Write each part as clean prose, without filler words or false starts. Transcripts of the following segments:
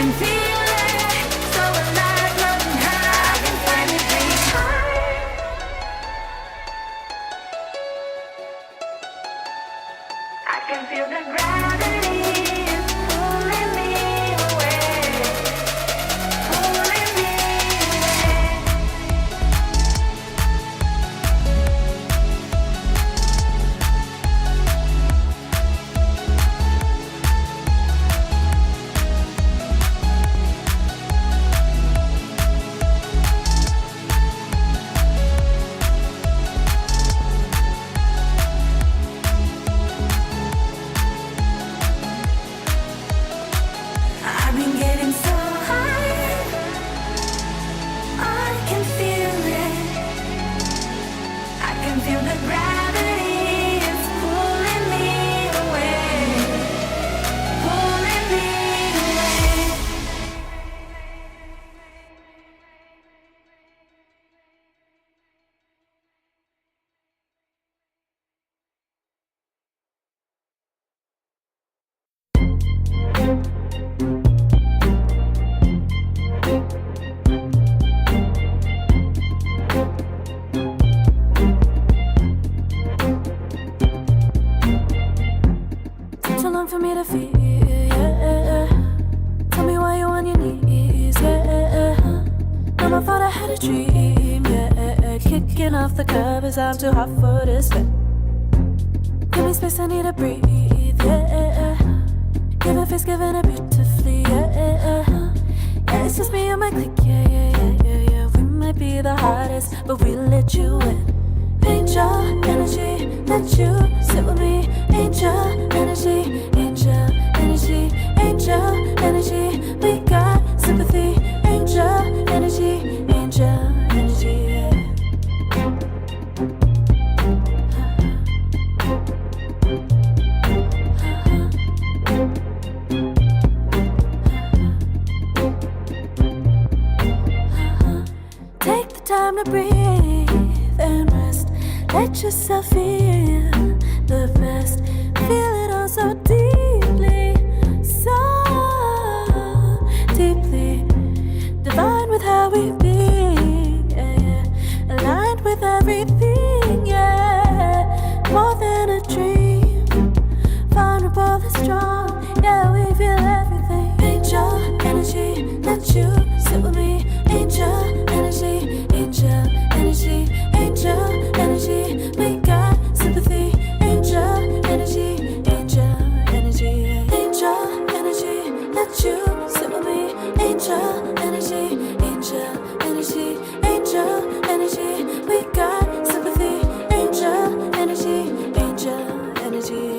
can feel it, so alive, running high. I can finally breathe. I can feel the gravity is pulling me away, pulling me away. I've been getting so high, I can feel it. I can feel the gravity is pulling me away, pulling me away. So long for me to feel, yeah. Tell me why you on your knees, yeah. Mama thought I had a dream, yeah. Kicking off the covers, I'm too hot for this bed. Give me space, I need to breathe, yeah. Give a face, giving it beautifully, yeah. Yeah, it's just me and my clique, yeah. We might be the hottest, but we let you in. Angel energy, let you sit with me. Angel energy, angel energy, angel energy. We got sympathy. Angel energy, angel energy. Yeah. Take the time to breathe and rest. Let yourself feel the best. Feel it all so deeply, so deeply. Divine with how we be, yeah. Aligned with everything, yeah. More than a dream, vulnerable and strong, yeah. We feel everything. Angel energy, let you sit with me. Angel energy, angel energy, angel energy. We got sympathy. Angel energy, angel energy, angel energy. Let you sit with me. Angel energy, angel energy, angel energy. We got sympathy. Angel energy, angel energy.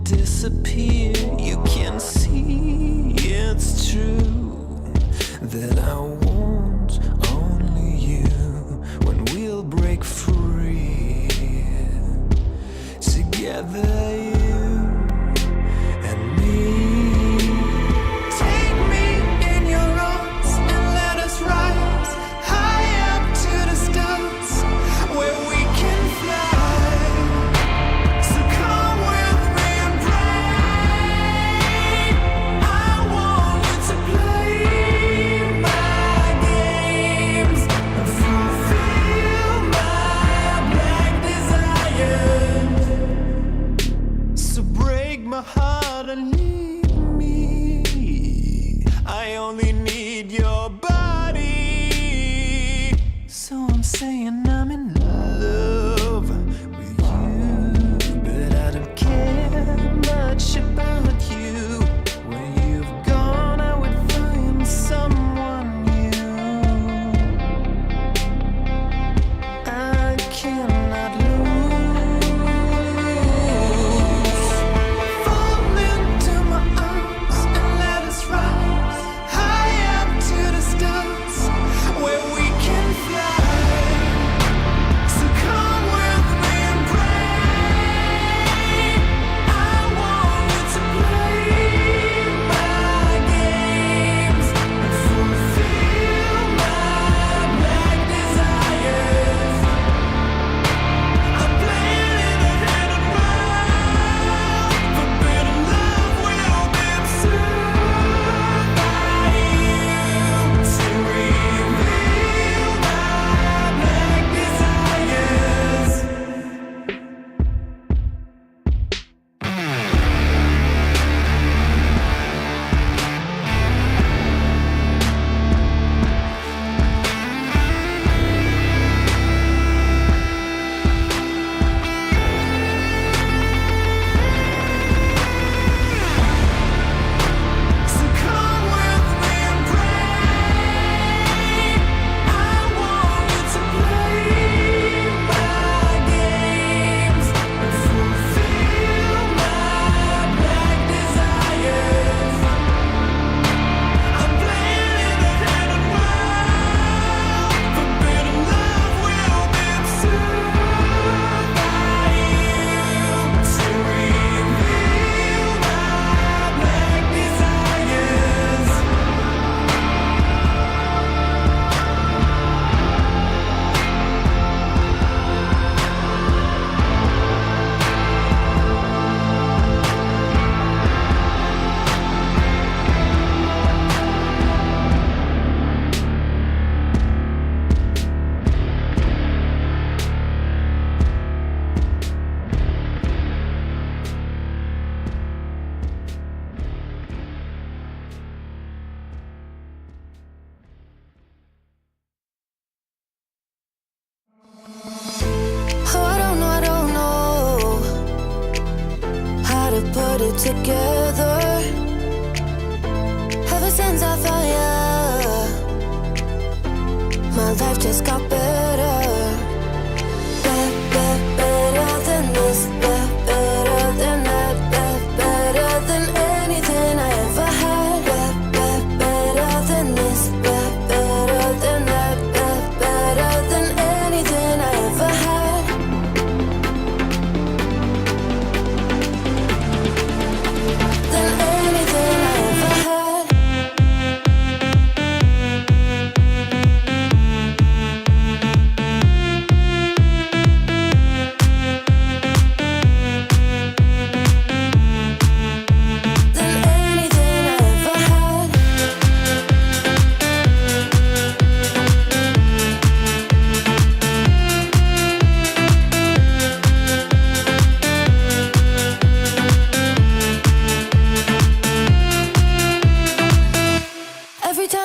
Disappear, you can see it's true that I want only you when we'll break free together, you and me. Take me in your arms and let us rise high up to the stars where we can fly. So come with me and pray. I want you to play my games and fulfill my black desires. So break my heart and leave me. I only need your body. So I'm saying I'm in love with you, but I don't care much. together. Ever since I found you, my life just got better. Better than this, better than that, better than anything I ever had. Better than this, better than that, better than anything I ever had. Than anything I ever had. Than anything I ever had.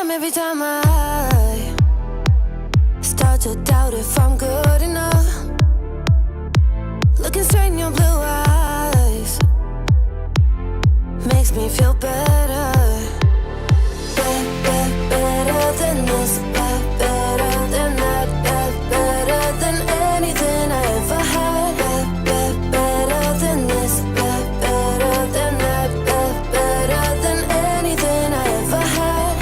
Every time I start to doubt if I'm good enough, looking straight in your blue eyes makes me feel better. Better than this, better than that, better than anything I ever had. Better than this, better than that, better than anything I ever had.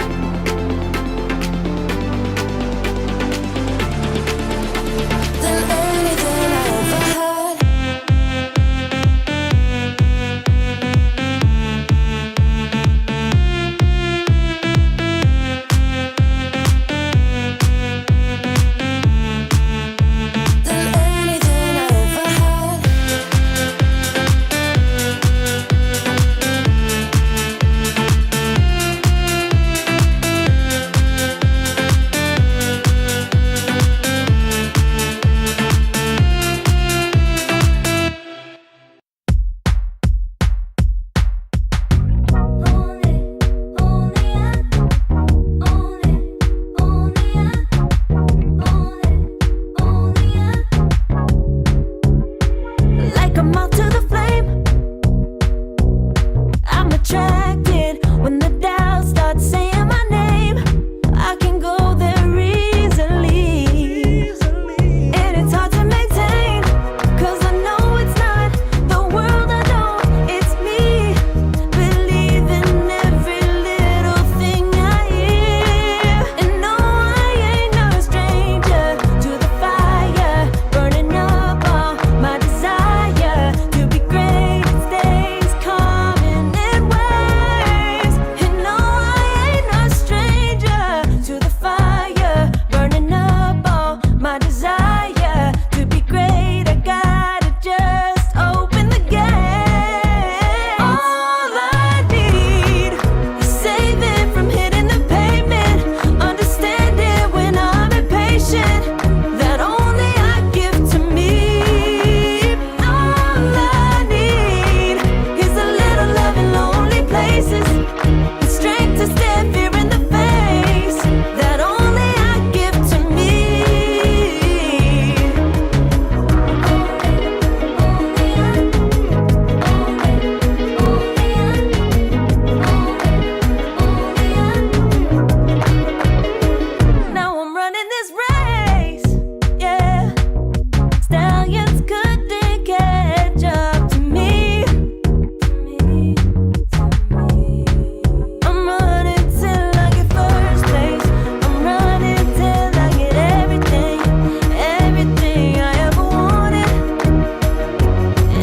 Than anything I ever had. Than anything I ever had. Like a moth to the flame, I'm attracted when the doubt starts saying my name. I can go there easily, and it's hard to maintain, 'cause I know it's not the world I know, it's me. Believe in every little thing I hear, and no, I ain't no stranger to the fire, burning up all my desire to be great. It stays coming in waves, and no, I ain't no stranger to the fire, burning up all my desire to be great. I gotta just open the gate. All I need is saving from hitting the pavement, understanding when I'm impatient, that only I give to me. All I need is a little love in lonely places, the strength to stare fear in the face, that only I give to me. Now I'm running this race, yeah. Stallions couldn't catch up to me. I'm running till I get first place. I'm running till I get everything, everything I ever wanted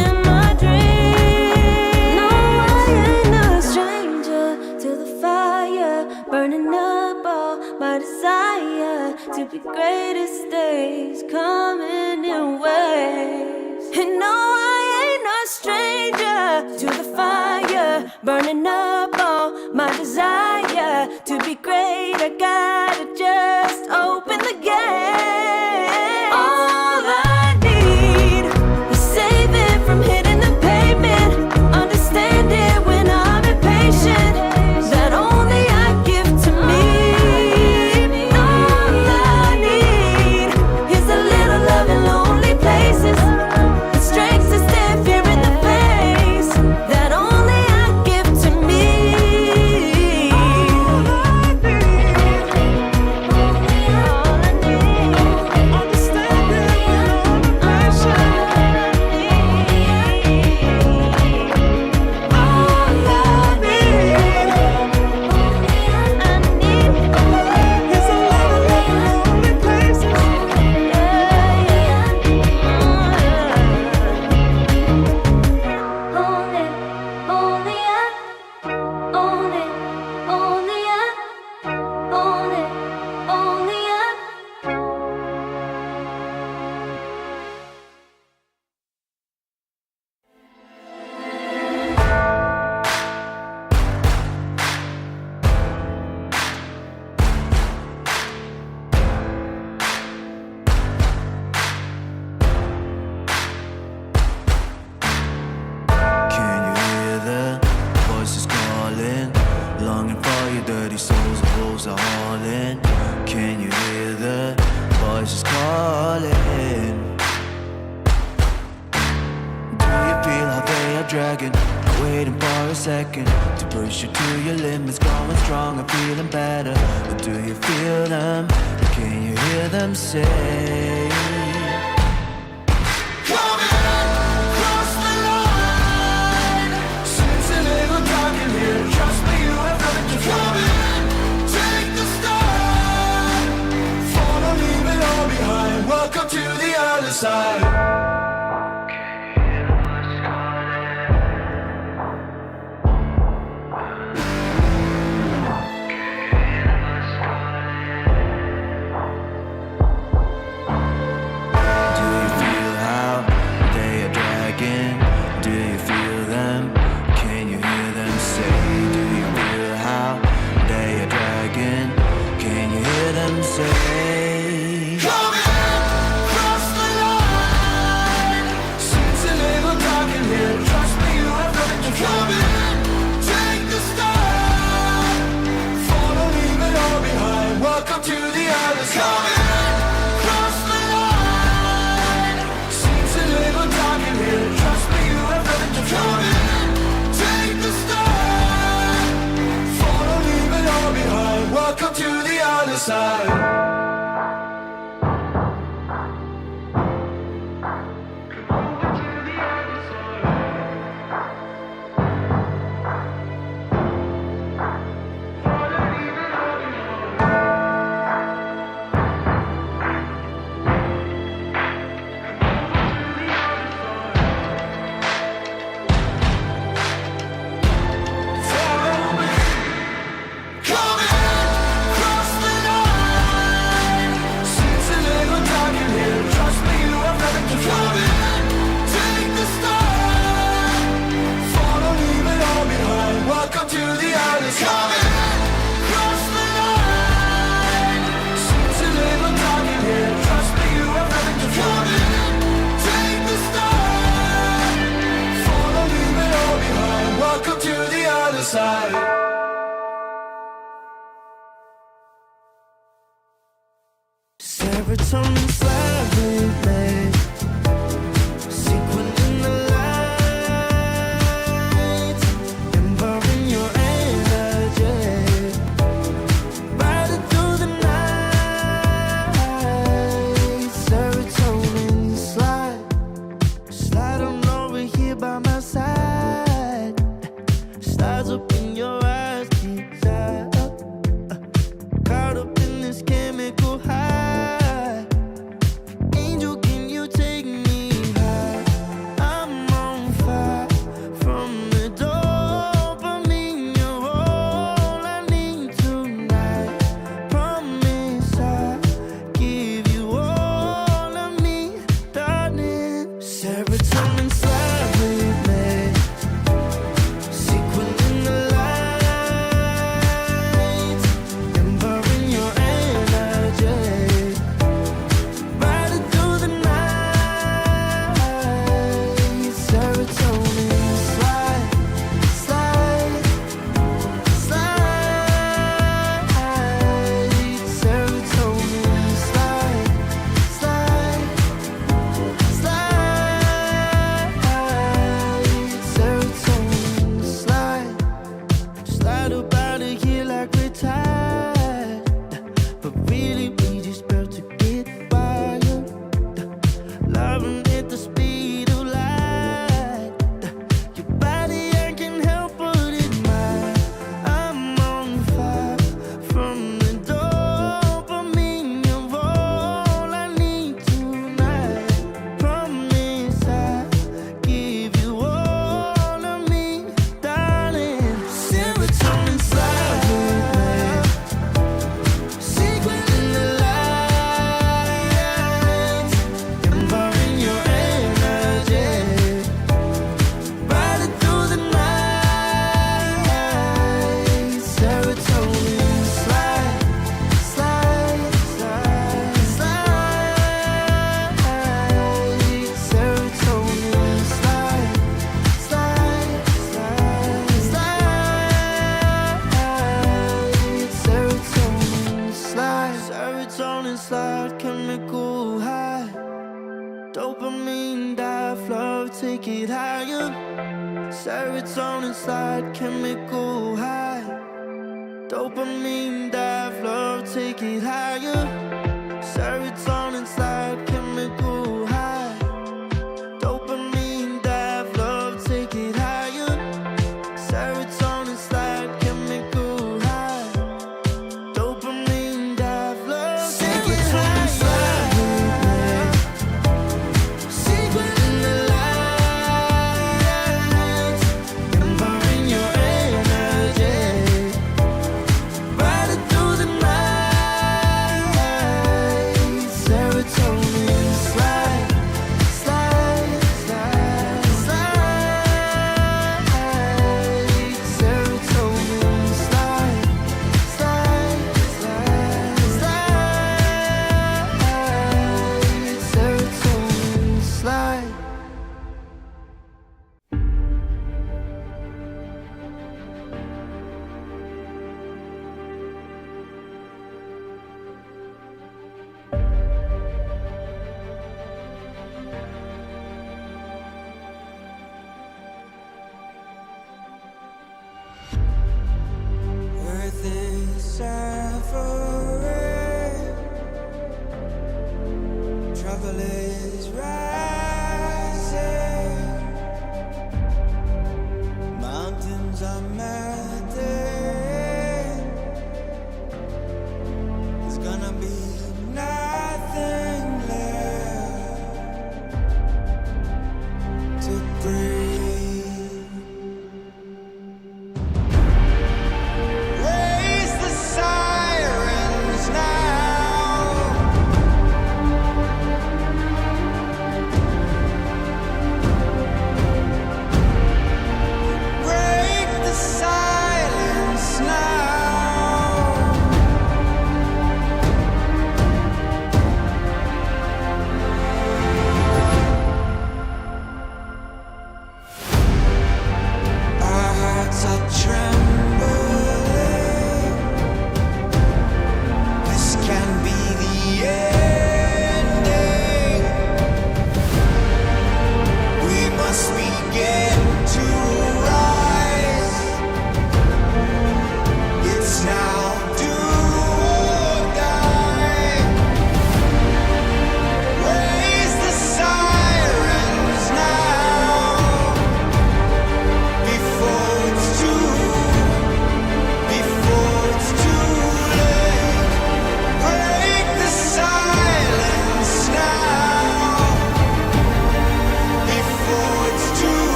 in my dream. No, I ain't no stranger to the fire, burning up all my desire to be greatest days coming in waves. And no, I ain't no stranger to the fire, burning up all my desire to be great. I gotta just open the gate. All I need is saving from hitting the pavement, understanding when I'm impatient, that only I give to me. All I need is a little love in lonely places, the strength to stand fear in the face, that only falling. Can you hear the voices calling? Do you feel how they are dragging, waiting for a second to push you to your limits, going stronger, feeling better? But do you feel them? Can you hear them say? Welcome to the other side. Serotonin slightly made, sequin in the light, involving your energy, riding through the night. Serotonin slide on over here by my side. Stars up in your eyes, desire, caught up in this chemical high. Angel, can Serotonin slide, chemical high. Dopamine dive, love, take it higher. Serotonin slide, chemical high. Dopamine dive, love, take it higher. Serotonin slide, chemical high. Dopamine dive, love, take it higher. Serotonin slide, chemical high. Dopamine dive, love, take it higher. Secret in the light, empowering your energy. Riding through the night. Serotonin slide, slide, slide, slide. Serotonin slide, slide, slide, slide. Serotonin slide. Earth is suffering, trouble is rising, mountains are melting. There's gonna be nothing left to breathe. Raise the sirens now.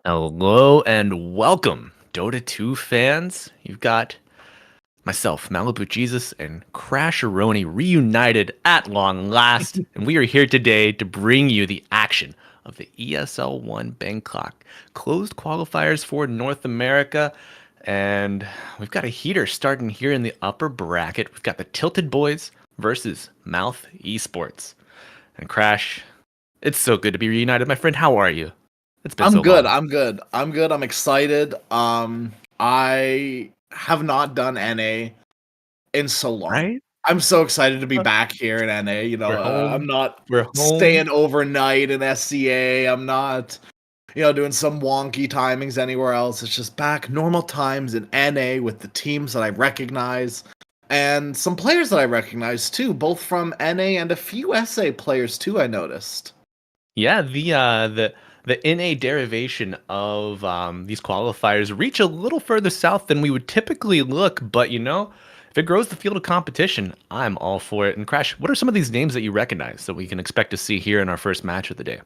Hello and welcome, Dota 2 fans. You've got myself, Malibu Jesus, and Crasheroni reunited at long last, and we are here today to bring you the action of the ESL One Bangkok closed qualifiers for North America. And we've got a heater starting here in the upper bracket. We've got the Tilted Boys versus Mouth Esports. And Crash, it's so good to be reunited, my friend. How are you? It's been I'm so good. long. I'm good. I'm good. I'm excited. I have not done NA in so long. Right? I'm so excited to be back here in NA. We're I'm home. not We're home. staying overnight in SCA. I'm not, doing some wonky timings anywhere else. It's just back normal times in NA with the teams that I recognize and some players that I recognize too, both from NA and a few SA players too. I noticed. Yeah, the NA derivation of these qualifiers reach a little further south than we would typically look, but if it grows the field of competition, I'm all for it. And Crash, what are some of these names that you recognize that we can expect to see here in our first match of the day?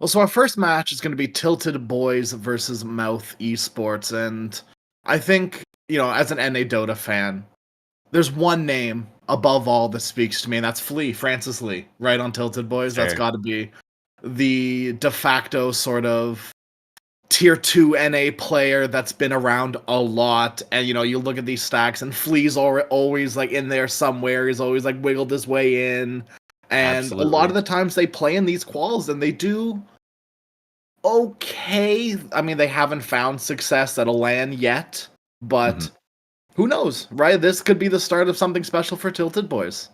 Well, so our first match is going to be Tilted Boys versus Mouth Esports, and I think, as an NA Dota fan, there's one name above all that speaks to me, and that's Francis Lee, right on Tilted Boys. That's Sure. got to be the de facto sort of tier 2 NA player that's been around a lot, and you look at these stacks, and Flea's always like in there somewhere. He's always like wiggled his way in. And a lot of the times they play in these quals and they do okay. I mean, they haven't found success at a LAN yet, but who knows, right? This could be the start of something special for Tilted Boys.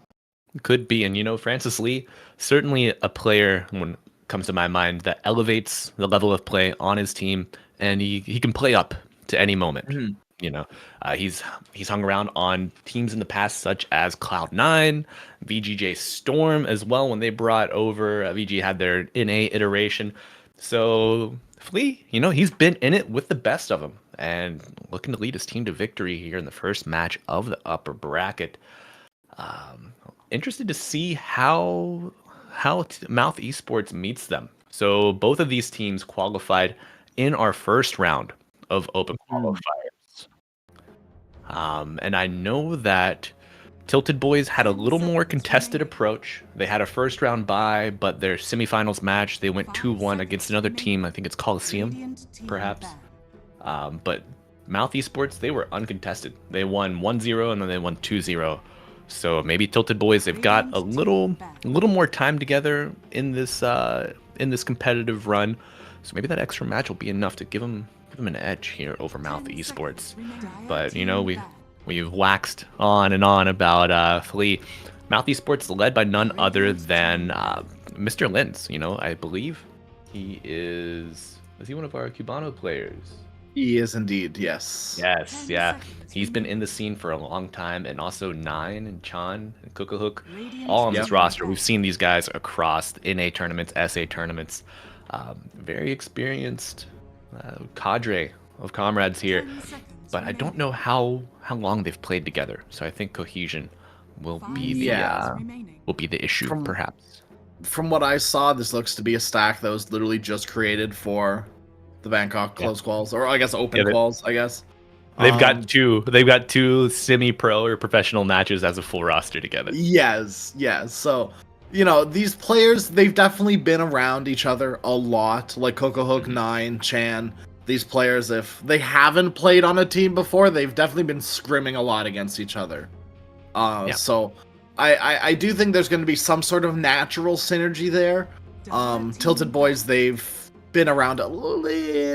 Could be, and Francis Lee, certainly a player when it comes to my mind that elevates the level of play on his team, and he can play up to any moment. He's hung around on teams in the past such as Cloud9, VGJ Storm as well. When they brought over VG had their NA iteration, so Flea, he's been in it with the best of them and looking to lead his team to victory here in the first match of the upper bracket. Interested to see how Mouth Esports meets them. So both of these teams qualified in our first round of open qualifiers. And I know that Tilted Boys had a little more contested approach. They had a first round bye, but their semifinals match, they went 2-1 against another team. I think it's Coliseum, perhaps. But Mouth Esports, they were uncontested. They won 1-0 and then they won 2-0. So maybe Tilted Boys, they've got a little more time together in this competitive run. So maybe that extra match will be enough to give them an edge here over Mouth Esports. But we've waxed on and on about Flea. Mouth Esports led by none other than Mr. Lins. I believe is he one of our Cubano players? He is indeed, yes. Yes, yeah. He's been in the scene for a long time, and also Nine and Chan and Cookahhook, all on this roster. We've seen these guys across the NA tournaments, SA tournaments. Very experienced cadre of comrades here, but I don't know how long they've played together. So I think cohesion will be the issue, perhaps. From what I saw, this looks to be a stack that was literally just created for the Bangkok close quals, or I guess open quals. I guess they've got two semi-pro or professional matches as a full roster together. Yes. So these players, they've definitely been around each other a lot. Like Cookahhook, Nine, Chan. These players, if they haven't played on a team before, they've definitely been scrimming a lot against each other. So I do think there's going to be some sort of natural synergy there. Tilted Boys, they've been around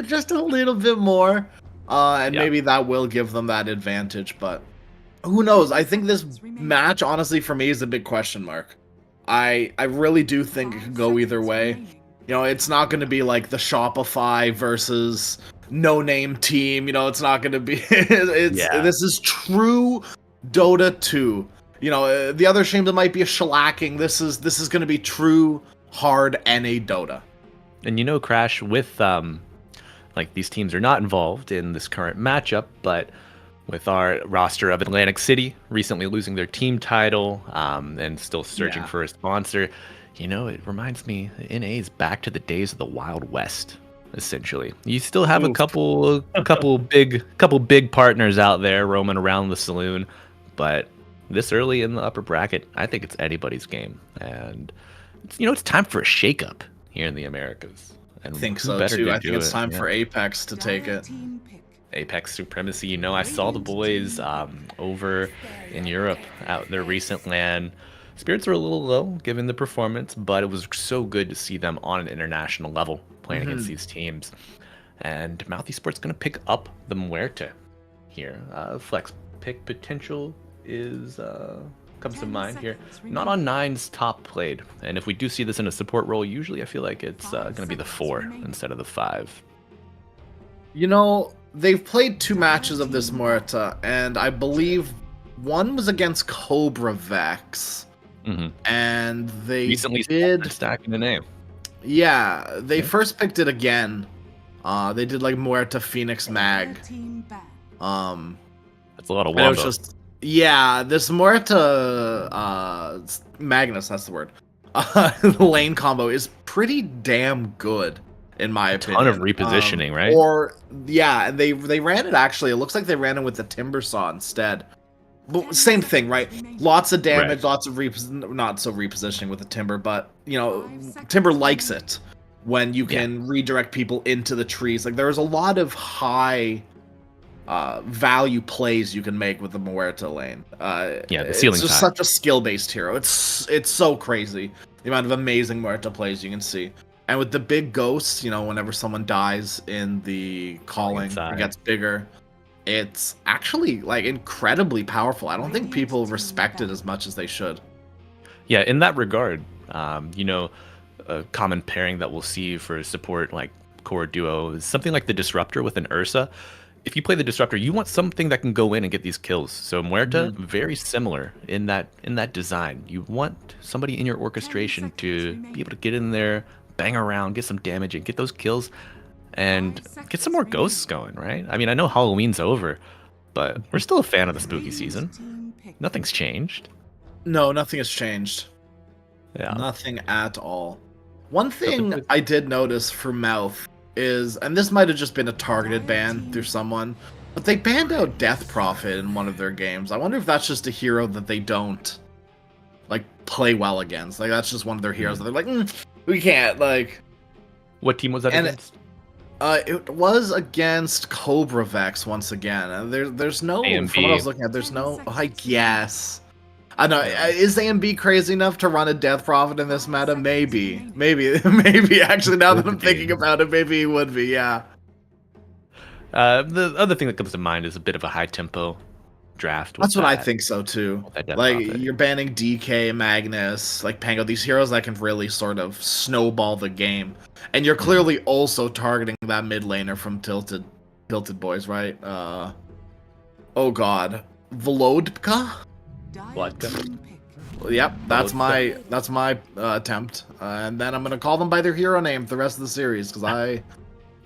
just a little bit more, and maybe that will give them that advantage, but who knows? I think this match, honestly, for me is a big question mark. I really do think it could go either way. It's not going to be like the Shopify versus no-name team. It's not going to be this is true Dota 2. The other team that might be a shellacking. This is going to be true hard NA Dota. And Crash, with these teams are not involved in this current matchup, but with our roster of Atlantic City recently losing their team title and still searching for a sponsor, it reminds me, NA is back to the days of the Wild West essentially. You still have a Oof. couple big partners out there roaming around the saloon, but this early in the upper bracket, I think it's anybody's game. And it's time for a shakeup here in the Americas. And I think who so better too. to I think do it's it? time Yeah. for Apex to take it. Apex Supremacy. I saw the boys over in Europe out their recent LAN. Spirits are a little low given the performance, but it was so good to see them on an international level playing against these teams. And Mouth Esports going to pick up the Muerta here. Flex pick potential is comes to mind here. Not on Nine's top played, and if we do see this in a support role, usually I feel like it's going to be the 4 instead of the 5. They've played 2 matches of this Muerta, and I believe one was against Cobra Vex, and they Recently did stacking the name. Yeah, they first picked it again. They did like Muerta Phoenix Mag. That's a lot of And it was wombo. just this Muerta Magnus, that's the word. Lane combo is pretty damn good in my opinion. Ton of repositioning, right? And they ran it actually. It looks like they ran it with the Timber Saw instead. But same thing, right? Lots of damage, Right. lots of not so repositioning with the Timber, but Timber likes it when you can redirect people into the trees. Like there's a lot of high value plays you can make with the Muerta lane. The ceiling's it's just high. such a skill-based hero. It's so crazy the amount of amazing Muerta plays you can see. And with the big ghosts, whenever someone dies in the calling, it gets bigger. It's actually like incredibly powerful. I don't think people respect it as much as they should. Yeah, in that regard, a common pairing that we'll see for support like core duo is something like the Disruptor with an Ursa. If you play the Disruptor, you want something that can go in and get these kills. So Muerta, very similar in that design. You want somebody in your orchestration to be able to get in there, bang around, get some damage, and get those kills, and get some more ghosts going, right? I mean, I know Halloween's over, but we're still a fan of the spooky season. Nothing's changed. No, nothing has changed. Yeah. Nothing at all. One thing I did notice for Mouth is, and this might have just been a targeted ban through someone, but they banned out Death Prophet in one of their games. I wonder if that's just a hero that they don't play well against. Like that's just one of their heroes that they're like, we can't. Like, What team was that against? It was against Cobra Vex once again. And there's no, AMB. from what I was looking at, there's no, I guess. I know, is AMB crazy enough to run a Death Prophet in this meta? Maybe. Actually, now that I'm thinking about it, maybe he would be, yeah. The other thing that comes to mind is a bit of a high tempo draft. That's what I think so too. that Death Like Prophet. you're banning DK, Magnus, like Pango, these heroes that can really sort of snowball the game. And you're clearly also targeting that mid laner from Tilted Boys, right? Oh god. Volodka? What? Yep, that's my attempt. And then I'm gonna call them by their hero name for the rest of the series, because I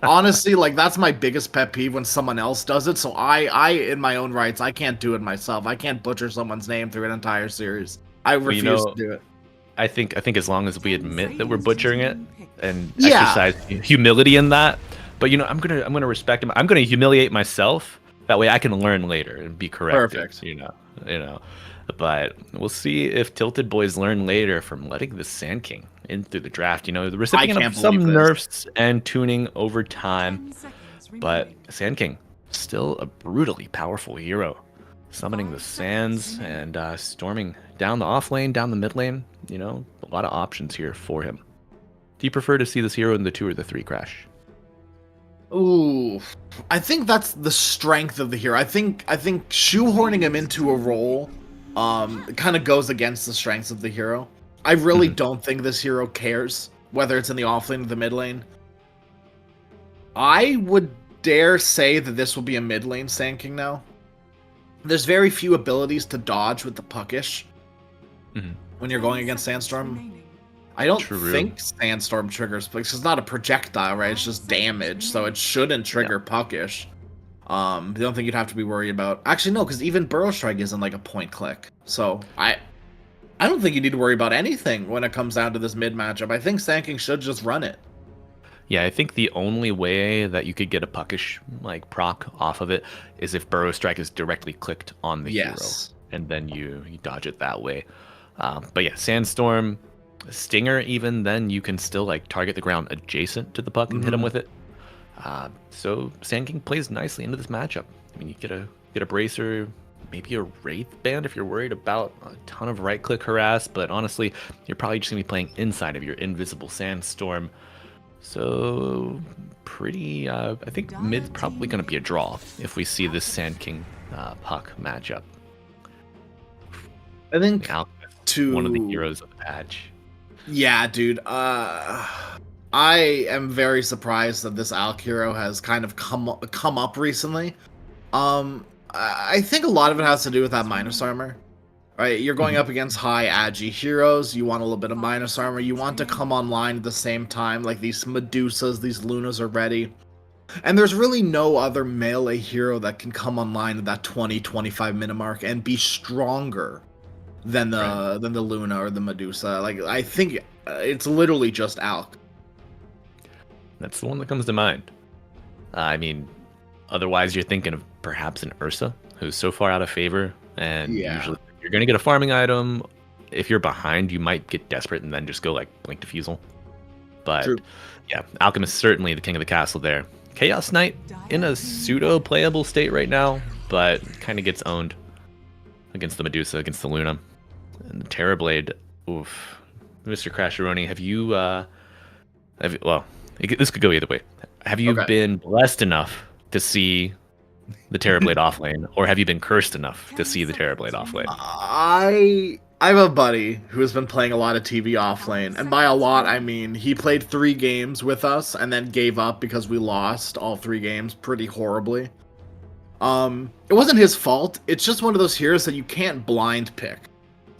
honestly, that's my biggest pet peeve when someone else does it. So I, in my own rights, I can't do it myself. I can't butcher someone's name through an entire series. I refuse to do it. I think as long as we admit that we're butchering it and Yeah. exercise humility in that, but I'm gonna respect him. I'm gonna humiliate myself. That way I can learn later and be corrected. Perfect. But we'll see if Tilted Boys learn later from letting the Sand King in through the draft. The recipient can't of some believe this. nerfs and tuning over time, but Sand King still a brutally powerful hero, summoning the sands and storming down the off lane, down the mid lane. A lot of options here for him. Do you prefer to see this hero in the 2 or the 3 crash? Ooh, I think that's the strength of the hero. I think shoehorning him into a role kind of goes against the strengths of the hero. I really don't think this hero cares whether it's in the off lane or the mid lane. I would dare say that this will be a mid lane Sand King now. There's very few abilities to dodge with the Puckish when you're going against Sandstorm. I don't think Sandstorm triggers, because it's not a projectile, right? It's just damage, so it shouldn't trigger Puckish. I don't think you'd have to be worried about... Actually, no, because even Burrow Strike isn't like a point click. So, I don't think you need to worry about anything when it comes down to this mid matchup. I think Sand King should just run it. Yeah, I think the only way that you could get a puckish like proc off of it is if Burrow Strike is directly clicked on the hero, Yes. and then you dodge it that way. But yeah, Sandstorm, Stinger, even then you can still like target the ground adjacent to the puck and hit him with it. So Sand King plays nicely into this matchup. I mean, you get a bracer, maybe a Wraith Band if you're worried about a ton of right click harass, but honestly, you're probably just gonna be playing inside of your invisible Sandstorm. So pretty, I think mid's probably going to be a draw if we see this Sand King puck matchup. I think Alchemist, to one of the heroes of the patch. Yeah, dude. I am very surprised that this Alk hero has kind of come up recently. I think a lot of it has to do with that minus armor. Right, you're going up against high agi heroes, you want a little bit of minus armor, you want to come online at the same time, like these Medusas, these Lunas are ready. And there's really no other melee hero that can come online at that 20-25 minute mark and be stronger than the Luna or the Medusa. Like, I think it's literally just Alk. That's the one that comes to mind. I mean, otherwise you're thinking of perhaps an Ursa, who's so far out of favor, and usually you're going to get a farming item. If you're behind, you might get desperate and then just go like Blink Diffusal. But True. yeah, Alchemist certainly the king of the castle there. Chaos Knight in a pseudo-playable state right now, but kind of gets owned against the Medusa, against the Luna. And the Terrorblade, oof. Mr. Crasheroni, this could go either way. Have you been blessed enough to see the Terrorblade offlane, or have you been cursed enough to see the Terrorblade offlane? I have a buddy who has been playing a lot of TV offlane, and by a lot I mean he played 3 games with us and then gave up because we lost all 3 games pretty horribly. It wasn't his fault. It's just one of those heroes that you can't blind pick.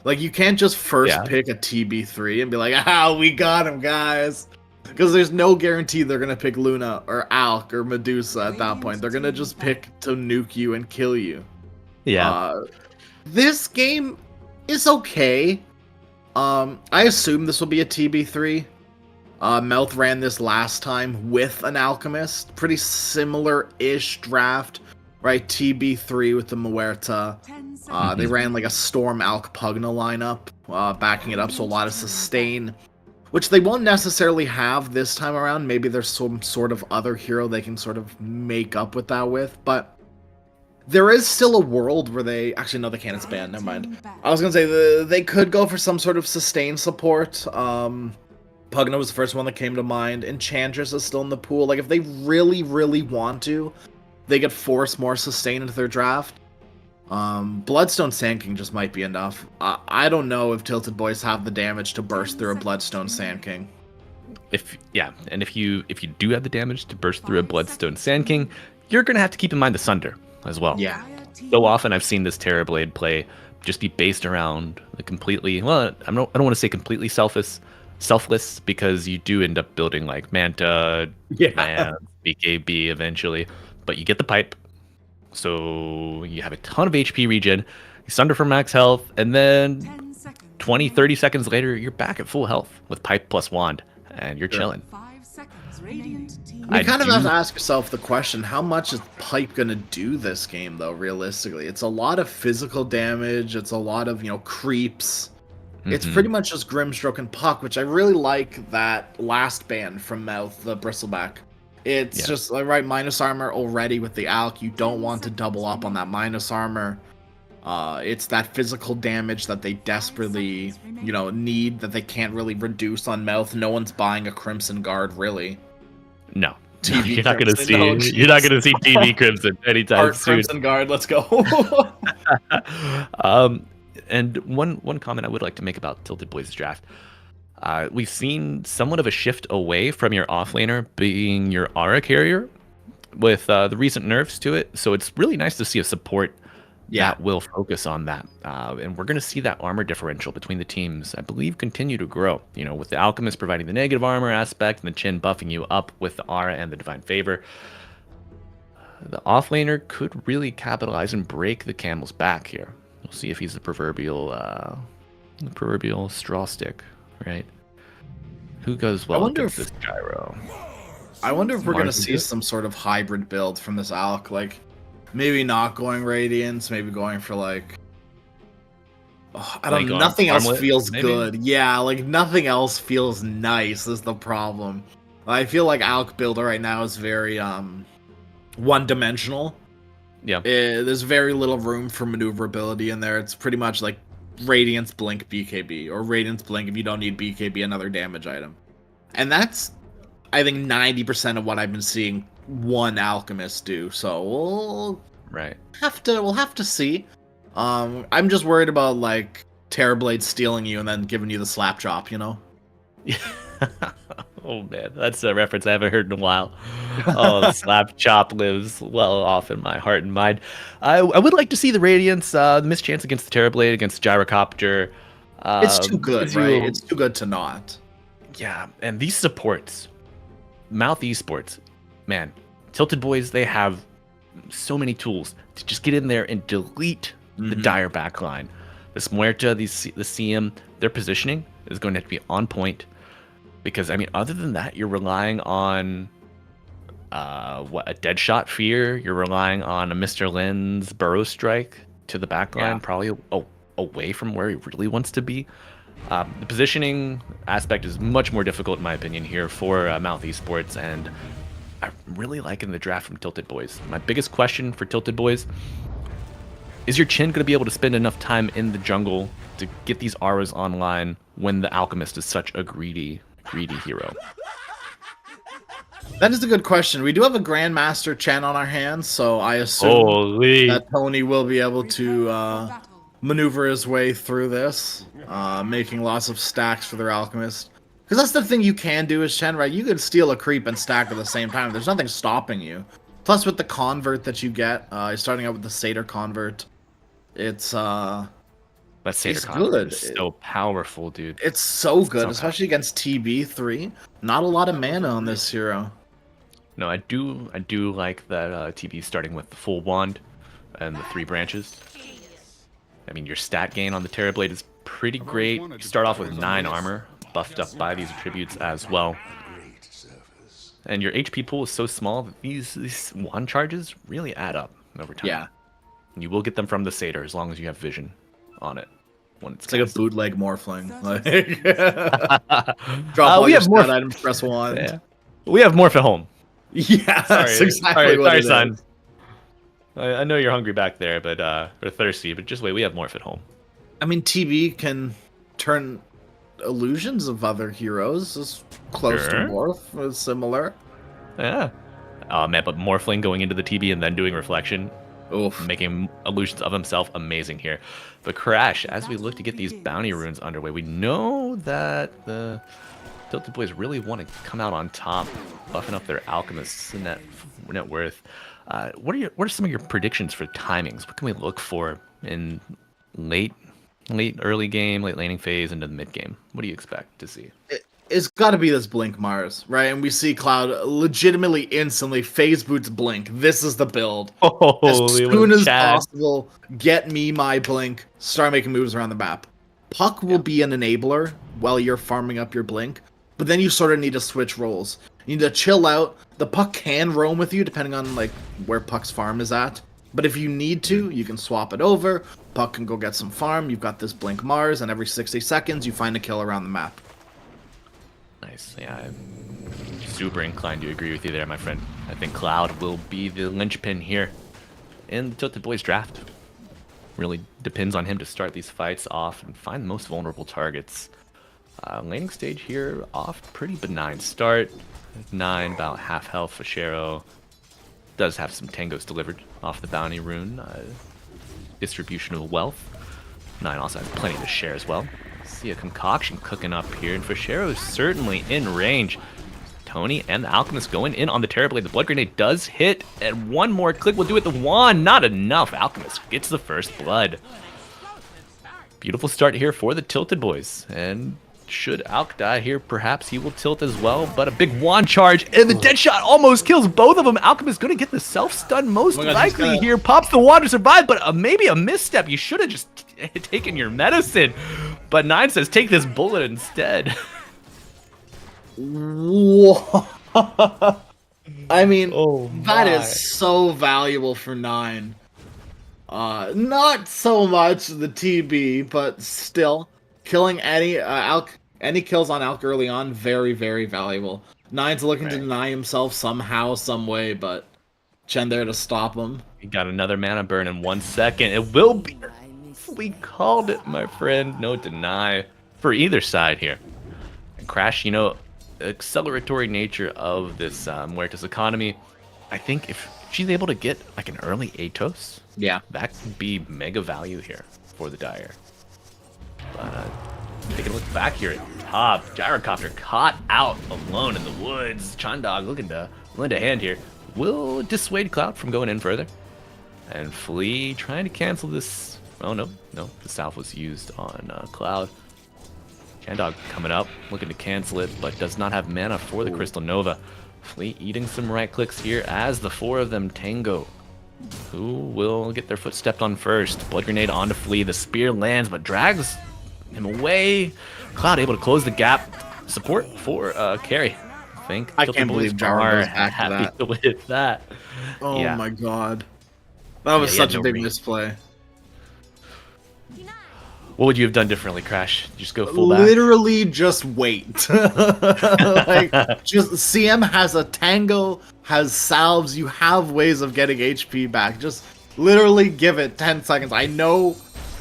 Like, you can't just pick a TB3 and be like, we got him, guys. Because there's no guarantee they're going to pick Luna or Alk or Medusa at that point. They're going to just pick to nuke you and kill you. Yeah. This game is okay. I assume this will be a TB3. Melth ran this last time with an Alchemist. Pretty similar-ish draft, right? TB3 with the Muerta. They ran like a Storm Alk Pugna lineup, backing it up, so a lot of sustain. Which they won't necessarily have this time around. Maybe there's some sort of other hero they can sort of make up with that with. But there is still a world where they... Actually, no, they can't. It's banned. Never mind. I was going to say they could go for some sort of sustain support. Pugna was the first one that came to mind. Enchantress is still in the pool. Like, if they really, really want to, they could force more sustain into their draft. Bloodstone Sand King just might be enough. I don't know if Tilted Boys have the damage to burst through a Bloodstone Sand King. If you do have the damage to burst through a Bloodstone Sand King, you're gonna have to keep in mind the Sunder as well. Yeah. So often I've seen this Terrorblade play just be based around the completely, well, I don't want to say completely selfless, because you do end up building like Manta, Man, BKB eventually, but you get the pipe. So you have a ton of HP regen, you Sunder for max health, and then 20, 30 seconds later, you're back at full health with pipe plus wand, and you're chilling. You kind of have to ask yourself the question, how much is pipe going to do this game, though, realistically? It's a lot of physical damage, it's a lot of, creeps. It's pretty much just Grimstroke and Puck, which I really like that last ban from Mouth, the Bristleback. It's just, right, minus armor already with the Alk. You don't want to double up on that minus armor. It's that physical damage that they desperately, need, that they can't really reduce on Mouth. No one's buying a Crimson Guard, really. No. TV you're not going to see Crimson, you're not going to see TV Crimson anytime soon. Crimson Guard, let's go. And one comment I would like to make about Tilted Boys' draft. We've seen somewhat of a shift away from your offlaner being your aura carrier with the recent nerfs to it. So it's really nice to see a support that will focus on that. And we're going to see that armor differential between the teams, I believe, continue to grow. With the Alchemist providing the negative armor aspect and the Chin buffing you up with the aura and the Divine Favor. The offlaner could really capitalize and break the camel's back here. We'll see if he's the proverbial straw stick. Right. Who goes well against this gyro? I wonder if we're Smart gonna to see do. some sort of hybrid build from this Alk, like maybe not going Radiance, maybe going for like I don't Like know, on nothing else Armlet, feels maybe? good. Yeah, like nothing else feels nice is the problem. I feel like Alk builder right now is very one-dimensional. Yeah. There's very little room for maneuverability in there. It's pretty much like Radiance Blink BKB or Radiance Blink if you don't need BKB, another damage item. And that's, I think, 90% of what I've been seeing one Alchemist do. So we'll Right. we'll have to see. I'm just worried about like Terrorblade stealing you and then giving you the slap chop, you know? Oh man, that's a reference I haven't heard in a while. Oh, Slap Chop lives well off in my heart and mind. I would like to see the Radiance, the mischance against the Terrorblade, against Gyrocopter. It's too good, gives you- right? It's too good to not. Yeah, and these supports, Mouth Esports, man, Tilted Boys, they have so many tools to just get in there and delete the dire backline. This Muerta, the CM, their positioning is going to have to be on point. Because, I mean, other than that, you're relying on, a Deadshot Fear. You're relying on a Mr. Lin's Burrow Strike to the backline, probably away from where he really wants to be. The positioning aspect is much more difficult, in my opinion, here for Mouth Esports, and I'm really liking the draft from Tilted Boys. My biggest question for Tilted Boys, is your Chin going to be able to spend enough time in the jungle to get these auras online when the Alchemist is such a greedy hero? That is a good question. We do have a Grandmaster Chen on our hands, so I assume Holy. that Tony will be able to maneuver his way through this, making lots of stacks for their Alchemist. Because that's the thing you can do as Chen, right? You can steal a creep and stack at the same time. There's nothing stopping you. Plus, with the convert that you get, starting out with the Satyr convert, it's That Satyr It's convert good. is so powerful, dude. it's so good, So especially against TB3. Not a lot of mana on this hero. No, I do like that TB starting with the full wand and the 3 branches. I mean, your stat gain on the Terrorblade is pretty great. You start off with 9 armor, buffed up by these attributes as well. And your HP pool is so small that these wand charges really add up over time. Yeah. And you will get them from the Satyr as long as you have vision on it. When it's It's like a cast. bootleg Morphling. Like, drop all we your have more. stat items, press 1. Yeah. We have Morph at home. Yeah, that's exactly what sorry, it son. is. I know you're hungry back there, but or thirsty, but just wait. We have Morph at home. I mean, TB can turn illusions of other heroes. Is close Sure. to Morph, is similar. Yeah. Oh man, but Morphling going into the TB and then doing reflection, Oof. making illusions of himself, amazing here. But Crash, as we look to get these bounty runes underway, we know that the Tilted Boys really want to come out on top, buffing up their Alchemist's net worth. What are some of your predictions for timings? What can we look for in late early game, late laning phase, into the mid game? What do you expect to see? It's got to be this Blink Mars, right? And we see Cloud legitimately instantly phase boots Blink. This is the build. As Holy soon as Chad. possible, get me my Blink. Start making moves around the map. Puck will be an enabler while you're farming up your Blink, but then you sort of need to switch roles. You need to chill out. The Puck can roam with you depending on like where Puck's farm is at. But if you need to, you can swap it over. Puck can go get some farm. You've got this Blink Mars, and every 60 seconds you find a kill around the map. Nice. Yeah, I'm super inclined to agree with you there, my friend. I think Cloud will be the linchpin here in the Tilted Boys draft. Really depends on him to start these fights off and find the most vulnerable targets. Laning stage here off pretty benign start. 9, about half health for Shero. Does have some tangos delivered off the bounty rune. Distribution of wealth. 9 also has plenty to share as well. See a concoction cooking up here, and Fashero is certainly in range. Tony and the Alchemist going in on the Terrorblade. The Blood Grenade does hit, and one more click will do it. The wand, not enough. Alchemist gets the first blood. Beautiful start here for the Tilted Boys, and should Alk die here, perhaps he will tilt as well, but a big wand charge, and the Deadshot almost kills both of them. Alchemist going to get the self-stun most Oh my God, likely he's got- here. Pops the wand to survive, but maybe a misstep. You should have just taken your medicine. But 9 says, take this bullet instead. Whoa. I mean, Oh that my. is so valuable for 9. Not so much the TB, but still, killing any kills on Alk early on, very, very valuable. 9's looking to Right. deny himself somehow, some way, but Chen there to stop him. He got another mana burn in 1 second. It will be. We called it, my friend. No deny for either side here. And Crash, you know, acceleratory nature of this Muertos economy. I think if she's able to get like an early Atos, Yeah. that could be mega value here for the Dire. But taking a look back here at top, Gyrocopter caught out alone in the woods. Chandog looking to lend a hand here. Will dissuade Cloud from going in further. And Flea trying to cancel this. Oh, no. The South was used on Cloud. Chandog coming up, looking to cancel it, but does not have mana for the Crystal Nova. Flea eating some right clicks here as the 4 of them tango. Who will get their foot stepped on first? Blood Grenade onto Flea. The spear lands, but drags him away. Cloud able to close the gap. Support for Carry. I think I Tilted can't Boys believe Gyro are goes back to happy that. with that. Oh Yeah. my god. That was Yeah, he had such a no big read. misplay. What would you have done differently, Crash? Just go full back? Literally just wait. Like, just CM has a tango, has salves, you have ways of getting HP back. Just literally give it 10 seconds. I know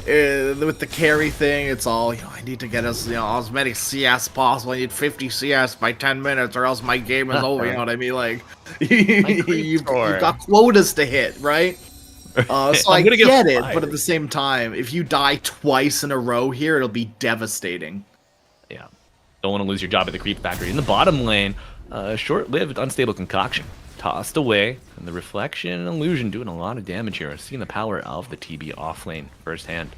with the carry thing, it's all, I need to get us, as many CS possible. I need 50 CS by 10 minutes or else my game is over, you know what I mean? Like, you've got quotas to hit, right? So I get it, but at the same time, if you die twice in a row here, it'll be devastating. Yeah. Don't want to lose your job at the creep factory. In the bottom lane, short-lived unstable concoction. Tossed away, and the reflection and illusion doing a lot of damage here. Seeing the power of the TB off lane firsthand.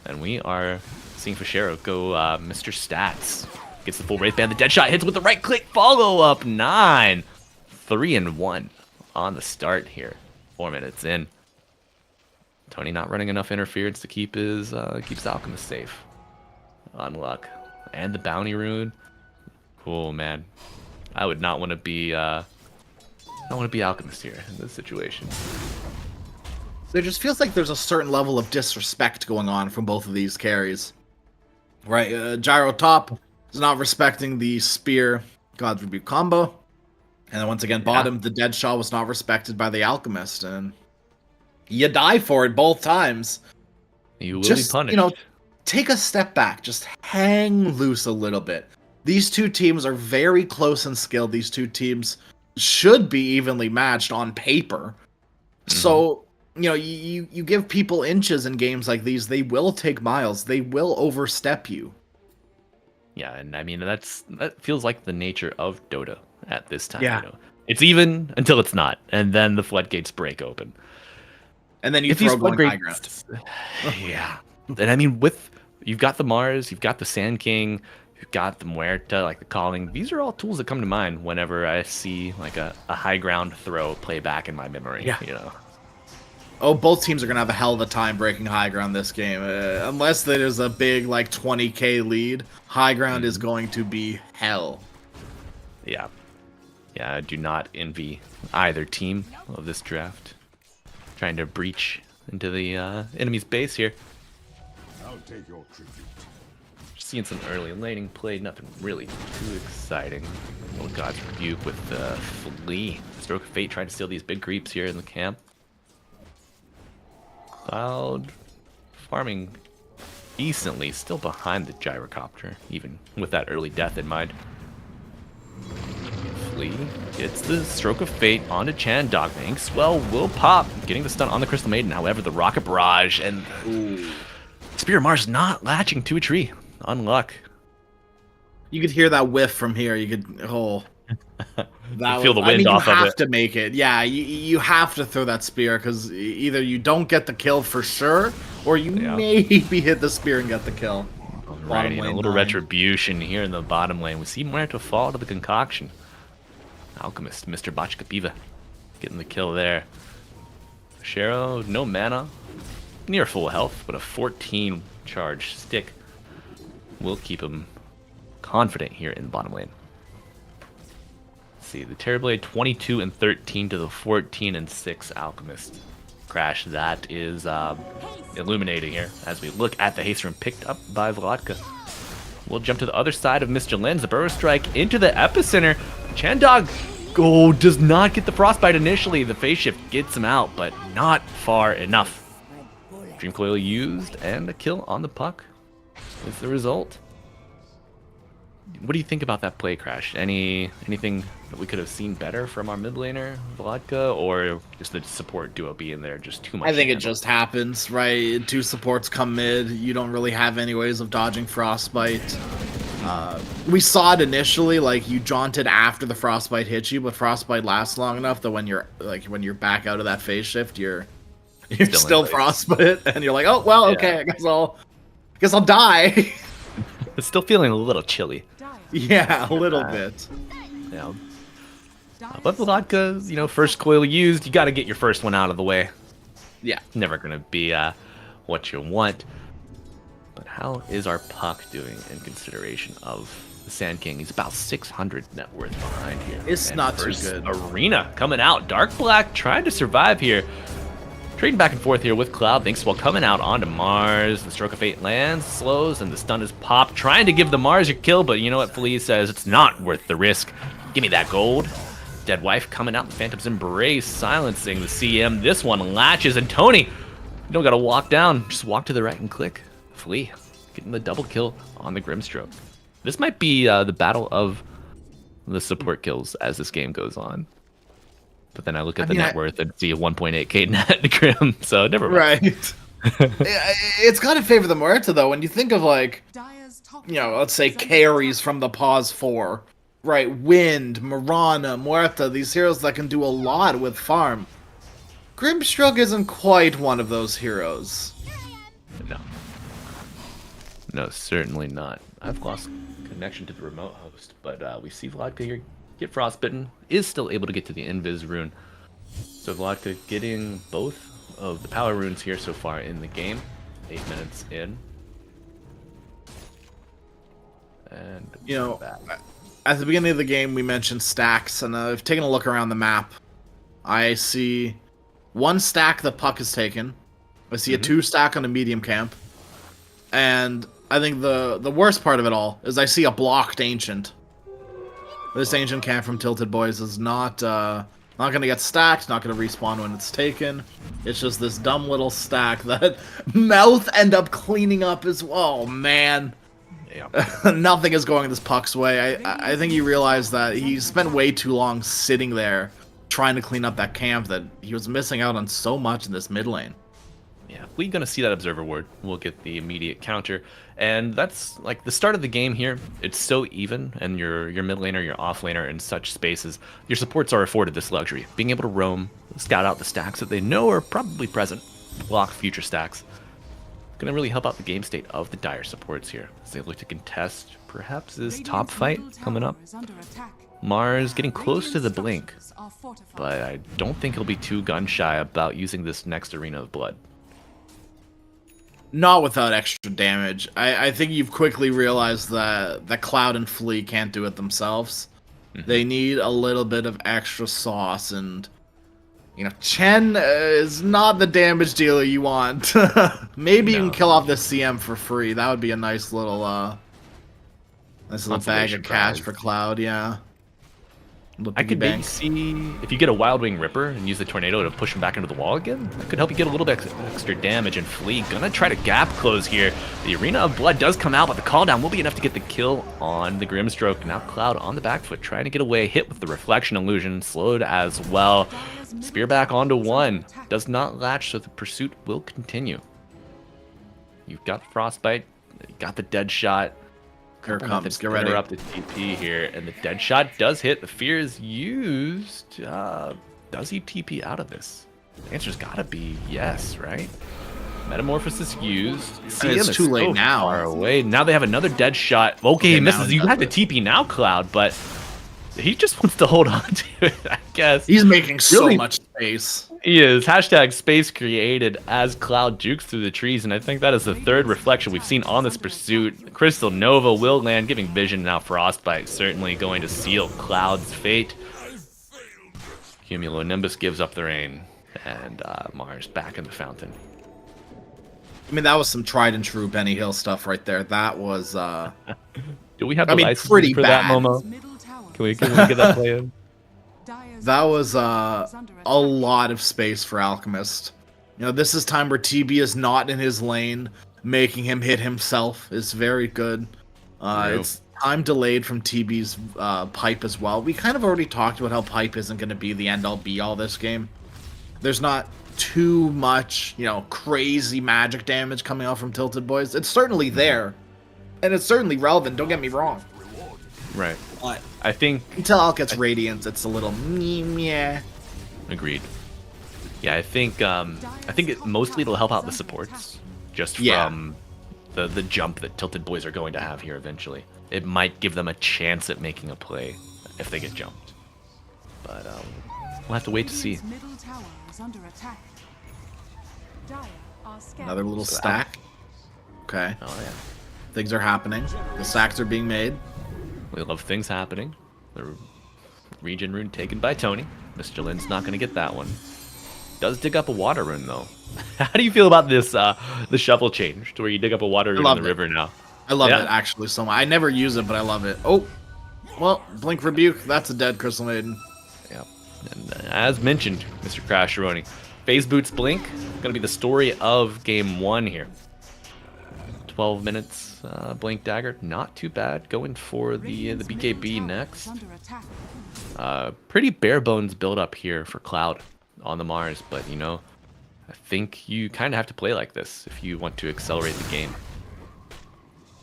And we are seeing Fashero go Mr. Stats. Gets the full Wraith Band. The dead shot hits with the right click. Follow up 9. 3-1 on the start here. 4 minutes in. Tony not running enough interference to keep his keeps Alchemist safe. Unluck. And the bounty rune. Cool, man. I would not want to be Alchemist here in this situation. It just feels like there's a certain level of disrespect going on from both of these carries. Right, Gyro top is not respecting the spear God's Rebuke combo. And then once again, bottom, the dead shot was not respected by the Alchemist. And you die for it both times. You will be punished. Take a step back. Just hang loose a little bit. These two teams are very close in skill. These two teams should be evenly matched on paper. So, you give people inches in games like these, they will take miles. They will overstep you. Yeah, and I mean that feels like the nature of Dota at this time. Yeah. It's even until it's not, and then the floodgates break open. And then you If these throw going high floodgates, ground. yeah, and I mean you've got the Mars, you've got the Sand King, you've got the Muerta, like the Calling. These are all tools that come to mind whenever I see like a high ground throw play back in my memory. Yeah. Oh, both teams are going to have a hell of a time breaking high ground this game. Unless there's a big, 20k lead, high ground is going to be hell. Yeah. Yeah, I do not envy either team of this draft. Trying to breach into the enemy's base here. I'll take your tribute. Seeing some early laning play, nothing really too exciting. Oh, God's Rebuke with Flea. Stroke of Fate trying to steal these big creeps here in the camp. Cloud farming decently, still behind the Gyrocopter, even with that early death in mind. Flea gets the Stroke of Fate onto Chandog. Inkswell will pop, getting the stun on the Crystal Maiden. However, the Rocket Barrage and Spear of Mars not latching to a tree. Unluck. You could hear that whiff from here. You could, Feel the wind off of it. You have to make it. Yeah, you have to throw that spear because either you don't get the kill for sure, or you maybe hit the spear and get the kill. Alrighty, and a little retribution here in the bottom lane. We see Muerto fall to the concoction. Alchemist, Mr. Bachkapiva, getting the kill there. Shero, no mana, near full health, but a 14 charge stick will keep him confident here in the bottom lane. See, the Terrorblade 22 and 13 to the 14 and 6 Alchemist. Crash, that is illuminating here as we look at the haste rune picked up by Vladka. We'll jump to the other side of Mr. Lens. The Burrow Strike into the epicenter. Chandog does not get the Frostbite initially. The phase shift gets him out, but not far enough. Dream Coil used and a kill on the puck is the result. What do you think about that play, Crash? Anything that we could have seen better from our mid laner, Vladka, or just the support duo being there just too much? I think it just happens, right? Two supports come mid. You don't really have any ways of dodging Frostbite. We saw it initially, like you jaunted after the Frostbite hits you, but Frostbite lasts long enough that when you're back out of that phase shift, you're still Frostbite, and you're like, oh well, okay, I guess I'll die. It's still feeling a little chilly. Yeah, a little bit. Yeah. But Vladka, first coil used, you got to get your first one out of the way. Yeah. Never going to be what you want. But how is our puck doing in consideration of the Sand King? He's about 600 net worth behind here. It's And not too first good. Arena coming out. Dark Black trying to survive here. Trading back and forth here with Cloud. Thanks while coming out onto Mars. The Stroke of Fate lands, slows, and the stun is popped. Trying to give the Mars your kill, but you know what Flea says? It's not worth the risk. Give me that gold. Dead Wife coming out. The Phantom's Embrace silencing the CM. This one latches, and Tony, you don't gotta walk down. Just walk to the right and click. Flea getting the double kill on the Grimstroke. This might be the battle of the support kills as this game goes on. But then I look at the net worth and see a 1.8k net Grim, so never mind. Right. It's got to favor the Muerta, though. When you think of, let's say carries from the Pause 4, right? Wind, Mirana, Muerta, these heroes that can do a lot with farm. Grimstroke isn't quite one of those heroes. No. No, certainly not. I've lost connection to the remote host, but we see Vladka here get frostbitten, is still able to get to the Invis rune. So Vladka getting both of the power runes here so far in the game. 8 minutes in. And at the beginning of the game we mentioned stacks, and I've taken a look around the map. I see one stack the puck is taken. I see a 2 stack on a medium camp. And I think the worst part of it all is I see a blocked Ancient. This Ancient camp from Tilted Boys is not going to get stacked, not going to respawn when it's taken. It's just this dumb little stack that Mouth end up cleaning up as well. Man. Yeah. Nothing is going this puck's way. I think he realized that he spent way too long sitting there trying to clean up that camp that he was missing out on so much in this mid lane. Yeah, we're going to see that Observer Ward. We'll get the immediate counter. And that's like the start of the game here. It's so even, and your mid laner, your off laner, and such spaces, your supports are afforded this luxury. Being able to roam, scout out the stacks that they know are probably present, block future stacks. Going to really help out the game state of the Dire supports here as they look to contest perhaps this top fight coming up. Mars getting close to the blink, but I don't think he'll be too gun shy about using this next Arena of Blood. Not without extra damage. I think you've quickly realized that Cloud and Flea can't do it themselves. They need a little bit of extra sauce, and Chen is not the damage dealer you want. Maybe you can kill off this CM for free. That would be a nice little bag of cash for Cloud. Yeah. I could maybe see if you get a Wild Wing Ripper and use the Tornado to push him back into the wall again. That could help you get a little bit extra damage. And Flea gonna try to gap close here. The Arena of Blood does come out, but the call down will be enough to get the kill on the Grimstroke. Now Cloud on the back foot, trying to get away, hit with the Reflection Illusion, slowed as well. Spear back onto 1. Does not latch, so the pursuit will continue. You've got Frostbite, you got the Dead Shot. Here comes, get ready. Interrupt the TP here, and the Dead Shot does hit. The Fear is used. Does he TP out of this? The answer's gotta be yes, right? Metamorphosis used. It's too late now. Far away. Now they have another Dead Shot. Okay, he misses. You had to TP now, Cloud, but he just wants to hold on to it, I guess. He's making so Really? much space. He is. Hashtag space created as Cloud jukes through the trees, and I think that is the third reflection we've seen on this pursuit. Crystal Nova will land, giving Vision now Frostbite, certainly going to seal Cloud's fate. Cumulonimbus gives up the rain, and Mars back in the fountain. I mean, that was some tried and true Benny Hill stuff right there. That was, Do we have I the mean, license pretty for that, bad. Momo? Can we get that play in? that was a lot of space for Alchemist. You know, this is time where TB is not in his lane, making him hit himself is very good. True. It's time delayed from TB's pipe as well. We kind of already talked about how pipe isn't going to be the end-all be-all this game. There's not too much, you know, crazy magic damage coming out from Tilted Boys. It's certainly there, and it's certainly relevant, don't get me wrong. Right. But I think... until Alk gets Radiance, it's a little meh. Agreed. Yeah, I think mostly it'll help out the supports, just Yeah. from the jump that Tilted Boys are going to have here eventually. It might give them a chance at making a play if they get jumped. But we'll have to wait to see. Another little stack. Okay, Oh yeah, things are happening. The stacks are being made. we love things happening. The region rune taken by Tony. Mr. Lin's not going to get that one. Does dig up a water rune though. How do you feel about this the shuffle change to where you dig up a water rune in the river now? I love Yeah. it actually so much. I never use it, but I love it. Oh, well, Blink Rebuke. That's a dead Crystal Maiden. Yep. And as mentioned, Mr. Crasheroni, Phase Boots Blink, gonna be the story of game 1 here. 12 minutes, Blink Dagger, not too bad. Going for the BKB next. Pretty bare bones build up here for Cloud on the Mars, but you know, I think you kind of have to play like this if you want to accelerate the game.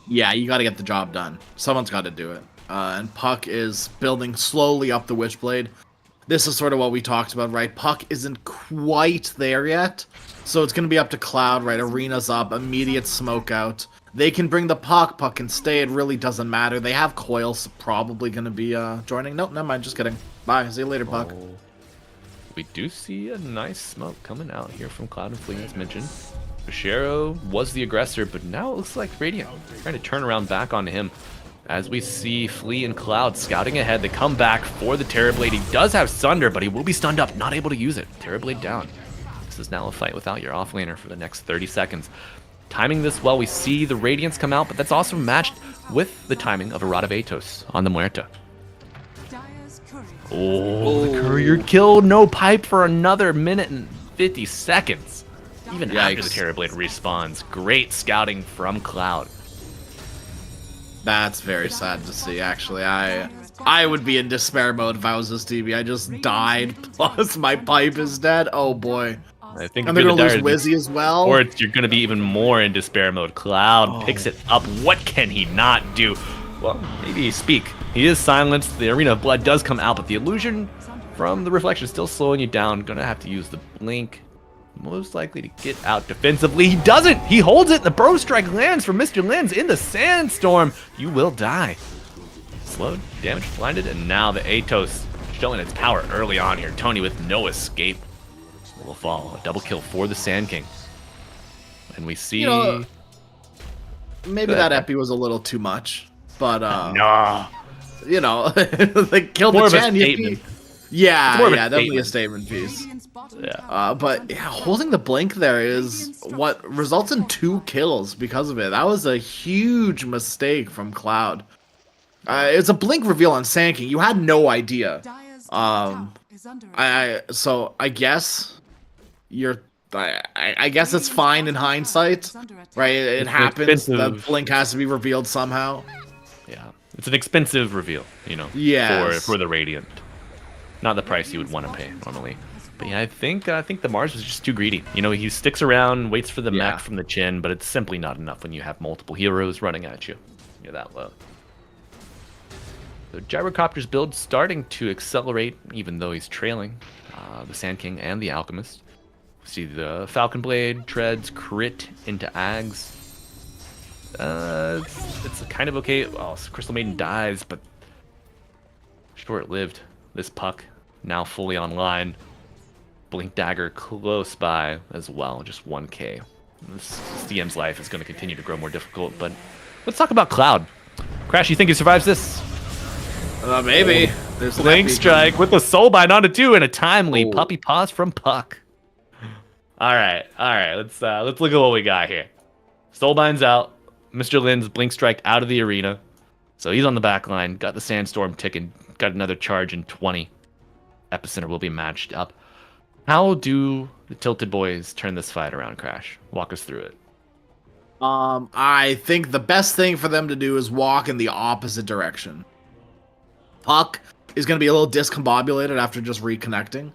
Yeah, you got to get the job done. Someone's got to do it. And Puck is building slowly up the Witchblade. This is sort of what we talked about, right? Puck isn't quite there yet. So it's going to be up to Cloud, right? Arena's up, immediate smoke out. They can bring the Puck. Puck can stay. It really doesn't matter. They have Coils probably going to be joining. Nope, never mind. Just kidding. Bye. See you later, Puck. Oh, we do see a nice smoke coming out here from Cloud and Fleet, as mentioned. Bushero was the aggressor, but now it looks like Radiant trying to turn around back onto him. As we see Flea and Cloud scouting ahead, they come back for the Terrorblade. He does have Sunder, but he will be stunned up, not able to use it. Terrorblade down. This is now a fight without your offlaner for the next 30 seconds. Timing this well, we see the Radiance come out, but that's also matched with the timing of a Rod of Atos on the Muerta. Oh, the courier kill, no pipe for another minute and 50 seconds. Even after the Yikes. Terrorblade respawns. Great scouting from Cloud. That's very sad to see, actually. I would be in despair mode if I was this DB. I just died, plus my pipe is dead. Oh boy. I think And they're going to lose Dire- Wizzy as well. Or you're going to be even more in despair mode. Cloud picks it up. What can he not do? Well, maybe speak. He is silenced. The Arena of Blood does come out, but the illusion from the reflection is still slowing you down. Going to have to use the blink. Most likely to get out defensively. He doesn't. He holds it. The Bro Strike lands from Mr. Linz in the Sandstorm. You will die. Slowed, damaged, blinded, and now the Atos showing its power early on here. Tony with no escape will fall. A double kill for the Sand King. And we see... You know, maybe Go ahead. that epi was a little too much, but no. you know, they killed More the of a Chan. statement. Yeah, more of a definitely a statement piece. Yeah. But yeah, holding the blink there is what results in 2 kills because of it. That was a huge mistake from Cloud. It's a blink reveal on Sand King. You had no idea. So I guess you're. I guess it's fine in hindsight, right? It It's happens. The expensive. blink has to be revealed somehow. Yeah. It's an expensive reveal, you know, Yes. for the Radiant. Not the price you would want to pay normally. But yeah, I think the Mars was just too greedy. You know, he sticks around, waits for the Yeah. mech from the chin, but it's simply not enough when you have multiple heroes running at you. You're that low. The Gyrocopter's build starting to accelerate, even though he's trailing the Sand King and the Alchemist. See the Falcon Blade, treads, crit into Ags. It's kind of okay. Oh, Crystal Maiden dies, but short-lived. This puck now fully online. Blink Dagger close by as well, just 1k. This DM's life is going to continue to grow more difficult, but let's talk about Cloud. Crash, you think he survives this? Maybe. There's an Blink epi- Strike with the Soulbind onto 2 and a timely Oh. puppy paws from Puck. All right. Let's look at what we got here. Soulbind's out. Mr. Lin's Blink Strike out of the arena, so he's on the back line. Got the Sandstorm ticking. Got another charge in 20. Epicenter will be matched up. How do the Tilted Boys turn this fight around, Crash? Walk us through it. I think the best thing for them to do is walk in the opposite direction. Puck is going to be a little discombobulated after just reconnecting.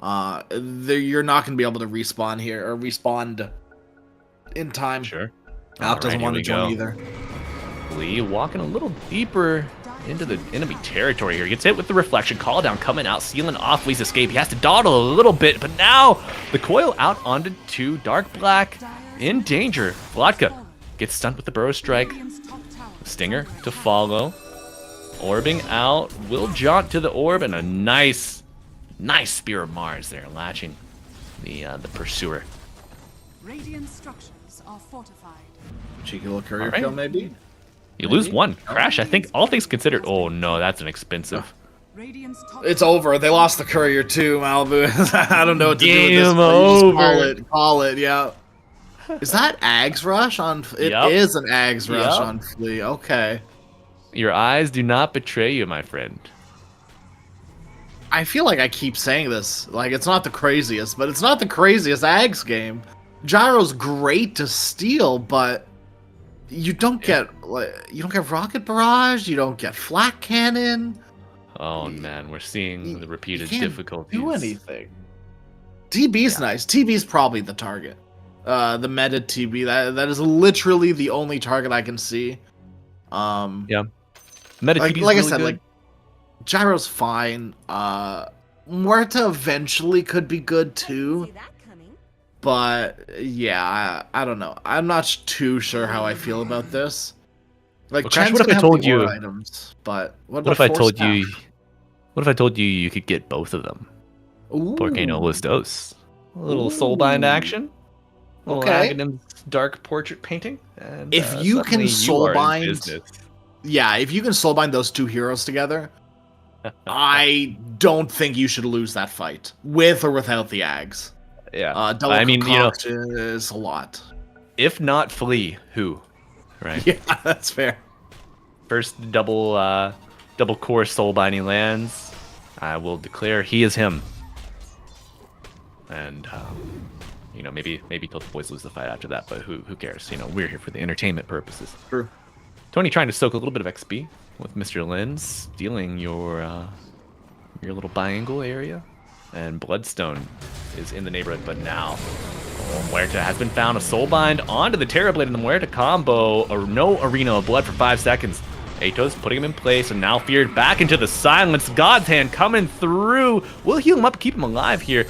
You're not going to be able to respawn here or respond in time. Sure. Alp doesn't want to join either. Lee walking a little deeper into the enemy territory here. Gets hit with the reflection. Call down coming out, sealing off Lee's escape. He has to dawdle a little bit, but now the coil out onto 2. Dark Black in danger. Vodka gets stunned with the Burrow Strike. Stinger to follow. Orbing out. Will jaunt to the orb, and a nice Spear of Mars there, latching the pursuer. Radiant structures are fortified. Cheeky little courier Alright. kill, maybe? You lose 1. Crash, I think all things considered. Oh no, that's an expensive. Radiant's top It's over. They lost the courier too, Malibu. I don't know what to do with this. Game but you just over. Call it, yeah. Is that Ags Rush on... It Yep. is an Ags Rush Yep. on Flea. Okay. Your eyes do not betray you, my friend. I feel like I keep saying this. Like, it's not the craziest, but it's not the craziest Ags game. Gyro's great to steal, but you don't get rocket barrage. You don't get flak cannon. Oh man, we're seeing the repeated You can't difficulties. do anything. TB's nice. TB's probably the target. The meta TB. That is literally the only target I can see. Yeah. Meta Like, TB 's like I really said, good. like Gyro's fine. Muerta eventually could be good too. But yeah, I don't know. I'm not too sure how I feel about this. Like, Well, Crash, Chen's what if gonna I have told the you- aura items, but what What if I about told Force you? Staff? What if I told you you could get both of them? Ooh. Porque no los dos. A little soulbind action. A little Okay. Aghanim's dark portrait painting. And, If you can suddenly you are in soulbind- business. Yeah, if you can soulbind those two heroes together, I don't think you should lose that fight, with or without the Ags. Yeah. Double I mean, you know, concoction is a lot. if not Flea, who? Right. Yeah, that's fair. First double core soulbinding lands. I will declare he is him. And you know, maybe Tilted Boys lose the fight after that, but who cares? You know, we're here for the entertainment purposes. True. Tony trying to soak a little bit of XP with Mr. Lin, stealing your little biangle area, and Bloodstone is in the neighborhood. But now, Muerta has been found. A soulbind onto the Terrorblade in the Muerta combo. Or no Arena of Blood for 5 seconds. Atos putting him in place, and now feared back into the silence. God's Hand coming through. We'll heal him up, keep him alive here.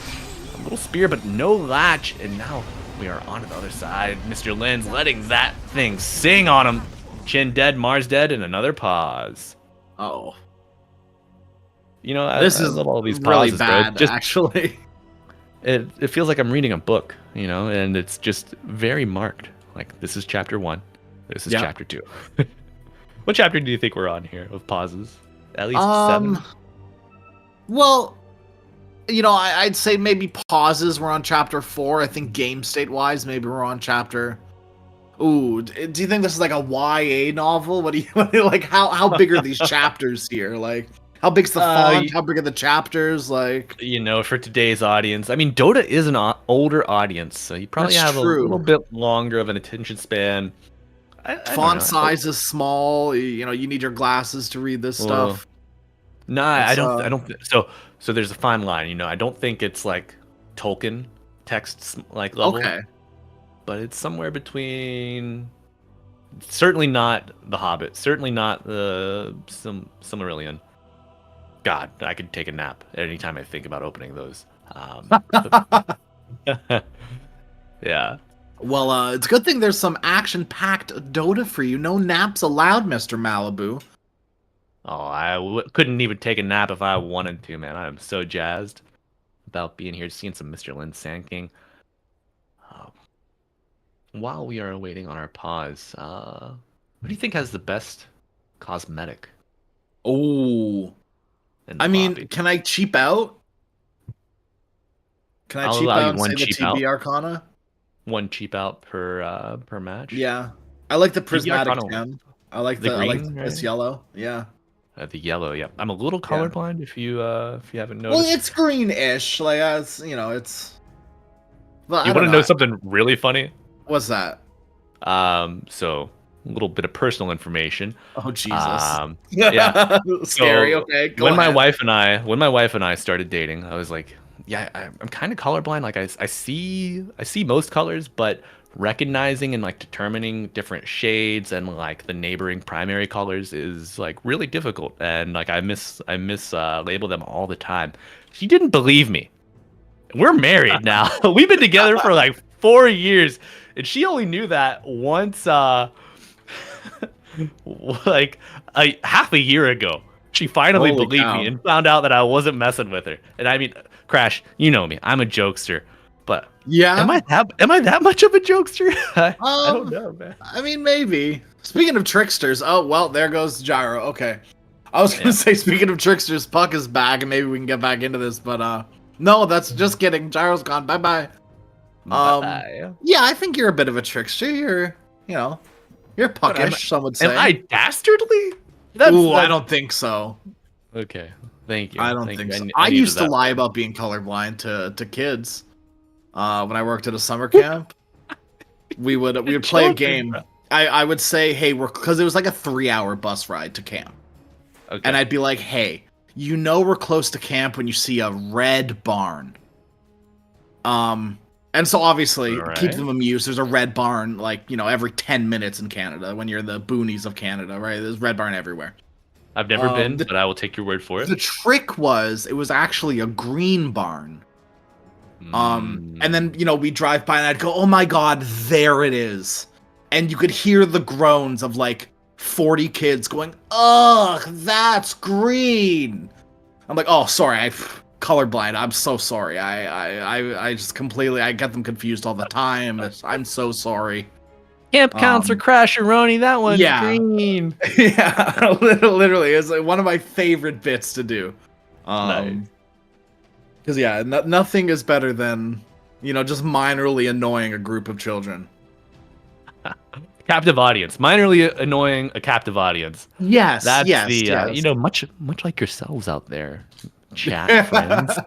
A little spear, but no latch, and now we are on to the other side. Mr. Lin's letting that thing sing on him. Chin dead, Mars dead, and another pause. Oh, You know, this I is love all these really pauses, bro. bad. Just Actually, it feels like I'm reading a book, you know, and it's just very marked. Like, this is chapter 1, this is Yeah. chapter 2. What chapter do you think we're on here of pauses? At least 7. Well, you know, I'd say maybe pauses. We're on chapter 4. I think game state wise, maybe we're on chapter. Ooh, do you think this is like a YA novel? What do you like? How big are these chapters here? Like, how big's the font? How big are the chapters? Like, You know, for today's audience, I mean, Dota is an older audience, so you probably That's have true. a little bit longer of an attention span. I don't font know. size is small. You know, you need your glasses to read this Well, stuff. No, I It's, don't. I don't. So there's a fine line. You know, I don't think it's like Tolkien texts like level. Okay. But it's somewhere between. Certainly not The Hobbit. Certainly not the Silmarillion. God, I could take a nap at any time I think about opening those. Yeah. Well, it's a good thing there's some action-packed Dota for you. No naps allowed, Mr. Malibu. Oh, couldn't even take a nap if I wanted to, man. I am so jazzed about being here, seeing some Mr. Lin Sand King. Uh, while we are waiting on our pause, who do you think has the best cosmetic Oh, in the I mean, lobby? can I cheap out? Can I I'll cheap allow out you and one say the cheap TB out. Arcana? One cheap out per match. Yeah, I like the TB prismatic Arcana, gem. I like the I like green, this right? yellow. Yeah. The yellow, yeah. I'm a little Yeah. colorblind if you haven't Well, noticed. it's greenish. Like, it's it's. But You I want don't to know. know something really funny? What's that? So a little bit of personal information. Oh Jesus. Yeah. Scary. So Okay, go when my ahead. wife and I started dating, I was like, yeah, I'm kind of colorblind. Like I see most colors, but recognizing and like determining different shades and like the neighboring primary colors is like really difficult. And like I label them all the time. She didn't believe me. We're married now. We've been together for like 4 years, and she only knew that once like half a year ago. She finally Holy believed cow. me and found out that I wasn't messing with her. And I mean, Crash, you know me. I'm a jokester. But Yeah. am I that much of a jokester? I don't know, man. I mean, maybe. Speaking of tricksters, oh well, there goes Gyro. Okay, I was gonna Yeah. say, speaking of tricksters, Puck is back, and maybe we can get back into this, but no, that's just kidding. Gyro's gone. Bye bye. Bye. Yeah, I think you're a bit of a trickster. You're But puckish. Some would say. Am I dastardly? Ooh, I don't think so. Okay. Thank you. I don't Thank think you. so. I I needed used to that. lie about being colorblind to kids. When I worked at a summer camp, we would play a Children, game. bro. I would say, hey, because it was like a 3-hour bus ride to camp. Okay. And I'd be like, hey, we're close to camp when you see a red barn. And so obviously, All keep right. them amused. There's a red barn, like, every 10 minutes in Canada when you're in the boonies of Canada, right? There's red barn everywhere. I've never been, the- but I will take your word for it. The trick was, it was actually a green barn. And then, we drive by and I'd go, oh my God, there it is. And you could hear the groans of like 40 kids going, ugh, that's green. I'm like, oh, sorry, I colorblind. I'm so sorry. I just completely, I get them confused all the time. I'm so sorry. Camp counts or Crasheroni, that one's yeah. green. Yeah, literally, it's like one of my favorite bits to do. Nice. Because yeah, nothing is better than just minorly annoying a group of children. Captive audience. Minorly annoying a captive audience. Yes, That's yes, the yes. much like yourselves out there, chat friends.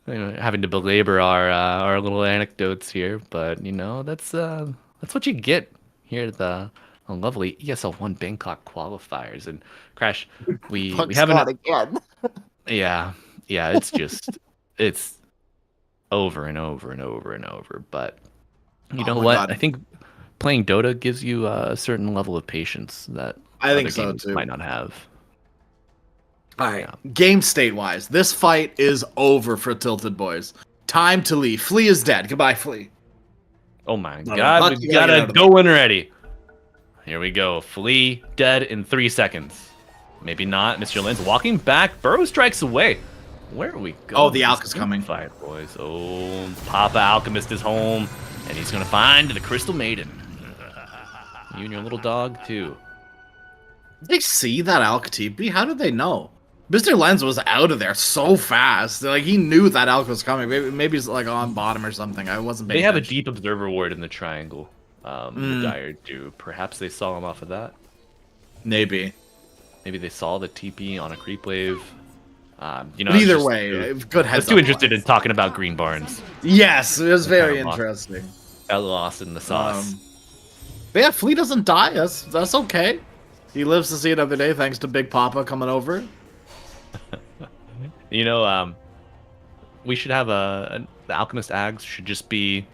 Having to belabor our little anecdotes here, but that's what you get here at the lovely ESL One Bangkok qualifiers. And Crash, we haven't again. yeah, it's just it's over and over and over and over. But you know my what? God. I think playing Dota gives you a certain level of patience that I think other so, games too. might not have. All right, game state wise, this fight is over for Tilted Boys. Time to leave. Flea is dead. Goodbye, Flea. Oh my No, God, Puck, we you gotta get out gotta of go when ready. Here we go. Flea dead in 3 seconds. Maybe not. Mr. Lin's walking back. Burrow strikes away. Where are we going? Oh, the Alk is coming. Fight, boys. Oh, Papa Alchemist is home, and he's gonna find the Crystal Maiden. You and your little dog too. Did they see that Alk TP? How did they know? Mr. Lens was out of there so fast. Like, he knew that Alk was coming. Maybe he's like on bottom or something. I wasn't paying They have a attention. deep observer ward in the triangle. The Dire do. Perhaps they saw him off of that. Maybe. Maybe they saw the TP on a creep wave. But either way, good I heads was too up. interested in talking about green barns. Yes, it was very Kinda lost. interesting. Got lost in the sauce. But yeah, Flea doesn't die. That's okay. He lives to see another day thanks to Big Papa coming over. We should have the Alchemist Ags should just be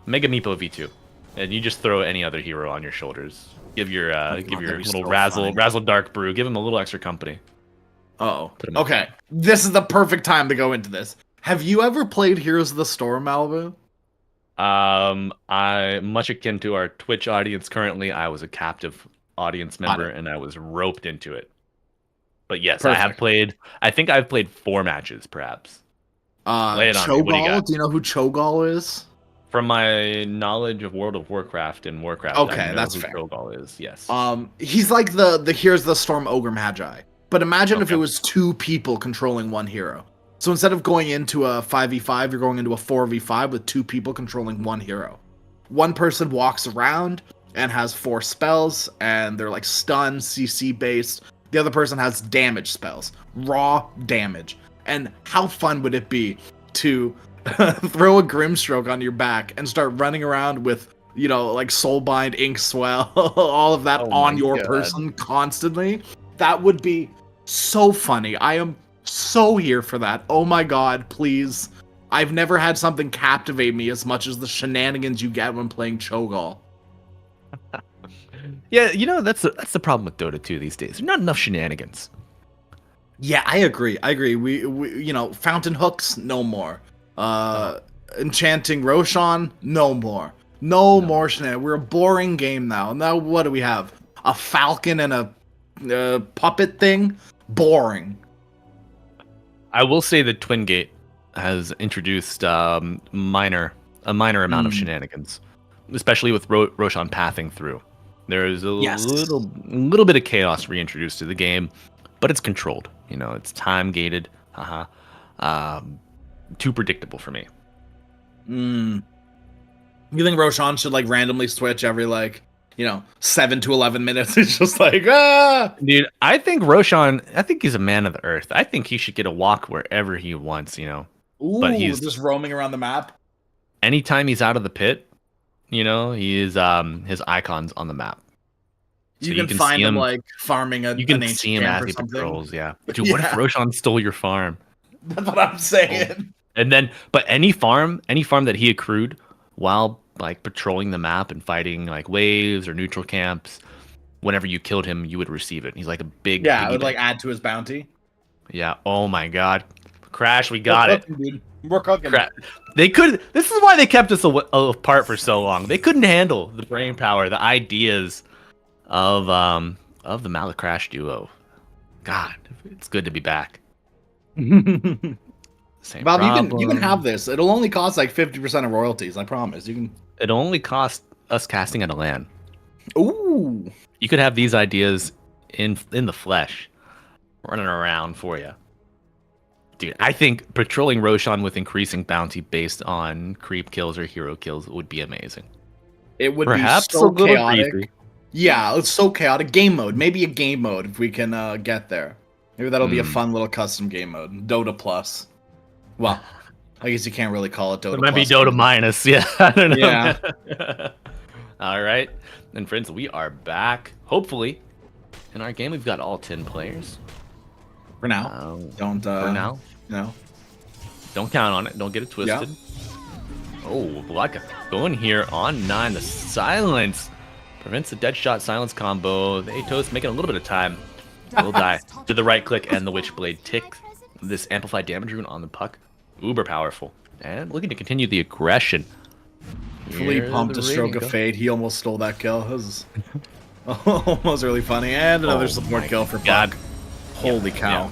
Mega Meepo V2, and you just throw any other hero on your shoulders. Give your that'd be little so razzle funny. dark brew. Give him a little extra company. Oh, Put him in. okay. This is the perfect time to go into this. Have you ever played Heroes of the Storm, Malibu? I much akin to our Twitch audience currently. I was a captive audience member, and I was roped into it. But yes, I have Perfect. played. I think I've played 4 matches, perhaps. Lay it on me. What do you Cho'Gall. got? Do you know who Cho'Gall is? From my knowledge of World of Warcraft and Warcraft, I Okay, know that's who fair. Trollgall is. Yes. He's like the Here's the Storm Ogre Magi. But imagine if Okay. it was 2 people controlling one hero. So instead of going into a 5v5, you're going into a 4v5 with 2 people controlling one hero. One person walks around and has 4 spells, and they're like stun, CC based. The other person has damage spells, raw damage. And how fun would it be to throw a Grimstroke on your back and start running around with, you know, like Soulbind, Ink Swell, all of that Oh on my your God. person constantly? That would be so funny. I am so here for that. Oh my god, please. I've never had something captivate me as much as the shenanigans you get when playing Cho'Gall. Yeah, you know that's the problem with Dota 2 these days. There's not enough shenanigans. Yeah, I agree. We you know, fountain hooks, no more. Enchanting Roshan, no more. No more shenanigans. We're a boring game now. Now what do we have? A falcon and a puppet thing? Boring. I will say that Twin Gate has introduced a minor amount of shenanigans, especially with Roshan pathing through. There's a Yes. little bit of chaos reintroduced to the game, but it's controlled. You know, it's time gated. Too predictable for me. You think Roshan should like randomly switch every like, you know, 7 to 11 minutes? It's just like, ah! Dude, I think Roshan, I think he's a man of the earth. I think he should get a walk wherever he wants, you know. Ooh, But he's just roaming around the map. anytime he's out of the pit, you know, he is his icons on the map. So You can find see him like farming you can an ancient see him camp as or he something. patrols, yeah. Dude, what if Yeah. Roshan stole your farm? That's what I'm saying. And then but any farm that he accrued while like patrolling the map and fighting like waves or neutral camps, whenever you killed him, you would receive it. He's like a big Yeah, it piggy would like bank. add to his bounty. Yeah. Oh my god. Crash, we got We're it. cooking, dude. We're cooking. They could. This is why they kept us apart for so long. They couldn't handle the brain power, the ideas of the Malacrash duo. God, it's good to be back. Same Bob, problem. you can have this. It'll only cost like 50% of royalties. I promise. You can. It'll only cost us casting at a LAN. Ooh. You could have these ideas in the flesh, running around for you. Dude, I think patrolling Roshan with increasing bounty based on creep kills or hero kills would be amazing. It would Perhaps be so a little chaotic. creepy. Yeah, it's so chaotic. Game mode. Maybe a game mode if we can get there. Maybe that'll be a fun little custom game mode. Dota Plus. Well, I guess you can't really call it Dota It might be Plus. Dota minus. Yeah, I don't know. Yeah. All right, and friends, we are back. Hopefully, in our game, we've got all 10 players. For now. Don't For now, No. don't count on it. Don't get it twisted. Oh, Vodka going here on 9. The silence prevents the dead shot silence combo. The Atos making a little bit of time. Will die to the right click and the Witchblade tick. This amplified damage rune on the puck. Uber powerful. And looking to continue the aggression. Fully Here, pumped the a stroke rating of fade. He almost stole that kill. That was almost really funny. And another Oh support my kill for God. Puck. Holy cow.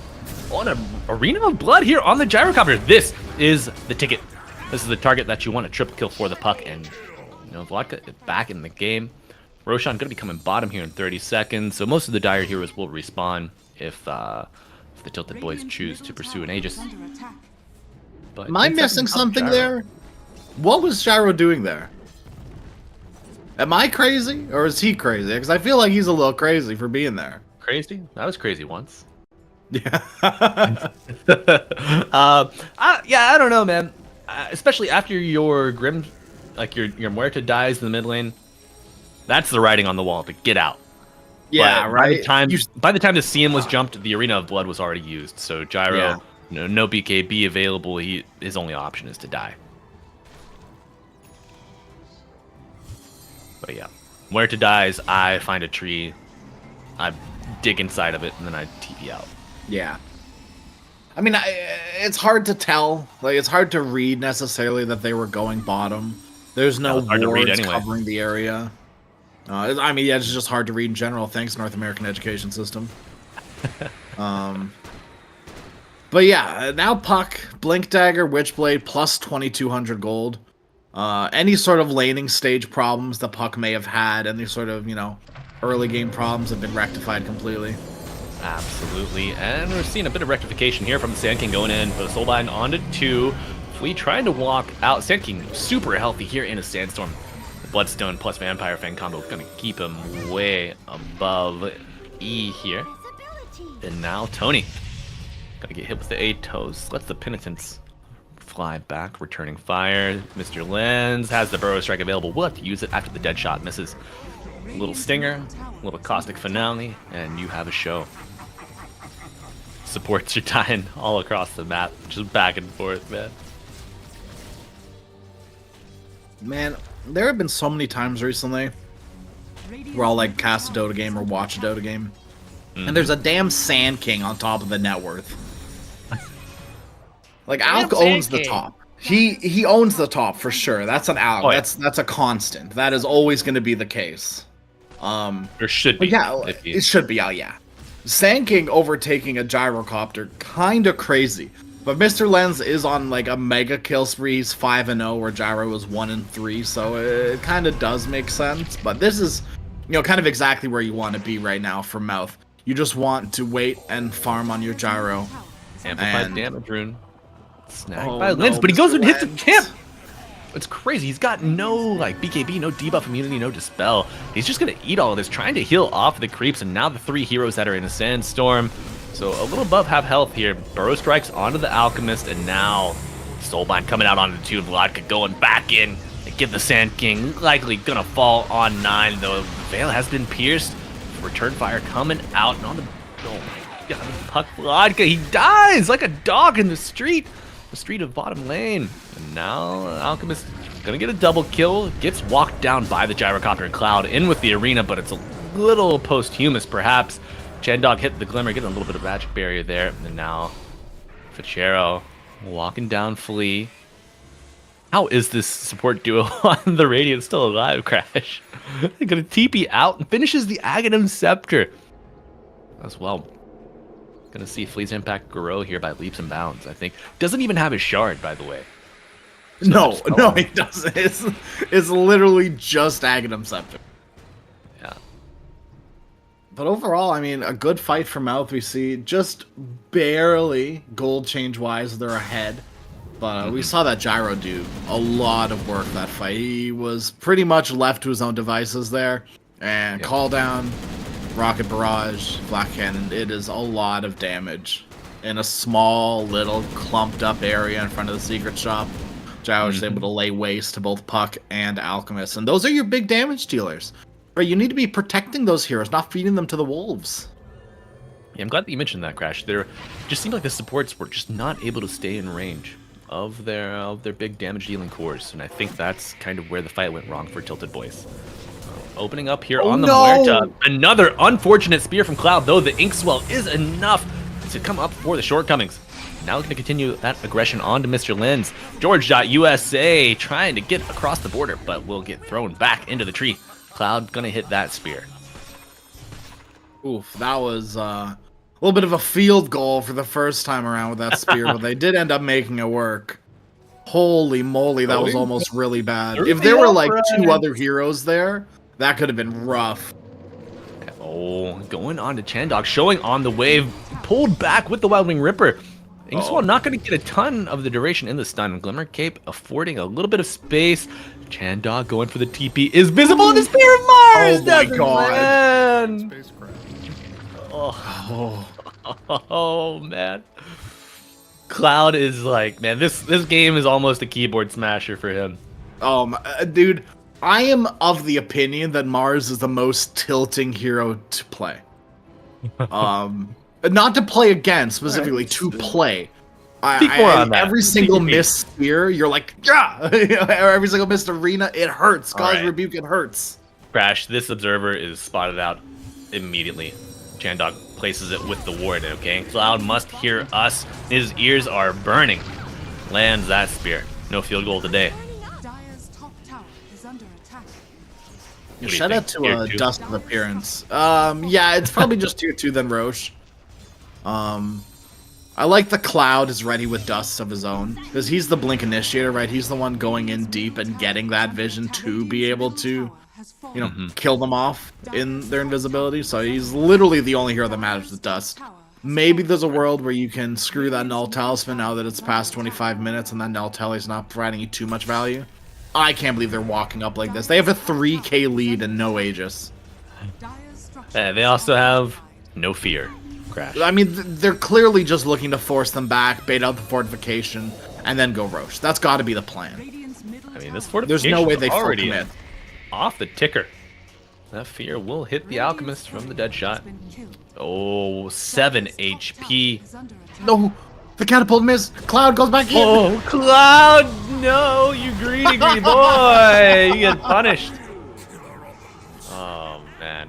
On an arena of blood here on the gyrocopter. This is the ticket. This is the target that you want a triple kill for the puck. And you know, Vodka is back in the game. Roshan going to be coming bottom here in 30 seconds. So most of the Dire heroes will respawn if the Tilted Boys choose to pursue an Aegis. Under attack. But Am I 10 missing seconds up, something Gyro. there? What was Gyro doing there? Am I crazy? Or is he crazy? Because I feel like he's a little crazy for being there. Crazy? I was crazy once. Yeah. I don't know, man. Especially after your Grim, like your Muerta dies in the mid lane. That's the writing on the wall to get out. Yeah, But right? By the time the CM was jumped, the Arena of Blood was already used. So Gyro, Yeah. no BKB available. His only option is to die. But yeah, Muerta dies. I find a tree. I dig inside of it, and then I TP out. Yeah. I mean, it's hard to tell. Like, it's hard to read necessarily that they were going bottom. There's no it's hard to read wards anyway. covering the area. I mean, yeah, it's just hard to read in general. Thanks, North American education system. But yeah, now Puck, Blink Dagger, Witchblade, plus 2,200 gold. Any sort of laning stage problems that Puck may have had, any sort of, early game problems have been rectified completely. Absolutely, and we're seeing a bit of rectification here from Sand King going in, but Soulbind onto 2. Flea trying to walk out. Sand King super healthy here in a Sandstorm. The Bloodstone plus Vampire Fang combo gonna keep him way above E here. And now Tony gonna get hit with the Atos. Lets the Penitents fly back, returning fire. Mr. Lens has the Burrow Strike available. We'll have to use it after the dead shot misses. A little stinger, a little caustic finale, and you have a show. Supports are dying all across the map, just back and forth, man. Man, there have been so many times recently where I'll like cast a Dota game or watch a Dota game, and there's a damn Sand King on top of the net worth. Like Alk owns the top. He owns the top for sure. That's an Alk. Oh, yeah. That's a constant. That is always going to be the case. There should But be. yeah, if you- it should be. Oh yeah, Sand King overtaking a gyrocopter, kind of crazy. But Mr. Lens is on like a mega kill spree. He's 5-0, where Gyro is 1-3. So it kind of does make sense. But this is, kind of exactly where you want to be right now for Mouth. You just want to wait and farm on your Gyro. Amplified and- damage rune. Snagged Oh, by Lens, no, but he goes Mr. and hits the Lens. camp. It's crazy. He's got no like BKB, no debuff immunity, no dispel. He's just gonna eat all of this, trying to heal off the creeps, and now the 3 heroes that are in a Sandstorm. So a little above half health here. Burrow Strikes onto the Alchemist, and now Soulbind coming out onto the 2. Vodka going back in and give the Sand King likely gonna fall on 9, though. The Veil has been pierced. Return Fire coming out, and on the oh my god, Puck Vodka, he dies like a dog in the street of bottom lane. And now Alchemist gonna get a double kill, gets walked down by the Gyrocopter and Cloud in with the arena, but it's a little posthumous perhaps. Chandog hit the Glimmer, getting a little bit of magic barrier there, and now Fichero walking down Flea. How is this support duo on the Radiant still alive, Crash? They're gonna TP out and finishes the Aghanim Scepter as well. Gonna see Flea's impact grow here by leaps and bounds, I think. Doesn't even have his shard, by the way. No, he doesn't. It's literally just Aghanim Scepter. Yeah. But overall, I mean, a good fight for Mouth. We see just barely gold change wise, they're ahead. But we saw that Gyro do a lot of work that fight. He was pretty much left to his own devices there. And Call Down, Rocket Barrage, Black Cannon, it is a lot of damage in a small, little, clumped up area in front of the secret shop. Gyro is able to lay waste to both Puck and Alchemist. And those are your big damage dealers. Right, you need to be protecting those heroes, not feeding them to the wolves. Yeah, I'm glad that you mentioned that, Crash. There just seemed like the supports were just not able to stay in range of their big damage dealing cores, and I think that's kind of where the fight went wrong for Tilted Boys. Opening up here on the Muerta. Another unfortunate spear from Cloud, though the Inkswell is enough to come up for the shortcomings. Now looking to continue that aggression onto Mr. Lens. George.USA trying to get across the border, but will get thrown back into the tree. Cloud gonna hit that spear. Oof, that was a little bit of a field goal for the first time around with that spear, but they did end up making it work. Holy moly, that was almost really bad. If there were like 2 other heroes there, that could have been rough. Oh, going on to Chandog, showing on the wave, pulled back with the Wild Wing Ripper. Inkswell not going to get a ton of the duration in the stun. Glimmer Cape affording a little bit of space. Chandog going for the TP is visible in the Spear of Mars. Oh my god. Man. Oh man. Cloud is like, man, this game is almost a keyboard smasher for him. Dude, I am of the opinion that Mars is the most tilting hero to play. Not to play against, specifically to play. Every single missed spear, you're like, yeah! Every single missed arena, it hurts. God's rebuke, it hurts. Crash, this observer is spotted out immediately. Chandog places it with the ward, okay? Cloud must hear us. His ears are burning. Lands that spear. No field goal today. Dire's top tower is under attack. What do you Shout think? out to Tier 2? Dust of Appearance. Yeah, it's probably just tier 2 then Roche. I like the Cloud is ready with dusts of his own, because he's the Blink initiator, right? He's the one going in deep and getting that vision to be able to, you know, kill them off in their invisibility. So he's literally the only hero that matters with dust. Maybe there's a world where you can screw that Null Talisman now that it's past 25 minutes and that Null Tally is not providing you too much value. I can't believe they're walking up like this. They have a 3k lead and no Aegis. They also have no fear. Crash. I mean, they're clearly just looking to force them back, bait out the fortification, and then go Roche. That's got to be the plan. I mean, this There's fortification no way they full already commit. off the ticker. That fear will hit the alchemist from the dead shot. Oh, 7 HP. No, the catapult missed. Cloud goes back in. Oh, Cloud! No, you greedy, greedy boy! You get punished. Oh man,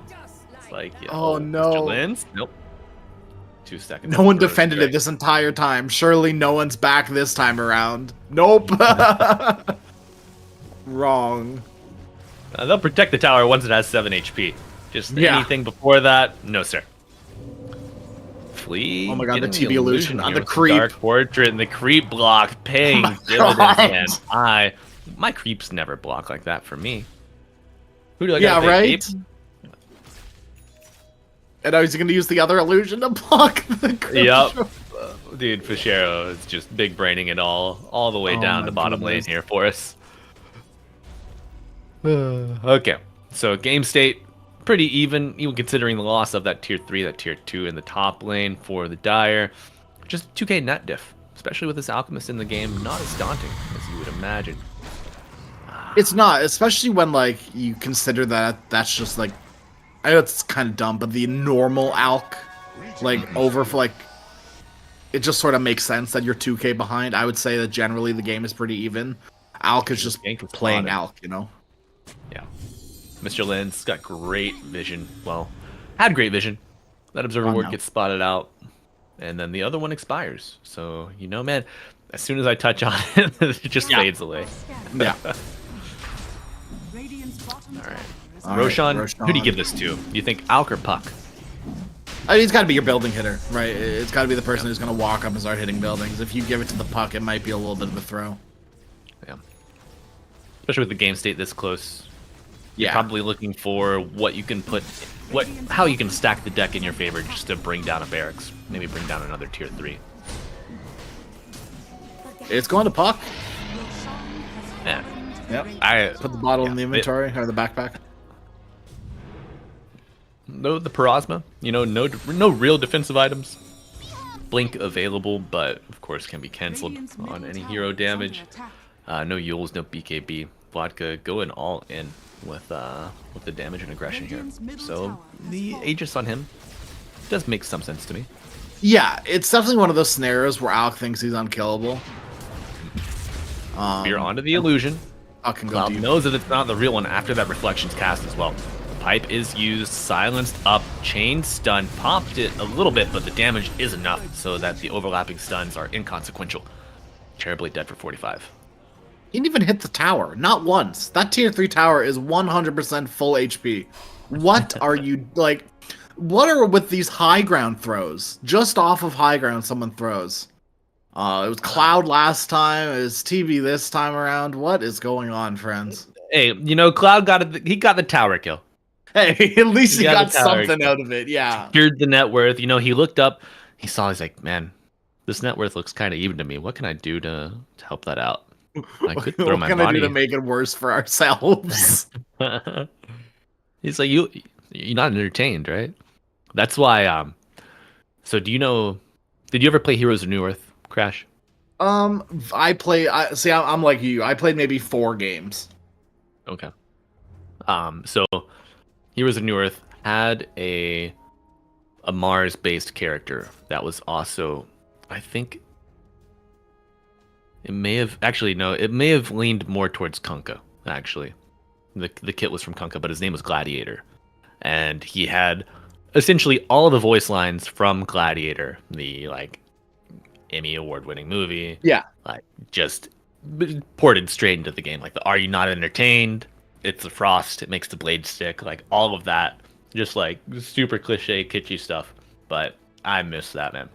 it's like Oh, no. Mr. Linz? Nope. 2 seconds. No one defended it this entire time. Surely no one's back this time around. Nope. Wrong. They'll protect the tower once it has 7 HP. Just anything before that, no sir. Flee. Oh my god, the getting TB illusion on here the with creep. Dark Portrait and the creep block paying my dividends, God. man. My creeps never block like that for me. Who do I Yeah, gotta right? pay? And I was going to use the other illusion to block the creep. Yep. Dude, Fischero is just big braining it all the way down my to bottom lane goodness. here for us. Okay, so game state, pretty even considering the loss of that tier 3, that tier 2 in the top lane for the Dire. Just 2k net diff, especially with this Alchemist in the game, not as daunting as you would imagine. It's not, especially when, like, you consider that that's just, like, I know it's kind of dumb, but the normal Alch, like, over for, like, it just sort of makes sense that you're 2k behind. I would say that generally the game is pretty even. Alch is just Gank was playing spotted. Alch, you know? Yeah. Mr. Lin's got great vision. Well, had great vision. That observer Oh, ward no. gets spotted out, and then the other one expires. So, you know, man, as soon as I touch on it, it just fades away. Yeah. Alright. All right, Roshan, who do you Roshan. give this to? You think Alk or Puck? I mean, it's got to be your building hitter, right? It's got to be the person who's going to walk up and start hitting buildings. If you give it to the Puck, it might be a little bit of a throw. Yeah. Especially with the game state this close. You're Yeah. probably looking for what you can put, how you can stack the deck in your favor just to bring down a barracks. Maybe bring down another tier 3. It's going to Puck. Yeah. Yep. I Put the bottle in the yeah, inventory or the backpack. No, the Parasma. You know, no real defensive items. Blink available, but of course can be cancelled on any hero damage. No Yules, no BKB. Vodka going all in with the damage and aggression here. So the Aegis on him does make some sense to me. Yeah, it's definitely one of those scenarios where Alk thinks he's unkillable. You're onto the illusion. Puck can go Cloud deep. knows that it's not the real one after that reflections cast as well. Pipe is used, silenced up, chain stun, popped it a little bit, but the damage is enough so that the overlapping stuns are inconsequential. Terribly dead for 45. He didn't even hit the tower, not once. That tier 3 tower is 100% full HP. What are you, like, what are with these high ground throws? Just off of high ground someone throws. It was Cloud last time, it was TB this time around. What is going on, friends? Hey, you know, Cloud got it. He got the tower kill. Hey, at least he got got the tower. something out of it, yeah. Secured the net worth. You know, he looked up. He saw. He's like, man, this net worth looks kind of even to me. What can I do to help that out? I could throw What my can I do body. to make it worse for ourselves? He's like, you're not entertained, right? That's why. So do you know? Did you ever play Heroes of New Earth, Crash? I'm like you. I played maybe 4 games. Okay. So Heroes of New Earth had a Mars-based character that was also, I think, it may have leaned more towards Kunkka, actually. The kit was from Kunkka, but his name was Gladiator. And he had essentially all the voice lines from Gladiator, the like Emmy award-winning movie. Yeah. Like just ported straight into the game. Like the "Are you not entertained? It's the frost. It makes the blade stick." Like all of that, just like super cliche, kitschy stuff. But I miss that, man.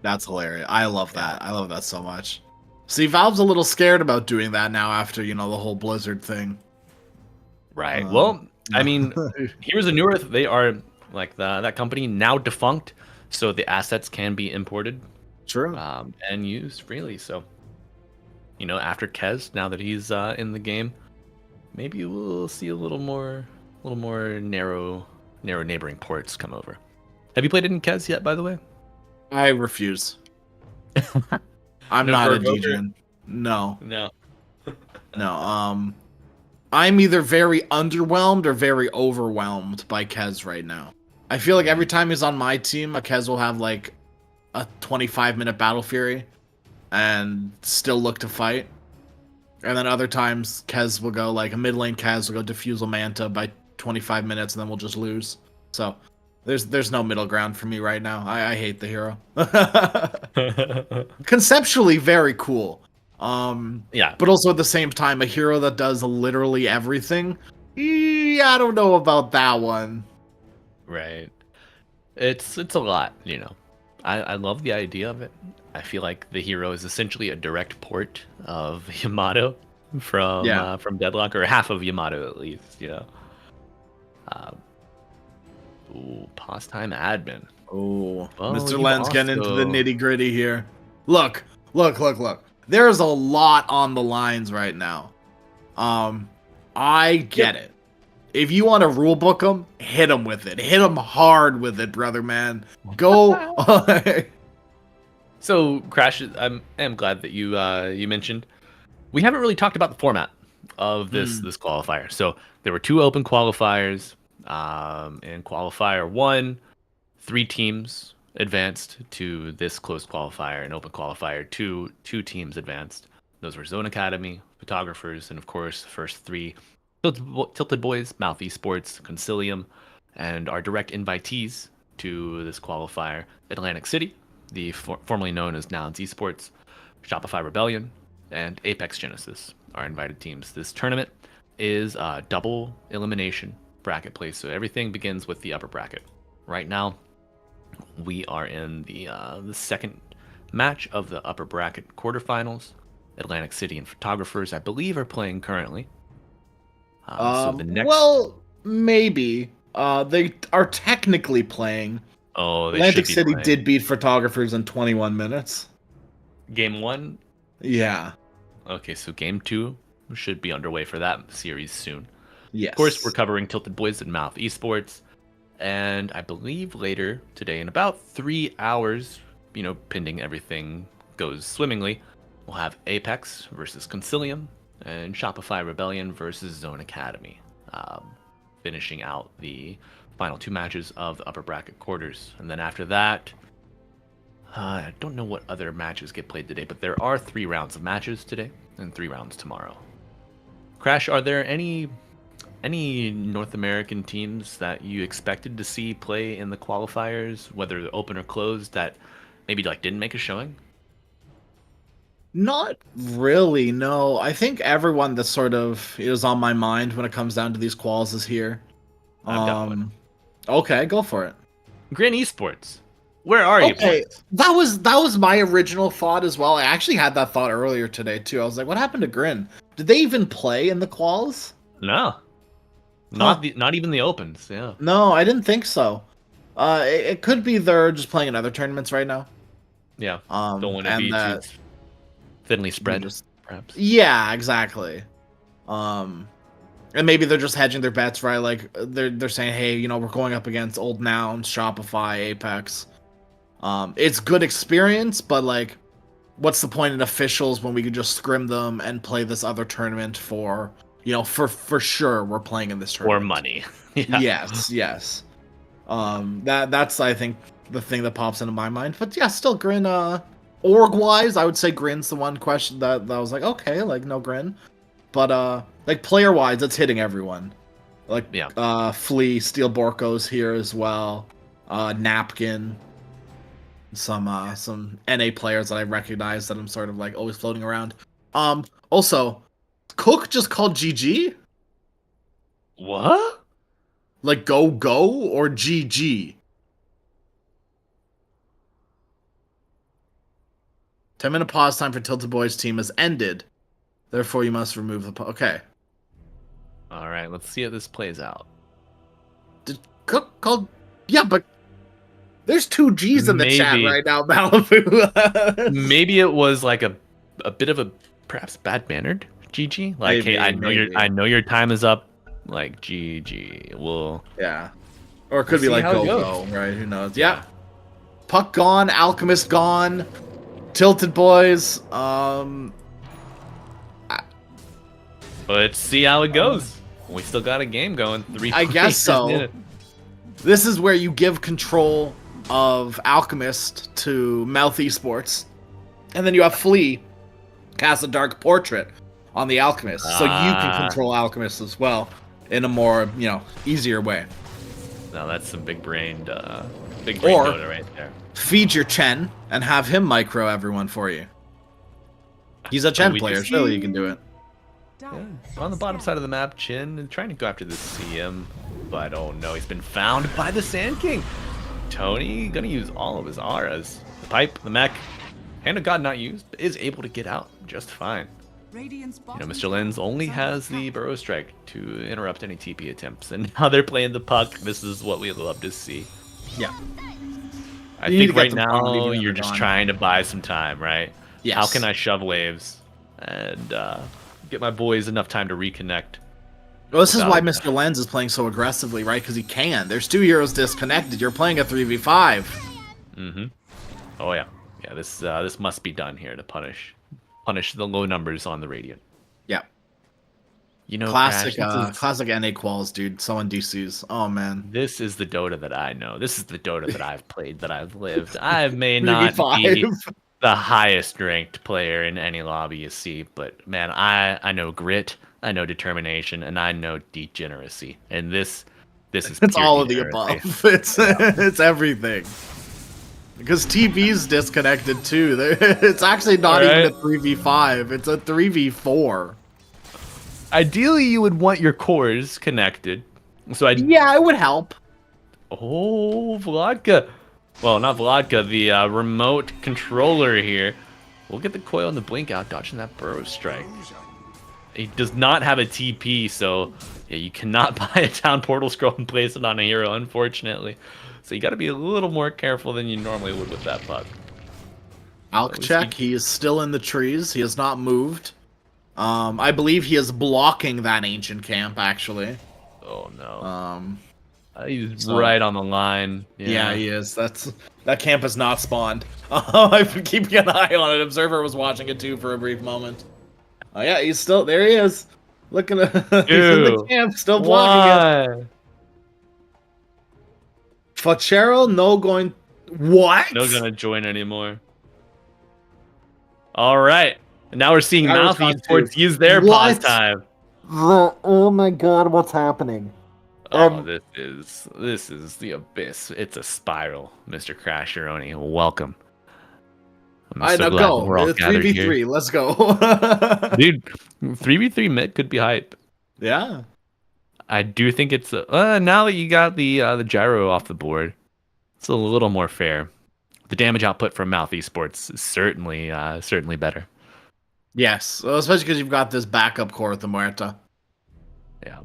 That's hilarious. I love that. I love that so much. See, Valve's a little scared about doing that now after, the whole Blizzard thing. Right. Um, Well, I mean, Heroes of New Earth, they are like that company now defunct, so the assets can be imported True. and used freely. So, after Kez, now that he's in the game, maybe we'll see a little more narrow neighboring ports come over. Have you played it in Kez yet, by the way? I refuse. I'm No not a Vervoker? DJ. No. No. No. I'm either very underwhelmed or very overwhelmed by Kez right now. I feel like every time he's on my team, Kez will have like a 25-minute Battle Fury and still look to fight. And then other times, Kez will go like a mid lane Kez will go Diffusal Manta by 25 minutes and then we'll just lose. So there's no middle ground for me right now. I hate the hero. Conceptually very cool. Yeah. But also at the same time, a hero that does literally everything. I don't know about that one. Right. It's a lot, I love the idea of it. I feel like the hero is essentially a direct port of Yamato from Deadlock, or half of Yamato at least, pastime admin. Oh, Well, Mr. you Len's getting into the also- nitty gritty here. Look. There's a lot on the lines right now. I get it. If you want to rule book them, hit them with it. Hit them hard with it, brother man. Go. So, Crash, I'm glad that you mentioned. We haven't really talked about the format of this qualifier. So there were 2 open qualifiers. In qualifier 1, 3 teams advanced to this closed qualifier. In open qualifier 2, 2 teams advanced. Those were Zone Academy, Photographers, and of course the first 3 Tilted Boys, Mouth Esports, Concilium, and our direct invitees to this qualifier, Atlantic City, the formerly known as Nouns Esports, Shopify Rebellion, and Apex Genesis are invited teams. This tournament is a double elimination bracket play, so everything begins with the upper bracket. Right now, we are in the second match of the upper bracket quarterfinals. Atlantic City and Photographers, I believe, are playing currently. So the next... Well, maybe. They are technically playing. Oh, they Atlantic should be City playing. did beat Photographers in 21 minutes. Game 1? Yeah. Okay, so Game 2 should be underway for that series soon. Yes. Of course, we're covering Tilted Boys and Mouth Esports. And I believe later today, in about 3 hours, pending everything goes swimmingly, we'll have Apex versus Concilium and Shopify Rebellion versus Zone Academy, finishing out the final 2 matches of the upper bracket quarters. And then after that, I don't know what other matches get played today, but there are 3 rounds of matches today and 3 rounds tomorrow. Crash, are there any North American teams that you expected to see play in the qualifiers, whether they're open or closed, that maybe didn't make a showing? Not really, no. I think everyone that sort of is on my mind when it comes down to these quals is here. I've got one. Okay, go for it. Grin Esports, where are you? Okay, boys? that was my original thought as well. I actually had that thought earlier today too. I was like, what happened to Grin? Did they even play in the quals? No, not even the opens. Yeah. No, I didn't think so. It could be they're just playing in other tournaments right now. Yeah. Don't Don't want to be too thinly spread, perhaps. Yeah, exactly. And maybe they're just hedging their bets, right? Like they're saying, hey, we're going up against Old Nouns, Shopify, Apex. It's good experience, but like, what's the point in officials when we could just scrim them and play this other tournament for, for sure we're playing in this tournament. Or money. Yeah. Yes. That's I think the thing that pops into my mind. But yeah, still Grin. Org wise, I would say Grin's the one question that I was like, okay, like no Grin. But like player wise, it's hitting everyone. Like Flea, Steel Borko's here as well. Napkin. Some NA players that I recognize that I'm sort of like always floating around. Also, Cook just called GG? What? Like go or GG? 10-minute pause time for Tilted Boys team has ended. Therefore, you must remove the okay. All right, let's see how this plays out. Did Cook called? Yeah, but there's 2 G's in the chat Maybe. right now, Malibu. Maybe it was like a bit of a perhaps bad mannered GG. Like, Maybe, hey, maybe. I know your time is up. Like GG. We'll Yeah. Or it could be see like how it go, goes. right? Who knows? Yeah. Puck gone, Alchemist gone, Tilted Boys. Let's see how it goes. We still got a game going. 3 I guess players so. in it. This is where you give control of Alchemist to Mouth Esports. And then you have Flea cast a Dark Portrait on the Alchemist. So you can control Alchemist as well in a more, easier way. Now that's some big brained Or- Dota right there. Feed your Chen and have him micro everyone for you. He's a Chen we player, just surely see- you can do it. On the bottom side of the map, Chin and trying to go after the CM, but oh no, he's been found by the Sand King. Tony gonna use all of his auras. The pipe, the mech, Hand of God not used, but is able to get out just fine. Mr. Lenz only has the Burrow Strike to interrupt any TP attempts, and now they're playing the puck. This is what we love to see. Yeah. I You need think to get right them on, now leaving you're them just on. trying to buy some time, right? Yes. How can I shove waves and get my boys enough time to reconnect? Well, this is why without- Mr. Lenz is playing so aggressively, right? Because he can. There's 2 heroes disconnected. You're playing a 3v5. Mm-hmm. Oh yeah, yeah. This must be done here to punish the low numbers on the Radiant. Yeah. Crash, Classic NA quals, dude. Someone DCs. Oh, man. this is the Dota that I know. This is the Dota that I've played, that I've lived. I may not be 3v5. the highest ranked player in any lobby you see, but man, I know grit, I know determination, and I know degeneracy. And this is It's pure all of the degeneracy. above. It's everything. Because TV's disconnected, too. It's actually not even a 3v5. It's a 3v4. Ideally, you would want your cores connected. So Yeah, it would help. Oh, Vodka. Well, not Vodka, the remote controller here. We'll get the coil and the blink out, dodging that Burrow Strike. He does not have a TP, so yeah, you cannot buy a town portal scroll and place it on a hero, unfortunately. So you got to be a little more careful than you normally would with that puck. Alkchek, he is still in the trees. He has not moved. I believe he is blocking that ancient camp, actually. Oh no. He's so- right on the line. Yeah, he is. That camp is not spawned. I've been keeping an eye on it. Observer was watching it too for a brief moment. Oh yeah, he's still there. He is looking at. He's in the Ew. camp, still blocking it. Why? Fachero, no going. What? No gonna join anymore. All right. And now we're seeing Gyro's Mouth gone Esports too. use their pause What? time. Oh my god, what's happening? Oh, this is the abyss. It's a spiral, Mr. Crasheroni. Welcome. I know, glad go. we're all It's gathered 3v3. here. Let's go. Dude, 3v3 mid could be hype. Yeah. I do think it's now that you got the gyro off the board, it's a little more fair. The damage output from Mouth Esports is certainly better. Yes, well, especially because you've got this backup core with the Muerta. Yeah,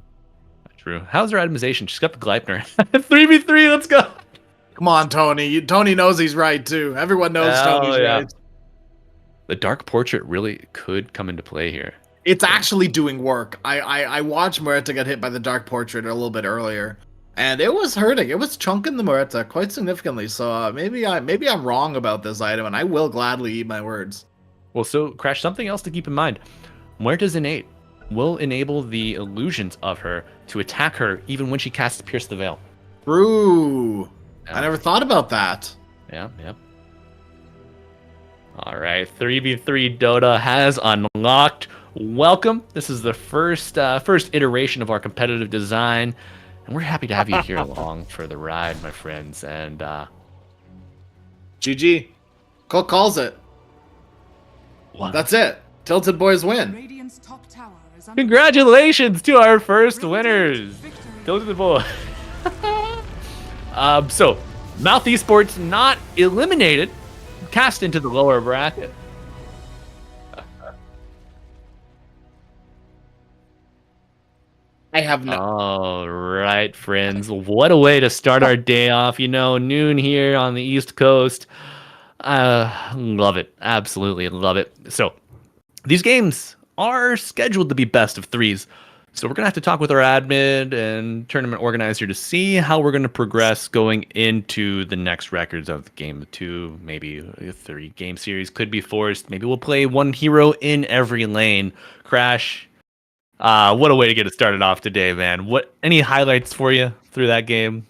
true. How's her itemization? She's got the Gleipnir. 3v3, let's go. Come on, Tony. Tony knows he's right too. Everyone knows Hell Tony's yeah. right. The Dark Portrait really could come into play here. It's actually doing work. I watched Muerta get hit by the Dark Portrait a little bit earlier, and it was hurting. It was chunking the Muerta quite significantly. So maybe I'm wrong about this item, and I will gladly eat my words. Well, so Crash, something else to keep in mind. Muerta's innate will enable the illusions of her to attack her even when she casts Pierce the Veil. True. Yeah. I never thought about that. Yeah. All right, 3v3 Dota has unlocked. Welcome. This is the first iteration of our competitive design, and we're happy to have you here along for the ride, my friends. And GG. Cook calls it. what? That's it. Tilted Boys win. Radiant's top tower is under Congratulations to our first Radiant winners. victory. Go to the boy. So, Mouth Esports not eliminated, cast into the lower bracket. I have no. All right, friends. What a way to start our day off. Noon here on the East Coast. Love it. Absolutely love it. So, these games are scheduled to be best of threes. So, we're going to have to talk with our admin and tournament organizer to see how we're going to progress going into the next records of game 2. Maybe a 3-game series could be forced. Maybe we'll play one hero in every lane. Crash. What a way to get it started off today, man. Any highlights for you through that game?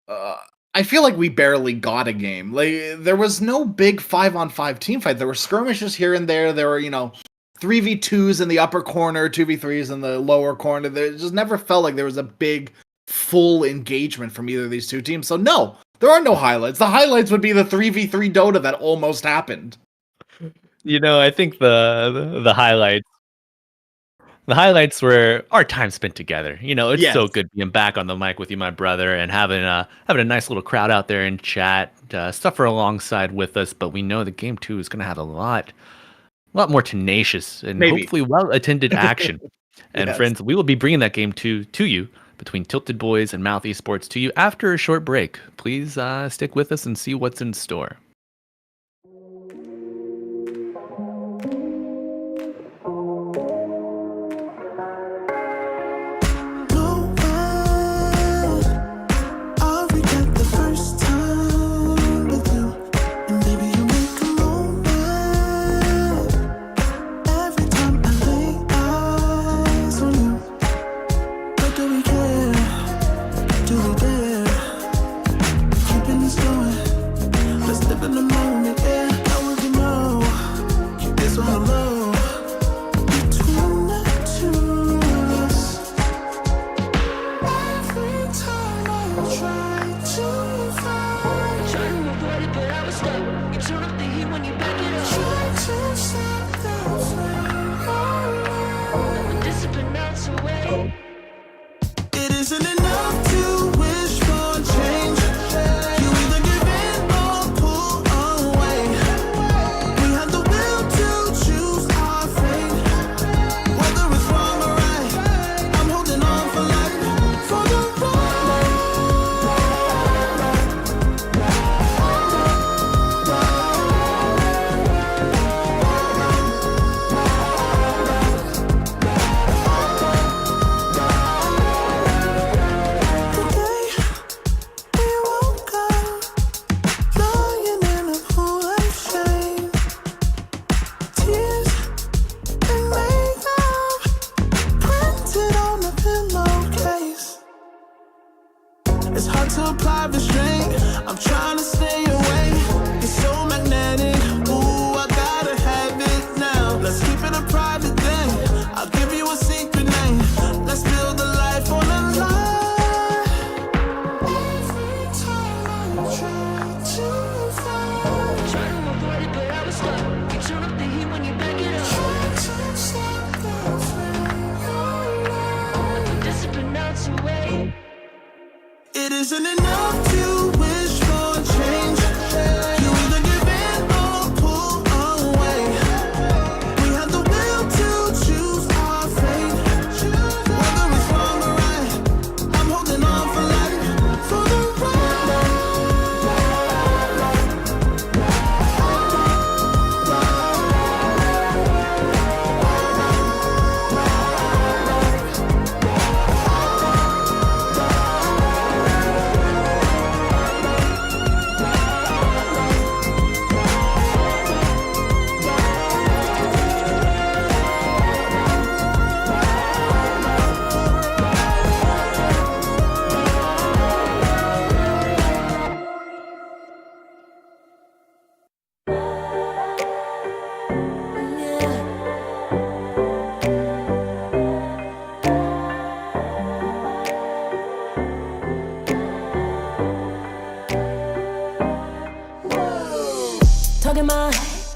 I feel like we barely got a game. Like, there was no big 5-on-5 team fight. There were skirmishes here and there. There were, 3v2s in the upper corner, 2v3s in the lower corner. There just never felt like there was a big, full engagement from either of these two teams. So no, there are no highlights. The highlights would be the 3v3 Dota that almost happened. I think the highlights. The highlights were our time spent together. It's Yes. so good being back on the mic with you, my brother, and having a nice little crowd out there in chat, suffer alongside with us. But we know that game 2 is going to have a lot more tenacious and Maybe. hopefully well-attended action. And Yes. friends, we will be bringing that game 2 to you between Tilted Boys and Mouth Esports to you after a short break. Please stick with us and see what's in store. I'll forget the first time with you, and baby you make a moment. Every time I lay eyes on you, but do we care? Do we dare? Keeping this going, let's live in the moment. Yeah, I want to know. Keep this on the low. Between the two of us. Every time I try to find, try to avoid it, but I was stuck. You turn up the heat when you back it up. Try to stop the flame, but discipline melts away. It isn't enough to wish for change. You either give in or pull away. We have the will to choose our fate. Whether it's wrong or right, I'm holding on for life. For the ride. The day we woke up, lying in a pool of shame. Tears and makeup printed on the pillowcase. It's hard to apply restraint. I'm trying to stay away. It's so magnetic. Ooh, I gotta have it now. Let's keep it a private thing. I'll give you a secret name. Let's build a life on a lie. Every time I try to find, try to avoid it, but I was stuck. You turn up the heat when you back it up. Try to stop the flame, but discipline melts away. It isn't enough to wish for change. You either give in or pull away. We have the will to choose our fate. Whether it's wrong or right, I'm holding on for life. For the Talking my,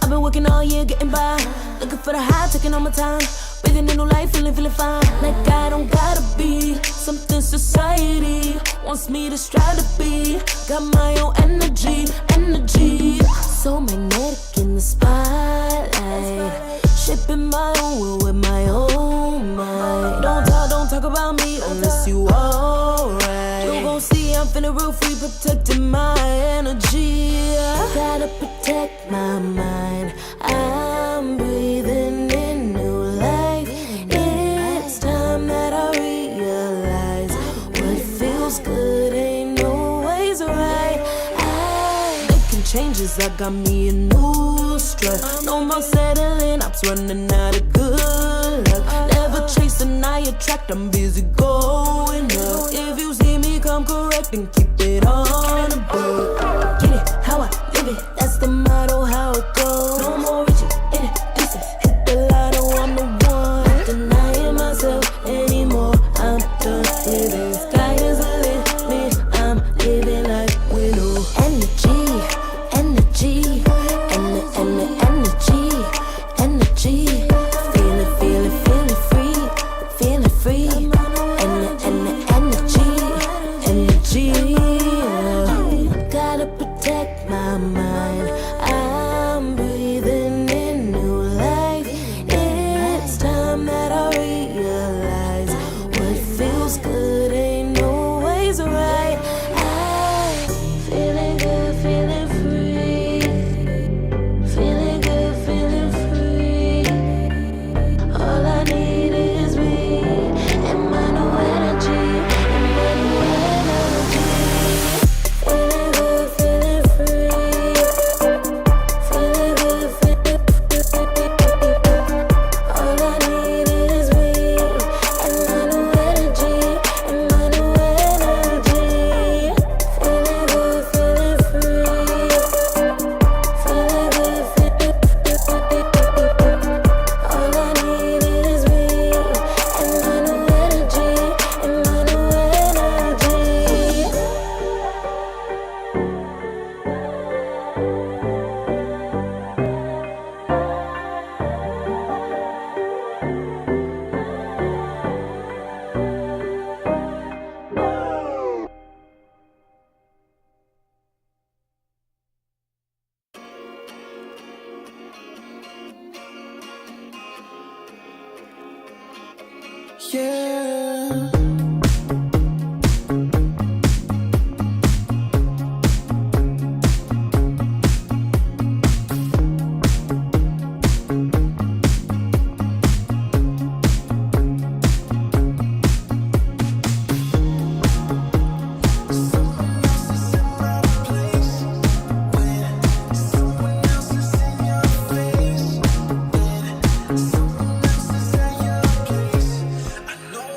I've been working all year getting by. Looking for the high, taking all my time. Breathing in new life, feeling fine. Like I don't gotta be something society wants me to strive to be. Got my own energy. So magnetic in the spotlight. Shaping my own world with my own mind. Don't talk about me. changes, I got me a new strut. No more settling, I'm running out of good luck. Never chasing, I attract, I'm busy going up. If you see me come correct, then keep it on the book. Get it, how I live it, that's the motto, how it goes. No more reaching, in it, distance, hit the lotto, I'm the one. Not denying myself anymore, I'm done living. Sky is a limit, I'm living like widow. Energy, energy, energy, energy. Feeling free, energy. Gotta protect my mind. I'm breathing in new life. It's time that I realize what feels good ain't always right. I'm feeling good, feeling free. Feeling good, feeling free. All I need is me and my new energy, and my new energy. Feeling good, feeling free. Feeling good, feeling free. All I need is me and my new energy, and my new energy. Feeling good, feeling free. Feeling good, feeling free. All I need is me and my new energy, and my new energy. Yeah. I know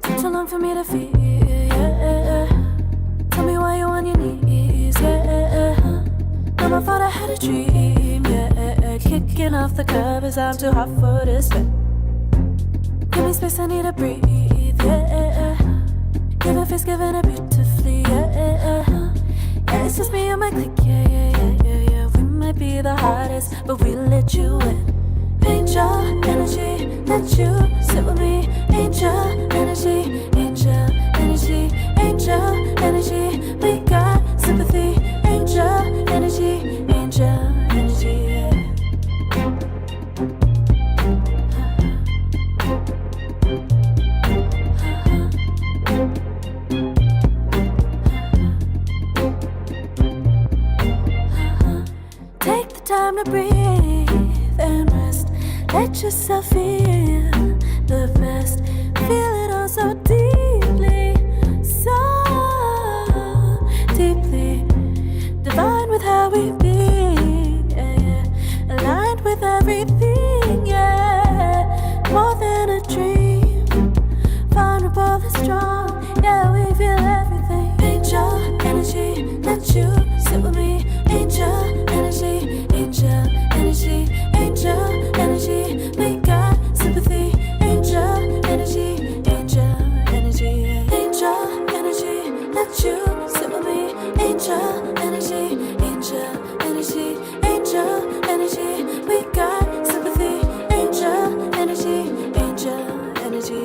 Took too long for me to feel, yeah. Tell me why you're on your knees, yeah. Never thought I had a dream, yeah. Kicking off the covers, I'm too hot for this bed. Give me space, I need to breathe, yeah. Give a face, giving it beautifully, yeah. Yeah, it's just me and my clique, yeah. We might be the hottest, but we let you in. Angel energy, let you sit with me. Angel energy, angel energy, angel energy. We got sympathy. Angel energy, angel energy. Yeah. Take the time to breathe and rest. Let yourself feel the best. Feel it all so deeply, so deeply. Divine with how we be, yeah. Aligned with everything, yeah. More than a dream. Vulnerable and strong, yeah. We feel everything. Angel energy, let you sit with me. Angel energy, angel energy, angel energy. We got sympathy. Angel energy, angel energy, angel energy. Let you sit with me. Angel energy, angel energy, angel energy. We got sympathy. Angel energy, angel energy.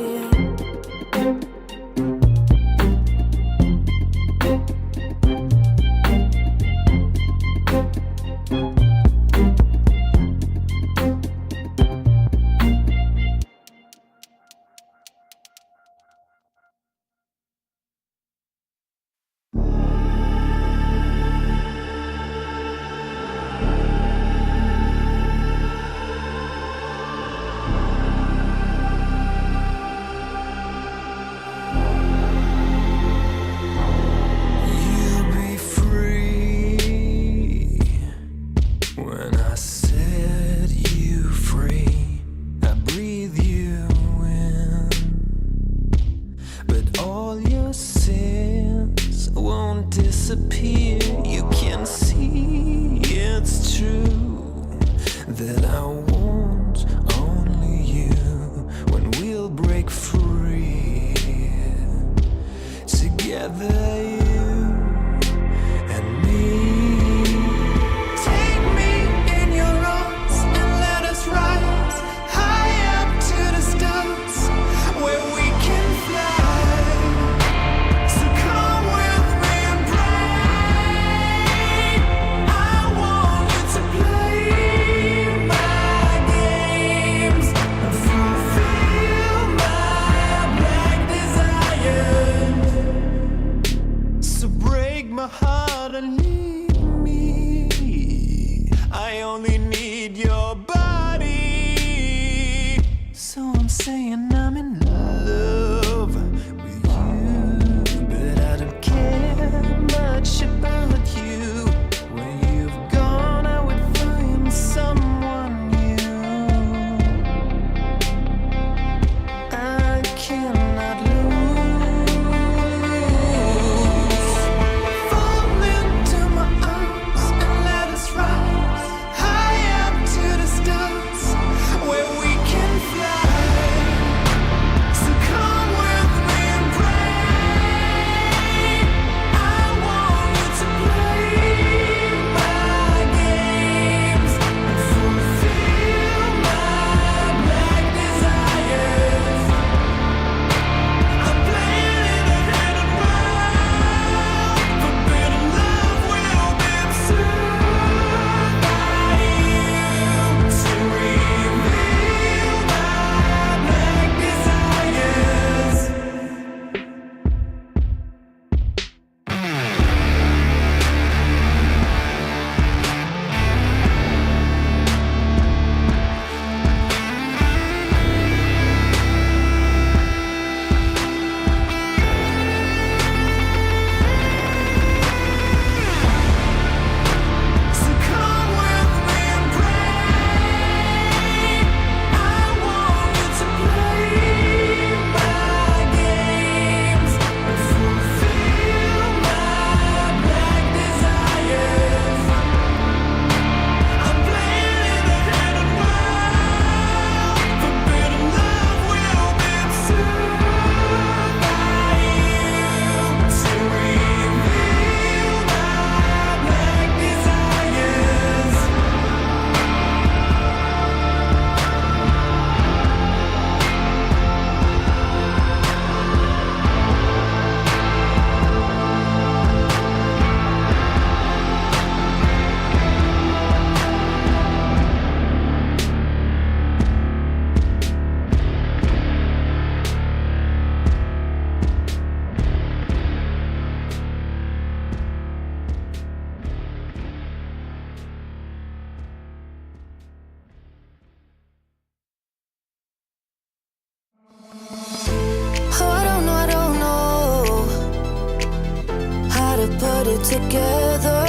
together.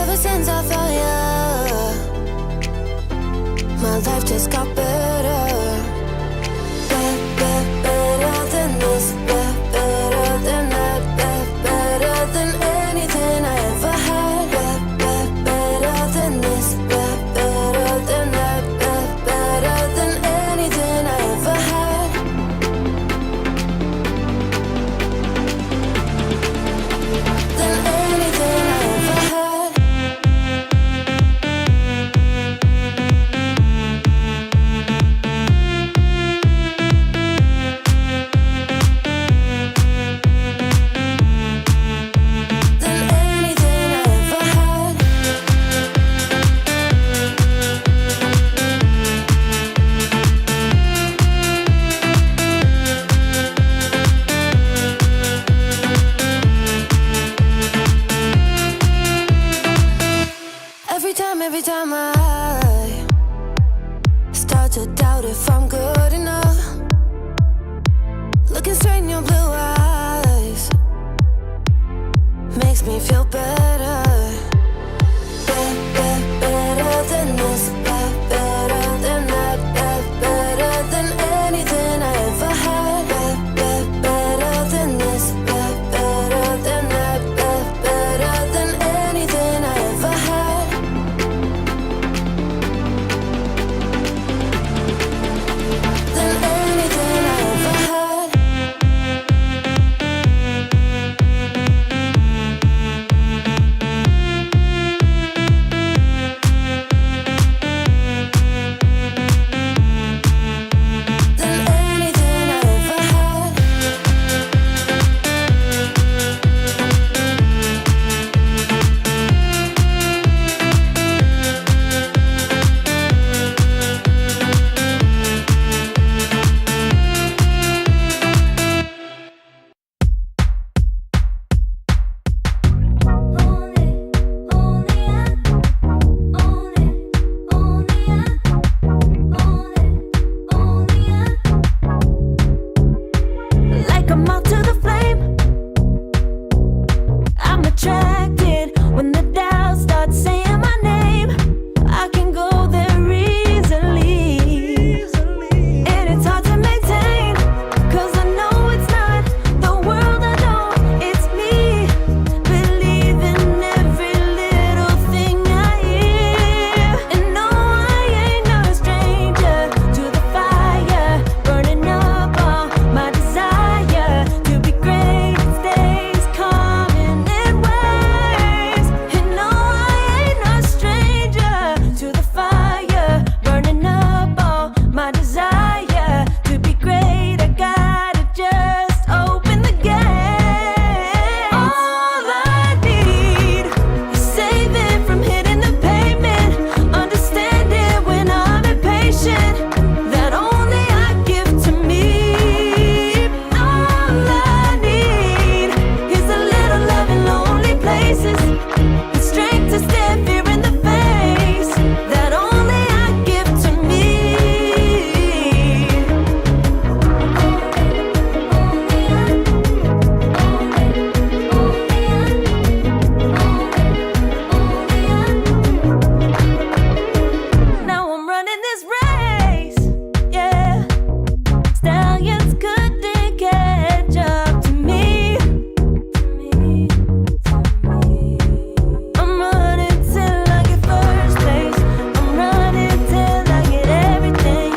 Ever since I found you, my life just got better. Better than this, better than that, better than anything I ever had. Better than this, better than that, better than anything I ever had. Than anything I ever had. Than anything I ever had. Every time I start to doubt if I'm good enough, looking straight in your blue eyes makes me feel better. Better than this, better than that, better than anything I ever had. Better than this, better than that, better than anything I ever had. Than anything I ever had. Than anything I ever had. Like a moth to the flame, I'm attracted when the doubts start saying my name. I can go there easily, and it's hard to maintain, 'cause I know it's not the world I know, it's me. Believe in every little thing I hear, and no, I ain't no stranger to the fire, burning up all my desire to be great. It stays coming in waves, and no, I ain't no stranger to the fire, burning up all my desire to be great. I gotta just open the gate. All I need is saving from hitting the pavement, understanding when I'm impatient, that only I give to me. All I need is a little love in lonely places, the strength to stare fear in the face, that only I give to me. Now I'm running this race, yeah. Stallions couldn't catch up to me. I'm running till I get first place. I'm running till I get everything,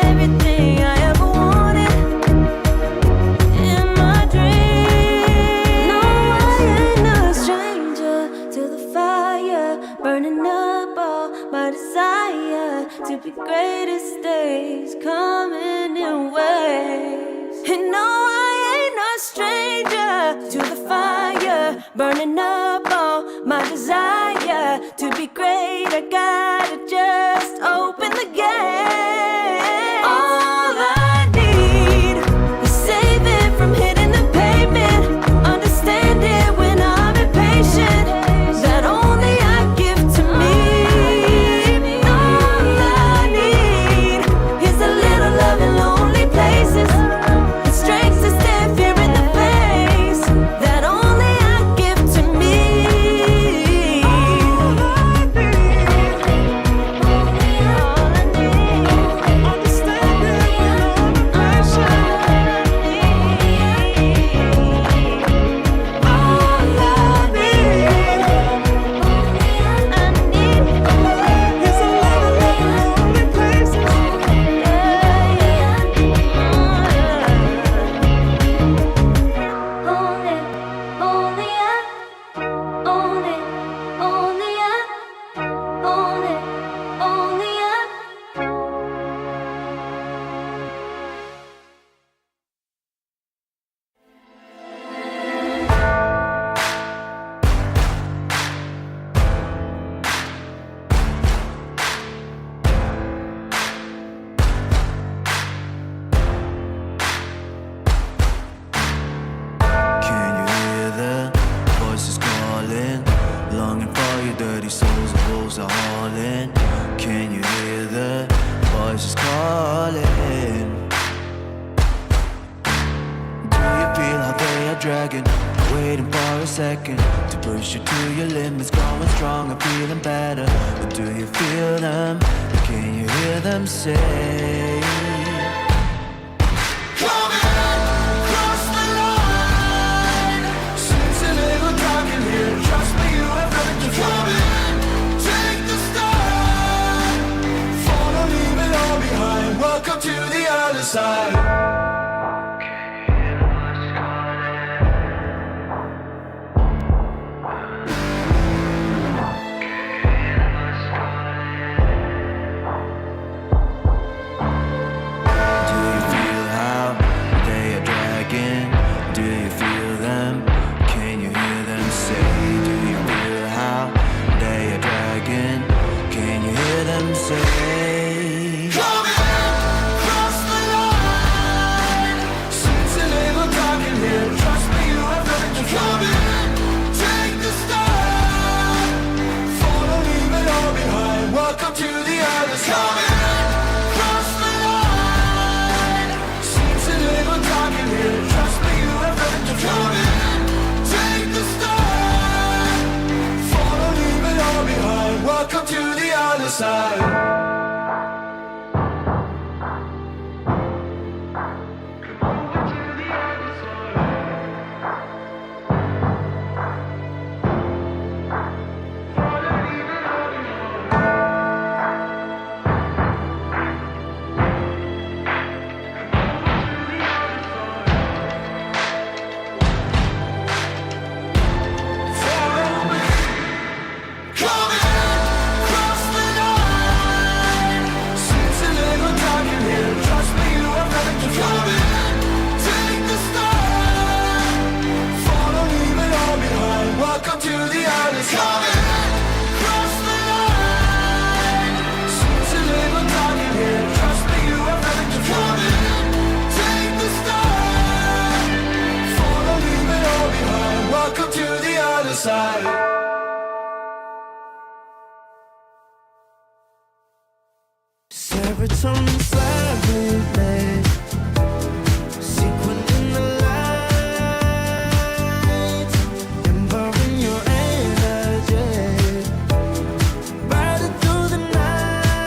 everything I ever wanted in my dream. No, I ain't no stranger to the fire, burning up all my desire to be greatest days coming in waves. And no, I ain't no stranger to the fire, burning up all my desire to be great. I gotta just open the gate. All I need is saving from hitting the pavement, understanding when I'm impatient, that only I give to me. All I need is a little love in lonely places, the strength to stand fear in the face, that only longing for your dirty souls. The wolves are hauling. Can you hear the voices calling? Do you feel how they are dragging, waiting for a second to push you to your limits, going stronger, feeling better? But do you feel them? Can you hear them say? Welcome to the other side. Do you feel how they are dragging? Do you feel them? Can you hear them say? Do you feel how they are dragging? Can you hear them say? Welcome to the other side. Cross the line. Seems a little dark in here. Trust me, you have nothing to come in. Take the start. Follow, leave it all behind. Welcome to the other side. Serotonin slightly, sequin in the light, empowering your energy, riding through the night.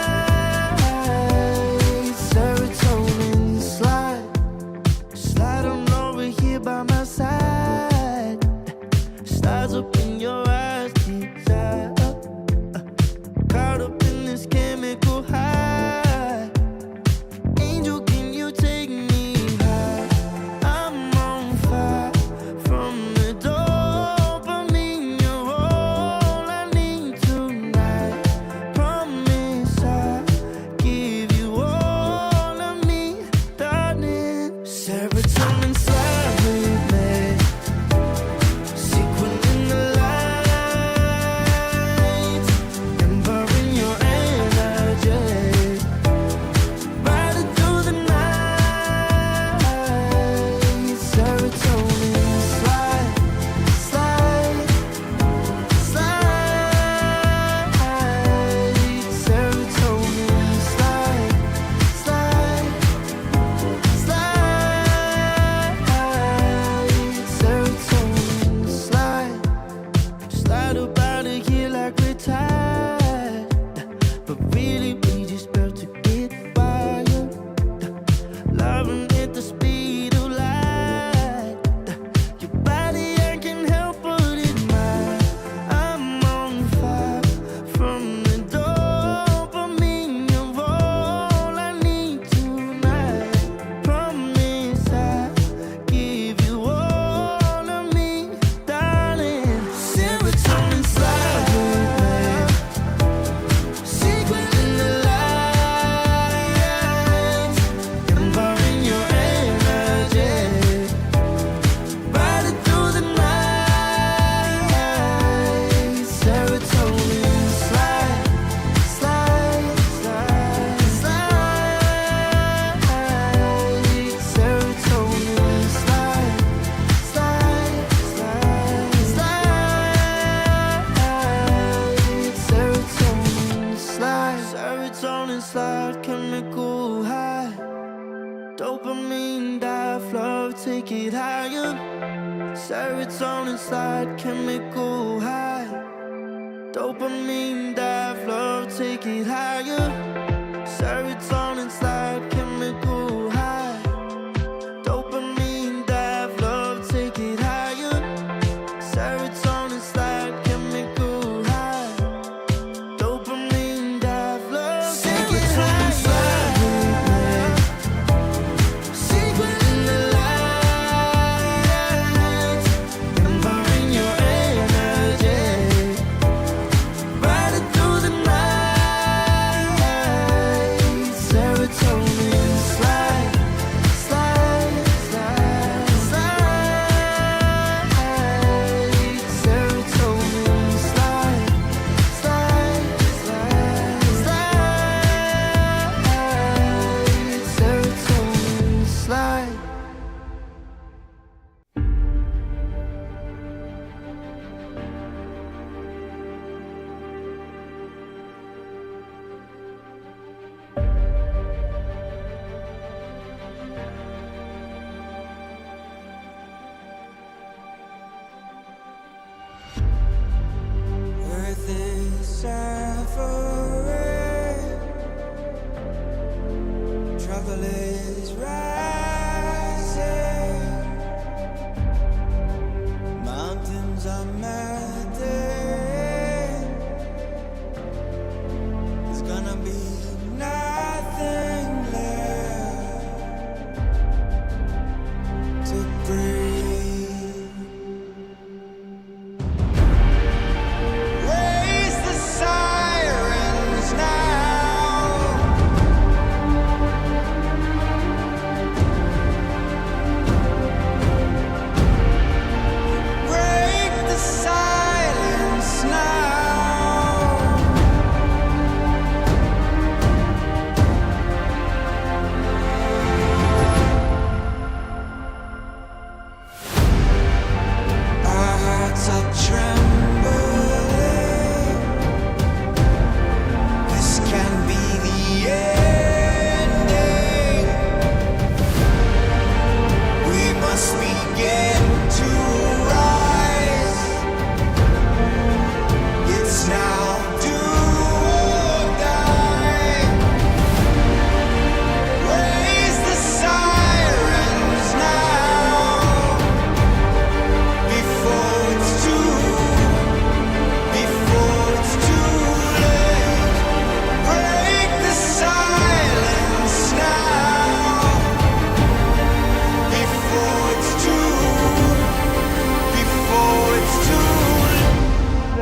Serotonin slide on over here by my side, slides up in your eyes, desire, caught up in this chemical high. Serotonin take it higher. Serotonin slide, chemical high. Dopamine dive, love, take it higher. Serotonin slide, chemical high. Dopamine dive, love, take it higher. Serotonin slide, chemical high. Dopamine dive, love, take it higher. Secret in the lights, empowering your energy. Ride it through the night. Serotonin slide, slide, slide, slide. Serotonin slide, slide, slide, slide. Serotonin slide. Earth is suffering, trouble is rising, mountains are melting, there's gonna be nothing left to breathe. Raise the sirens now. Break the silence now. Our hearts are trembling. This can be the ending. We must begin to rise. It's now do or die. Raise the sirens now. Before it's too late. Break the silence now. Before it's too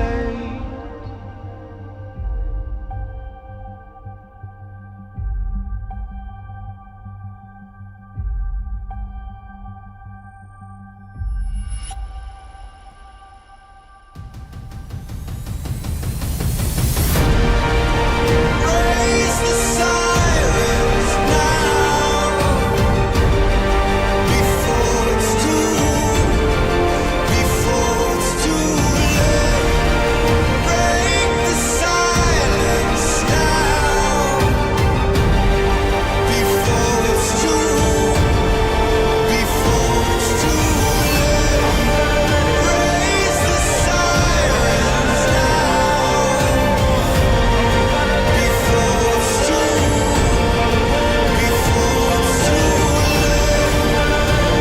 late. Raise the sirens now. Before it's too late. Break the silence now. Before it's too late. Raise the sirens now. Before it's too late.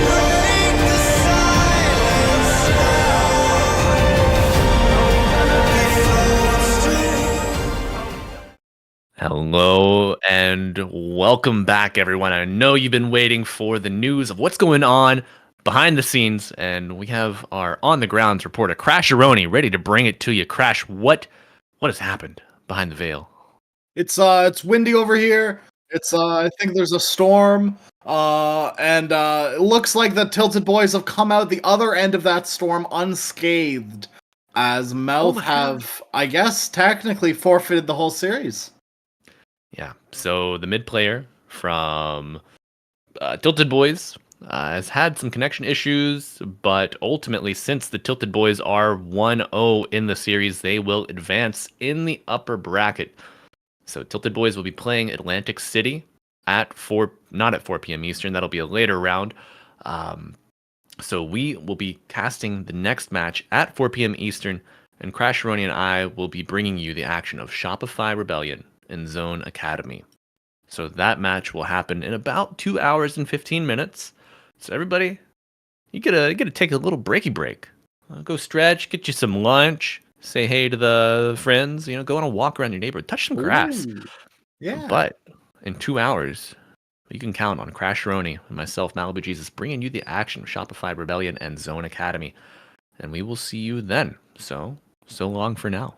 Break the silence now. Hello and welcome back, everyone. I know you've been waiting for the news of what's going on behind the scenes, and we have our on the grounds reporter, Crasheroni, ready to bring it to you. Crash, what has happened behind the veil? It's windy over here. It's I think there's a storm. And it looks like the Tilted Boys have come out the other end of that storm unscathed, as Mouth have, I guess, technically forfeited the whole series. Yeah, so the mid player from Tilted Boys has had some connection issues, but ultimately, since the Tilted Boys are 1-0 in the series, they will advance in the upper bracket. So Tilted Boys will be playing Atlantic City at not at 4 p.m. Eastern. That'll be a later round. So we will be casting the next match at 4 p.m. Eastern, and Crasheroni and I will be bringing you the action of Shopify Rebellion and Zone Academy. So that match will happen in about 2 hours and 15 minutes. So everybody, you gotta take a little breaky break. Go stretch, get you some lunch, say hey to the friends, go on a walk around your neighborhood, touch some grass. Ooh, yeah. But in 2 hours, you can count on Crasheroni and myself, Malibu Jesus, bringing you the action of Shopify Rebellion and Zone Academy. And we will see you then. So long for now.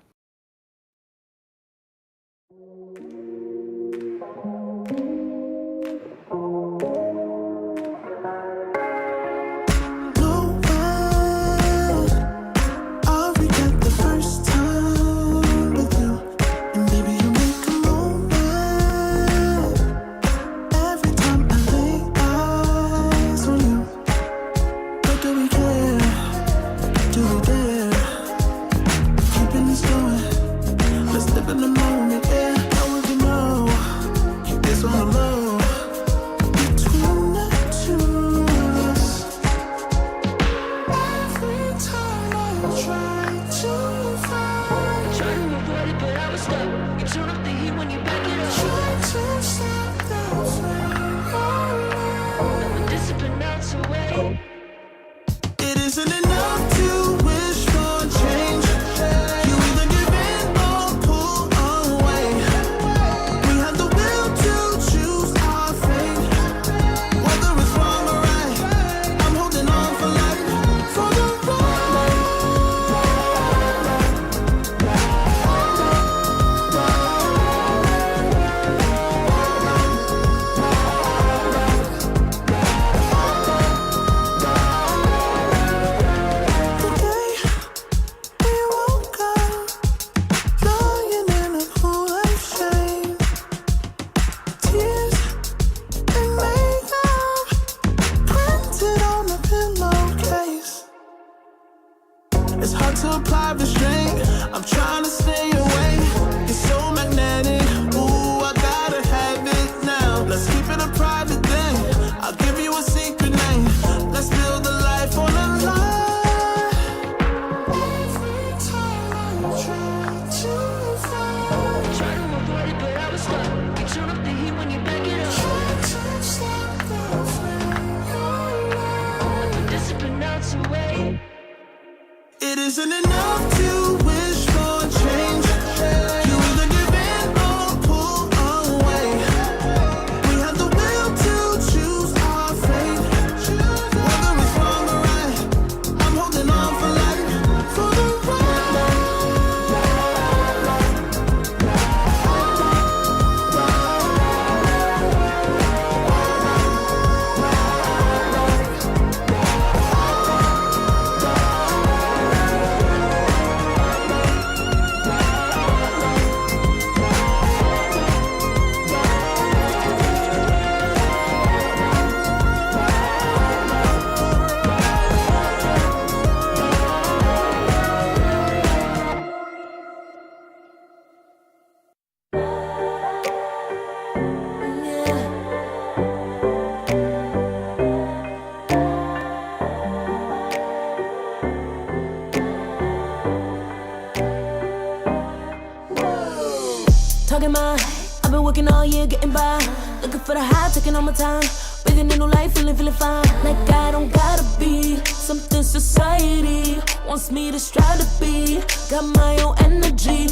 I've been working all year, getting by. Looking for the high, taking all my time. Breathing in new life, feeling fine. Like I don't gotta be something society wants me to strive to be. Got my own energy.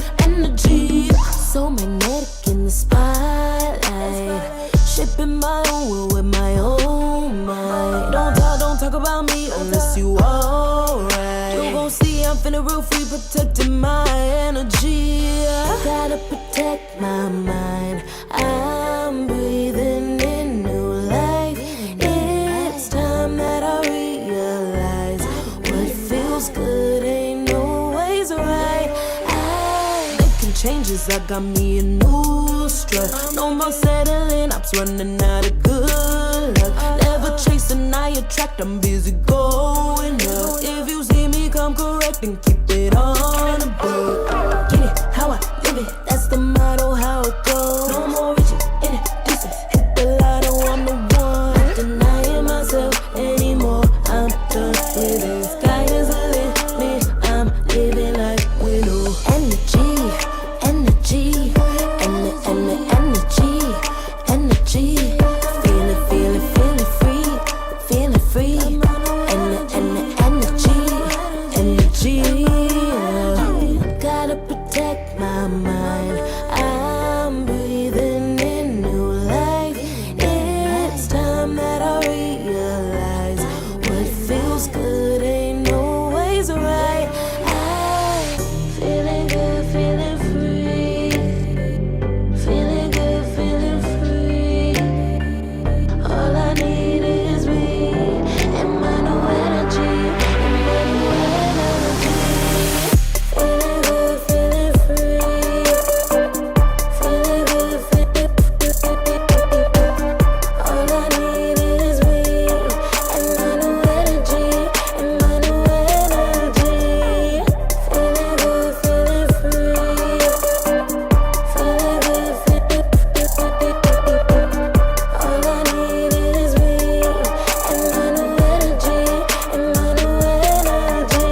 So magnetic in the spotlight. Shaping my own world with my own mind. Don't talk about me unless you alright. You gon' see I'm finna real free, protecting my energy. I gotta protect my mind. I'm breathing in new life. It's time that I realize what feels good ain't always right. Making changes, I got me a new strut. No more settling, I'm running out of good luck. Never chasing, I attract, I'm busy going up. If you see me, come correct and keep it on the book. Get it, how I live it, that's the motto, how it goes. No more reaching, introducing, hit the lotto, I'm the one. Denying myself, any my mind. I'm breathing in new life. It's time that I realize what feels good ain't always right. I'm feeling good, feeling free. Feeling good, feeling free. All I need is me and my new energy, and my new energy. Feeling good, feeling free. Feeling good, feeling free. All I need is me and my new energy, and my new energy. Feeling good, feeling free. Feeling good, feeling free. All I need is me and my new energy, and my new energy.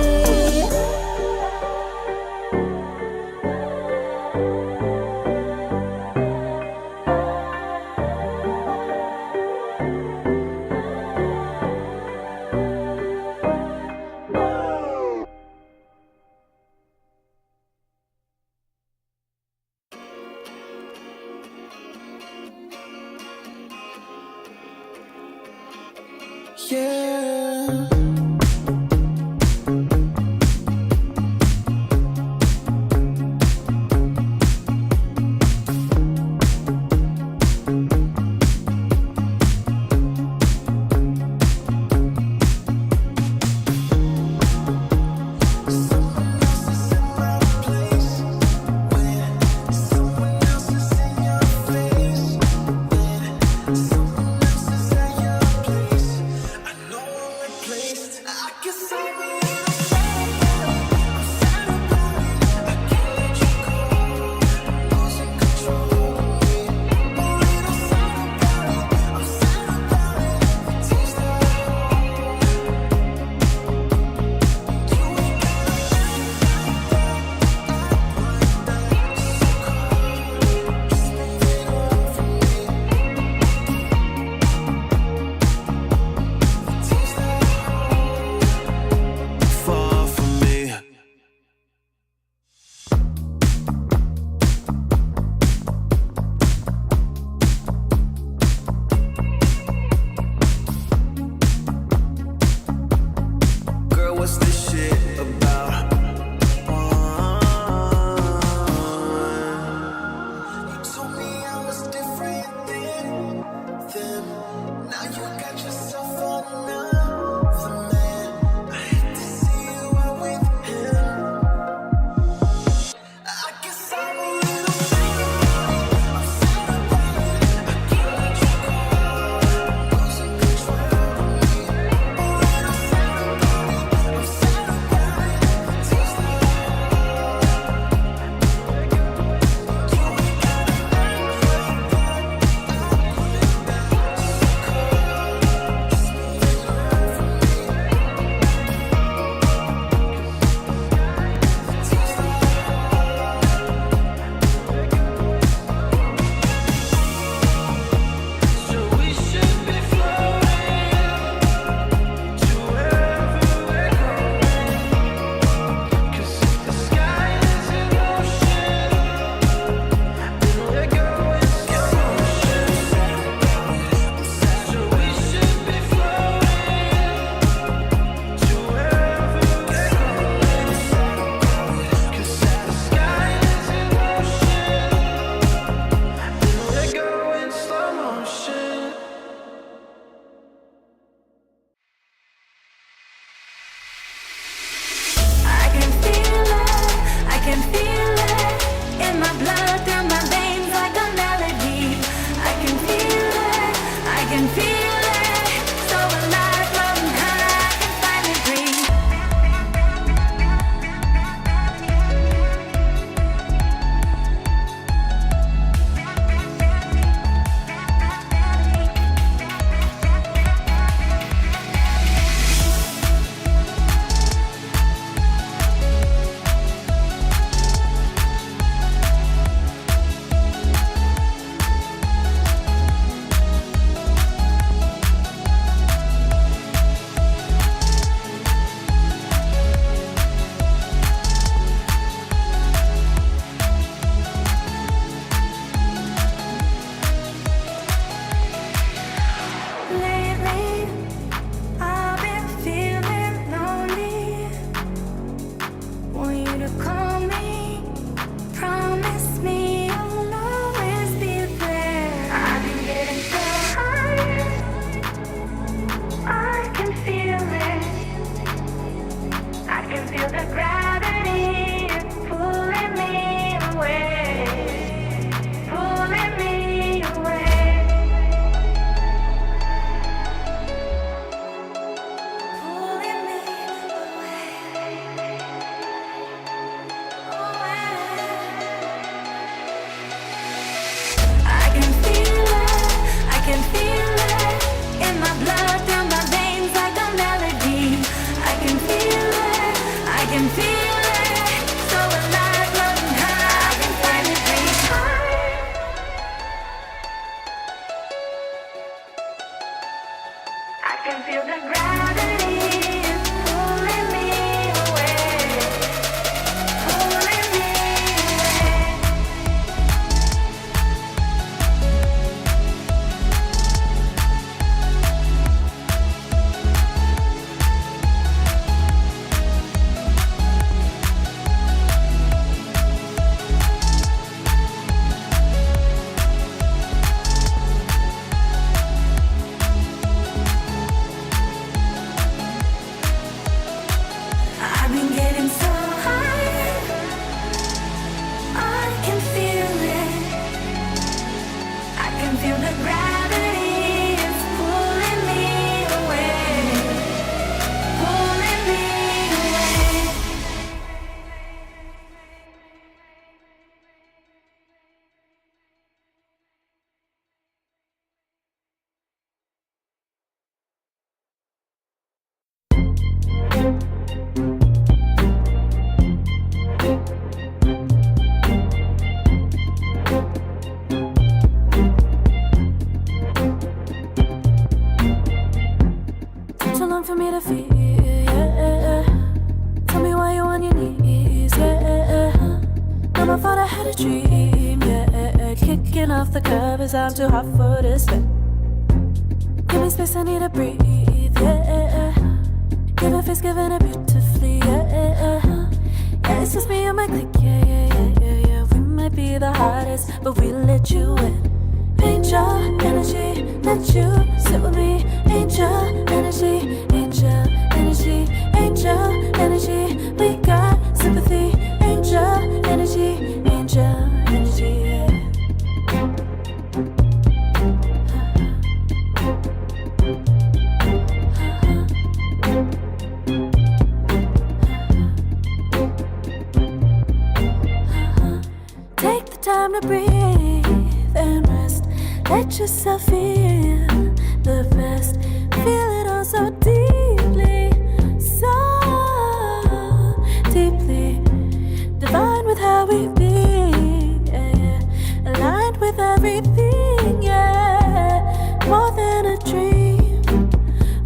Yeah. I know my fault, I had a dream, yeah. Kicking off the covers, I'm too hot for this bed. Give me space, I need to breathe, yeah. Give a face, giving it beautifully, yeah. Yeah, it's just me and my clique, yeah. We might be the hottest, but we let you in. Angel energy, let you sit with me. Angel energy, angel energy, angel energy. We got sympathy. Angel energy, angel energy. Yeah. Take the time to breathe and rest. Let yourself feel the best. Feel it all so deeply, so deeply. Divine with how we be, yeah. Aligned with everything, yeah. More than a dream,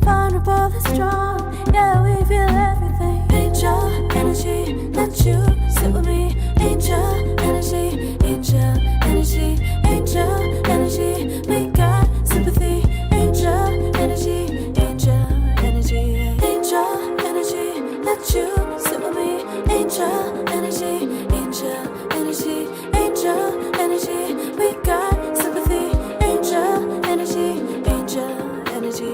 vulnerable and strong, yeah. We feel everything. Angel energy, let you sit with me. Angel energy, angel energy, angel energy. We got sympathy. Angel energy, angel energy, angel energy. Let you sit with me. Angel energy, angel energy, angel energy. We got sympathy. Angel energy, angel energy.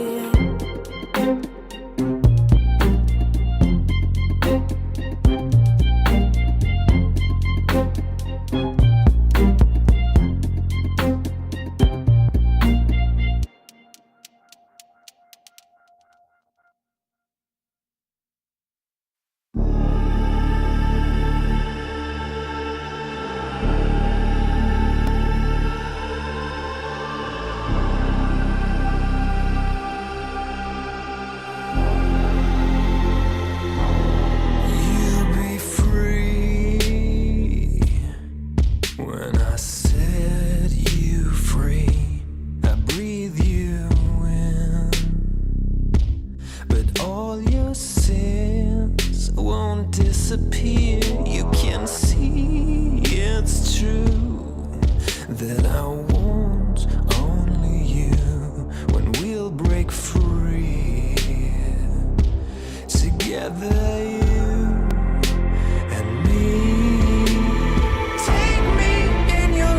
You'll be free. When I set you free, I breathe you in. But all your sins won't disappear. You can see it's true that I want only you. When we'll break free together, you and me. Take me in your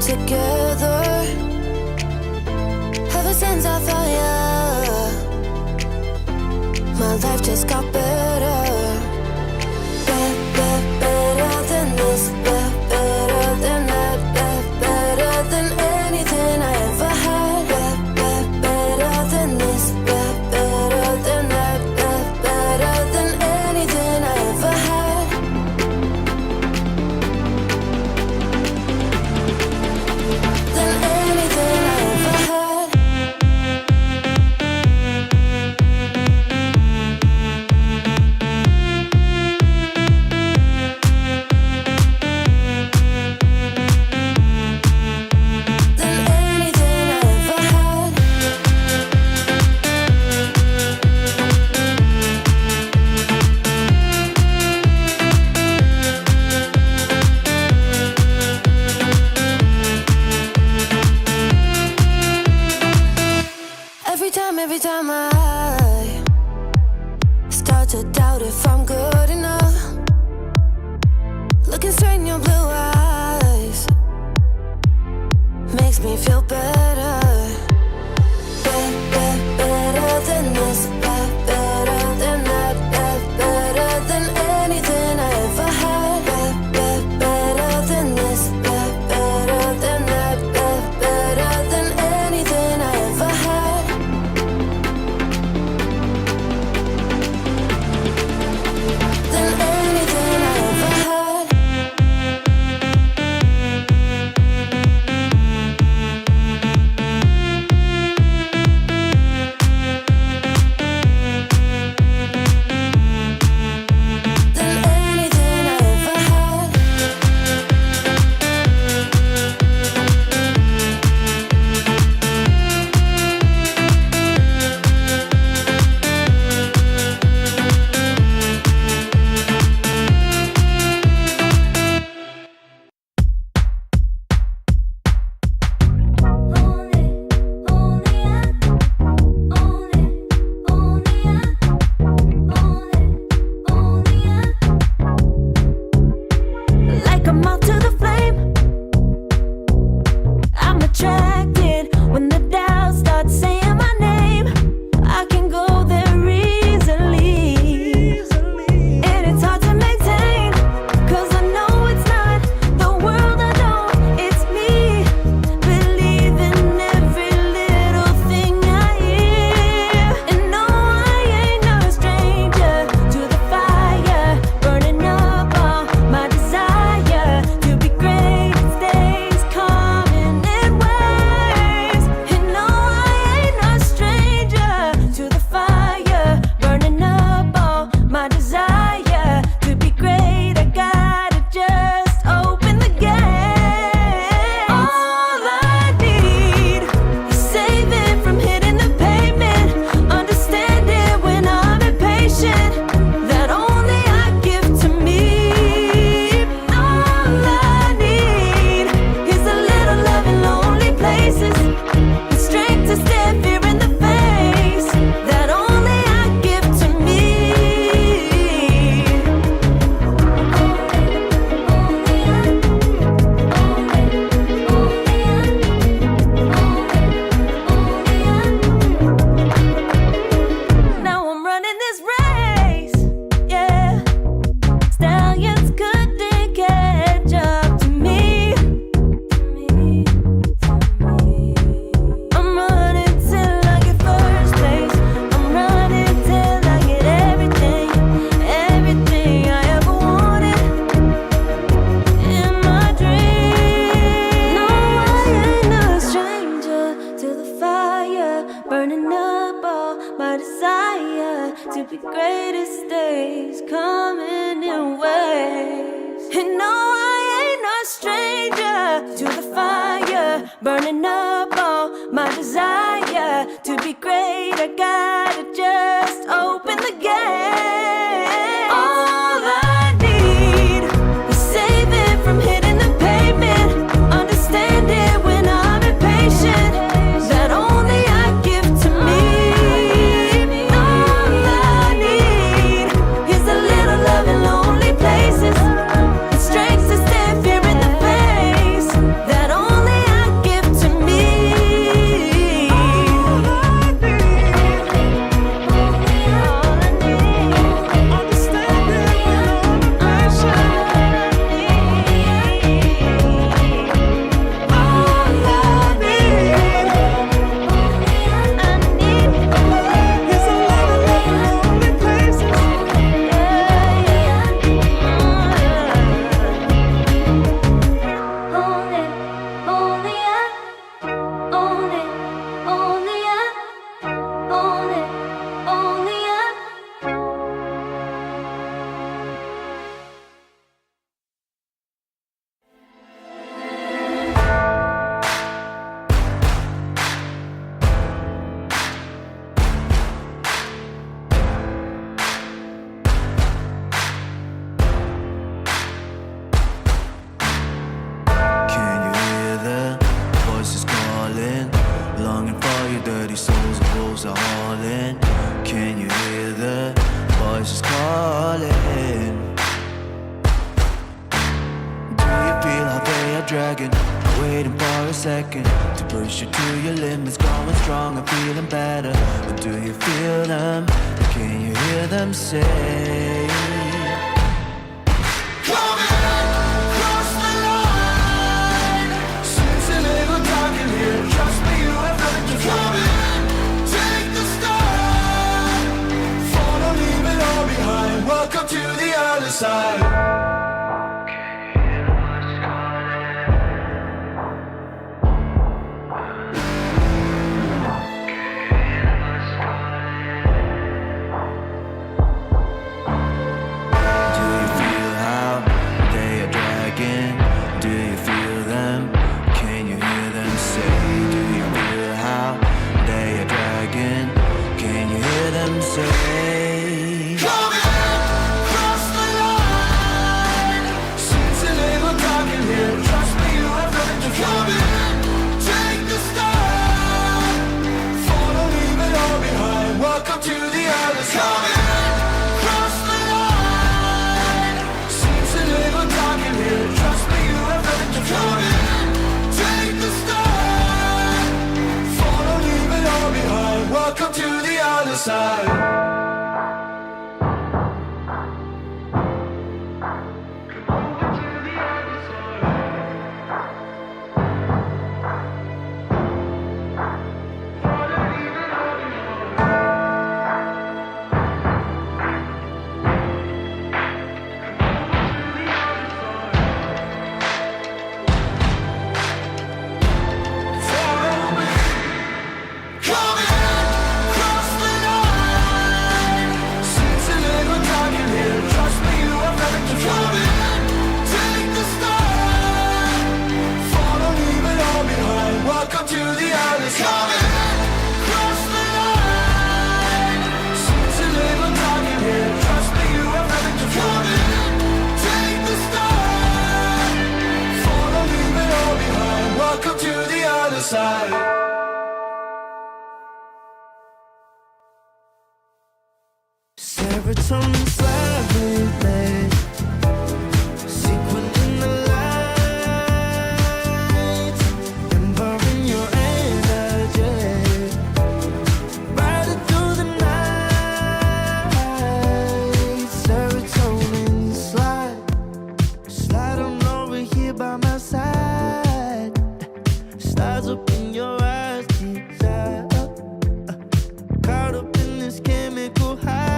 together. Ever since I found you, my life just got better. Better than this, better than that, better than anything I ever had. Better than this, better than that, better than anything I ever had. Than anything I ever had. Than anything I ever had. Every time I start to doubt if I'm good enough, looking straight in your blue eyes makes me feel better. Better than this, better than that, better than anything I ever had. Better than this, better than that, better than anything I ever had. Than anything I ever had. Than anything I ever had. Like a moth to the flame, I'm attracted when the doubts start saying my name. I can go there easily, and it's hard to maintain, 'cause I know it's not the world I know, it's me. Believe in every little thing I hear, and no, I ain't no stranger to the fire, burning up all my desire to be great. It stays coming in waves, and no, I ain't no stranger to the fire, burning up all my desire to be great. I gotta just open the gate. All I need is saving from hitting the pavement, understanding when I'm impatient, that only I give to me. All I need is a little love in lonely places, the strength to stare fear in the face, that only I give to me. Now I'm running this race, yeah. Stallions couldn't catch up to me. I'm running till I get first place. I'm running till I get everything, everything I ever wanted in my dream. No, I ain't no stranger to the fire, burning up all my desire to be greatest days coming in waves. And no, I ain't no stranger to the fire, burning up all my desire to be great. I gotta just open the gate. All I need is saving from hitting the pavement, understanding when I'm impatient, that only I give to me. All I need is a little love in lonely places, the strength to stand fear in the face, that only dirty souls and wolves are hauling. Can you hear the voices calling? Do you feel how they are dragging, waiting for a second to push you to your limits, going strong and feeling better? But do you feel them? Can you hear them say? Welcome to the other side. Do you feel how they are dragging? Do you feel them? Can you hear them say? Do you feel how they are dragging? Can you hear them say? Welcome to the other side. Cross the line. Seems a little dark in here. Trust me, you have nothing to come in. Take the start. Follow, leave it all behind. Welcome to the other side. Serotonin slowly, sequin in the light, empowering your energy, riding through the night. Serotonin slide on over here by my side, stars up in your eyes, desire, caught up in this chemical high.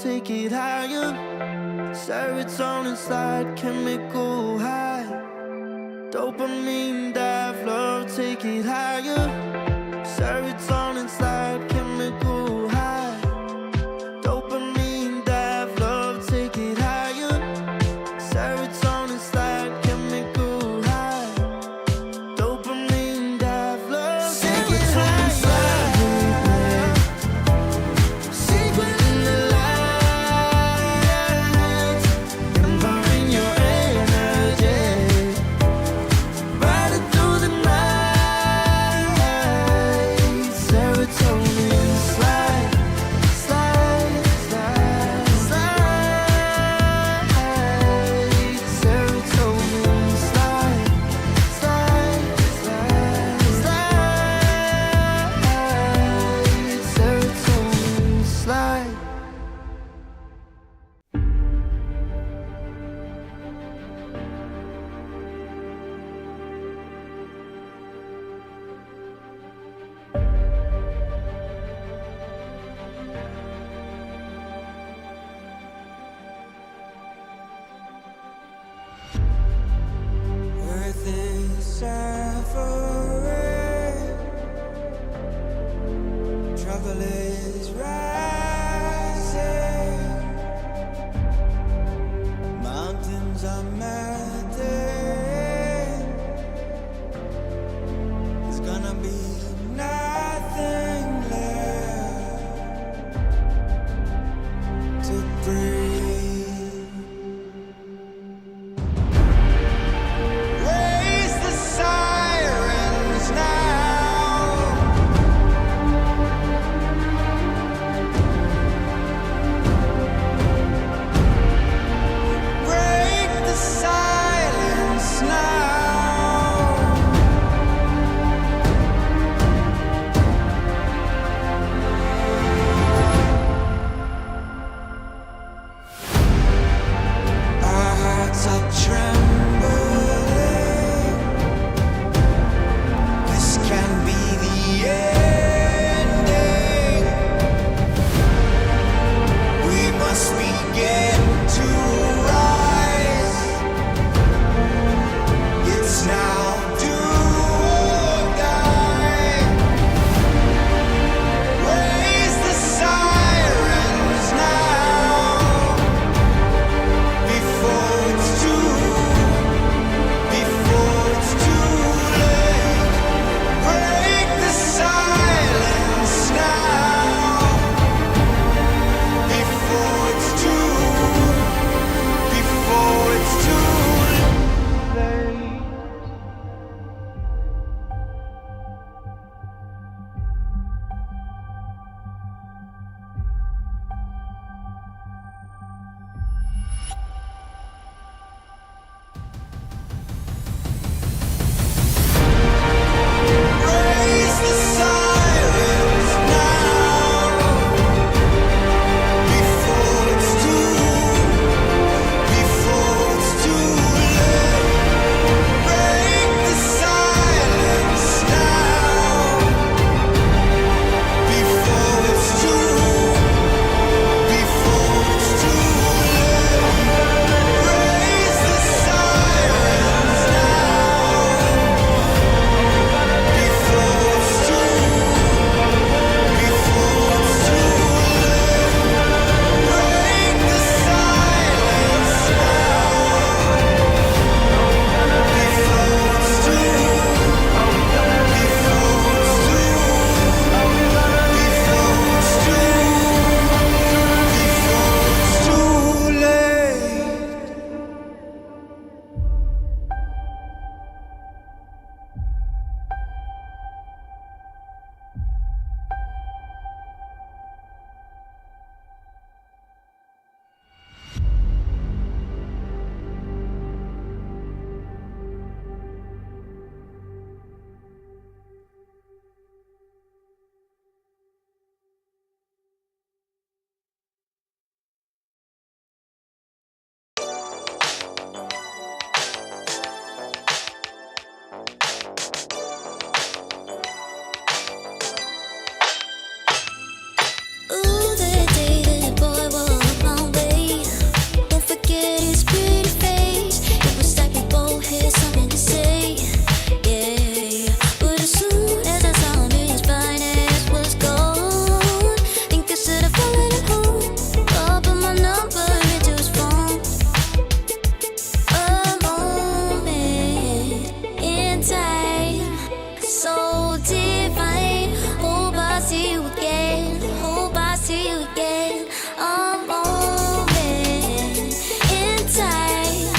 take it higher. Serotonin slide, chemical high. Dopamine dive, love, take it higher. Serotonin slide, chemical high. Dopamine dive, love, take it higher. Serotonin slide, chemical high. Dopamine dive, love, take it higher. Secret in the lights, empowering your energy. Riding through the night, serotonin slide, slide, slide, slide. Serotonin slide, slide, slide, slide. Serotonin slide. Earth is suffering, trouble is rising, mountains are melting, there's gonna be nothing left to breathe. Raise the sirens now. in time, so divine. Hope I see you again. Hope I see you again. A moment in time,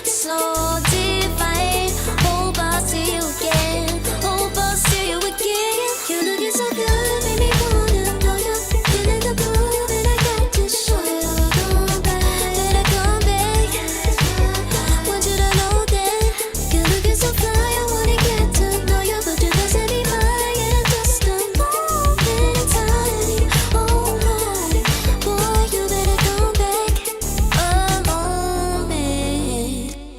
so divine. Hope I see you again. Hope I see you again. You're looking so good, made me wanna know you. Feeling the groove, and I got to show you. Come back, better come back. Want you to know that you're looking so fly. I wanna get to know you, but you doesn't be mine. Yeah, just a moment in time. Oh my, boy, you better come back. A moment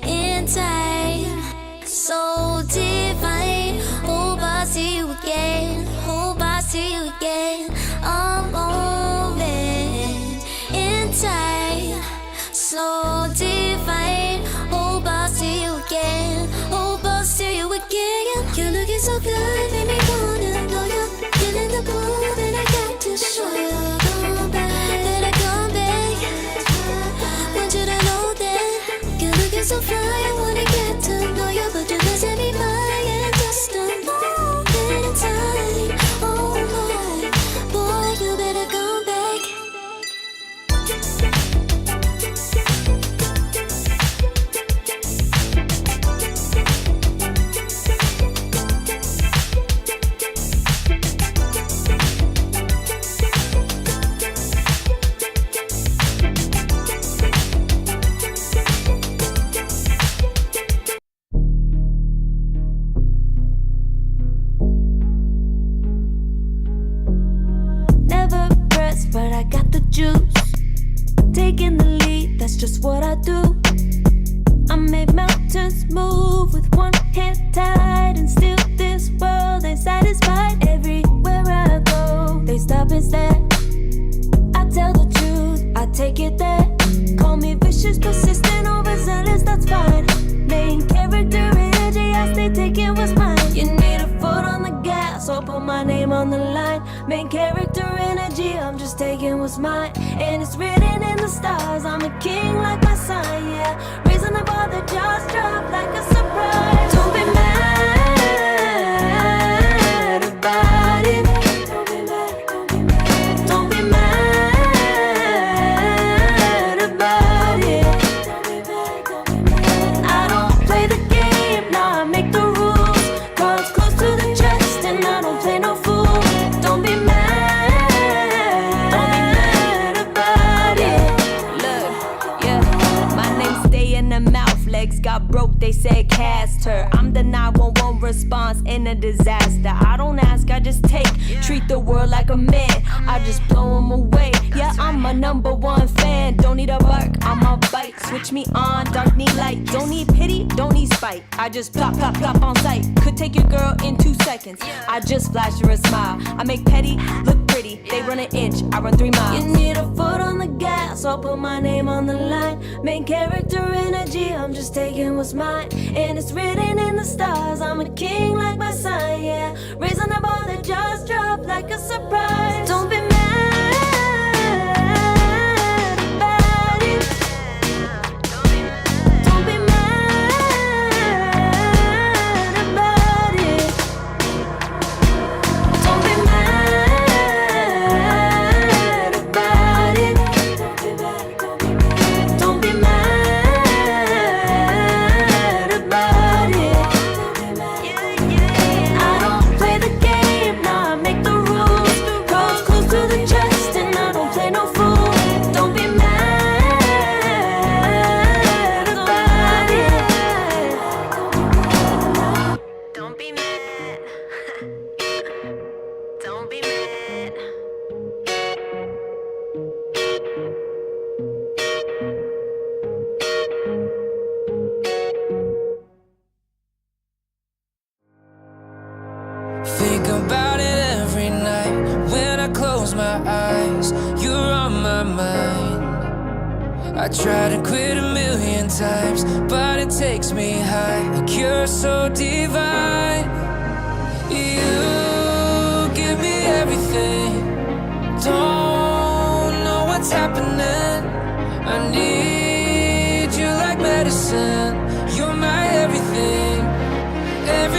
in time, so divine. Hope I see you again. Hope I see you again. A moment in time, so divine. Hope I see you again. Hope I see you again. You're looking so good, made me wanna know you. Feeling the groove, and I got to show you. Come back, better come back. Want you to know that you're looking so fly. I wanna get to know you, but you doesn't be mine. Yeah, just a moment in time. Oh my, boy, you better come back. Never pressed, but I got the juice. Taking the lead, that's just what I do. I make mountains move with one hand tied, and still this world ain't satisfied. Everywhere I go, they stop and stare. I tell the truth, I take it there. Call me vicious, persistent, overzealous, that's fine. Main character energy, I stay taking what's mine. You need a foot on the gas, or put my name on the line. Main character energy, I'm just taking what's mine. And it's written in the stars, I'm a king like my sign, yeah. Raising the bar, the jaws drop like a surprise. Don't be mad about it. Don't be mad, don't be mad. Don't be mad about it. Don't be mad, don't be mad. I don't play the game, nah, I make the rules. Cards close to the chest, and I don't play no fool. Don't be mad about it. Look, yeah, my name stay in the mouth. Legs got broke, they said cast her. I'm the 911 response in a disaster. I don't ask, I just take. Treat the world like a man, I just blow them away. Yeah, I'm a #1 fan. Don't need a bark, I'm a bite. Switch me on, dark need light. Don't need pity, don't need spite. I just plop, plop, plop on sight. Could take your girl in 2 seconds. I just flash her a smile. I make petty look pretty. They run an inch, I run 3 miles. You need a foot on the gas, I'll put my name on the line. Main character energy, I'm just taking what's mine. And it's written in the stars, I'm a king like my sign, yeah. Raising the bar, the jaws drop like a surprise. Don't be mad about it. Don't be mad about it. Don't be mad about it. Don't be mad about it. I don't play the game, nah, I make the rules. Cards close to the chest, and I don't play no fool. Don't be mad about it. Don't be mad. Don't be mad. Think about it every night when I close my eyes. You're on my mind. I try to quit a million times, but it takes me high. Like you're so divine. You give me everything. Don't know what's happening. I need you like medicine. You're my everything. Every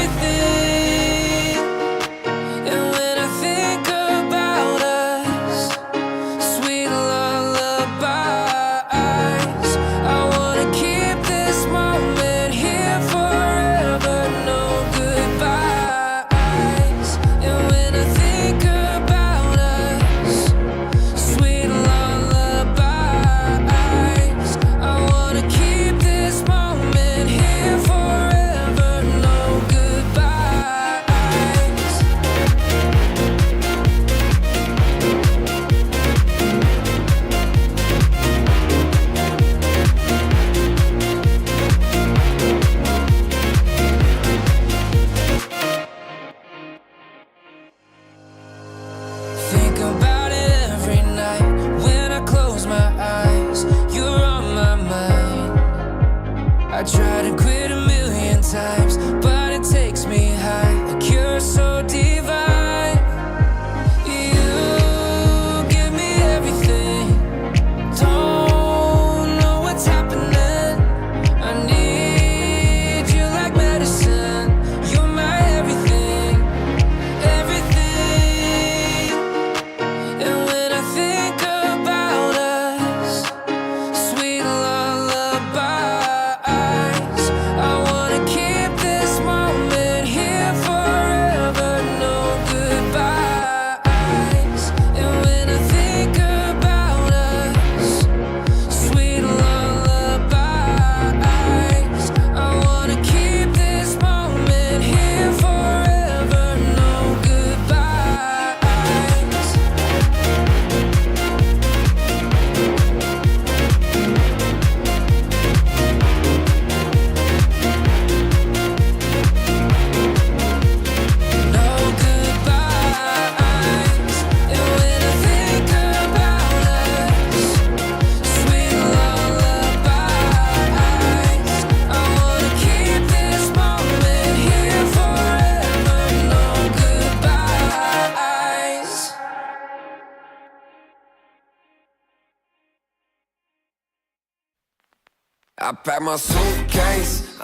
I pack my suitcase,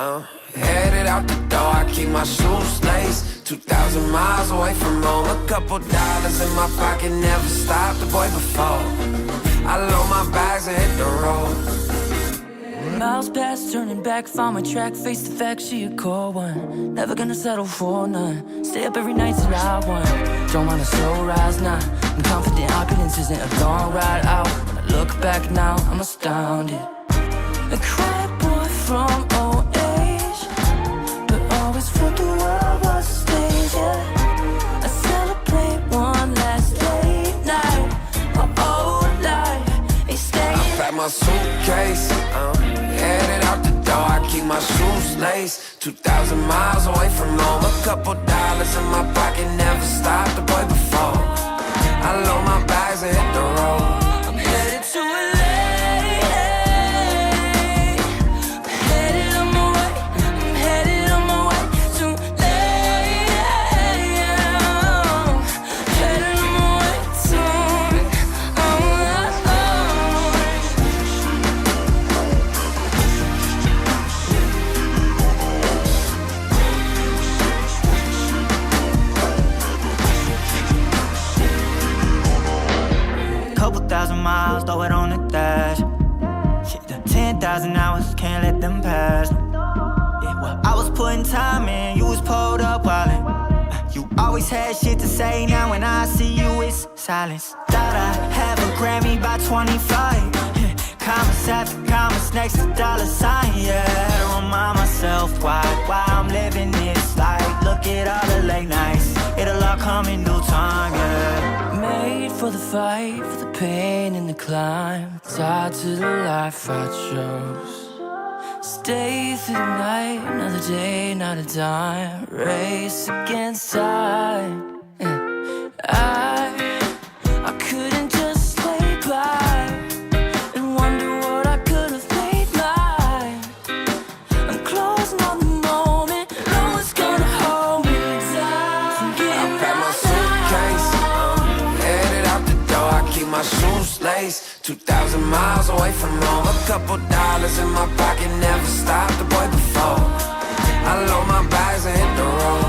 headed out the door. I keep my shoes laced. 2,000 miles away from home. A couple dollars in my pocket, never stopped the boy before. I load my bags and hit the road. Miles past, turning back, found my track, face the fact, she a cold one. Never gonna settle for none. Stay up every night till I won. Don't want a slow rise now. I'm confident opulence isn't a long ride out. When I look back now, I'm astounded. A quiet boy from old age, but always thought the world was a stage, yeah. I celebrate one last late night. My old life ain't staying. I pack my suitcase, headed out the door. I keep my shoes laced. 2,000 miles away from home. A couple dollars in my pocket, never stopped the boy before. I load my bags and hit the road. I'm headed to LA. I'm headed on my way. I'm headed on my way to LA. Headed on my way to Couple thousand miles, throw it on the dash. Shit, 10,000 hours, can't let them pass. Yeah, well, I was putting time in, you was pulled up wildin'. You always had shit to say, now when I see you, it's silence. Thought I'd have a Grammy by 25. Commas after commas next to dollar sign, yeah. Had to remind myself why I'm living this life. Look at all the late nights, it'll all come in due time, yeah. made for the fight, for the pain and the climb. Tied to the life I chose. Stay through the night, another day, not a dime. Race against time. I couldn't just lay by and wonder what I could have made mine. I'm closing on the moment, no one's gonna hold me down. I pack my suitcase, headed out the door. I keep my shoes laced. 2,000 miles away from home. A couple dollars in my pocket, never stopped the boy before. I load my bags and hit the road.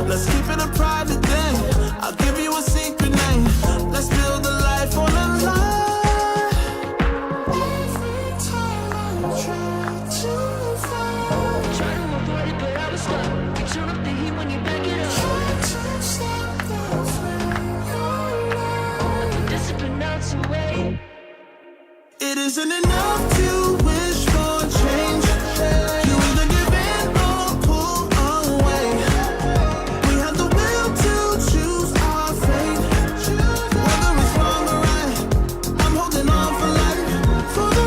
Let's keep it isn't enough to wish for change. You either give in or pull away. We have the will to choose our fate. Whether it's wrong or right, I'm holding on for life. For the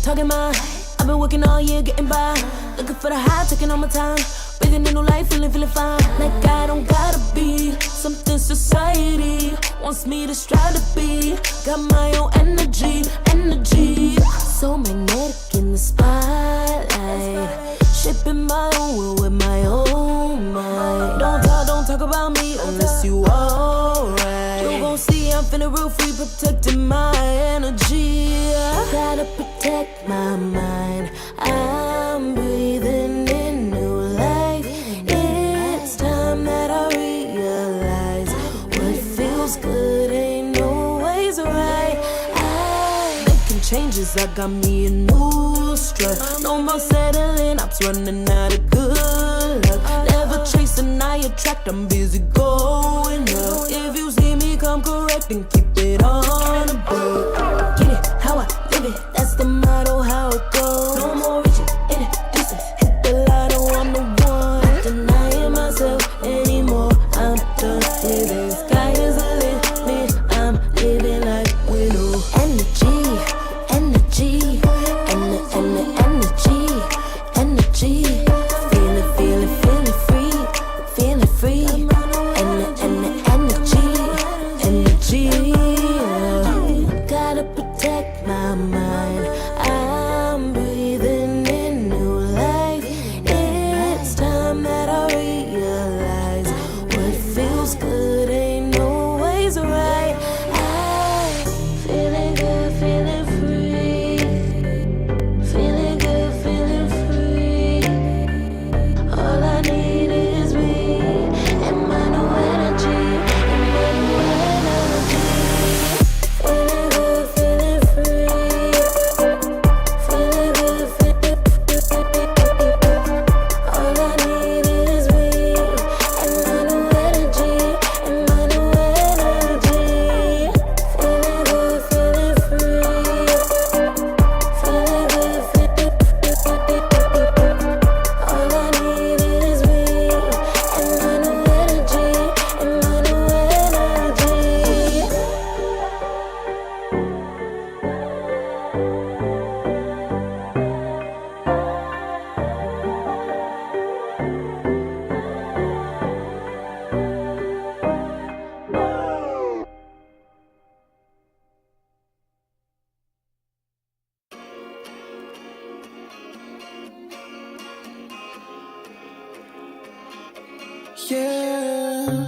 Talking my, I've been working all year getting by. Looking for the high, taking all my time. Breathing in new life, feeling fine. Like I don't gotta be something society wants me to strive to be. Got my own energy. So magnetic in the spotlight. Shaping my own world with my own mind. Don't talk about me unless you alright. You gon' see I'm feeling real free, protecting my energy. Gotta protect my mind. I'm breathing in new life. It's time that I realize what feels good ain't always right. I making changes, I got me a new strut. No more settling, I'm running out of good luck. Never chasing, I attract, I'm busy going up. If you see me, come correct and keep it on the book. Get it how I live it, that's the motto, how it goes. No more reaching, introducing, hit the lotto, I'm the one. Not denying myself anymore, I'm done with it. Sky is the limit, I'm living like we know. Energy, feeling free, energy. Gotta protect my mind. I'm breathing in new life. It's time that I realize what feels good ain't always right. I'm feeling good, feeling free. Feeling good, feeling free. All I need is me and my new energy. Feeling good, feeling free. Feeling good, feeling free. All I need is me and my new energy. Feeling good, feeling free. Feeling good, feeling free. All I need is me and my new energy. yeah.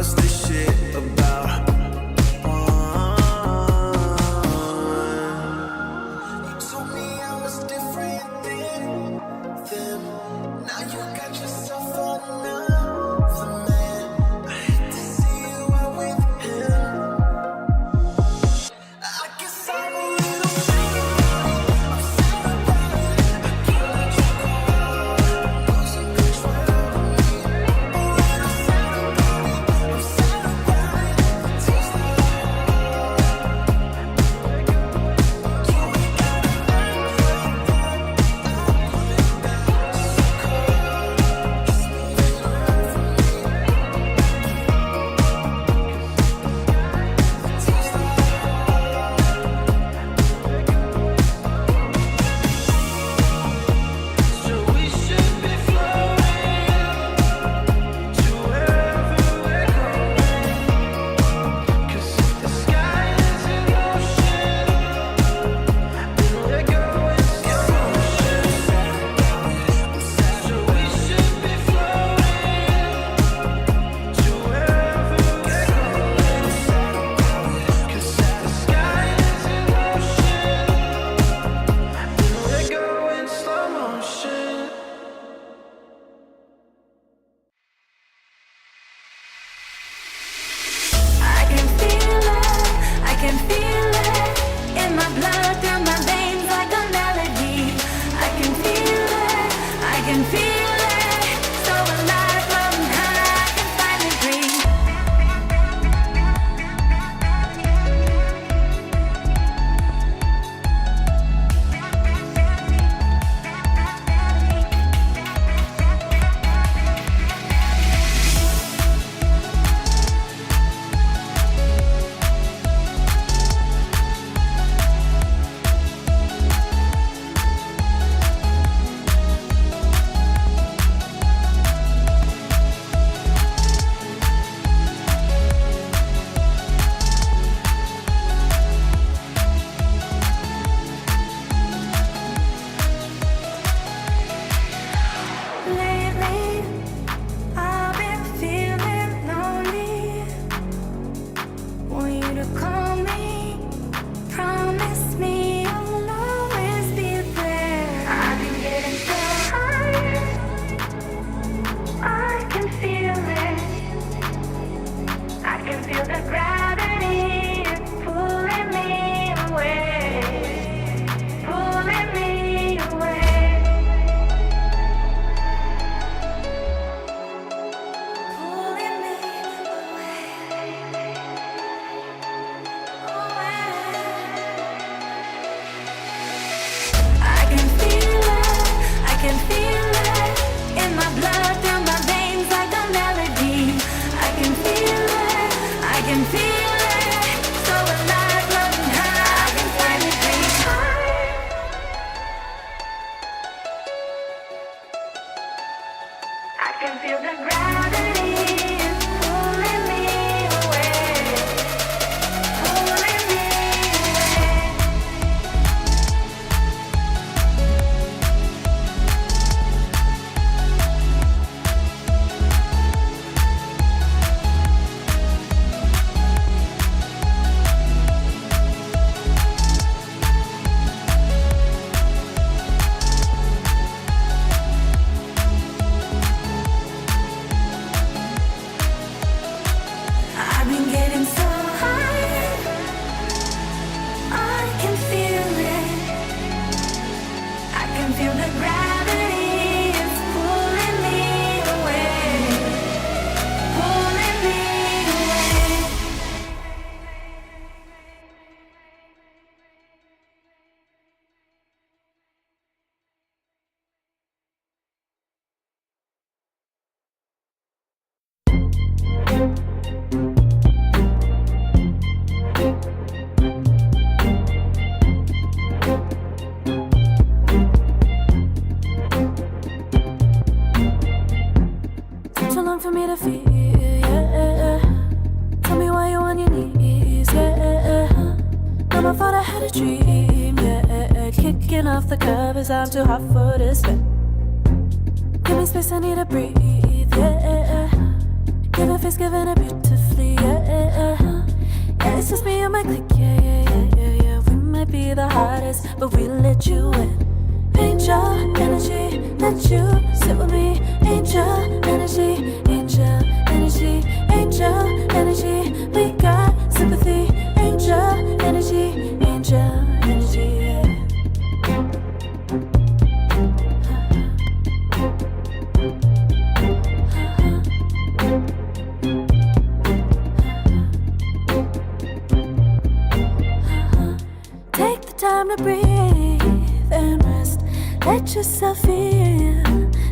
what's this shit about? You told me I was different than them. Now you got yourself another man. I hate to see you out with him. I guess I'm a little sad about it. I can't let you go. I'm losing control of me. Oh, I'm sad about it. I'm sad about it. It tastes like I can feel it, I can feel it in my blood, through my veins like a melody. I can feel it, I can feel it, so alive, floating high, I can finally breathe. Lately, I've been feeling lonely. Want you to call me, promise me you'll always be there. I've been getting so high, I can feel it. I can feel the gravity is pulling me away, pulling me away. Pulling me I can feel it, I can feel it in my blood, through my veins like a melody. I can feel it, I can feel it, so alive, floating high, I can finally breathe. I can feel the gravity is pulling me away, pulling me away. I've been getting so high, I can feel it. I can feel the gravity is pulling me away, pulling me away. Took too long for me to feel, yeah. Tell me why you on your knees, yeah. Mama thought I had a dream, yeah. Kicking off the covers, I'm too hot for this bed. Give me space, I need to breathe, yeah. Give it life is given it beautifully. Yeah, it's just me and my clique. Yeah. We might be the hottest, but we let you in. Angel energy, let you sit with me. Angel energy, angel energy, angel energy. We got sympathy. Angel energy, angel energy. Take the time to breathe and rest. Let yourself feel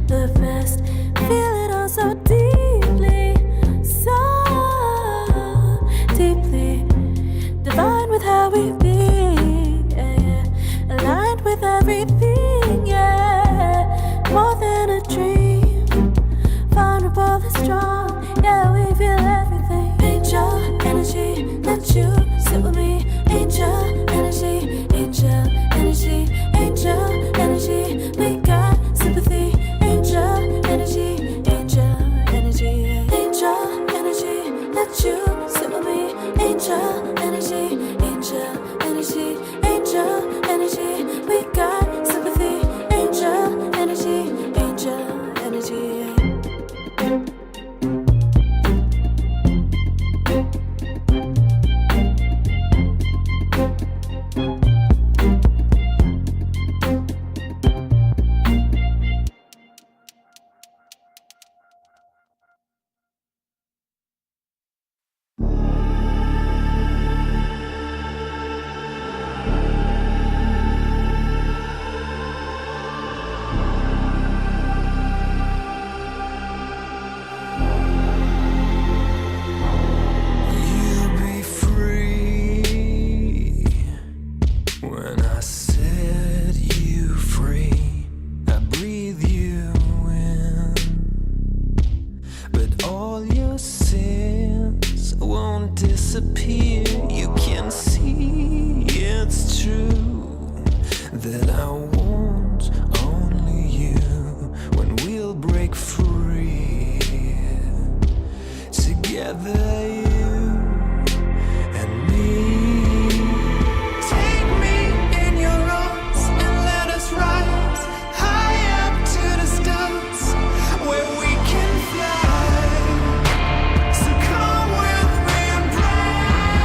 the best. Feel it all so deeply, so deeply. Divine with how we be, yeah. Aligned with everything, yeah. More than a dream, vulnerable and strong, yeah. We feel everything. Angel energy, let you sit with me. Angel energy, angel energy, angel energy. We got sympathy. Angel energy, angel energy, angel energy. Let you sit with me. Angel energy, angel energy, angel energy. We got sympathy. Angel energy, angel energy. You'll be free when I set you free. I breathe you in, but all your sins won't disappear. You can see it's true that I want only you when we'll break free. Together, you and me. Take me in your arms and let us rise high up to the stars where we can fly. So come with me and pray.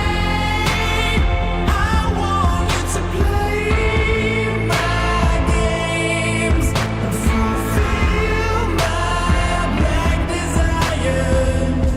I want you to play my games and fulfill my black desires.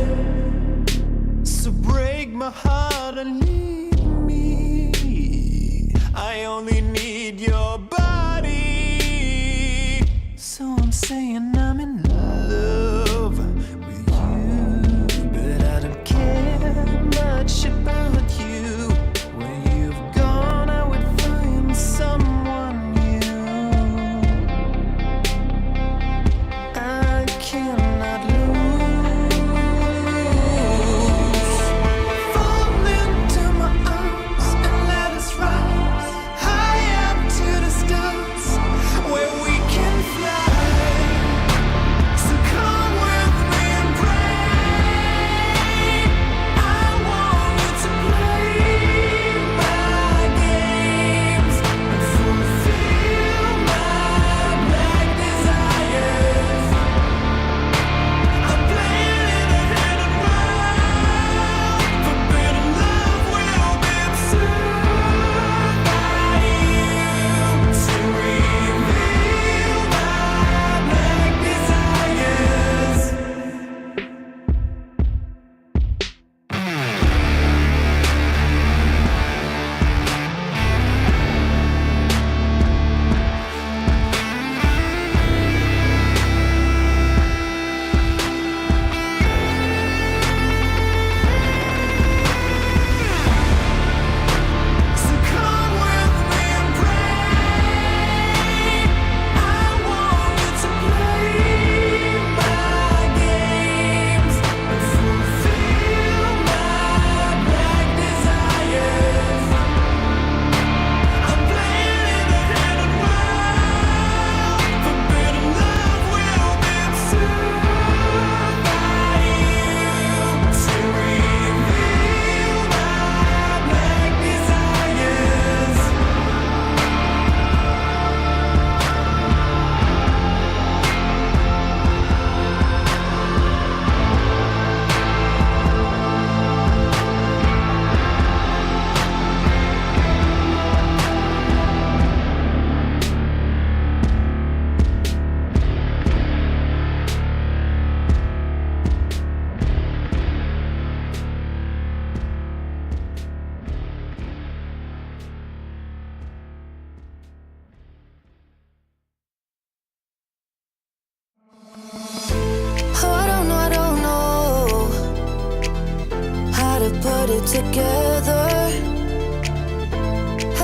put it together.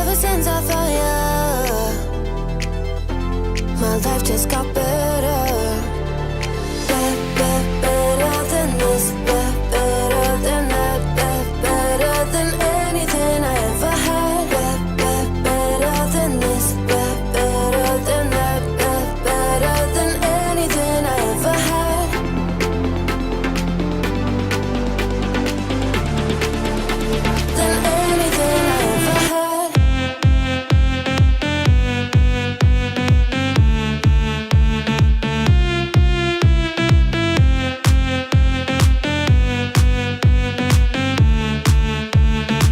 Ever since I found you, my life just got better. Better than this, better than that, better than anything I ever had. Better than this, better than that, better than anything I ever had. Than anything I ever had.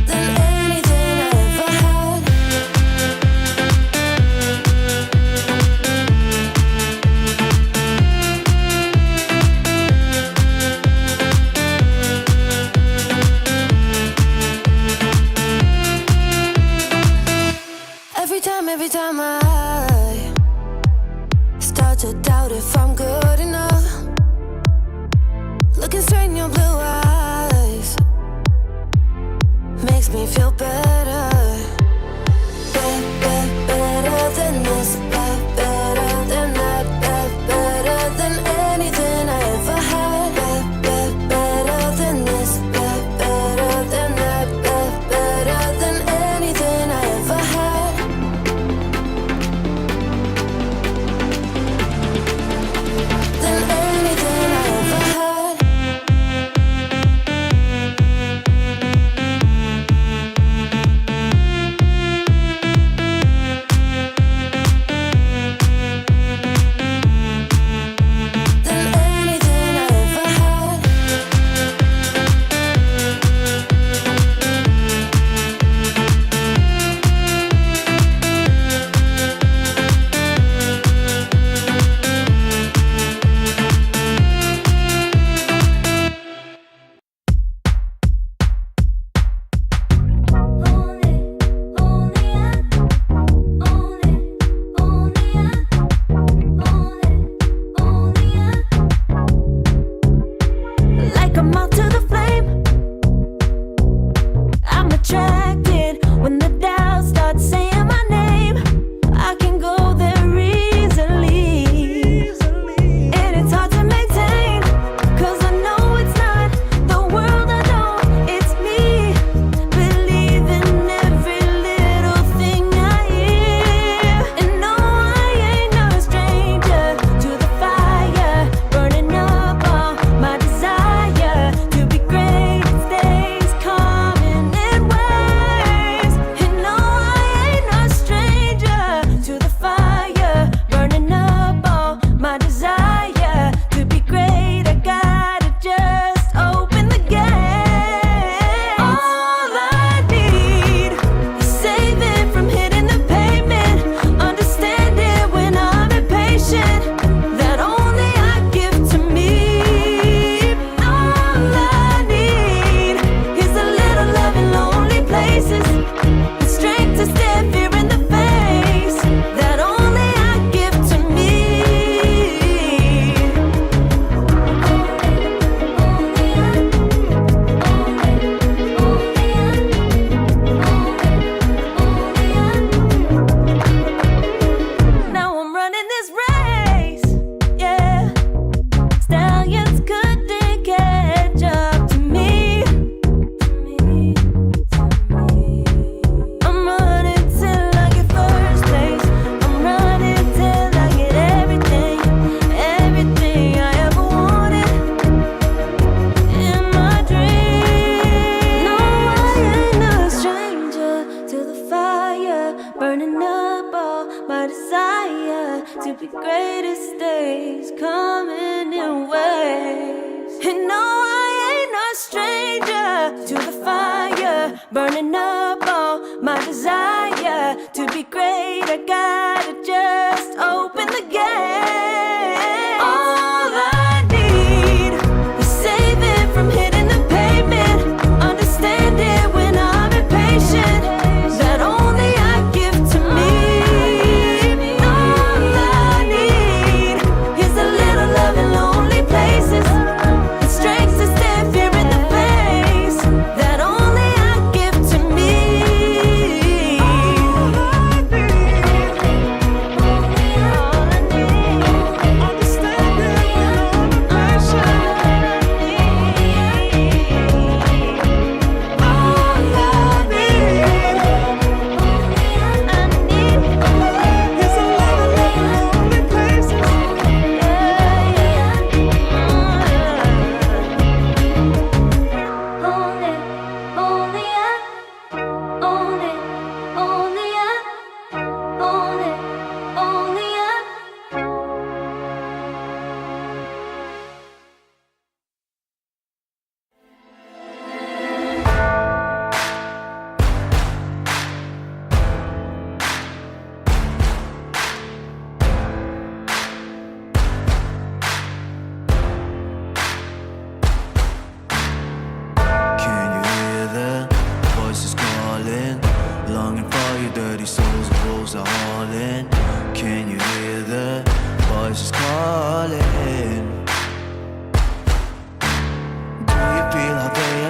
Than anything I ever had. Every time I start to doubt if I'm good enough, looking straight in your blue eyes makes me feel better. Better than this, better than that, better than anything I ever had. Better than this, better than that, better than anything I ever had. Than anything I ever had. Than anything I ever had. Like a moth to the flame, I'm attracted when the doubts start saying my name. I can go there easily, and it's hard to maintain, 'cause I know it's not the world I know, it's me. Believe in every little thing I hear, and no, I ain't no stranger to the fire, burning up all my desire to be great. It stays coming in waves, and no, I ain't no stranger to the fire, burning up all my desire to be great. I gotta just open the gate. All I need is saving from hitting the pavement, understanding when I'm impatient, that only I give to me. All I need is a little love in lonely places, the strength to stare fear in the face, that only I give to me. Now I'm running this race, yeah. Stallions couldn't catch up to me. I'm running till I get first place. I'm running till I get everything, everything I ever wanted in my dream. No, I ain't no stranger to the fire, burning up all my desire to be greatest days coming in waves. And no, I ain't no stranger to the fire, burning up all my desire to be great. I gotta just open the gate. All I need is saving from hitting the pavement, understanding when I'm impatient, that only I give to me. All I need is a little love in lonely places, the strength to stand fear in the face, that only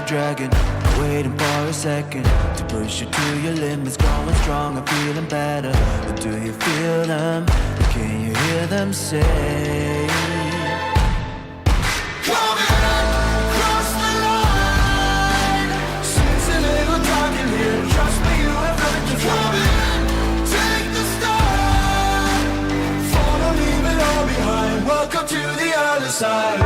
a dragon, waiting for a second to push you to your limits, going strong and feeling better. But do you feel them? Can you hear them say? Cross the line. Since a little dark in here, trust me, you have nothing to fight. Take the start. Follow, leave it all behind. Welcome to the other side.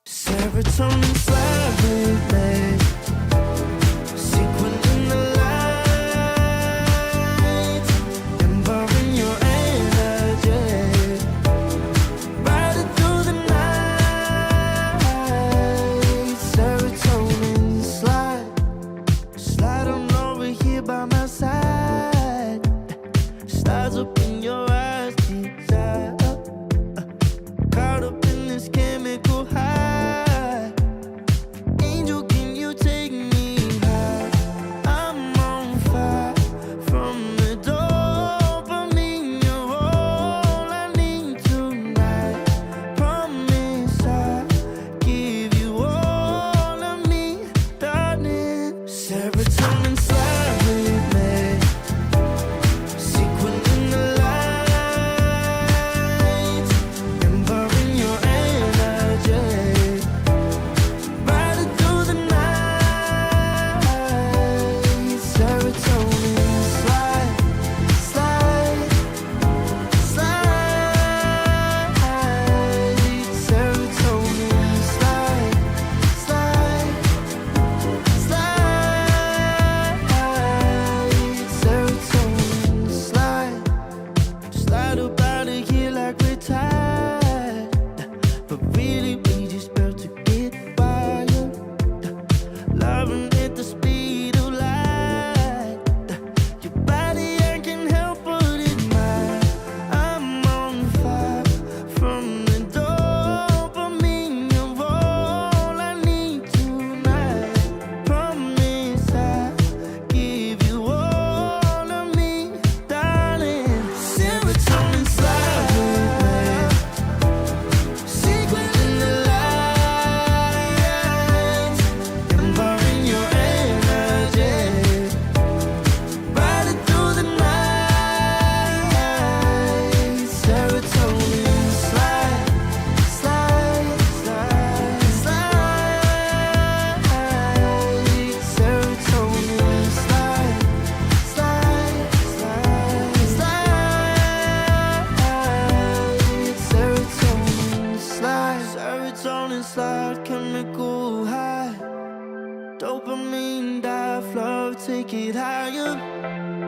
Serotonin slowly, sequin in the light, embalming your energy, riding through the night. Serotonin slide on over here by my side. Stars up in your eyes, desire, caught up in this chemical high.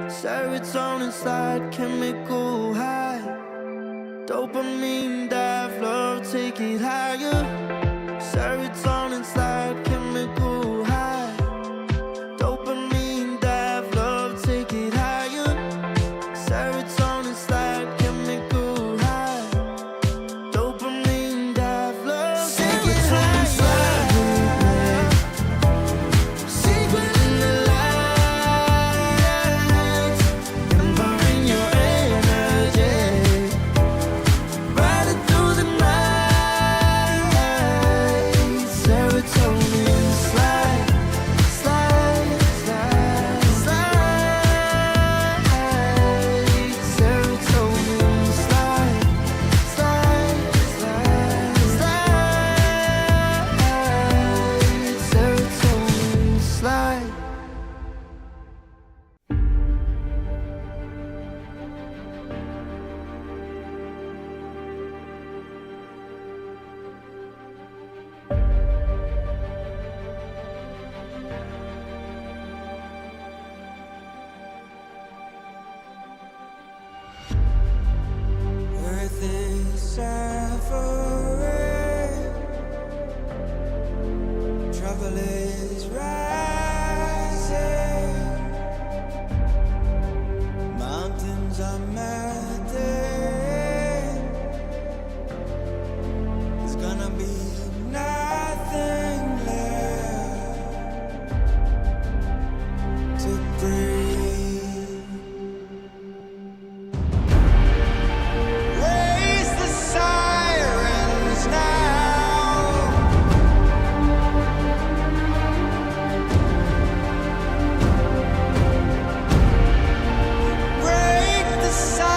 Serotonin slide, chemical high. Dopamine dive, love, take it higher. Serotonin slide, chemical high. Dopamine dive, love, take it higher. Serotonin slide, chemical high. Dopamine dive, love, take it higher. Secret in the light, empowering your energy. Riding through the night, serotonin slide, slide, slide, slide. Serotonin slide, slide, slide, slide. Serotonin slide. Earth is suffering, trouble is rising, mountains are melting, there's gonna be nothing left to breathe. Raise the sirens now. Break the silence.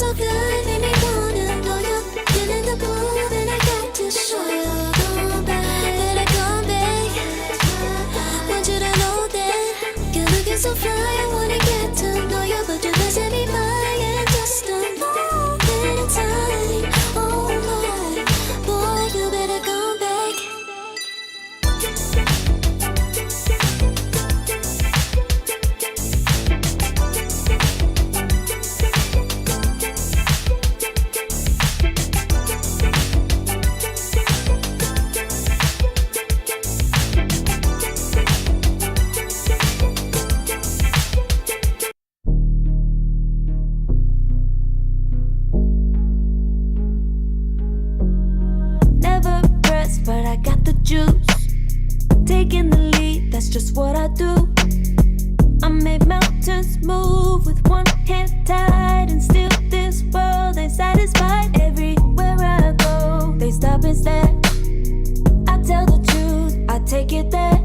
so good, make me wanna know you. Feeling the groove and I got to show you. Come back, better come back. Want you to know that you're looking so fly. I wanna get to know you, but you're passing me by in just a moment in time. Oh my, boy, you better come back. Never pressed, but I got the juice. Taking the lead, that's just what I do. I make mountains move with one hand tied, and still this world ain't satisfied. Everywhere I go, they stop and stare. I tell the truth, I take it there.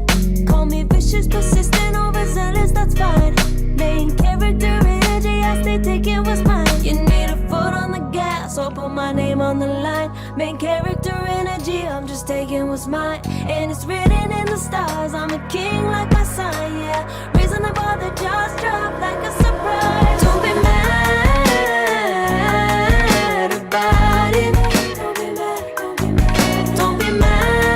Call me vicious, persistent, overzealous, that's fine. Main character energy, I stay taking what's mine. You need a foot on the gas, so put my name on the line. Main character energy, I'm just taking what's mine. And it's written in the stars, I'm a king like my sign, yeah. Raising the bar, the jaws drop like a surprise. Don't be mad about it. Don't be mad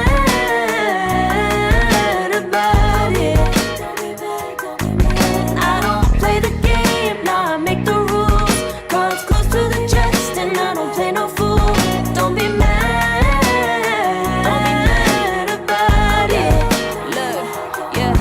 about it. I don't play the game, nah, I make the rules. Cards close to the chest and I don't play no fool. Don't be mad about it. Look, yeah,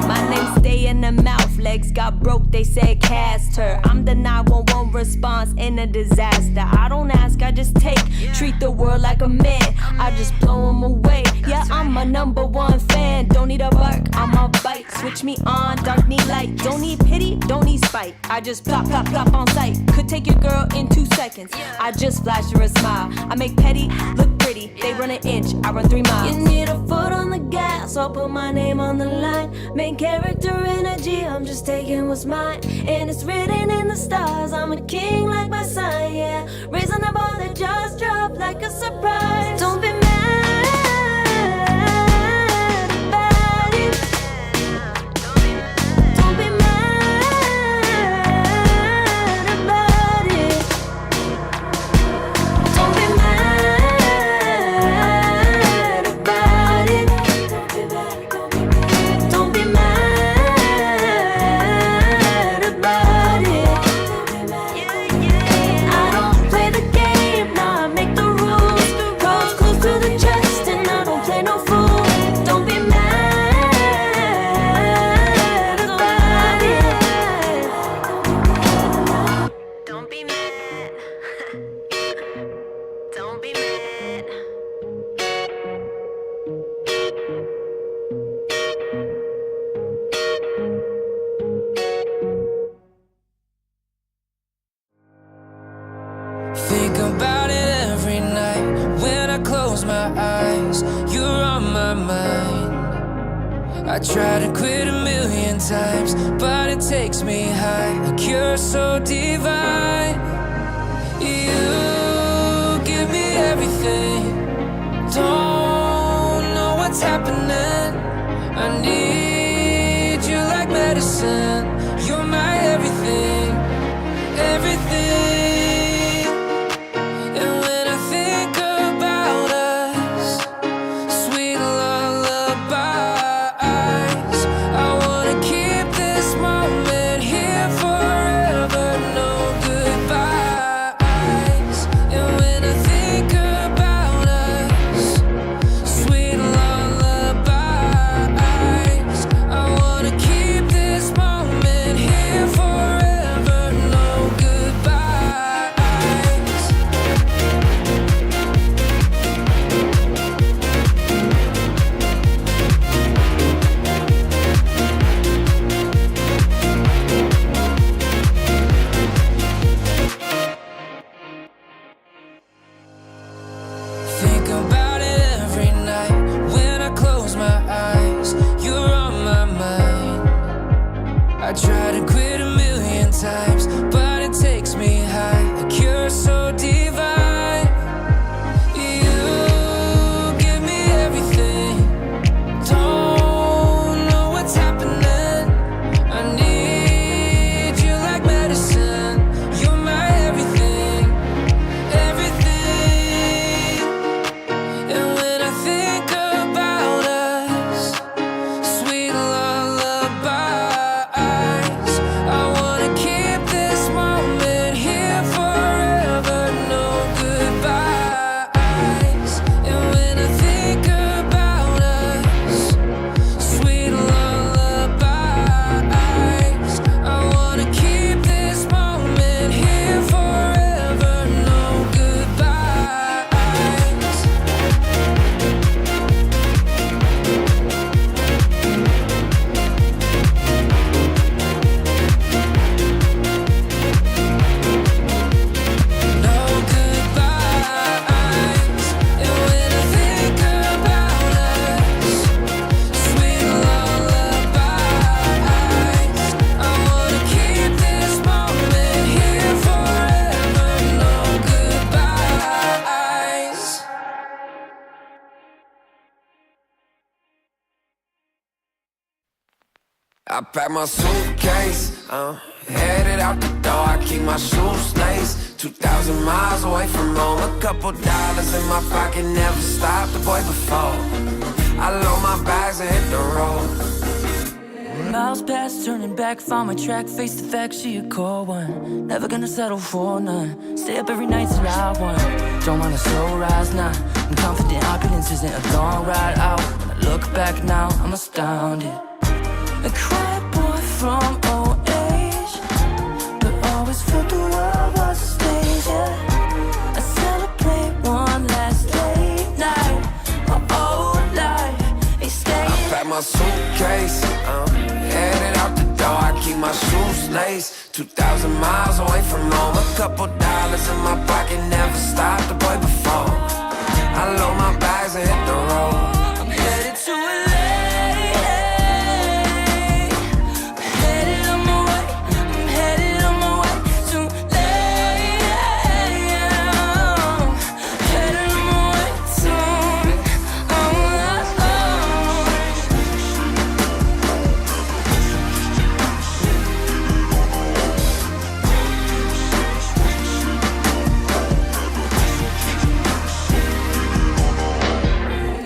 my name stay in the mouth. Legs got broke, they said cast her. I'm the 911 response in a disaster. I don't ask, I just take. Treat the world like a man, I just blow them away. Yeah, I'm a #1 fan. Don't need a bark, I'm a bite. Switch me on, dark need light. Don't need pity, don't need spite. I just plop, plop, plop on sight. Could take your girl in 2 seconds. I just flash her a smile. I make petty look pretty. They run an inch, I run 3 miles. You need a foot on the gas, I'll put my name on the line. Main character energy, I'm just taking what's mine. And it's written in the stars, I'm a king like my sign, yeah. Raising the bar, the jaws drop like a surprise. Don't be mad about it. Don't be mad about it. Don't be mad about it. Don't be mad about it. I don't play the game, nah, I make the rules. Cards close to the chest and I don't play no fool. Don't be mad about it. Don't be mad. Don't be mad. Think about it every night when I close my eyes. You're on my mind. I try to quit a million times, but it takes me high. A cure so divine. You give me everything. Don't know what's happening. I need you like medicine. You're my everything, everything. And when I think about us, sweet lullabies, I wanna keep this moment here forever, no goodbyes. And when I think about us, sweet lullabies, I wanna keep this moment here forever, no goodbyes. Think about it every night when I close my eyes. You're on my mind. I try to quit a million times, but it takes me high. A cure I pack my suitcase, headed out the door, I keep my shoes laced. 2,000 miles away from home, a couple dollars in my pocket, never stopped the boy before. I load my bags and hit the road. Miles past, turning back, found my track, face the fact, she a cold one. Never gonna settle for none. Stay up every night till I won. Don't want a slow rise now. I'm confident opulence isn't a long ride out. When I look back now, I'm astounded. A quiet boy from old age, but always felt the world was a stage, yeah. I celebrate one last late night. My whole life ain't staying. I pack my suitcase, headed out the door, I keep my shoes laced. 2,000 miles away from home, a couple dollars in my pocket, never stopped the boy before. I load my bags and hit the road. I'm headed to LA. I'm headed on my way. I'm headed on my way to LA. Headed on my way soon.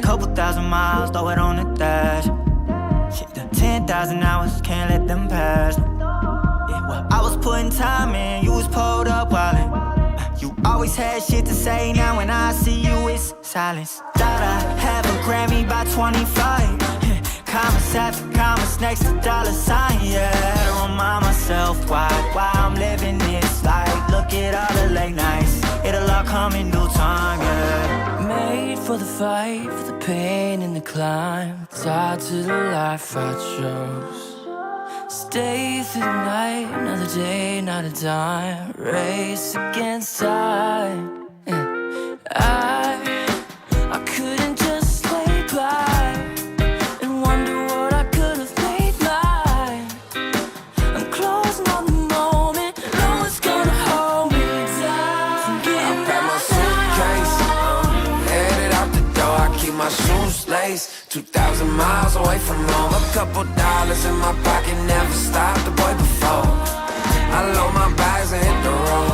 Couple thousand miles, throw it on the dash. Shit, the 10,000 hours, can't let them pass. Yeah, well, I was putting time in, you was pulled up wildin'. You always had shit to say, now when I see you, it's silence. Thought I'd have a Grammy by 25. Commas after commas next to dollar sign, yeah. Had to remind myself why I'm living this life. Look at all the late nights, it'll all come in due time, yeah. Made for the fight, for the pain and the climb. Tied to the life I chose. Stay through the night, another day, not a dime. Race against time. I couldn't just lay by and wonder what I could have made mine. I'm closing on the moment, no one's gonna hold me down. I pack my suitcase, headed out the door, I keep my shoes laced. 2,000 miles away from home, a couple dollars in my pocket, never stopped the boy before. I load my bags and hit the road.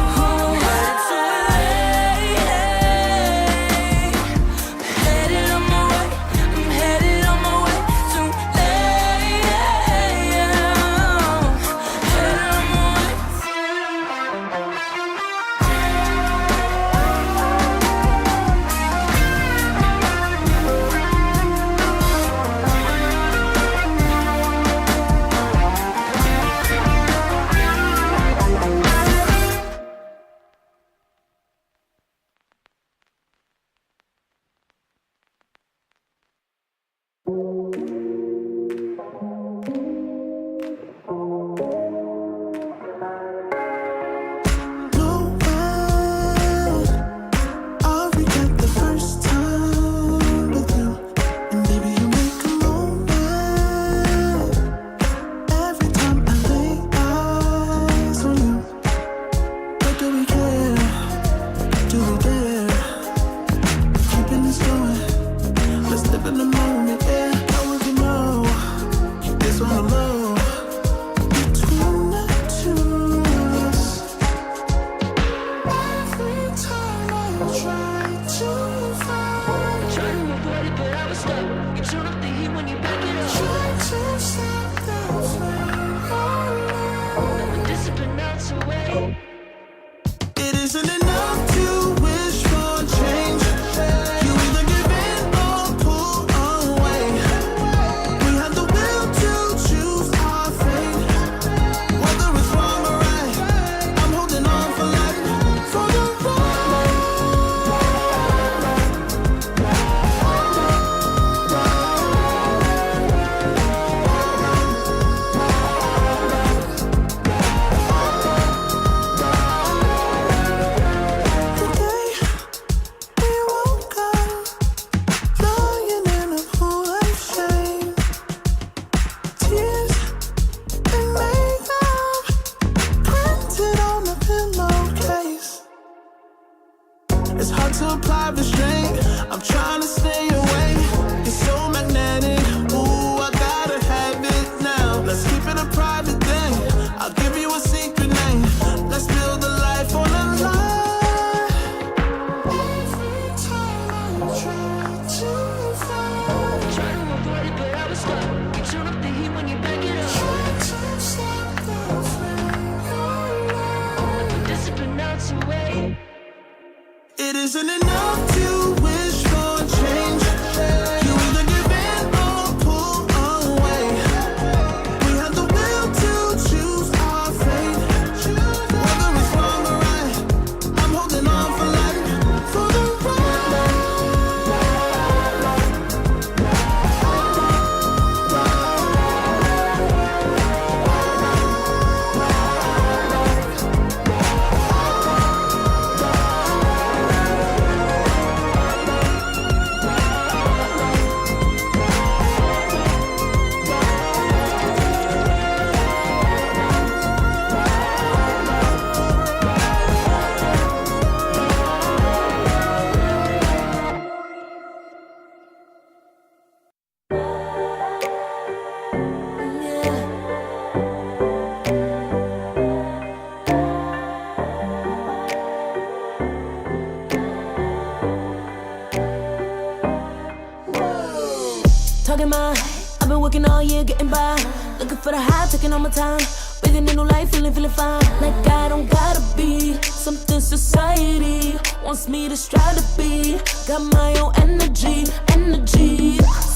working all year, getting by. Looking for the high, taking all my time. Breathing in new life, feeling fine. Like I don't gotta be something society wants me to strive to be. Got my own energy.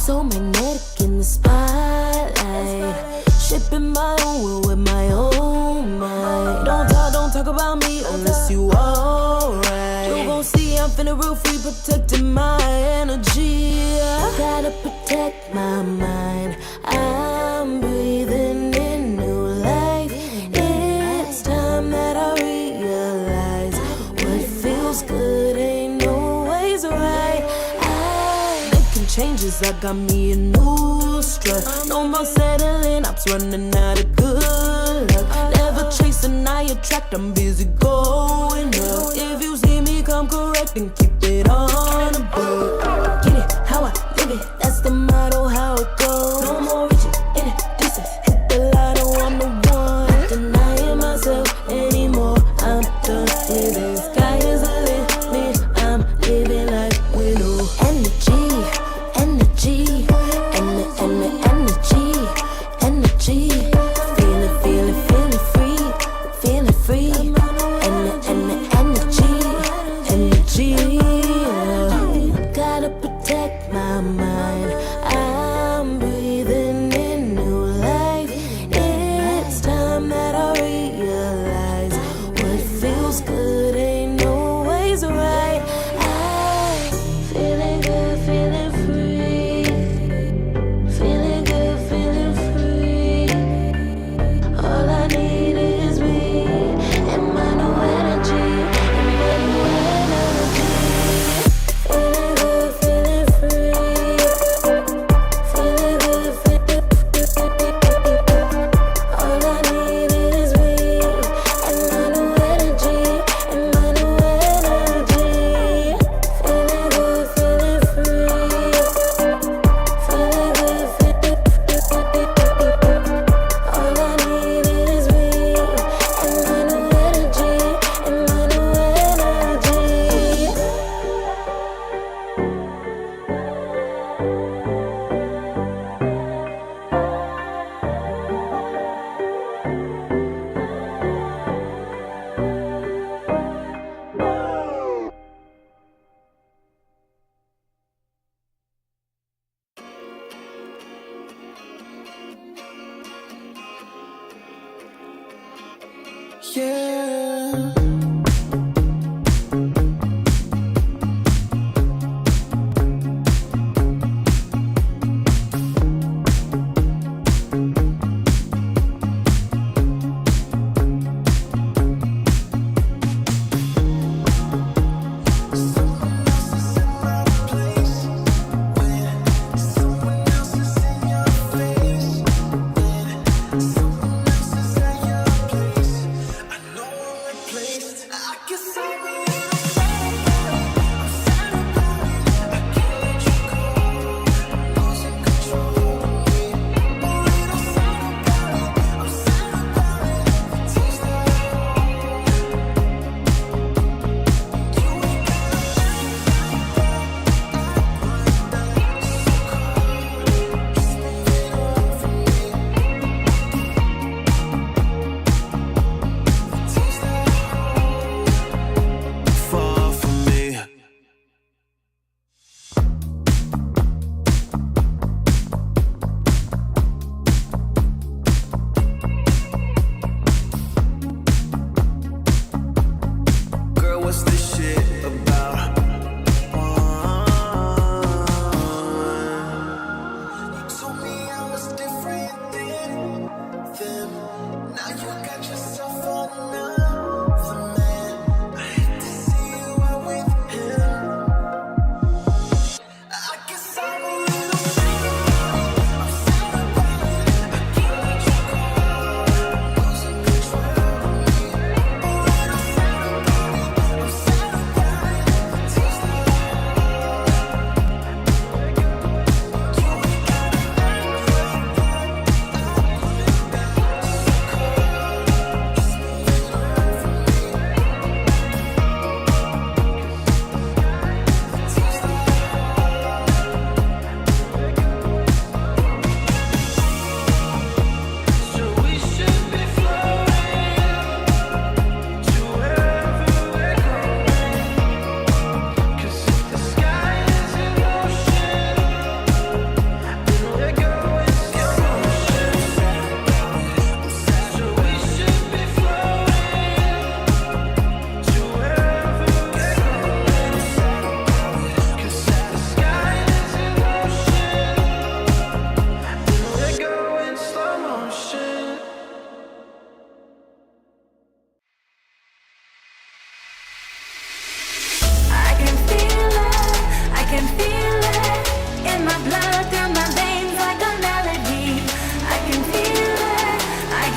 So magnetic in the spotlight. Shaping my own will with my own mind. Don't talk about me unless you alright. You gon' see I'm finna real free, protecting my energy. Gotta protect my mind. I'm breathing in new life. It's time that I realize what feels good ain't always right. Making changes, I got me a new strut. No more settling, I'm running out of good luck. Never chasing, I attract, I'm busy going up. If you see me come correct, then keep it on the book. Get it, how I live it, that's the motto, how it goes. No more reaching, introducing, hit the lotto, I'm the one. Not denying myself anymore, I'm done with it. Sky is the limit, I'm living like widow. Energy, and the energy. Feeling free. And the energy. Gotta protect my mind. I'm breathing in new life. It's time that I realize what feels good ain't always right. I'm feeling good, feeling free. Feeling good, feeling free. All I need is me and my new energy. Feeling good, feeling free. Feeling good, feeling free. All I need is me and my new energy. Feeling good, feeling free. Feeling good, feeling free. All I need is me and my new energy. Yeah. Place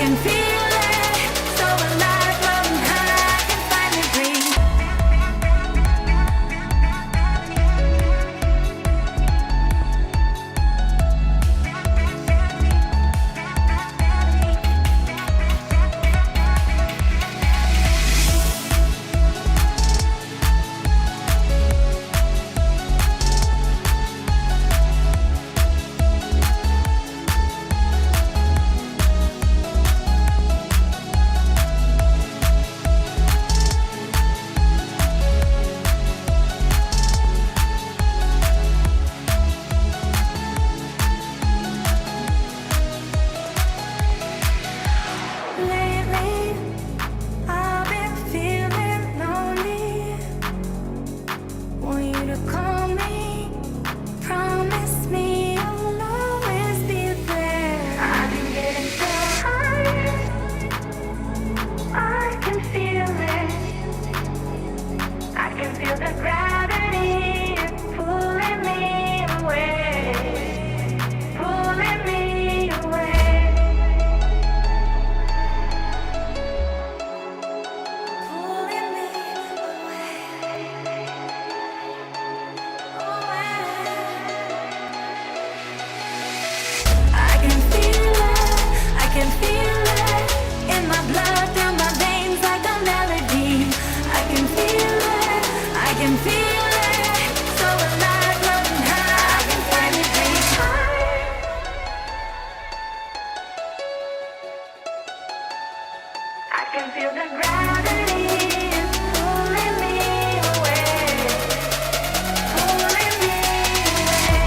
can feel it, so alive, floating high, I can finally breathe. Lately, I've been feeling lonely. Want you to call me, promise me you'll always be there. I've been getting so high, I can feel it. I can feel the gravity pulling me away, pulling me away. Pulling me I can feel it, I can feel it in my blood, through my veins like a melody. I can feel it, I can feel it, so alive, floating high, I can finally breathe high. I can feel the gravity pulling me away, pulling me away.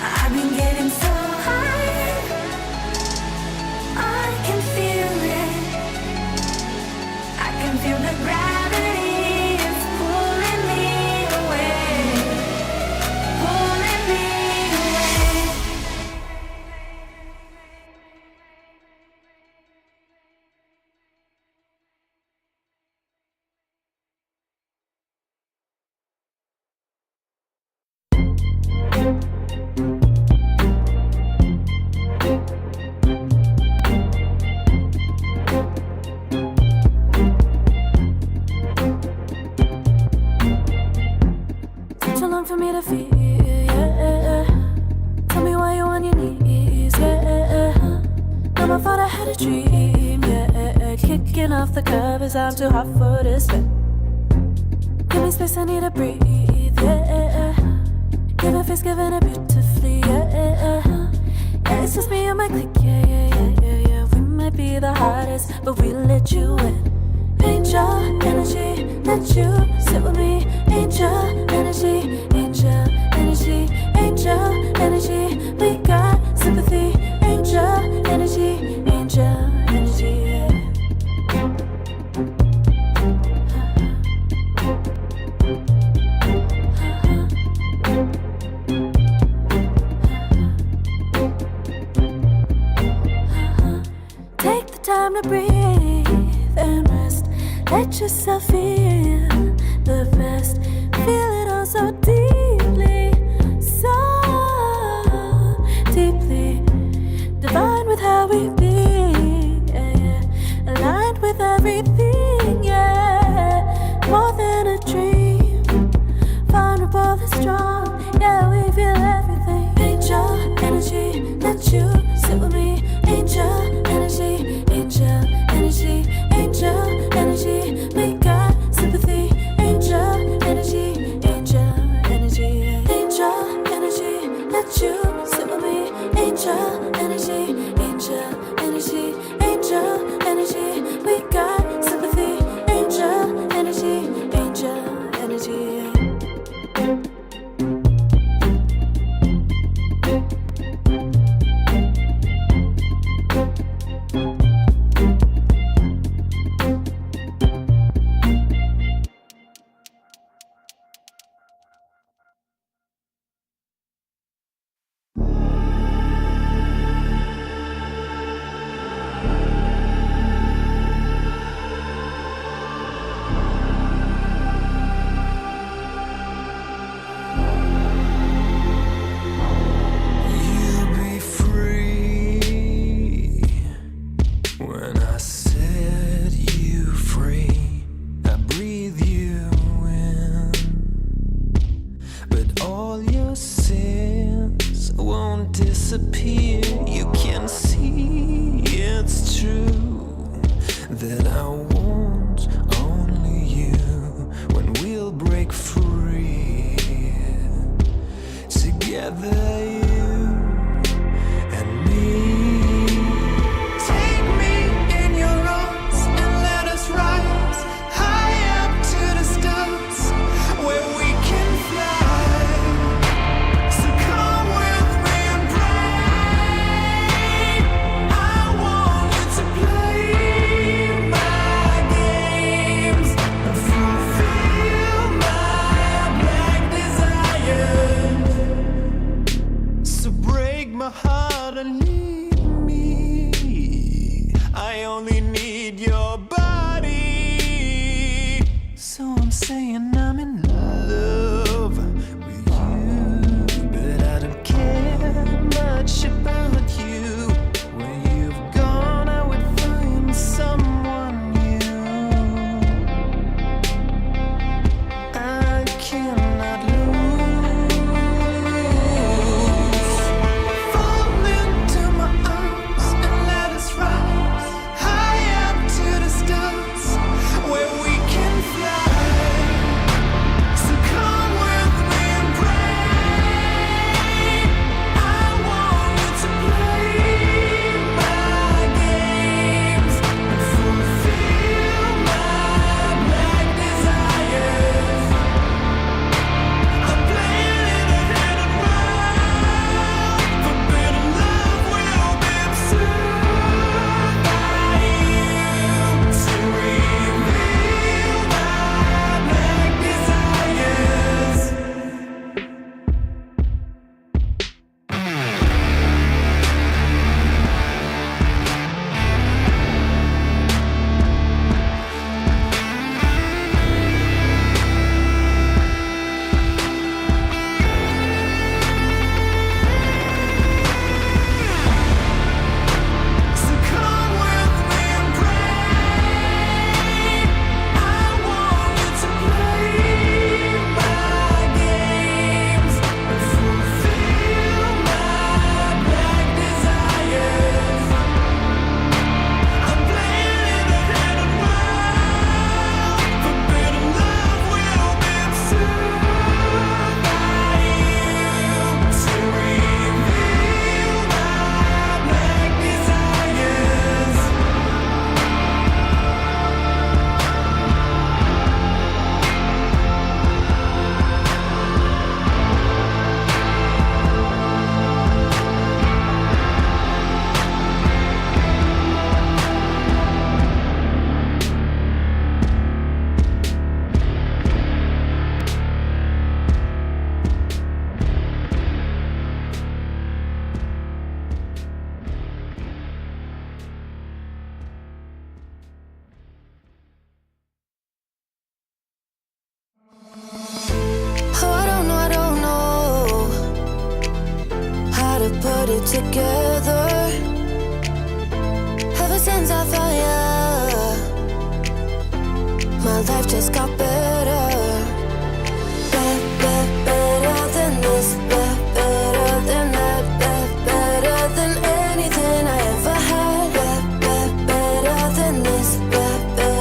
I've been getting so high, I can feel it. I can feel the gravity is pulling me away, pulling me away. Took too long for me to feel, yeah. Tell me why you on your knees, yeah. Now I thought I had a dream, yeah. Kicking off the covers, I'm too hot for this bed. Give me space, I need to breathe, yeah. Give a face, giving it beautifully, yeah. Yeah, it's just me and my clique, yeah. We might be the hottest, but we let you in. Angel energy, let you sit with me. Angel energy, angel energy, angel energy. We got sympathy. Angel energy, angel energy. Yeah. Take the time to breathe and rest. Let yourself feel the best. Feel it all so deeply, so deeply. Divine with how we be, yeah. Aligned with everything, yeah. More than a dream, vulnerable and strong, yeah. We feel everything. Angel energy, let you sit with me. Angel energy, angel energy, angel energy. We got sympathy. Angel energy, angel energy, angel energy. Let you sit with me. Angel energy, angel saying I'm in love with you, but I don't care much about you. Where you've gone, I would find someone new. I cannot lose. Fall into my arms and let us rise high up to the stars where we can fly. So come with me and pray. I want you to play my games and fulfill my black desires. I'm playing in a hidden world. Forbidden love will be observed by you to reveal my black desires. So come with me and pray. I want you to play my games and fulfill my black desires. I'm playing in a hidden world. Forbidden love will be observed by you to reveal my black desires. Oh, I don't know how to put it together. Ever since I found you, my life just got better. Better than this, better than that, better than anything I ever had. Better than this, better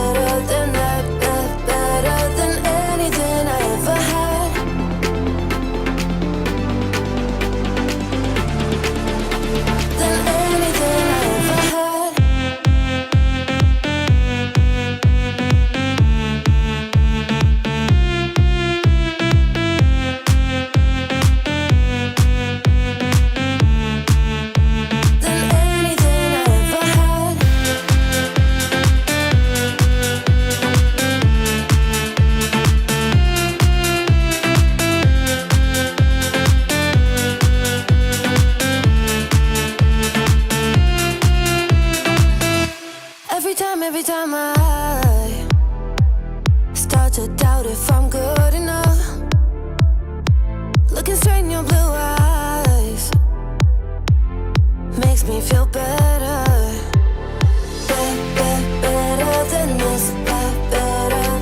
than that, better than anything I ever had. Than anything I ever had. Than anything I ever had. Every time I start to doubt if I'm good enough, looking straight in your blue eyes makes me feel better. Better than this, better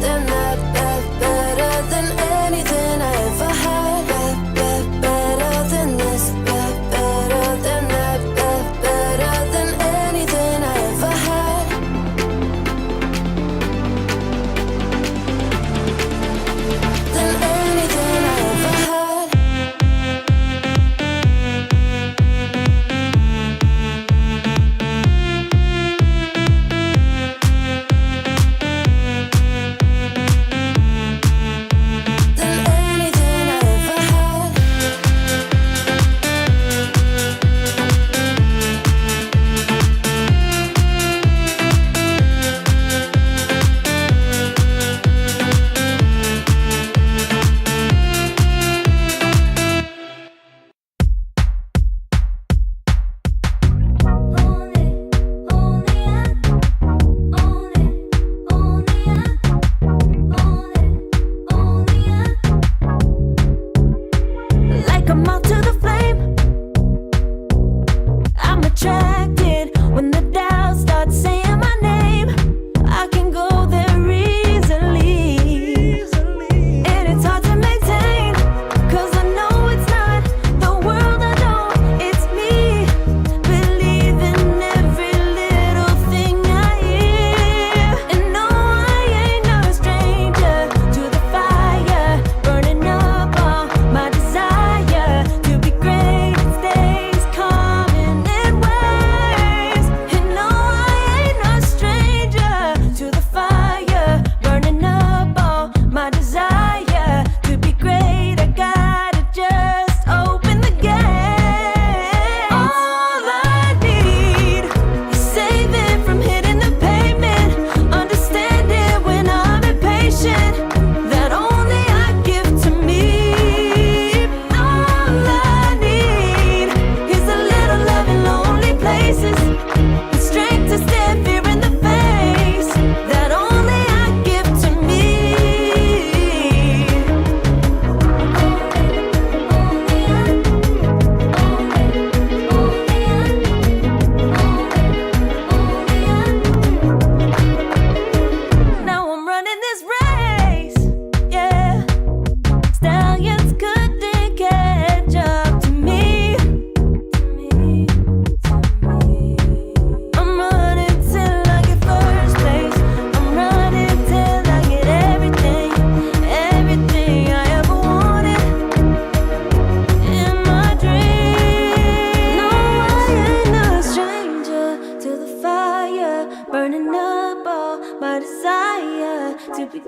than that, better than anything I ever had. Better than this, better than that, better than anything I ever had. Than anything I ever had.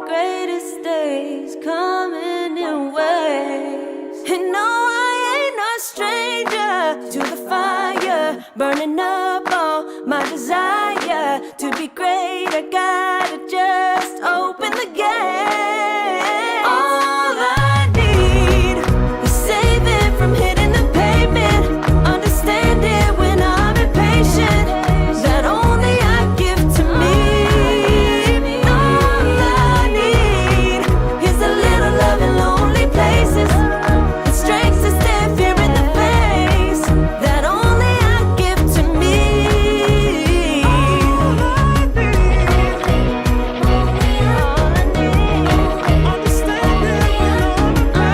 greatest days coming in waves. And no, I ain't no stranger to the fire, burning up all my desire to be great. I gotta just open the gate. All I need is saving from hitting the pavement, understanding when I'm impatient, that only I give to me. All I need is a little love in lonely places, the strength to stand fear in the face, that only I give to me. All I need, understanding when I'm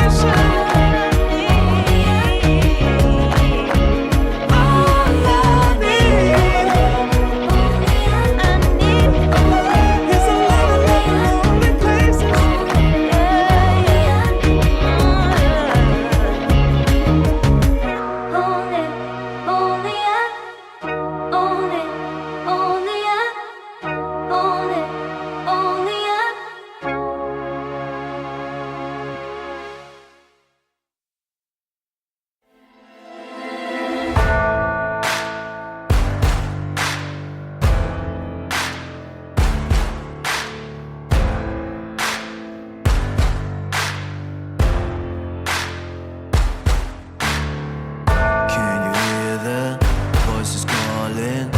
Can you hear the voices calling?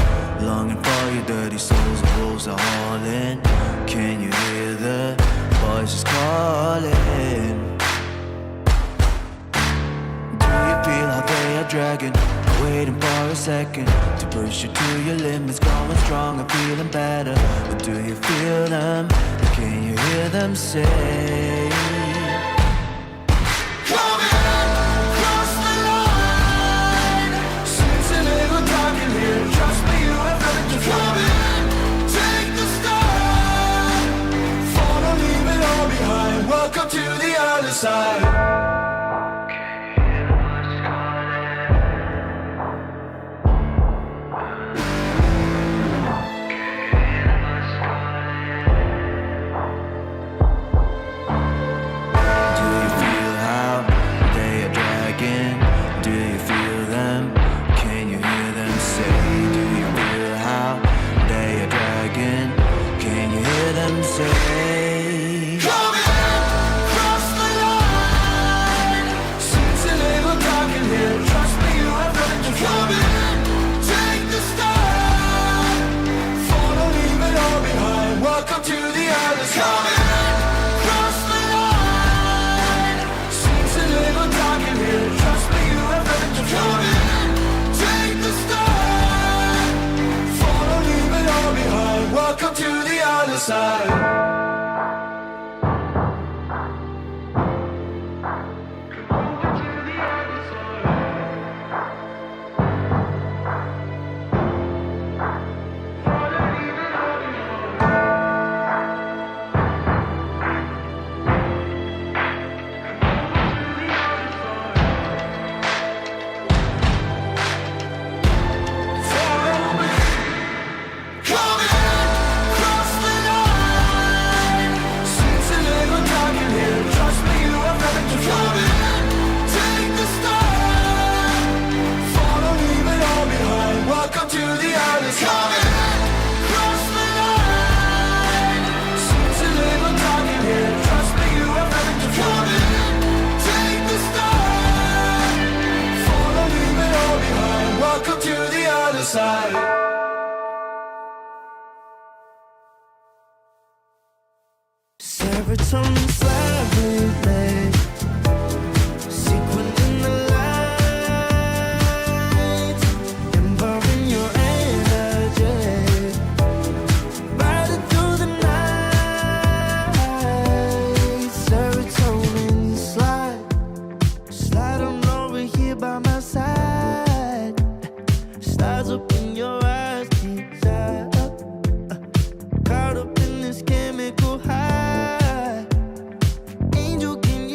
Longing for your dirty souls, the wolves are hauling. Can you hear the voices calling? Do you feel how they are dragging? Waiting for a second to push you to your limits, going stronger, feeling better. But do you feel them? Can you hear them say? Welcome to the other side. Do you feel how they are dragging? Do you feel them? Can you hear them say? Do you feel how they are dragging? Can you hear them say? Welcome to the other side. Cross the line. Seems a little dark in here. Trust me, you have nothing to fear. Take the start. Follow, leave it all behind. Welcome to the other side. Serotonin slowly, sequin in the light, involving your energy, riding through the night. Serotonin slide on over here by my side. Stars up in your eyes, desire, caught up in this chemical high. Angel, can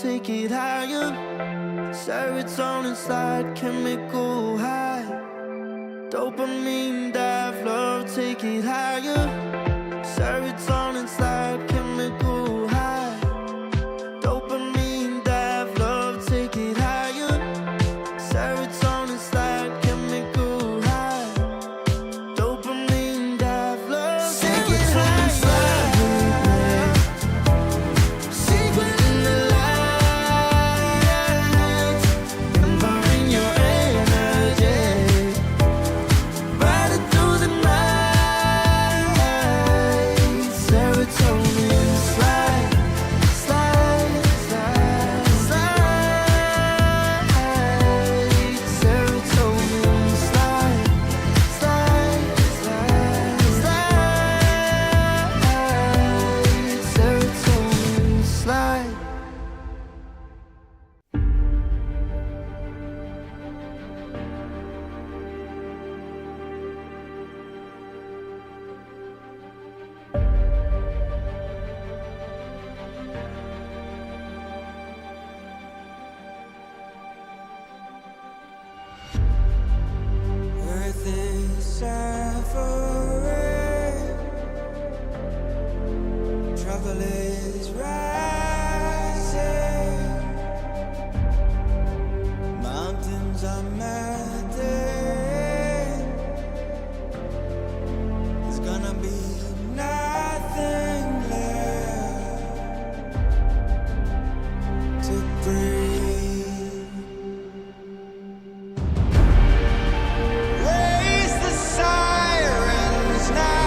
take it higher. Serotonin slide, chemical high. Dopamine dive, love, take it higher. Serotonin slide, chemical high. Dopamine dive, love, take it higher. Serotonin slide, chemical high. Dopamine dive, love, take it higher. Secret in the light, empowering your energy. Riding through the night. Serotonin slide, slide, slide, slide. Serotonin slide, slide, slide, slide. Serotonin slide. Earth is suffering, trouble is rising, mountains are melting. There's gonna be nothing left to breathe. Raise the sirens now.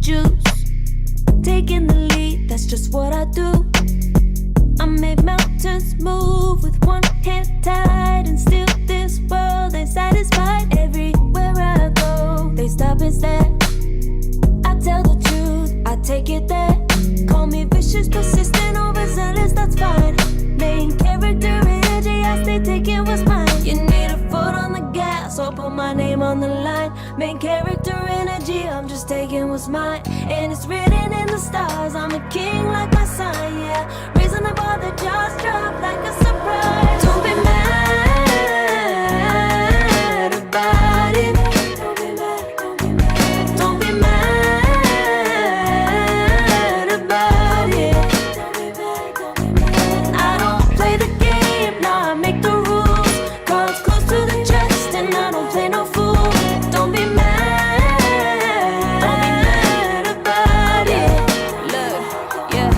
juice. Taking the lead, that's just what I do. I make mountains move with one hand tied, and still this world ain't satisfied. Everywhere I go, they stop and stare. I tell the truth, I take it there. Call me vicious, persistent, overzealous, that's fine. Main character energy, I stay taking what's mine. You need a foot on the gas, or put my name on the line. Main character energy, I'm just taking what's mine. And it's written in the stars, I'm a king like my sign, yeah. Raising the bar, the jaws drop like a surprise. Don't be mad about it. Don't be mad about it. I don't play the game, nah, I make the rules. Cards close to the chest, and I don't play no fool. Don't be mad about it. Look, yeah,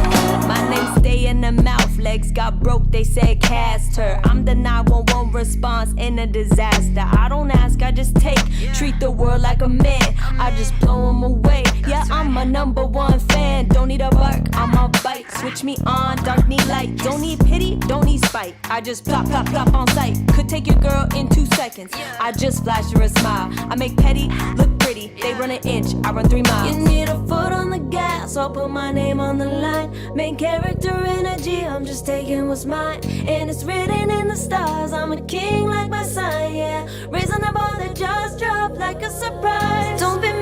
my name stay in the mouth. Legs got broke, they said cast her. I'm the 911 response in a disaster. I don't ask, I just take. Treat the world like a man, I just blow them away. Yeah, I'm a #1 fan. Don't need a bark, I'm a bite. Switch me on, dark need light. Don't need pity, don't need spite. I just plop, plop, plop on sight. Could take your girl in 2 seconds. I just flash her a smile. I make petty look pretty. They run an inch, I run 3 miles. You need a foot on the gas, I'll put my name on the line. Main character energy, I'm just taking what's mine. And it's written in the stars, I'm a king like my sign, yeah. Raising the bar, the jaws drop like a surprise. Don't be mad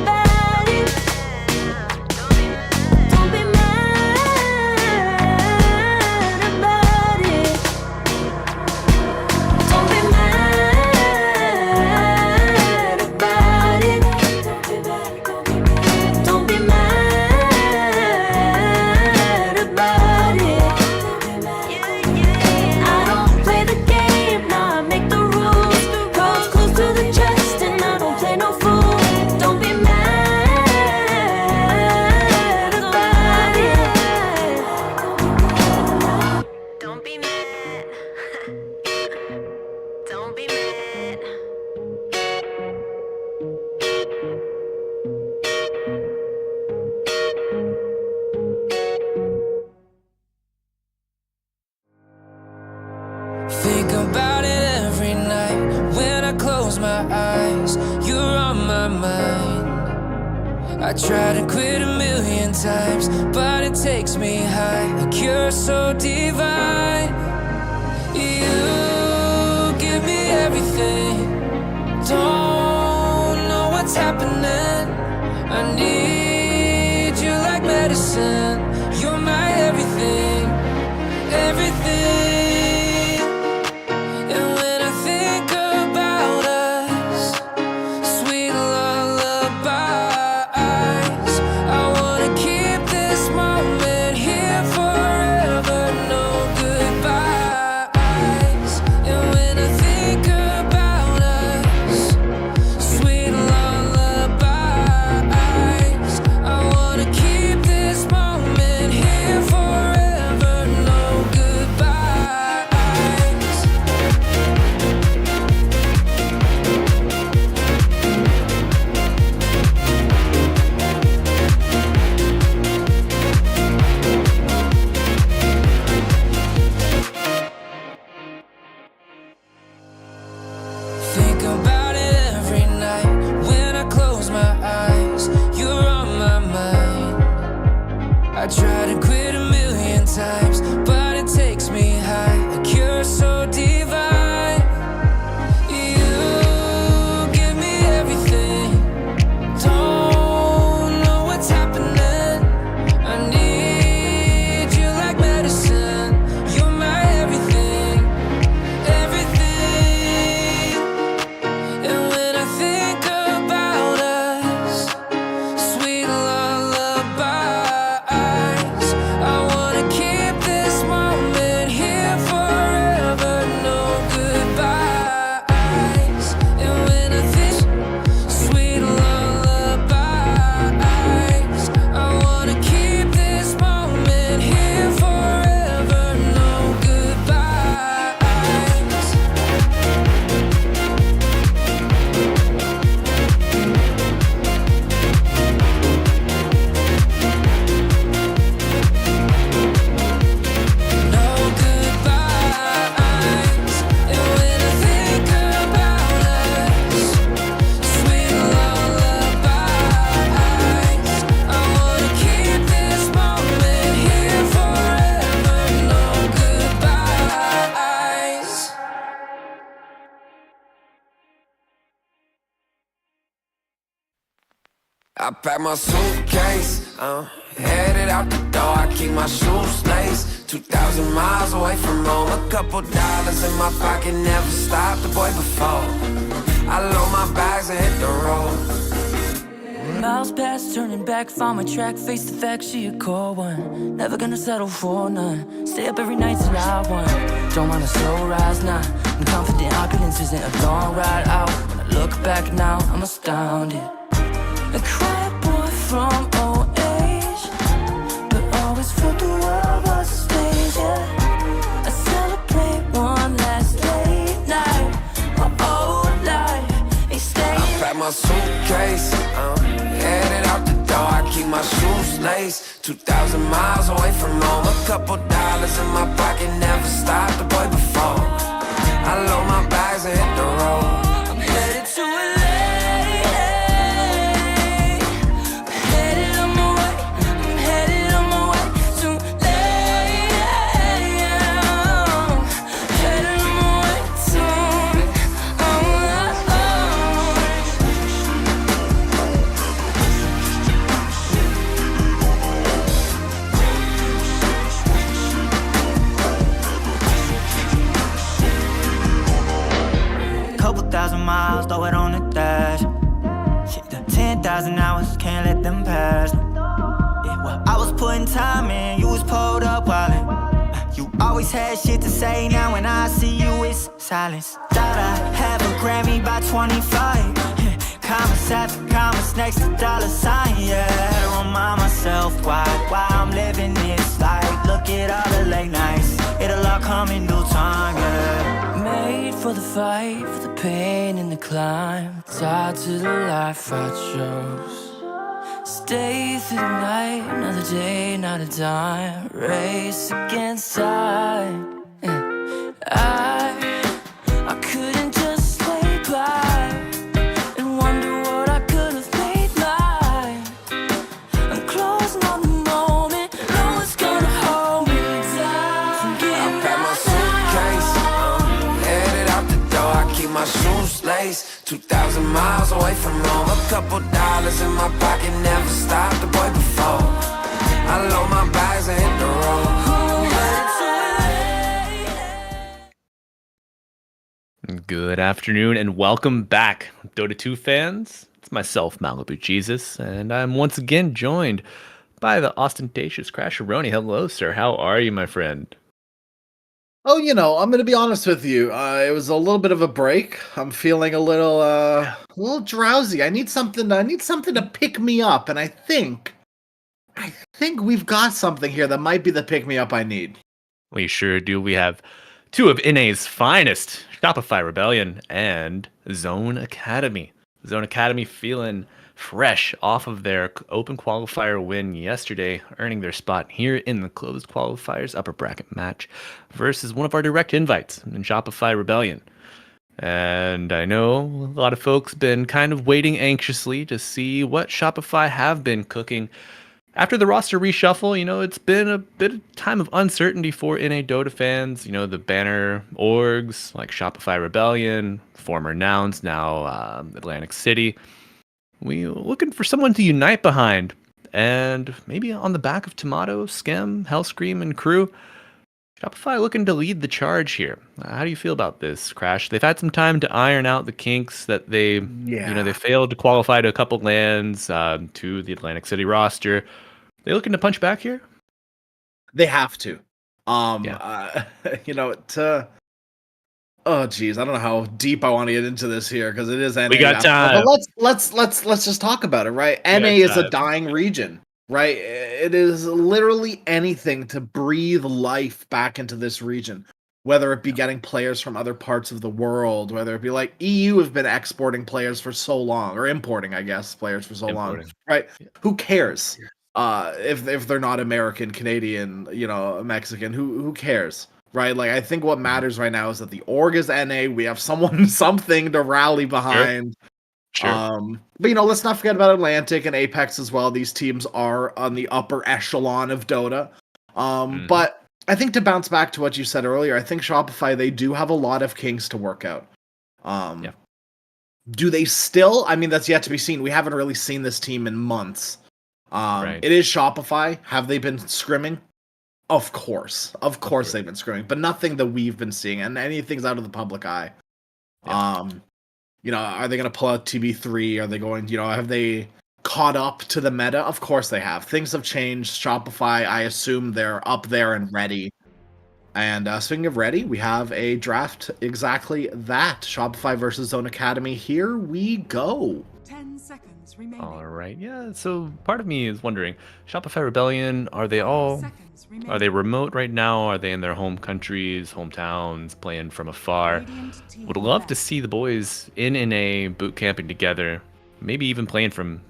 about it. Don't be mad about it. Don't be mad about it. Don't be mad about it. I don't play the game, nah, I make the rules. Cards close to the chest, and I don't play no fool. Don't be mad about it. Don't be mad. Don't be mad. Think about it every night when I close my eyes. You're on my mind. I try to quit a million times, but it takes me high. Like you're so divine. You give me everything. Don't know what's happening. I need you like medicine. You're my everything, everything. And when I think about us, sweet lullabies, I wanna keep this moment here forever. No goodbyes. I pack my suitcase, headed out the door. I keep my shoes laced. 2,000 miles away from home. A couple dollars in my pocket, never stopped the boy before. I load my bags and hit the road. Miles past, turning back, found my track, face the fact she a core one. Never gonna settle for none. Stay up every night till I won. Don't want a slow rise now. I'm confident opulence isn't a long ride out. When I look back now, I'm astounded. A quiet boy from old age, but always felt the world was a stage, yeah. I celebrate one last late night. My old life ain't staying. I pack my suitcase, headed out the door. I keep my shoes laced. 2,000 miles away from home. A couple dollars in my pocket, never stopped the boy before. I load my bags and hit the road. I'm headed to LA. Couple thousand miles, throw it on the dash. Shit, the 10,000 hours, can't let them pass. Yeah, well, I was putting time in, you was pulled up wildin'. You always had shit to say, now when I see you, it's silence. Thought I have a Grammy by 25. Commas after commas next to dollar sign, yeah. To remind myself why I'm living this life. Look at all the late nights, it'll all come in due time, yeah. Made for the fight, for the pain and the climb. Tied to the life I chose. Stay through the night, another day, not a dime. Race against time. I couldn't just lay by and wonder what I could have made mine. I'm closing on the moment, no one's gonna hold me down. I pack my suitcase, headed out the door. I keep my shoes laced. 2,000 miles away from home. A couple dollars in my pocket, never stopped the boy before. I load my bags and hit the road. Good afternoon and welcome back, Dota 2 fans. It's myself, Malibu Jesus, and I'm once again joined by the ostentatious Crasheroni. Hello, sir. How are you, my friend? Oh, I'm going to be honest with you. It was a little bit of a break. I'm feeling a little drowsy. I need something to pick me up, and I think we've got something here that might be the pick me up I need. We sure do. We have two of NA's finest, Shopify Rebellion and Zone Academy. Zone Academy feeling fresh off of their open qualifier win yesterday, earning their spot here in the closed qualifiers upper bracket match versus one of our direct invites in Shopify Rebellion. And I know a lot of folks been kind of waiting anxiously to see what Shopify have been cooking. After the roster reshuffle, it's been a bit of time of uncertainty for NA Dota fans. The banner orgs like Shopify Rebellion, former Nouns, now Atlantic City. We looking for someone to unite behind. And maybe on the back of Tomato, Skem, Hellscream, and crew, Shopify looking to lead the charge here. How do you feel about this, Crash? They've had some time to iron out the kinks that they failed to qualify to a couple lands to the Atlantic City roster. They looking to punch back here? They have to. Oh geez, I don't know how deep I want to get into this here because it is NA. We got time. But let's just talk about it, right? NA is a dying region, right? It is literally anything to breathe life back into this region. Whether it be getting players from other parts of the world, whether it be like EU have been exporting players for so long, or importing, I guess, players for so long, right? Who cares? If they're not American, Canadian, Mexican, who cares, right? Like I think what matters right now is that the org is NA. We have something to rally behind. Sure. But let's not forget about Atlantic and Apex as well. These teams are on the upper echelon of Dota. But I think to bounce back to what you said earlier, I think Shopify, they do have a lot of kinks to work out. Do they still? I mean, that's yet to be seen. We haven't really seen this team in months. Right. It is Shopify. Have they been scrimming? Of course. Of course they've been scrimming, but nothing that we've been seeing, and anything's out of the public eye. Yeah. You know, are they going to pull out TB3? Are they going, you know, have they caught up to the meta? Of course they have. Things have changed. Shopify, I assume they're up there and ready. And speaking of ready, we have a draft exactly that. Shopify versus Zone Academy. Here we go. 10 seconds remaining. All right. Yeah. So part of me is wondering, Shopify Rebellion, are they 5 seconds remaining. are they remote right now? Are they in their home countries, hometowns, playing from afar? Radiant team Would love to back. see the boys in NA boot camping together. Maybe even playing from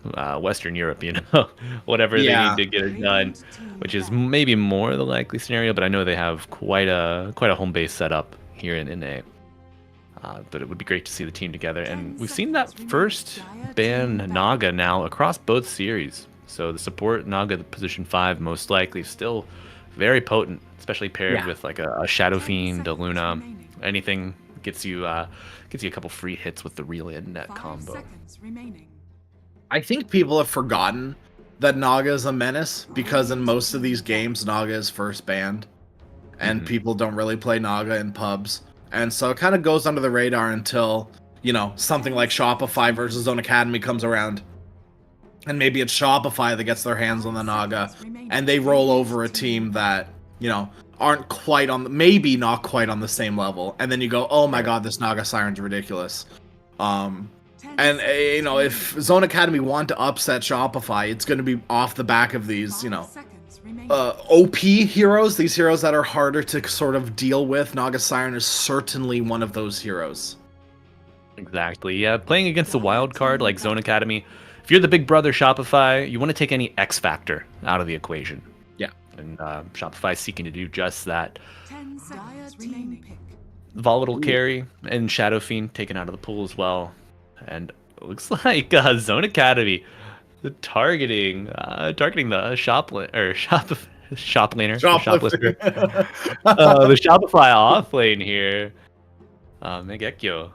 Western Europe, you know, whatever they Yeah. need to get it done, Radiant team which is back. maybe more the likely scenario. But I know they have quite a home base set up here in NA. But it would be great to see the team together. And we've seen that first ban Naga now across both series. So the support Naga, the position 5, most likely still very potent, especially paired Yeah. with like a Shadow 10 Fiend, a seconds Luna. remaining. Anything gets you a couple free hits with the real in net 5 combo. seconds remaining. I think people have forgotten that Naga is a menace because in most of these games, Naga is first banned. And Mhm. people don't really play Naga in pubs. And so it kind of goes under the radar until, you know, something like Shopify versus Zone Academy comes around. And maybe it's Shopify that gets their hands on the Naga. And they roll over a team that, you know, aren't quite on, maybe not quite on the same level. And then you go, oh my god, this Naga Siren's ridiculous. 10 And, seconds you know, if remaining. Zone Academy want to upset Shopify, it's going to be off the back of these, you 5 know, seconds remaining. OP heroes, these heroes that are harder to sort of deal with. Naga Siren is certainly one of those heroes. Exactly. Yeah, playing against a wild card like Zone Academy, if you're the big brother Shopify, you want to take any X factor out of the equation. Yeah. And Shopify is seeking to do just that. 10 seconds remaining. Volatile carry and Shadow Fiend taken out of the pool as well. And it looks like Zone Academy targeting the shop laner, Shoplifter. the Shopify off lane here. Megekyo.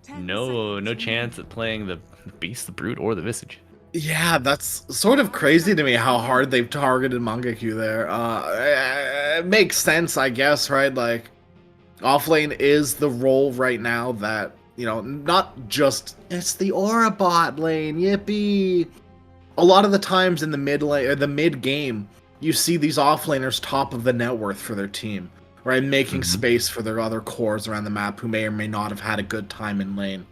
10 No seconds chance at playing the Beast, the Brute, or the Visage. Yeah, that's sort of crazy to me how hard they've targeted Mangekyu there. It makes sense, I guess, right? Like, offlane is the role right now that, you know, not just, it's the Aura bot lane, yippee! A lot of the times in the mid lane, or the mid game, you see these offlaners top of the net worth for their team, right? Making space for their other cores around the map who may or may not have had a good time in lane.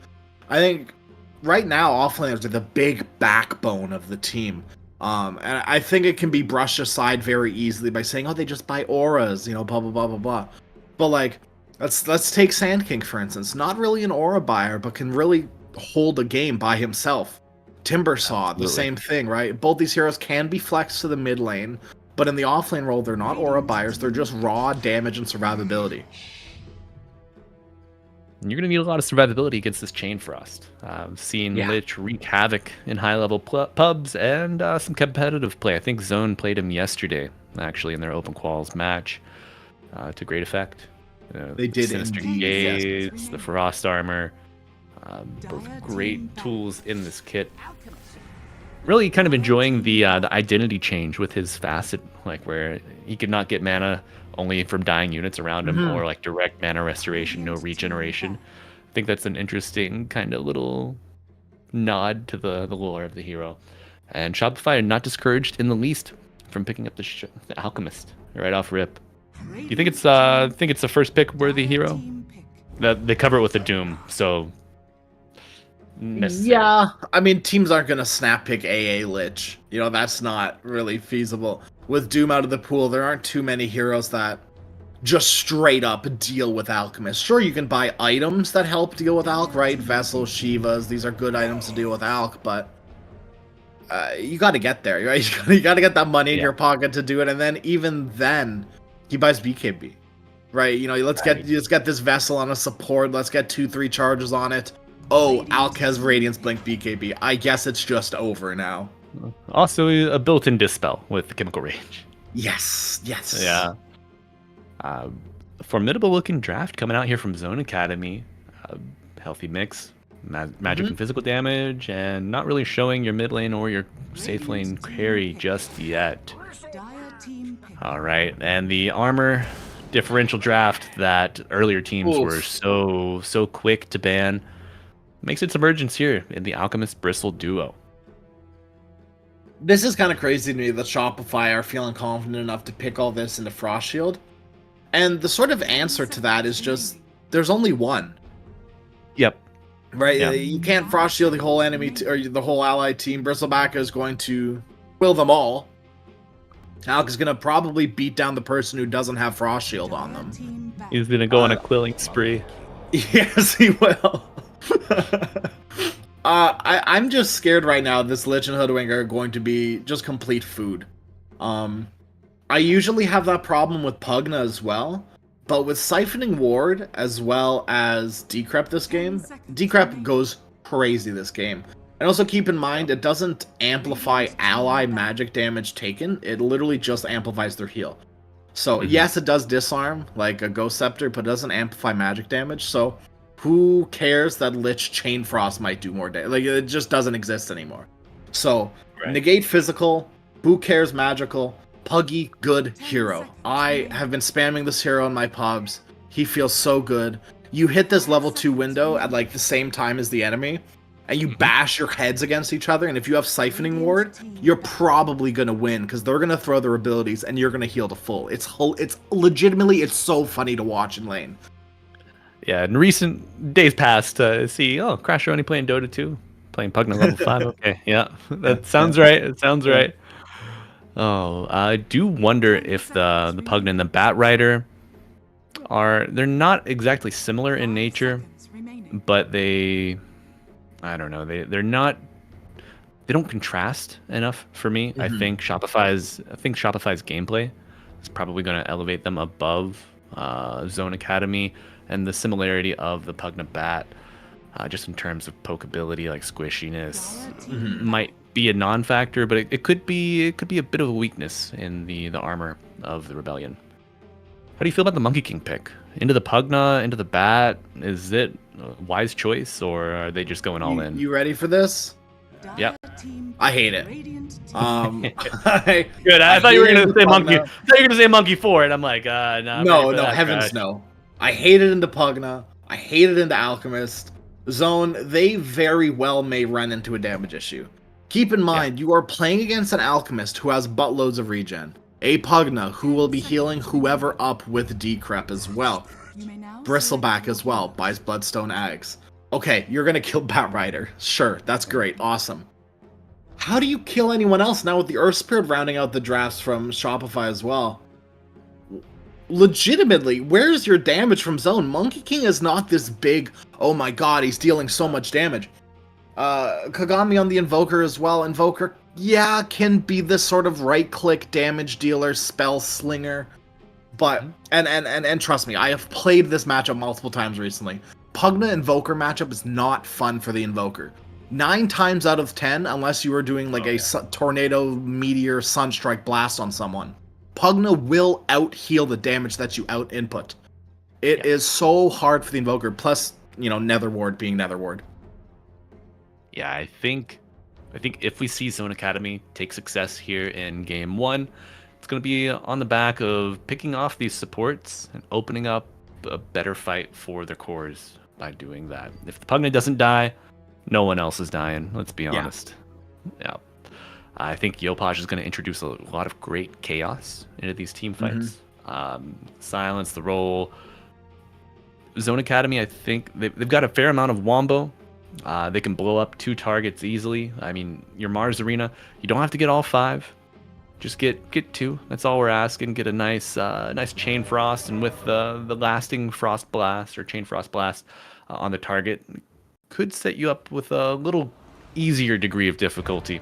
I think right now, offlaners are the big backbone of the team. And I think it can be brushed aside very easily by saying, oh, they just buy auras, you know, blah, blah, blah, blah, blah. But, like, let's take Sand King, for instance. Not really an aura buyer, but can really hold a game by himself. Timbersaw, the same thing, right? Both these heroes can be flexed to the mid lane, but in the offlane role, they're not aura buyers. They're just raw damage and survivability. You're going to need a lot of survivability against this Chain Frost. Seeing Yeah. Lich wreak havoc in high-level pubs and some competitive play. I think Zone played him yesterday, actually, in their Open Quals match to great effect. They did Sinister indeed, yes. Gaze, the Frost Armor, both great tools in this kit. Really kind of enjoying the identity change with his facet, like where he could not get mana only from dying units around him, or like direct mana restoration, no regeneration. I think that's an interesting kind of little nod to the lore of the hero. And Shopify are not discouraged in the least from picking up the Alchemist right off rip. Do you think it's a first pick worthy hero? They cover it with a Doom, so necessary. Yeah, I mean, teams aren't going to snap pick AA Lich. You know, that's not really feasible. With Doom out of the pool, there aren't too many heroes that just straight up deal with Alchemist. Sure, you can buy items that help deal with Alch, right? Vessels, Shivas, these are good items to deal with Alch, but you got to get there, right? You got to get that money in your pocket to do it, and then even then, he buys BKB, right? You know, let's get this Vessel on a support, let's get 2-3 charges on it. Oh, Alch has Radiance Blink BKB. I guess it's just over now. Also, a built-in Dispel with Chemical Rage. Yes. Yeah. Formidable looking draft coming out here from Zone Academy. Healthy mix. magic and physical damage, and not really showing your mid lane or your safe lane carry just yet. Dire team pick. All right, and the armor differential draft that earlier teams Oof. were so quick to ban makes its emergence here in the Alchemist Bristle duo. This is kind of crazy to me that Shopify are feeling confident enough to pick all this into Frost Shield. And the sort of answer to that is just, there's only one. Yep. Right? Yeah. You can't Frost Shield the whole enemy, or the whole allied team. Bristleback is going to kill them all. Alk is going to probably beat down the person who doesn't have Frost Shield on them. Team back. He's gonna go on a quilling spree. Yes, he will. I'm just scared right now this Lich and Hoodwink are going to be just complete food. I usually have that problem with Pugna as well, but with Siphoning Ward as well as Decrep this game, Decrep goes crazy this game. And also keep in mind, it doesn't amplify ally magic damage taken, it literally just amplifies their heal. So yes, it does disarm, like a Ghost Scepter, but it doesn't amplify magic damage, so who cares that Lich Chain Frost might do more damage? Like, it just doesn't exist anymore. So, negate physical, who cares magical, Puggy, good hero. I have been spamming this hero in my pubs. He feels so good. You hit this level 2 window at like the same time as the enemy, and you bash your heads against each other, and if you have Siphoning Ward, you're probably gonna win, because they're gonna throw their abilities, and you're gonna heal to full. It's legitimately, it's so funny to watch in lane. Yeah, in recent days past, see, Crasher only playing Dota 2, playing Pugna level 5. Okay, yeah, that sounds right. It sounds right. Oh, I do wonder if the Pugna and the Bat Rider they're not exactly similar in nature, but I don't know, they don't contrast enough for me. I think Shopify's gameplay is probably going to elevate them above Zone Academy, and the similarity of the Pugna Bat, just in terms of poke ability, like squishiness, might be a non-factor, but it could be a bit of a weakness in the armor of the Rebellion. How do you feel about the Monkey King pick? Into the Pugna, into the Bat? Is it a wise choice, or are they just going all in? You ready for this? Yep. I hate it. Good. I thought you were gonna say monkey. I thought you were gonna say monkey for it. I'm like, no. No, heavens no. I hate it into Pugna. I hate it into Alchemist. Zone, they very well may run into a damage issue. Keep in mind, you are playing against an Alchemist who has buttloads of regen. A Pugna who will be healing whoever up with Decrep as well. Bristleback as well, buys Bloodstone eggs. Okay, you're gonna kill Bat Rider. Sure, that's great, awesome. How do you kill anyone else now with the Earth Spirit rounding out the drafts from Shopify as well? Legitimately, where's your damage from Zone? Monkey King is not this big, oh my god, he's dealing so much damage. Kagami on the Invoker as well. Invoker, yeah, can be this sort of right-click damage dealer, spell slinger. But, and trust me, I have played this matchup multiple times recently. Pugna Invoker matchup is not fun for the Invoker. 9 times out of 10, unless you are doing like a Tornado, Meteor, Sunstrike Blast on someone, Pugna will out-heal the damage that you out-input. It is so hard for the Invoker, plus, Nether Ward being Nether Ward. Yeah, I think if we see Zone Academy take success here in Game 1, it's going to be on the back of picking off these supports and opening up a better fight for their cores by doing that. If the Pugna doesn't die, no one else is dying, let's be honest. Yeah. I think Yopaj is going to introduce a lot of great chaos into these team fights. Silence the role. Zone Academy, I think they've got a fair amount of wombo. They can blow up 2 targets easily. I mean, your Mars Arena, you don't have to get all 5. Just get 2. That's all we're asking. Get a nice Chain Frost, and with the lasting Frost Blast or Chain Frost Blast on the target, could set you up with a little easier degree of difficulty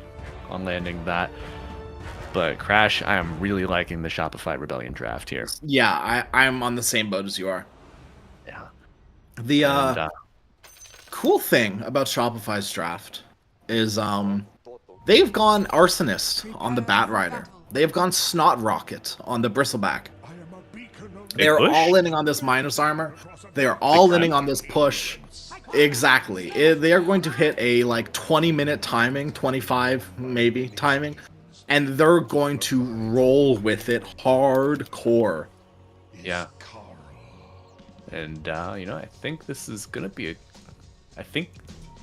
on landing that. But Crash, I am really liking the Shopify Rebellion draft here. Yeah, I'm on the same boat as you are. Yeah. The cool thing about Shopify's draft is they've gone Arsonist on the Bat Rider. They've gone Snot Rocket on the Bristleback. They're all inning on this minus armor. They are all inning on this push. Exactly. They are going to hit a like 20-minute timing, 25 maybe timing, and they're going to roll with it hardcore. Yeah. And I think this is gonna be I think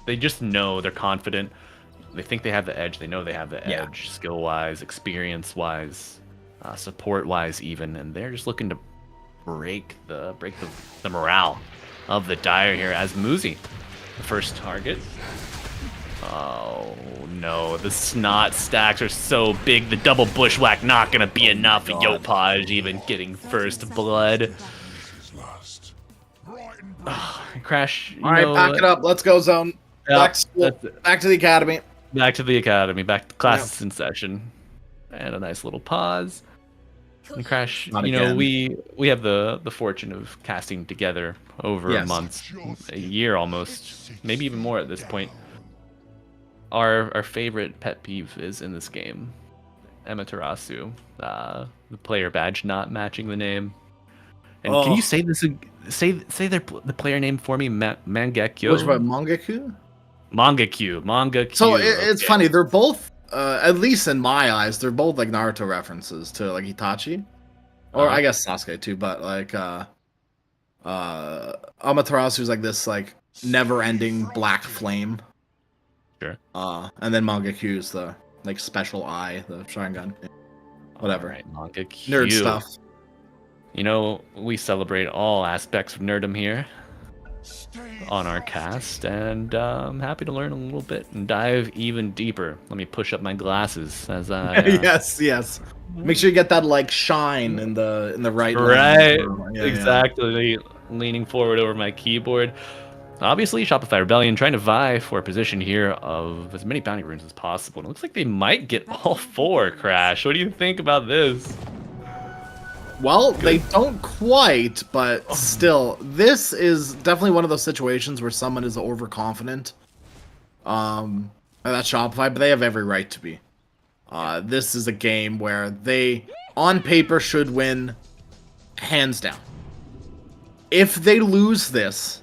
they just know they're confident. They think they have the edge. They know they have the edge, skill-wise, experience-wise, support-wise, even, and they're just looking to break the morale of the Dire here as Muzi, the first target. Oh no, the snot stacks are so big. The double bushwhack not gonna be enough. Yopaj even getting first blood. Crash. All right, back it up. Let's go, Zone. Back to school. Back to the academy. Back to the academy. Back to classes in session. And a nice little pause. And Crash, Not you know, again. we have the fortune of casting together over a month, a year almost, maybe even more at this point. Our favorite pet peeve is in this game, Amaterasu, the player badge not matching the name. And can you say this? Say the player name for me, Mangekyo. Which one, Mangaku? Mangekyo. So it's okay. funny. They're both, at least in my eyes, they're both like Naruto references to like Itachi, or I guess Sasuke too. But like Amaterasu is like this like never-ending black flame. Sure. And then Mangaku is the like special eye, the Sharingan. Whatever. All right, Mangekyo. Nerd stuff. You know, we celebrate all aspects of nerdom here on our cast, and I'm happy to learn a little bit and dive even deeper. Let me push up my glasses as I... yes. Make sure you get that like shine in the right. Right, lane. exactly. Leaning forward over my keyboard. Obviously, Shopify Rebellion trying to vie for a position here of as many bounty runes as possible. And it looks like they might get all 4, Crash. What do you think about this? Well, they don't quite, but still, this is definitely one of those situations where someone is overconfident. And that's Shopify, but they have every right to be. This is a game where they, on paper, should win hands down. If they lose this,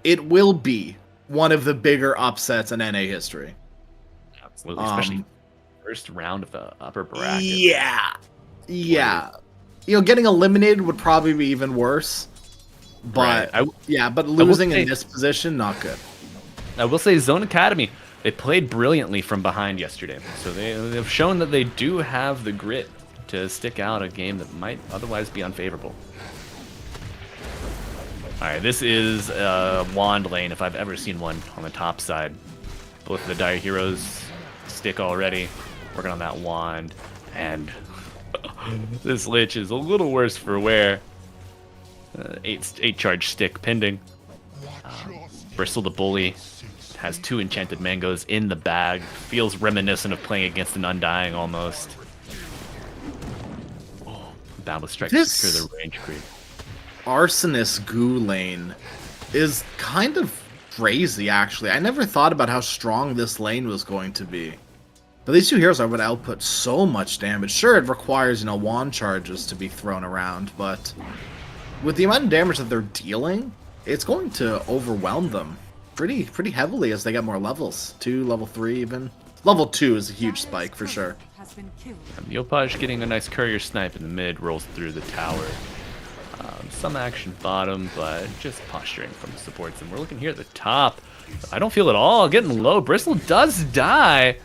it will be one of the bigger upsets in NA history. Absolutely, especially first round of the upper bracket. Yeah. You know, getting eliminated would probably be even worse. But Right. but losing in this position, not good. I will say Zone Academy, they played brilliantly from behind yesterday. So they've shown that they do have the grit to stick out a game that might otherwise be unfavorable. Alright, this is a wand lane if I've ever seen one on the top side. Both of the Dire Heroes stick already, working on that wand, and this Lich is a little worse for wear. 8 charge stick pending. Bristle the Bully has 2 enchanted mangoes in the bag. Feels reminiscent of playing against an Undying almost. Oh, Boundless Strike to secure the range creep. Arsonist Goo lane is kind of crazy, actually. I never thought about how strong this lane was going to be. But these 2 heroes are would output so much damage. Sure, it requires, wand charges to be thrown around, but with the amount of damage that they're dealing, it's going to overwhelm them pretty heavily as they get more levels. 2, level 3 even. Level 2 is a huge spike for sure. Yopaj getting a nice courier snipe in the mid, rolls through the tower. Some action bottom, but just posturing from the supports. And we're looking here at the top. I don't feel it all. Getting low. Bristle does die.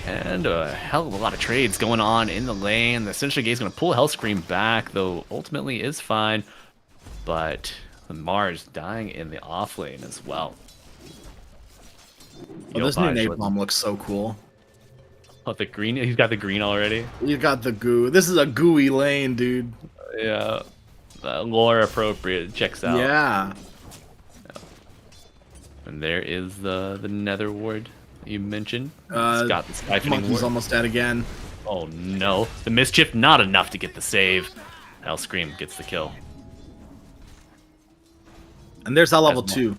And a hell of a lot of trades going on in the lane. The Sentry Gaze going to pull Hellscream back, though ultimately is fine. But the Mars dying in the off lane as well. Oh, this new Napalm looks so cool. Oh, the green? He's got the green already? You got the goo. This is a gooey lane, dude. Yeah. Lore appropriate. Checks out. Yeah. And there is the Nether Ward you mentioned. It's got the Siphoning Monkey's Ward. almost dead again. Oh no. The Mischief not enough to get the save. Hellscream gets the kill. And there's that level 2.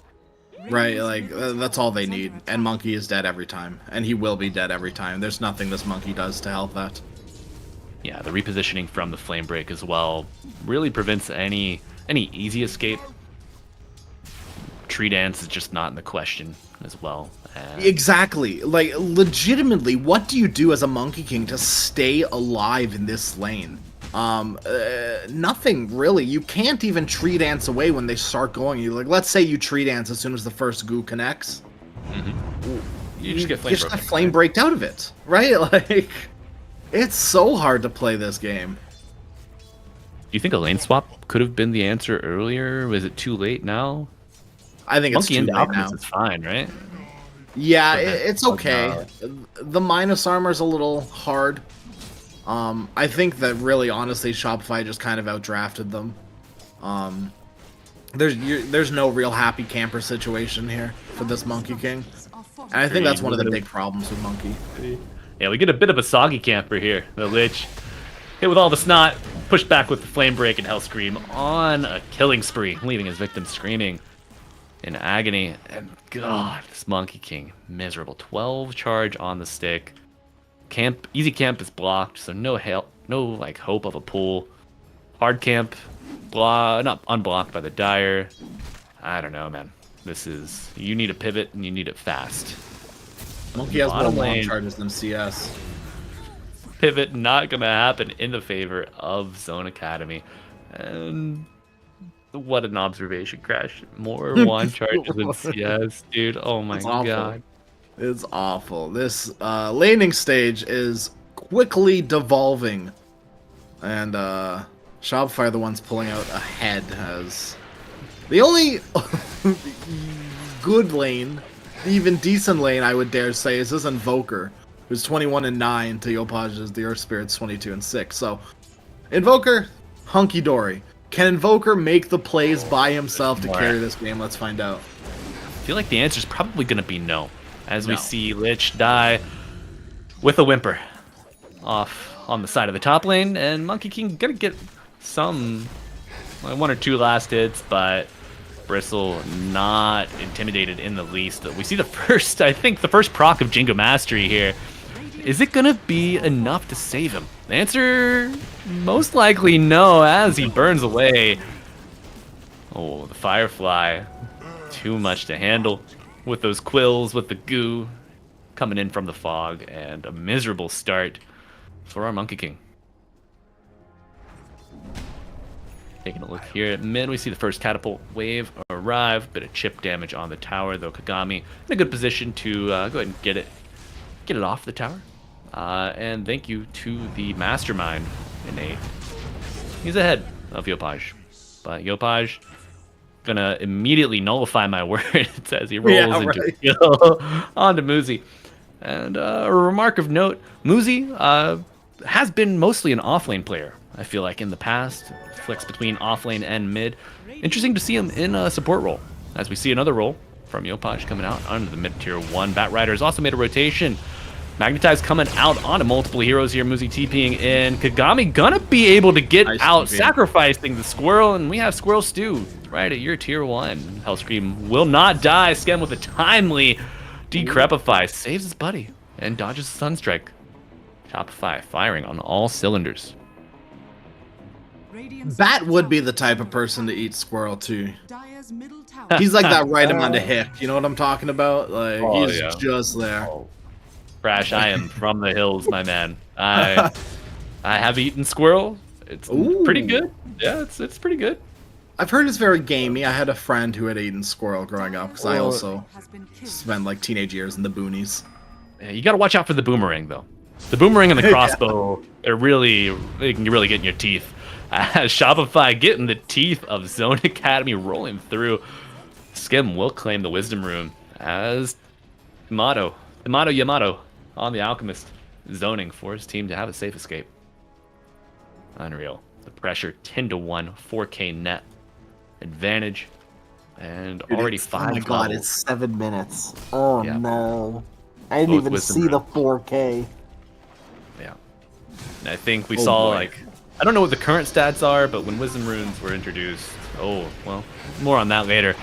Right, like, that's all they need. And Monkey is dead every time. And he will be dead every time. There's nothing this Monkey does to help that. Yeah, the repositioning from the Flame Break as well really prevents any easy escape. tree dance is just not in the question as well. And Exactly. Like, legitimately, what do you do as a Monkey King to stay alive in this lane? Nothing really. You can't even tree dance away when they start going. You like, let's say you tree dance as soon as the first goo connects. you just get You flame just broken. get flame breaked out of it, right? Like, it's so hard to play this game. Do you think a lane swap could have been the answer earlier? Was it too late now? I think it's Monkey too into late Alchemist now. is fine, right? Yeah, Okay. it's okay. The minus armor's a little hard. I think that really, honestly, Shopify just kind of outdrafted them. There's no real happy camper situation here for this Monkey King. And I think that's one of the big problems with Monkey. Yeah, we get a bit of a soggy camper here. The Lich hit with all the snot, pushed back with the Flame Break and Hell Scream on a killing spree, leaving his victim screaming in agony. And God, this Monkey King, miserable. 12 charge on the stick. Camp, easy camp is blocked, so no help, no like hope of a pull. Hard camp, not unblocked by the Dire. I don't know, man. This is, you need a pivot and you need it fast. Monkey has more Bottom long lane. charges than CS. Pivot not gonna happen in the favor of Zone Academy. And what an observation, Crash. More one charges than CS, dude. Oh my It's awful. god. It's awful. This laning stage is quickly devolving. And Shopify are the ones pulling out ahead as the only good lane, even decent lane, I would dare say, is this Invoker, who's 21-9 to Yopaj's the Earth Spirit's 22-6. So Invoker, hunky dory. Can Invoker make the plays by himself to carry this game? Let's find out. I feel like the answer is probably gonna be no. As we No. see Lich die with a whimper off on the side of the top lane, and Monkey King gonna get some, like, one or two last hits, but Bristle not intimidated in the least. We see the first, I think, the first proc of Jingo Mastery here. Is it gonna be enough to save him? The answer, most likely no, as he burns away. Oh, the Firefly, too much to handle. With those quills, with the goo coming in from the fog, and a miserable start for our Monkey King. Taking a look here at mid, we see the first catapult wave arrive. Bit of chip damage on the tower, though Kagami in a good position to go ahead and get it off the tower. And thank you to the Mastermind innate. He's ahead of Yopaj, but Yopaj gonna immediately nullify my words as he rolls into a kill onto Muzi. And a remark of note, Muzi has been mostly an offlane player, I feel like, in the past. Flicks between offlane and mid. Interesting to see him in a support role, as we see another role from Yopaj coming out under the mid tier 1. Bat Rider has also made a rotation. Magnetize coming out onto multiple heroes here. Muzi TPing in. Kagami gonna be able to get Nice out, TP. sacrificing the Squirrel, and we have Squirrel Stew right at your tier 1. Hellscream will not die. Skem with a timely decrepify. Saves his buddy and dodges the Sunstrike. Shopify firing on all cylinders. Bat would be the type of person to eat Squirrel too. Dire's middle tower He's like that right amount of hip. You know what I'm talking about? Like, Oh, he's yeah. just there. Crash, I am from the hills, my man. I have eaten squirrel. It's pretty Ooh. good. Yeah, it's pretty good. I've heard it's very gamey. I had a friend who had eaten Squirrel growing up, because I also has been killed. spent like teenage years in the boonies. Yeah, you got to watch out for the boomerang though. The boomerang and the crossbow, they can really get in your teeth. Shopify getting the teeth of Zone Academy rolling through. Skim will claim the Wisdom Rune as Yamato on the Alchemist, zoning for his team to have a safe escape. Unreal. The pressure 10-1, 4K net advantage, and already 5 Oh my god, levels. it's 7 minutes. Oh Yeah. no. I didn't Both even wisdom see the runes. 4K. Yeah. And I think we Oh, saw, boy. like, I don't know what the current stats are, but when Wisdom Runes were introduced, oh, well, more on that later.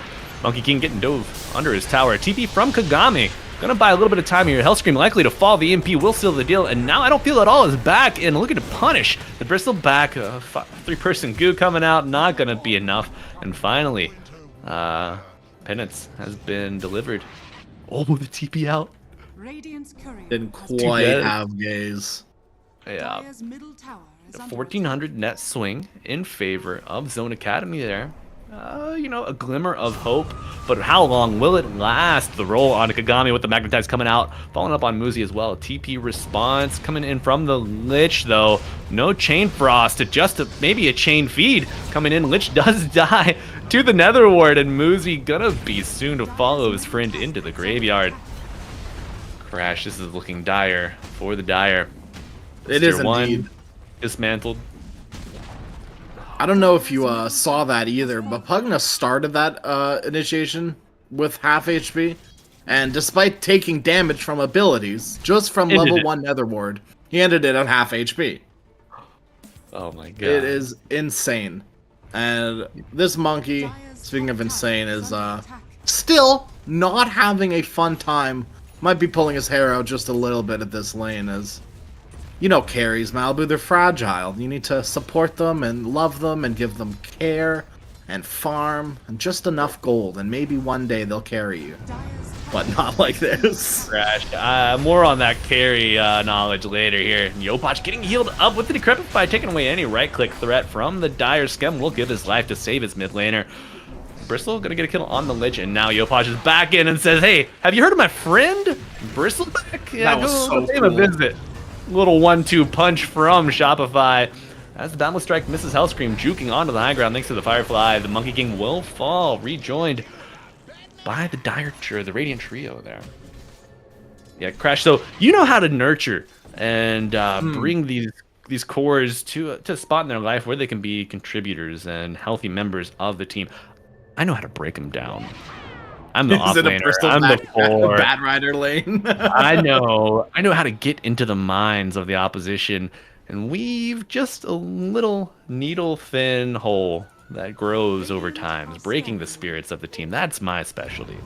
Monkey King getting dove under his tower. TP from Kagami. Gonna buy a little bit of time here. Hellscream likely to fall. The EMP will seal the deal. And now I don't feel at all is back and looking to punish the Bristle back. 3-person goo coming out. Not gonna be enough. And finally, Penance has been delivered. Oh, the TP out. Radiant's courier Didn't has quite bad. have gaze. Yeah. Dire's middle tower is under 1400 net swing in favor of Zone Academy there. You know, a glimmer of hope, but how long will it last? The roll on Kagami with the Magnetize coming out, following up on Muzi as well. TP response coming in from the Lich though. No Chain Frost, just maybe a Chain Feed coming in. Lich does die to the Nether Ward, and Muzi gonna be soon to follow his friend into the graveyard. Crash, this is looking dire for the Dire. It is Tier 1 indeed. dismantled. I don't know if you saw that either, but Pugna started that initiation with half HP, and despite taking damage from abilities, just from Ended level it. 1 Nether Ward, he ended it on half HP. Oh my god. It is insane. And this monkey, speaking of insane, is still not having a fun time. Might be pulling his hair out just a little bit at this lane, as you know, carries, Malibu, they're fragile. You need to support them and love them and give them care and farm and just enough gold, and maybe one day they'll carry you. But not like this. Crash. More on that carry knowledge later here. Yopach getting healed up with the Decrepify, taking away any right-click threat from the Dire. Schem will give his life to save his mid laner. Bristle gonna get a kill on the Lich, and now Yopach is back in and says, "Hey, have you heard of my friend Bristle back? Yeah, That was so pay him a cool. visit." Little 1-2 punch from Shopify. As the Boundless Strike misses Hellscream, juking onto the high ground thanks to the Firefly. The Monkey King will fall, rejoined by the the Radiant Trio there. Yeah, Crash. So you know how to nurture and bring these cores to a spot in their life where they can be contributors and healthy members of the team. I know how to break them down. I'm the off Is it a laner. Bristol I'm the core. bad rider lane? I know how to get into the minds of the opposition and weave just a little needle thin hole that grows over time, breaking the spirits of the team. That's my specialty.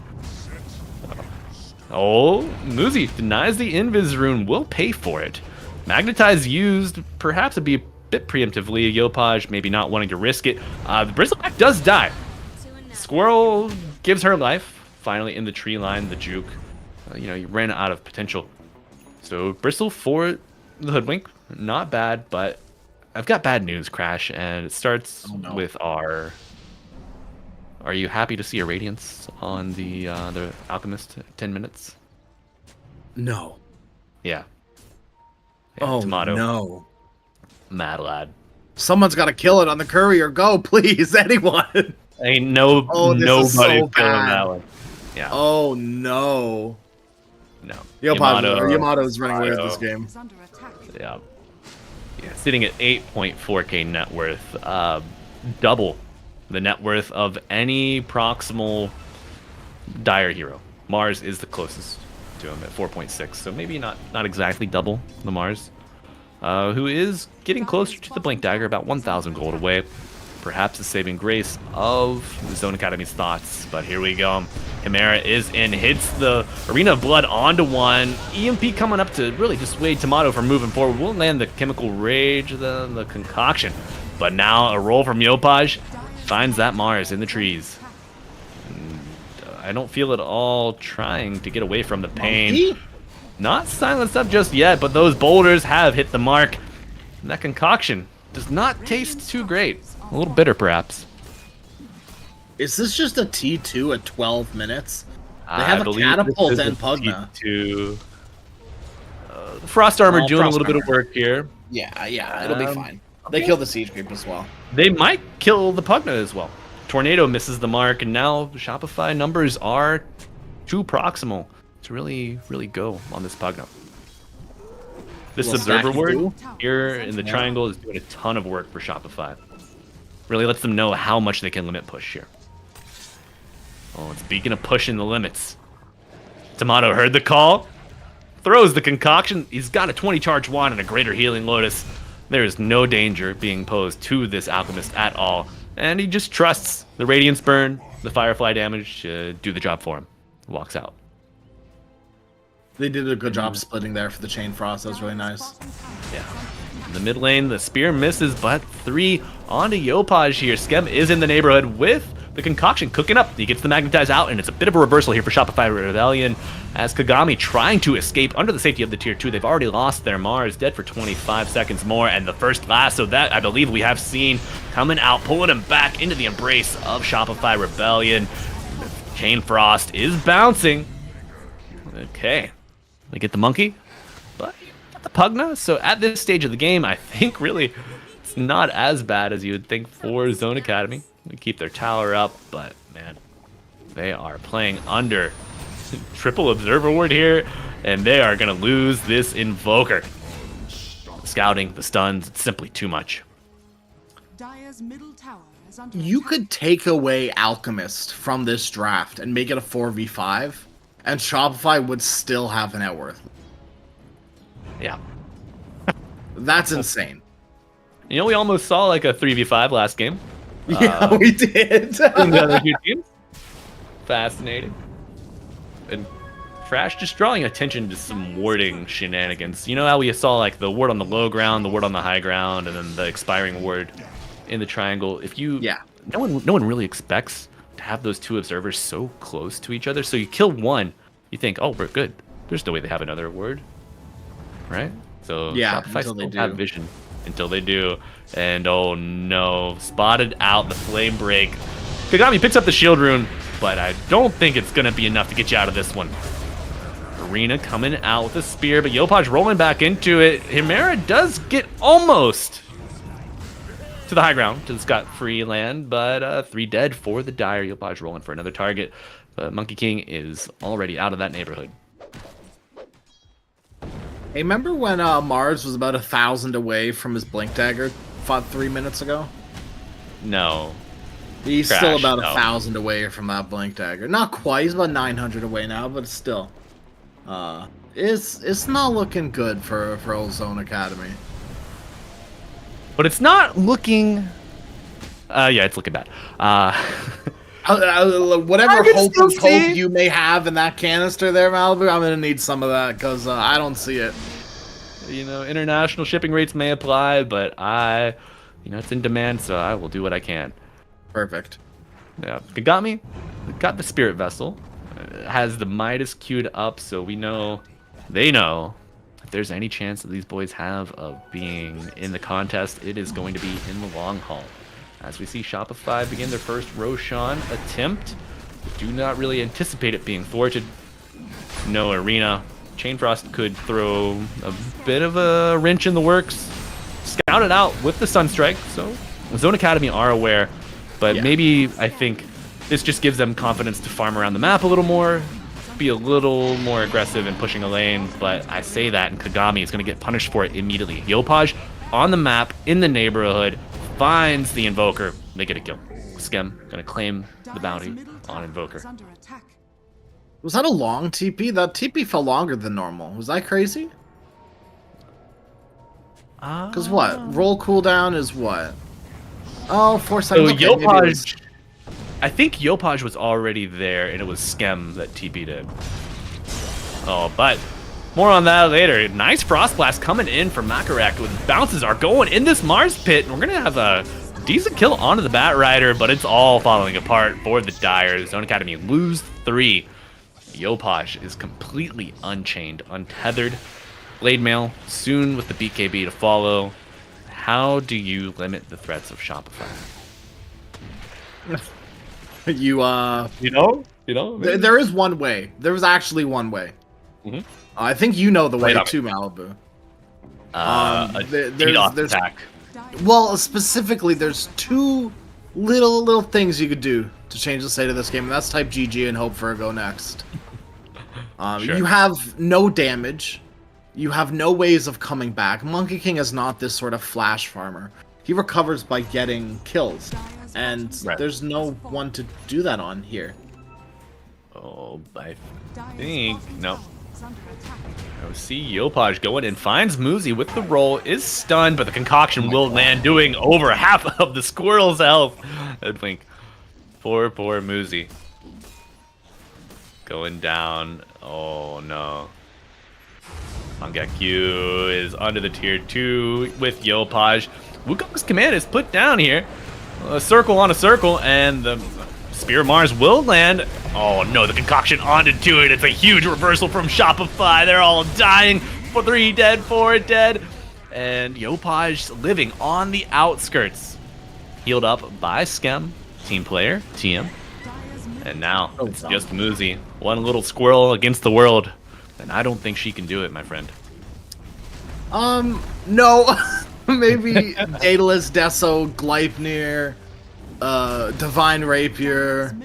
Oh, Muzi denies the Invis rune, will pay for it. Magnetize used, perhaps a bit preemptively. Yopaj maybe not wanting to risk it. The Bristleback does die. Squirrel gives her life. Finally in the tree line, the juke. You ran out of potential. So Bristle for the Hoodwink, not bad, but I've got bad news, Crash, and it starts with our. Are you happy to see a Radiance on the Alchemist 10 minutes? No. Yeah. Oh, Tomato. no. Mad lad. Someone's got to kill it on the courier. Go, please, anyone. Ain't this is so nobody killing bad. that one. Yeah. Oh, no. No. Yamato's running away with this game. is under attack. Yeah. Sitting at 8.4k net worth. Double the net worth of any proximal Dire hero. Mars is the closest to him at 4.6, so maybe not exactly double the Mars. Who is getting closer to the Blink Dagger, about 1,000 gold away. Perhaps the saving grace of the Zone Academy's thoughts, but here we go. Chimera is in, hits the Arena of Blood onto one. EMP coming up to really dissuade Tomato from moving forward. Will land the Chemical Rage, the Concoction. But now a roll from Yopaj finds that Mars in the trees. And, I don't feel at all trying to get away from the pain. Monkey? Not silenced up just yet, but those boulders have hit the mark. And that Concoction does not taste too great. A little bitter, perhaps. Is this just a T2 at 12 minutes? They I have a believe catapult this is and a Pugna. T2. The Frost Armor doing a Frost little bit of Armor. work here. Yeah, it'll be fine. They kill the Siege Creep as well. They might kill the Pugna as well. Tornado misses the mark, and now the Shopify numbers are too proximal to really go on this Pugna. This Little Observer stacky word too. here in the triangle is doing a ton of work for Shopify. Really lets them know how much they can limit push here. Oh, it's Beacon of pushing the limits. Tomato heard the call, throws the Concoction. He's got a 20 charge wand and a Greater Healing Lotus. There is no danger being posed to this Alchemist at all, and he just trusts the Radiance Burn, the Firefly damage to do the job for him. Walks out. They did a good job splitting there for the Chain Frost. That was really nice. Yeah. In the mid lane, the spear misses, but 3 onto Yopaj here. Skem is in the neighborhood with The concoction cooking up. He gets the magnetize out, and it's a bit of a reversal here for Shopify Rebellion as Kagami trying to escape under the safety of the tier 2. They've already lost their Mars, dead for 25 seconds more, and the first lasso that I believe we have seen coming out, pulling him back into the embrace of Shopify Rebellion. Chain Frost is bouncing. Okay, they get the monkey, but not the Pugna. So at this stage of the game, I think really it's not as bad as you would think for Zone Academy. They keep their tower up, but man, they are playing under triple observer ward here, and they are gonna lose this invoker. The scouting, the stuns, it's simply too much. Dire's middle tower is under You attack. could take away Alchemist from this draft and make it a 4v5, and Shopify would still have a net worth. Yeah. That's insane. You know, we almost saw like a 3v5 last game. Yeah, we did. In the other two teams. Fascinating. And Trash just drawing attention to some warding shenanigans. You know how we saw like the ward on the low ground, the ward on the high ground, and then the expiring ward in the triangle. If you, no one really expects to have those two observers so close to each other. So you kill one, you think, oh, we're good. There's no way they have another ward, right? So Yeah, Shopify until they still do. have vision until they do. And oh no, spotted out the flame break. Kagami picks up the shield rune, but I don't think it's gonna be enough to get you out of this one. Arena coming out with a spear, but Yopaj rolling back into it. Himera does get almost to the high ground, to the scot-free land, but 3 dead for the Dire. Yopaj rolling for another target, but Monkey King is already out of that neighborhood. Hey, remember when Mars was about 1,000 away from his Blink Dagger 3 minutes ago? No. He's Trash, still about no. 1,000 away from that Blink Dagger. Not quite, he's about 900 away now, but still. It's not looking good for Old Zone Academy. But it's not looking... yeah, it's looking bad. Whatever I can hope still and see- hope you may have in that canister there, Malibu, I'm gonna need some of that, because I don't see it. You know, international shipping rates may apply, but it's in demand, so I will do what I can. Perfect. Yeah, Kagami got the Spirit Vessel, has the Midas queued up, so they know if there's any chance that these boys have of being in the contest, it is going to be in the long haul. As we see Shopify begin their first Roshan attempt, do not really anticipate it being thwarted. No Arena. Chainfrost could throw a bit of a wrench in the works. Scout it out with the Sunstrike, so Zone Academy are aware, but maybe I think this just gives them confidence to farm around the map a little more, be a little more aggressive in pushing a lane, but I say that and Kagami is going to get punished for it immediately. Yopaj on the map, in the neighborhood, finds the Invoker. They get a kill. Skem going to claim the bounty on Invoker. Was that a long TP? That TP felt longer than normal. Was that crazy? Because what? Roll cooldown is what? Oh, 4 So seconds. Okay, maybe it was- Yopaj, I think Yopaj was already there, and it was Skem that TP'd it. Oh, but more on that later. Nice Frost Blast coming in for Makarek with bounces are going in this Mars pit, and we're gonna have a decent kill onto the Bat Rider, but it's all falling apart for the Dire. Zone Academy lose 3. Yopaj is completely unchained, untethered. Blade Mail soon with the BKB to follow. How do you limit the threats of Shopify? There is one way. There was actually one way. I think you know the way Right on too, Malibu. A DDoS attack. Well, specifically, there's 2 little things you could do to change the state of this game, and that's type GG and hope for a go next. Sure. You have no damage. You have no ways of coming back. Monkey King is not this sort of flash farmer. He recovers by getting kills, and there's no one to do that on here. Oh, I think no. I see Yopaj going and finds Muzi with the roll, is stunned, but the concoction will land, doing over half of the squirrel's health. I think. Poor Muzi. Going down. Oh no. Mangekyu is under the tier 2 with Yopaj. Wukong's command is put down here. A circle on a circle, and the Spear of Mars will land. Oh no, the concoction onto it. It's a huge reversal from Shopify. They're all dying. 3 dead, 4 dead. And Yopaj living on the outskirts. Healed up by Skem, team player, TM. And now it's just Muzi. One little squirrel against the world. And I don't think she can do it, my friend. No. Maybe Daedalus, Deso, Gleipnir, Divine Rapier,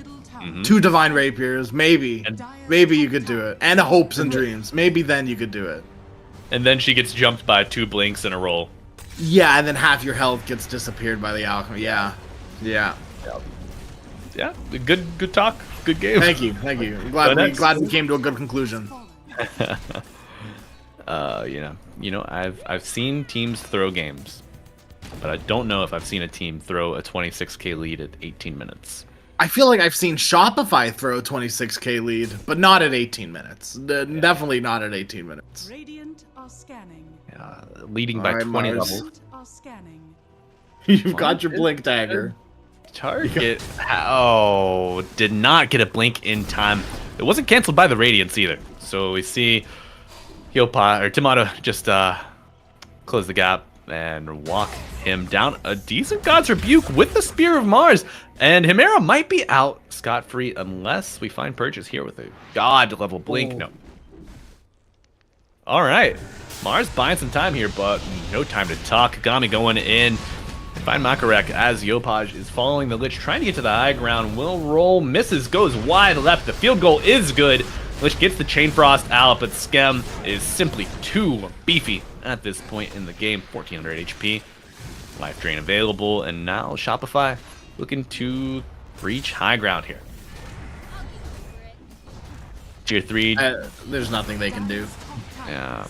2 Divine Rapiers, maybe. Maybe you could do it. And Hopes and Dreams. Maybe then you could do it. And then she gets jumped by 2 blinks in a roll. Yeah, and then half your health gets disappeared by the alchemy. Yeah. Yeah. Yeah, good talk. Good game. Thank you. Glad we came to a good conclusion. I've seen teams throw games, but I don't know if I've seen a team throw a 26k lead at 18 minutes. I feel like I've seen Shopify throw a 26k lead, but not at 18 minutes. Definitely not at 18 minutes. Radiant are scanning. Leading by 20 levels. Are scanning. You've got your blink dagger. Target. Did not get a blink in time. It wasn't canceled by the Radiance either. So we see Timata just close the gap and walk him down. A decent God's Rebuke with the Spear of Mars. And Himera might be out scot-free unless we find Purchase here with a God level blink. No. All right. Mars buying some time here, but no time to talk. Kagami going in. Find Makarek as Yopaj is following the Lich, trying to get to the high ground. Will roll, misses, goes wide left. The field goal is good. Lich gets the Chain Frost out, but Skem is simply too beefy at this point in the game. 1400 HP. Life Drain available, and now Shopify looking to reach high ground here. Tier 3. There's nothing they can do. Yeah.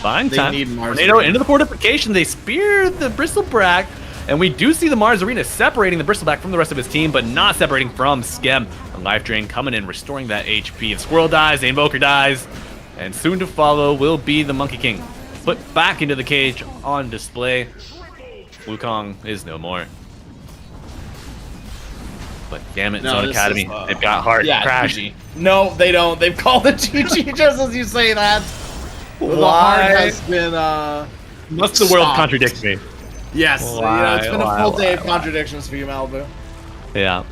Fine They time. need Mars Tornado Arena. into the fortification. They spear the Bristleback, and we do see the Mars Arena separating the Bristleback from the rest of his team, but not separating from Skem. A Life Drain coming in, restoring that HP. If Squirrel dies, the Invoker dies, and soon to follow will be the Monkey King. Put back into the cage on display. Wukong is no more. But damn it, Zone Academy. They've got heart. Crash. GG. No, they don't. They've called it GG just as you say that. The Why? heart has been Must the world stopped. contradict me? Yes. Why? It's been a full day of contradictions for you, Malibu. Yeah.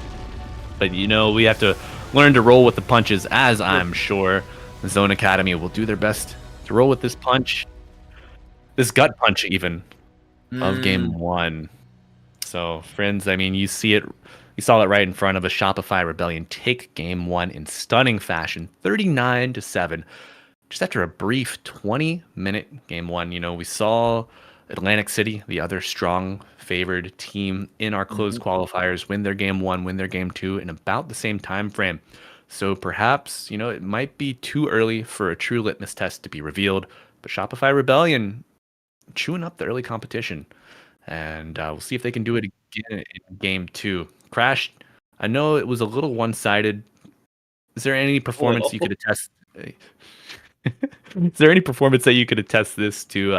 But we have to learn to roll with the punches, as I'm sure the Zone Academy will do their best to roll with this punch. This gut punch even of game 1. So friends, I mean, you saw it right in front of a Shopify Rebellion take game 1 in stunning fashion, 39-7. Just after a brief 20-minute game 1, we saw Atlantic City, the other strong favored team in our closed qualifiers, win their game 1, win their game 2 in about the same time frame. So perhaps, it might be too early for a true litmus test to be revealed, but Shopify Rebellion chewing up the early competition. And we'll see if they can do it again in game 2. Crash, I know it was a little one-sided. Is there any performance you could attest? Is there any performance that you could attest this to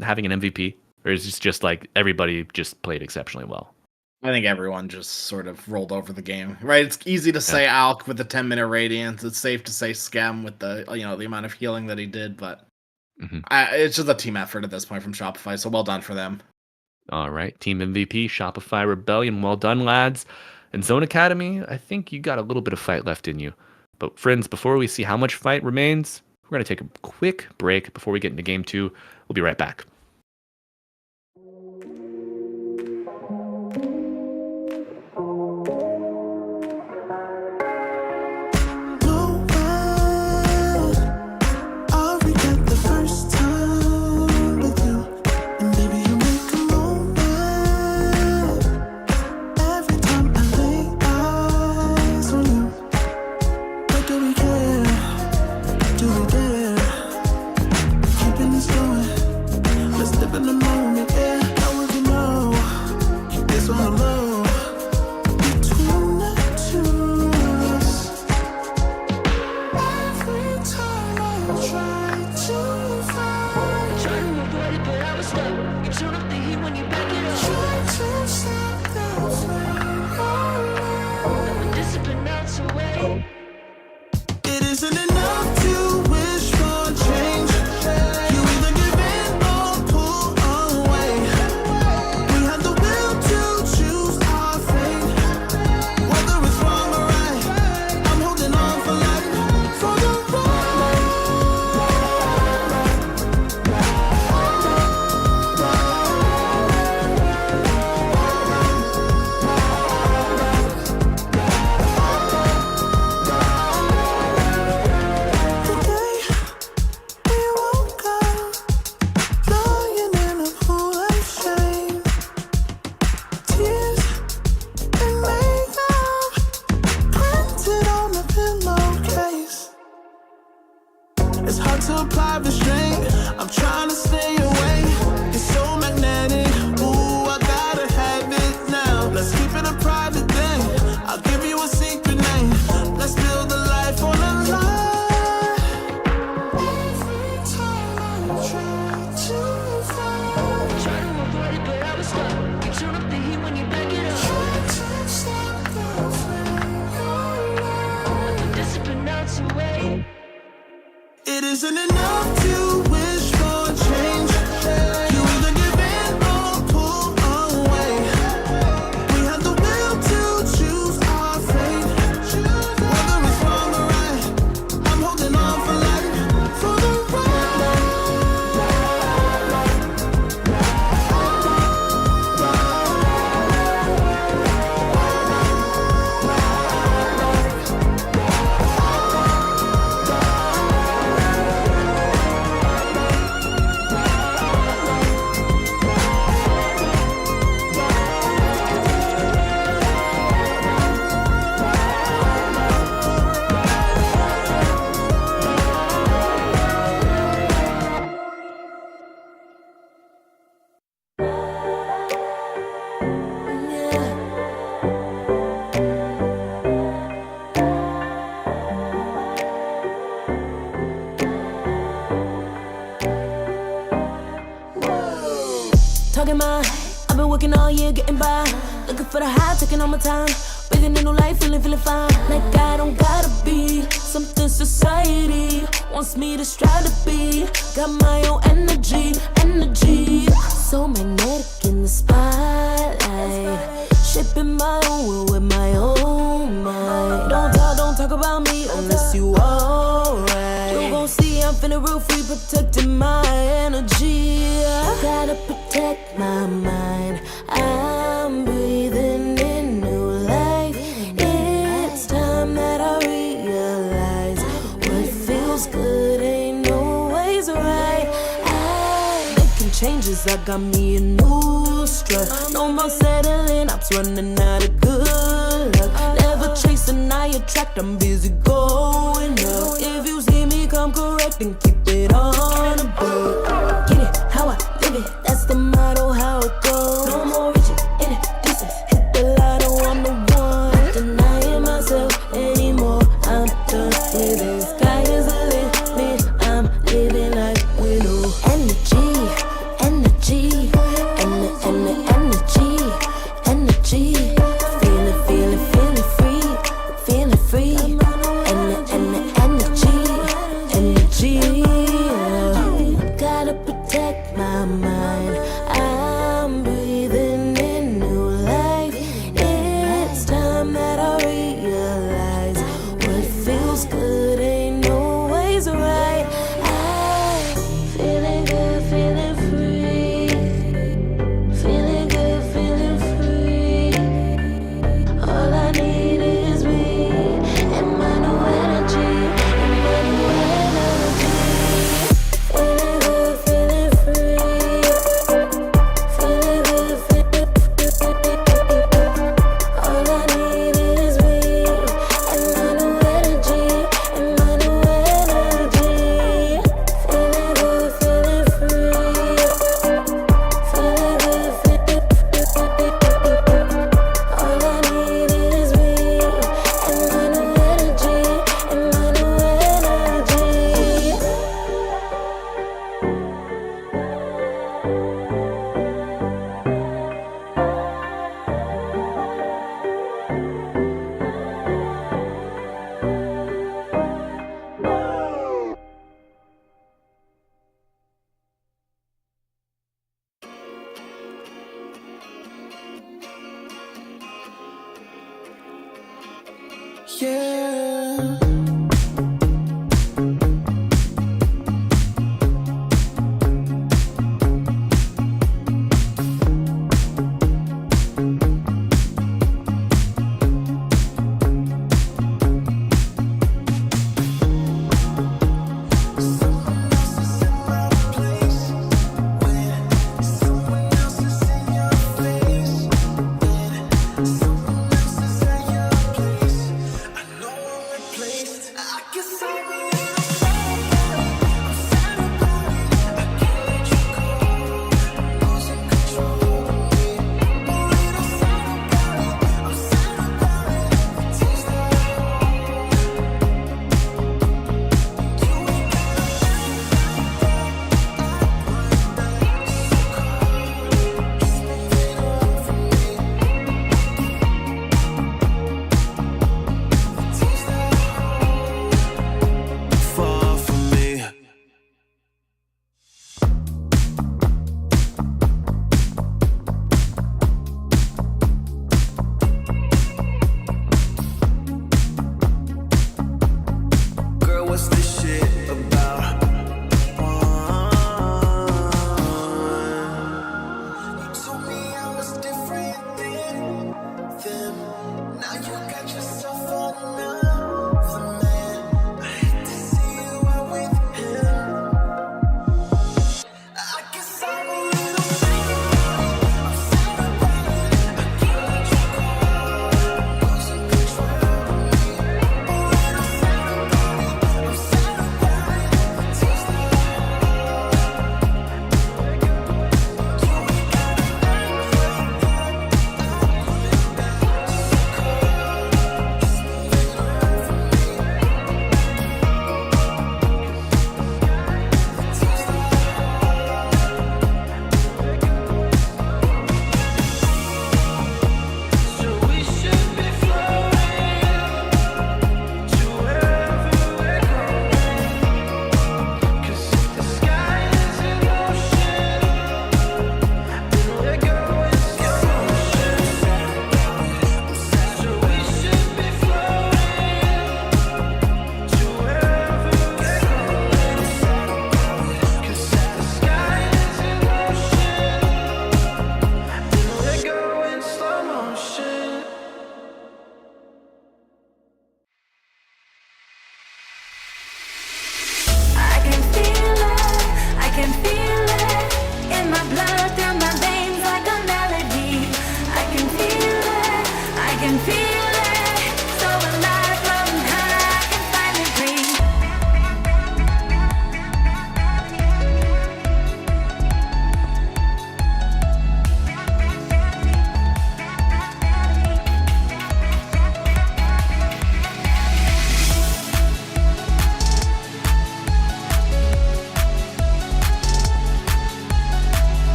having an MVP? Or is this just like everybody just played exceptionally well? I think everyone just sort of rolled over the game, right? It's easy to say Alk with the 10-minute radiance. It's safe to say Skem with the the amount of healing that he did, but it's just a team effort at this point from Shopify. So well done for them. All right, team MVP, Shopify Rebellion, well done, lads. And Zone Academy, I think you got a little bit of fight left in you. But friends, before we see how much fight remains, we're going to take a quick break before we get into game 2. We'll be right back. hard to apply restraint. I'm trying to stay away. It's so magnetic. Ooh, I gotta have it now. Let's keep it a private thing. I'll give you a secret name. Let's build a life on a lie. Every time I try to find, Try to avoid it, but I was stuck. You turn up the heat when you back it up. try to stop the flame. Discipline melts away. It isn't enough to wish for change. You either give in or pull away. We have the will to choose our fate. Whether it's wrong or right, I'm holding on for life. For the Talking my, I've been working all year getting by. Looking for the high, taking all my time. Breathing in new life, feeling fine. Like I don't gotta be something society wants me to strive to be. Got my own energy. So magnetic in the spotlight. Shaping my own world with my own mind. Don't talk about me unless you alright. You gon' see I'm finna real free, protecting my energy. I gotta protect my mind. I'm breathing in new life. It's time that I realize what feels good ain't always right. Making changes, I got me a new strut. No more settling, I'm running out of good luck. Never chasing, I attract, I'm busy going up. If you see me come correct, then keep it on a book. Get it, how I live it, that's the motto, how it goes. No more reaching in the distance, hit the lotto, I'm the one. Not denying myself anymore, I'm done with it. Sky is the limit, I'm living like we know. Energy, energy, energy. Feeling free. Energy. Got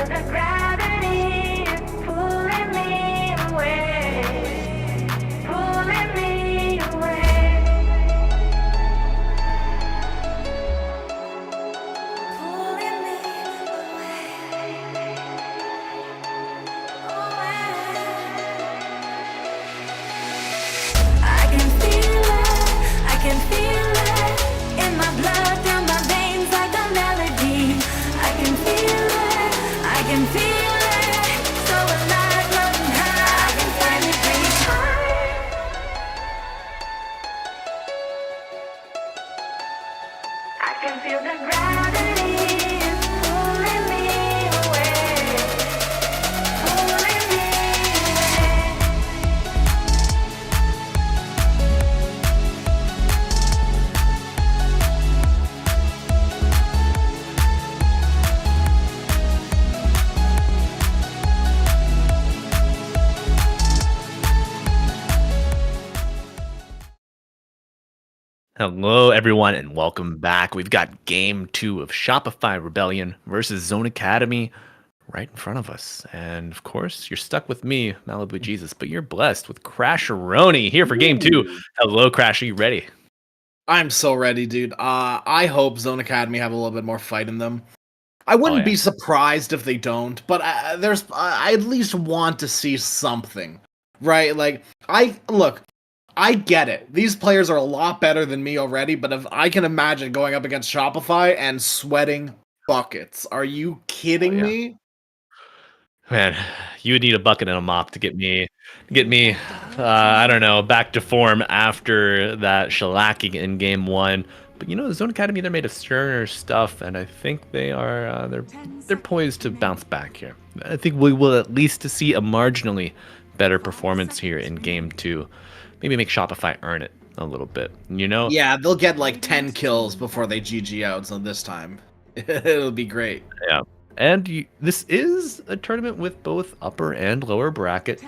feel the gravity is pulling me away, pulling me away, pulling me I can feel it in my blood, through my veins like a melody. I can feel it, so alive, floating high. I can finally breathe. I can feel the gravity is pulling me away, pulling me away. Hello, everyone, and welcome back. We've got game 2 of Shopify Rebellion versus Zone Academy right in front of us. And of course, you're stuck with me, Malibu Jesus, but you're blessed with Crasheroni here for game 2. Hello, Crash. Are you ready? I'm so ready, dude. I hope Zone Academy have a little bit more fight in them. I wouldn't yeah. be surprised if they don't, but I at least want to see something, right? Like, I get it. These players are a lot better than me already, but if I can imagine going up against Shopify and sweating buckets. Are you kidding me? Man, you would need a bucket and a mop to get me, I don't know, back to form after that shellacking in game 1. But you know, the Zone Academy, they're made of sterner stuff, and I think they are they're poised to bounce back here. I think we will at least see a marginally better performance here in game 2. Maybe make Shopify earn it a little bit, you know? Yeah, they'll get like 10 kills before they GG out, so this time it'll be great. Yeah. And this is a tournament with both upper and lower bracket.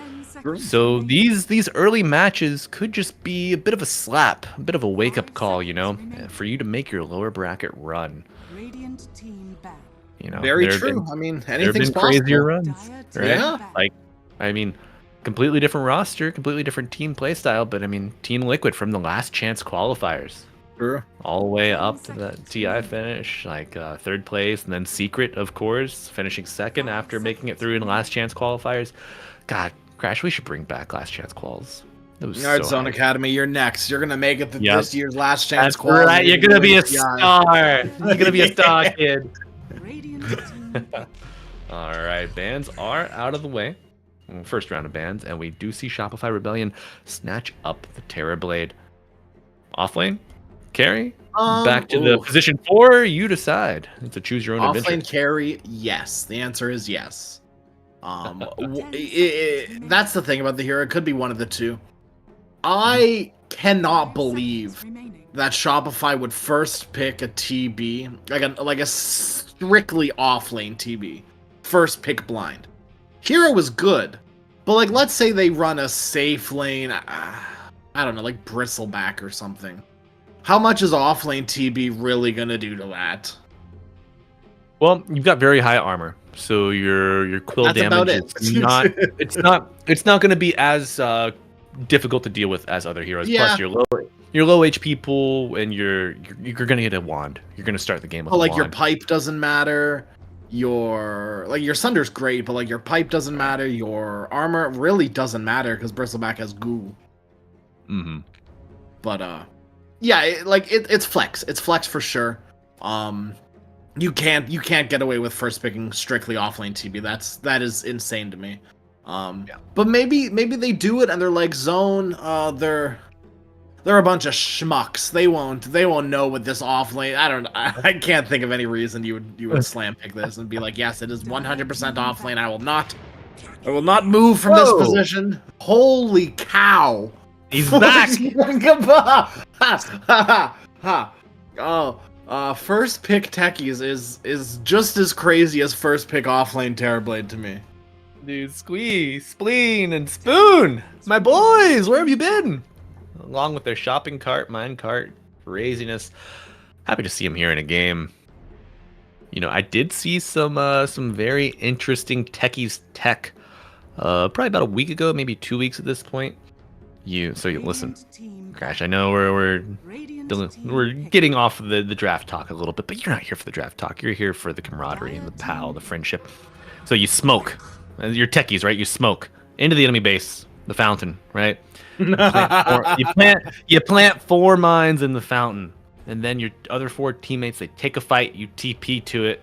So these early matches could just be a bit of a slap, a bit of a wake-up call, you know, for you to make your lower bracket run. Radiant team back. You know, Very there have true. been- I mean, there have anything's been possible. crazier runs, right? Yeah. Like, I mean, completely different roster, completely different team playstyle, but I mean, Team Liquid from the last chance qualifiers, True. all the way up to the TI finish, like 3rd place, and then Secret, of course, finishing 2nd after making it through in last chance qualifiers. God, Crash, we should bring back last chance quals. It was All right, so Zone hype. Academy, you're next. You're gonna make it to Yep. this year's last chance. That's qual. right. You're gonna be a TI. star. You're gonna be a star, kid. Radiant team back. All right, bans are out of the way. First round of bans, and we do see Shopify Rebellion snatch up the Terror Blade. Offlane, carry, back to the oof. position 4. You decide. It's a choose your own adventure. Offlane carry, yes. The answer is yes. That's the thing about the hero. It could be one of the two. I cannot believe Remaining. that Shopify would first pick a TB, like a strictly offlane TB, first pick blind. Hero was good, but like let's say they run a safe lane, I don't know, like Bristleback or something. How much is offlane TB really gonna do to that? Well, you've got very high armor, so your quill That's about damage it. is not. It's not going to be as difficult to deal with as other heroes. Yeah. Plus, your low HP pool, and you're going to get a wand. You're going to start the game with Oh, a like wand. your pipe doesn't matter. Your Sunder's great, but like your pipe doesn't matter. Your armor really doesn't matter because Bristleback has goo. Mm-hmm. But yeah, it's flex. It's flex for sure. You can't get away with first picking strictly offlane TB. That is insane to me. But maybe they do it and they're like Zone. They're a bunch of schmucks. They won't know what this offlane. I can't think of any reason you would slam pick this and be like, yes, it is 100% offlane. I will not move from this Whoa. position. Holy cow! He's back. First pick techies is just as crazy as first pick offlane Terrorblade to me. Dude, Squeeze, Spleen, and Spoon, my boys, where have you been? Along with their shopping cart, mine cart, craziness. Happy to see him here in a game. I did see some very interesting techies tech probably about a week ago, maybe 2 weeks at this point. Listen, Crash. I know we're getting off of the draft talk a little bit, but you're not here for the draft talk. You're here for the camaraderie and the pal, the friendship. So you smoke. You're techies, right? You smoke into the enemy base, the fountain, right? You plant 4 mines in the fountain, and then your other 4 teammates, they take a fight. You TP to it.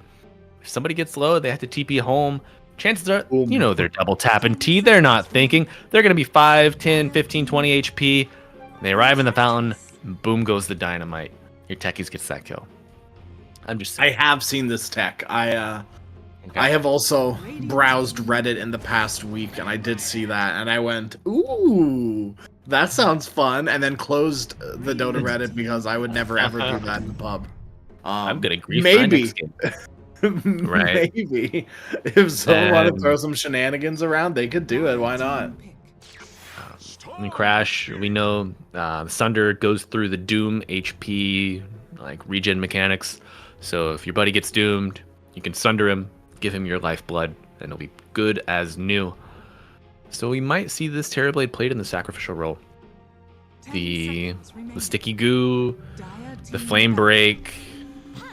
If somebody gets low, they have to TP home. Chances are, they're double tapping T. They're not thinking. They're going to be 5, 10, 15, 20 HP. They arrive in the fountain. Boom goes the dynamite. Your techies gets that kill. I'm just saying. I have seen this tech. I have also browsed Reddit in the past week, and I did see that, and I went, ooh, that sounds fun, and then closed the Dota Reddit because I would never ever do that in the pub. I'm gonna grief maybe. Right. Maybe. If someone wanted to throw some shenanigans around, they could do it. Why not? In Crash, we know Sunder goes through the Doom HP like regen mechanics. So if your buddy gets doomed, you can Sunder him, give him your lifeblood, and it'll be good as new. So we might see this Terrorblade played in the sacrificial role. The sticky goo, the flame break,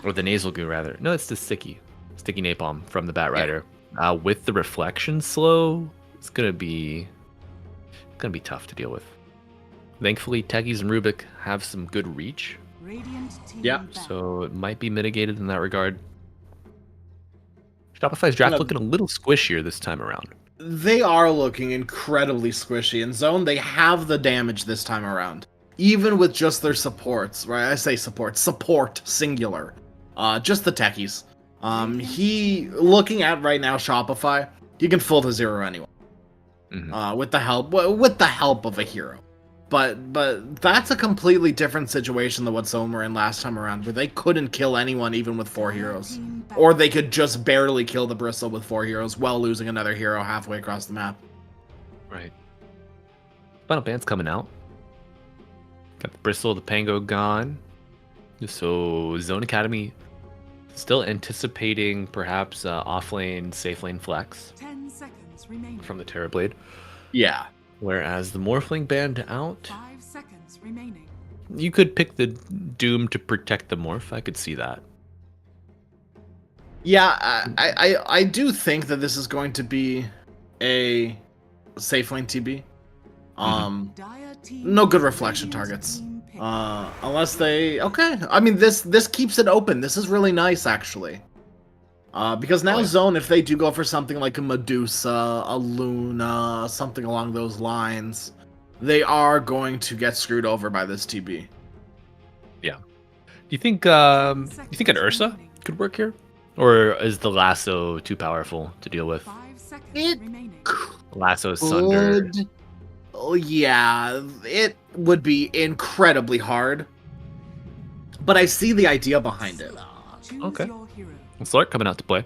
or the nasal goo rather. No, it's the sticky napalm from the Bat Rider. With the reflection slow, it's gonna be tough to deal with. Thankfully, Techies and Rubik have some good reach. Yeah. So it might be mitigated in that regard. Shopify's draft looking a little squishier this time around. They are looking incredibly squishy. In Zone, they have the damage this time around. Even with just their supports, right? I say support singular. Just the techies. Looking at right now Shopify, he can full to 0 anyone. With the help of a hero. But that's a completely different situation than what Zone were in last time around, where they couldn't kill anyone even with 4 heroes. Or they could just barely kill the Bristle with 4 heroes while losing another hero halfway across the map. Right. Final Band's coming out. Got the Bristle, the Pango gone. So Zone Academy still anticipating perhaps off-lane, safe-lane flex 10 seconds remaining. from the Terrorblade. Yeah. Whereas the Morphling band out, 5 seconds remaining. you could pick the Doom to protect the Morph. I could see that. Yeah, I do think that this is going to be a safe lane TB. No good reflection targets. Unless they... Okay, I mean, this keeps it open. This is really nice, actually. Because now Zone, if they do go for something like a Medusa, a Luna, something along those lines, they are going to get screwed over by this TB. Yeah. Do you think an Ursa could work here? Or is the Lasso too powerful to deal with? 5 seconds remaining. Lasso Sunder. Oh, yeah, it would be incredibly hard. But I see the idea behind it. Okay. Slark coming out to play.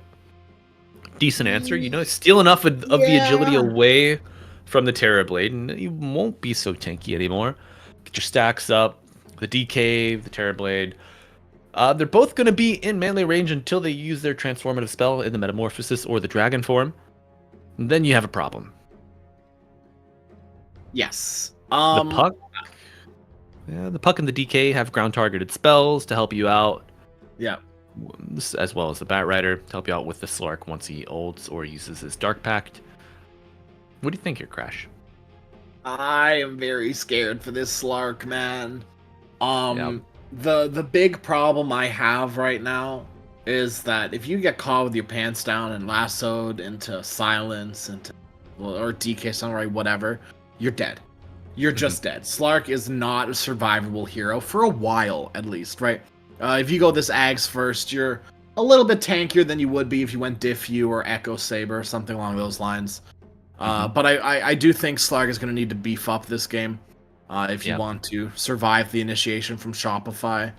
Decent answer. Steal enough of the agility away from the Terrorblade, and you won't be so tanky anymore. Get your stacks up. The DK, the Terrorblade. They're both going to be in melee range until they use their transformative spell in the Metamorphosis or the Dragon form. And then you have a problem. Yes. The Puck. Yeah, the Puck and the DK have ground targeted spells to help you out. Yeah. As well as the Bat Rider to help you out with the Slark once he ults or uses his Dark Pact. What do you think here, Crash? I am very scared for this Slark, man. The big problem I have right now is that if you get caught with your pants down and lassoed into silence or DK Sunray, whatever, you're dead. You're just dead. Slark is not a survivable hero for a while, at least, right? If you go this Ags first, you're a little bit tankier than you would be if you went Diffu or Echo Saber or something along those lines. But I do think Slark is going to need to beef up this game if you want to survive the initiation from Shopify.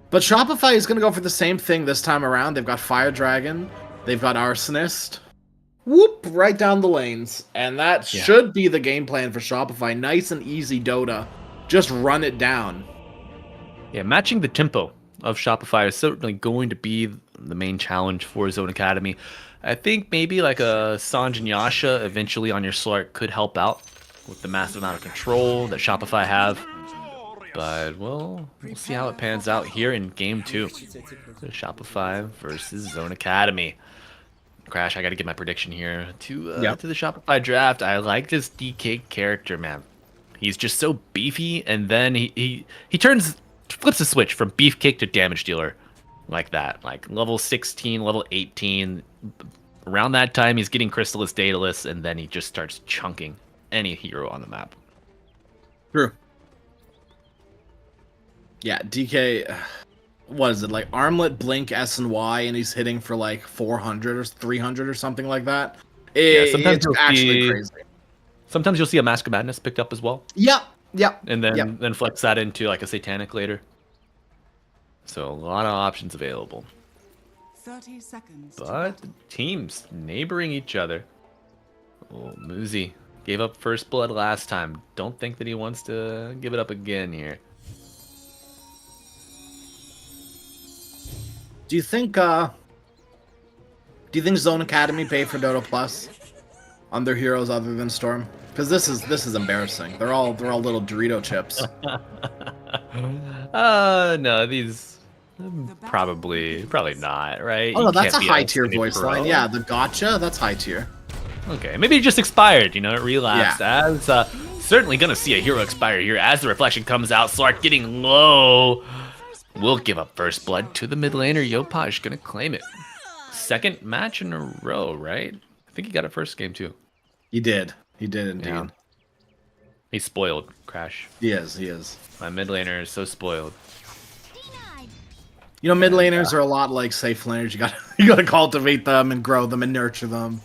But Shopify is going to go for the same thing this time around. They've got Fire Dragon. They've got Arsonist. Whoop, right down the lanes. And that should be the game plan for Shopify. Nice and easy Dota. Just run it down. Yeah, matching the tempo of Shopify is certainly going to be the main challenge for Zone Academy. I think maybe like a Sanj and Yasha eventually on your Slark could help out with the massive amount of control that Shopify have. But we'll see how it pans out here in game 2. The Shopify versus Zone Academy. Crash, I got to get my prediction here to the Shopify draft. I like this DK character, man. He's just so beefy, and then he flips the switch from beefcake to damage dealer like that. Like level 16, level 18. Around that time, he's getting Crystallis, Daedalus, and then he just starts chunking any hero on the map. True. Yeah, DK, what is it, like Armlet, Blink, S and Y, and he's hitting for like 400 or 300 or something like that. Sometimes It's actually crazy. Sometimes you'll see a Mask of Madness picked up as well. Yep. And then flex that into like a Satanic later. So a lot of options available. 30 seconds. But teams neighboring each other. Oh, Muzi gave up first blood last time. Don't think that he wants to give it up again here. Do you think Zone Academy pay for Dota Plus on their heroes other than Storm? Because this is embarrassing. They're all little Dorito chips. No, these probably not, right? Oh no, You that's a can't be high tier Ultimate voice Pro. line. Yeah, the gotcha, that's high tier. Okay, maybe it just expired, you know, it relapsed. As certainly gonna see a hero expire here as the reflection comes out. Slark getting low. Will give up first blood to the mid laner. Yopaj gonna claim it. Second match in a row, right? I think he got it first game too. He did indeed. Yeah. He's spoiled, Crash. He is. My mid laner is so spoiled. You know, mid laners are a lot like safe laners. You gotta cultivate them and grow them and nurture them.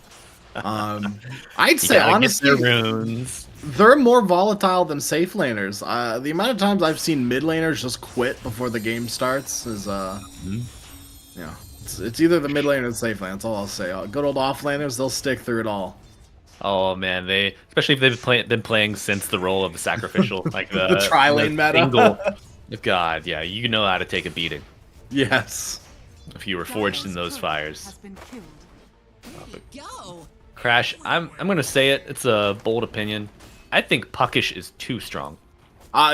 I'd say honestly, get their runes. They're more volatile than safe laners. The amount of times I've seen mid laners just quit before the game starts is it's either the mid lane or the safe lane. That's all I'll say. Good old off laners, they'll stick through it all. Oh man, especially if they've been playing since the role of the sacrificial, like the tri-lane meta. Single. God, yeah, you know how to take a beating. Yes. If you were forged in those fires. Has been killed. Crash, I'm gonna say it. It's a bold opinion. I think Puckish is too strong.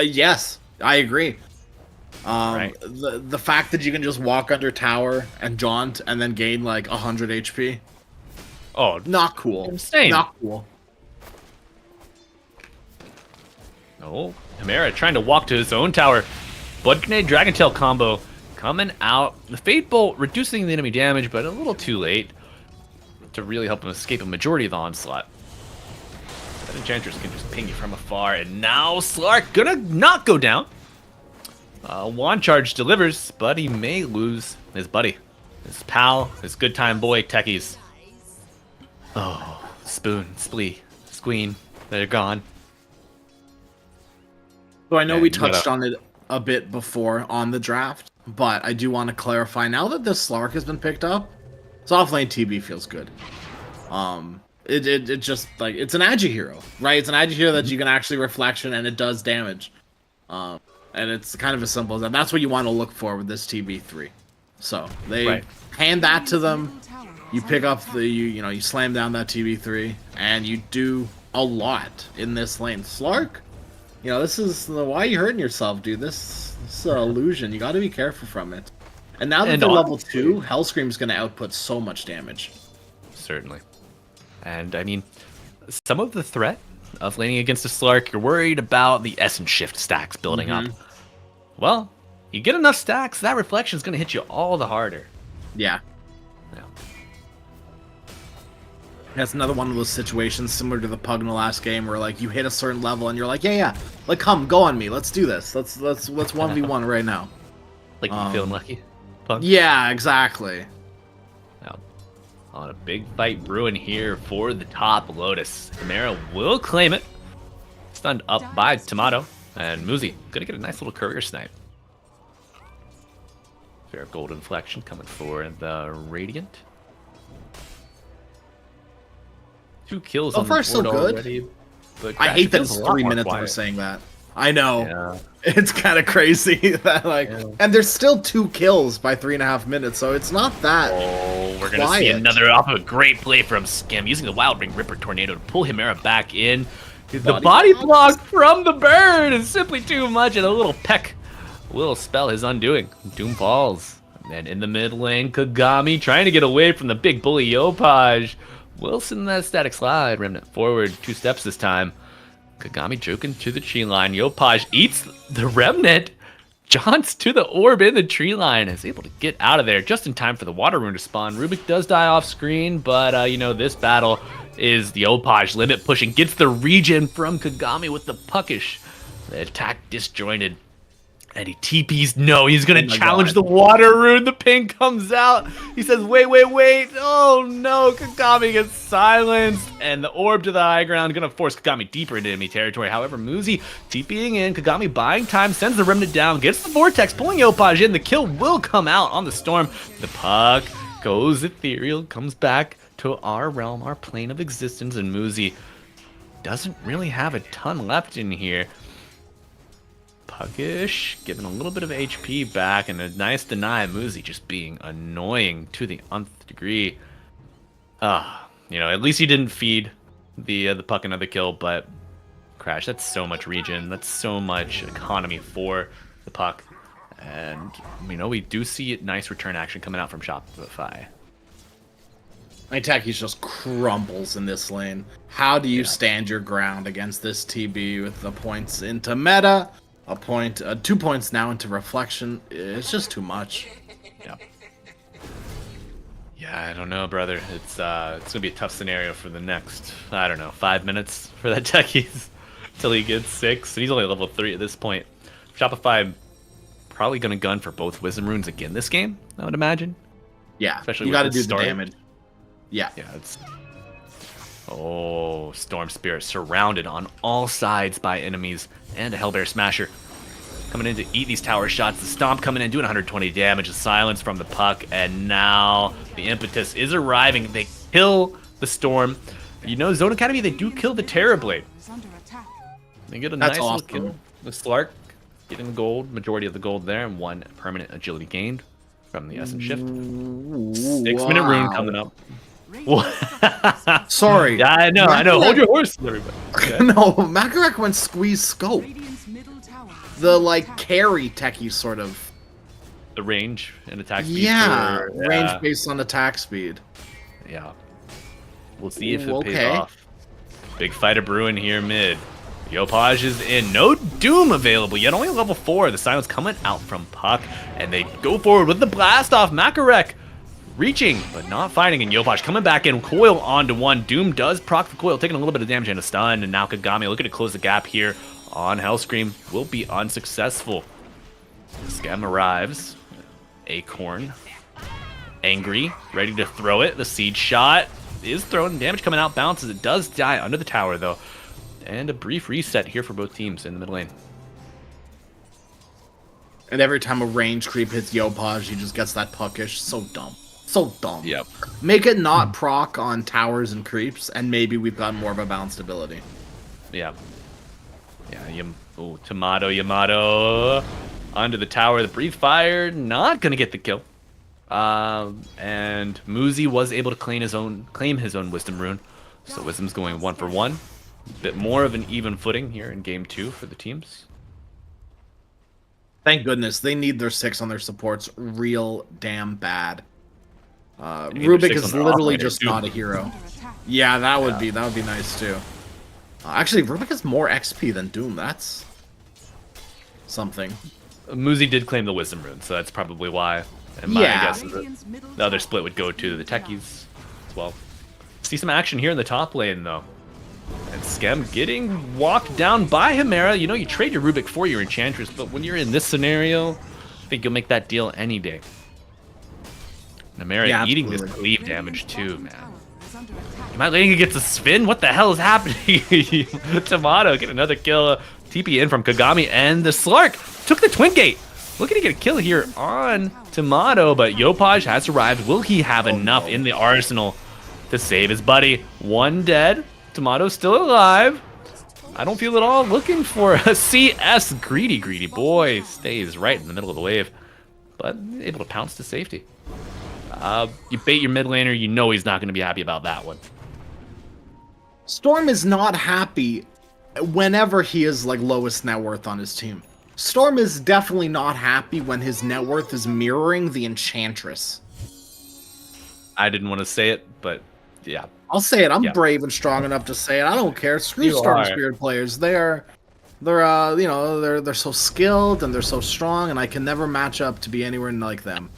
Yes, I agree. Right. The fact that you can just walk under tower and jaunt and then gain like 100 HP. Oh, Not cool. insane. Not cool. Oh, Chimera trying to walk to his own tower. Blood Grenade Dragon Tail combo coming out. The Fate Bolt reducing the enemy damage, but a little too late to really help him escape a majority of the onslaught. That Enchantress can just ping you from afar, and now Slark gonna not go down. Wand Charge delivers, but he may lose his buddy, his pal, his good time boy, Techies. Oh, Spoon, Splee, Squeen, they're gone. So I know Yeah, we you gotta- touched on it a bit before on the draft, but I do want to clarify now that this Slark has been picked up, so offlane TB feels good. It just like it's an agi hero, right? It's an agi hero that you can actually reflection and it does damage. And it's kind of as simple as that. That's what you want to look for with this TB3. So they hand that to them. You pick up you slam down that TB3, and you do a lot in this lane. Slark, this is why are you hurting yourself, dude. This is an illusion. You got to be careful from it. And now that they're level 2, Hellscream's going to output so much damage. Certainly. And I mean, some of the threat of laning against a Slark, you're worried about the Essence Shift stacks building up. Well, you get enough stacks, that reflection is going to hit you all the harder. Yeah. That's another one of those situations similar to the Pug in the last game where like you hit a certain level and you're like, yeah, like come, go on me, let's do this. Let's 1v1 right now. Like you feeling lucky? Pug? Yeah, exactly. Now, on a big fight brewing here for the top Lotus. Chimera will claim it. Stunned up by Tomato. And Muzi gonna get a nice little courier snipe. Fair gold inflection coming for the Radiant. 2 kills So on far, the so board good. already. But I hate that feels it's a lot 3 more minutes quiet. for saying that. I know. Yeah. It's kind of crazy that and there's still 2 kills by 3.5 minutes, so it's not that. Oh, we're gonna quiet. see another off of a great play from Skim, using the Wild Ring Ripper Tornado to pull Himera back in. The body block from the bird is simply too much, and a little peck will spell his undoing. Doom falls. And then in the mid lane, Kagami trying to get away from the big bully Yopaj. Wilson that static slide, Remnant forward 2 steps this time. Kagami joking to the tree line. Yopaj eats the Remnant. Jaunts to the orb in the tree line. Is able to get out of there just in time for the water rune to spawn. Rubik does die off screen, but you know, this battle is the Yopaj limit pushing. Gets the regen from Kagami with the puckish. The attack disjointed. And he TPs. No, he's going to challenge the water rune. The ping comes out. He says, wait. Oh, no. Kagami gets silenced. And the orb to the high ground going to force Kagami deeper into enemy territory. However, Muzi TPing in. Kagami buying time. Sends the Remnant down. Gets the Vortex. Pulling Yopaj in. The kill will come out on the Storm. The puck goes ethereal. Comes back to our realm, our plane of existence. And Muzi doesn't really have a ton left in here. Puckish, giving a little bit of HP back, and a nice deny. Muzi just being annoying to the nth degree. You know, at least he didn't feed the puck another kill, but Crash, that's so much regen, that's so much economy for the puck, and you know, we do see nice return action coming out from Shopify. Itaki's just crumbles in this lane. How do you stand your ground against this TB with the points into meta? A point, 2 points now into reflection. It's just too much. Yeah, I don't know, brother. It's gonna be a tough scenario for the next, I don't know, 5 minutes for that Techies till he gets 6. And he's only level 3 at this point. Shopify probably gonna gun for both Wisdom Runes again this game, I would imagine. Yeah, especially you with got to it do started. the damage. Yeah. It's. Oh, Storm Spirit surrounded on all sides by enemies, and a Hellbear Smasher coming in to eat these tower shots. The Stomp coming in, doing 120 damage, the silence from the puck, and now the Impetus is arriving. They kill the Storm. You know, Zone Academy, they do kill the Terrorblade. They get a nice little kill. The Slark getting the gold, majority of the gold there, and 1 permanent agility gained from the Essence Shift. 6-minute rune coming up. Sorry. Yeah, I know. Hold your horses, everybody. Okay. No, Makarek went squeeze scope. The carry techie sort of. The range and attack speed. Yeah, range based on attack speed. Yeah. We'll see if it pays off. Big fight of brewing here mid. Yopaj is in. No Doom available yet. Only level 4. The silence coming out from Puck. And they go forward with the blast off. Makarek reaching, but not fighting. And Yopaj coming back in. Coil onto 1. Doom does proc the Coil, taking a little bit of damage and a stun. And now Kagami looking to close the gap here on Hellscream. Will be unsuccessful. Scam arrives. Acorn. Angry. Ready to throw it. The Siege shot is thrown. Damage coming out. Bounces. It does die under the tower, though. And a brief reset here for both teams in the mid lane. And every time a range creep hits Yopaj, he just gets that puckish. So dumb. So dumb. Yep. Make it not proc on towers and creeps, and maybe we've got more of a balanced ability. Yeah. Yeah, Yamato onto the tower. The Breathe Fire, not going to get the kill. And Muzi was able to claim his own Wisdom Rune. So Wisdom's going 1 for 1. A bit more of an even footing here in game 2 for the teams. Thank goodness. They need their 6 on their supports real damn bad. Rubik is literally just not a hero. Yeah, that would be nice too. Actually, Rubik has more XP than Doom. That's something. Muzi did claim the Wisdom Rune, so that's probably why. And my guess is that the other split would go to the techies as well. See some action here in the top lane, though. And Skem getting walked down by Himera. You know, you trade your Rubik for your Enchantress, but when you're in this scenario, I think you'll make that deal any day. And Himera eating this cleave damage too, man. Am I letting it get to spin? What the hell is happening? Tomato get another kill. TP in from Kagami, and the Slark took the Twin Gate. Looking to get a kill here on Tomato, but Yopaj has arrived. Will he have enough in the arsenal to save his buddy? 1 dead. Tomato's still alive. I don't feel at all looking for a CS. Greedy boy stays right in the middle of the wave, but able to pounce to safety. You bait your mid laner, you know he's not going to be happy about that one. Storm is not happy whenever he is like lowest net worth on his team. Storm is definitely not happy when his net worth is mirroring the Enchantress. I didn't want to say it, but yeah. I'll say it. I'm Yeah. brave and strong enough to say it. I don't care. Screw You Storm are. Spirit players. They're so skilled and they're so strong, and I can never match up to be anywhere like them.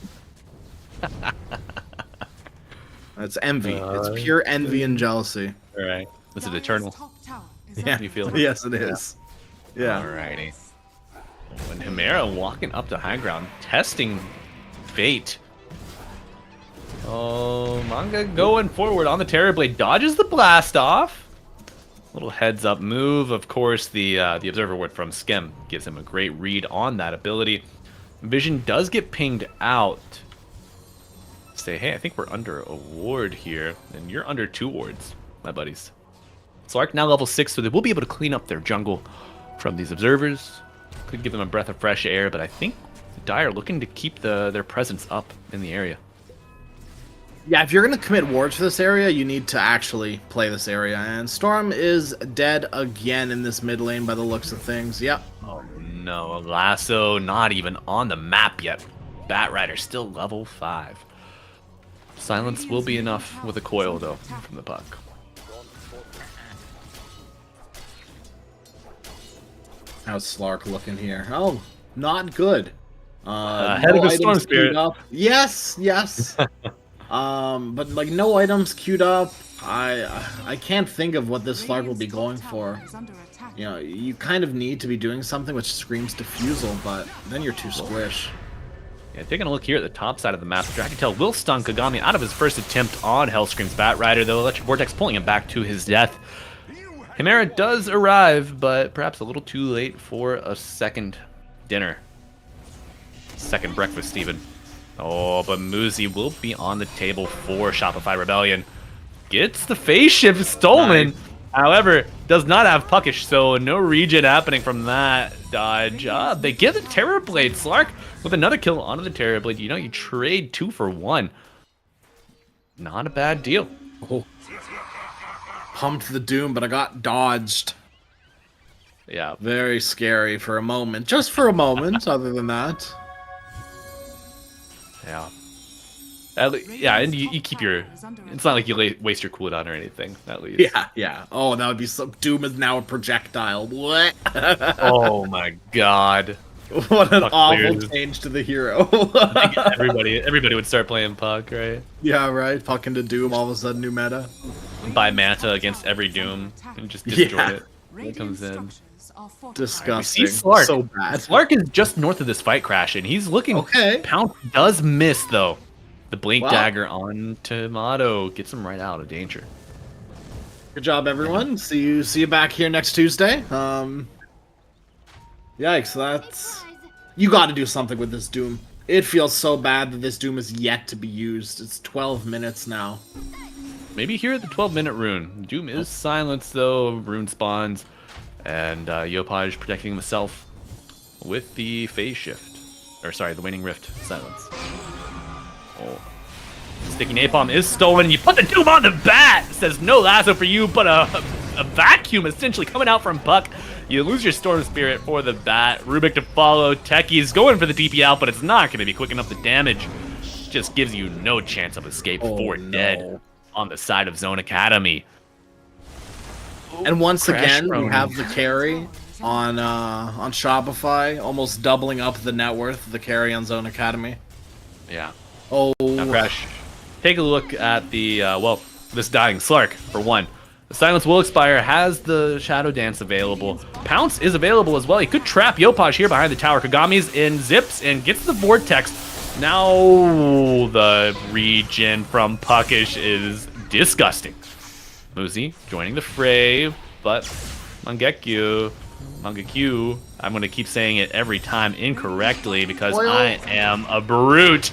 That's envy. It's pure envy and jealousy. All right. Is it eternal? Yeah. You feel it? Yes, it is. Yeah. Alrighty. When Chimera walking up to high ground, testing fate. Oh, Manga going forward on the Terrorblade, dodges the blast off. Little heads up move. Of course, the observer ward from Skem gives him a great read on that ability. Vision does get pinged out. Say, hey, I think we're under a ward here, and you're under 2 wards, my buddies. Slark now level 6, so they will be able to clean up their jungle from these observers. Could give them a breath of fresh air, but I think the Dire looking to keep their presence up in the area. Yeah, if you're going to commit wards for this area, you need to actually play this area. And Storm is dead again in this mid lane by the looks of things. Yep. Oh no, Lasso not even on the map yet. Batrider still level 5. Silence will be enough with a coil, though, from the puck. How's Slark looking here? Oh, not good. Head of the Storm items Spirit. queued up. Yes. But like no items queued up. I can't think of what this Slark will be going for. You know, you kind of need to be doing something which screams defusal, but then you're too squish. Yeah, taking a look here at the top side of the map, Dragon Tail will stun Kagami out of his first attempt on Hellscream's Batrider, though Electric Vortex pulling him back to his death. Chimera does arrive, but perhaps a little too late for a second dinner. Second breakfast, even. Oh, but Muzi will be on the table for Shopify Rebellion. Gets the phase shift stolen. Nice. However, does not have Puckish, so no regen happening from that dodge. They get the Terrorblade. Slark with another kill onto the Terrorblade. You know, you trade 2 for 1. Not a bad deal. Oh. Pumped the Doom, but I got dodged. Yeah. Very scary for a moment. Just for a moment, other than that. Yeah. Yeah, and you keep your... It's not like you waste your cooldown or anything, at least. Yeah. Oh, that would be so... Doom is now a projectile. What? Oh my god. What an Puck awful players. change to the hero. I think everybody would start playing Puck, right? Yeah, right. Puck into Doom, all of a sudden new meta. Buy Manta against every Doom and just destroy Yeah. it. It comes in. Disgusting. See Slark. So bad. Slark is just north of this fight crash, and he's looking... Okay. Pounce does miss, though. The Blink Wow. Dagger on Tomato gets him right out of danger. Good job, everyone. See you back here next Tuesday. Yikes, that's... You gotta do something with this Doom. It feels so bad that this Doom is yet to be used. It's 12 minutes now. Maybe here at the 12-minute rune. Doom is silenced, though. Rune spawns. And Yopaj protecting himself with the phase shift. Or sorry, the Waning Rift silence. Oh. Sticky Napalm is stolen. You put the Doom on the bat! Says no lasso for you, but a vacuum essentially coming out from Puck. You lose your Storm Spirit for the bat. Rubik to follow. Techie's going for the DP out, but it's not going to be quick enough to damage. Just gives you no chance of escape for dead on the side of Zone Academy. And once Crash again, we Ronin. have the carry on Shopify, almost doubling up the net worth of the carry on Zone Academy. Yeah. Oh, Now, Crash, take a look at the, this dying Slark, for one. The Silence will expire, has the Shadow Dance available. Pounce is available as well. He could trap Yopaj here behind the tower. Kagami's in zips and gets the Vortex. Now the regen from Puckish is disgusting. Muzi joining the fray, but Mangekyu, I'm going to keep saying it every time incorrectly because I am a brute.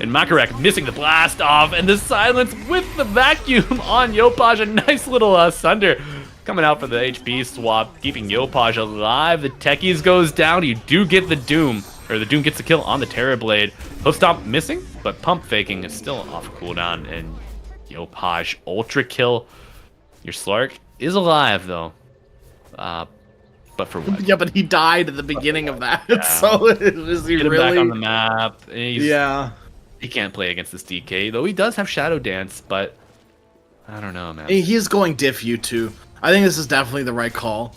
And Makarek missing the blast off, and the silence with the vacuum on Yopaj. A nice little sunder coming out for the HP swap, keeping Yopaj alive. The Techies goes down. You do get the Doom, or the Doom gets the kill on the Terrorblade. Hoof Stomp missing, but Pump Faking is still off cooldown, and Yopaj ultra kill. Your Slark is alive though, but for what? Yeah, but he died at the beginning of that, Yeah. so is he Get him really? back on the map. Yeah. He can't play against this DK, though he does have Shadow Dance, but I don't know, man. He is going Diffu too. I think this is definitely the right call.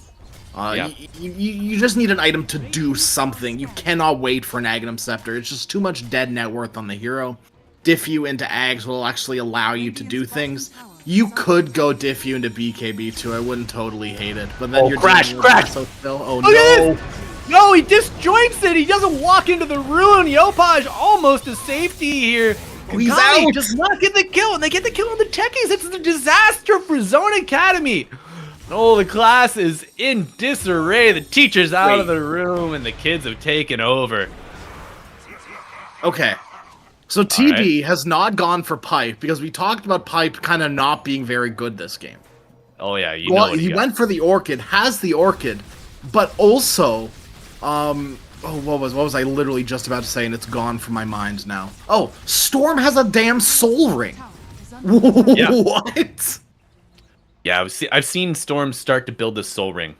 Yeah. You just need an item to do something. You cannot wait for an Aghanim Scepter. It's just too much dead net worth on the hero. Diffu into Ags will actually allow you to do things. You could go Diffu into BKB too. I wouldn't totally hate it. But then you're crash! So still. Oh Look at no! this! No, he disjoints it. He doesn't walk into the ruin. Yopaj almost to safety here. He's Kagami out. does not get the kill, and they get the kill on the Techies. It's a disaster for Zone Academy. Oh, the class is in disarray. The teacher's out of the room, and the kids have taken over. Okay. So TB has not gone for Pipe because we talked about Pipe kind of not being very good this game. Oh yeah, you know Well, what he got. went for the Orchid, has the Orchid, but also, what was I literally just about to say, and it's gone from my mind now. Oh, Storm has a damn Soul Ring. Yeah. What? Yeah, I've seen Storm start to build this Soul Ring.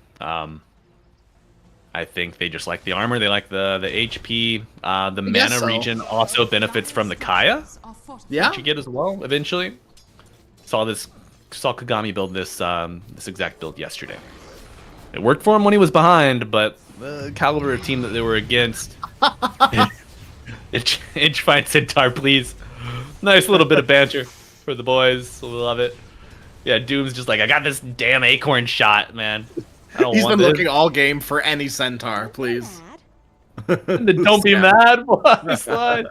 I think they just like the armor. They like the HP. The mana so. region also benefits from the Kaya, Yeah. which you get as well eventually. Saw Kagami build this this exact build yesterday. It worked for him when he was behind, but the caliber of team that they were against. Inch Fine Centaur, please. Nice little bit of banter for the boys. We love it. Yeah, Doom's just like, I got this damn acorn shot, man. I don't He's want been this. looking all game for any Centaur, please. Don't be mad. Why, slide?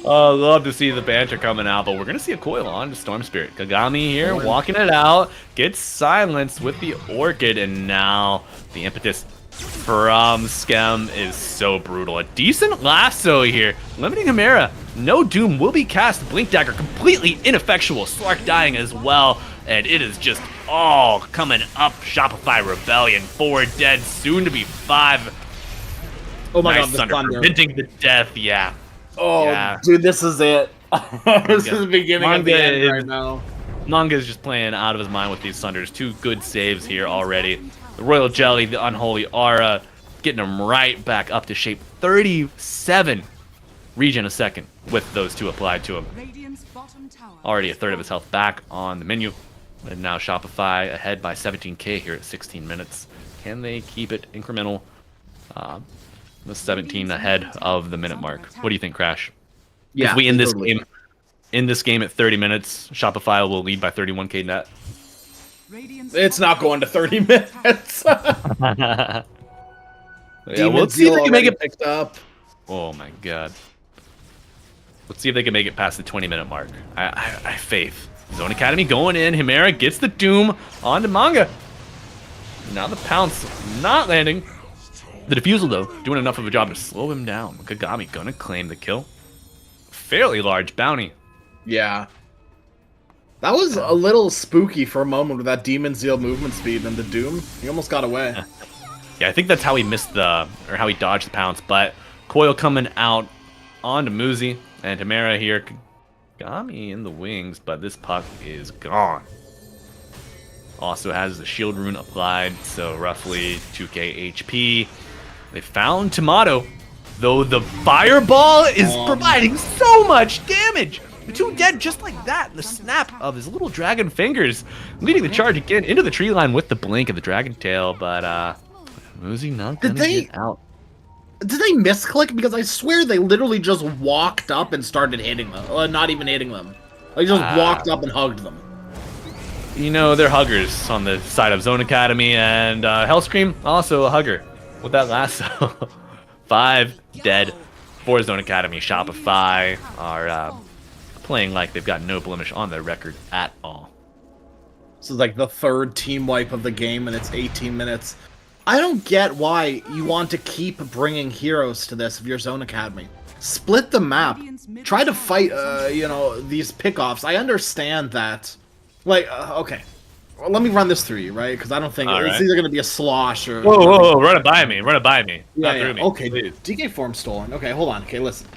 Oh, love to see the banter coming out, but we're gonna see a coil on to Storm Spirit. Kagami here, walking it out, gets silenced with the Orchid, and now the impetus from Skem is so brutal. A decent lasso here, limiting Chimera. No Doom will be cast. Blink Dagger completely ineffectual. Slark dying as well, and it is just all coming up. Shopify Rebellion, 4 dead, soon to be 5. Oh my Nice god, the thunder, thunder. preventing the death, yeah. Oh, Yeah. dude, this is it. This is the beginning of the Manga end is- right now. Manga is just playing out of his mind with these thunders. 2 good saves here already. The Royal Jelly, the Unholy Aura, getting him right back up to shape. 37 regen a second with those 2 applied to him. Radiant's bottom tower. Already a third of his health back on the menu. And now Shopify ahead by 17k here at 16 minutes. Can they keep it incremental? The 17 ahead of the minute mark. What do you think, Crash? Yeah, If we end this totally. game at 30 minutes, Shopify will lead by 31k net. Radiant's It's not going to 30 minutes. Yeah, Demon we'll see if Seal they can make already it. picked up. Oh my god. Let's see if they can make it past the 20-minute mark. I have faith. Zone Academy going in. Chimera gets the Doom onto Manga. Now the pounce not landing. The defusal, though, doing enough of a job to slow him down. Kagami gonna claim the kill. Fairly large bounty. Yeah. That was a little spooky for a moment with that Demon Zeal movement speed and the Doom. He almost got away. Yeah, I think that's how he missed or how he dodged the pounce. But Coil coming out onto Muzi and Chimera here. Kagami in the wings, but this puck is gone. Also has the shield rune applied, so roughly 2k HP. They found Tomato, though the fireball is providing so much damage. The 2 dead just like that in the snap of his little dragon fingers. Leading the charge again into the tree line with the blink of the dragon tail, but Muzi not gonna get out. Did they misclick? Because I swear they literally just walked up and started hitting them. Not even hitting them. They just walked up and hugged them. You know, they're huggers on the side of Zone Academy, and Hellscream, also a hugger with that lasso. 5 dead for Zone Academy. Shopify are playing like they've got no blemish on their record at all. This is like the 3rd team wipe of the game, and it's 18 minutes. I don't get why you want to keep bringing heroes to this if you're Zone Academy. Split the map. Try to fight, these pickoffs. I understand that. Like, okay. Well, let me run this through you, right? Because I don't think All it's right. either going to be a slosh or. Whoa, run it by me. Run it by me. Yeah, Not yeah. through me. Okay, please. DK form stolen. Okay, hold on. Okay, listen.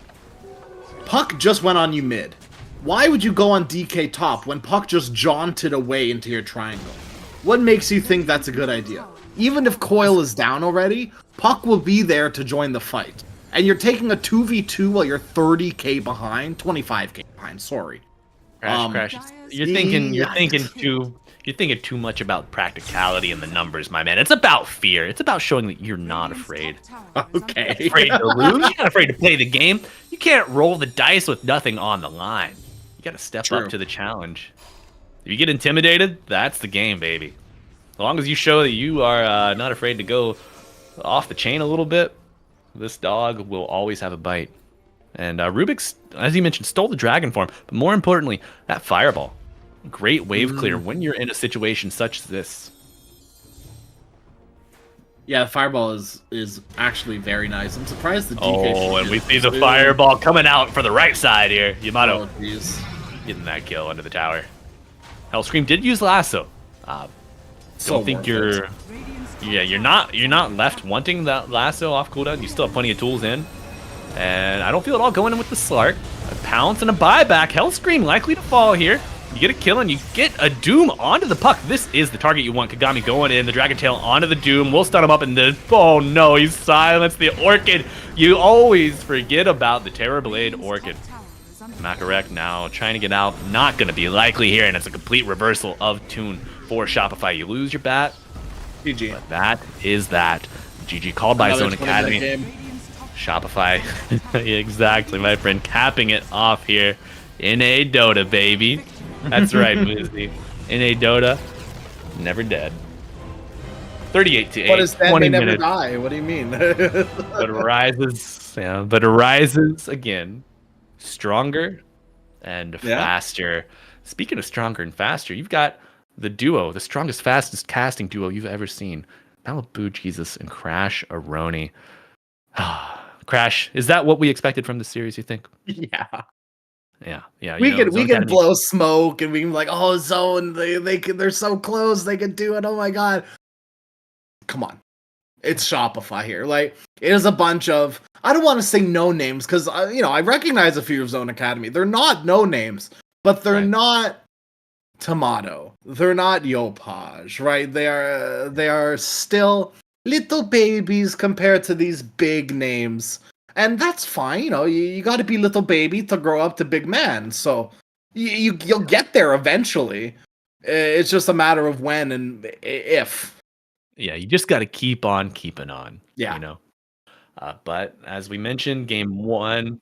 Puck just went on you mid. Why would you go on DK top when Puck just jaunted away into your triangle? What makes you think that's a good idea? Even if Coil is down already, Puck will be there to join the fight. And you're taking a 2v2 while you're 30k behind, 25k behind, sorry. Crash. You're thinking too much about practicality and the numbers, my man. It's about fear. It's about showing that you're not afraid. Okay. Afraid to lose. You're not afraid to play the game. You can't roll the dice with nothing on the line. You got to step up to the challenge. If you get intimidated, that's the game, baby. As long as you show that you are not afraid to go off the chain a little bit, this dog will always have a bite. And Rubik's, as you mentioned, stole the dragon form, but more importantly, that fireball. Great wave clear when you're in a situation such as this. Yeah, the fireball is actually very nice. I'm surprised the DK. Oh, and we see the fireball coming out for the right side here. Yamato Oh, jeez. getting that kill under the tower. Hellscream did use lasso. Don't think you're. Yeah, you're not left wanting that lasso off cooldown. You still have plenty of tools in. And I don't feel it all going in with the Slark. A pounce and a buyback. Hellscream likely to fall here. You get a kill and you get a Doom onto the Puck. This is the target you want. Kagami going in. The Dragon Tail onto the Doom. We'll stun him up and oh no, he's silenced the Orchid. You always forget about the Terrorblade Orchid. Makarek now trying to get out. Not going to be likely here, and it's a complete reversal of tune for Shopify. You lose your bat. GG. But that is that. GG called by Zone Academy. Game. Shopify. Exactly, my friend. Capping it off here in a Dota, baby. That's right, Moosey. In a Dota, never dead. 38 to 8. What is that? 20 They never minutes. die. What do you mean? But rises, but it rises again, stronger and faster. Speaking of stronger and faster, you've got the duo, the strongest, fastest casting duo you've ever seen. Malibu Jesus and Crash Aroni. Crash, is that what we expected from the series, you think? Yeah. Yeah. We Zone can Academy- blow smoke and we can be like, oh, Zone, they're so close, they can do it. Oh my god. Come on. It's Shopify here. Like, it is a bunch of, I don't want to say no names because I recognize a few of Zone Academy. They're not no names, but they're not Tomato. They're not Yopaj, right? They are still little babies compared to these big names. And that's fine, you got to be little baby to grow up to big man. So you'll get there eventually. It's just a matter of when and if. Yeah, you just got to keep on keeping on. Yeah. But as we mentioned, game one,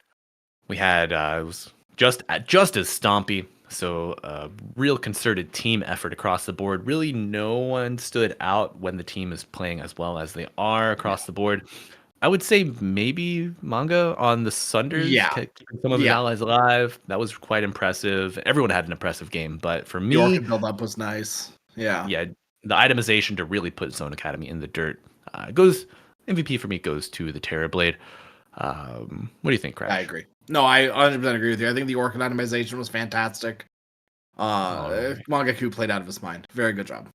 we had it was just as stompy. So real concerted team effort across the board. Really, no one stood out when the team is playing as well as they are across the board. I would say maybe Manga on the Sunders, keeping some of his allies alive. That was quite impressive. Everyone had an impressive game, but for me, the Orchid build-up was nice. Yeah, the itemization to really put Zone Academy in the dirt goes MVP for me goes to the Terrorblade. What do you think, Crash? I agree. No, I 100% agree with you. I think the Orchid itemization was fantastic. Mangaku played out of his mind. Very good job.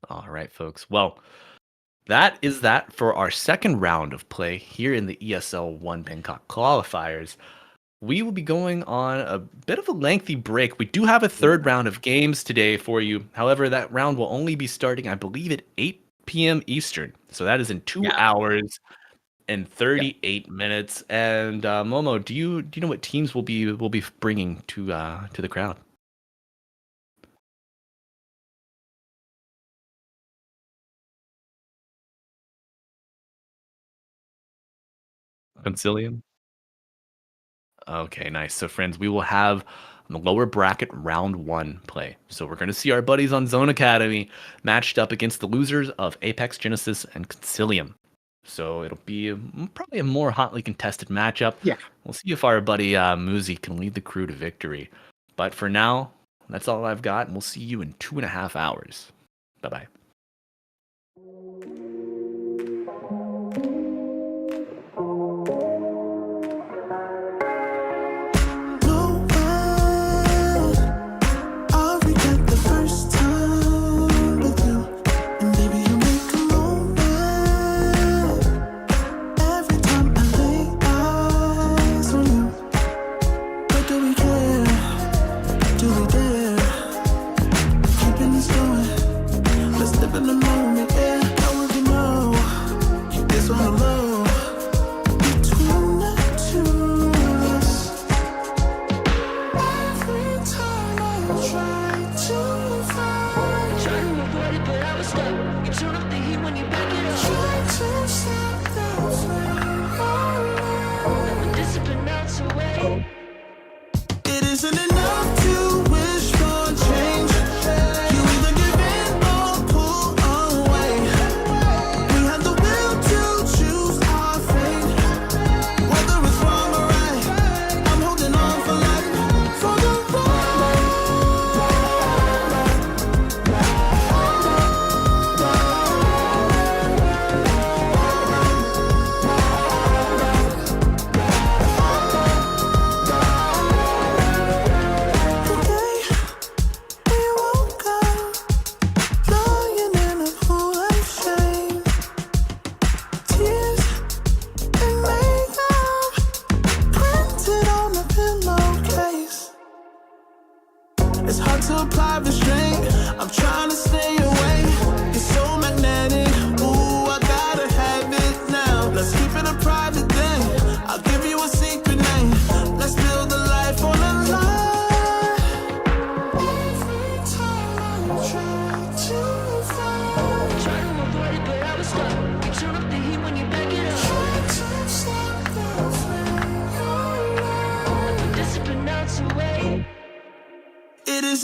All right, folks. Well, that is that for our second round of play here in the ESL One Bangkok Qualifiers. We will be going on a bit of a lengthy break. We do have a third round of games today for you. However, that round will only be starting, I believe, at 8 p.m. Eastern. So that is in 2 hours and 38 minutes. And Momo, do you know what teams we'll be bringing to the crowd? Concilium? Okay, nice. So, friends, we will have the lower bracket round 1 play. So we're going to see our buddies on Zone Academy matched up against the losers of Apex, Genesis, and Concilium. So it'll be probably a more hotly contested matchup. Yeah. We'll see if our buddy Muzi can lead the crew to victory. But for now, that's all I've got, and we'll see you in 2.5 hours. Bye-bye. I'll regret the first time.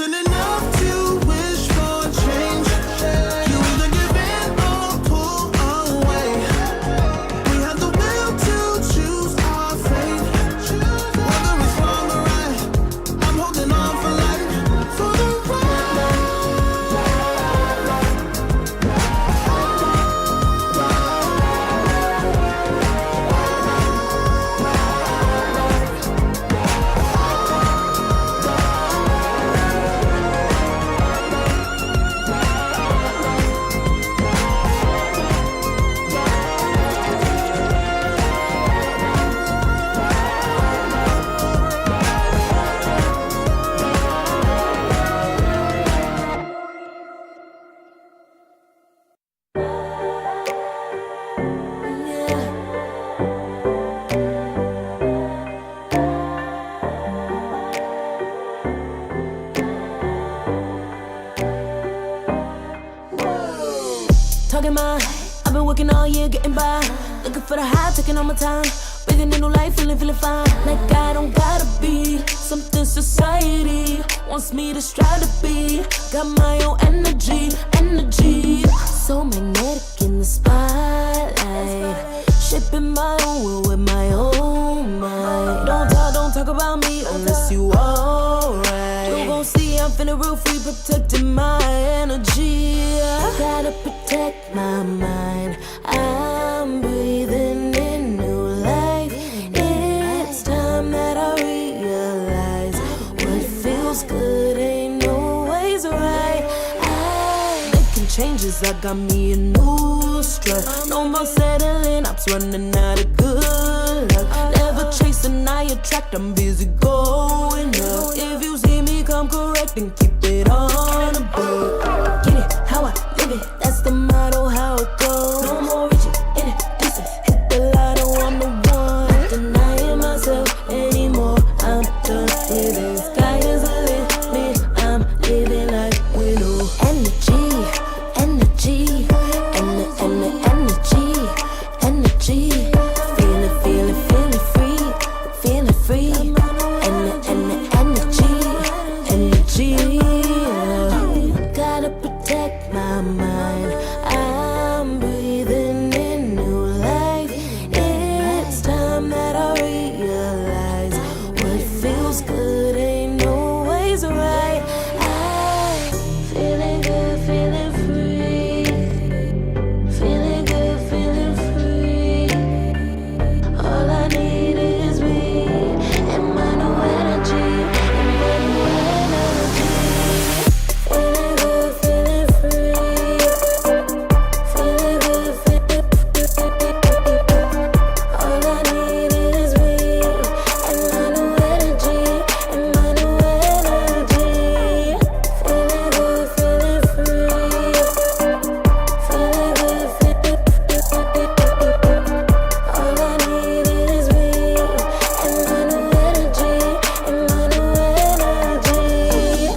than enough to wish for change. You either give in or pull away. We have the will to choose our fate. Whether it's wrong or right, I'm holding on for life, for the Talking my, I've been working all year, getting by. Looking for the high, taking all my time. Breathing in new life, feeling fine. Like I don't gotta be something society wants me to strive to be. Got my own energy. So magnetic in the spotlight. Shaping my own world with my own mind. Don't talk about me unless you alright. You gon' see I'm finna real free, protecting my energy. I gotta protect my mind. I'm breathing in new life. It's time that I realize what feels good ain't always right. I'm making changes, I got me a new strut. No more settling, I'm running out of good luck. Never chasing, I attract, I'm busy going up. If you see me come correct and keep it on a book. Get it, how I live it, that's the motto, how it goes. No more reaching in it, distance, hit the lotto, I'm the one. Not denying myself anymore, I'm done with it. Sky is the limit, I'm living like widow. Energy, feeling free. Energy, gotta protect my mind. I'm breathing in new life. It's time that I realize what feels good ain't always right. I'm feeling good, feeling free. Feeling good, feeling free. All I need is me and my new energy. Feeling good, feeling free. Feeling good, feeling free. All I need is me and my new energy. And my new energy. Feeling good, feeling free. Feeling good, feeling free. All I need is me and my new energy. And my new energy.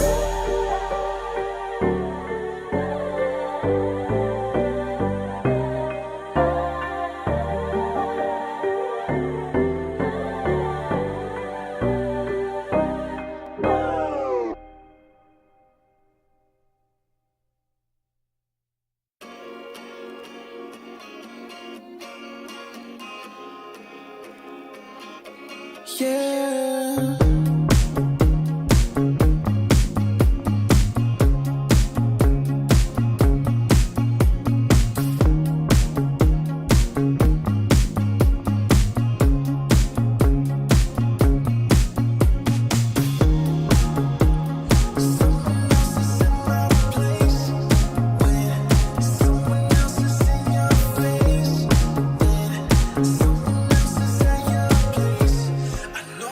yeah. I know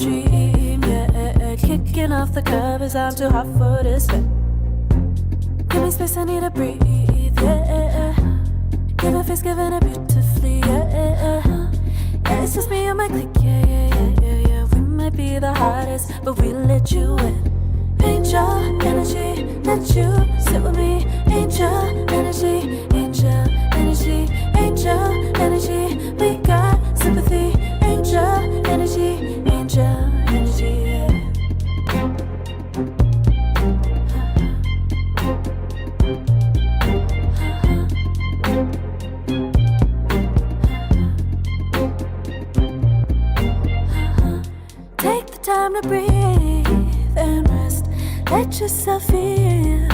dream, yeah. Kicking off the covers, I'm too hot for this bed. Give me space, I need to breathe, yeah. Give a face, giving it beautifully, yeah. Yeah, it's just me and my clique, yeah. We might be the hottest, but we let you in. Angel energy, let you sit with me. Angel energy, angel energy, angel energy. We got sympathy. Angel energy, angel energy. Take the time to breathe and rest. Let yourself feel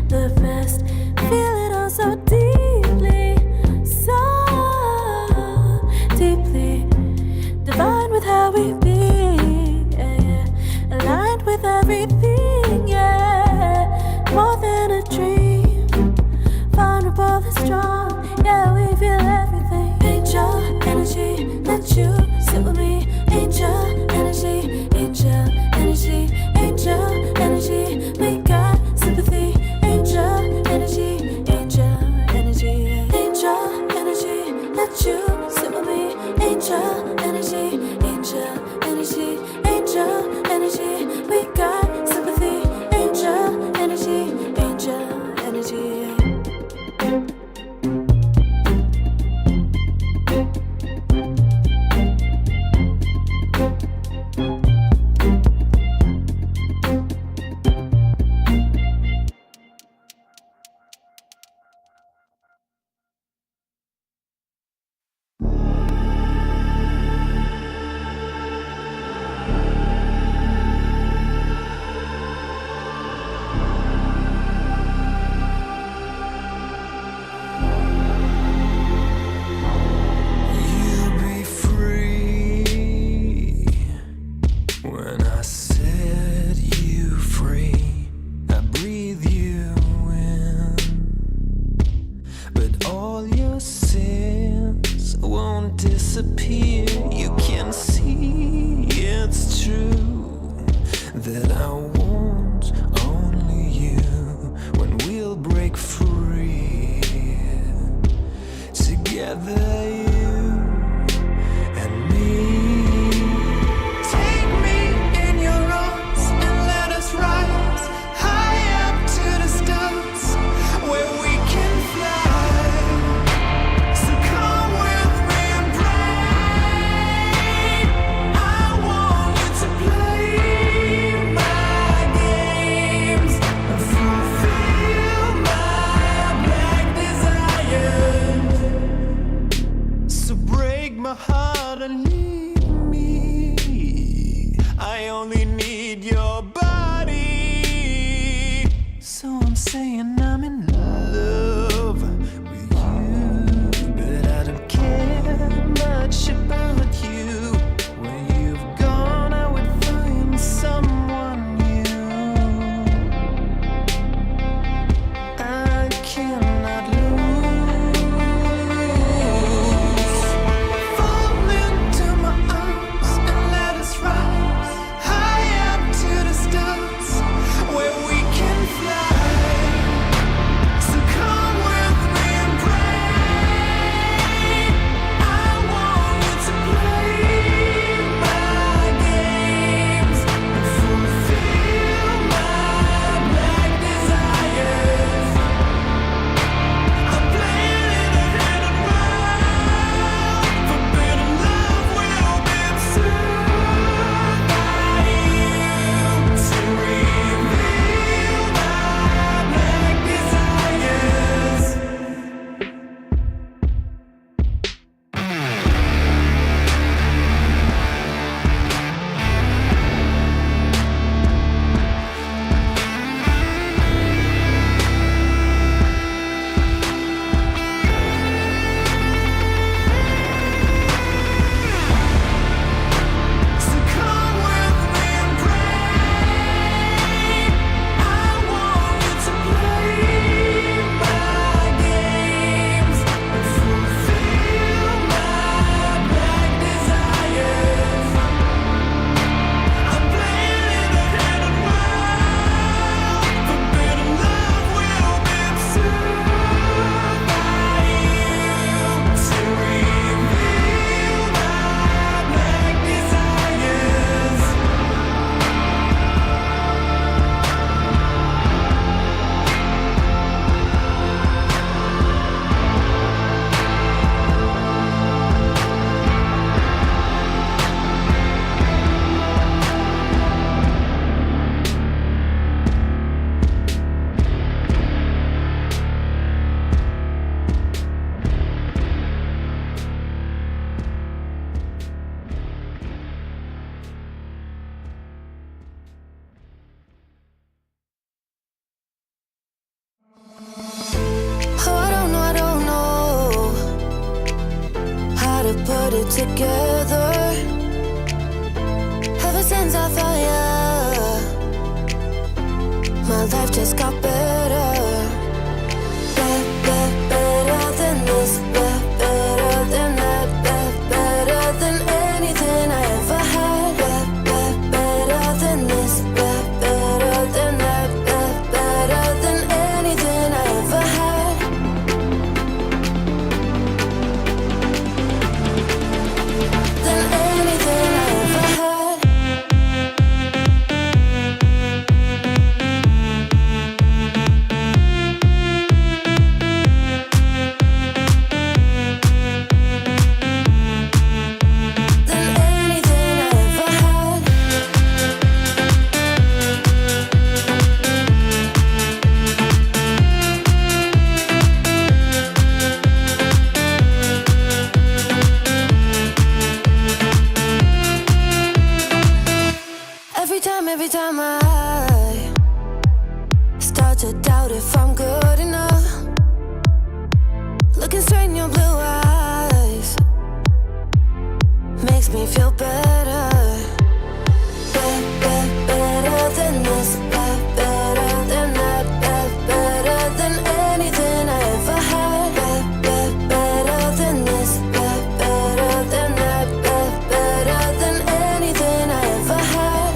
the best. Feel it all so deeply, so deeply. Divine with how we be, yeah. Aligned with everything, yeah. More than a dream. Vulnerable and strong, yeah. We feel everything. Angel energy, let you sit with me. Angel energy, angel energy, angel energy. We got sympathy. Angel energy, angel energy, angel energy. Let you sit with me. Angel energy, angel energy, angel energy. We got sympathy. Angel energy, angel energy. You'll be free when I set you free. I breathe you in, but all your sins won't disappear. You can see it's true that I want only you when we'll break free. Together, you and me. Take me in your arms and let us rise high up to the stars where we can fly. So come with me and break. I want you to play my games and fulfill my black desires. So break my heart and leave me. I only need your body. So I'm saying I'm in love with you, but I don't care much about you. Where you've gone, I would find someone new. I cannot lose. Fall into my arms and let us rise high up to the stars where we can fly. together. Ever since I found you, my life just got better. Better than this, better than that, better than anything I ever had. Better than this, better than that, better than anything I ever had. Than anything I ever had. Than anything I ever had. Every time I start to doubt if I'm good enough, looking straight in your blue eyes makes me feel better. Better than this, better than that, better than anything I ever had. Better than this, better than that, better than anything I ever had.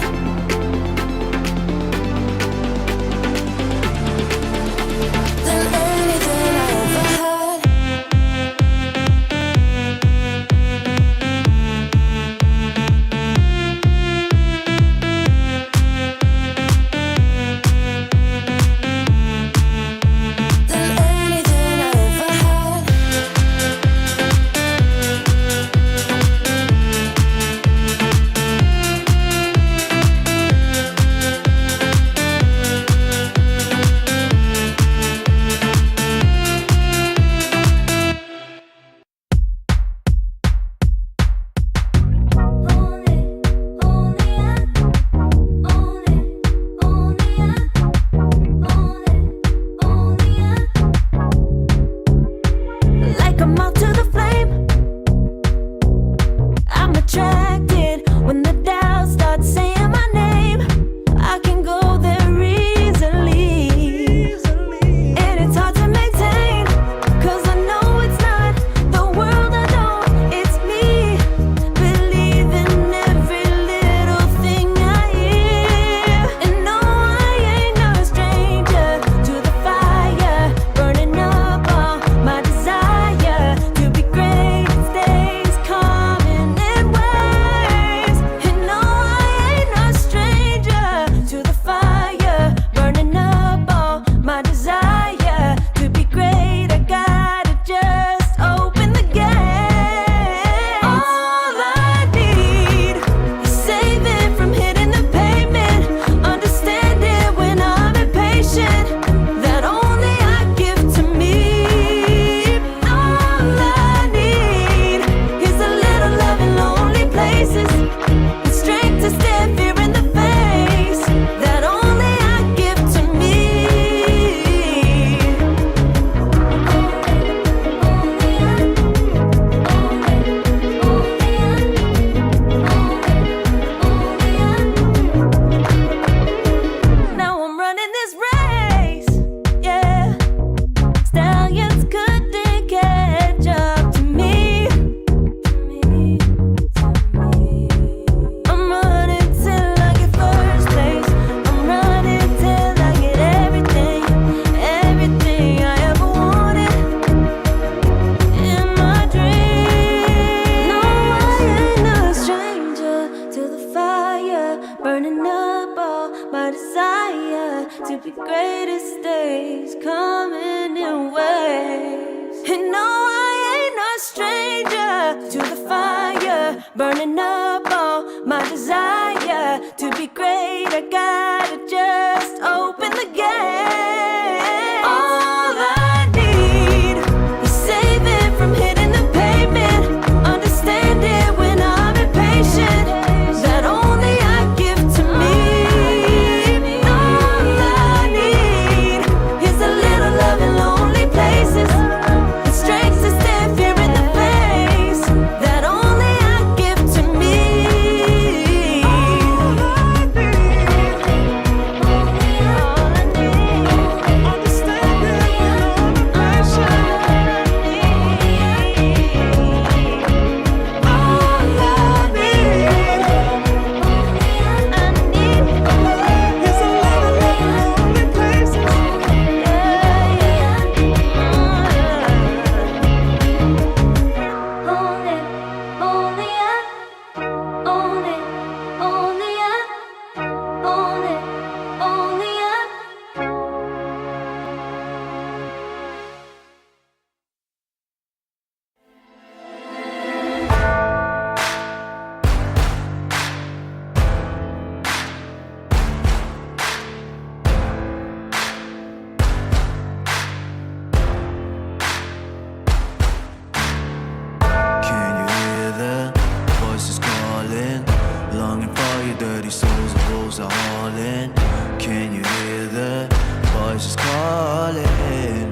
Than anything I ever had. Than anything I ever had. Like a moth to the flame, I'm attracted when the doubts start saying my name. I can go there easily, and it's hard to maintain, 'cause I know it's not the world I know, it's me. Believe in every little thing I hear, and no, I ain't no stranger to the fire, burning up all my desire to be great. It stays coming in waves, and no, I ain't no stranger to the fire, burning up all my desire to be great. I gotta just open the gate. All I need is saving from hitting the pavement, understanding when I'm impatient, that only I give to me. All I need is a little love in lonely places, the strength to stare fear in the face, that only I give to me. Now I'm running this race, yeah. Stallions couldn't catch up to me. I'm running till I get first place. I'm running till I get everything, everything I ever wanted in my dream. No, I ain't no stranger to the fire, burning up all my desire to be greatest days coming in waves. And no, I ain't no stranger to the fire, burning up all my desire to be great. I gotta just open the gate. All I need is saving from hitting the pavement, understanding when I'm impatient, that only I give to me. All I need is a little love in lonely places, the strength to stand fear in the face, that only those wolves are hauling. Can you hear the voices calling?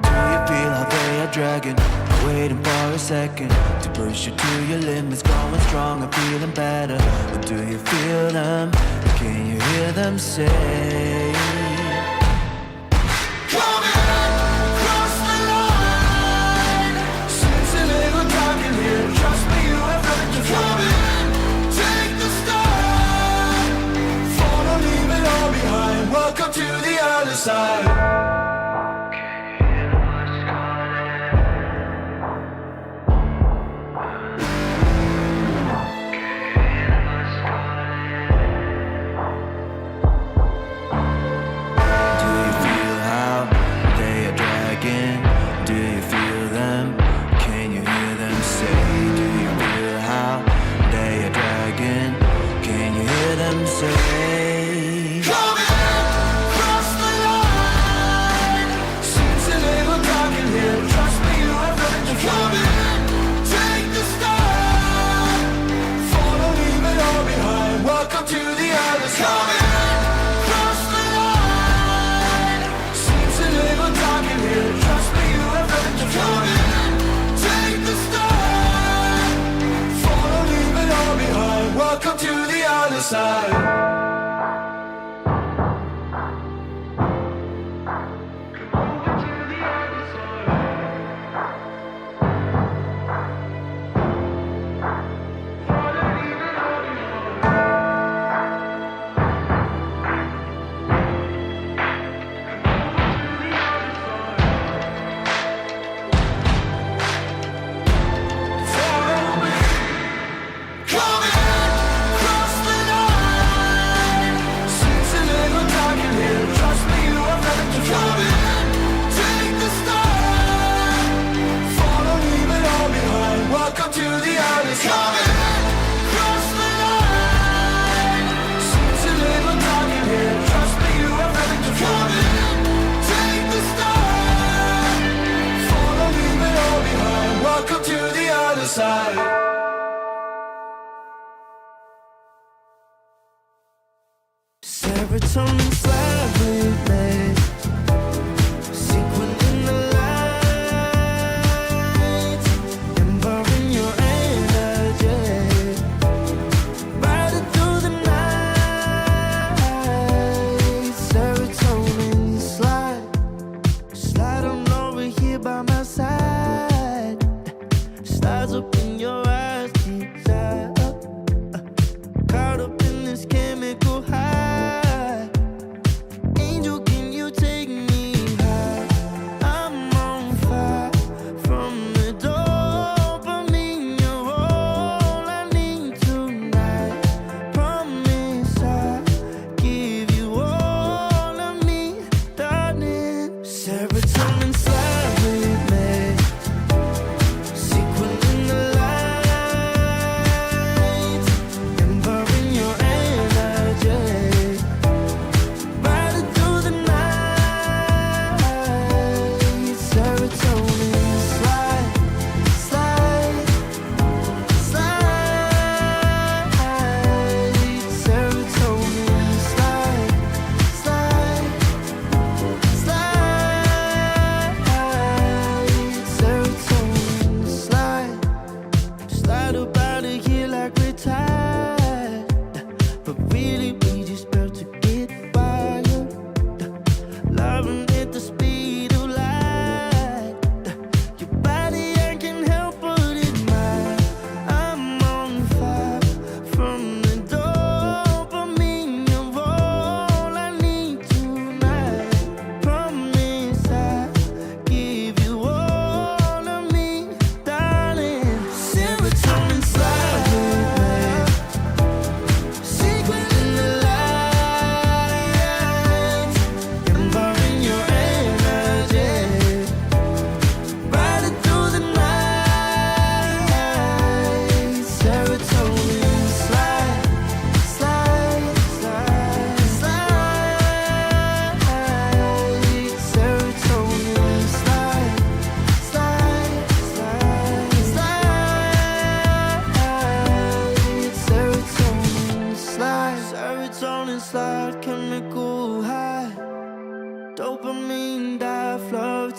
Do you feel how they are dragging, waiting for a second to push you to your limits, going stronger, feeling better? Or do you feel them? Can you hear them say? Welcome to the other side. Do you feel how they are dragging? Do you feel them? Can you hear them say? Do you feel how they are dragging? Can you hear them say? Welcome to the other side. Cross the line. Seems a little dark in here. Trust me, you have nothing to come in. Take the start. Follow, leave it all behind. Welcome to the other side. Serotonin slightly late, sequin in the light, embarring your energy, riding through the night. Serotonin slide on over here by my side, slides up in your eyes, desire, caught up in this chemical high. Ain't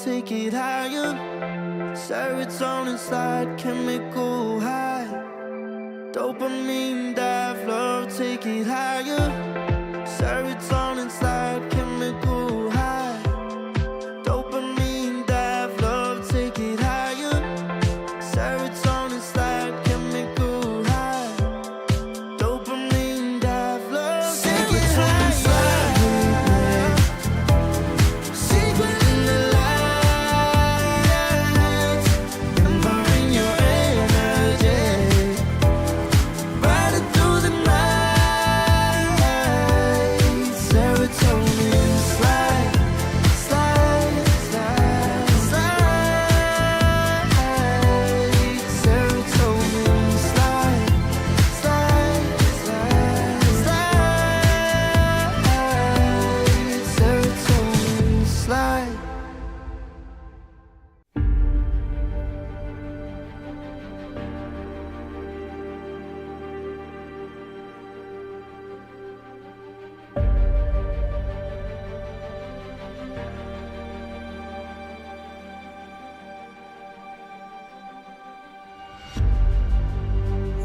take it higher. Serotonin slide, chemical high. Dopamine dive, love, take it higher. Serotonin slide, chemical high. Dopamine dive, love, take it higher. Serotonin slide, chemical high. Dopamine dive, love, take it higher. Secret in the lights, empowering your energy. Brighter through the night. Serotonin slide, slide, slide, slide. Serotonin slide, slide, slide, slide. Serotonin slide.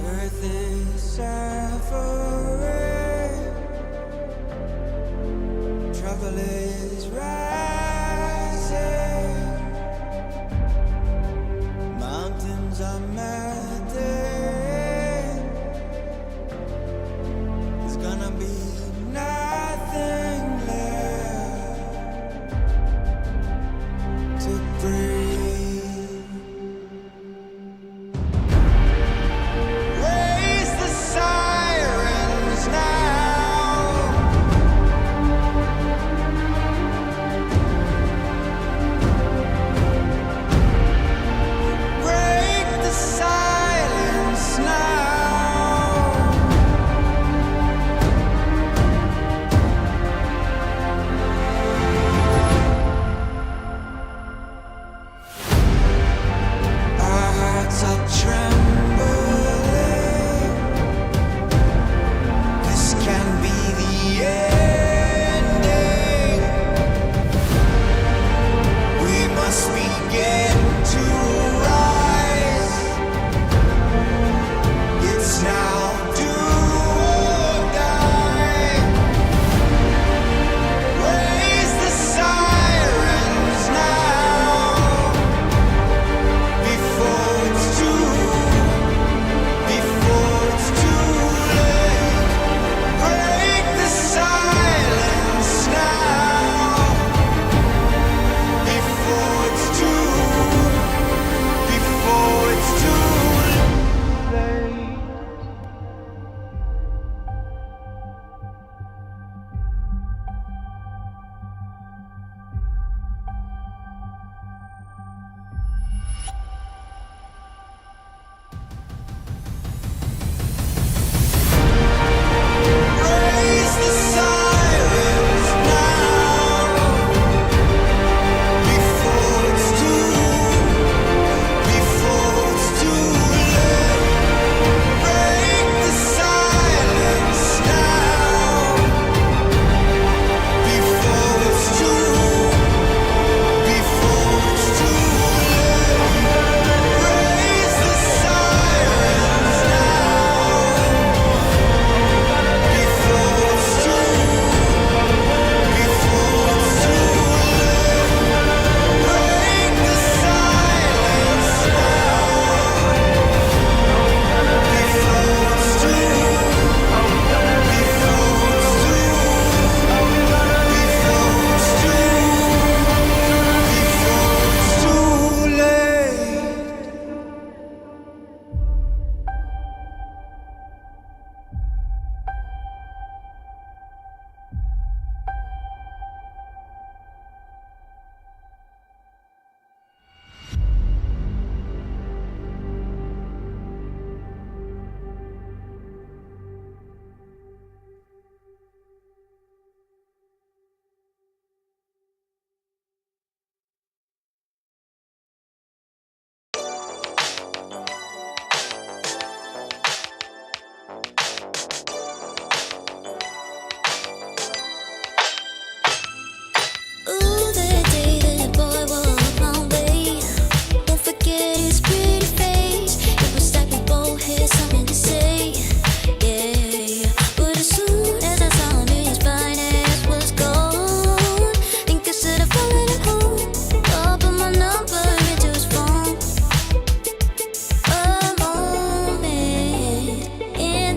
Earth is suffering, trouble is rising, mountains are melting, there's gonna be nothing left to breathe. Raise the sirens now.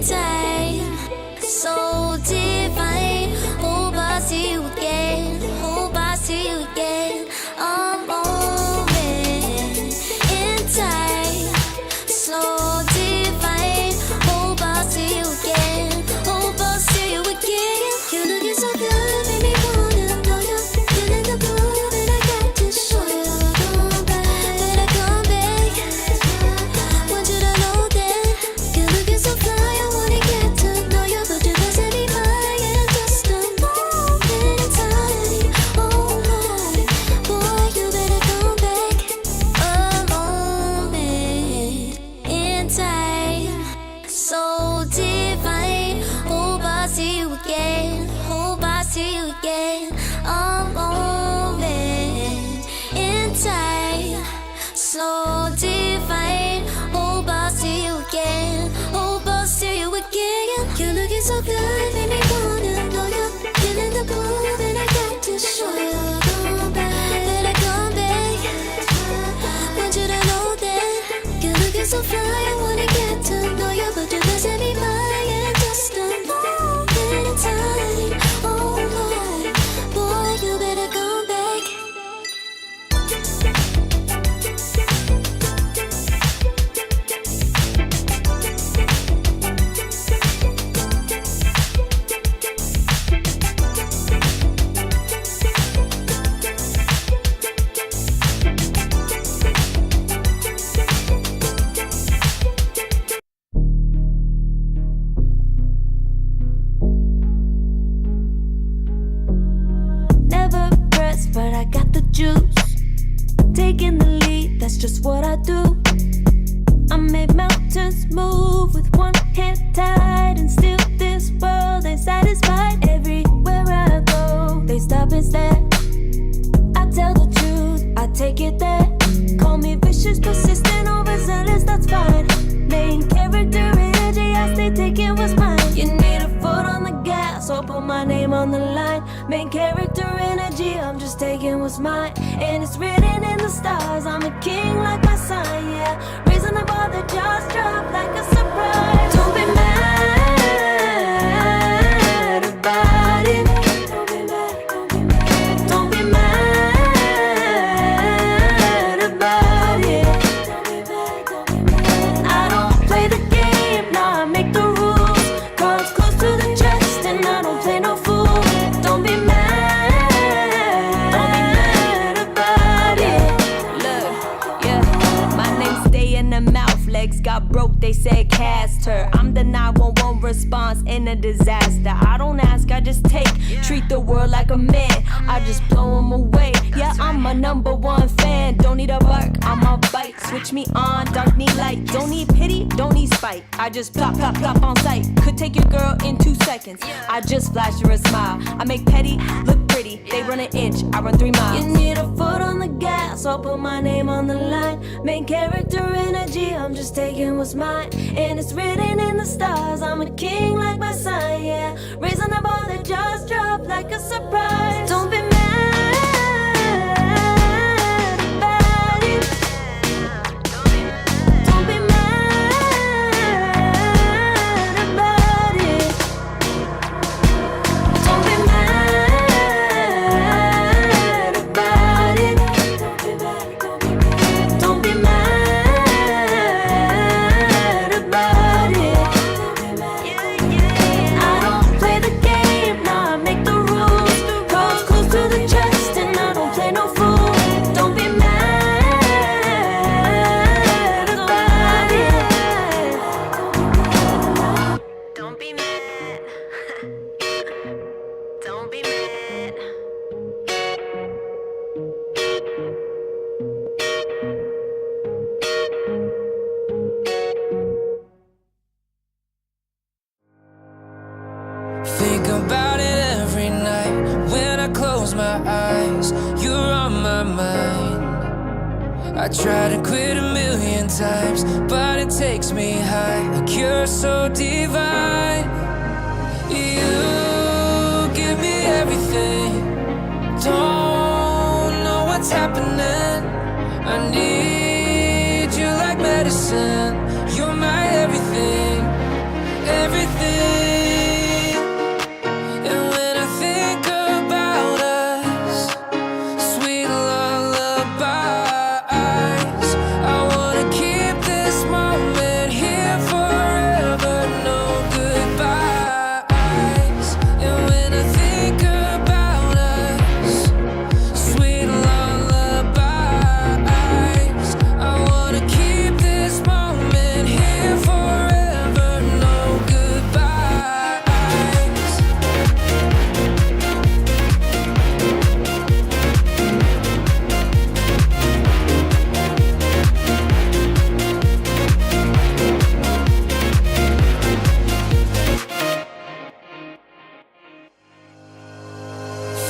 in time, so divine. Hope I see you again. Hope I see you again. A moment in time, so divine. Hope I see you again. Hope I see you again. You're looking so good, make me wanna know you. Feeling the groove, and I got to show you. Come back, better come back. Want you to know that you're looking so fly. I wanna get to know you, but you mustn't be mine. In just a moment in time. Oh Lord, boy, you better come back. A moment in time, so divine. Hope I see you again. Hope I see you again. A moment in time, so divine. Hope I see you again. Hope I see you again. You're looking so good, make me wanna know you. Feeling the groove, and I got to show you. Come back, better come back. Want you to know that you're looking so fly. I wanna get to know you, but you mustn't be mine. In just a moment in time. Oh Lord, boy, you better come back. Never pressed, but I got the juice. Taking the lead, that's just what I do. I make mountains move with one hand tied, and still this world ain't satisfied. Everywhere I go, they stop and stare. I tell the truth, I take it there. Call me vicious, persistent, overzealous, that's fine. Main character energy, I stay taking what's mine. You need a foot on the gas, or put my name on the line. Main character energy, I'm just taking what's mine. And it's written in the stars, I'm a king like my sign, yeah. Raising the bar, the jaws drop like a surprise. Don't be mad about it. Don't be mad, don't be mad. Don't be mad about it. Don't be mad, don't be mad. I don't play the game, nah, I make the rules. Cards close to the chest, and I don't play no fool. Don't be mad about it. Look, yeah, my name stay in the mouth. Legs got broke, they said cast her. I'm the 911 response in a disaster. I don't ask, I just take. Treat the world like a man, I just blow them away. Yeah, I'm a #1 fan. Don't need a bark, I'm a bite. Switch me on, dark need light. Don't need pity, don't need spite. I just plop, plop, plop on sight. Could take your girl in 2 seconds. I just flash her a smile. I make petty look pretty. They run an inch, I run 3 miles. You need a foot on the gas, I'll put my name on the line. Main character energy, I'm just taking what's mine. And it's written in the stars, I'm a king like my sign, yeah. Raising the bar, the jaws drop like a surprise. Don't be mad about it. Don't be mad about it. Don't be mad about it. Don't be mad about it. I don't play the game, nah, I make the rules. Cards close to the chest, and I don't play no fool. Don't be mad about it. Don't be mad. Don't be mad. Think about it every night when I close my eyes. You're on my mind. I try to quit a million times, but it takes me high. Like you're so divine. You give me everything. Don't know what's happening. I need you like medicine. You're my everything. everything. And when I think about us, sweet lullabies, I wanna keep this moment here forever, no goodbyes. And when I think about us, sweet lullabies, I wanna keep this moment here forever, no goodbyes.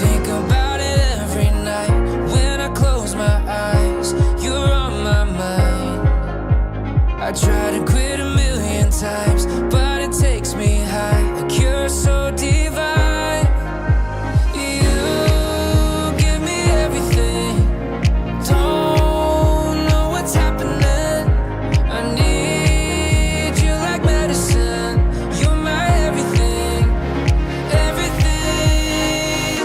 Think about it every night when I close my eyes. You're on my mind. I try to quit a million times, but it takes me high. A cure so divine. You give me everything. Don't know what's happening. I need you like medicine. You're my everything, everything.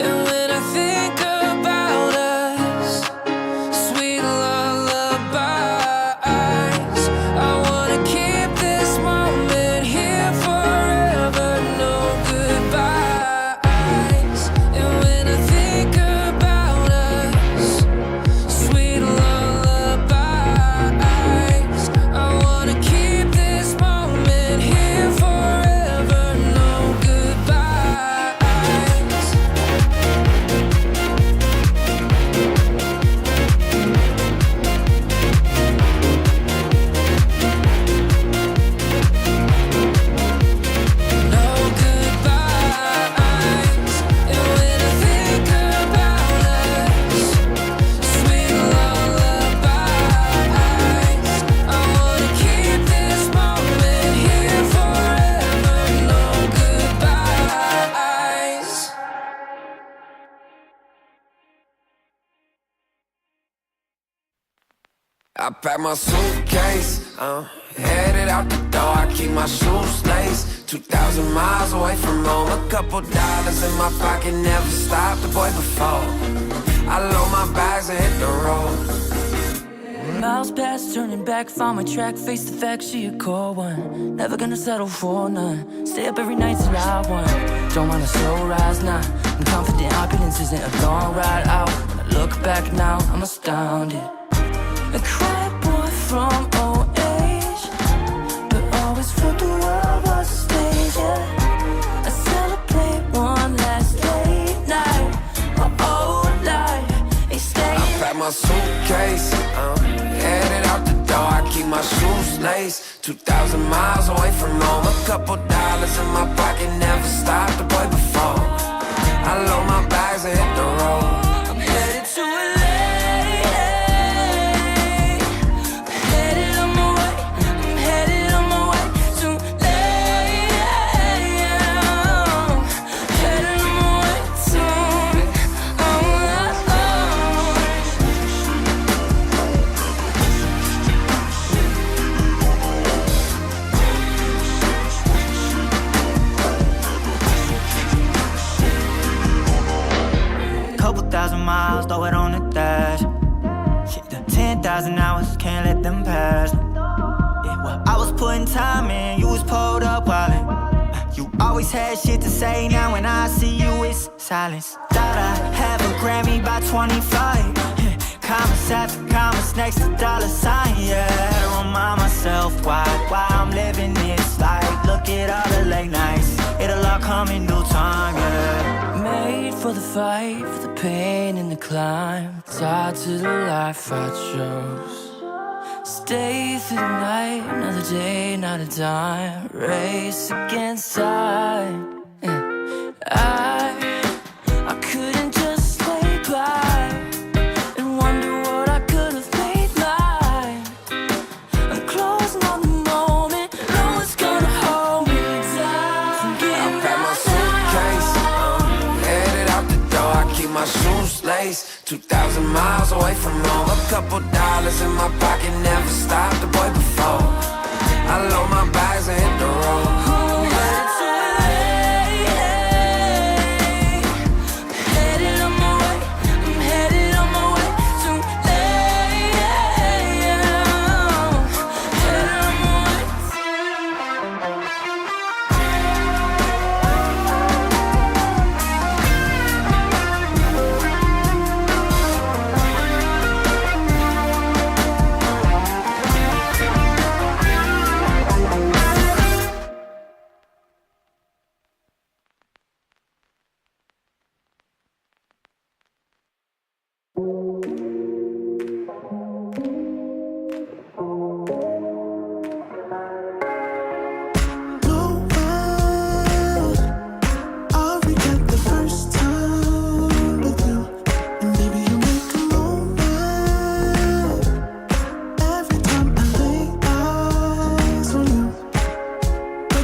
And when I think about us, sweet lullabies, I wanna keep this moment here forever, no goodbyes. And when I think about us, sweet lullabies, I wanna keep this moment here forever, no goodbyes. No goodbyes. And when I think about us, sweet lullabies, I wanna keep this moment here forever, no goodbyes. I pack my suitcase, headed out the door. I keep my shoes laced. 2,000 miles away from home. A couple dollars in my pocket, never stopped the boy before. I load my bags and hit the road. Miles past, turning back, found my track, face the fact she a cold one. Never gonna settle for none. Stay up every night till I won. Don't want a slow rise now. I'm confident opulence isn't a long ride out. When I look back now, I'm astounded. A quiet boy from old age, but always felt the world was a stage. Yeah. I celebrate one last late night. My old life ain't staying. I pack my suitcase, headed out the door. I keep my shoes laced. 2,000 miles away from home. A couple dollars in my pocket, never stopped the boy before. I load my bags and hit the road. I'm headed to LA. Headed on my way. I'm headed on my way to LA. Headed on my way to. Couple thousand miles, throw it on the dash. Shit, the 10,000 hours, can't let them pass. Yeah, well, I was putting time in, you was pulled up wildin'. You always had shit to say, now when I see you, it's silence. Thought I have a Grammy by 25. Commas after commas next to dollar sign, yeah. Had to remind myself why I'm living this life. Look at all the late nights, it'll all come in due time, yeah. Made for the fight, for the pain and the climb. Tied to the life I chose. Stay through the night, another day, not a dime. Race against time. I couldn't just lay by and wonder what I could have made mine. I'm closing on the moment, no one's gonna hold me down. I pack my suitcase, headed out the door. I keep my shoes laced. 2,000 miles away from home. A couple dollars in my pocket, never stopped the boy before. I load my bags and hit the road.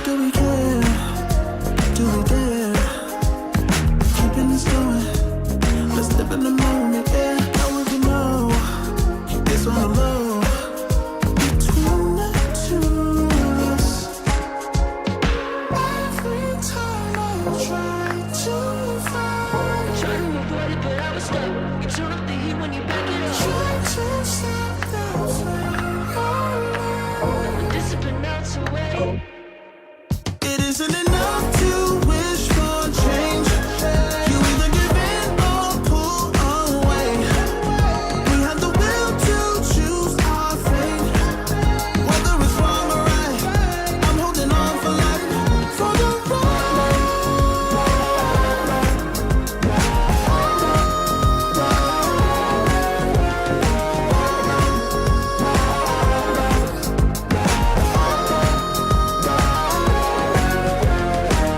do we care? Do we dare? Keeping this going. Let's live in the moment, yeah. Now we can know it's on the low. Between the two of us. Every time I try to find, Trying to avoid it, but I was stuck. You turn up the heat when you back it up. try to stop the flame. The discipline melts away. It isn't enough to wish for change. You either give in or pull away. We have the will to choose our fate. Whether it's wrong or right, I'm holding on for life. For the ride.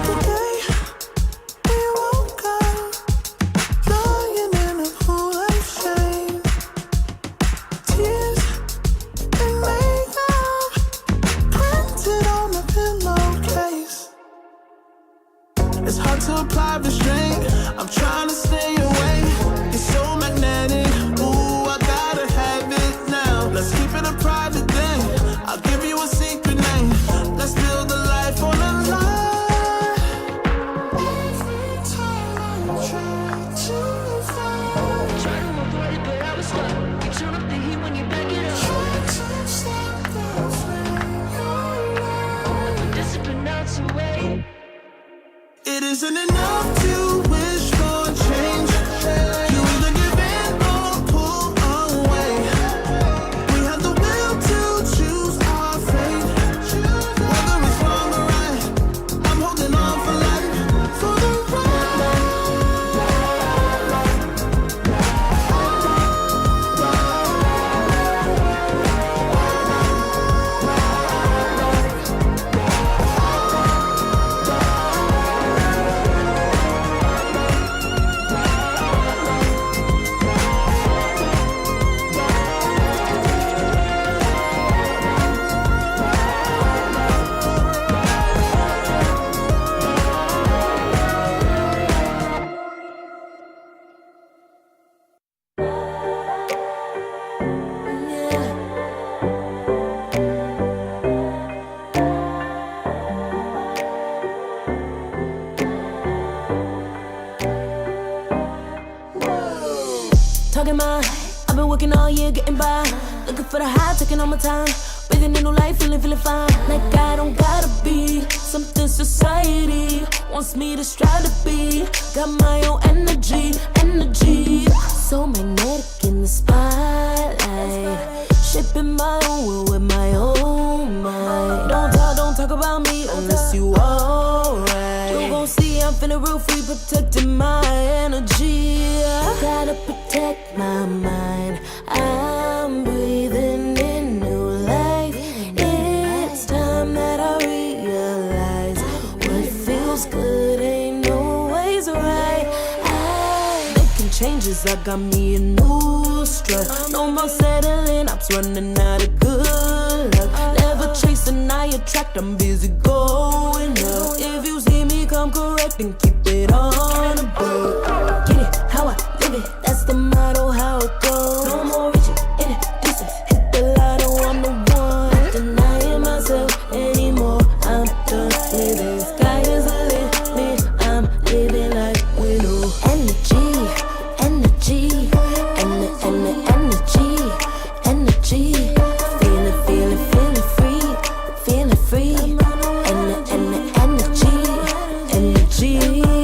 Today we woke up, lying in a pool of shame. Tears and makeup printed on the pillowcase. It's hard to apply restraint. I'm trying to stay away. It's so magnetic. Ooh, I gotta have it now. Let's keep it a private thing. I'll give you a secret name. Let's build a life on a lie. Every time I try to find, Trying to avoid it, but I was stuck. You turn up the heat when you back it up. try to stop the flame. The discipline melts away. It isn't enough to wish for change. You either give in or pull away. We have the will to choose our fate. Whether it's wrong or right, I'm holding on for life. For the ride. Talking my, I've been working all year getting by. Looking for the high, taking all my time. Breathing in new life, feeling fine. Like I don't gotta be something society wants me to strive to be. Got my own energy. So magnetic in the spotlight. Shaping my own world with my own mind. Don't talk about me unless you alright. You gon' see I'm finna real free, protecting my energy. Gotta protect my mind. I'm breathing in new life. It's time that I realize what feels good ain't always right. Making changes, I got me a new strut. No more settling, I'm running out of good luck. Never chasing, I attract, I'm busy going up. If you see me come correct, then keep it on the book. Get it, how I live it, that's the motto, how it goes. No more reaching in the distance, hit the lotto, I'm the one. Not denying myself anymore, I'm done with it. Sky is the limit, I'm living like we know. Energy, feeling free. Energy.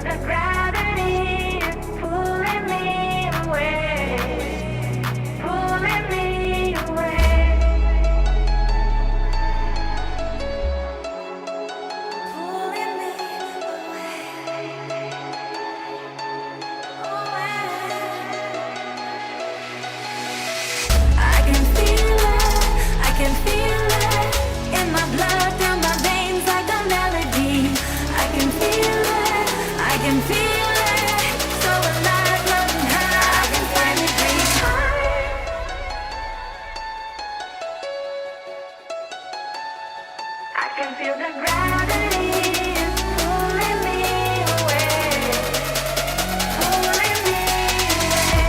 the gravity is pulling me away, pulling me away, pulling me I can feel it in my blood, through my veins like a melody. I can feel it, so alive, floating high. I can finally breathe I can feel the gravity is pulling me away, pulling me away.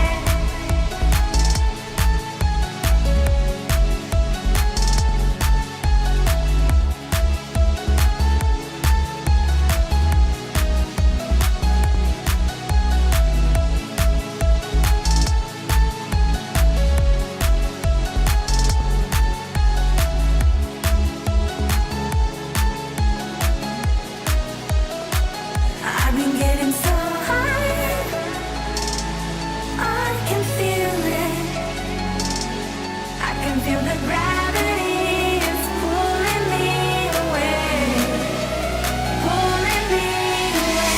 I've been getting so high, I can feel it. I can feel the gravity is pulling me away, pulling me away.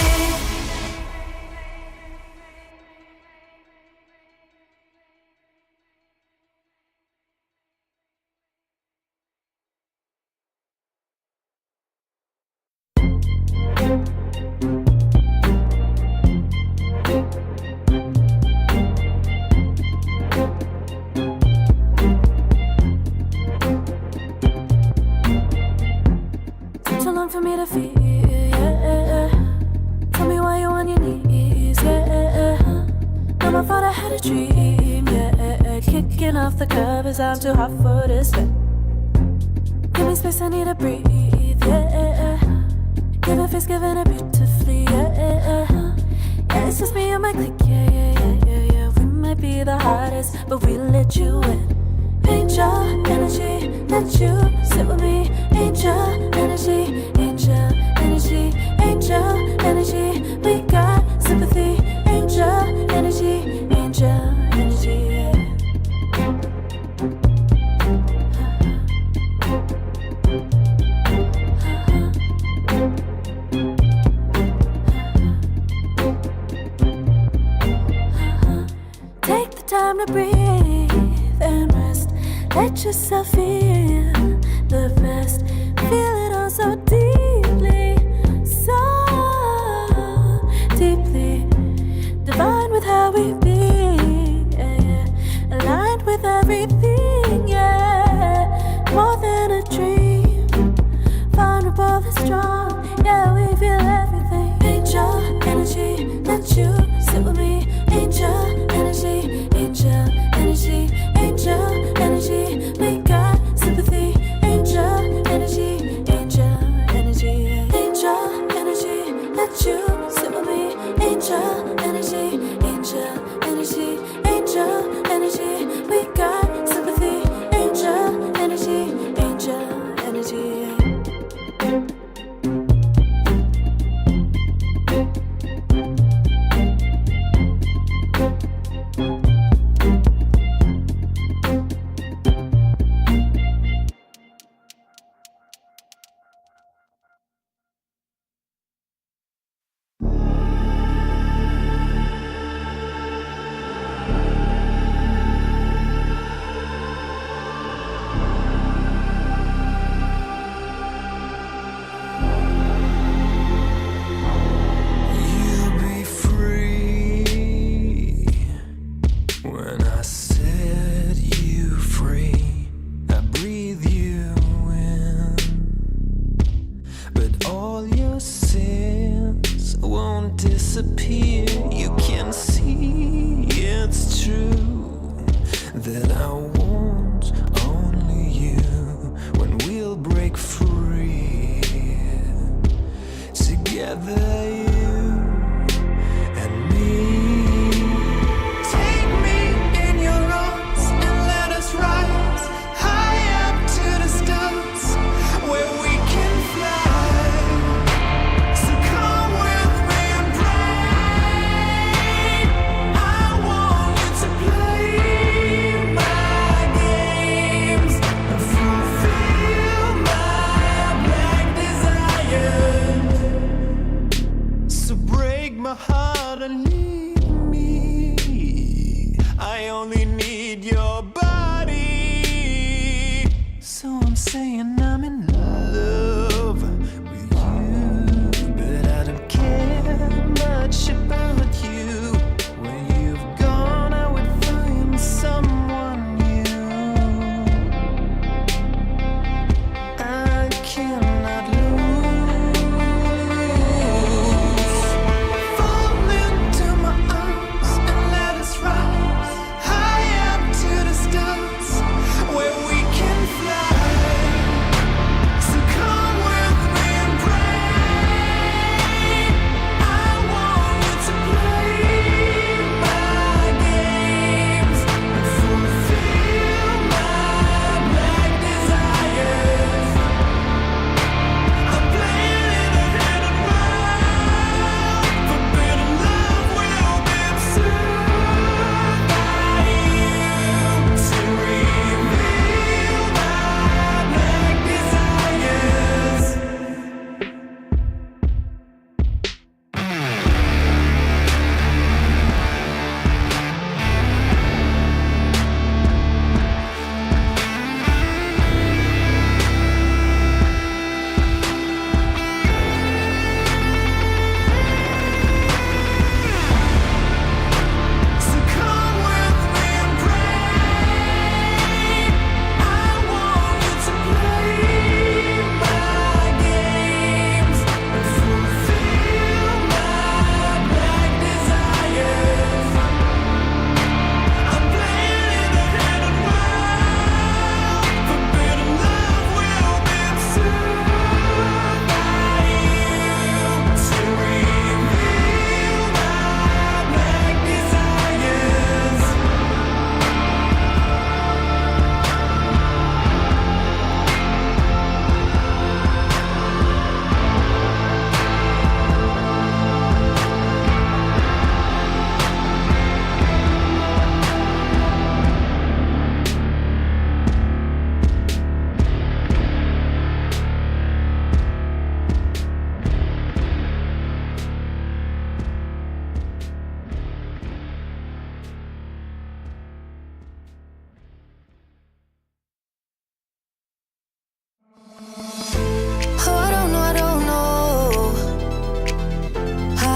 Took too long for me to feel, yeah. Tell me why you on your knees, yeah. Now I thought I had a dream, yeah. Kicking off the covers, I'm too hot for this bed. Give me space, I need to breathe, yeah. Give a face, giving it beautifully, yeah. Yeah, it's just me and my clique, yeah. We might be the hottest, but we let you in. Angel energy, let you sit with me. Angel energy, angel energy, angel energy. We got sympathy. Angel energy, angel energy. Take the time to breathe and rest. Let yourself feel the best. Feel it all so deeply, so deeply. Divine with how we be, yeah. Aligned with everything, yeah. More than a dream. Vulnerable and strong, yeah. We feel everything. Angel energy, let you sit with me. Angel energy, angel energy, angel energy. We got sympathy. Angel energy, angel energy, angel energy. Let you sit with me. Angel energy, angel energy, angel energy. We got sympathy. Angel energy, angel energy. You'll be free when I set you free. I breathe you in, but all your sins won't disappear. You can see it's true that I want only you when we'll break free. Together, you and me. Take me in your arms and let us rise high up to the stars where we can fly. So come with me and break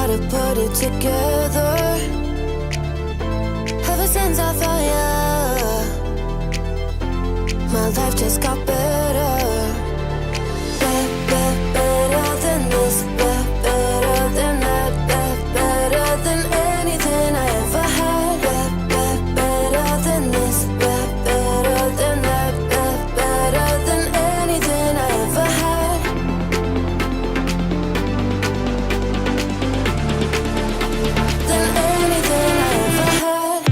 to put it together. Ever since I found you, my life just got better. Better than this, better than that, better than anything I ever had. Better than this, better than that, better than anything I ever had. Than anything I ever had.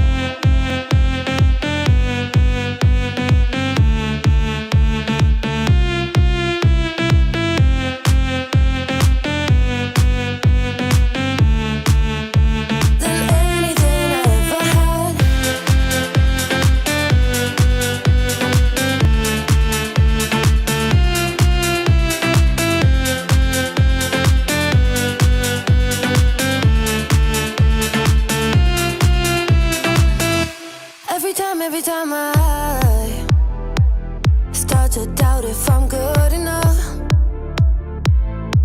Than anything I ever had. Every time I start to doubt if I'm good enough,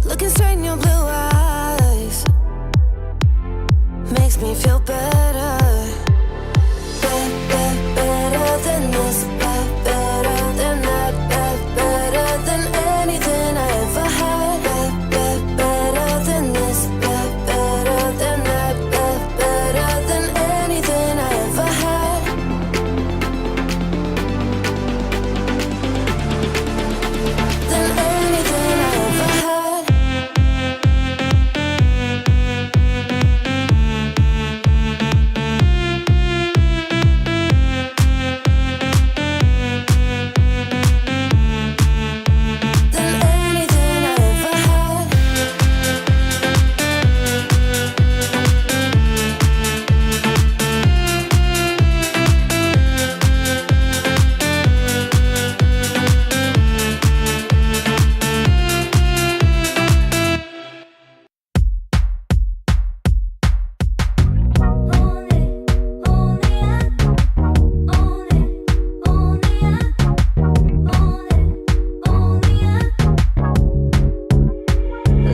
looking straight in your blue eyes makes me feel better. Better than this, better than that, better than anything I ever had. Better than this, better than that, better than anything I ever had. Than anything I ever had. Than anything I ever had.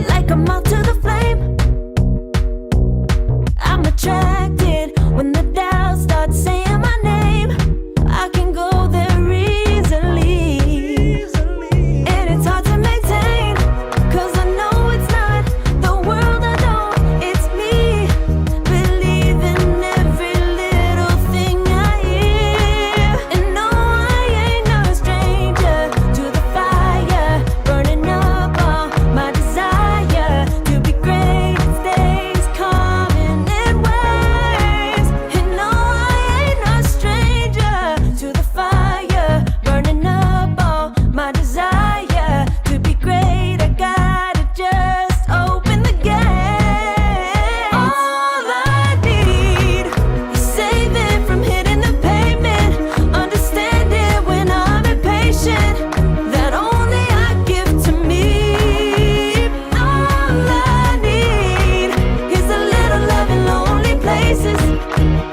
Like a moth to the flame, I'm attracted when the doubts start saying my name. I can go there easily, and it's hard to maintain, 'cause I know it's not the world I know, it's me. Believe in every little thing I hear, and no, I ain't no stranger to the fire, burning up all my desire to be great. It stays coming in waves, and no, I ain't no stranger to the fire, burning up all my desire to be great. I gotta just open the gate. All I need is saving from hitting the pavement, understanding when I'm impatient, that only I give to me. All I need is a little love in lonely places,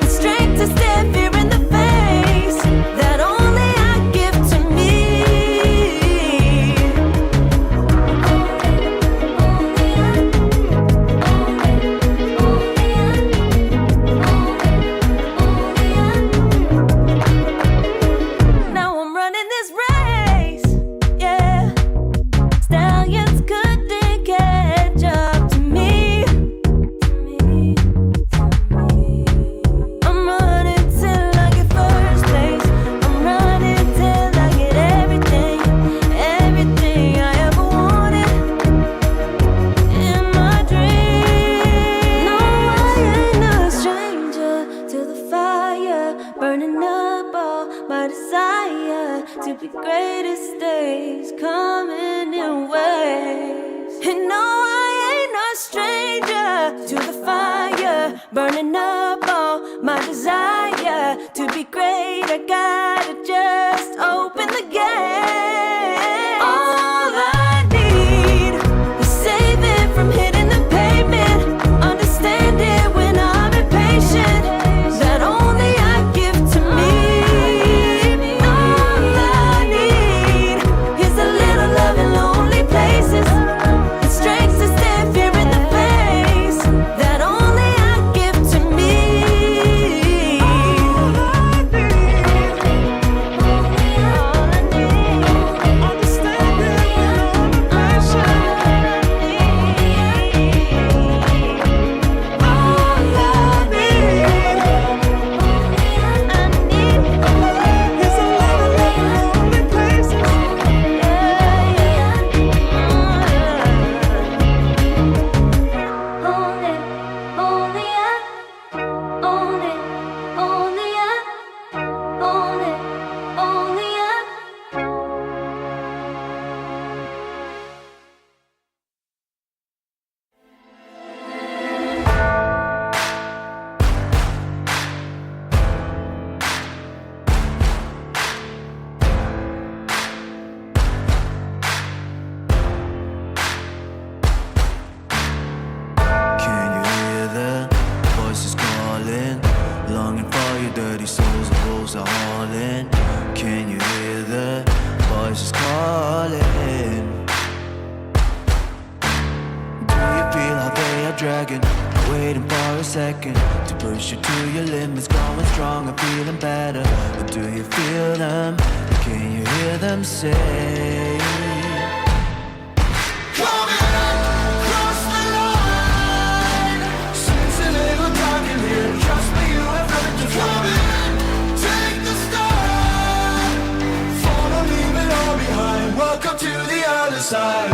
the strength to stare fear in the face, that only I give to me. Now I'm running this race, yeah. Stallions couldn't catch up to me. I'm running till I get first place. I'm running till I get everything, everything I ever wanted in my dream. No, I ain't no stranger to the fire, burning up all my desire to be greatest days coming in waves. And no, I ain't no stranger to the fire, burning up all my desire to be great. I gotta just open the gate. All I need is saving from hitting the pavement, understanding when I'm impatient, that only I give to me. All I need is a little love in lonely places, the strength to stand fear in the face, a dragon, waiting for a second to push you to your limits, going strong and feeling better. But do you feel them? Can you hear them say? Welcome to the other side.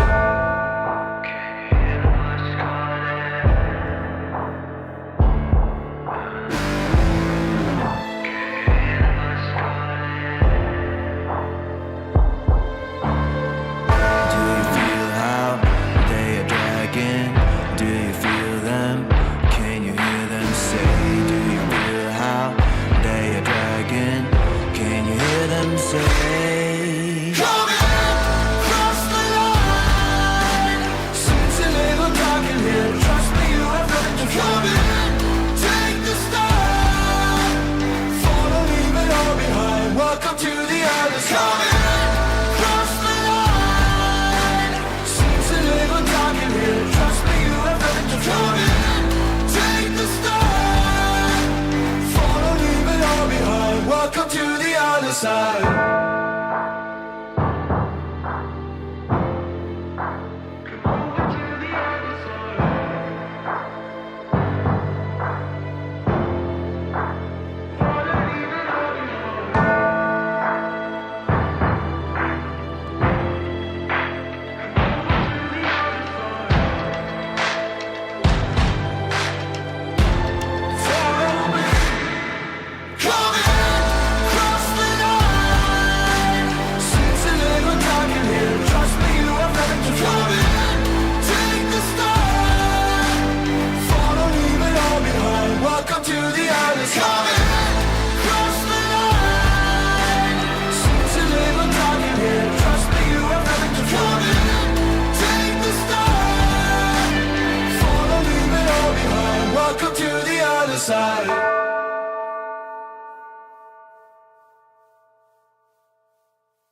Welcome to the other side.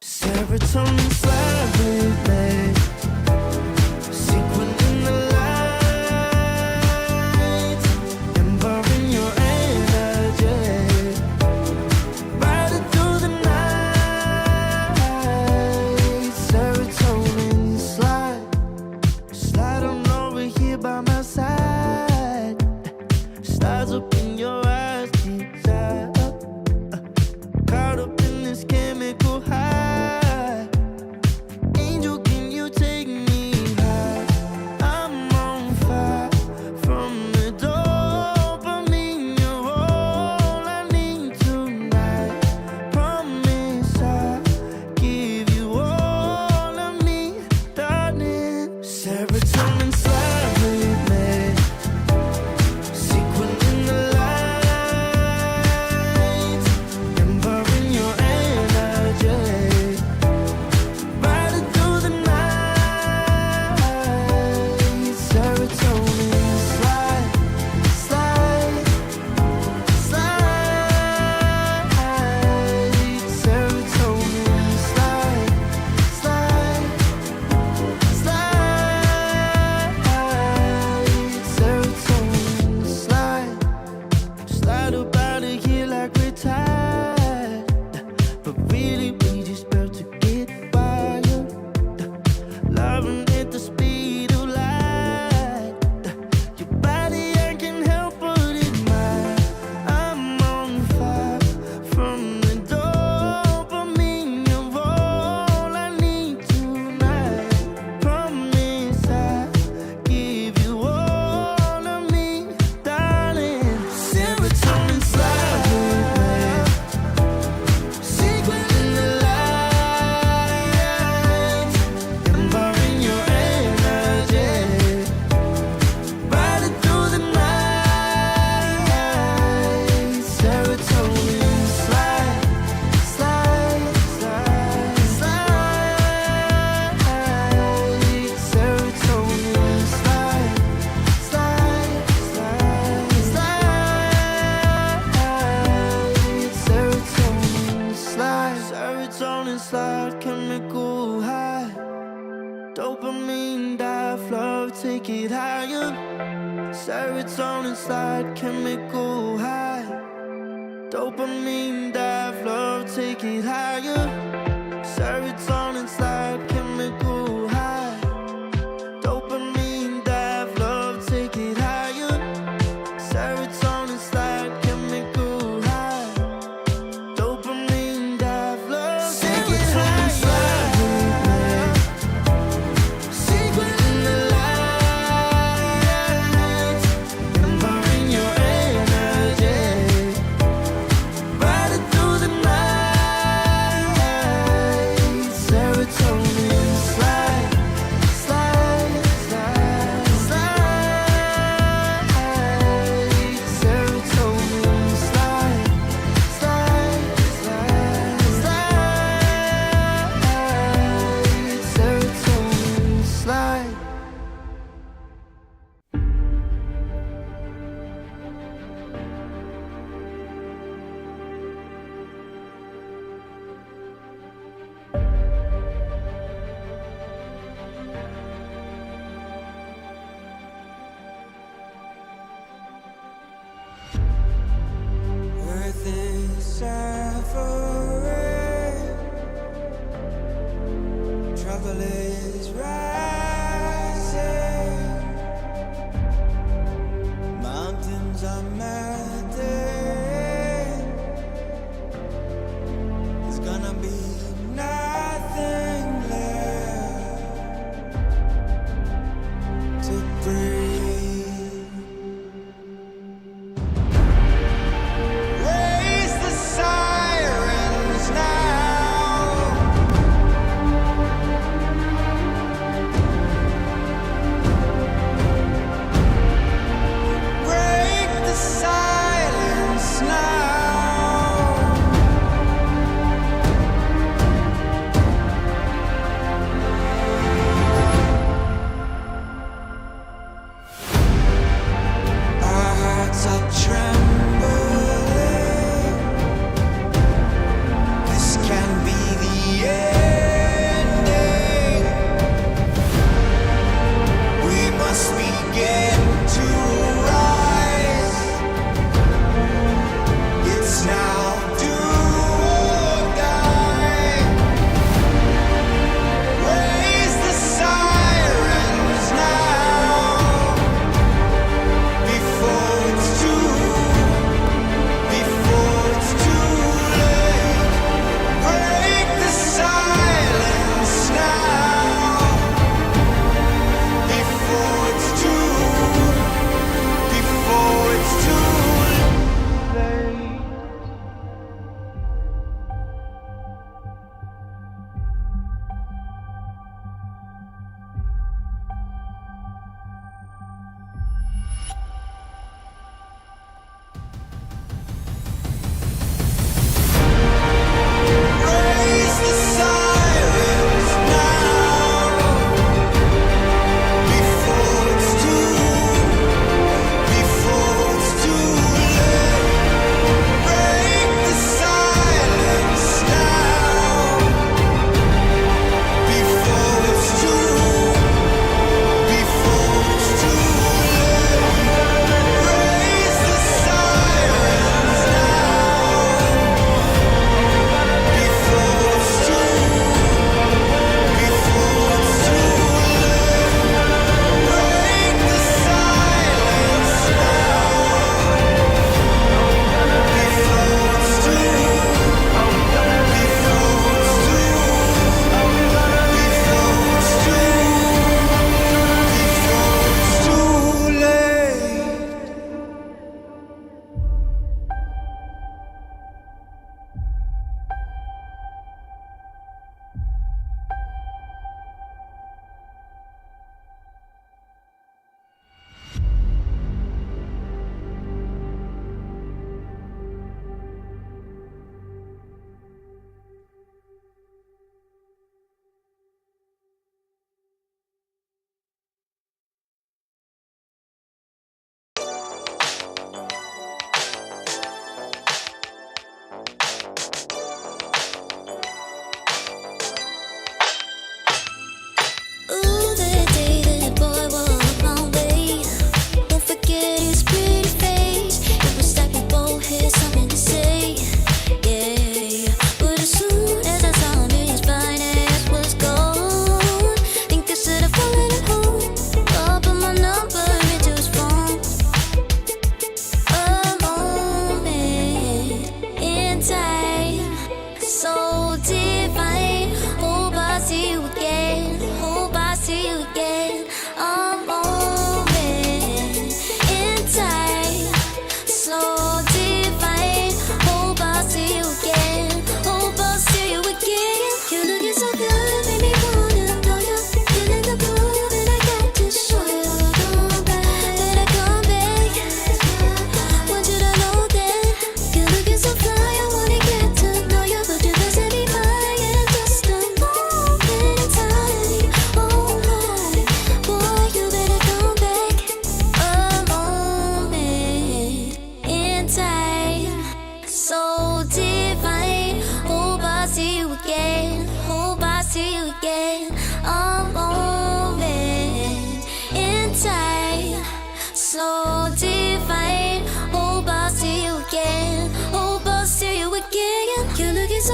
Serotonin slightly made, sequin in the light, embarking your energy, riding through the night. Serotonin slide on over here by my side, stars up in your eyes, desire, caught up in this chemical high. Dopamine, die flow, take it higher. Serotonin slide, chemical high. Dopamine dive, love, take it higher. Serotonin slide, chemical high. Dopamine dive, love, take it higher. Serotonin slide, chemical high. Dopamine dive, love, take it higher. Secret in the light, empowering your energy. Riding through the night, serotonin.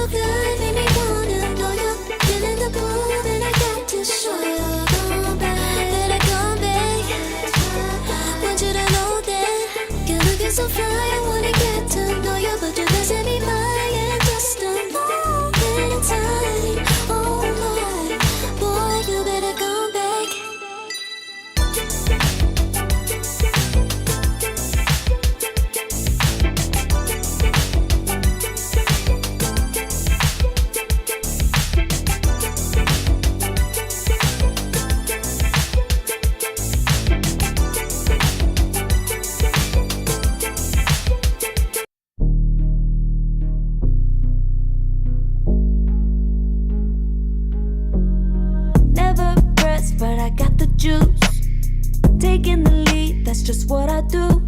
so good, made me wanna know you. Feeling the pull, then I got to show you. Come back, then I come back. Want you to know that you're looking so fly. I wanna get to know you, but you're passing me by in just a moment in time. Oh Lord, boy, you better come back. Never pressed, but I got the juice. Taking the lead, that's just what I do.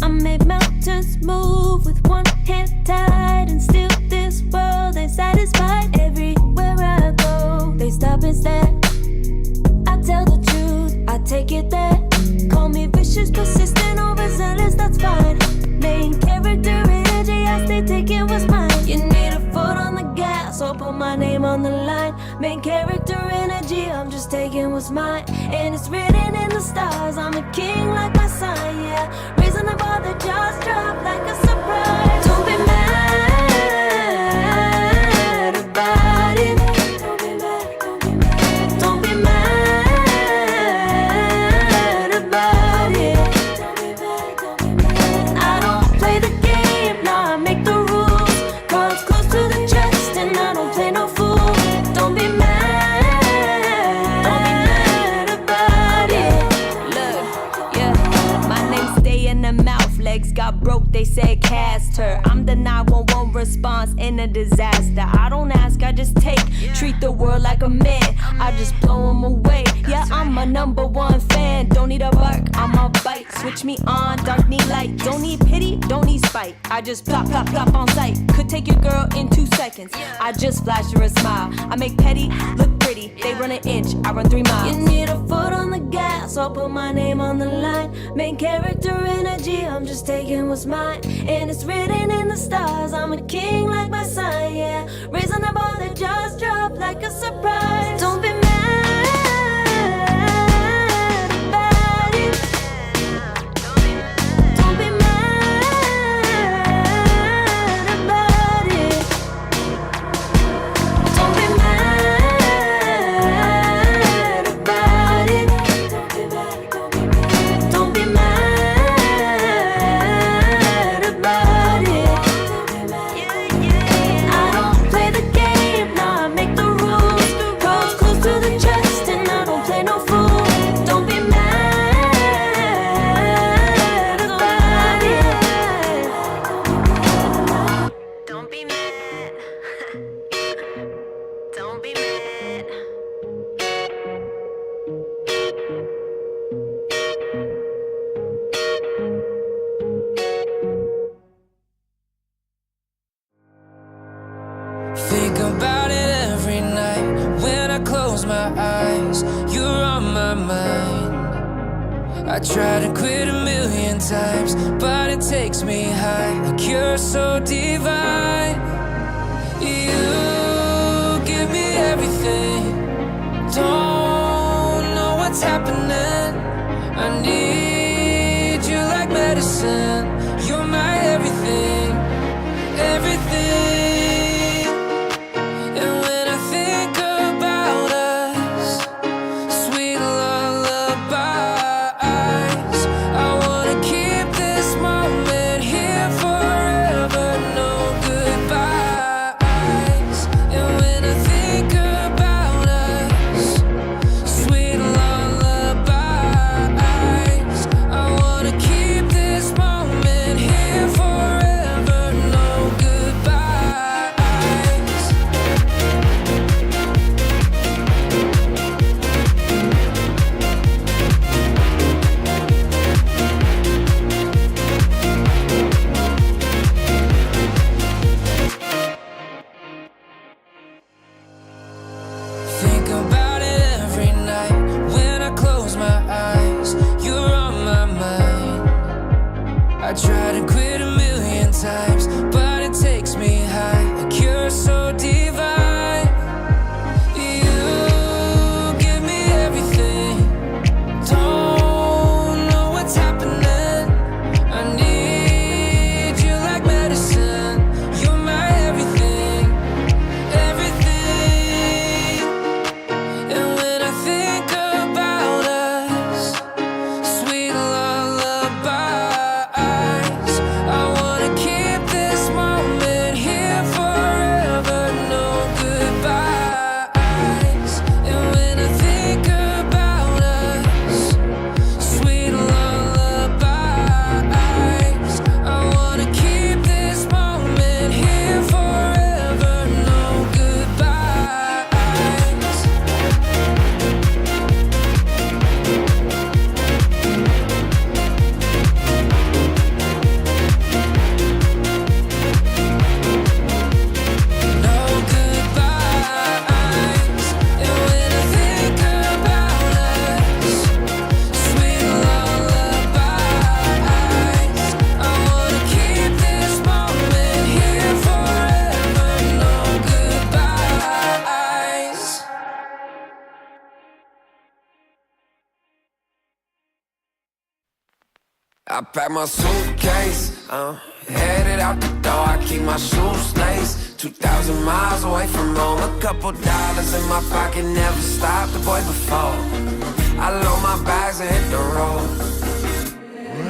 I make mountains move with one hand tied, and still this world ain't satisfied. Everywhere I go, they stop and stare. I tell the truth, I take it there. Call me vicious, persistent, overzealous, that's fine. Main character energy, I stay taking what's mine. You need a foot on the gas, or put my name on the line. Main character energy, I'm just taking what's mine. And it's written in the stars, I'm a king like my sign, yeah. Raising the bar, the jaws drop like a surprise. Don't be mad about it. Don't be mad about it. I don't play the game, nah, I make the rules. Cards close to the chest, and I don't play no fool. Don't be mad about it. Look, yeah, my name stay in the mouth. Legs got broke, they said cast her. I'm the 911 response in a disaster. I don't ask, I just take. Treat the world like a man, I just blow them away. Yeah, I'm a #1 fan. Don't need a bark, I'm a bite. Switch me on, dark need light. Don't need pity, don't need spite. I just plop, plop, plop on sight. Could take your girl in 2 seconds. I just flash her a smile. I make petty look pretty. They run an inch, I run 3 miles. You need a foot on the gas, I'll put my name on the line. Main character energy, I'm just taking what's mine. And it's written in the stars, I'm a king like my sign, yeah. Raising the bar, the jaws drop like a surprise. Don't be mad about it. Don't be mad about it. Don't be mad about it. Don't be mad about it. I don't play the game, nah, I make the rules. Cards close to the chest, and I don't play no fool. Don't be mad about it. Don't be mad. Don't be mad. Think about it every night when I close my eyes. You're on my mind. I try to quit a million times, but it takes me high. Like you're so divine. You give me everything. Don't know what's happening. I need you like medicine. You're my everything, everything. And when I think about us, sweet lullabies, I wanna keep this moment here forever, no goodbyes. And when I think about us, sweet lullabies, I wanna keep this moment here forever, no goodbyes. Think about it every night when I close my eyes. You're on my mind. I try to quit a million times, but it takes me high. Like you're I pack my suitcase, headed out the door. I keep my shoes laced. 2,000 miles away from home. A couple dollars in my pocket, never stopped the boy before. I load my bags and hit the road.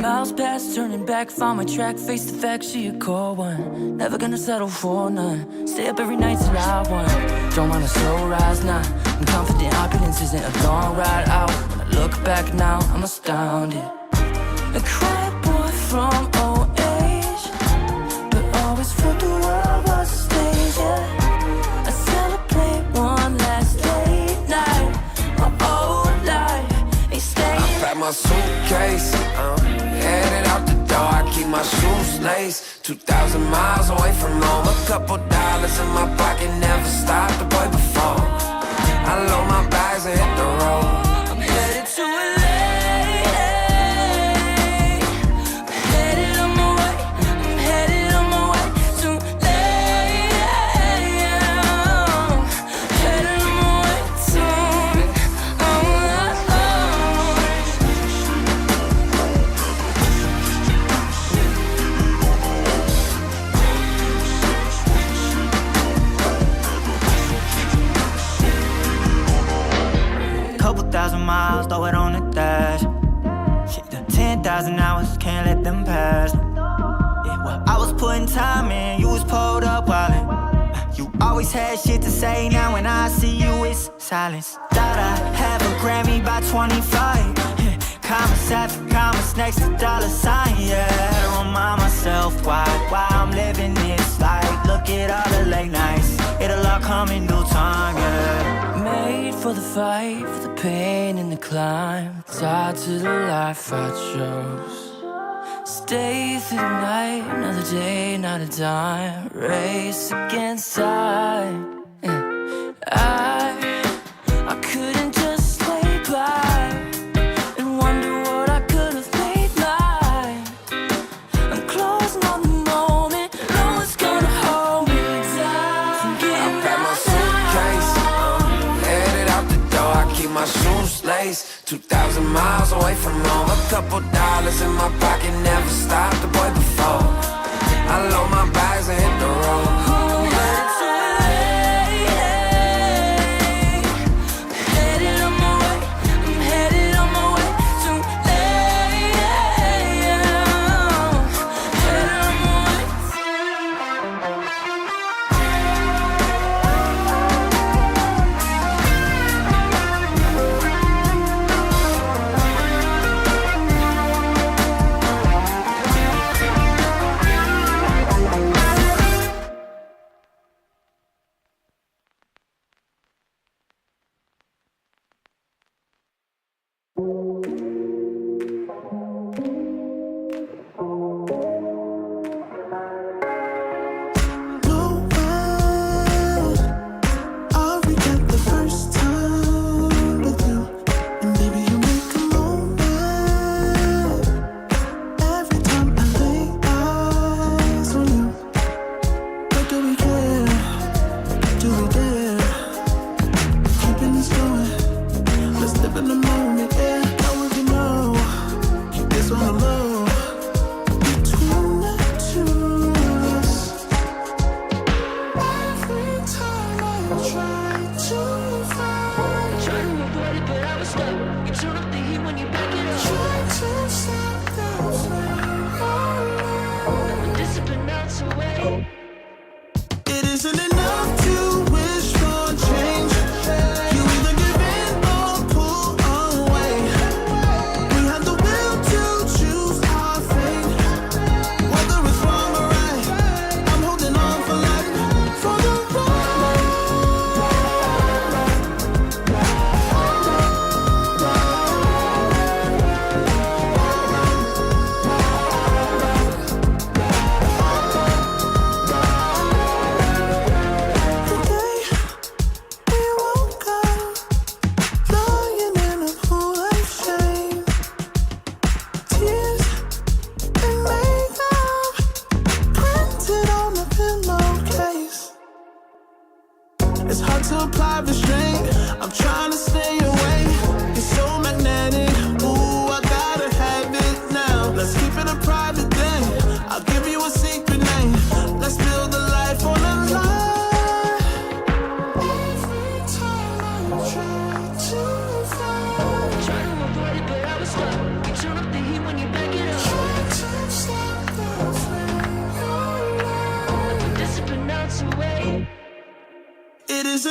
Miles past, turning back, found my track, face the fact, she a cold one. Never gonna settle for none. Stay up every night till I won. Don't want a slow rise now. I'm confident opulence isn't a long ride out. When I look back now, I'm astounded. A quiet boy from old age, but always felt the world was a stage, yeah. I celebrate one last late night. My old life ain't staying. I pack my suitcase, headed out the door. I keep my shoes laced. 2,000 miles away from home. A couple dollars in my pocket, never stopped the boy before. I load my bags and hit the road. I'm headed to LA. I'm headed on my way. I'm headed on my way to LA. Headed on my way soon. Couple thousand miles, throw it on the dash. Shit, the 10,000 hours, can't let them pass. Yeah, well, I was putting time in, you was pulled up wildin'. You always had shit to say, now when I see you, it's silence. Thought I have a Grammy by 25. Commas after commas next to dollar sign, yeah. Had to remind myself why I'm living this life. Look at all the late nights, it'll all come in due time, yeah. Made for the fight, for the pain and the climb. Tied to the life I chose. Stay through the night, another day, not a dime. Race against time. I couldn't just lay by and wonder what I could have made mine. I'm closing on the moment, no one's gonna hold me down. I pack my suitcase, headed out the door. I keep my shoes laced. 2,000 miles away from home. A couple dollars in my pocket, never stopped the boy before. I load my bags and hit the road. I'm headed to LA. Headed on my way. I'm headed on my way to LA. Headed on my way.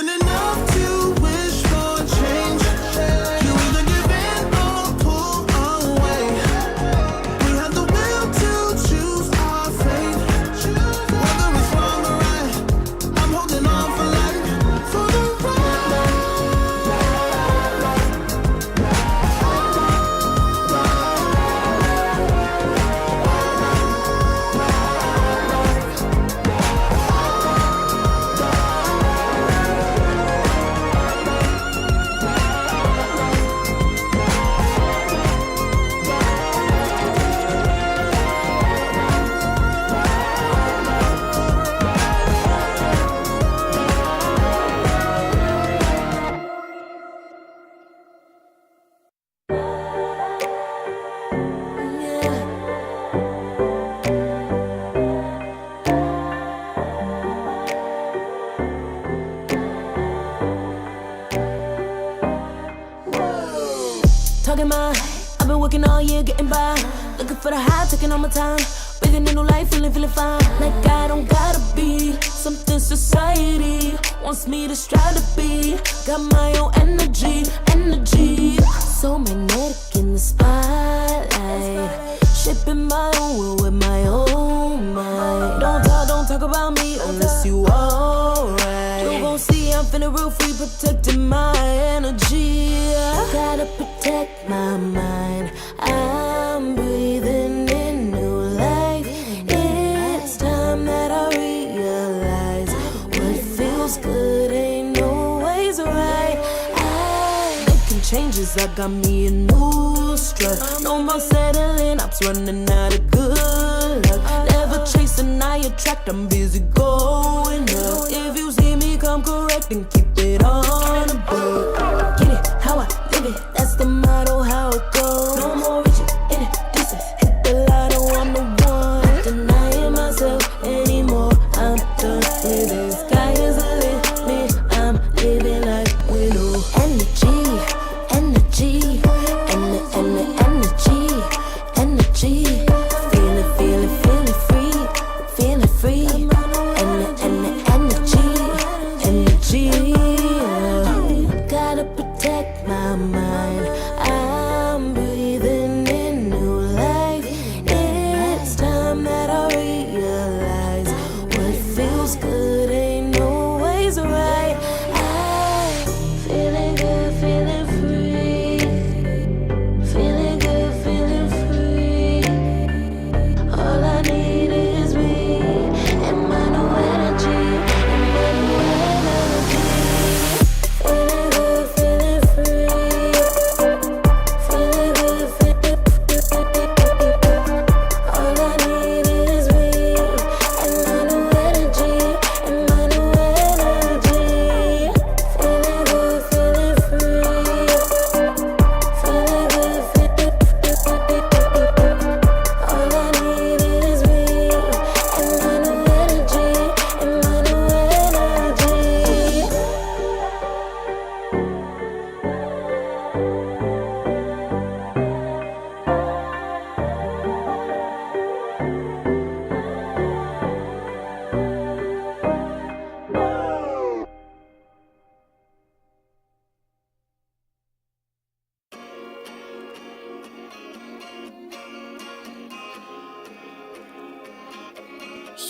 isn't enough to wish for change. You either give in or pull away. We have the will to choose our fate. Whether it's wrong or right, I'm holding on for life, for the Talking my, I've been working all year, getting by. Looking for the high, taking all my time. Breathing in new life, feeling fine. Like I don't gotta be something society wants me to strive to be. Got my own energy. So magnetic in the spotlight. Shaping my own world with my own mind. Don't talk about me unless you alright. You gon' see I'm finna real free, protecting my energy. Gotta protect my mind. I'm breathing in new life. It's time that I realize what feels good ain't always right. Making changes, I got me a new strut. No more settling, I'm running out of good luck. Never chasing, I attract, I'm busy going up. If you see me come correct, then keep it on the book. Get it, how I live it, that's the motto, how it goes. No more reaching in the distance, hit the lotto, I'm the one. Not denying myself anymore, I'm done with it. Sky is the limit, I'm living like widow. Energy, and the energy. Feeling free. And the energy. Gotta protect my mind. I'm breathing in new life. It's time that I realize what feels good ain't always right. I'm feeling good, feeling free. Feeling good, feeling free. All I need is me and my new energy. Feeling good, feeling free. Feeling good, feeling free. All I need is me and my new energy. Feeling good, feeling free. Feeling good, feeling free. All I need is me and my new energy.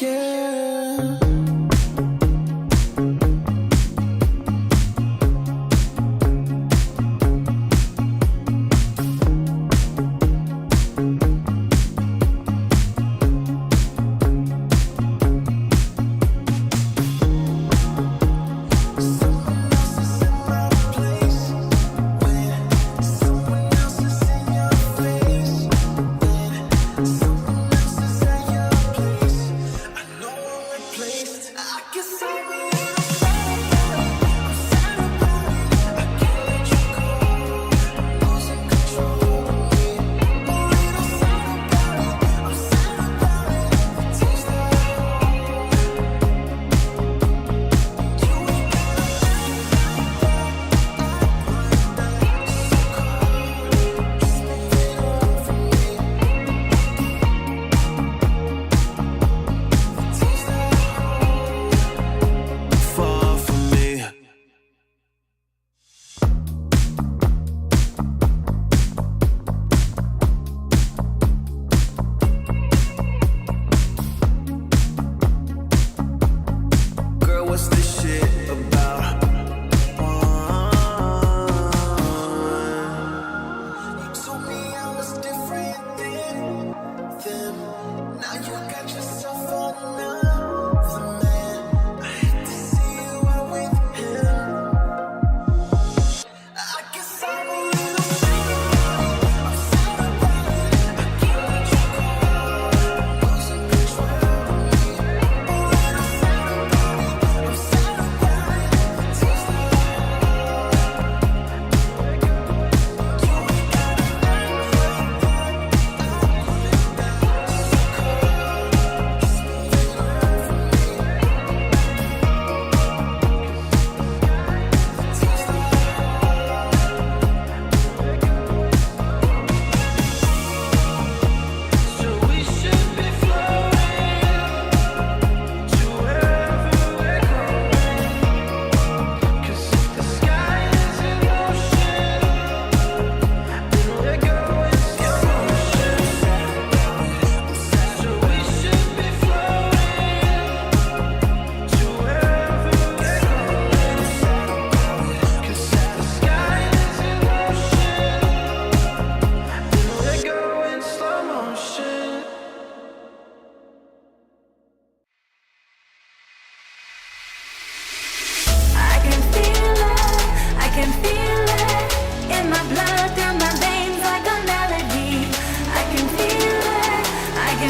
Yeah. I know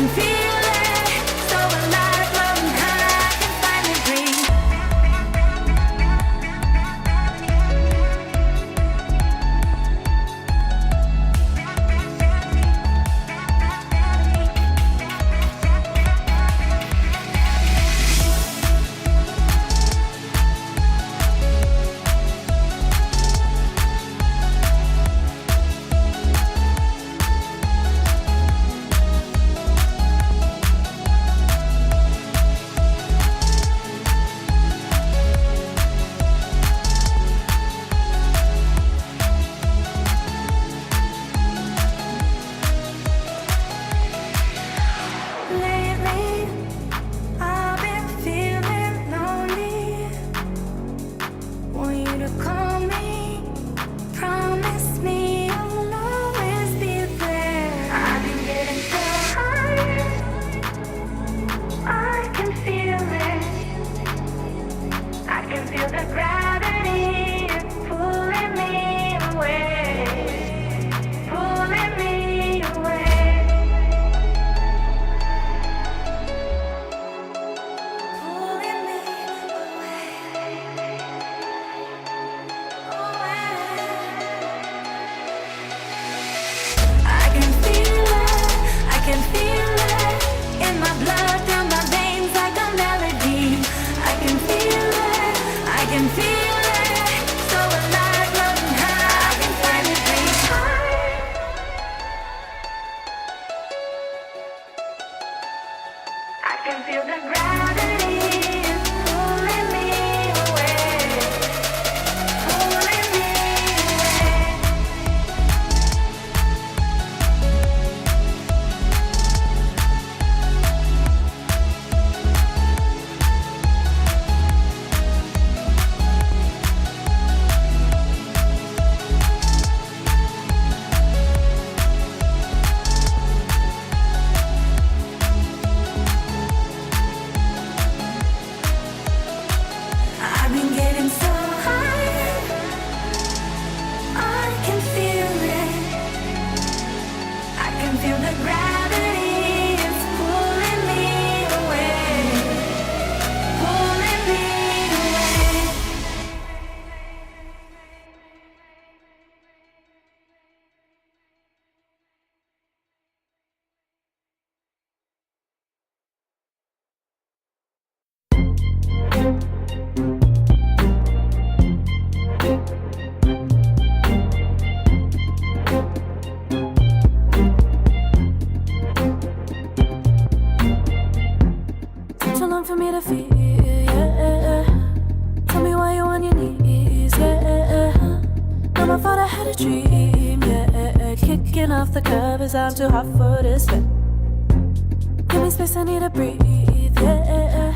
can feel it, so alive, floating high, I can finally breathe. Lately, I've been feeling lonely. Want you to call me, promise me you'll always be there. I've been getting so high, I can feel it. I can feel the gravity is pulling me away, pulling me away. Pulling me I can feel it in my blood, through my veins like a melody. I can feel it, so alive, floating high, I can finally breathe. I can feel the gravity is pulling me away, pulling me away. I've been getting so high, I can feel it. I can feel the gravity is pulling me away, pulling me away. Took too long for me to feel, yeah. Tell me why you on your knees, yeah. Not my fault I had a dream, yeah. Kicking off the covers, I'm too hot for this bed. Give me space, I need to breathe, yeah.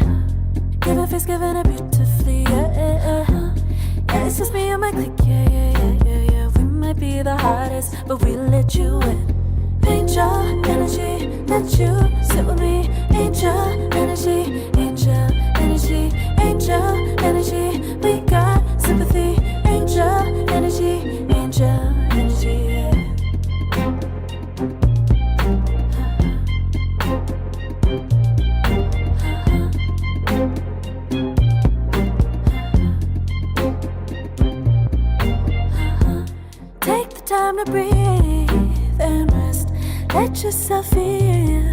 Give a face, giving it beautifully, yeah. Yeah, it's just me and my clique, yeah. We might be the hottest, but we let you in. Angel energy, let you sit with me. Angel energy, angel energy, angel energy. We got sympathy. Angel energy, angel energy. Take the time to breathe and rest. Let yourself feel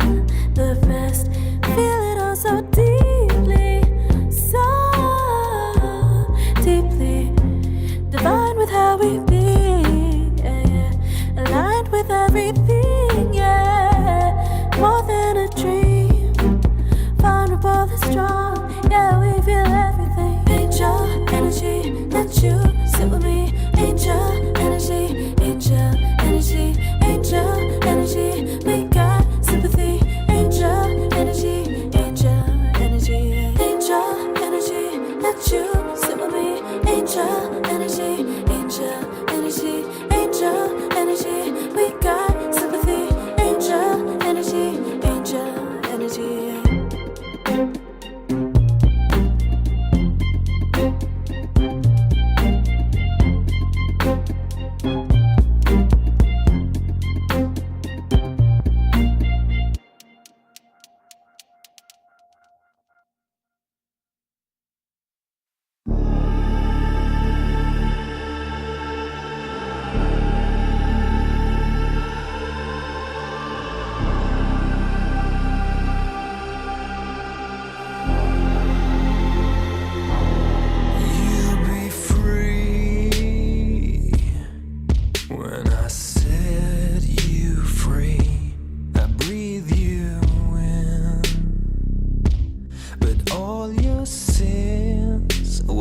the best. Feel it all so deeply, so deeply. Divine with how we be, yeah. Aligned with everything, yeah. More than a dream, vulnerable and strong, yeah. We feel everything. Angel energy, let you sit with me. Angel energy, angel energy, angel energy. We got sympathy. Angel energy, angel energy, angel energy. Let you sit with me. Angel energy, angel energy, angel energy. We got sympathy. Angel energy.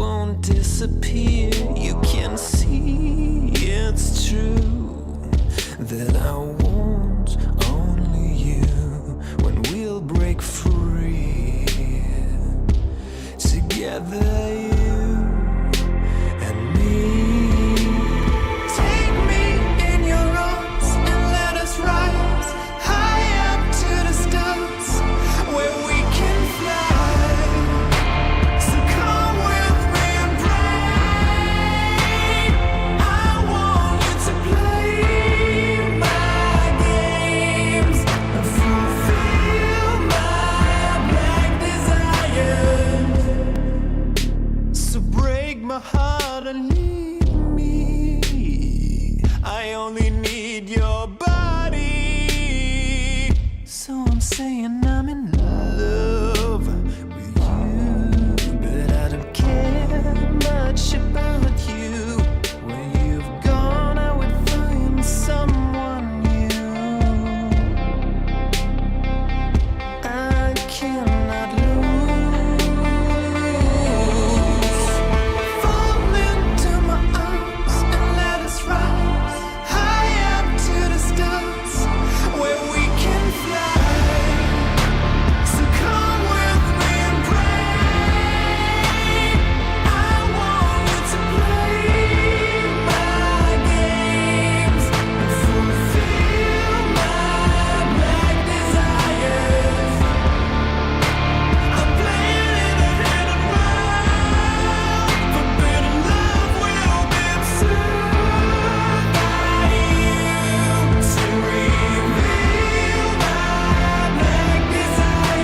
won't disappear. You can see it's true that I want only you when we'll break free together, you and me. Take me in your arms and let us rise high up to the stars where we can fly. So come with me and break. I want you to play my games and fulfill my black desires. So break my heart and leave me. I only need your body. So I'm saying I'm in love with you, but I don't care much about you. When you've gone, I would find someone new. I cannot lose. Fall into my arms and let us rise high up to the stars where we can fly. So come with me and break. I want you to play my games and fulfill my black desires. I'm playing in a hidden world, forbidden love will be observed by you to reveal my black desires.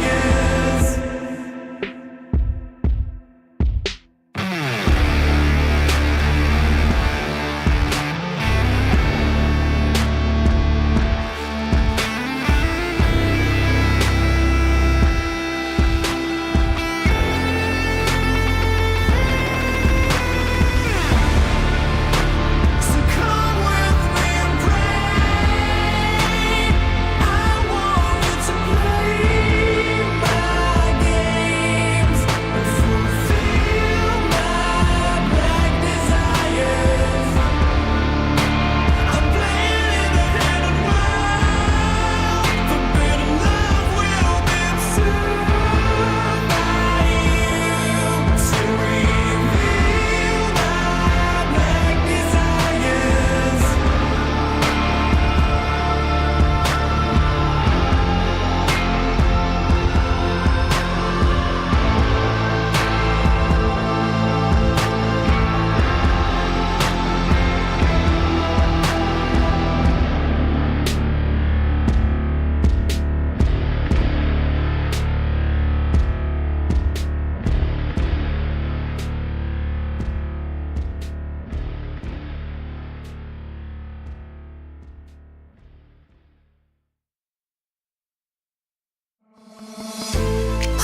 So come with me and break. I want you to play my games and fulfill my black desires. I'm playing in a hidden world, forbidden love will be observed by you to reveal my black desires.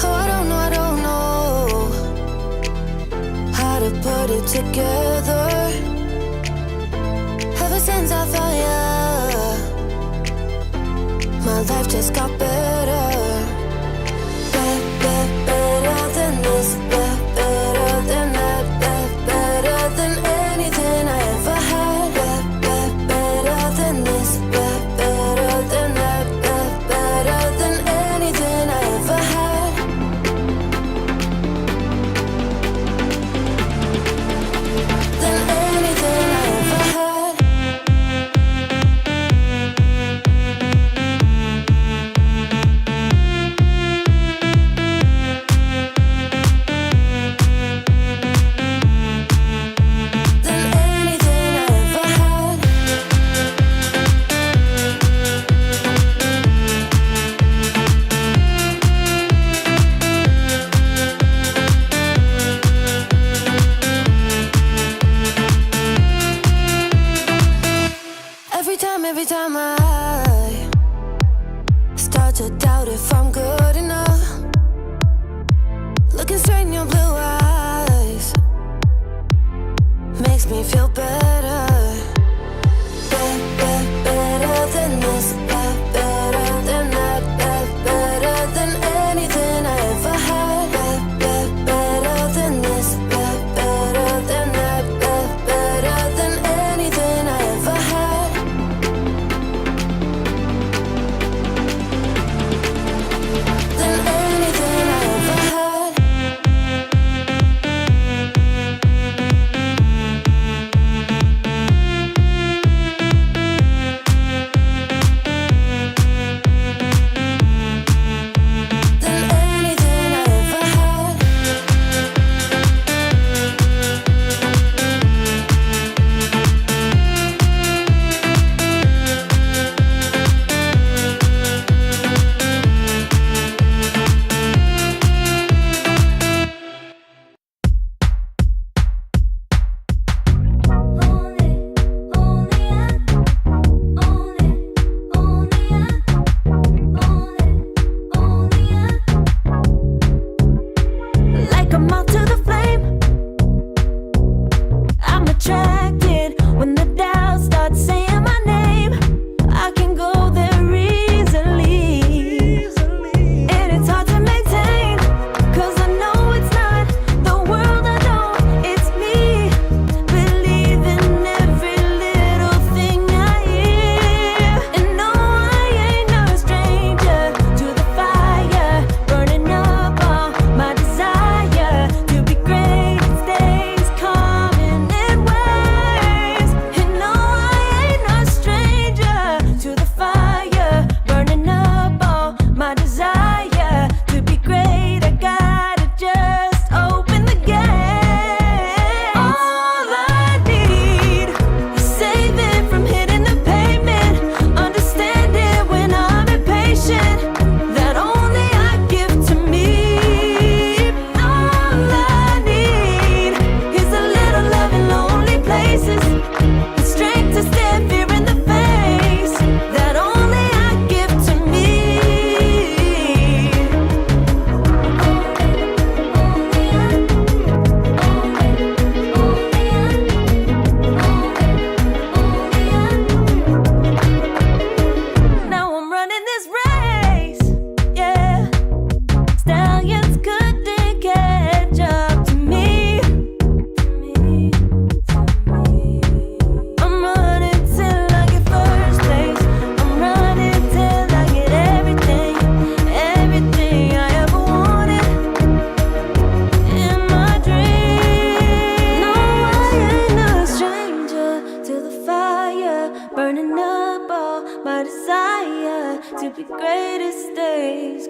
Oh, I don't know how to put it together. Ever since I found you, my life just got better. Better than this, better than that, better than anything I ever had. Better than this, better than that, better than anything I ever had. Than anything I ever had. Every time I start to doubt if I'm good enough, looking straight in your blue eyes makes me feel better. Better than this, better than that, better than anything I ever had. Better than this, better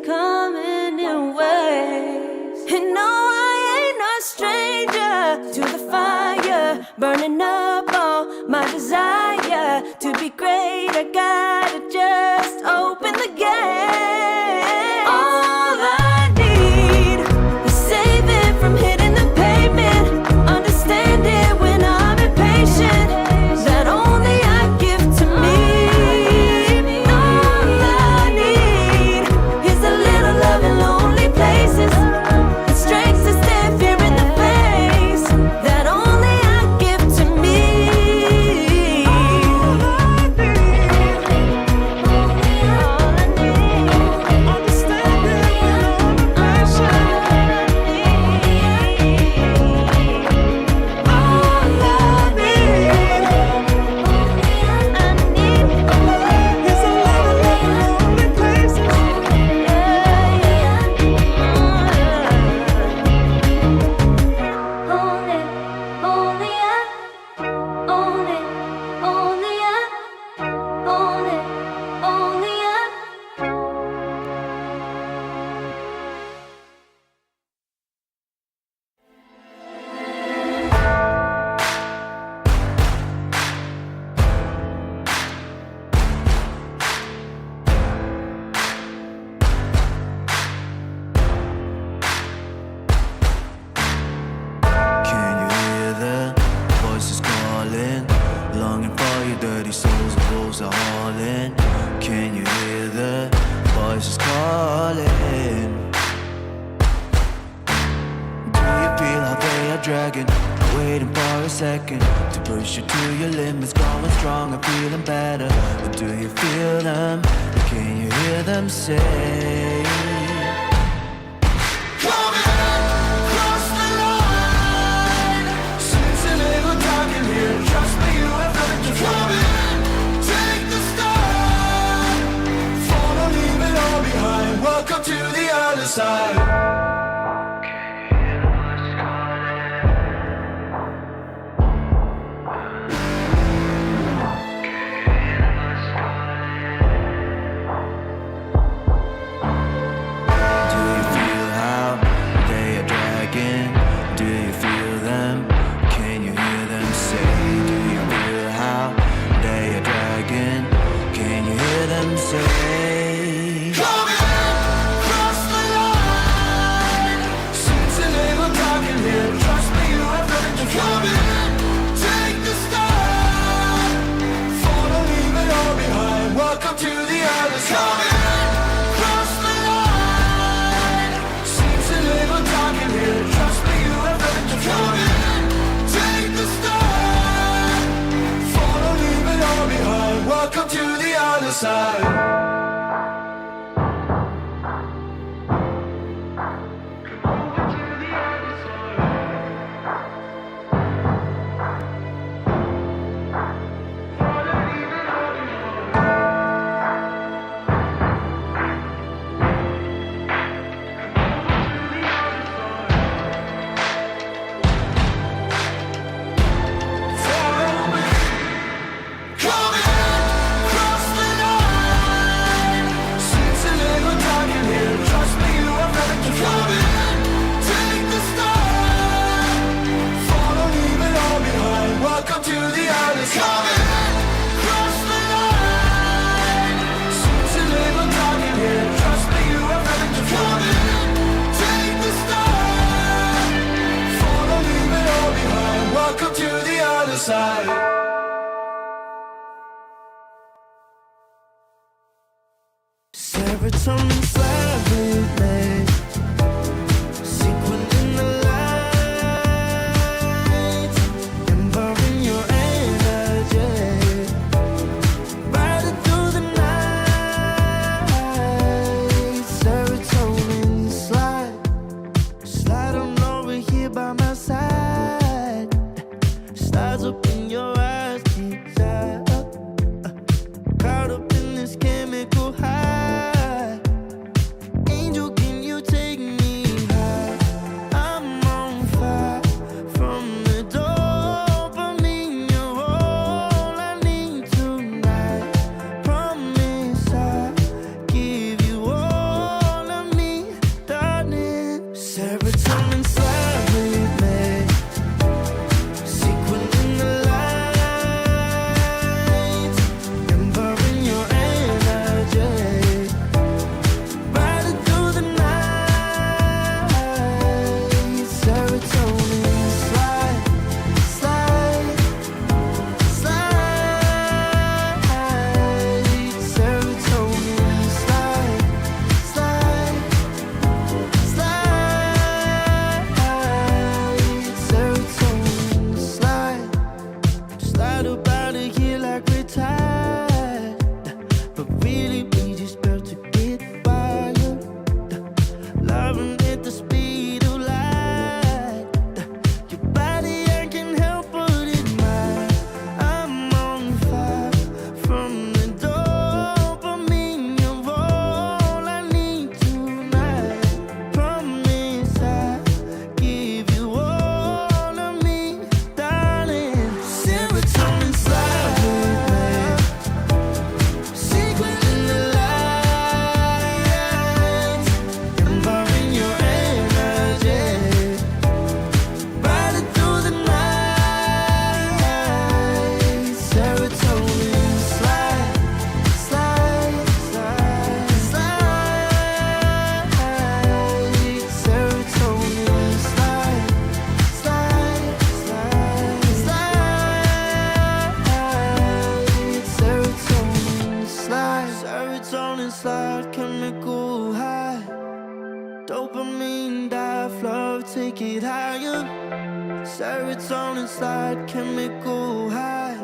coming in waves. And no, I ain't no stranger to the fire, burning up all my desire to be great. I gotta just open the gate. All I need is saving from hitting the pavement, understanding when I'm impatient, that only I give to me. All I need is a little love in lonely places, the strength to stand fear in the face, that only I give to me. All I need, understanding when I'm Can you hear the voices calling? Longing for your dirty souls, the wolves are hauling. Can you hear the voices calling? Do you feel how they are dragging? Waiting for a second to push you to your limits, going strong and feeling better. But do you feel them? Can you hear them say? Welcome to the other side. Do you feel how they are dragging? Do you feel them? Can you hear them say? Do you feel how they are dragging? Can you hear them say? Welcome to the other side. Cross the line. Seems a little dark in here. Trust me, you have nothing to come in. Take the start. Follow, leave it all behind. Welcome to the other side. Serotonin slowly, sequin in the light, embarking your energy, riding through the night. Serotonin slide on over here by my side. Stars up in your eyes, desire, caught up in this chemical high. Dopamine dive, love, take it higher. Serotonin slide, chemical high.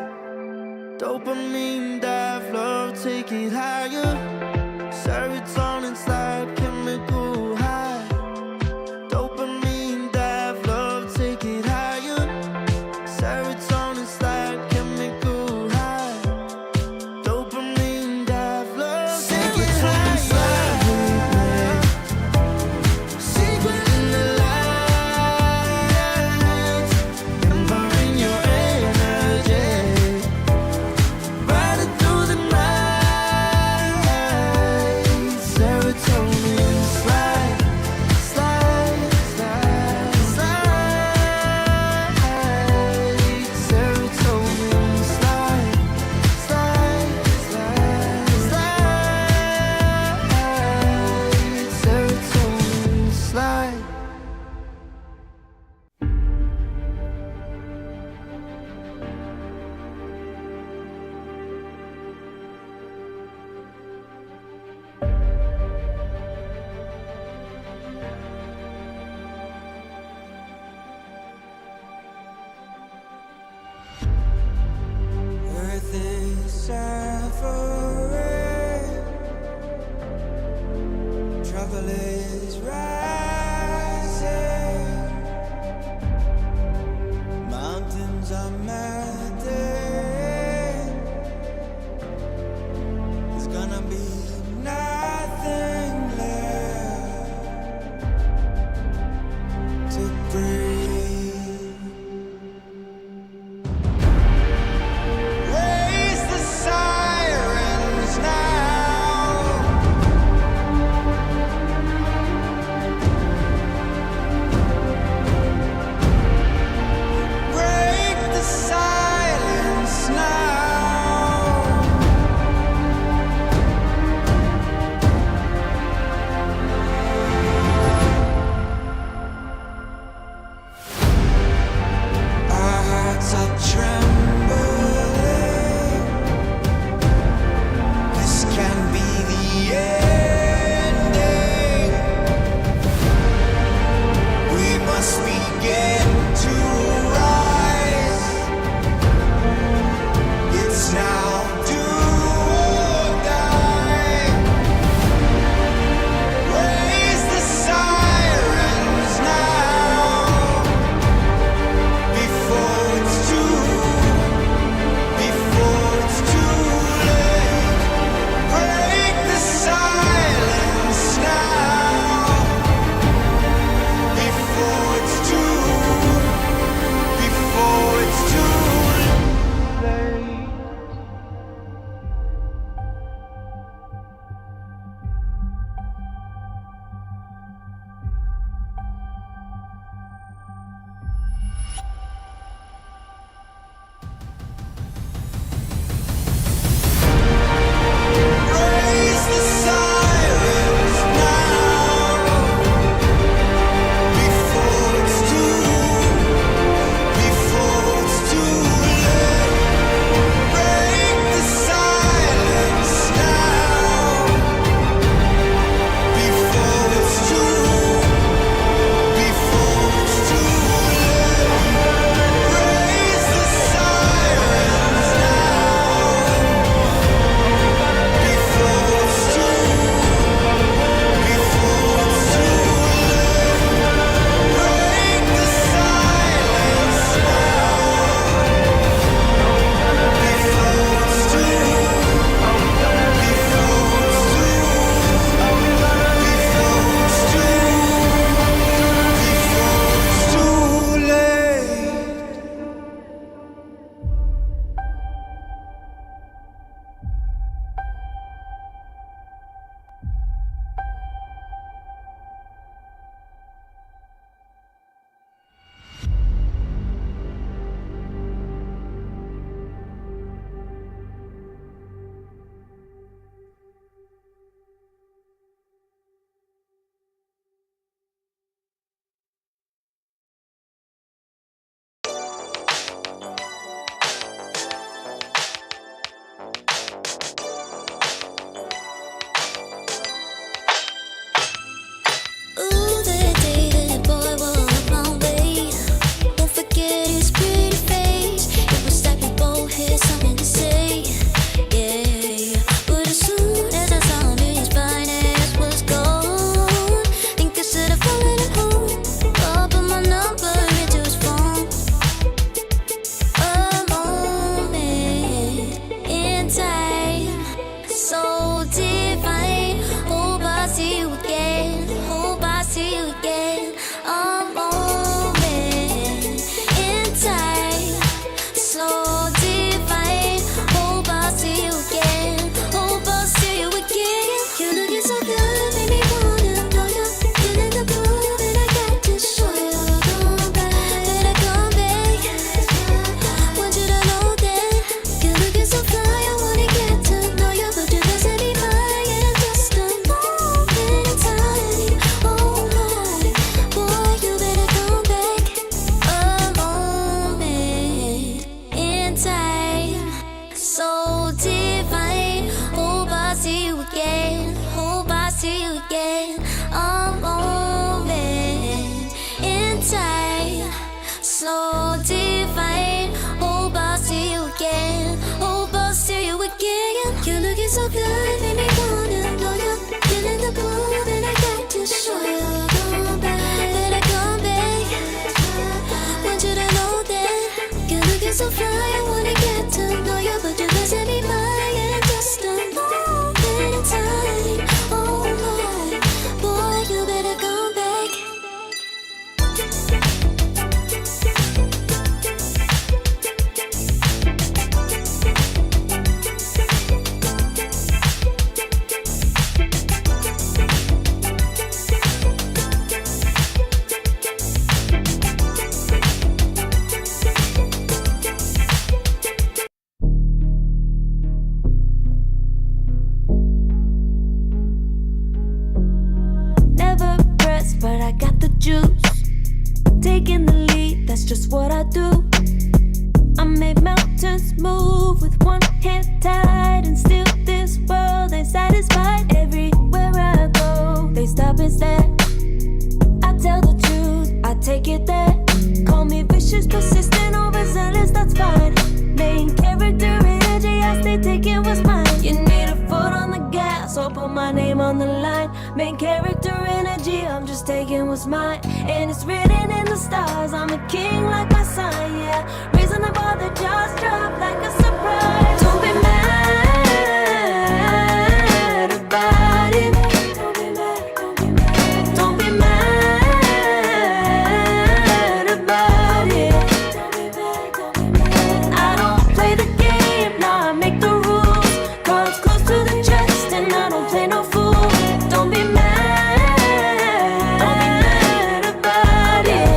Dopamine dive, love, take it higher. Serotonin slide, chemical high. Dopamine dive, love, take it higher. Serotonin slide, chemical high. Dopamine dive, love, take it higher. Secret in the lights, empowering your energy. Riding through the night, serotonin slide, slide, slide, slide. Serotonin slide, slide, slide, slide. Serotonin slide. Earth is suffering, trouble is rising, mountains are melting. There's gonna be nothing left to breathe. Raise the sirens now. juice. Taking the lead, that's just what I do. I make mountains move with one hand tied, and still this world ain't satisfied. Everywhere I go, they stop and stare. I tell the truth, I take it there. Call me vicious, persistent, overzealous, that's fine. Main character energy, I stay taking what's mine. You need a foot on the gas, or put my name on the line. Main character energy, I'm just taking what's mine. And it's written in the stars, I'm a king like my sign, yeah. Reason the bar, the jaws drop like a surprise. Don't be mad about it. Don't be mad, don't be mad. Don't be mad about it. Don't be mad, don't be mad. I don't play the game, nah, I make the rules. Cards close to the chest, and I don't play no fool. Don't be mad about it.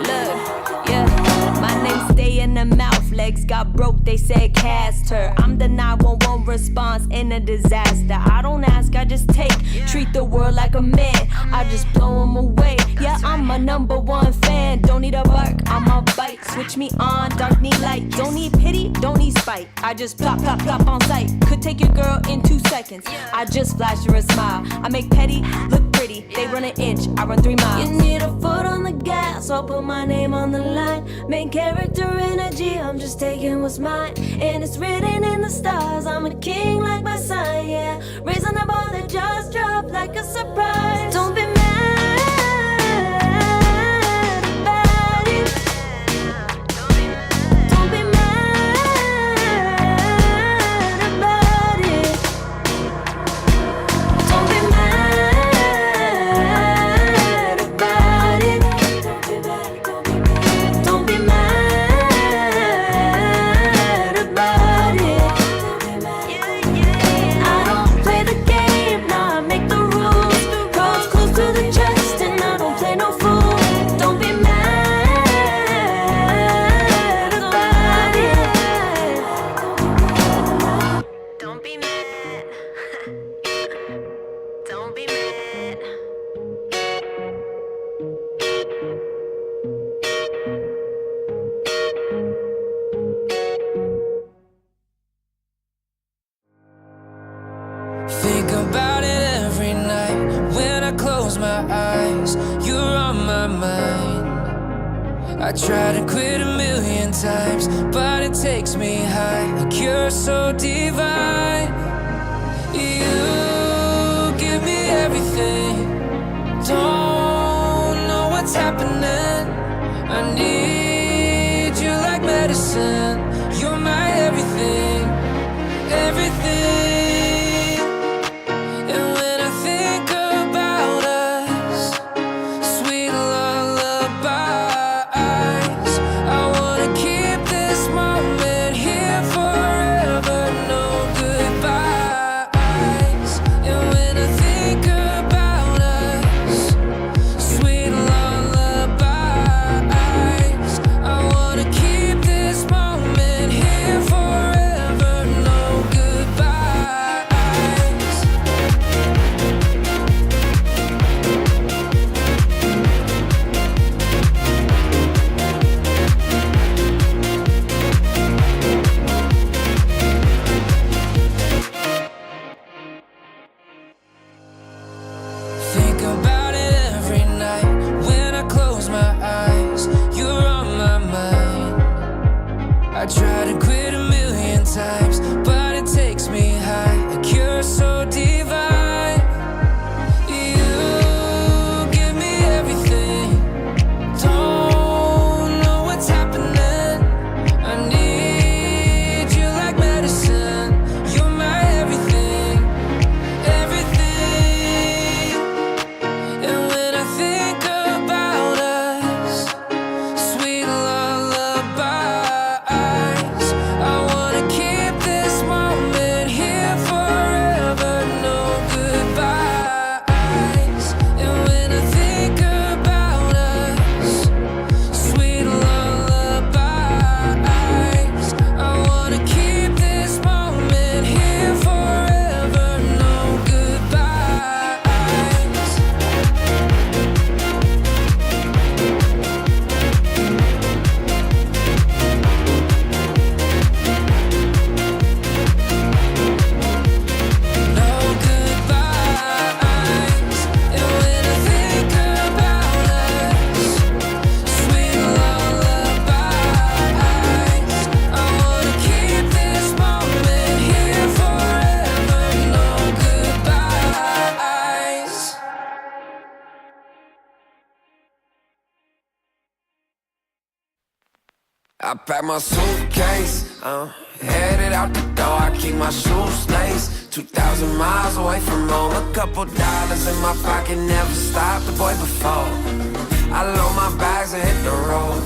Look, yeah, my name stay in the mouth. Legs got broke, they said cast her. I'm the 911 response in a disaster. I don't ask, I just take. Treat the world like a man, I just blow them away. Yeah, I'm a #1 fan. Don't need a bark, I'm a bite. Switch me on, dark need light. Don't need pity, don't need spite. I just plop, plop, plop on sight. Could take your girl in 2 seconds. I just flash her a smile. I make petty look pretty. They run an inch, I run 3 miles. You need a foot on the gas, I'll put my name on the line. Main character energy, I'm just taking what's mine. And it's written in the stars, I'm a king like my sign, yeah. Raising the bar, the jaws drop like a surprise. Don't be mad about it. Don't be mad about it. Don't be mad about it. Don't be mad about it. I don't play the game, nah, I make the rules. Cards close to the chest, and I don't play no fool. Don't be mad about it. Don't be mad. Don't be mad. Think about it every night when I close my eyes. You're on my mind. I try to quit a million times, but it takes me high. Like you're so divine. You give me everything. Don't know what's happening. I need you like medicine. You're my everything, everything. And when I think about us, sweet lullabies, I wanna keep this moment here forever, no goodbyes. And when I think about us, sweet lullabies, I wanna keep this moment I pack my suitcase, headed out the door. I keep my shoes laced. 2,000 miles away from home. A couple dollars in my pocket, never stopped the boy before. I load my bags and hit the road.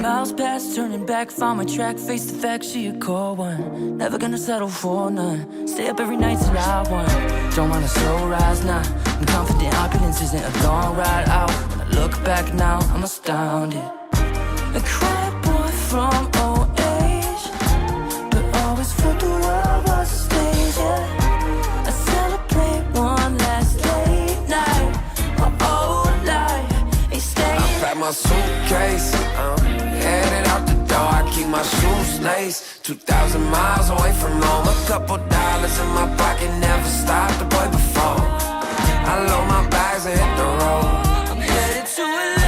Miles past, turning back, found my track, face the fact she a core one. Never gonna settle for none. Stay up every night till I won. Don't want a slow rise now. I'm confident opulence isn't a long ride out. When I look back now, I'm astounded. A quiet boy from old age, but always felt the world was a stage, yeah. I celebrate one last late night. My old life ain't staying. I pack my suitcase, headed out the door. I keep my shoes laced. 2,000 miles away from home. A couple dollars in my pocket, never stopped the boy before. I load my bags and hit the road. I'm headed to LA.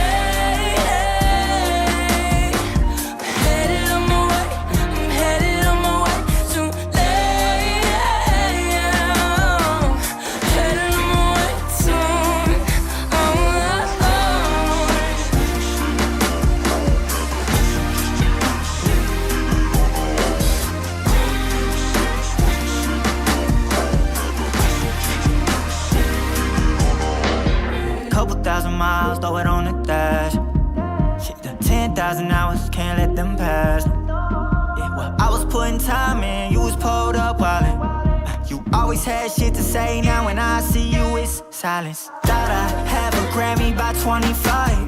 Couple thousand miles, throw it on the dash. Shit, the 10,000 hours, can't let them pass. Yeah, well, I was putting time in, you was pulled up wildin'. You always had shit to say, now when I see you, it's silence. Thought I have a Grammy by 25.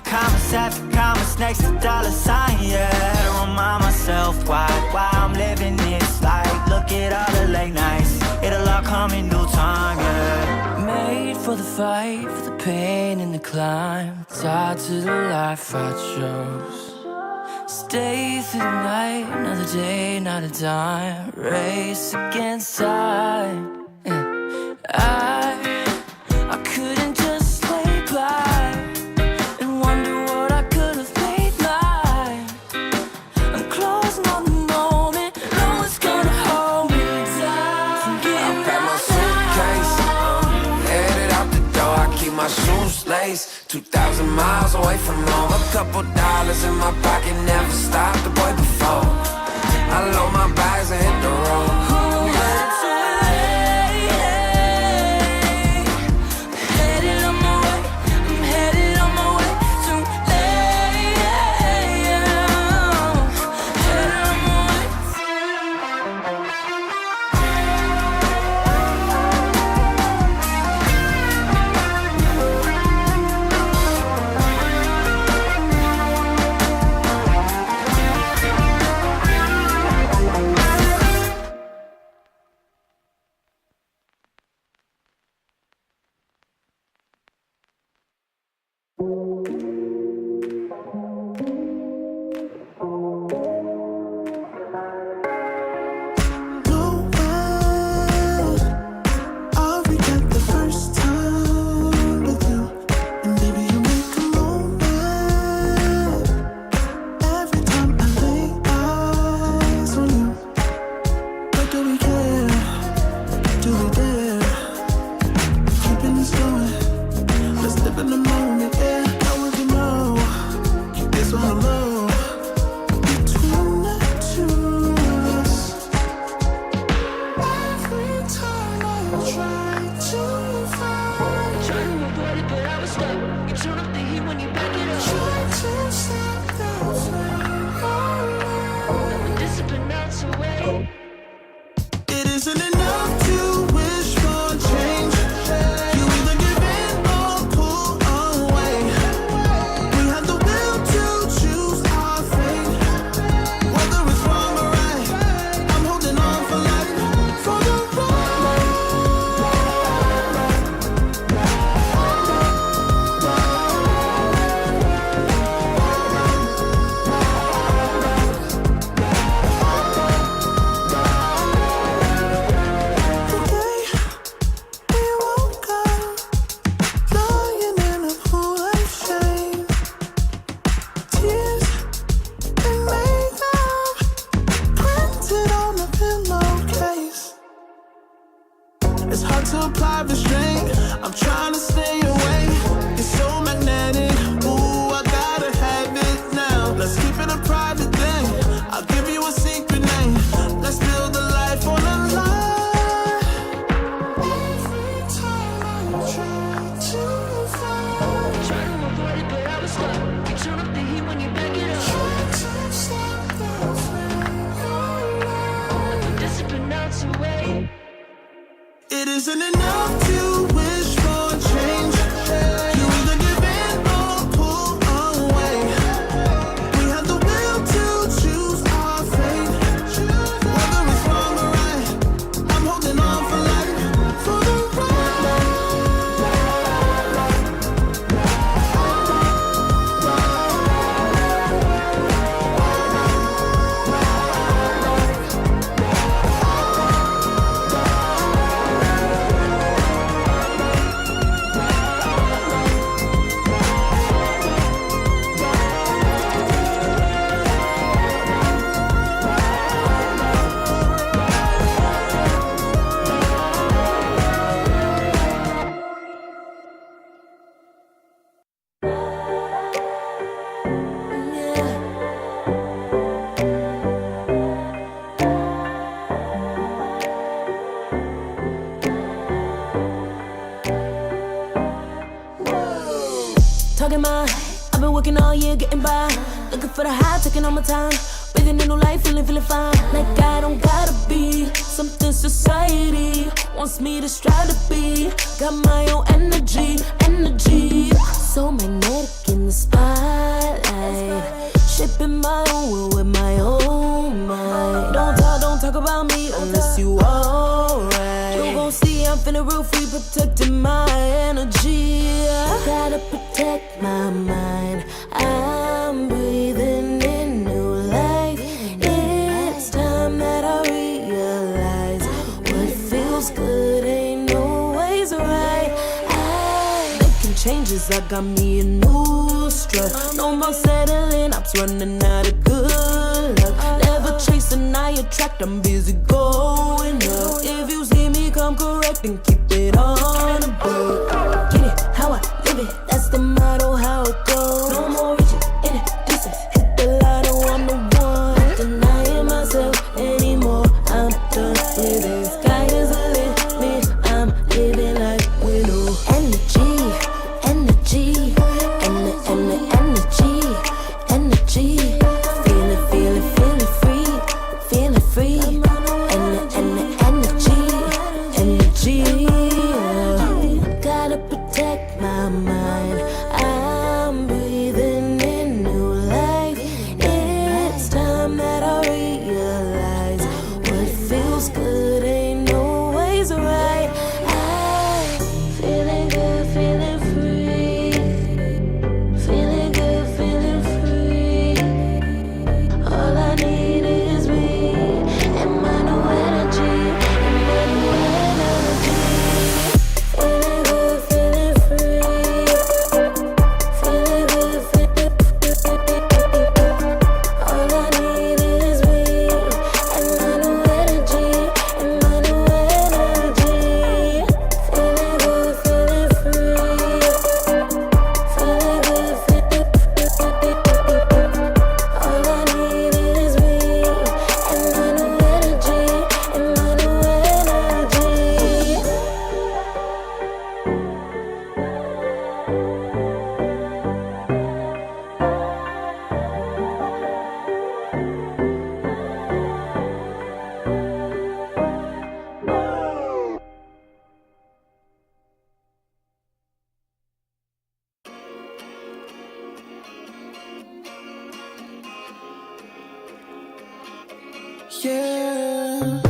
Commas after commas next to dollar sign, yeah. Had to remind myself why I'm living this life. Look at all the late nights, it'll all come in due time, yeah. Made for the fight, for the pain and the climb. Tied to the life I chose. Stay through the night, another day, not a dime. Race against time. Yeah. I couldn't just lay by and wonder what I could have made mine. I'm closing on the moment, no one's gonna hold me down. I pack my suitcase, headed out the door. I keep my shoes laced. 2,000 miles away from home. A couple dollars in my pocket, never stopped the boy before. I load my bags and hit the road. talking mine. I've been working all year, getting by. Looking for the high, taking all my time. Breathing in new life, feeling fine. Like I don't gotta be something society wants me to strive to be. Got my own energy. So magnetic in the spotlight. Shaping my own world with my own mind. Don't talk about me unless you alright. You gon' see I'm finna real free, protecting my energy. I gotta protect my mind. I'm breathing in new life. It's time that I realize what feels good ain't always right. Making changes, I got me a new strut. No more settling, I'm running out of good luck. Never chasing, I attract, I'm busy going up. If you see me, come correct and keep it on the book. Get it, how I live it, that's the motto, how it goes. No more reaching in it, distance, hit the lotto, I'm the one. Not denying myself anymore, I'm done with it. Sky is the limit, I'm living like widow. Energy, and the energy. Feeling free. And the energy. Gotta protect my mind. I'm breathing in new life. It's time that I realize what feels good ain't always right. I'm feeling good, feeling free. Feeling good, feeling free. All I need is me and my new energy. Feeling good, feeling free. Feeling good, feeling free. All I need is me and my new energy. Feeling good, feeling free. Feeling good, feeling free. All I need is me and my new energy. Yeah.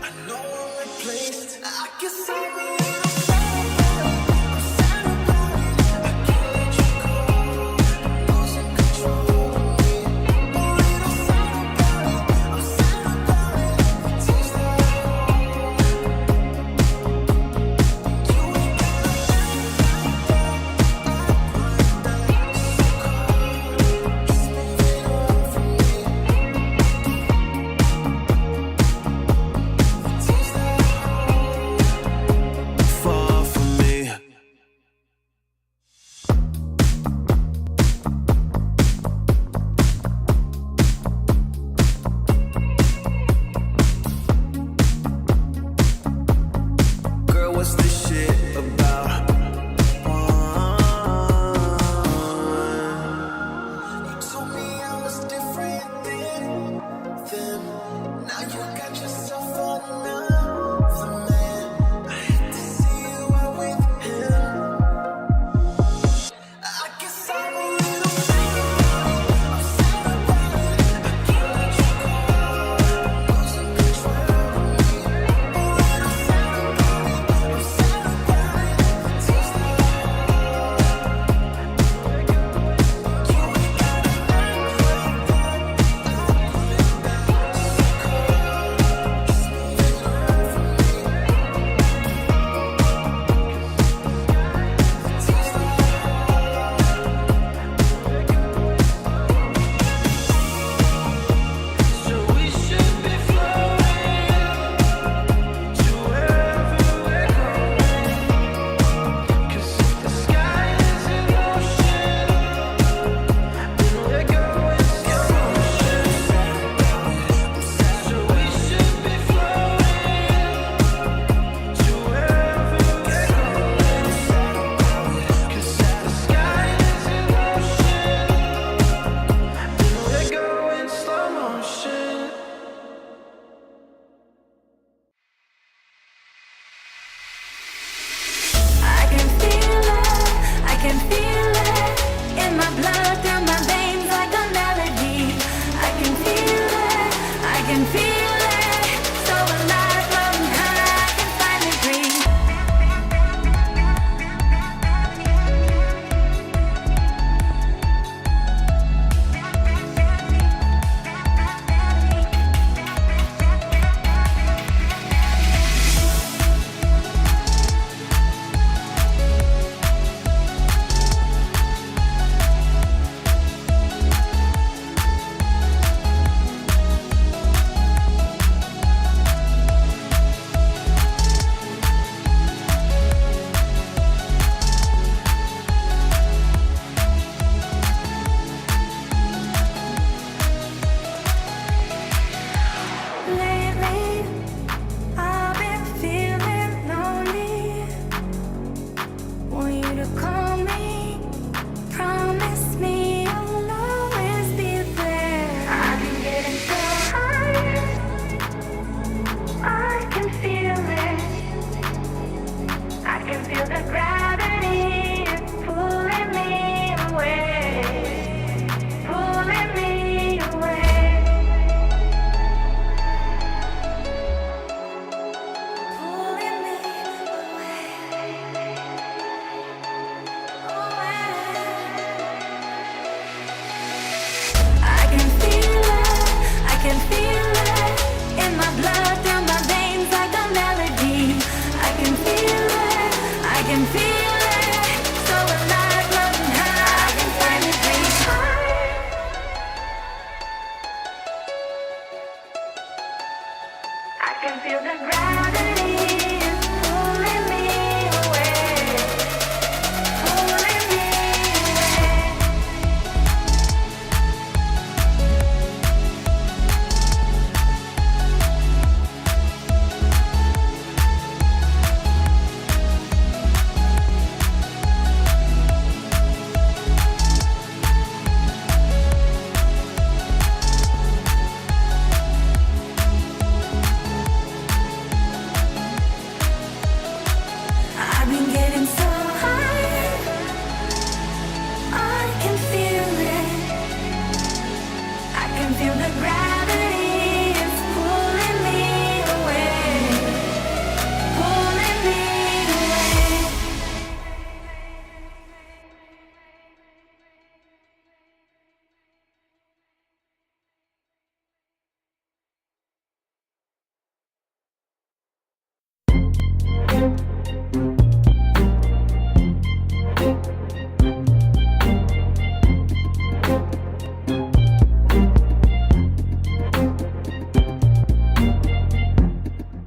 I know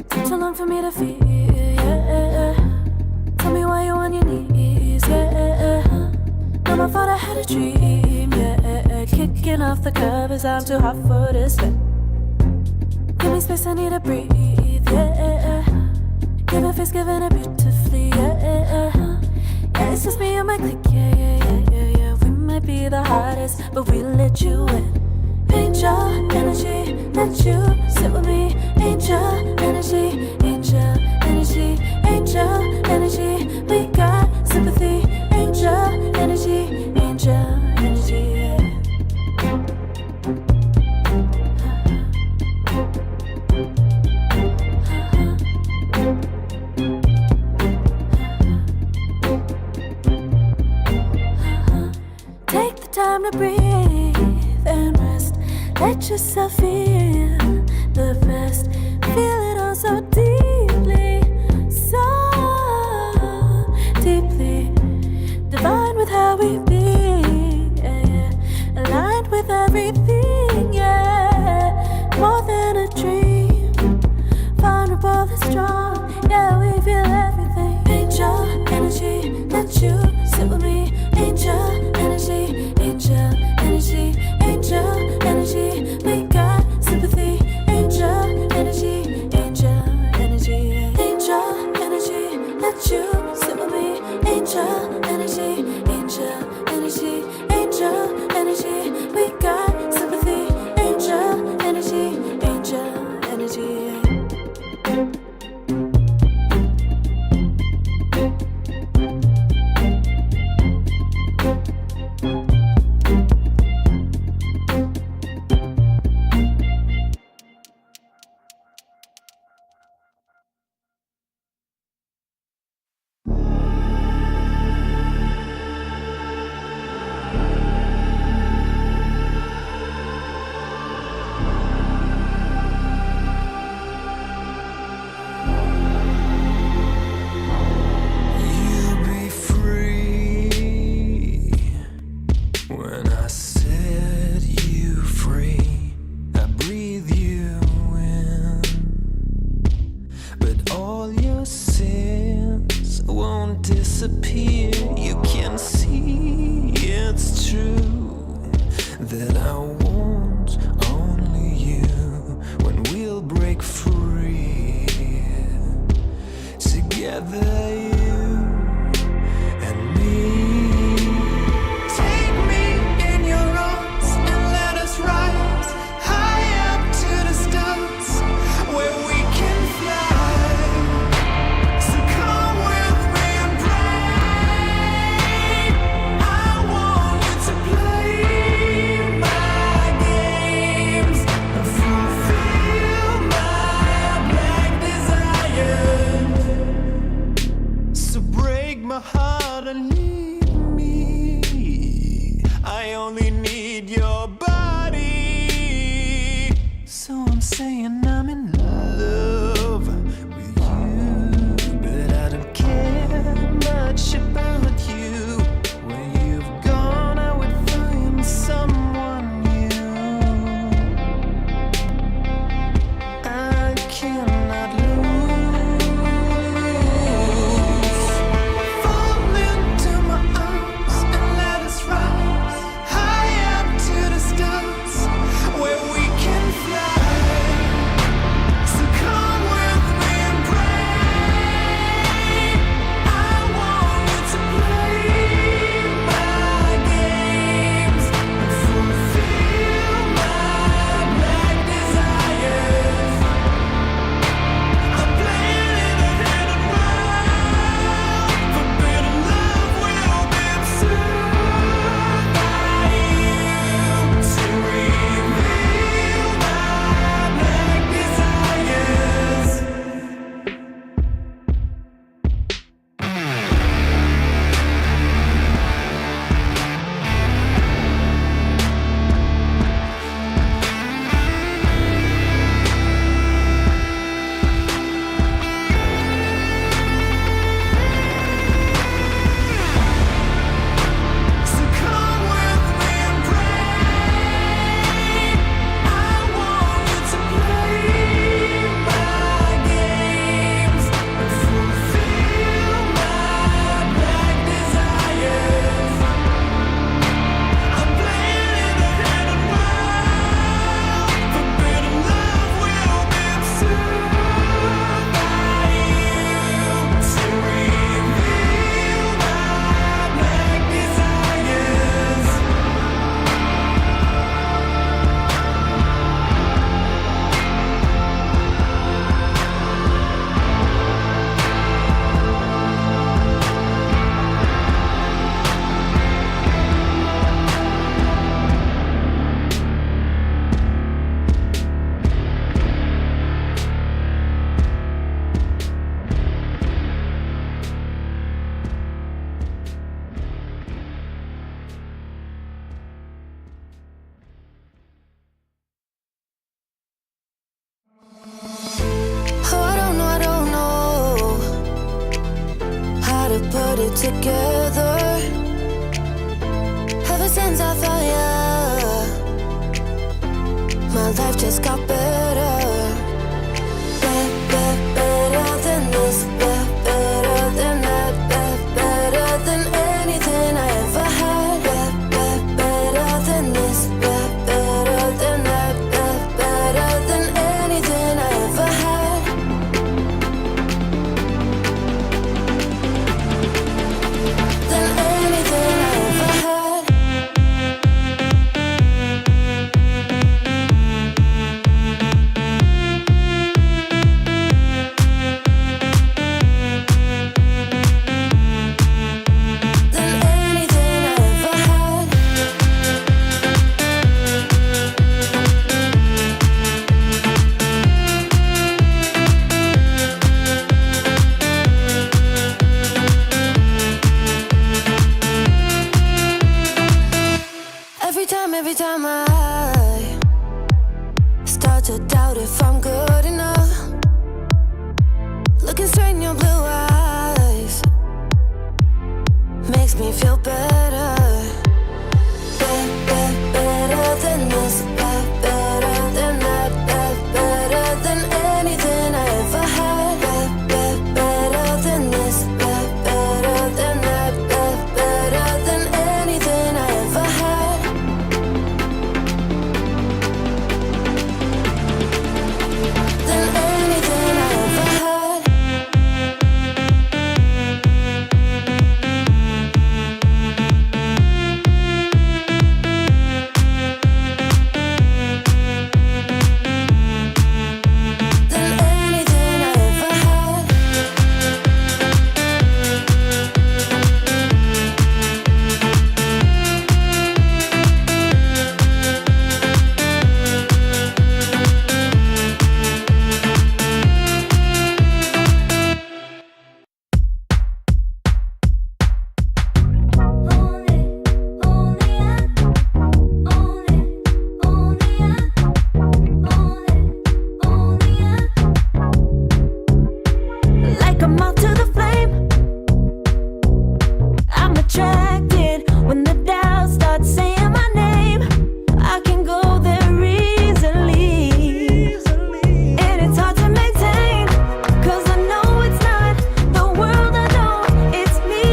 Took too long for me to feel, yeah. Tell me why you on your knees, yeah. Not my fault I had a dream, yeah. Kicking off the covers, I'm too hot for this bed. Give me space, I need to breathe, yeah. Giving face, giving it beautifully, yeah. Yeah, it's just me and my clique, yeah. We might be the hottest, but we let you in. Angel energy, let you sit with me. Angel energy, angel energy, angel energy. We got sympathy. Angel energy, angel energy. Yeah. Take the time to breathe and rest. Let yourself feel the best. Feel it all so deeply, so deeply. Divine with how we be, yeah. Aligned with everything, yeah. More than a dream. Vulnerable and strong, yeah. We feel everything. Angel energy, let you sit with me. Angel energy, angel energy, angel energy. We got sympathy. Angel energy, angel energy, angel energy. Let you sit with me. Angel energy, angel energy, angel energy. We got sympathy. Angel energy, angel energy. You'll be free. When I set you free, I breathe you in. But all your sins won't disappear. You can see it's true that I want only you. When we'll break free together, you and me. Take me in your arms and let us rise high up to the stars where we can fly. So come with me and pray. I want you to play my games and fulfill my black desires. So break my heart and leave me. I only need your body. So I'm saying I'm in love with you, but I don't care much about you. Where you've gone, I would find someone new. I cannot lose. Fall into my arms and let us rise high up to the stars where we can fly. it together. Ever since I found you, my life just got better. Better than this, better than that, better than anything I ever had. Better than this, better than that, better than anything I ever had. Than anything I ever had. Than anything I ever had. Every time I start to doubt if I'm good enough, looking straight in your blue eyes makes me feel better. Better than this, better than that, better than anything I ever had. Better than this, better than that, better than anything I ever had. Than anything I ever had. Than anything I ever had. Like a moth to the flame, I'm attracted when the doubts start saying my name. I can go there easily, and it's hard to maintain, 'cause I know it's not the world I know, it's me.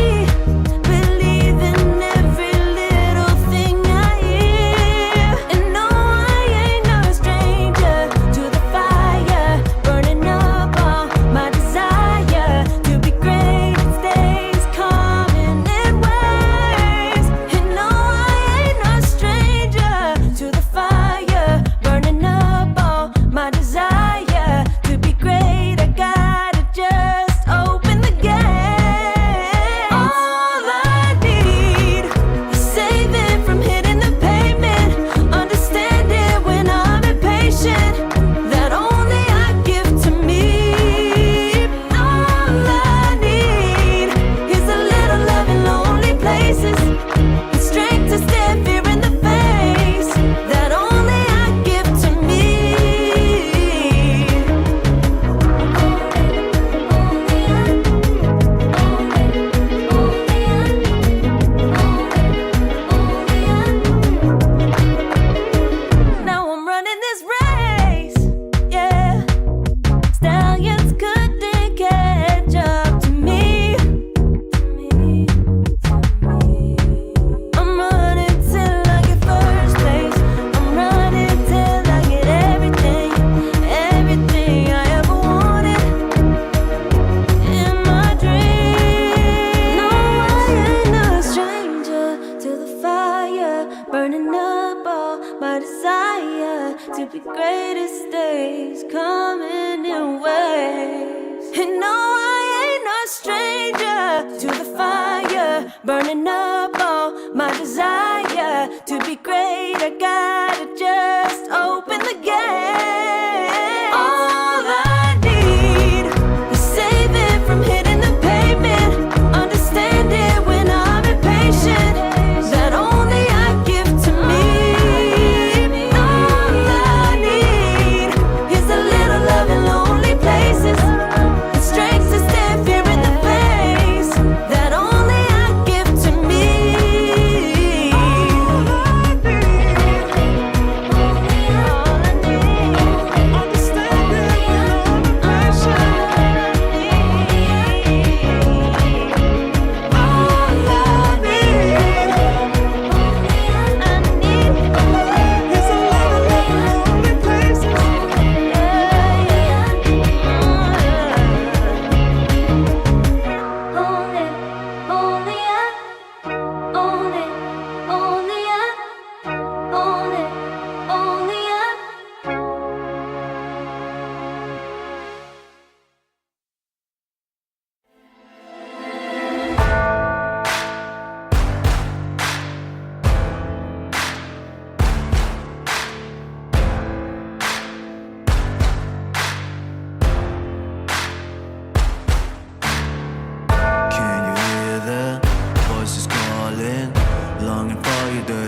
Believe in every little thing I hear, and no, I ain't no stranger to the fire, burning up all my desire to be great. It stays coming in waves, and no, I ain't no stranger to the fire, burning up all my desire to be great. I gotta just open the gate. All I need is saving from hitting the pavement, understanding when I'm impatient, that only I give to me. All I need is a little love in lonely places, the strength to stare fear in the face, that only I give to me. Now I'm running this race, yeah. Stallions couldn't catch up to me. I'm running till I get first place. I'm running till I get everything, everything I ever wanted in my dream. No, I ain't no stranger to the fire, burning up all my desire to be greatest days coming in waves. And no, I ain't no stranger to the fire, burning up all my desire to be great. I gotta just open the gate. All I need is saving from hitting the pavement, understanding when I'm impatient, that only I give to me. All I need is a little love in lonely places, the strength to stand fear in the face, that only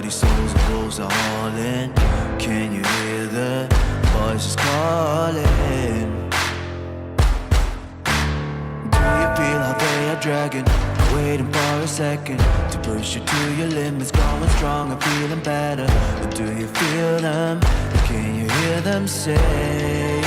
Dirty souls and wolves are hauling. Can you hear the voices calling? Do you feel how they are dragging? Waiting for a second to push you to your limits, going strong and feeling better. But do you feel them? Can you hear them say?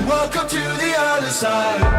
Welcome to the other side.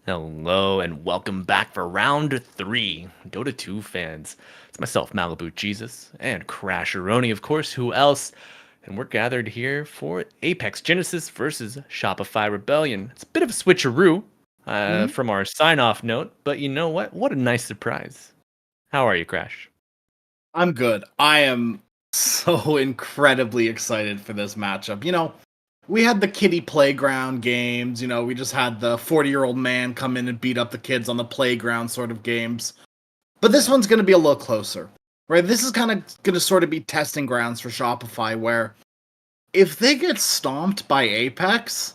Hello and welcome back for round 3, Dota 2 fans. It's myself, Malibu Jesus, and Crasheroni, of course. Who else? And we're gathered here for Apex Genesis versus Shopify Rebellion. It's a bit of a switcheroo from our sign-off note, but you know what? What a nice surprise. How are you, Crash? I'm good. I am so incredibly excited for this matchup. You know, we had the kiddie playground games, you know, we just had the 40-year-old man come in and beat up the kids on the playground sort of games. But this one's going to be a little closer, right? This is kind of going to sort of be testing grounds for Shopify, where if they get stomped by Apex,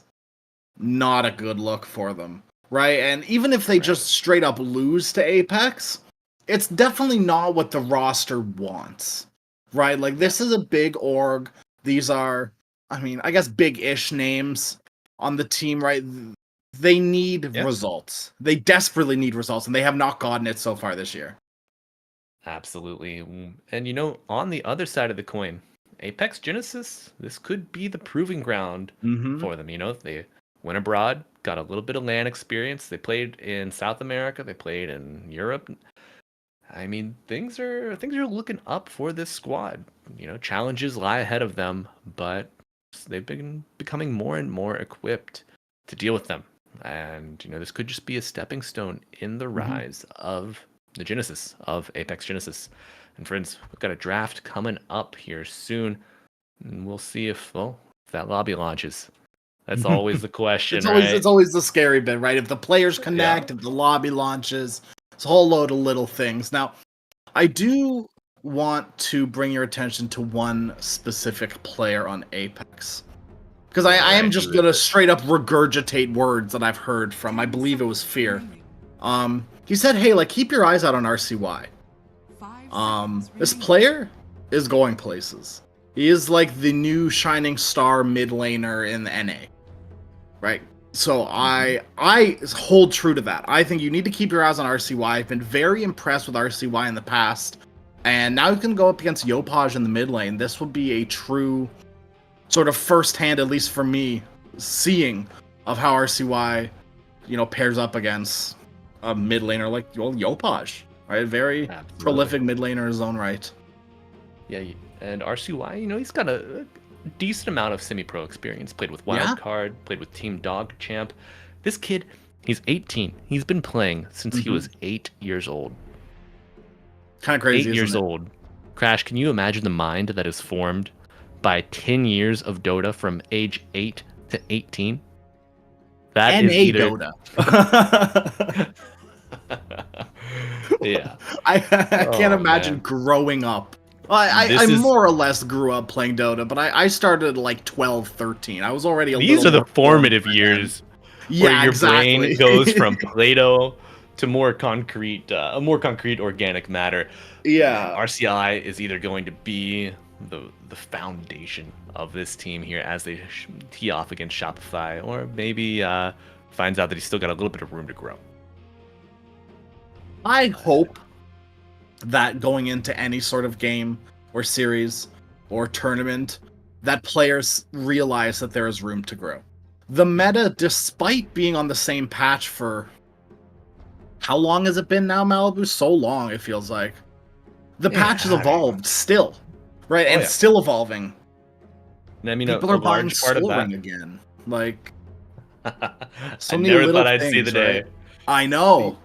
not a good look for them, right? And even if they just straight up lose to Apex, it's definitely not what the roster wants, right? Like, this is a big org. These are, I mean, I guess big-ish names on the team, right? They need results. They desperately need results, and they have not gotten it so far this year. Absolutely. And you know, on the other side of the coin, Apex Genesis, this could be the proving ground for them. You know, they went abroad, got a little bit of LAN experience. They played in South America. They played in Europe. I mean, things are looking up for this squad. You know, challenges lie ahead of them, but they've been becoming more and more equipped to deal with them. And, you know, this could just be a stepping stone in the rise of the Genesis, of Apex Genesis. And friends, we've got a draft coming up here soon. And we'll see if that lobby launches. That's always the question, It's always the scary bit, right? If the players connect, if the lobby launches, it's a whole load of little things. Now, I do want to bring your attention to one specific player on Apex, because I am just gonna straight up regurgitate words that I've heard from, I believe it was Fear. He said, hey, like, keep your eyes out on RCY. This player is going places. He is like the new shining star mid laner in the NA, right? So I hold true to that. I think you need to keep your eyes on RCY. I've been very impressed with RCY in the past. And now you can go up against Yopaj in the mid lane. This will be a true sort of first-hand, at least for me, seeing of how RCY pairs up against a mid laner like Yopaj, right? Very Absolutely. prolific mid laner in his own right. Yeah, and RCY, he's got a decent amount of semi-pro experience. Played with Yeah. Wildcard, played with Team Dog Champ. This kid, he's 18. He's been playing since he was 8 years old. Kind of crazy. 8 years isn't it? old. Crash, can you imagine the mind that is formed by 10 years of Dota from age 8 to 18? That is NA either... Dota. Yeah. I can't imagine man. growing up. I more or less grew up playing Dota, but I started at like 12, 13. I was already These are the formative years where your brain goes from Play-Doh to more concrete, organic matter. Yeah. RCI is either going to be the foundation of this team here as they tee off against Shopify, or maybe finds out that he's still got a little bit of room to grow. I hope that going into any sort of game or series or tournament, that players realize that there is room to grow. The meta, despite being on the same patch for how long has it been now, Malibu? So long, it feels like. The patch has evolved still, right? And still evolving. I mean, people a are buying large part of Soul that. Ring again. Like, so I many never little thought I'd see things, the day. right? I know.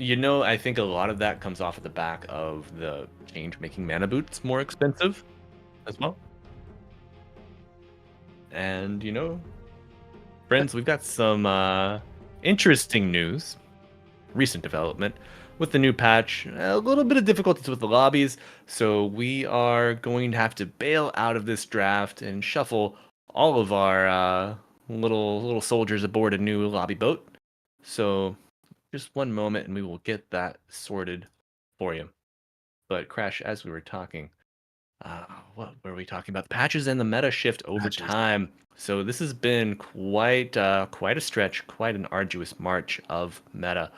I think a lot of that comes off of the back of the change making mana boots more expensive as well. And, friends, we've got some interesting news, recent development. With the new patch, a little bit of difficulties with the lobbies, so we are going to have to bail out of this draft and shuffle all of our little soldiers aboard a new lobby boat. So just one moment and we will get that sorted for you. But Crash, as we were talking, what were we talking about? The patches and the meta shift over time. So this has been quite a stretch, quite an arduous march of meta.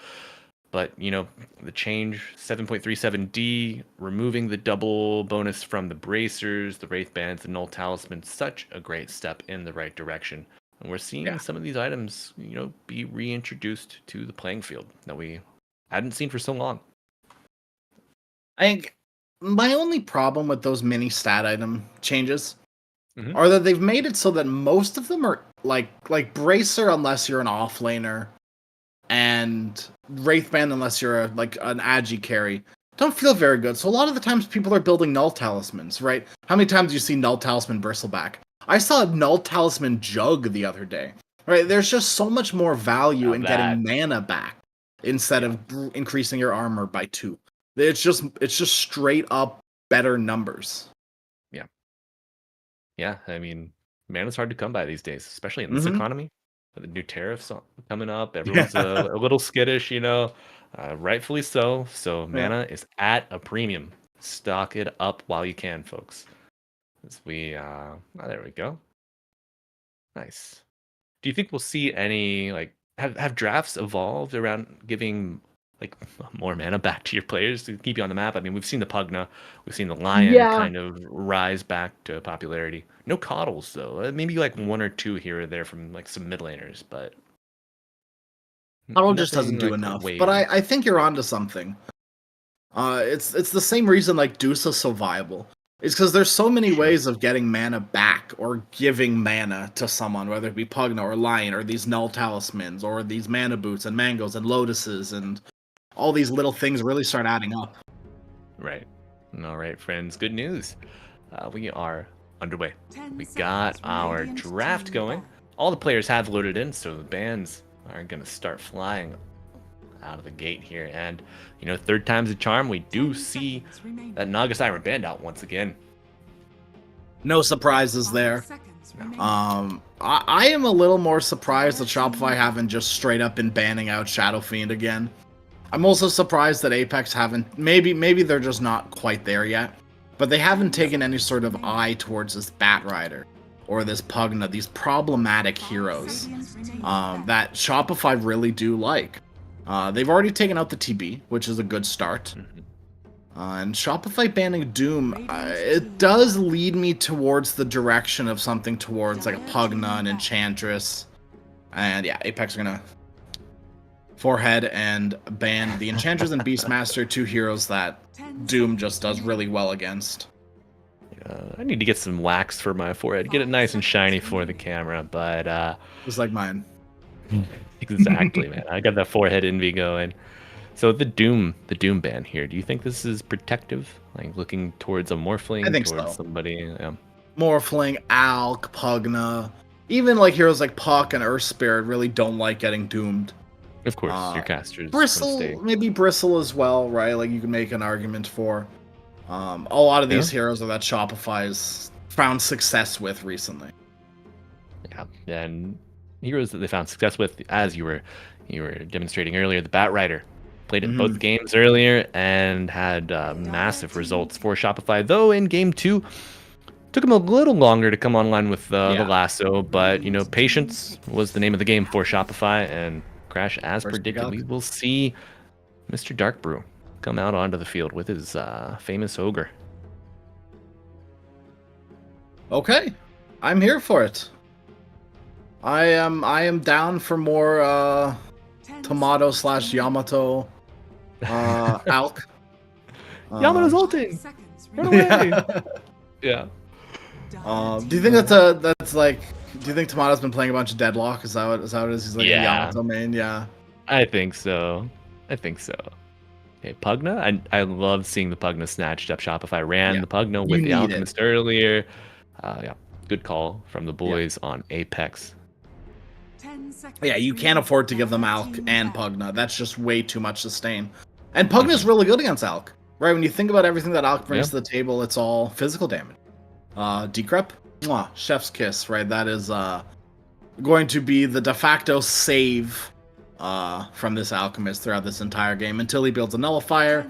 But, the change, 7.37D, removing the double bonus from the bracers, the Wraith Bands, the Null Talisman, such a great step in the right direction. And we're seeing some of these items, be reintroduced to the playing field that we hadn't seen for so long. I think my only problem with those mini stat item changes are that they've made it so that most of them are like Bracer unless you're an offlaner, and Wraithband unless you're an Agi carry, don't feel very good. So a lot of the times people are building Null Talismans, right? How many times do you see Null Talisman Bristleback? I saw a Null Talisman Jug the other day, right? There's just so much more value in getting mana back instead of increasing your armor by 2. It's just straight up better numbers. Yeah, I mean, mana's hard to come by these days, especially in this economy. The new tariffs coming up, everyone's a little skittish, rightfully so. So mana is at a premium. Stock it up while you can, folks. As we, there we go. Nice. Do you think we'll see any have drafts evolved around giving more mana back to your players to keep you on the map? I mean, we've seen the Pugna, we've seen the Lion kind of rise back to popularity. No Coddles though. Maybe 1 or 2 here or there from some mid laners, but Coddle just doesn't do enough. But I think you're onto something. It's the same reason Deuce is so viable. It's because there's so many ways of getting mana back or giving mana to someone, whether it be Pugna or Lion or these Null Talismans or these mana boots and mangoes and lotuses, and all these little things really start adding up. Right. All right, friends. Good news. We are underway. We got our draft going. All the players have loaded in, so the bands are going to start flying out of the gate here. And, third time's a charm. We do see that Naga Siren band out once again. No surprises there. I am a little more surprised that Shopify haven't just straight up been banning out Shadow Fiend again. I'm also surprised that Apex haven't. Maybe they're just not quite there yet, but they haven't taken any sort of eye towards this Batrider or this Pugna, these problematic heroes that Shopify really do like. They've already taken out the TB, which is a good start. And Shopify banning Doom, it does lead me towards the direction of something towards a Pugna, an Enchantress, and Apex are gonna Forehead and banned the Enchantress and Beastmaster, 2 heroes that Doom just does really well against. I need to get some wax for my forehead, get it nice and shiny for the camera, but Just like mine. exactly, man. I got that forehead envy going. So the Doom ban here, do you think this is protective? Like looking towards a Morphling, I think towards so. somebody? Morphling, Alk, Pugna, even like heroes like Puck and Earth Spirit really don't like getting doomed. Of course, your casters. Bristle, maybe Bristle as well, right? Like you can make an argument for. A lot of these heroes are that Shopify's found success with recently. Yeah, and heroes that they found success with, as you were demonstrating earlier, the Bat Rider played in both games earlier and had massive results for Shopify. Though in game 2, took him a little longer to come online with the lasso, but patience was the name of the game for Shopify. And Crash, as predicted, we will see Mr. Darkbrew come out onto the field with his famous ogre. Okay, I'm here for it. I am down for more Tomato / Yamato Alk. Yamato's ulting. Run away. Yeah. Do you think that's like? Do you think Tomato's been playing a bunch of Deadlock? Is that what it is? He's like a Yamato main. Yeah. I think so. Okay, Pugna. I love seeing the Pugna snatched up. Shopify ran the Pugna with the Alchemist earlier. Good call from the boys on Apex. Yeah, you can't afford to give them Alk and Pugna. That's just way too much sustain. And Pugna's really good against Alk, right? When you think about everything that Alk brings to the table, it's all physical damage. Decrep, chef's kiss, right? That is going to be the de facto save from this Alchemist throughout this entire game until he builds a Nullifier,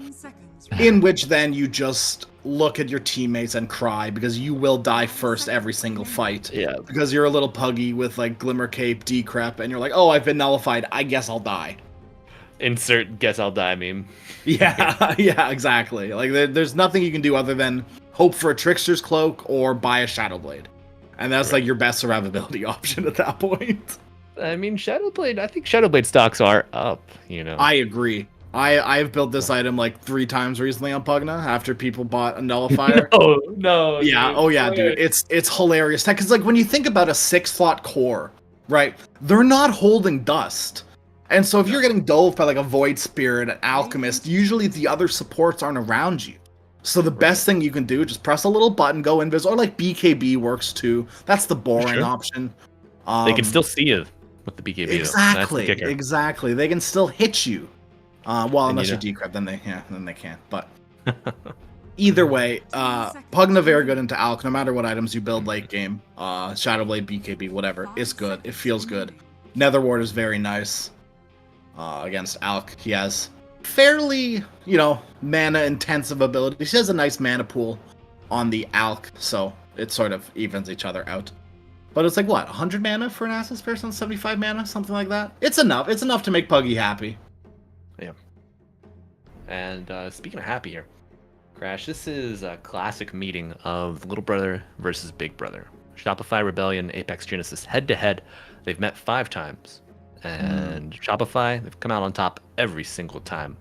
in which then you just look at your teammates and cry because you will die first every single fight. Yeah. Because you're a little puggy with like Glimmer Cape, Decrep, and you're like, oh, I've been nullified. I guess I'll die. Insert guess I'll die meme. Yeah, yeah, exactly. Like there's nothing you can do other than hope for a Trickster's Cloak or buy a Shadowblade. And that's like your best survivability option at that point. I mean, Shadowblade, I think Shadowblade stocks are up, I agree. I've built this item like 3 times recently on Pugna after people bought a Nullifier. No. Yeah, dude. oh yeah, dude. It's hilarious. Because like when you think about a 6-slot core, right? They're not holding dust. And so if you're getting dove by like a Void Spirit, an Alchemist, usually the other supports aren't around you. So the best thing you can do, just press a little button, go invis, or like BKB works too. That's the boring option. They can still see you with the BKB. Exactly, exactly. They can still hit you. Well, unless you're Decrep, then they can't. But either way, Pugna very good into Alk, no matter what items you build late game. Shadowblade, BKB, whatever. It's good. It feels good. Netherward is very nice against Alk. He has fairly, mana intensive abilities. He has a nice mana pool on the Alk, so it sort of evens each other out. But it's like, what, 100 mana for an Acid Spirits on 75 mana? Something like that? It's enough. It's enough to make Puggy happy. Yeah. And speaking of happy here, Crash, this is a classic meeting of Little Brother versus Big Brother. Shopify, Rebellion, Apex Genesis head-to-head. They've met 5 times. And Shopify, they've come out on top every single time.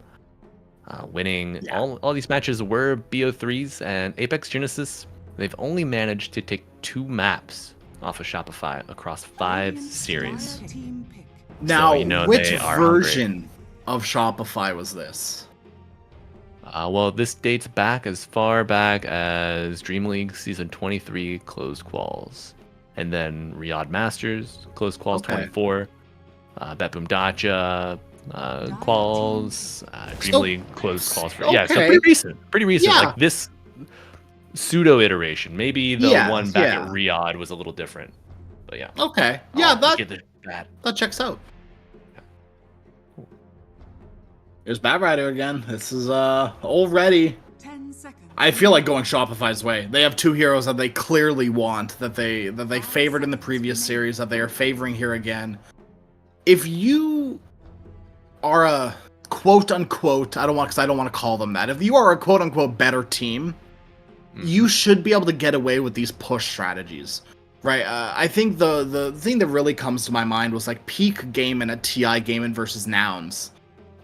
Winning all these matches were BO3s, and Apex Genesis, they've only managed to take 2 maps off of Shopify across 5 series. Now, so, which version of Shopify was this? Well, this dates back as far back as Dream League Season 23 closed quals. And then Riyadh Masters, closed quals 24. Bet Boom Dacha, quals, Dream League closed quals. So pretty recent. Yeah. Like this pseudo iteration. Maybe the one back at Riyadh was a little different. But yeah. Okay. Yeah, that checks out. There's Bat Rider again. This is already. 10 seconds. I feel like going Shopify's way. They have 2 heroes that they clearly want, that they favored in the previous series, that they are favoring here again. If you are a quote unquote, I don't want to call them that. If you are a quote unquote better team, you should be able to get away with these push strategies. right? I think the thing that really comes to my mind was like peak Gaimin at TI Gaimin versus Nouns,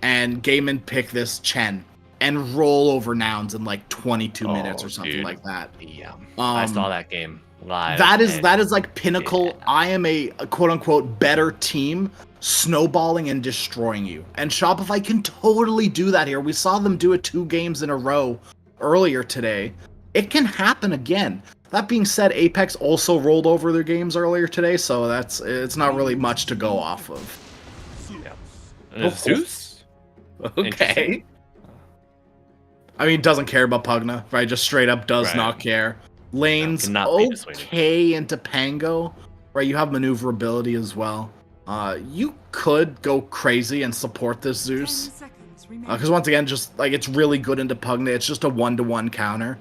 and Gaimin pick this Chen and roll over Nouns in like 22 minutes or something like that. Yeah, I saw that game live. That is like pinnacle. Yeah. I am a quote unquote better team, snowballing and destroying you. And Shopify can totally do that here. We saw them do it 2 games in a row earlier today. It can happen again. That being said, Apex also rolled over their games earlier today, so it's not really much to go off of. Yeah. Zeus? Okay. I mean, doesn't care about Pugna, right? Just straight up does not care. Lane's okay into Pango, right? You have maneuverability as well. You could go crazy and support this Zeus. Because once again, just like it's really good into Pugna. It's just a 1-to-1 counter.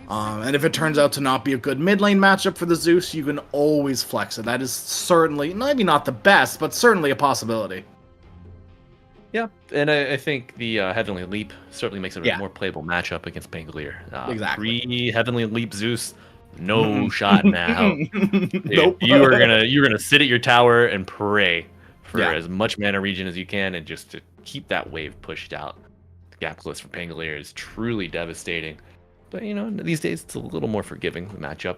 And if it turns out to not be a good mid lane matchup for the Zeus, you can always flex it. That is certainly, maybe not the best, but certainly a possibility. Yeah, and I think the Heavenly Leap certainly makes it a more playable matchup against Pangolier. Exactly. Pre-Heavenly Leap Zeus, no shot now. Nope. You're gonna sit at your tower and pray for as much mana regen as you can, and just to keep that wave pushed out. The gap close for Pangolier is truly devastating. But, you know, these days it's a little more forgiving, the matchup.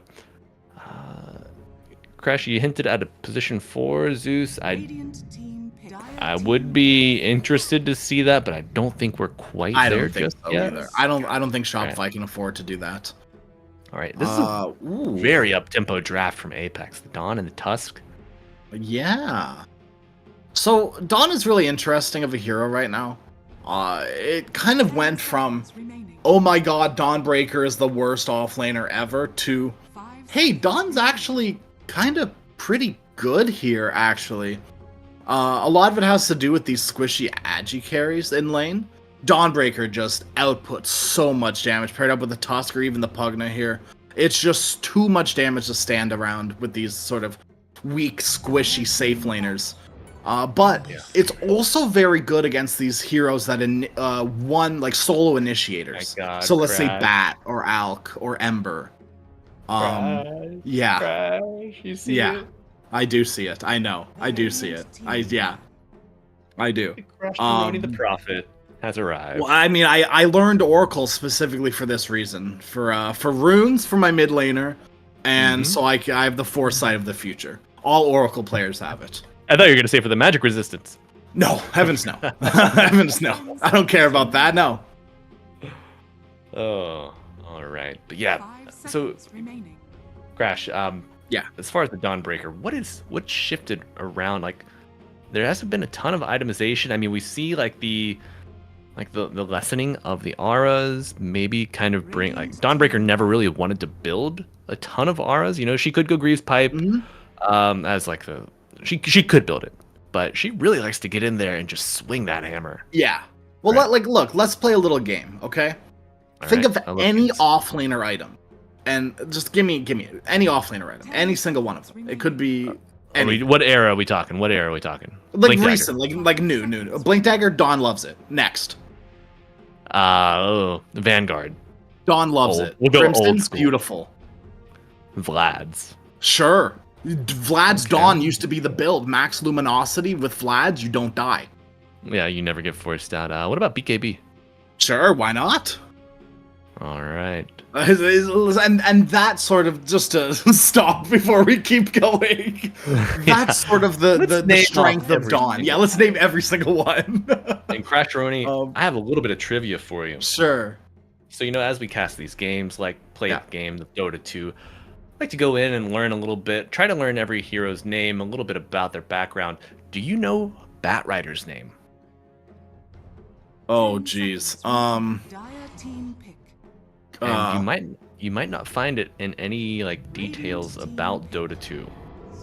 Crash, you hinted at a position 4 Zeus. I would be interested to see that, but I don't think we're quite there just yet. Either. I don't think Shopify can afford to do that. All right, this is a very up-tempo draft from Apex. The Dawn and the Tusk. Yeah. So, Dawn is really interesting of a hero right now. It kind of went from, oh my god, Dawnbreaker is the worst offlaner ever, to, hey, Dawn's actually kind of pretty good here, actually. A lot of it has to do with these squishy agi carries in lane. Dawnbreaker just outputs so much damage, paired up with the Tusk or even the Pugna here. It's just too much damage to stand around with these sort of weak, squishy safe laners. But it's also very good against these heroes that like solo initiators. God, so let's say Bat or Alk or Ember. Crash, you see it? I do see it. I know. I do see it. I do. Crash the Prophet has arrived. Well, I mean, I learned Oracle specifically for this reason. For runes for my mid laner, and so I have the foresight of the future. All Oracle players have it. I thought you were going to say for the magic resistance. No, heavens no. Heavens no. I don't care about that, no. Oh, all right. But yeah, so Crash, as far as the Dawnbreaker, what shifted around? Like, there hasn't been a ton of itemization. I mean, we see like the lessening of the auras, maybe kind of bring, like, Dawnbreaker never really wanted to build a ton of auras. You know, she could go Greaves Pipe as like she could build it, but she really likes to get in there and just swing that hammer. Yeah. Well, look, let's play a little game, okay? Think of any offlaner item, and just give me any offlaner item, any single one of them. It could be any. What era are we talking? Like Blink recent, like new. Blink Dagger, Dawn loves it. Next. Vanguard. Dawn loves it. We'll go Crimson's old school. Beautiful. Vlad's. Sure. Vlad's Dawn used to be the build. Max Luminosity with Vlad's, you don't die. Yeah, you never get forced out. What about BKB? Sure, why not? All right. And that sort of, just to stop before we keep going, that's sort of the strength of Dawn. Yeah, let's name every single one. And Crash Roni, I have a little bit of trivia for you. Sure. So, you know, as we cast these games, like play the game, the Dota 2, I like to go in and learn a little bit, try to learn every hero's name, a little bit about their background. Do you know Batrider's name? Oh, geez. And you might not find it in any like details about Dota 2,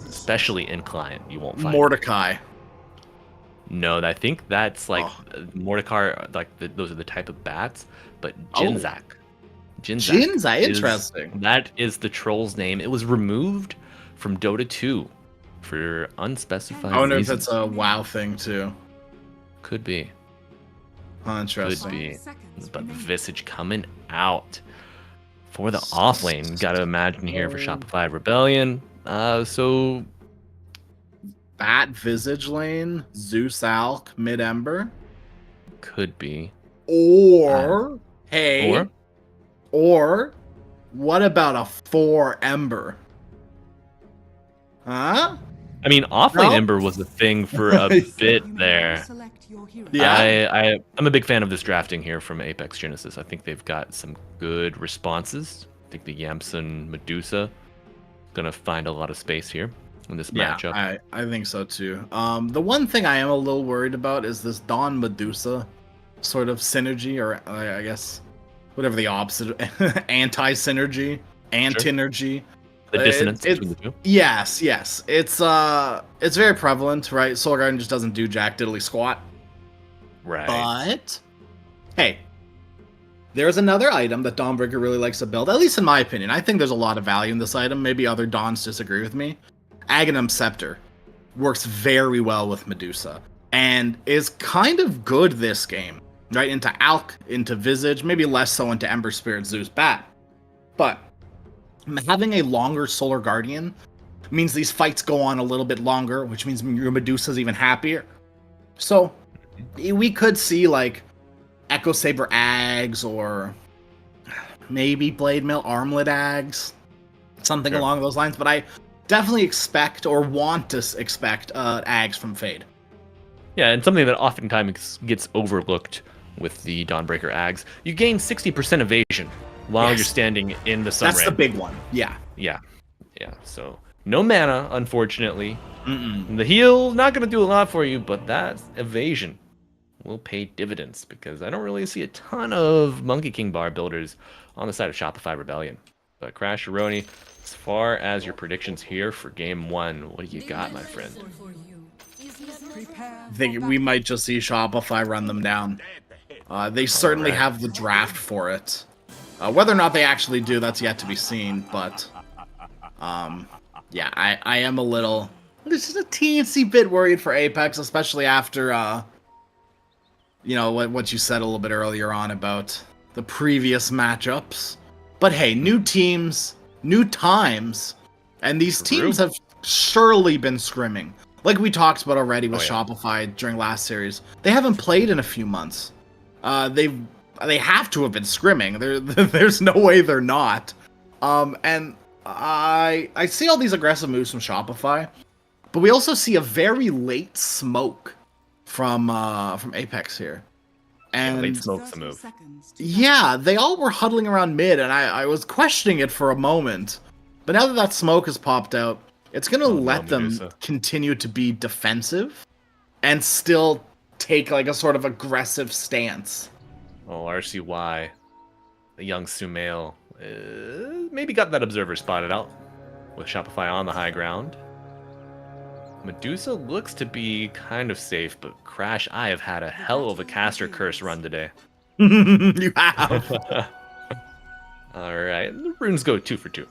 especially in client. You won't find Mordecai. No, I think that's like Mordecai. Like those are the type of bats, but Jinzak. Jinzak, interesting. That is the troll's name. It was removed from Dota 2 for unspecified I wonder reasons. if that's a WoW thing too. Could be. Interesting. Could be. But Visage coming out for the off lane. Got to imagine here for Shopify Rebellion. So Bat Visage lane, Zeus Alk, Mid Ember. could be. Or Or or what about a 4 Ember? Huh? I mean, offlane No? Ember was a thing for a bit there. Select your hero. Yeah. I'm a big fan of this drafting here from Apex Genesis. I think they've got some good responses. I think the Yamson Medusa gonna find a lot of space here in this matchup. I think so too. The one thing I am a little worried about is this Dawn Medusa sort of synergy, or I guess whatever the opposite, anti-synergy, antinergy. The dissonance between the two. Yes. It's very prevalent, right? Soul Guardian just doesn't do jack diddly squat. Right. But hey, there's another item that Dawnbreaker really likes to build, at least in my opinion. I think there's a lot of value in this item. Maybe other Dawns disagree with me. Aghanim Scepter works very well with Medusa and is kind of good this game, right? Into Alk, into Visage, maybe less so into Ember Spirit, Zeus, Bat. But having a longer Solar Guardian means these fights go on a little bit longer, which means your Medusa's even happier. So we could see like Echo Saber Ags or maybe Blade Mail Armlet Ags, something along those lines. But I definitely expect or want to expect Ags from Fade. Yeah, and something that oftentimes gets overlooked with the Dawnbreaker Ags, you gain 60% evasion while you're standing in the sun. That's the big one. Yeah. So no mana, unfortunately. The heal not going to do a lot for you, but that evasion will pay dividends because I don't really see a ton of Monkey King bar builders on the side of Shopify Rebellion. But Crash Aroni, as far as your predictions here for game 1, what do you got, my friend? I think we might just see Shopify run them down. They certainly have the draft for it. Whether or not they actually do, that's yet to be seen. But yeah, I am a little, just a teensy bit worried for Apex, especially after you know what you said a little bit earlier on about the previous matchups. But hey, new teams, new times, and these teams have surely been scrimming. Like we talked about already with Shopify during last series, they haven't played in a few months. They have to have been scrimming. There's no way they're not. And I see all these aggressive moves from Shopify, but we also see a very late smoke from Apex here. And late smoke's a move. yeah, they all were huddling around mid, and I was questioning it for a moment. But now that smoke has popped out, it's going to let them continue to be defensive and still take like a sort of aggressive stance. Oh, RCY, the young Sumail, maybe got that observer spotted out with Shopify on the high ground. Medusa looks to be kind of safe, but Crash, I have had a hell of a caster curse run today. You have. Alright, the runes go 2 for 2.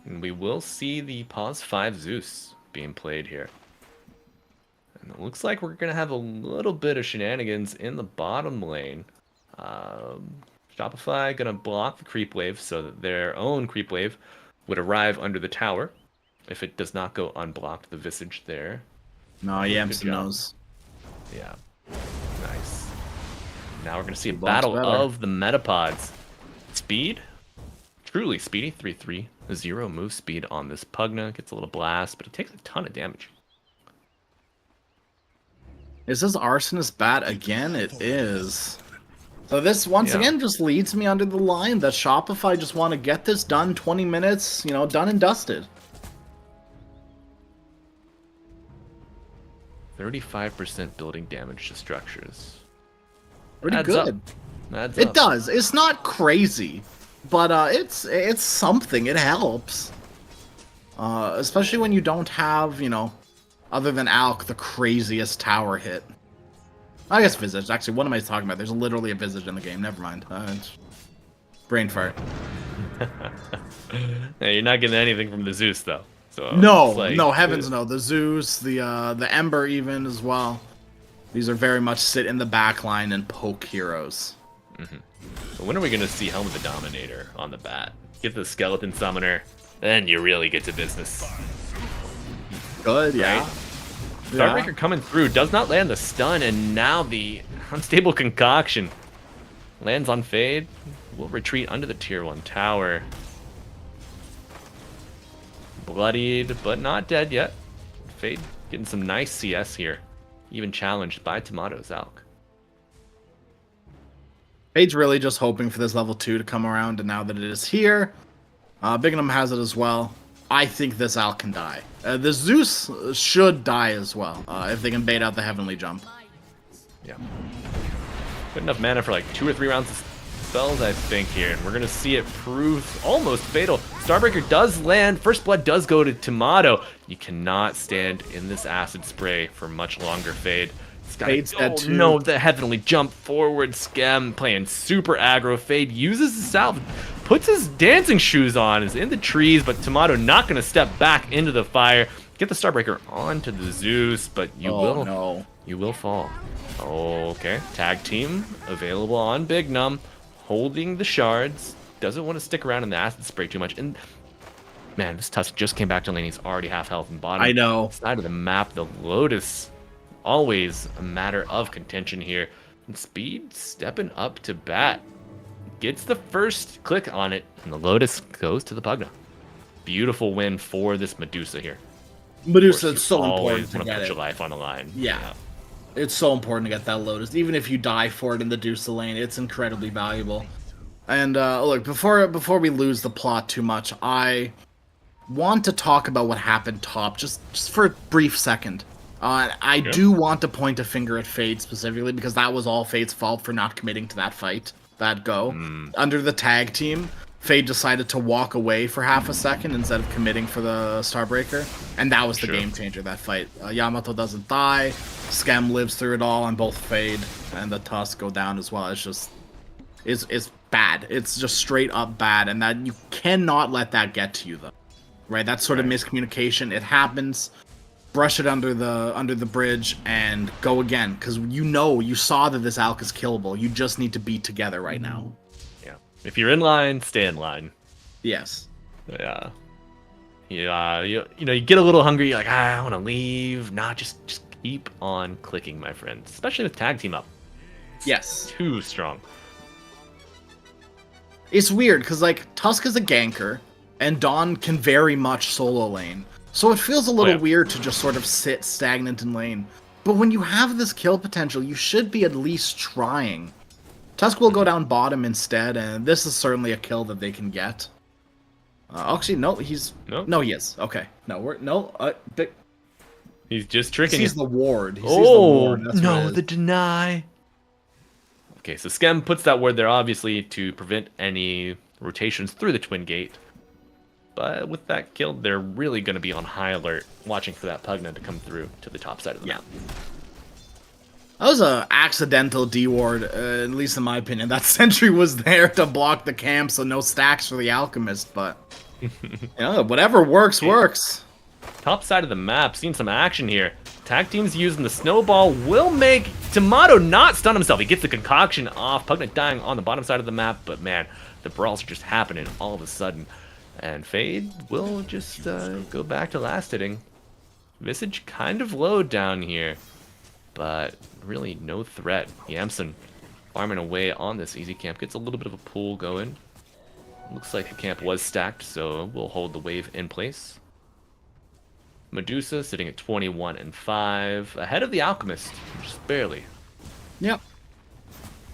And we will see the Pause 5 Zeus being played here. And it looks like we're going to have a little bit of shenanigans in the bottom lane. Shopify going to block the creep wave so that their own creep wave would arrive under the tower. If it does not go unblocked, the Visage there. No, Yamson knows. Yeah. Nice. Now we're going to see a battle of the Metapods. Speed? Truly speedy. 3-3. 0 move speed on this Pugna. Gets a little blast, but it takes a ton of damage. Is this Arsonist Bat again? It is. So this, once again, just leads me under the line that Shopify just want to get this done 20 minutes, you know, done and dusted. 35% building damage to structures. Pretty Adds good. It does. It's not crazy, but it's something. It helps. Especially when you don't have, you know, other than Alk, the craziest tower hit. I guess Visage. Actually, what am I talking about? There's literally a Visage in the game. Never mind. It's brain fart. Yeah, you're not getting anything from the Zeus, though. So no, heavens no. The Zeus, the Ember even as well. These are very much sit in the back line and poke heroes. But when are we going to see Helm of the Dominator on the bat? Get the Skeleton Summoner. then you really get to business. Good, yeah. Right? Starbreaker coming through, does not land the stun, and now the unstable concoction lands on Fade. Will retreat under the tier 1 tower. Bloodied, but not dead yet. Fade getting some nice CS here. Even challenged by Tomato's Alk. Fade's really just hoping for this level 2 to come around, and now that it is here, Bignum has it as well. I think this Alk can die. The Zeus should die as well, if they can bait out the Heavenly Jump. Yeah. Good enough mana for like 2 or 3 rounds of spells, I think, here. And we're going to see it prove almost fatal. Starbreaker does land. First Blood does go to Tomato. You cannot stand in this acid spray for much longer, Fade. Fade's dead too. No, the Heavenly Jump forward scam playing super aggro. Fade uses the salve, puts his dancing shoes on, is in the trees, but Tomato not going to step back into the fire. Get the Starbreaker onto the Zeus, but you will fall. Okay, tag team available on Big Num, holding the shards. Doesn't want to stick around in the acid spray too much. And man, this Tusk just came back to lane. He's already half health and bottom. I know. Side of the map, the Lotus, always a matter of contention here. And Speed stepping up to bat. Gets the first click on it, and the Lotus goes to the Pugna. Beautiful win for this Medusa here. Medusa, it's so always important to want to get put it. your life on the line. Yeah. It's so important to get that Lotus. Even if you die for it in the Medusa lane, it's incredibly valuable. And look, before we lose the plot too much, I want to talk about what happened top, just for a brief second. I do want to point a finger at Fade specifically, because that was all Fade's fault for not committing to that fight, that go. Under the tag team, Fade decided to walk away for half a second instead of committing for the Starbreaker, and that was the game changer, that fight. Yamato doesn't die, Skem lives through it all, and both Fade and the Tusk go down as well. It's just, it's bad. It's just straight up bad, and that you cannot let that get to you, though. Right? That sort of miscommunication, it happens. Brush it under the bridge and go again, because you saw that this Alk is killable. You just need to be together right now. Yeah. If you're in line, stay in line. Yes. Yeah. Yeah. You get a little hungry. You're like, I want to leave. Nah, just keep on clicking, my friend. Especially with tag team up. Yes. Too strong. It's weird because like Tusk is a ganker, and Dawn can very much solo lane. So it feels a little weird to just sort of sit stagnant in lane. But when you have this kill potential, you should be at least trying. Tusk will go down bottom instead, and this is certainly a kill that they can get. Actually, no, he's... No, he is. Okay. No, he's just tricking you. He sees the ward. He sees the ward. That's no, the deny. Okay, so Skem puts that ward there, obviously, to prevent any rotations through the Twin Gate. But with that kill, they're really going to be on high alert, watching for that Pugna to come through to the top side of the map. That was an accidental D-ward, at least in my opinion. That sentry was there to block the camp, so no stacks for the Alchemist, but... whatever works, works. Top side of the map, seeing some action here. Tag team's using the snowball, will make Tomato not stun himself. He gets the concoction off, Pugna dying on the bottom side of the map, but man, the brawls are just happening all of a sudden. And Fade will just go back to last hitting. Visage kind of low down here, but really no threat. Yamson farming away on this easy camp. Gets a little bit of a pull going. Looks like the camp was stacked, so we'll hold the wave in place. Medusa sitting at 21-5, ahead of the Alchemist, just barely. Yep.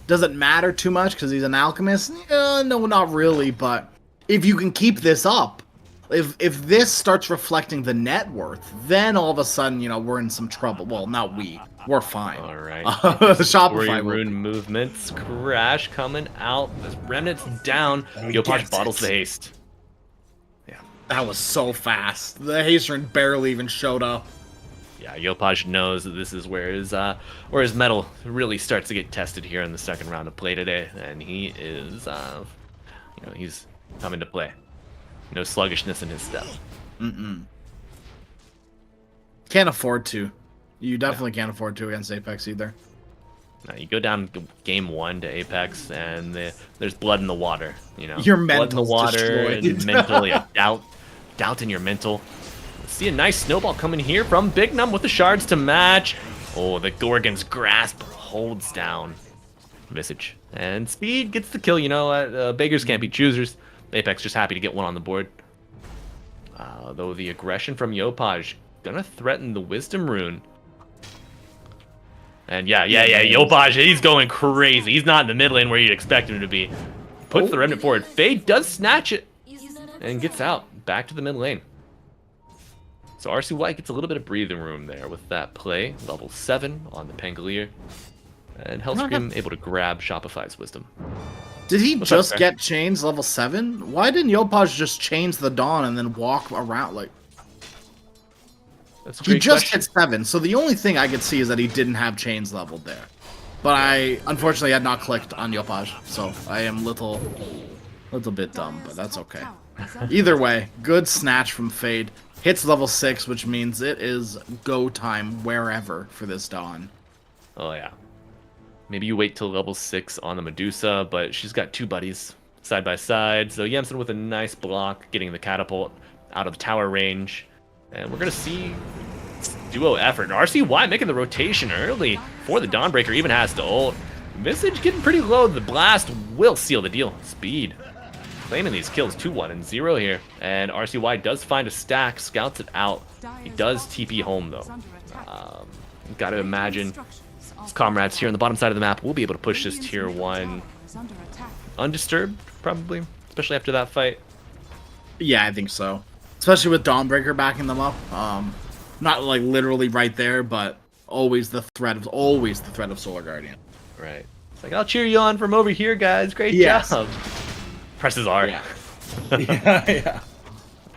Does it matter too much because he's an Alchemist? No, not really, but... if you can keep this up, if this starts reflecting the net worth, then all of a sudden, we're in some trouble. Well, not we. We're fine. All right. Shopify rune movements. Crash coming out. The Remnant's down. Yopaj bottles the haste. Yeah. That was so fast. The Hasterin barely even showed up. Yeah, Yopaj knows that this is where his mettle really starts to get tested here in the second round of play today. And he is, he's coming to play. No sluggishness in his step. Can't afford to. You definitely can't afford to against Apex either. Now, you go down game 1 to Apex, and there's blood in the water. Your blood in the water destroyed. and mentally doubt. doubt in your mental. See a nice snowball coming here from Big Num with the shards to match. Oh, the Gorgon's grasp holds down Visage. And Speed gets the kill. You know what? Beggars can't be choosers. Apex just happy to get one on the board. Though the aggression from Yopaj gonna threaten the Wisdom Rune. And yeah, Yopaj, he's going crazy. He's not in the mid lane where you'd expect him to be. Puts the Remnant forward. Fade does snatch it and gets out back to the mid lane. So RC White gets a little bit of breathing room there with that play. Level 7 on the Pangolier. And Hellscream able to grab Shopify's Wisdom. Did he What's just up, get chains level 7? Why didn't Yopaj just chains the Dawn and then walk around like... That's a He great just question. hit 7, so the only thing I could see is that he didn't have chains leveled there. But I unfortunately had not clicked on Yopaj, so I am little bit dumb, but that's okay. Either way, good snatch from Fade. Hits level 6, which means it is go time wherever for this Dawn. Oh yeah. Maybe you wait till level 6 on the Medusa, but she's got 2 buddies side by side. So Yemsen with a nice block, getting the catapult out of the tower range. And we're going to see duo effort. RCY making the rotation early for the Dawnbreaker, even has to ult. Visage getting pretty low. The blast will seal the deal. Speed claiming these kills 2-1 and 0 here. And RCY does find a stack, scouts it out. He does TP home though. Gotta imagine his comrades here on the bottom side of the map will be able to push this tier 1 undisturbed, probably, especially after that fight. Yeah, I think so. Especially with Dawnbreaker backing them up. Not like literally right there, but always the threat of Solar Guardian. Right. It's like, I'll cheer you on from over here, guys. Great job. Presses R. Yeah. yeah.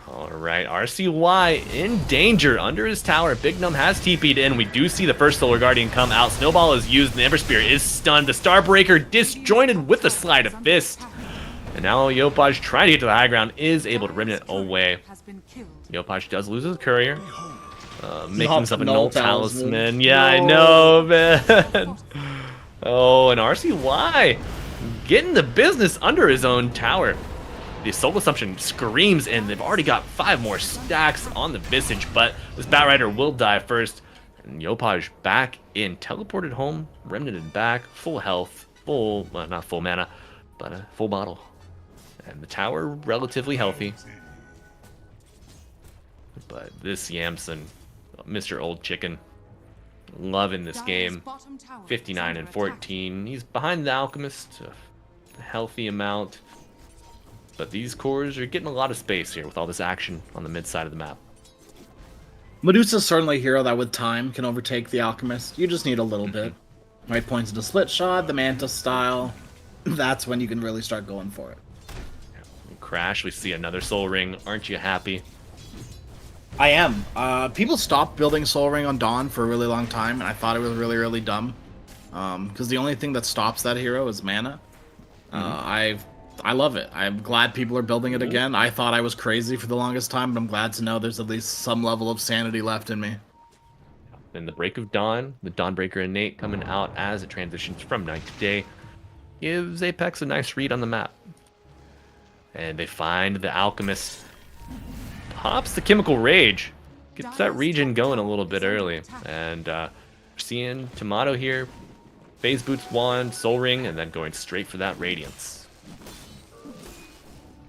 All right, RCY in danger under his tower. Big Num has TP'd in. We do see the first Solar Guardian come out. Snowball is used. The Ember Spear is stunned. The Starbreaker disjointed with the Slide of Fist. And now Yopaj, trying to get to the high ground, is able to remnant away. Yopaj does lose his courier. Making himself a null talisman. Yeah, I know, man. Oh, and RCY getting the business under his own tower. The Soul Assumption screams in. They've already got 5 more stacks on the Visage, but this Batrider will die first. And Yopaj back in, teleported home, remnanted back, full health, full, well, not full mana, but a full bottle. And the tower relatively healthy. But this Yamson, Mr. Old Chicken, loving this game. 59 and 14. He's behind the Alchemist, a healthy amount. But these cores are getting a lot of space here with all this action on the mid side of the map. Medusa's certainly a hero that with time can overtake the Alchemist. You just need a little bit. Right points into split shot, the Manta style. That's when you can really start going for it. Crash, we see another Soul Ring. Aren't you happy? I am. People stopped building Soul Ring on Dawn for a really long time, and I thought it was really, really dumb. Because the only thing that stops that hero is mana. I love it. I'm glad people are building it again. I thought I was crazy for the longest time, but I'm glad to know there's at least some level of sanity left in me. In the Break of Dawn, the Dawnbreaker innate coming out as it transitions from night to day gives Apex a nice read on the map. And they find the Alchemist. Pops the Chemical Rage. Gets that region going a little bit early. And we're seeing Tomato here. Phase Boots Wand, Soul Ring, and then going straight for that Radiance.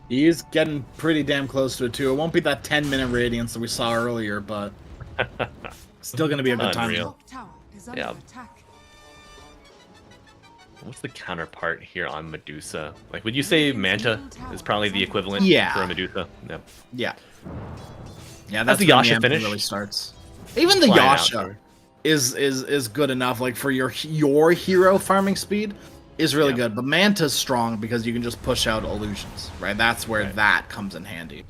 He is getting pretty damn close to it too. It won't be that 10-minute Radiance that we saw earlier, but still going to be a good time. Unreal. Yeah. What's the counterpart here on Medusa? Like, would you say Manta is probably the equivalent for a Medusa? Yep. Yeah. Yeah, that's the when Yasha the finish. Really starts. Even the Yasha is good enough. Like for your hero farming speed is really good. But Manta's strong because you can just push out illusions, right? That's where that comes in handy.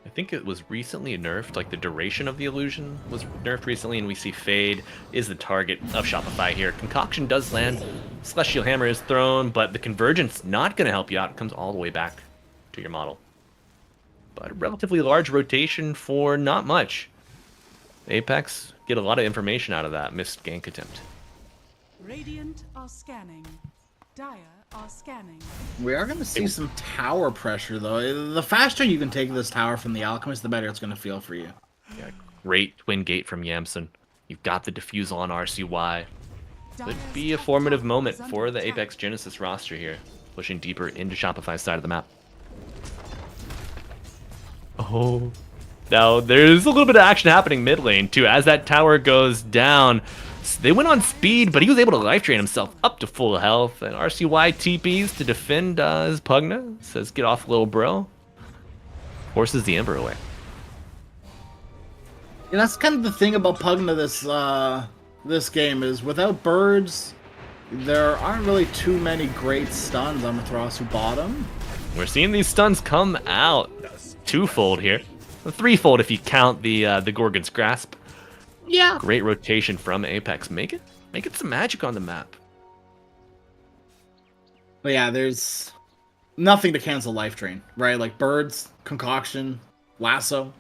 I think it was recently nerfed, like the duration of the illusion was nerfed recently, and we see Fade is the target of Shopify here. Concoction does land, Celestial Hammer is thrown, but the Convergence not going to help you out. It comes all the way back to your model. But a relatively large rotation for not much. Apex get a lot of information out of that missed gank attempt. Radiant are scanning. Dire are scanning. We are going to see some tower pressure, though. The faster you can take this tower from the Alchemist, the better it's going to feel for you. Yeah, great twin gate from Yamson. You've got the defuse on RCY. Could be a formative moment for the Apex Genesis roster here, pushing deeper into Shopify's side of the map. Oh, now there's a little bit of action happening mid lane too. As that tower goes down, they went on speed, but he was able to life drain himself up to full health. And RCY TPs to defend his Pugna. Says, "Get off, little bro." Forces the Ember away. And that's kind of the thing about Pugna this game is without birds, there aren't really too many great stuns on Mathrasu bottom. We're seeing these stuns come out twofold here, threefold if you count the Gorgon's Grasp. Yeah. Great rotation from Apex. Make it some magic on the map. But yeah, there's nothing to cancel life drain, right? Like birds, concoction, lasso.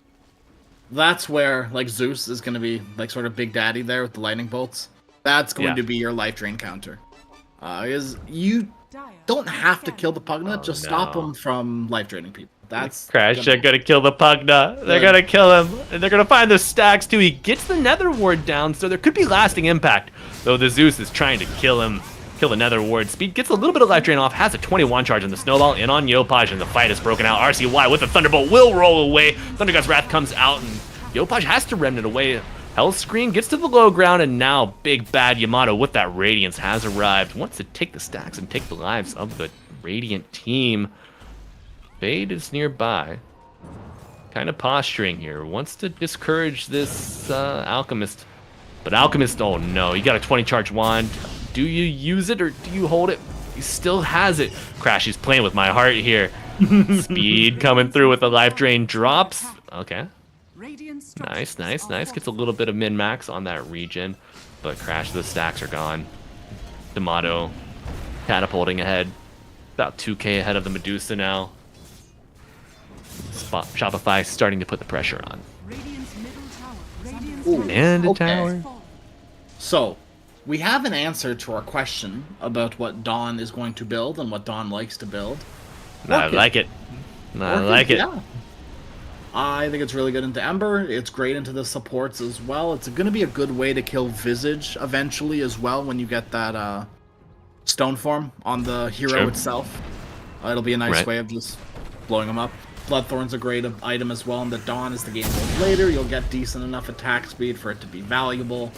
That's where like Zeus is going to be like sort of big daddy there with the lightning bolts. That's going to be your life drain counter. Is you don't have to kill the Pugna, just stop him from life draining people. That's Crash. They're gonna kill the Pugna. They're gonna kill him, and they're gonna find the stacks too. He gets the Nether Ward down, so there could be lasting impact. Though the Zeus is trying to kill him, kill the Nether Ward. Speed gets a little bit of life drain off, has a 21 charge in the snowball, in on Yopaj, and the fight is broken out. RCY with the Thunderbolt will roll away. Thundergod's Wrath comes out, and Yopaj has to remnant away. Hell's Scream gets to the low ground, and now big bad Yamato with that Radiance has arrived. Wants to take the stacks and take the lives of the Radiant team. Fade is nearby. Kind of posturing here. Wants to discourage this Alchemist. But Alchemist, oh no, you got a 20 charge wand. Do you use it or do you hold it? He still has it. Crash, he's playing with my heart here. Speed coming through with the life drain drops. Okay. Nice. Gets a little bit of min-max on that region. But Crash, the stacks are gone. D'Amato catapulting ahead. About 2k ahead of the Medusa now. Shopify starting to put the pressure on. And a tower. So, we have an answer to our question about what Dawn is going to build and what Dawn likes to build. I like it. I like it. Yeah. I think it's really good into Ember. It's great into the supports as well. It's going to be a good way to kill Visage eventually as well when you get that stone form on the hero itself. It'll be a nice way of just blowing them up. Bloodthorn's a great item as well, and the Dawn as the game goes later. You'll get decent enough attack speed for it to be valuable.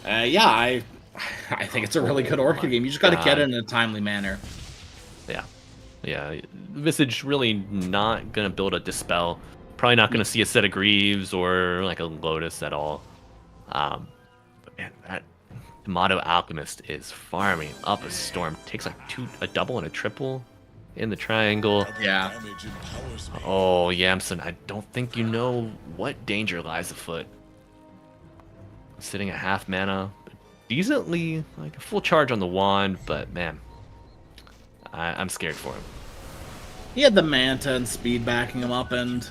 Yeah, I think it's a really good Orchid game. You just got to get it in a timely manner. Yeah. Visage really not going to build a Dispel. Probably not going to see a set of Greaves or like a Lotus at all. But man, that D'Amato Alchemist is farming up a storm. Takes like a double and a triple in the triangle. Yeah. Oh, Yamson, I don't think you know what danger lies afoot. Sitting at half mana, decently like a full charge on the wand, but man, I'm scared for him. He had the Manta and speed backing him up, and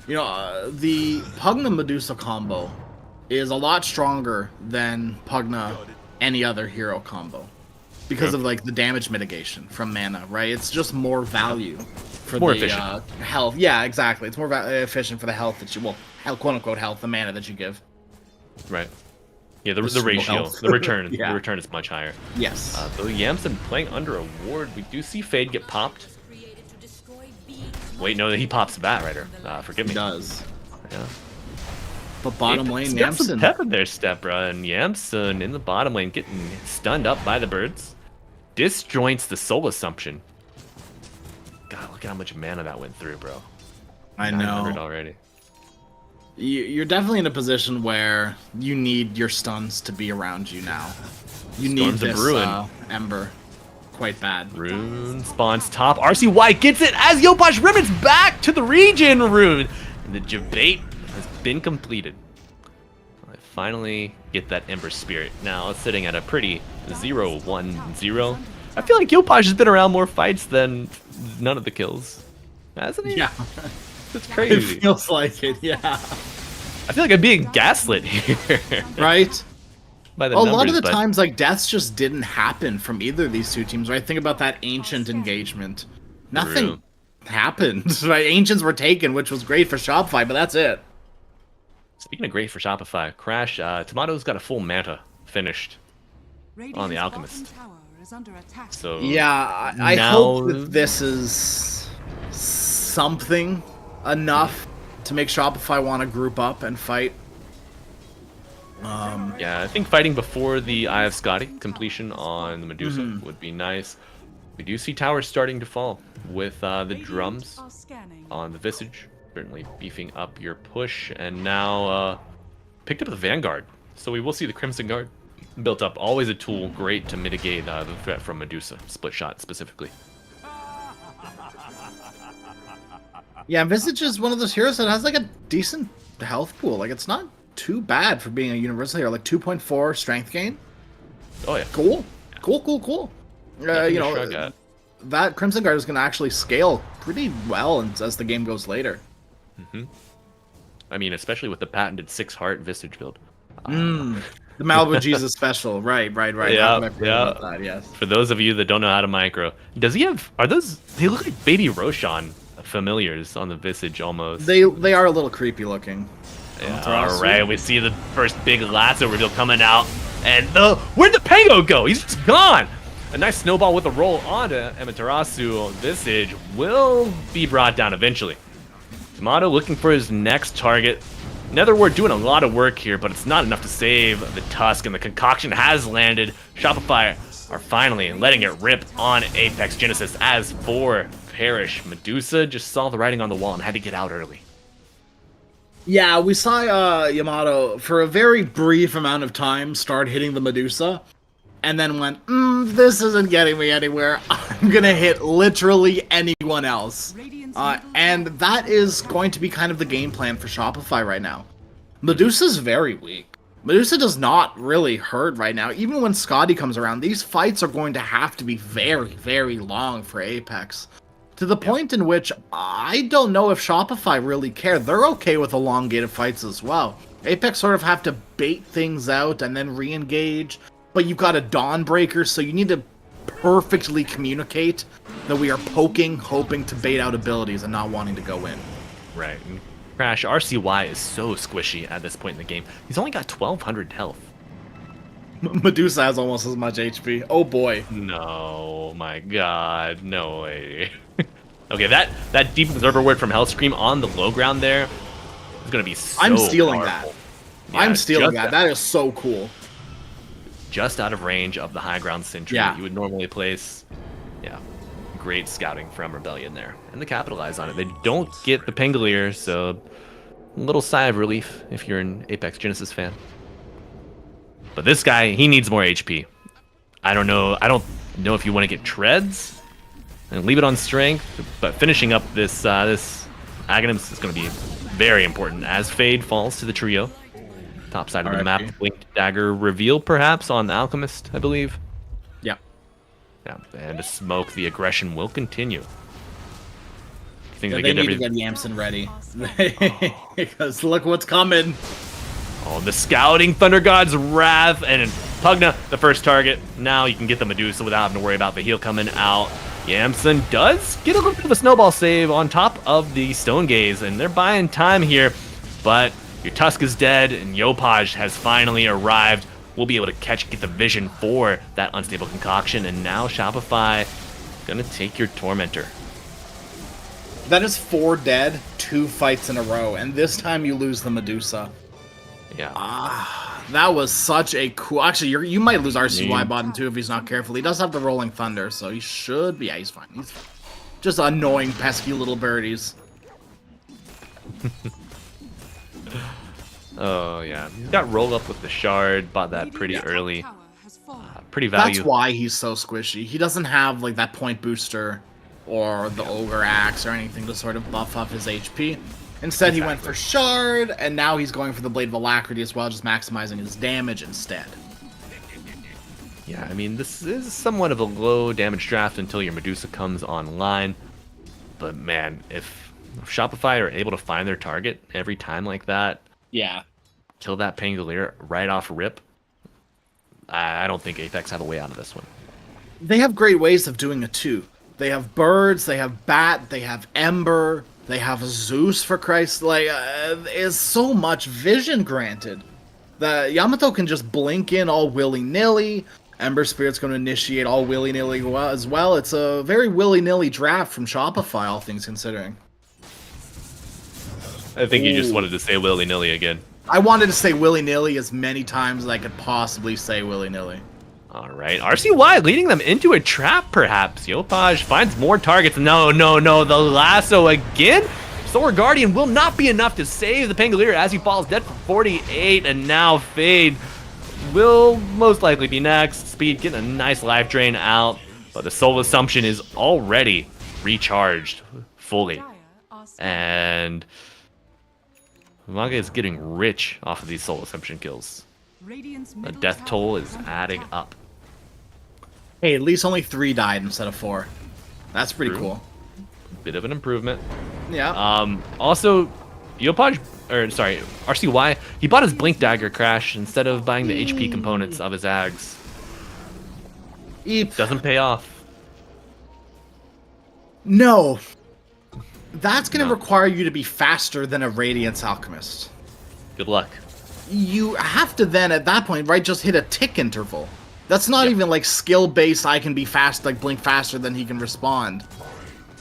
you know the Pugna Medusa combo is a lot stronger than Pugna any other hero combo. Because of like the damage mitigation from mana, right? It's just more value for more the efficient. Health. Yeah, exactly. It's more efficient for the health that you, quote unquote health, the mana that you give. Right. Yeah, the ratio, the return, the return is much higher. Yes. Though Yamson playing under a ward, we do see Fade get popped. Wait, no, he pops the Bat Rider. Forgive me. He does. Yeah. But bottom lane, Yamson. Some Yamson. pep in there, Stepra, and Yamson in the bottom lane getting stunned up by the birds. Disjoints the Soul Assumption. God, look at how much mana that went through, bro. I know. 900 already. You're definitely in a position where you need your stuns to be around you now. You need this Ember quite bad. Rune spawns top. RCY gets it as Yopaj remnants back to the region. Rune. And the debate has been completed. I finally get that Ember Spirit. Now it's sitting at a pretty 0-1-0. I feel like Yopaj has been around more fights than none of the kills. Hasn't he? Yeah. It's crazy. It feels like it, yeah. I feel like I'm being gaslit here. Right? by the A numbers. lot of the but times, like, deaths just didn't happen from either of these two teams, right? Think about that Ancient engagement. Nothing True. happened, right? Ancients were taken, which was great for Shopify, but that's it. Speaking of great for Shopify, Crash, Tomato's got a full manta finished on the Alchemist. So Yeah, I now- hope that this is something enough to make Shopify want to group up and fight. Yeah, I think fighting before the Eye of Scotty completion on the Medusa would be nice. We do see towers starting to fall with the drums on the Visage, certainly beefing up your push, and now picked up the Vanguard. So we will see the Crimson Guard built up. Always a tool, great to mitigate the threat from Medusa, split shot specifically. Yeah, Visage is one of those heroes that has like a decent health pool. Like, it's not too bad for being a universal hero. Like 2.4 strength gain. Oh yeah, Cool. Cool. Nothing You to know, shrug at. that Crimson Guard is going to actually scale pretty well as the game goes later. I mean, especially with the patented 6-heart Visage build. The Malibu Jesus special. Right. How Yeah, can I forget yeah. about that? Yes. For those of you that don't know how to micro, does he have? Are those? They look like baby Roshan familiars on the Visage almost. They are a little creepy looking. Yeah, all right, we see the first big lasso reveal coming out, and where'd the Pango go? He's just gone. A nice snowball with a roll onto Amaterasu. Visage will be brought down eventually. Tomato looking for his next target. Netherward doing a lot of work here, but it's not enough to save the Tusk, and the concoction has landed. Shopify are finally letting it rip on Apex Genesis as for Perish. Medusa just saw the writing on the wall and had to get out early. Yeah, we saw Yamato for a very brief amount of time start hitting the Medusa, and then went, this isn't getting me anywhere. I'm gonna hit literally anyone else. And that is going to be kind of the game plan for Shopify right now. Medusa's very weak. Medusa does not really hurt right now. Even when Scotty comes around, these fights are going to have to be very, very long for Apex. To the point in which I don't know if Shopify really care. They're okay with elongated fights as well. Apex sort of have to bait things out and then re-engage. But you've got a Dawnbreaker, so you need to perfectly communicate that we are poking, hoping to bait out abilities and not wanting to go in. Right. And Crash, RCY is so squishy at this point in the game. He's only got 1,200 health. Medusa has almost as much HP. Oh boy. No, my god, no way. Okay, that deep observer word from Hellscream on the low ground there is gonna be so I'm stealing powerful. that. I'm stealing just that. That is so cool. Just out of range of the high ground sentry Yeah. that you would normally place. Yeah, great scouting from Rebellion there, and they capitalize on it. They don't get the Pangolier, so a little sigh of relief if you're an Apex Genesis fan. But this guy, he needs more HP. I don't know if you want to get treads and leave it on strength, but finishing up this Aghanim's is going to be very important as Fade falls to the trio. Top side of the map, Linked Dagger reveal perhaps on the Alchemist, I believe. Yeah. Yeah, and to smoke, the aggression will continue. Think They they get need to everything. get Yamson ready. Because look what's coming. Oh, the scouting Thunder God's Wrath, and Pugna, the first target. Now you can get the Medusa without having to worry about the heal coming out. Yamson does get a little bit of a snowball save on top of the Stone Gaze, and they're buying time here, but your Tusk is dead, and Yopaj has finally arrived. We'll be able to get the vision for that unstable concoction, and now Shopify gonna take your Tormentor. That is 4 dead, 2 fights in a row, and this time you lose the Medusa. Yeah. That was such a cool... Actually, you might lose RCY Yeah. bottom too if he's not careful. He does have the Rolling Thunder, so he should be... Yeah, he's fine. He's just annoying, pesky little birdies. Oh, yeah. He's got roll up with the Shard, bought that pretty early. Pretty value. That's why he's so squishy. He doesn't have like that point booster or the Ogre Axe or anything to sort of buff up his HP. Instead, he went for Shard, and now he's going for the Blade of Alacrity as well, just maximizing his damage instead. Yeah, I mean, this is somewhat of a low damage draft until your Medusa comes online. But man, if Shopify are able to find their target every time like that, Yeah. kill that Pangolier right off rip, I don't think Apex have a way out of this one. They have great ways of doing it too. They have birds, they have bat, they have ember, they have Zeus, for Christ's like is so much vision granted that Yamato can just blink in all willy-nilly. Ember Spirit's going to initiate all willy-nilly as well. It's a very willy-nilly draft from Shopify, all things considering. I think you just wanted to say willy-nilly again. I wanted to say willy-nilly as many times as I could possibly say willy-nilly. All right, RCY leading them into a trap, perhaps. Yopaj finds more targets. No, the lasso again. Solar Guardian will not be enough to save the Pangolier as he falls dead for 48, and now Fade will most likely be next. Speed getting a nice life drain out, but the Soul Assumption is already recharged fully. And Umaga is getting rich off of these Soul Assumption kills. The death toll is adding up. Hey, at least only 3 died instead of 4. That's pretty cool. Bit of an improvement. Yeah. Also, RCY, he bought his Blink Dagger Crash instead of buying the HP components of his Ags. Eep. Doesn't pay off. No. That's going to require you to be faster than a Radiance Alchemist. Good luck. You have to then, at that point, right, just hit a tick interval. That's not even like skill-based, I can be fast, like blink faster than he can respond.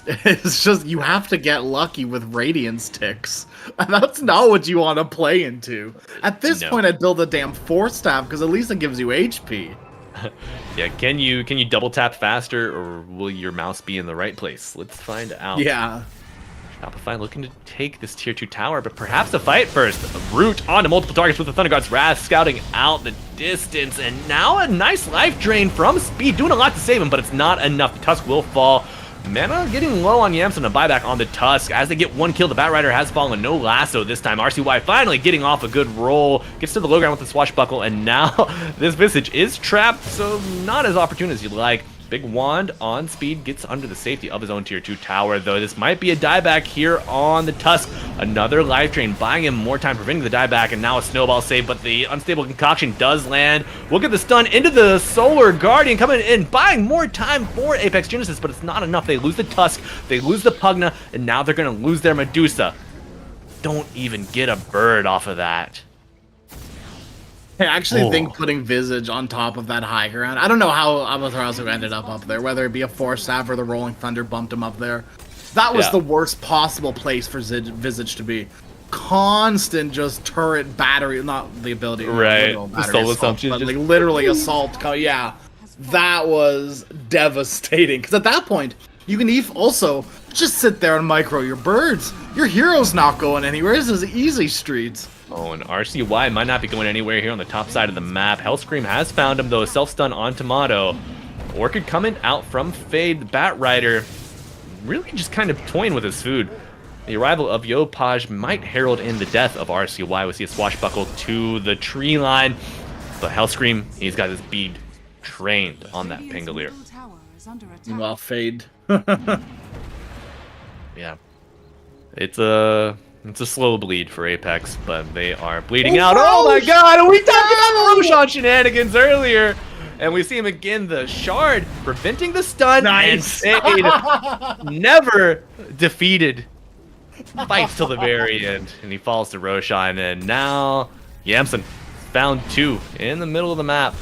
It's just, you have to get lucky with Radiance ticks. And that's not what you want to play into. At this point, I'd build a damn Force Staff, because at least it gives you HP. Yeah, can you double tap faster, or will your mouse be in the right place? Let's find out. Yeah. Shopify looking to take this tier 2 tower, but perhaps a fight first. Root onto multiple targets with the Thunder God's Wrath, scouting out the distance, and now a nice life drain from Speed, doing a lot to save him, but it's not enough. The Tusk will fall. Mana getting low on Yamson, a buyback on the Tusk. As they get 1 kill, the Batrider has fallen. No lasso this time. RCY finally getting off a good roll. Gets to the low ground with the swashbuckle, and now this Visage is trapped, so not as opportune as you'd like. Big Wand on Speed gets under the safety of his own tier 2 tower, though this might be a dieback here on the Tusk. Another life drain, buying him more time, preventing the dieback, and now a snowball save, but the unstable concoction does land. We'll get the stun into the Solar Guardian, coming in, buying more time for Apex Genesis, but it's not enough. They lose the Tusk, they lose the Pugna, and now they're going to lose their Medusa. Don't even get a bird off of that. I actually think putting Visage on top of that high ground, I don't know how Amaterasu ended up there, whether it be a Force Staff or the Rolling Thunder bumped him up there. That was the worst possible place for Visage to be. Constant just turret battery, not the ability, right? The Soul Assumption, but like literally assault. Yeah, that was devastating. Because at that point, you can also just sit there and micro your birds. Your hero's not going anywhere. This is easy streets. Oh, and RCY might not be going anywhere here on the top side of the map. Hellscream has found him, though. Self-stun on Tomato. Orchid coming out from Fade. The Batrider really just kind of toying with his food. The arrival of Yopaj might herald in the death of RCY. We see a swashbuckle to the tree line. But Hellscream, he's got his bead trained on that Pangolier. Well, Fade. Yeah. It's a slow bleed for Apex, but they are bleeding out. Oh my god, we talked about Roshan shenanigans earlier. And we see him again, the Shard, preventing the stun, nice. And Fade never defeated. Fights till the very end, and he falls to Roshan, and now Yamson found 2 in the middle of the map.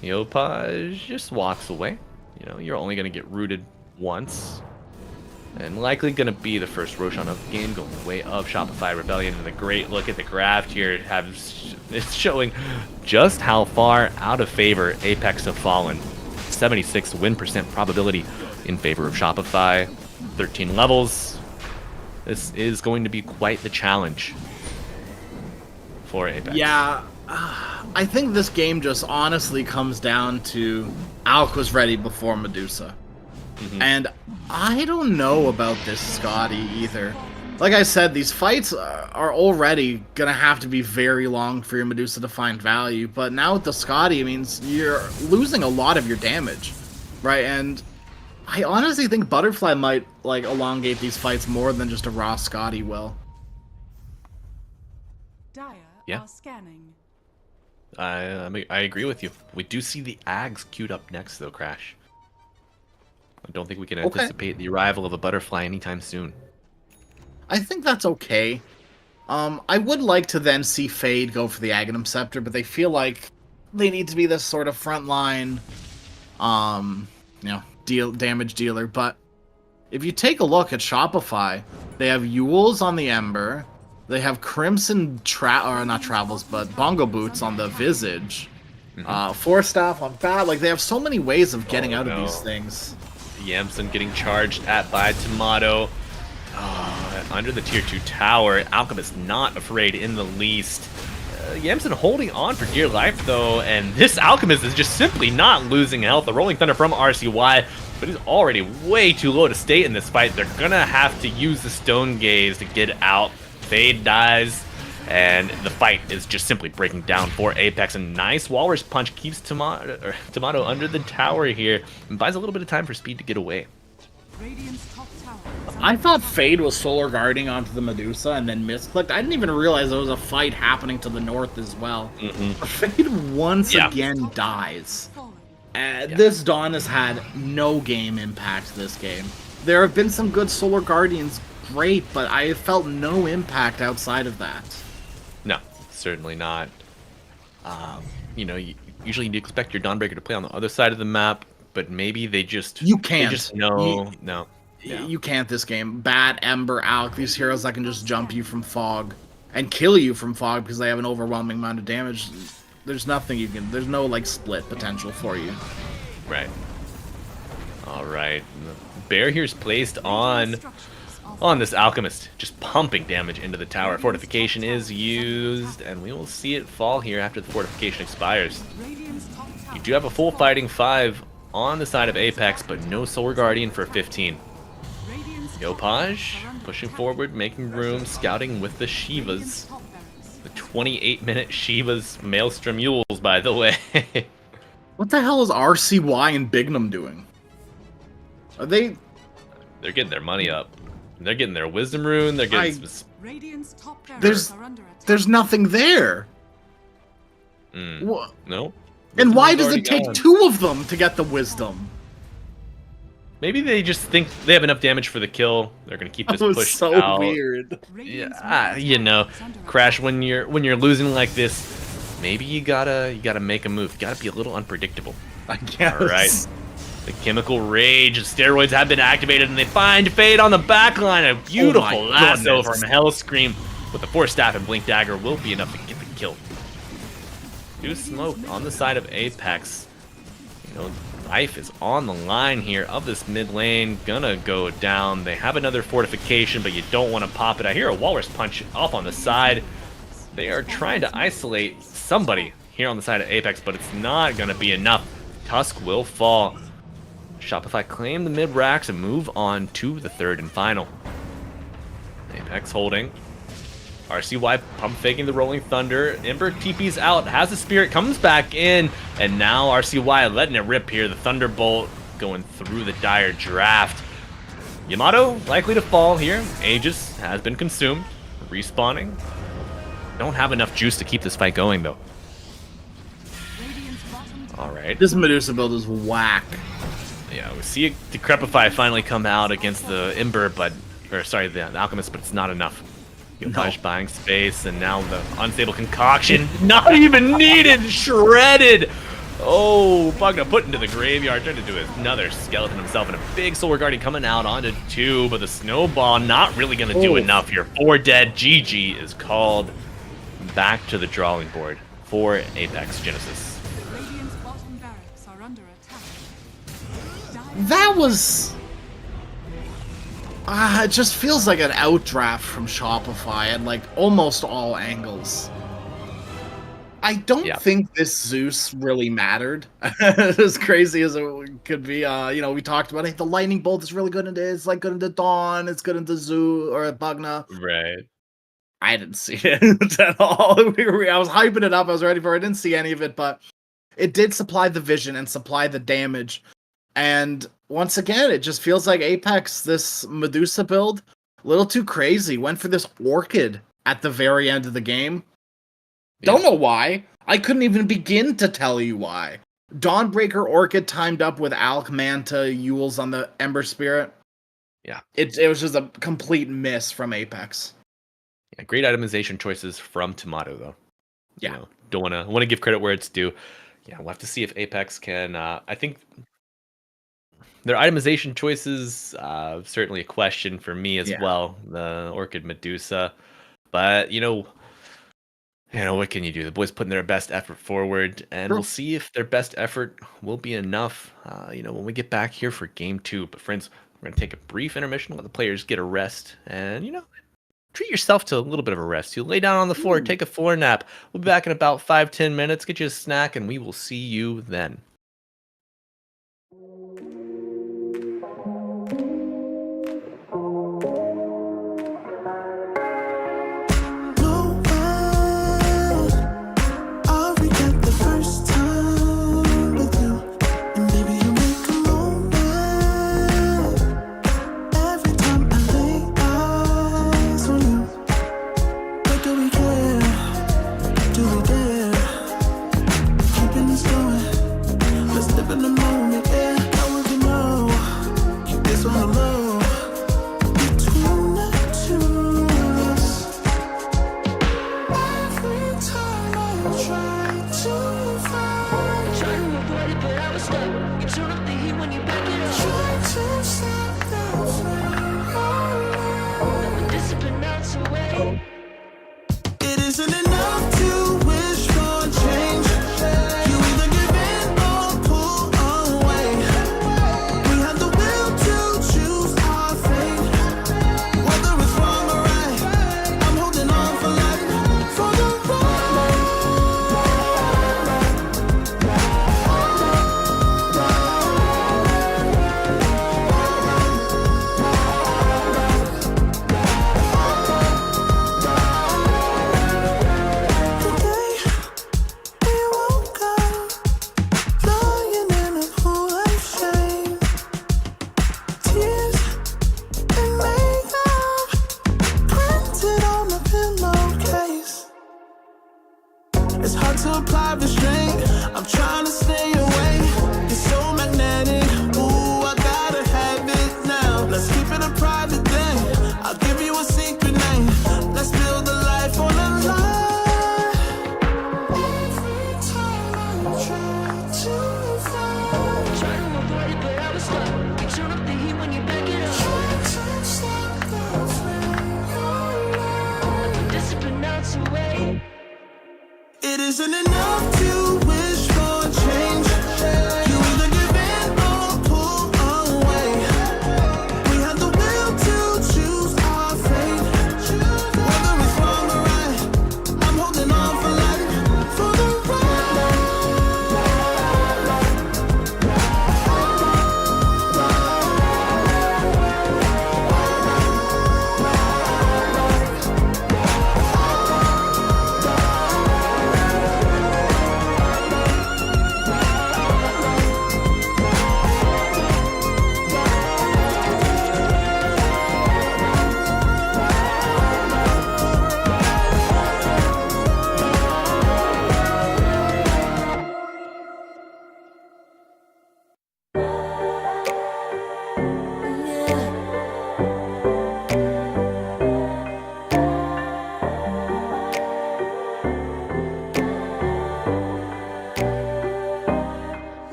Yopaj just walks away. You know, you're only going to get rooted once. And likely going to be the first Roshan of the game, going the way of Shopify Rebellion. And a great look at the graph here. It's showing just how far out of favor Apex have fallen. 76 win percent probability in favor of Shopify. 13 levels. This is going to be quite the challenge for Apex. Yeah, I think this game just honestly comes down to Alk was ready before Medusa. And I don't know about this Scotty either. Like I said, these fights are already gonna have to be very long for your Medusa to find value, but now with the Scotty, it means you're losing a lot of your damage, right? And I honestly think Butterfly might like elongate these fights more than just a raw Scotty will. Dire Yeah. are scanning. I agree with you. We do see the Ags queued up next, though, Crash. I don't think we can anticipate the arrival of a butterfly anytime soon. I think that's okay. I would like to then see Fade go for the Aghanim Scepter, but they feel like they need to be this sort of frontline, damage dealer. But if you take a look at Shopify, they have Yules on the Ember, they have Crimson not Travels, but Bongo Boots on the Visage, Force Staff on Bat. Like, they have so many ways of getting out of these things. Yamson getting charged at by Tomato. Under the tier 2 tower, Alchemist not afraid in the least. Yamson holding on for dear life though, and this Alchemist is just simply not losing health. The Rolling Thunder from RCY, but he's already way too low to stay in this fight. They're gonna have to use the Stone Gaze to get out. Fade dies, and the fight is just simply breaking down for Apex. A nice Walrus Punch keeps Tomato under the tower here, and buys a little bit of time for Speed to get away. Radiant's top tower. I thought Fade was solar guarding onto the Medusa and then misclicked. I didn't even realize there was a fight happening to the north as well. Fade once again dies. This Dawn has had no game impact this game. There have been some good Solar Guardians, great, but I have felt no impact outside of that. No, certainly not. Usually you expect your Dawnbreaker to play on the other side of the map, but maybe they just... You can't. They just know... No. Yeah. You can't this game. Bat, Ember, Alk, these heroes that can just jump you from Fog and kill you from Fog because they have an overwhelming amount of damage. There's nothing you can... There's no, like, split potential for you. Right. Alright. Bear here's placed on this Alchemist. Just pumping damage into the tower. Fortification is used, and we will see it fall here after the fortification expires. You do have a full fighting 5 on the side of Apex, but no Solar Guardian for 15. Yopaj pushing forward, making room, scouting with the Shivas. The 28-minute Shivas Maelstrom Yules, by the way. What the hell is RCY and Bignum doing? Are they... They're getting their money up. They're getting their Wisdom Rune, they're getting... There's nothing there. No? And why does it take 2 of them to get the Wisdom? Maybe they just think they have enough damage for the kill. They're gonna keep this pushed so out. Weird. Yeah, Crash, when you're losing like this, maybe you gotta make a move. You gotta be a little unpredictable. I guess. All right. The Chemical Rage, steroids have been activated, and they find Fade on the backline. A beautiful lasso from Hellscream with the Force Staff and Blink Dagger will be enough to get the kill. Do smoke on the side of Apex. Life is on the line here of this mid lane. Gonna go down. They have another fortification, but you don't want to pop it. I hear a Walrus Punch off on the side. They are trying to isolate somebody here on the side of Apex, but it's not gonna be enough. Tusk will fall. Shopify claim the mid racks and move on to the third and final. Apex holding. RCY pump faking the Rolling Thunder. Ember TP's out, has the Spirit, comes back in, and now RCY letting it rip here. The Thunderbolt going through the dire draft. Yamato likely to fall here. Aegis has been consumed. Respawning. Don't have enough juice to keep this fight going though. Alright. This Medusa build is whack. Yeah, we see Decrepify finally come out against the Ember, the Alchemist, but it's not enough. Yopaj buying space, and now the Unstable Concoction, not even needed, shredded! Oh, Bugna put into the graveyard, trying to do another skeleton himself, and a big Solar Guardian coming out onto 2, but the Snowball not really going to do enough here. 4 dead, GG is called. Back to the drawing board for Apex Genesis. That was... it just feels like an outdraft from Shopify at like almost all angles. I don't think this Zeus really mattered. As crazy as it could be, we talked about it. The Lightning Bolt is really good into it. It's like good into Dawn. It's good into Zeus or Bugna. Right. I didn't see it at all. I was hyping it up. I was ready for it. I didn't see any of it, but it did supply the vision and supply the damage. And once again, it just feels like Apex, this Medusa build, a little too crazy. Went for this Orchid at the very end of the game. Don't know why. I couldn't even begin to tell you why. Dawnbreaker Orchid timed up with Alk Manta Yules on the Ember Spirit. Yeah. It was just a complete miss from Apex. Yeah, great itemization choices from Tomato, though. Yeah. You know, don't want to give credit where it's due. Yeah, we'll have to see if Apex can. I think their itemization choices certainly a question for me as well. The Orchid Medusa, but you know what can you do? The boys putting their best effort forward, and we'll see if their best effort will be enough. When we get back here for game 2. But friends, we're gonna take a brief intermission, let the players get a rest, and treat yourself to a little bit of a rest. You lay down on the floor, take a floor nap. We'll be back in about 5-10 minutes. Get you a snack, and we will see you then.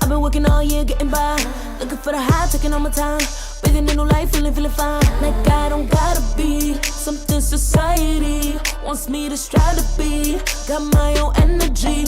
I've been working all year getting by, looking for the high, taking all my time, breathing in new life, feeling fine. Like I don't gotta be something society wants me to strive to be. Got my own energy,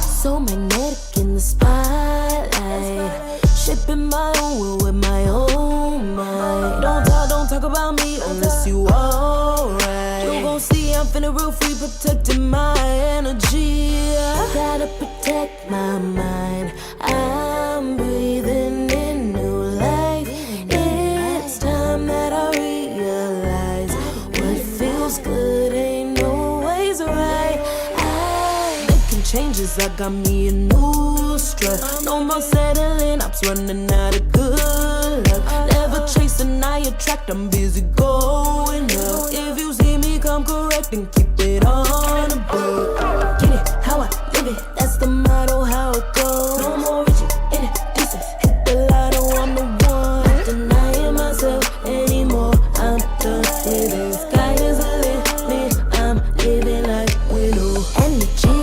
so magnetic in the spotlight, shaping my own world with my own mind. Don't talk about me unless you alright. You gon' see I'm finna real free, protecting my energy. I gotta protect my mind. I'm breathing in new life. It's time that I realize what feels good ain't always right. I making changes, I got me a new strut. No more settling, I'm running out of good luck. Never chasing, I attract, I'm busy going up. If you see me come correct, then keep it on the book. Get it how I live it, that's the motto, how it goes. No more riches in it, pieces. Hit the lotto, I'm the one. Not denying myself anymore. I'm done with it. Sky is the limit. I'm living like widow. Energy,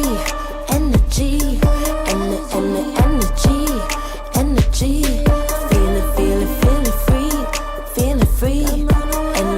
energy, energy. Feeling free. Energy.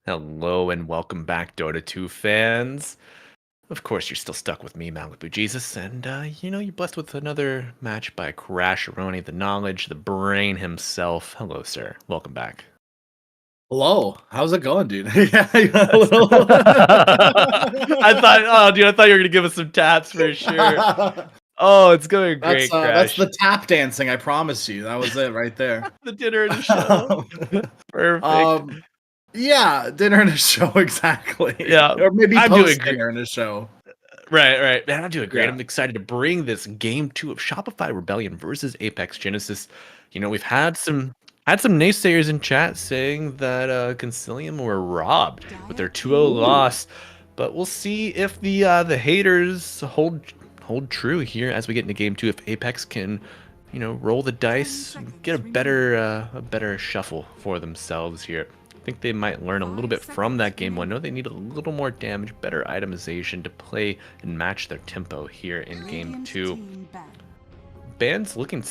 Hello and welcome back, Dota 2 fans. Of course, you're still stuck with me, Malibu Jesus, and you're blessed with another match by Crasheroni, the knowledge, the brain himself. Hello, sir. Welcome back. Hello, how's it going, dude? Yeah, you got a I little. thought you were gonna give us some taps for sure. Oh, it's going great, That's Crash. the tap dancing. I promise you, that was it right there. The dinner and the show. Perfect. Yeah, dinner and a show exactly. Yeah, or maybe I'm doing post great. dinner and a show. Right. Man, I'm doing great. Yeah. I'm excited to bring this game 2 of Shopify Rebellion versus Apex Genesis. We've had some naysayers in chat saying that Concilium were robbed with their 2-0 loss, but we'll see if the haters hold true here as we get into game 2. If Apex can, roll the dice, get a better shuffle for themselves here. I think they might learn a little bit from that game 1. No, they need a little more damage, better itemization to play and match their tempo here in game 2. Bands looking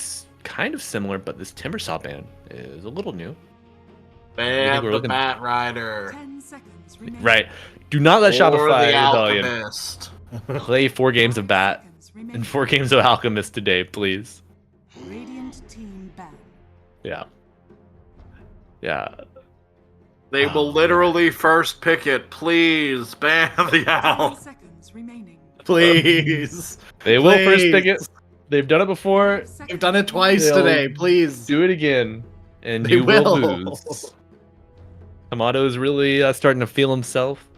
kind of similar, but this Timbersaw band is a little new. Ban the Bat Rider. 10 seconds remaining. Right. Do not let Or Shopify the Rebellion Alchemist. play 4 games of Bat and 4 games of Alchemist today, please. Radiant team ban. Yeah. They will literally first pick it. Please ban the 30 owl. seconds remaining. Please. They will first Please. pick it. They've done it before. They've done it twice They'll today. Please. Do it again, and They you will will. lose. Amato is really starting to feel himself.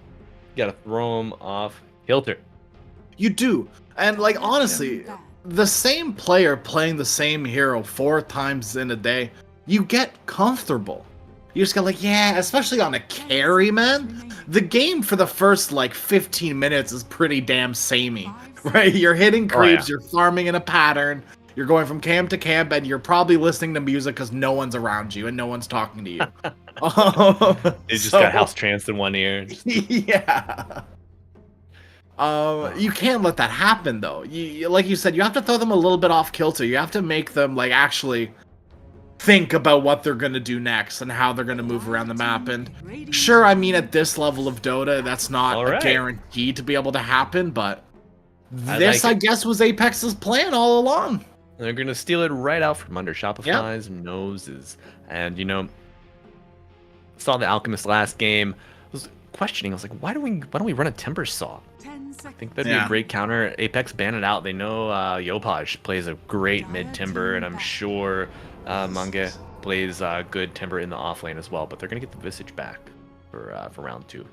You gotta throw him off kilter. You do. And like honestly, Ban. the same player playing the same hero 4 times in a day, you get comfortable. You just get like, yeah, especially on a carry, man. The game for the first like 15 minutes is pretty damn samey, right? You're hitting creeps, you're farming in a pattern, you're going from camp to camp, and you're probably listening to music because no one's around you and no one's talking to you. They just got house tranced in one ear. Yeah. You can't let that happen though. You like you said, you have to throw them a little bit off kilter. You have to make them like actually think about what they're gonna do next and how they're gonna move around the map. And sure, I mean at this level of Dota, that's not Alright. a guarantee to be able to happen, but I this, like I it. guess, was Apex's plan all along. They're gonna steal it right out from under Shopify's noses. And saw the Alchemist last game. I was questioning. I was like, why don't we run a Timber Saw? 10 I seconds. think that'd be a great counter. Apex ban it out. They know Yopaj plays a great mid timber, and I'm sure Mange plays good timber in the off lane as well. But they're gonna get the Visage back for round 2.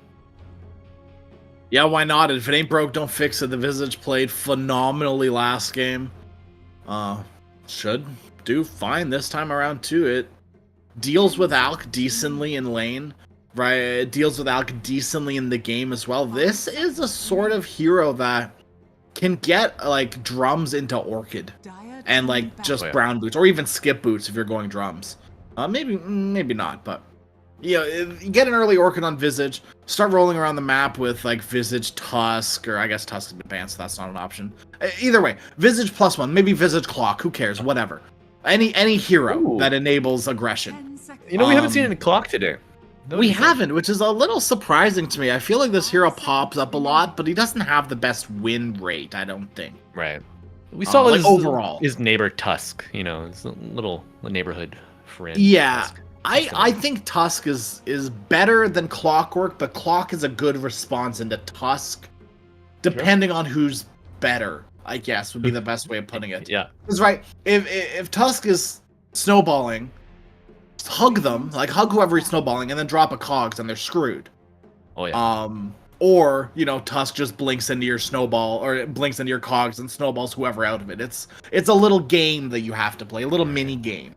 Yeah, why not? If it ain't broke, don't fix it. The Visage played phenomenally last game. Should do fine this time around too. It deals with Alk decently in lane, right? It deals with Alk decently in the game as well. This is a sort of hero that can get like drums into Orchid and like just brown boots, or even skip boots if you're going drums. Maybe not, but you get an early Orchid on Visage, start rolling around the map with like Visage Tusk, or I guess Tusk is advanced, so that's not an option. Either way, Visage +1, maybe Visage Clock, who cares, whatever. Any hero that enables aggression. 10 seconds. We haven't seen any clock today. We haven't, which is a little surprising to me. I feel like this hero pops up a lot, but he doesn't have the best win rate, I don't think. Right. We saw like his, overall. his neighbor Tusk, his little neighborhood friend. Yeah, Tusk. I think Tusk is better than Clockwork, but Clock is a good response into Tusk, depending on who's better, I guess, would be the best way of putting it. Yeah. Because, right, if Tusk is snowballing, hug them, like hug whoever he's snowballing, and then drop a cogs, and they're screwed. Oh yeah. Or, Tusk just blinks into your snowball, or it blinks into your cogs and snowballs whoever out of it. It's a little game that you have to play, a little mini game.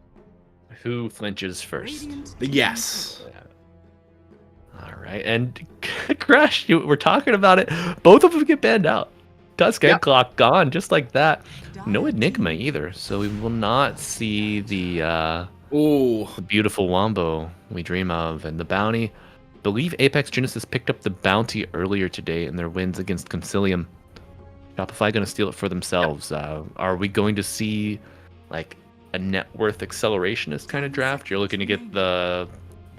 Who flinches first? Radiant Yes. All right, and Crash, we're talking about it. Both of them get banned out. Tusk and Clock gone, just like that. No Enigma either, so we will not see the beautiful Wombo we dream of. And the bounty, I believe Apex Genesis picked up the bounty earlier today in their wins against Concilium. Shopify going to steal it for themselves. Are we going to see like a net worth accelerationist kind of draft? You're looking to get the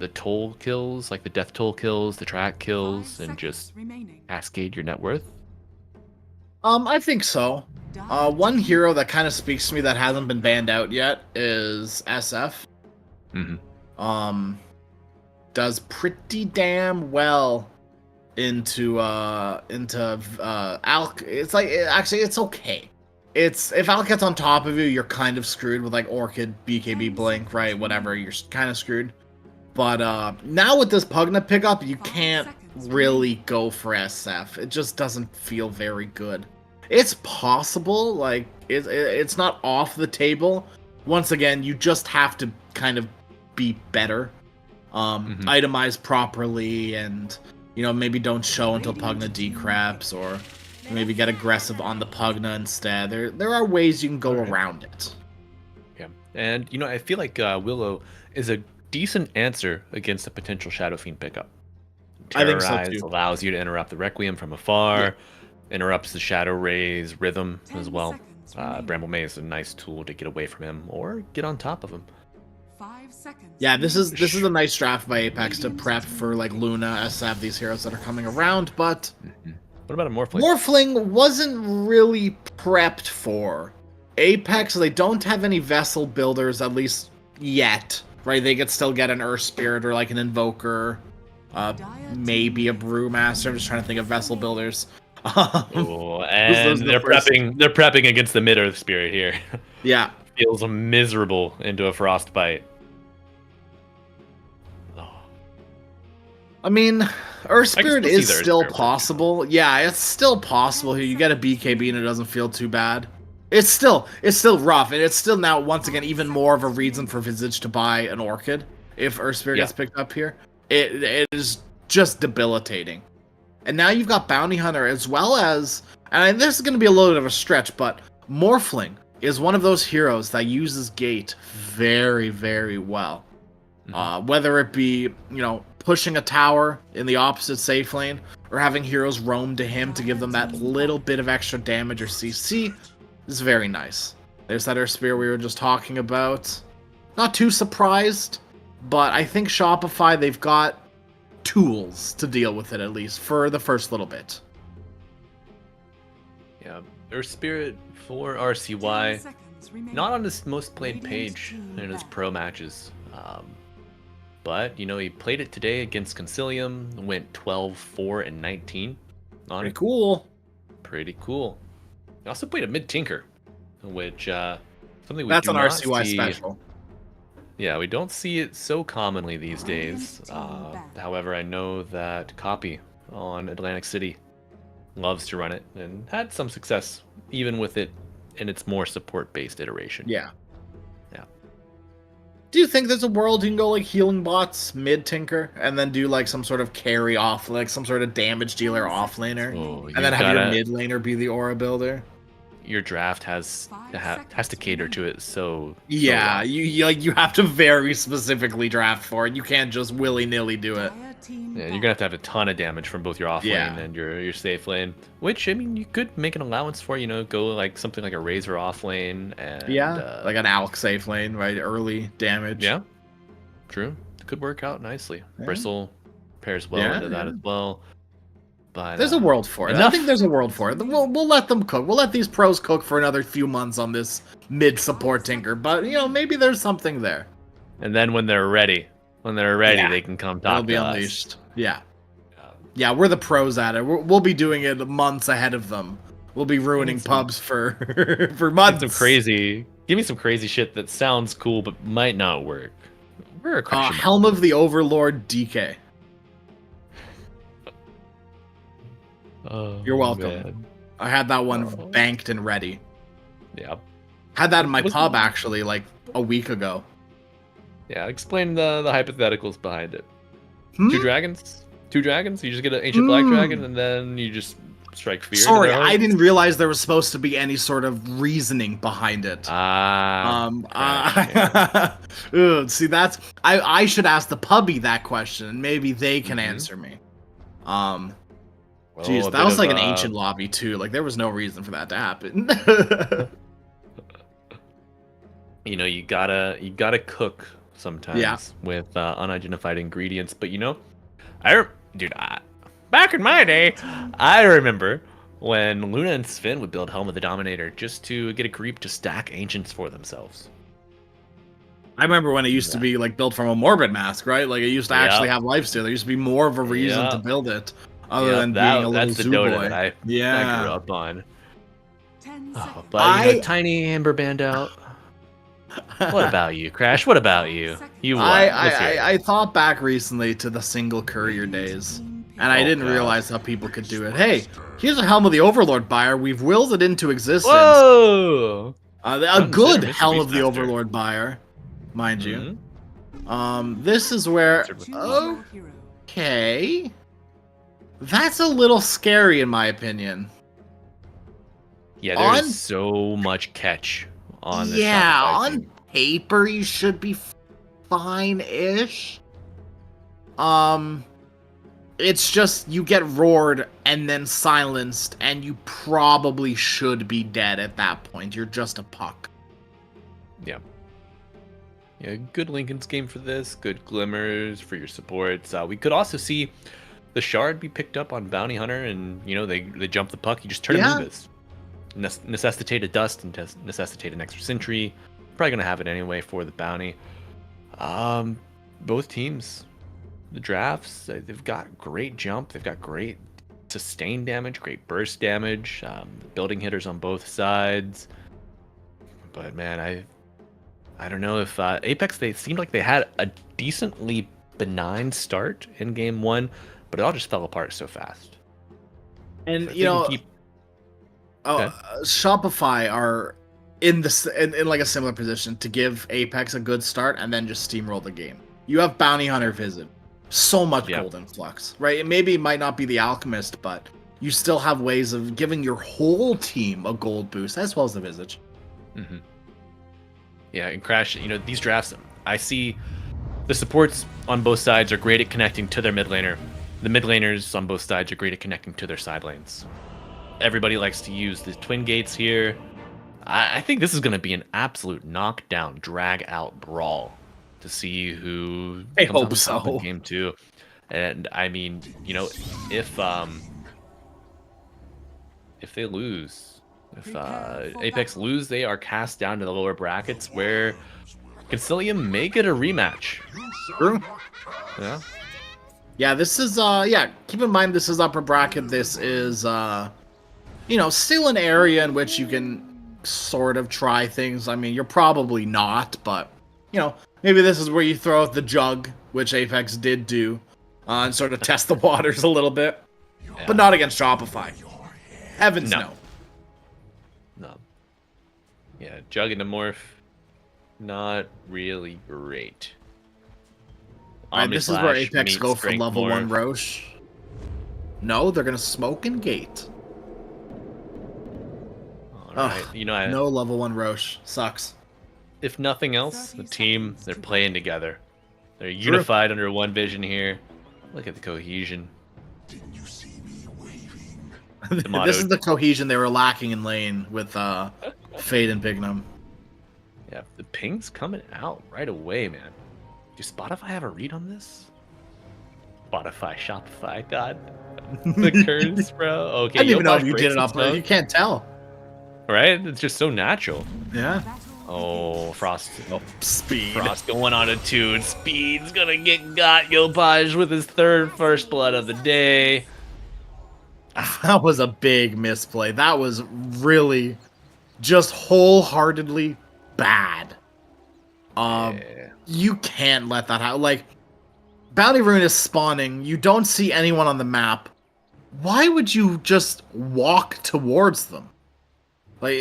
the toll kills, like the death toll kills, the track kills, and just remaining. cascade your net worth? I think so. One hero that kind of speaks to me that hasn't been banned out yet is SF. Mm-hmm. Does pretty damn well into Alk. It's like actually it's okay. It's if Alk gets on top of you, you're kind of screwed with like Orchid, BKB, Blink, right? Whatever, you're kind of screwed. But now with this Pugna pickup, you can't really go for SF. It just doesn't feel very good. It's possible, like it's not off the table. Once again, you just have to kind of be better, itemize properly, and maybe don't show until Pugna decraps, or maybe get aggressive on the Pugna instead. There are ways you can go around it. Yeah, and I feel like Willow is a decent answer against a potential Shadow Fiend pickup. I think so Terrorize too. allows you to interrupt the Requiem from afar, interrupts the Shadow Ray's rhythm as well. Bramble May is a nice tool to get away from him or get on top of him. 5 seconds. Yeah, this is a nice draft by Apex to prep for like Luna, SF, these heroes that are coming around, but What about a Morphling? Morphling wasn't really prepped for. Apex, they don't have any vessel builders, at least yet, right? They could still get an Earth Spirit or like an Invoker, maybe a Brewmaster. I'm just trying to think of vessel builders. Oh, and the they're first- prepping. They're prepping against the Mid Earth Spirit here. Yeah. Feels miserable into a Frostbite. I mean, Earth Spirit still see is the Earth still Spirit possible. Yeah, it's still possible here. You get a BKB and it doesn't feel too bad. It's still rough, and it's still now once again even more of a reason for Visage to buy an Orchid if Earth Spirit gets picked up here. It is just debilitating. And now you've got Bounty Hunter as well as, and this is going to be a little bit of a stretch, but Morphling is one of those heroes that uses Gate very, very well. Whether it be, pushing a tower in the opposite safe lane, or having heroes roam to him to give them that little bit of extra damage or CC, is very nice. There's that Earth Spear we were just talking about. Not too surprised, but I think Shopify, they've got tools to deal with it, at least, for the first little bit. Yeah, Earth Spirit for RCY, not on his most played page in his pro matches. But, he played it today against Concilium, went 12, 4, and 19. Pretty cool. Pretty cool. He also played a mid-tinker, which, something we That's do an not RCY see. special. Yeah, we don't see it so commonly these days. However, I know that Copy on Atlantic City loves to run it and had some success, even with it in its more support-based iteration. Yeah. Yeah. Do you think there's a world you can go like healing bots mid-tinker and then do like some sort of carry off, like some sort of damage dealer off-laner, and then have your mid-laner be the aura builder? Your draft has to cater to it, so yeah, well. you have to very specifically draft for it. You can't just willy-nilly do it. Yeah, you're gonna have a ton of damage from both your off lane and your safe lane. Which, I mean, you could make an allowance for, go like something like a Razor off lane and like an Alk safe lane, right? Early damage. Yeah, true. Could work out nicely. Bristle pairs well into that as well. But there's a world for it. I think there's a world for it. We'll let them cook. We'll let these pros cook for another few months on this mid support tinker. But maybe there's something there. And then when they're ready, they can come talk They'll be to us. unleashed. Yeah, we're the pros at it. We'll be doing it months ahead of them. We'll be ruining pubs for months. Give me some crazy shit that sounds cool but might not work. We're a Christian. Helm of the Overlord DK. Oh, You're welcome. man. I had that one banked and ready. Yeah. Had that in my pub actually like a week ago. Yeah, explain the hypotheticals behind it. Two dragons? You just get an ancient black dragon and then you just strike fear. Sorry, I didn't realize there was supposed to be any sort of reasoning behind it. See, that's I should ask the puppy that question, and maybe they can answer me. Jeez, that was like an ancient lobby too. Like there was no reason for that to happen. You gotta cook sometimes with unidentified ingredients. But you know, back in my day, I remember when Luna and Sven would build Helm of the Dominator just to get a creep to stack ancients for themselves. I remember when it used to be like built from a Morbid Mask, right? Like it used to actually have lifesteal. There used to be more of a reason to build it, other than being a little that's the zoo Dota boy. that I grew up on. 10 Oh, seconds. but you know, tiny amber band out. What about you, Crash? What about you? You what? Let's hear it. I thought back recently to the single courier days, and I didn't realize how people could do it. Hey, here's a Helm of the Overlord buyer. We've willed it into existence. Whoa! A good Mr. Helm of the Beastmaster. Overlord buyer, mind you. Mhm. This is where Choose your hero. okay, that's a little scary in my opinion. Yeah, there's On- so much catch on this. Yeah, Shopify on thing. paper you should be fine-ish. It's just you get roared and then silenced, and you probably should be dead at that point. You're just a puck. Yeah. Yeah, good Lincoln's game for this. Good glimmers for your supports. We could also see the shard be picked up on Bounty Hunter, and you know they jump the puck. You just turn Yeah. a Moobas. Necessitate a dust and necessitate an extra sentry. Probably gonna have it anyway for the bounty. Both teams, the drafts, they've got great jump. They've got great sustain damage, great burst damage. Building hitters on both sides. But man, I don't know if Apex. They seemed like they had a decently benign start in game one, but it all just fell apart so fast. And If you they can know, keep- Oh, Shopify are in like a similar position to give Apex a good start and then just steamroll the game. You have Bounty Hunter Visit, so much gold influx, right? It maybe might not be the Alchemist, but you still have ways of giving your whole team a gold boost as well as the Visage. Mm-hmm. Yeah, and Crash, you know, these drafts, I see the supports on both sides are great at connecting to their mid laner. The mid laners on both sides are great at connecting to their side lanes. Everybody likes to use the twin gates here. I think this is going to be an absolute knockdown, drag out brawl to see who I comes out hope on top in so. game two. And I mean, you know, if they lose, if Apex lose, they are cast down to the lower brackets where Concilium may get a rematch. True. Yeah. Yeah, this is keep in mind this is upper bracket. This is you know, still an area in which you can sort of try things. I mean, you're probably not, but you know, maybe this is where you throw out the jug, which Apex did do, and sort of test the waters a little bit. But not against Shopify. Heavens no. No. Yeah, Jug and Morph, not really great. Alright, this is where Omnislash Apex meets go for Strength level 1 Morph. Roche. No, they're gonna smoke and gate. Alright, you know, No level 1 Roche. Sucks. if nothing else, the team, they're playing together. They're unified under one vision here. Look at the cohesion. Didn't you see me waving? The motto, This is the cohesion they were lacking in lane with Fade and Bignum. yeah, the ping's coming out right away, man. Do Spotify have a read on this? Spotify, Shopify, God. The curse, bro. Okay, I didn't even know Yobosh if you breaks did it some off. stuff, You can't tell. right? It's just so natural. Yeah. Oh, Frost. Speed. Frost going on a 2, and Speed's gonna get got Yopaj with his third first blood of the day. That was a big misplay. That was really just wholeheartedly bad. Yeah. You can't let that happen. Like, Bounty Rune is spawning. You don't see anyone on the map. Why would you just walk towards them? Like,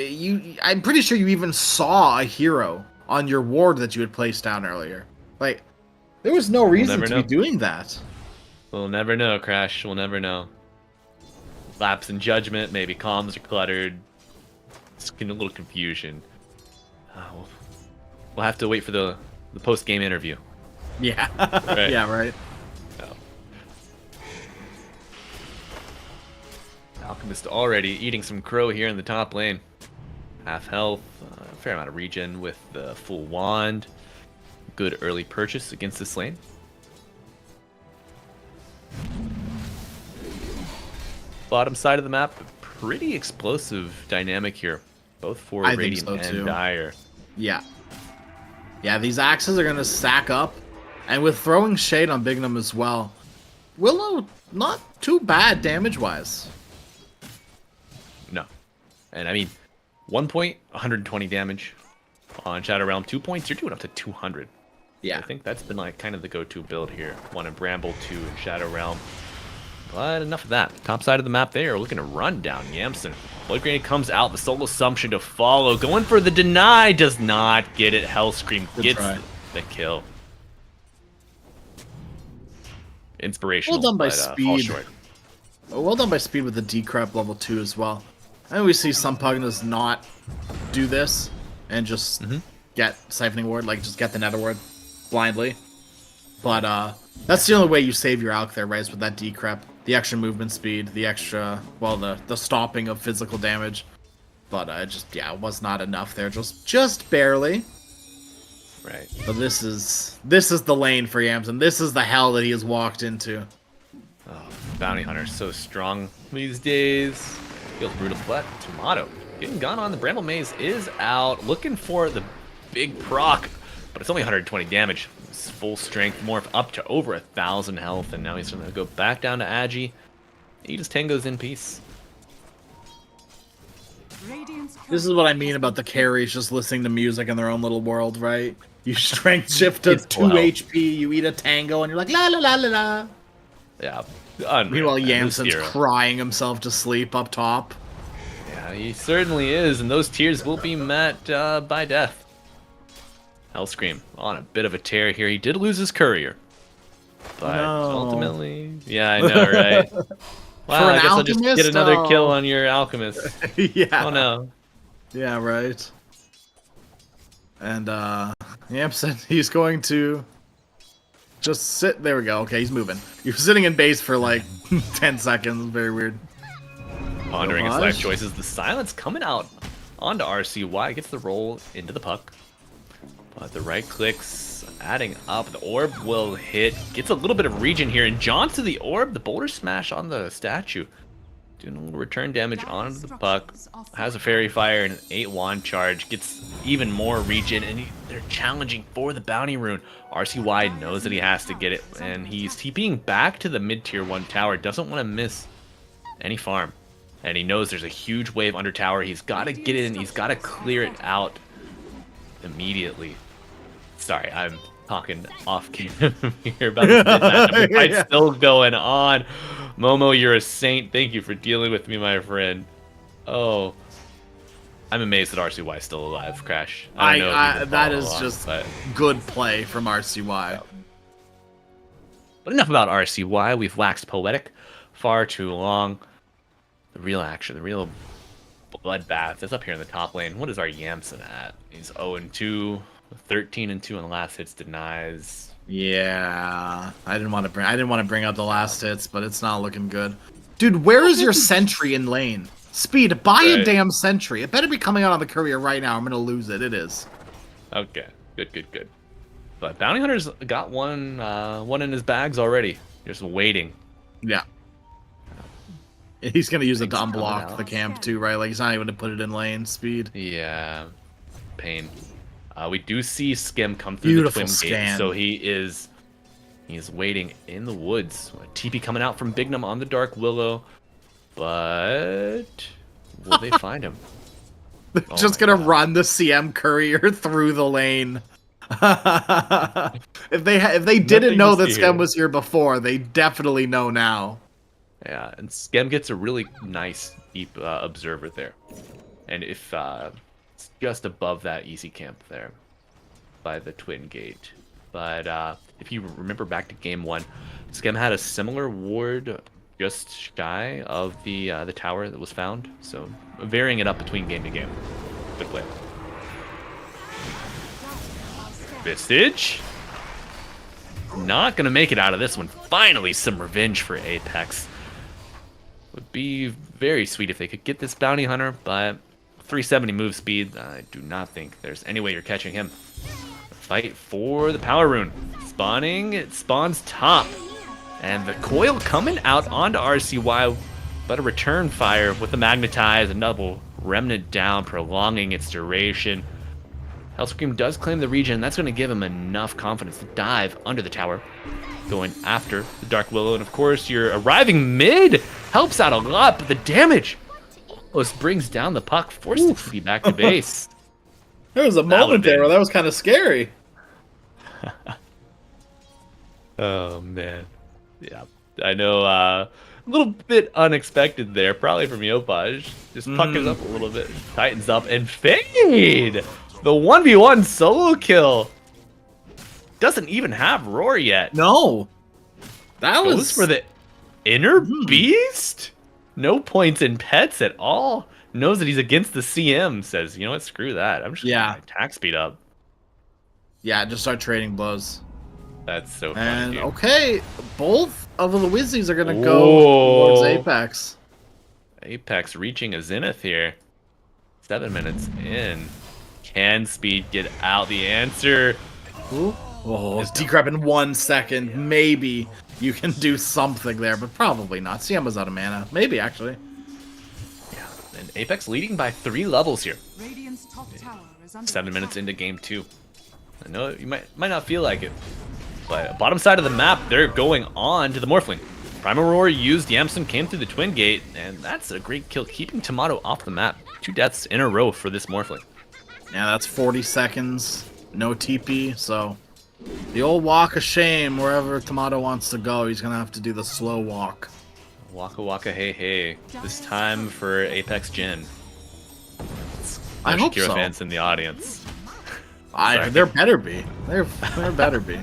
I'm pretty sure you even saw a hero on your ward that you had placed down earlier. Like, there was no reason never to know. be doing that. We'll never know, Crash. We'll never know. Lapse in judgment. Maybe comms are cluttered. It's getting a little confusion. We'll have to wait for the post-game interview. Yeah. Right. Yeah, right. Alchemist already eating some crow here in the top lane. Half health, a fair amount of regen with the full wand. good early purchase against this lane. Bottom side of the map, pretty explosive dynamic here, both for I think Radiant so, and too. Dire. Yeah. Yeah, these axes are going to stack up. And with throwing shade on Bignum as well, Willow, not too bad damage-wise. No. And I mean, 1 point, 120 damage on Shadow Realm. 2 points, you're doing up to 200. Yeah. I think that's been like kind of the go-to build here. 1 in Bramble, 2 in Shadow Realm. But enough of that. Top side of the map there, looking to run down Yamson. Blood Grenade comes out, the Soul Assumption to follow. Going for the deny, does not get it. Hellscream gets the kill. Inspirational. Well done by but, fall Speed. short. Well done by Speed with the decrep level 2 as well. I know we see some Pugnas not do this and just get Siphoning Ward, like just get the Nether Ward blindly. But that's the only way you save your Alk there, right? Is with that decrep. The extra movement speed, the extra, well, the stopping of physical damage. But it was not enough there, just barely. Right. But this is the lane for Yamson. This is the hell that he has walked into. Oh, Bounty Hunter so strong these days. Feels brutal, but Tomato getting gone on the Bramble Maze is out. Looking for the big proc, but it's only 120 damage. It's full strength, morph up to over 1,000 health, and now he's going to go back down to Agi. He just tangos in peace. This is what I mean about the carries just listening to music in their own little world, right? You strength shift to 2 HP, you eat a tango, and you're like, la la la la la. Yeah. Meanwhile, man. Yamson's crying himself to sleep up top. Yeah, he certainly is, and those tears will be met by death. Hellscream on a bit of a tear here. He did lose his courier. But ultimately... Yeah, I know, right? Wow, I guess I'll just get another kill on your Alchemist. Yeah. Oh no. Yeah, right. And Yamson, he's going to just sit. There we go. Okay, he's moving. He was sitting in base for like 10 seconds. Very weird. Pondering his life choices. The silence coming out onto RCY. Gets the roll into the puck. But the right clicks adding up. The orb will hit. Gets a little bit of regen here. And John to the orb. The boulder smash on the statue. Doing a little return damage onto the puck. Has a Fairy Fire and an 8 wand charge. Gets even more regen. And they're challenging for the bounty rune. RCY knows that he has to get it. And he's TPing back to the mid-tier 1 tower. Doesn't want to miss any farm. And he knows there's a huge wave under tower. He's got to get it in. He's got to clear it out immediately. Sorry, I'm talking off camera here about this matchup. The fight's still going on. Momo, you're a saint. Thank you for dealing with me, my friend. Oh, I'm amazed that RCY is still alive, Crash. I don't know that is just good play from RCY. But enough about RCY. We've waxed poetic far too long. The real action, the real bloodbath is up here in the top lane. What is our Yamson at? He's 0-2, 13-2 on the last hits denies. Yeah, I didn't want to bring up the last hits, but it's not looking good. Dude, where is your sentry in lane? Speed, buy a damn sentry. It better be coming out on the courier right now. I'm gonna lose it. It is. Okay, good. But Bounty Hunter's got one in his bags already, just waiting. Yeah. He's gonna use it to unblock the camp too, right? Like he's not even gonna put it in lane. Speed. Yeah, pain. We do see Skim come through the twin gate, so he's waiting in the woods. TP coming out from Bignum on the Dark Willow, but will they find him? They're just gonna run the CM courier through the lane. If they didn't know that Skem was here before, they definitely know now. Yeah, and Skem gets a really nice deep observer there, and if it's just above that easy camp there by the twin gate. But if you remember back to game 1, Skem had a similar ward just shy of the tower that was found, so varying it up between game to game. Good play. Vistage not gonna make it out of this one. Finally some revenge for Apex. Would be very sweet if they could get this bounty hunter, but 370 move speed, I do not think there's any way you're catching him. fight for the power rune. Spawning, it spawns top. And the coil coming out onto RCY, but a return fire with the magnetize, a double remnant down, prolonging its duration. Hellscream does claim the region, and that's going to give him enough confidence to dive under the tower, going after the Dark Willow. And of course, your arriving mid helps out a lot, but the damage almost brings down the puck, forcing it to be back to base. There was a moment there where that was kind of scary. Oh, man. Yeah, I know, a little bit unexpected there, probably from Yopaj. Just puckers up a little bit, tightens up, and Fade! The 1v1 solo kill! Doesn't even have Roar yet. No. That Goes was... for the inner beast? No points in pets at all. Knows that he's against the CM, says, you know what, screw that. I'm just gonna get my attack speed up. Yeah, just start trading blows. That's so funny. And dude. okay, both of the Wizzies are gonna go towards Apex. Apex reaching a zenith here. 7 minutes in. Can Speed get out? The answer. Oh, decrep in 1 second. Maybe you can do something there, but probably not. CM was out of mana. Maybe actually. Yeah, and Apex leading by 3 levels here. Radiant's top tower is under 7 minutes into game 2. I know you might not feel like it, but bottom side of the map, they're going on to the Morphling. Primal Roar used Yamson, came through the Twin Gate, and that's a great kill, keeping Tomato off the map. 2 deaths in a row for this Morphling. Yeah, that's 40 seconds. No TP, so the old walk of shame. Wherever Tomato wants to go, he's gonna have to do the slow walk. Waka waka hey hey. This time for Apex Gen. I hope Shakira so. fans in the audience. There better be. There better be.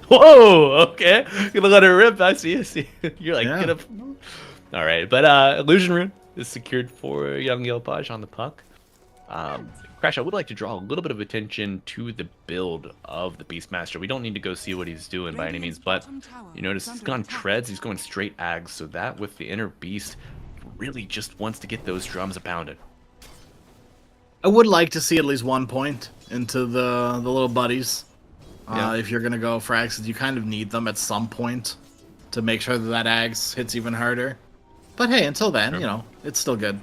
Whoa, okay. Gonna let it rip. I see. You're like, Yeah. get up. All right, but Illusion Rune is secured for Young Yopaj on the puck. Crash, I would like to draw a little bit of attention to the build of the Beastmaster. We don't need to go see what he's doing by any means, but you notice he's gone treads, he's going straight ags, so that with the inner beast really just wants to get those drums pounded. I would like to see at least 1 point into the little buddies. If you're gonna go for Ags, you kind of need them at some point to make sure that Ags hits even harder. But hey, until then, you know, it's still good.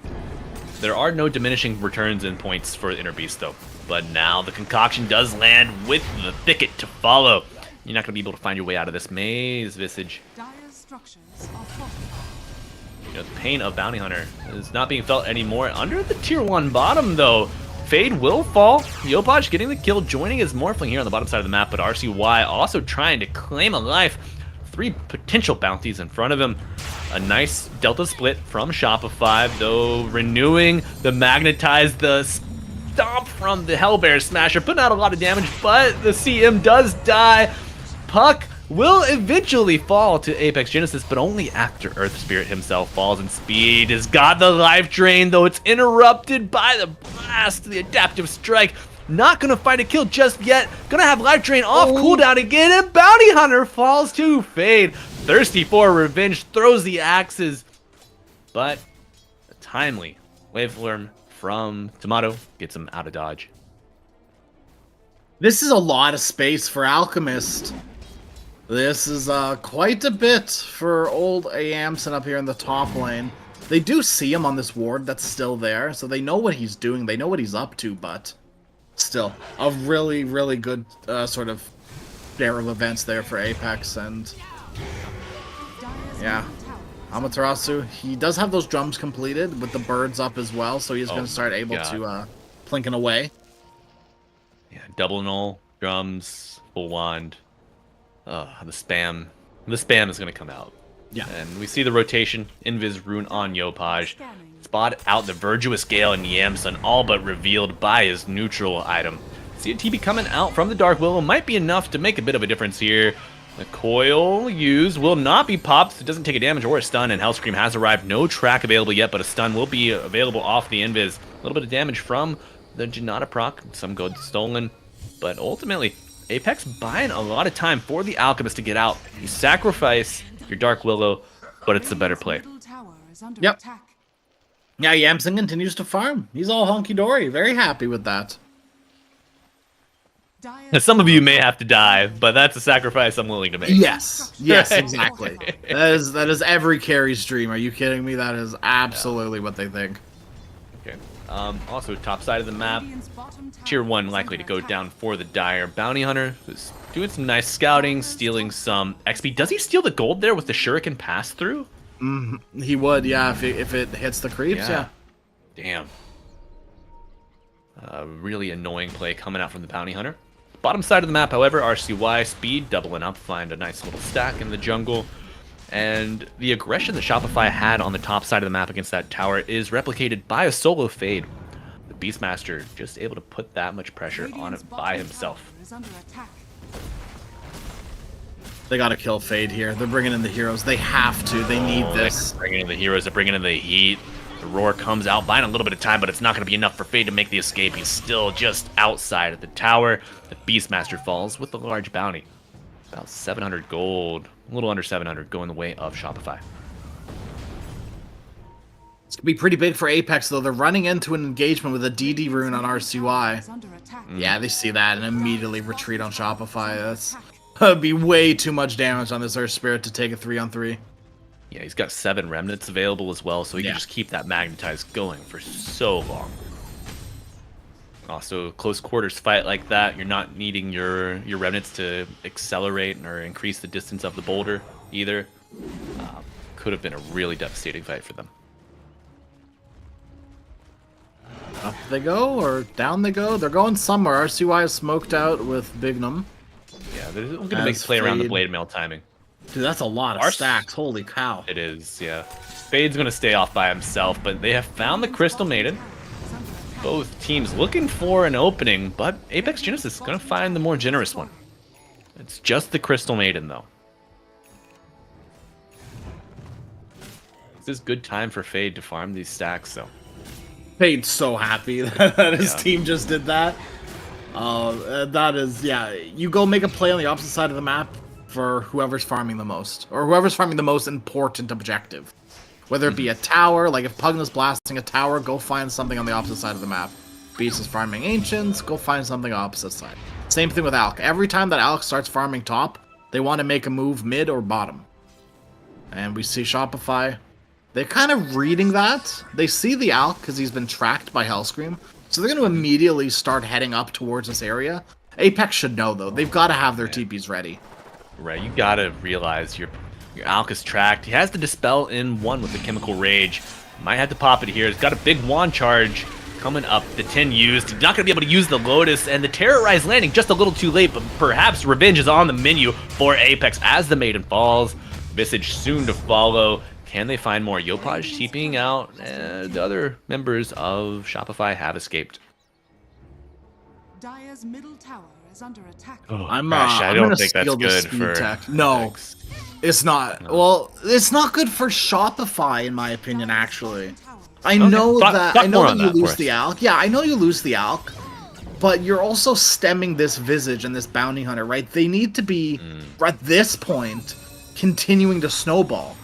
There are no diminishing returns in points for the Inner Beast, though. But now the concoction does land with the thicket to follow. You're not going to be able to find your way out of this maze, Visage. Dire's structures are fortified. You know, the pain of Bounty Hunter is not being felt anymore. Under the tier 1 bottom, though, Fade will fall. Yopaj getting the kill, joining his Morphling here on the bottom side of the map, but RCY also trying to claim a life. 3 potential bounties in front of him. A nice Delta split from Shopify, though renewing the Magnetize, the stomp from the Hellbear Smasher, putting out a lot of damage, but the CM does die. Puck will eventually fall to Apex Genesis, but only after Earth Spirit himself falls, and Speed has got the life drain, though it's interrupted by the blast, the adaptive strike. Not gonna find a kill just yet. Gonna have life drain off cooldown again, and Bounty Hunter falls to Fade. Thirsty for revenge, throws the axes, but a timely waveform from Tomato gets him out of dodge. This is a lot of space for Alchemist. This is quite a bit for old Amson up here in the top lane. They do see him on this ward that's still there, so they know what he's doing, they know what he's up to, but still, a really, really good sort of share of events there for Apex, and yeah, Amaterasu, he does have those drums completed with the birds up as well, so he's going to start able to plinking away. Yeah, double null, drums, full wand. The spam is going to come out. Yeah. And we see the rotation, Invis Rune on Yopaj. Spot out the Virtuous Gale and Yamson, all but revealed by his neutral item. See a TP coming out from the Dark Willow might be enough to make a bit of a difference here. The coil used will not be popped, so it doesn't take a damage or a stun, and Hellscream has arrived. No track available yet, but a stun will be available off the Invis. A little bit of damage from the Janata proc, some gold stolen, but ultimately, Apex buying a lot of time for the Alchemist to get out. You sacrifice your Dark Willow, but it's the better play. Yep. Yeah, Yamson continues to farm. He's all hunky-dory. Very happy with that. Now, some of you may have to die, but that's a sacrifice I'm willing to make. Yes, yes, exactly. That is every carry's dream. Are you kidding me? That is absolutely what they think. Okay. Also, top side of the map, tier 1 likely to go down for the Dire. Bounty Hunter was doing some nice scouting, stealing some XP. Does he steal the gold there with the Shuriken pass through? He would, yeah, if it hits the creeps, yeah. Damn. Really annoying play coming out from the Bounty Hunter. Bottom side of the map, however, RCY, speed, doubling up, find a nice little stack in the jungle. And the aggression that Shopify had on the top side of the map against that tower is replicated by a solo Fade. The Beastmaster just able to put that much pressure on it by himself. They gotta kill Fade here. They're bringing in the heroes. They have to. They need this. They're bringing in the heroes. They're bringing in the heat. The roar comes out, buying a little bit of time, but it's not going to be enough for Fade to make the escape. He's still just outside of the tower. The Beastmaster falls with the large bounty. About 700 gold, a little under 700 going the way of Shopify. It's going to be pretty big for Apex, though. They're running into an engagement with a DD rune on RCY. Yeah, they see that and immediately retreat on Shopify. That would be way too much damage on this Earth Spirit to take a 3-on-3. Yeah, he's got 7 remnants available as well, so he can just keep that magnetized going for so long. Also, close quarters fight like that, you're not needing your remnants to accelerate or increase the distance of the boulder either. Could have been a really devastating fight for them. Up they go, or down they go? They're going somewhere. RCY is smoked out with Bignum. Yeah, they're going to make play around the blade mail timing. Dude, that's a lot of stacks. Holy cow. It is, yeah. Fade's going to stay off by himself, but they have found the Crystal Maiden. Both teams looking for an opening, but Apex Genesis is going to find the more generous one. It's just the Crystal Maiden, though. This is good time for Fade to farm these stacks, though. Fade's so happy that his team just did that. That is, yeah. You go make a play on the opposite side of the map for whoever's farming the most, or whoever's farming the most important objective. Whether it be a tower, like if Pugna's blasting a tower, go find something on the opposite side of the map. Beast is farming Ancients, go find something opposite side. Same thing with Alk. Every time that Alk starts farming top, they want to make a move mid or bottom. And we see Shopify. They're kind of reading that. They see the Alk because he's been tracked by Hellscream. So they're going to immediately start heading up towards this area. Apex should know, though. They've got to have their TPs ready. Right, you gotta realize your Alk is tracked. He has the Dispel in 1 with the Chemical Rage. Might have to pop it here. He's got a big wand charge coming up. The 10 used. He's not gonna be able to use the Lotus, and the Terrorize landing just a little too late, but perhaps revenge is on the menu for Apex as the Maiden falls. Visage soon to follow. Can they find more? Yopaj TPing out, and the other members of Shopify have escaped. Dire's middle tower is under attack. Oh, I don't think that's good for tech. No, it's not. No. Well, it's not good for Shopify, in my opinion. Actually, I know that you lose the Alk. Yeah, I know you lose the Alk, but you're also stemming this Visage and this Bounty Hunter, right? They need to be at this point continuing to snowball,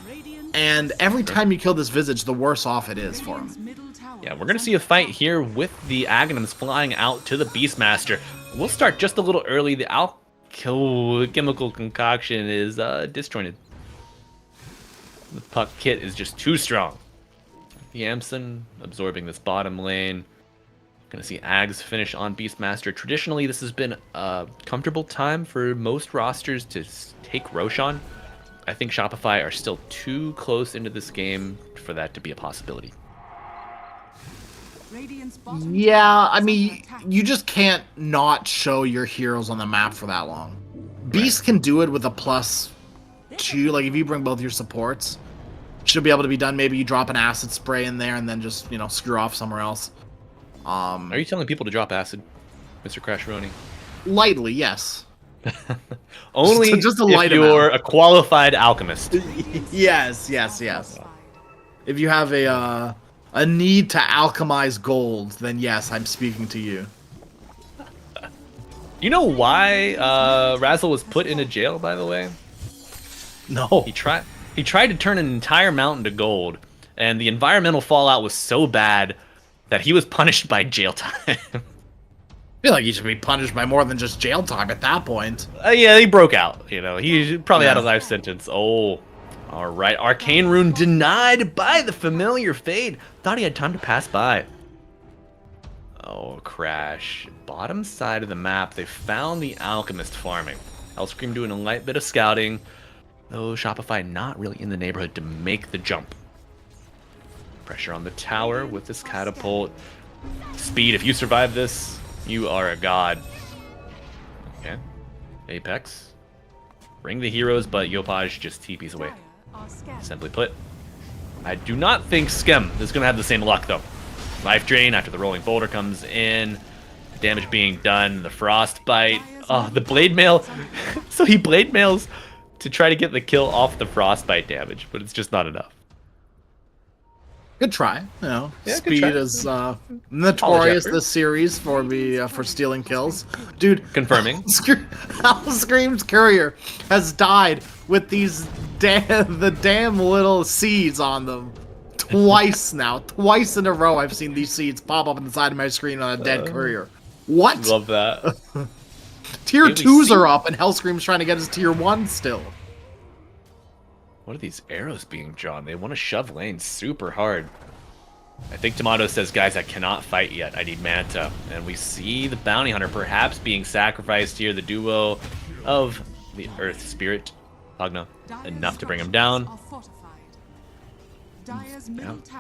and every time you kill this Visage, the worse off it is for him. Yeah, we're gonna see a fight here with the Aghanims flying out to the Beastmaster. We'll start just a little early. The alchemical concoction is disjointed. The puck kit is just too strong. Yamson absorbing this bottom lane. Gonna see Ags finish on Beastmaster. Traditionally, this has been a comfortable time for most rosters to take Roshan. I think Shopify are still too close into this game for that to be a possibility. Yeah, I mean, you just can't not show your heroes on the map for that long. Beast can do it with a +2, like if you bring both your supports, should be able to be done. Maybe you drop an acid spray in there and then just, screw off somewhere else. Are you telling people to drop acid, Mr. Crasheroni? Lightly, yes. Only just a light if you're amount. A qualified alchemist. Yes. If you have a need to alchemize gold, then yes, I'm speaking to you. You know why Razzle was put into jail, by the way? No. He tried to turn an entire mountain to gold, and the environmental fallout was so bad that he was punished by jail time. feel like he should be punished by more than just jail time at that point. Yeah, he broke out. You know, he probably had a Yeah. life sentence. Oh, all right. Arcane Rune denied by the familiar fade. Thought he had time to pass by. Oh, crash. Bottom side of the map, they found the Alchemist farming. Hellscream doing a light bit of scouting. Though Shopify not really in the neighborhood to make the jump. Pressure on the tower with this catapult. Speed, if you survive this, you are a god. Okay. Apex. Bring the heroes, but Yopaj just TPs away. Simply put. I do not think Skem is going to have the same luck, though. Life drain after the rolling boulder comes in. Damage being done. The frostbite. Oh, the blade mail. So he blade mails to try to get the kill off the frostbite damage, but it's just not enough. Good try. You know, Yeah, good Speed try. is notorious effort. this series for stealing kills. Dude, Confirming. Hellscream's courier has died with these the damn little seeds on them. Twice now. Twice in a row I've seen these seeds pop up on the side of my screen on a dead courier. What? Love that. Tier Really 2s see- are up and Hellscream's trying to get his tier 1 still. What are these arrows being drawn? They want to shove lanes super hard. I think Tomato says, guys, I cannot fight yet. I need Manta. And we see the Bounty Hunter perhaps being sacrificed here. The duo of the Earth Spirit. Pugna. Enough to bring him down.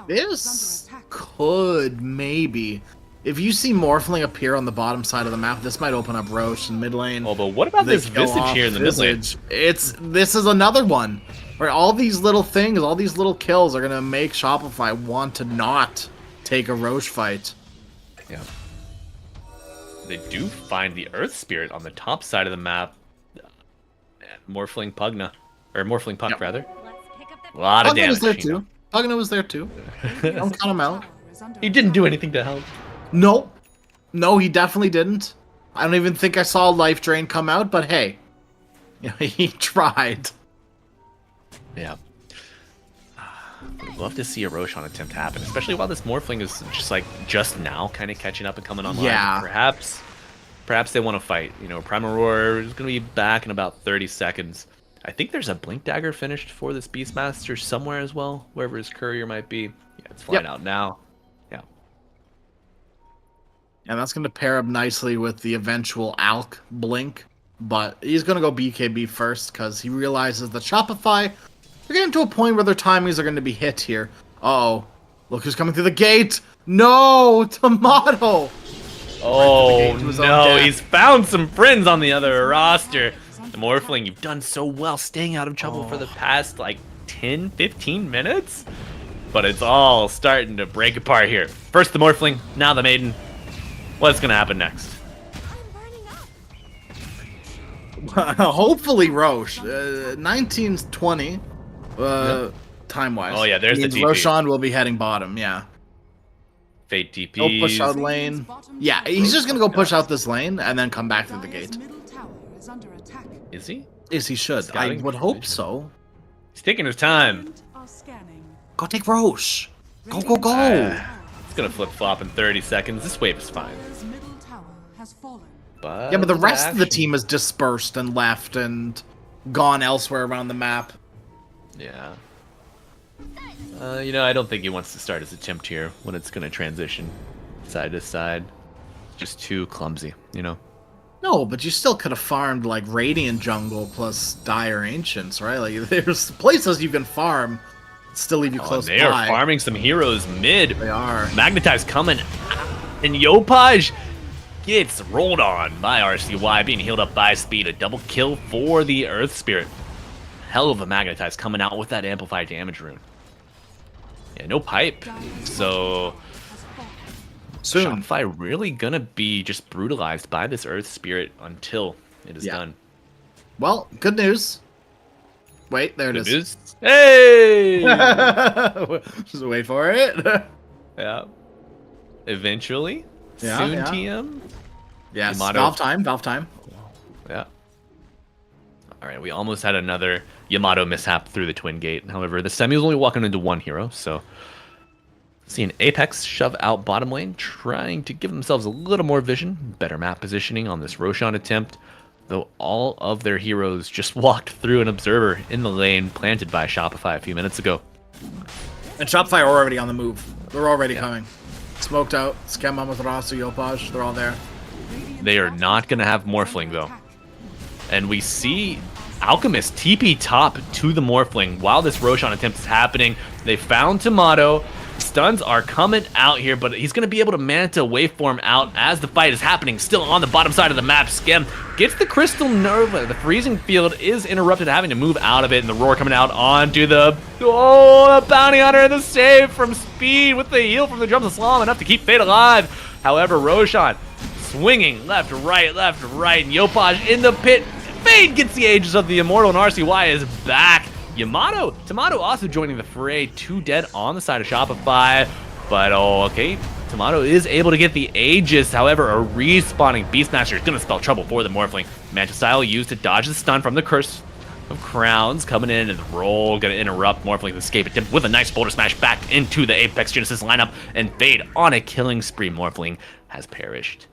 This could maybe. If you see Morphling appear on the bottom side of the map, this might open up Roche in mid lane. Oh, but what about They this kill Visage off here in the mid lane? Visage. This is another one where all these little things, all these little kills are gonna make Shopify want to not take a Roche fight. Yeah. They do find the Earth Spirit on the top side of the map. Morphling Pugna. Or Morphling Puck, Yep. rather. A lot of Pugna damage. was there you too. know. Pugna was there too. Don't count him out. He didn't do anything to help. Nope. No, he definitely didn't. I don't even think I saw Life Drain come out, but hey. He tried. Yeah. Would love to see a Roshan attempt happen, especially while this Morphling is just now kind of catching up and coming online. Yeah. Perhaps they want to fight. You know, Primal Roar is going to be back in about 30 seconds. I think there's a Blink Dagger finished for this Beastmaster somewhere as well, wherever his courier might be. Yeah, it's flying out now. Yeah. And that's going to pair up nicely with the eventual Alk Blink. But he's going to go BKB first because he realizes that Shopify, they're getting to a point where their timings are going to be hit here. Uh-oh. Look who's coming through the gate. No! Tomato! Oh, to his own no. death. He's found some friends on the other roster. The Morphling, you've done so well staying out of trouble for the past, 10, 15 minutes. But it's all starting to break apart here. First the Morphling, now the Maiden. What's going to happen next? Hopefully Roche. 1920 time-wise. Oh, yeah, there's the means TP. Roshan will be heading bottom, yeah. Fate TPs. He'll push out lane. Yeah, he's just going to go push out this lane and then come back through the gate. Is he? Is he should. I Scouting would hope position. so. He's taking his time. Go take Roche. Go, go, go. It's going to flip-flop in 30 seconds. This wave is fine. Yeah, but the rest of the team is dispersed and left and gone elsewhere around the map. Yeah. I don't think he wants to start his attempt here when it's going to transition side to side. Just too clumsy, No, but you still could have farmed Radiant Jungle plus Dire Ancients, right? There's places you can farm, still leave you close They by. are farming some heroes mid. They are. Magnetize coming. And Yopaj gets rolled on by RCY, being healed up by Speed. A double kill for the Earth Spirit. Hell of a Magnetize coming out with that amplified damage rune. Yeah, no pipe. So Soon. Shopify really gonna be just brutalized by this Earth Spirit until it is done. Well, good news. Wait, there it Good is. news? Hey! Just wait for it. Yeah. Eventually. Yeah, Soon, yeah. TM. Yes, Yamato. Valve time. Yeah. All right, we almost had another Yamato mishap through the Twin Gate. However, the semi was only walking into one hero, so Seeing Apex shove out bottom lane, trying to give themselves a little more vision, better map positioning on this Roshan attempt, though all of their heroes just walked through an observer in the lane planted by Shopify a few minutes ago. And Shopify are already on the move. They're already coming. Smoked out, Skema with Rasu, Yopaj, they're all there. They are not going to have Morphling, though. And we see Alchemist TP top to the Morphling while this Roshan attempt is happening. They found Tomato. Stuns are coming out here, but he's going to be able to Manta waveform out as the fight is happening. Still on the bottom side of the map. Skem gets the Crystal Nova. The freezing field is interrupted, having to move out of it, and the roar coming out onto the... Oh, the Bounty Hunter and the save from Speed with the heal from the Drums of Slam, enough to keep Fate alive. However, Roshan swinging left, right, and Yopaj in the pit. Fade gets the Aegis of the Immortal, and RCY is back. Tomato also joining the fray, 2 dead on the side of Shopify, but okay, Tomato is able to get the Aegis. However, a respawning Beastmaster is going to spell trouble for the Morphling. Manta Style used to dodge the stun from the Curse of Crowns, coming in and the roll, going to interrupt Morphling's escape attempt with a nice boulder smash back into the Apex Genesis lineup, and Fade on a killing spree. Morphling has perished.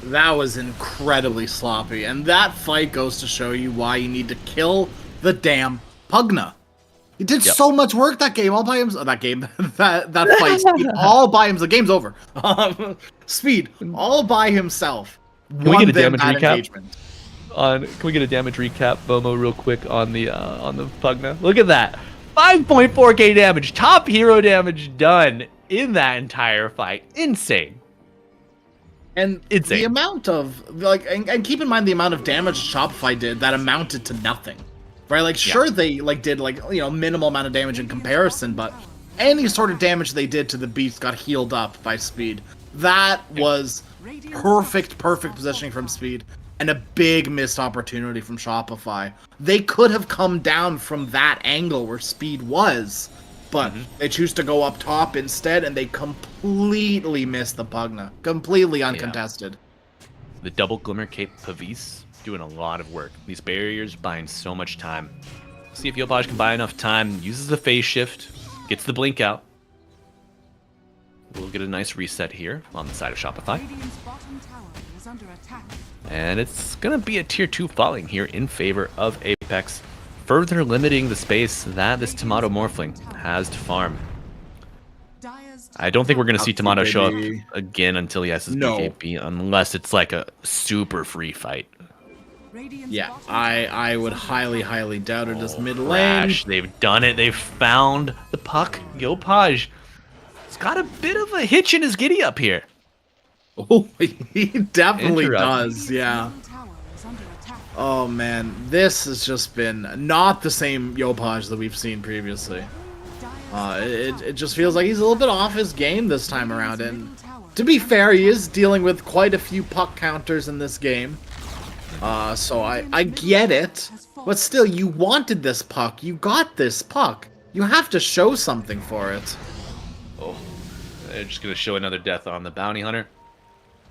That was incredibly sloppy, and that fight goes to show you why you need to kill the damn Pugna. He did so much work that game all by himself. That fight, Speed, all by himself. The game's over. Speed, all by himself. Can we get a damage recap? Can we get a damage recap, Bomo, real quick on the Pugna? Look at that, 5.4k damage, top hero damage done in that entire fight. Insane. And the amount of and keep in mind the amount of damage Shopify did that amounted to nothing. Right, like sure they did minimal amount of damage in comparison, but any sort of damage they did to the beast got healed up by Speed. That was perfect positioning from Speed, and a big missed opportunity from Shopify. They could have come down from that angle where Speed was, but they choose to go up top instead, and they completely missed the Pugna, completely uncontested. The double Glimmer Cape Pavis doing a lot of work. These barriers buying so much time. See if Yopaj can buy enough time. Uses the phase shift. Gets the blink out. We'll get a nice reset here on the side of Shopify. And it's going to be a tier 2 falling here in favor of Apex. Further limiting the space that this Tomato Morphling has to farm. I don't think we're going to see Tomato show up again until he has his BKB, unless it's like a super free fight. Yeah, I would highly doubt it as mid lane. They've done it. They've found the puck. Yopaj. He's got a bit of a hitch in his giddy up here. Oh, he definitely does, yeah. Oh man, this has just been not the same Yopaj that we've seen previously. It just feels like he's a little bit off his game this time around, and to be fair, he is dealing with quite a few puck counters in this game. So I get it, but still, you wanted this puck. You got this puck. You have to show something for it. Oh, they're just gonna show another death on the Bounty Hunter.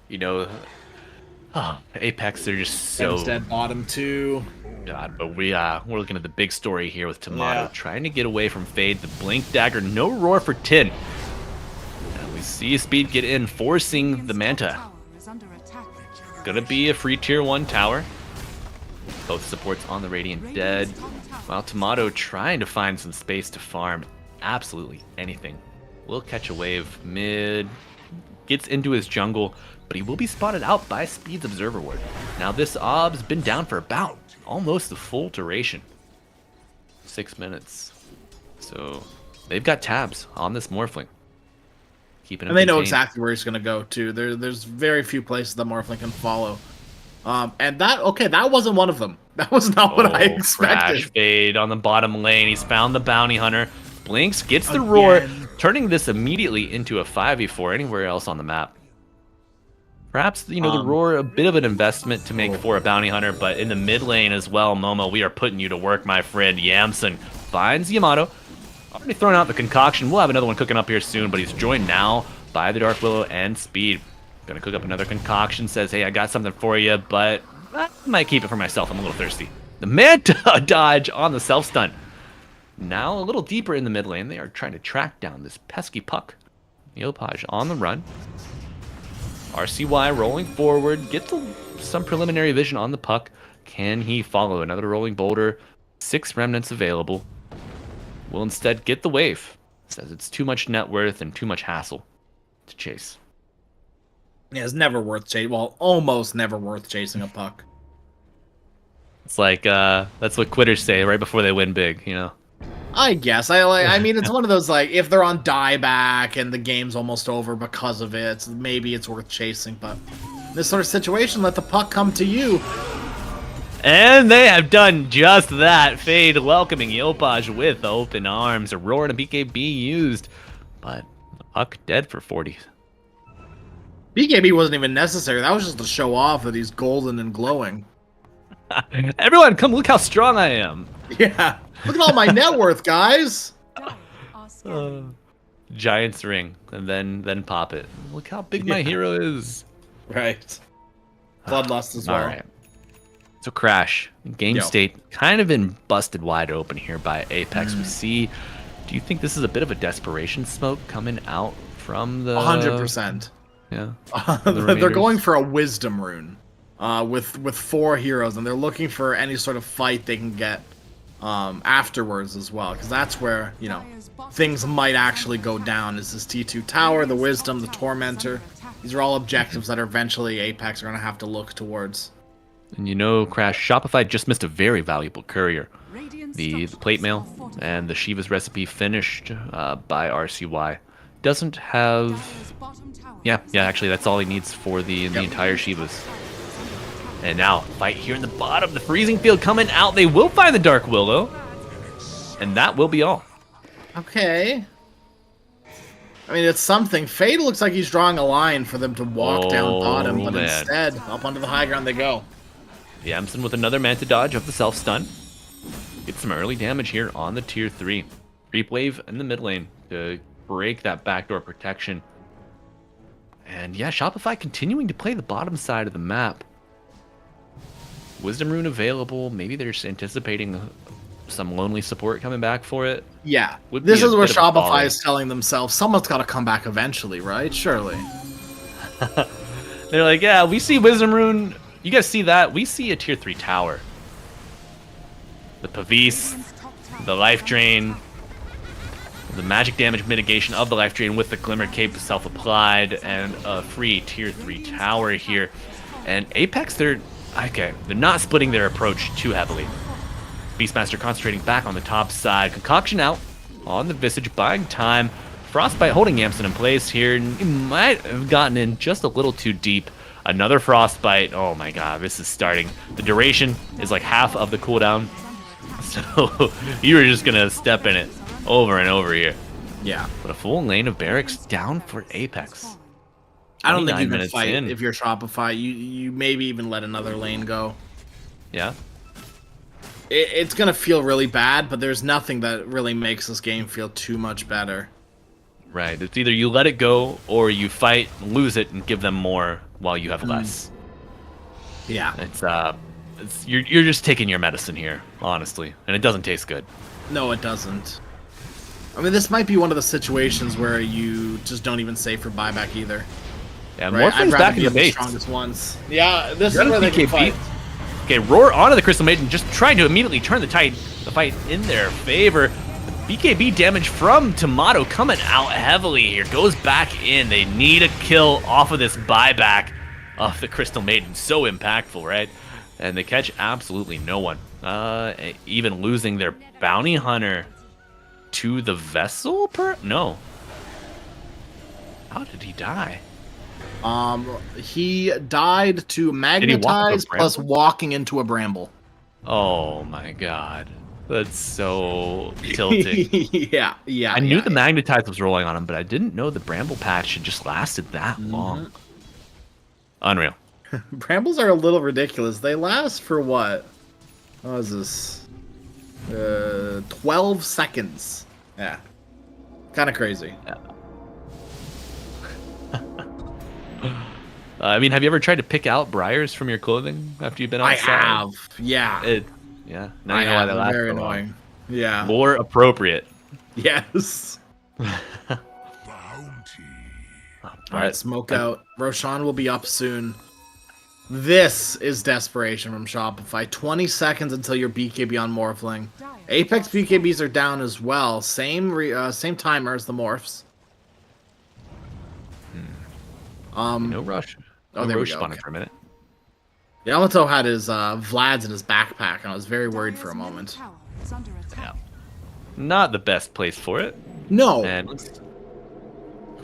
You know, Apex, they're just so dead bottom 2. God, but we're looking at the big story here with Tomato trying to get away from Fade. The Blink Dagger, no roar for Tin. And we see Speed get in, forcing the Manta. Gonna be a free tier 1 tower. Both supports on the Radiant dead. While Tomato trying to find some space to farm absolutely anything. Will catch a wave mid. Gets into his jungle, but he will be spotted out by Speed's Observer Ward. Now this ob's been down for about almost the full duration. 6 minutes. So they've got tabs on this Morphling. And they know exactly where he's going to go, too. There's very few places that Morphling can follow. And that wasn't one of them. That was not what I expected. Crash Fade on the bottom lane. He's found the Bounty Hunter. Blinks, gets the roar, turning this immediately into a 5v4 anywhere else on the map. Perhaps, the roar, a bit of an investment to make for a Bounty Hunter, but in the mid lane as well, Momo, we are putting you to work, my friend. Yamson finds Yamato. Already thrown out the concoction. We'll have another one cooking up here soon, but he's joined now by the Dark Willow and Speed. Gonna cook up another concoction, says, hey, I got something for you, but I might keep it for myself. I'm a little thirsty. The Manta dodge on the self-stun. Now a little deeper in the mid lane, they are trying to track down this pesky puck. Yopaj on the run. RCY rolling forward. Gets some preliminary vision on the puck. Can he follow? Another rolling boulder. 6 remnants available. Will instead get the wave. Says it's too much net worth and too much hassle to chase. Yeah, it's never worth chasing. Well, almost never worth chasing a puck. It's like that's what quitters say right before they win big, you know. I guess. I mean, it's one of those, like, if they're on dieback and the game's almost over because of it, maybe it's worth chasing. But this sort of situation, let the puck come to you. And they have done just that. Fade welcoming Yopaj with open arms. Aurora and BKB used, but the puck dead for 40. BKB wasn't even necessary. That was just to show off that he's golden and glowing. Everyone, come look how strong I am. Yeah. Look at all my net worth, guys. Giant's ring, and then pop it. Look how big my hero is. Right. Bloodlust as well. All right. So Crash, game state, kind of been busted wide open here by Apex. We see. Do you think this is a bit of a desperation smoke coming out from the? 100%. Yeah. They're going for a wisdom rune, with 4 heroes, and they're looking for any sort of fight they can get afterwards as well, because that's where, you know, things might actually go down. Is this T2 tower, the wisdom, the tormentor? These are all objectives that eventually Apex are going to have to look towards. And you know, Crash, Shopify just missed a very valuable courier. The plate mail and the Shiva's recipe finished by RCY. Doesn't have... Yeah, actually, that's all he needs for the entire Shiva's. And now, fight here in the bottom. The freezing field coming out. They will find the Dark Willow. And that will be all. Okay. I mean, it's something. Fade looks like he's drawing a line for them to walk down bottom, but instead, up onto the high ground they go. Yamson with another Manta dodge of the self-stun. Get some early damage here on the tier 3. Creep wave in the mid lane to break that backdoor protection. And yeah, Shopify continuing to play the bottom side of the map. Wisdom rune available. Maybe they're just anticipating some lonely support coming back for it. Yeah. This is where Shopify is telling themselves, someone's got to come back eventually, right? Surely. They're like, yeah, we see Wisdom rune. You guys see that? We see a tier 3 tower. The Pavis, the life drain, the magic damage mitigation of the life drain with the Glimmer Cape self-applied, and a free tier 3 tower here. And Apex, they're not splitting their approach too heavily. Beastmaster concentrating back on the top side. Concoction out on the Visage, buying time. Frostbite holding Yamson in place here. He might have gotten in just a little too deep. Another Frostbite. Oh my god, this is starting. The duration is like half of the cooldown. So you were just going to step in it over and over here. Yeah. But a full lane of barracks down for Apex. I don't think you can fight if you're Shopify. You maybe even let another lane go. Yeah. It's going to feel really bad, but there's nothing that really makes this game feel too much better. Right. It's either you let it go or you fight, lose it, and give them more while you have less. Yeah. You're just taking your medicine here, honestly, and it doesn't taste good. No, it doesn't. I mean, this might be one of the situations where you just don't even save for buyback either. Yeah, right? Morphin's back in the base. Strongest ones. Yeah, this is where they can fight. Okay, Roar onto the Crystal Maiden, just trying to immediately turn the fight in their favor. BKB damage from Tomato coming out heavily here. Goes back in. They need a kill off of this buyback of the Crystal Maiden. So impactful, right? And they catch absolutely no one. Even losing their bounty hunter to the vessel? No. How did he die? He died to magnetize plus walking into a bramble. Oh my god. That's so tilting. yeah. I knew the magnetize was rolling on him, but I didn't know the bramble patch had just lasted that long. Unreal. Brambles are a little ridiculous. They last for what? What is this? 12 seconds. Yeah. Kind of crazy. Yeah. I mean, have you ever tried to pick out briars from your clothing after you've been outside? I have. Yeah. Yeah. Now you know why they last. Very annoying. Yeah. More appropriate. Yes. Bounty. All right, smoke out. Roshan will be up soon. This is desperation from Shopify. 20 seconds until your BKB on Morphling. Apex BKBs are down as well. Same timer as the Morphs. No rush. Oh, No there we rush go. spawning Okay. for a minute. Yamato had his Vlad's in his backpack, and I was very worried for a moment. Tower is under attack. Not the best place for it. No. And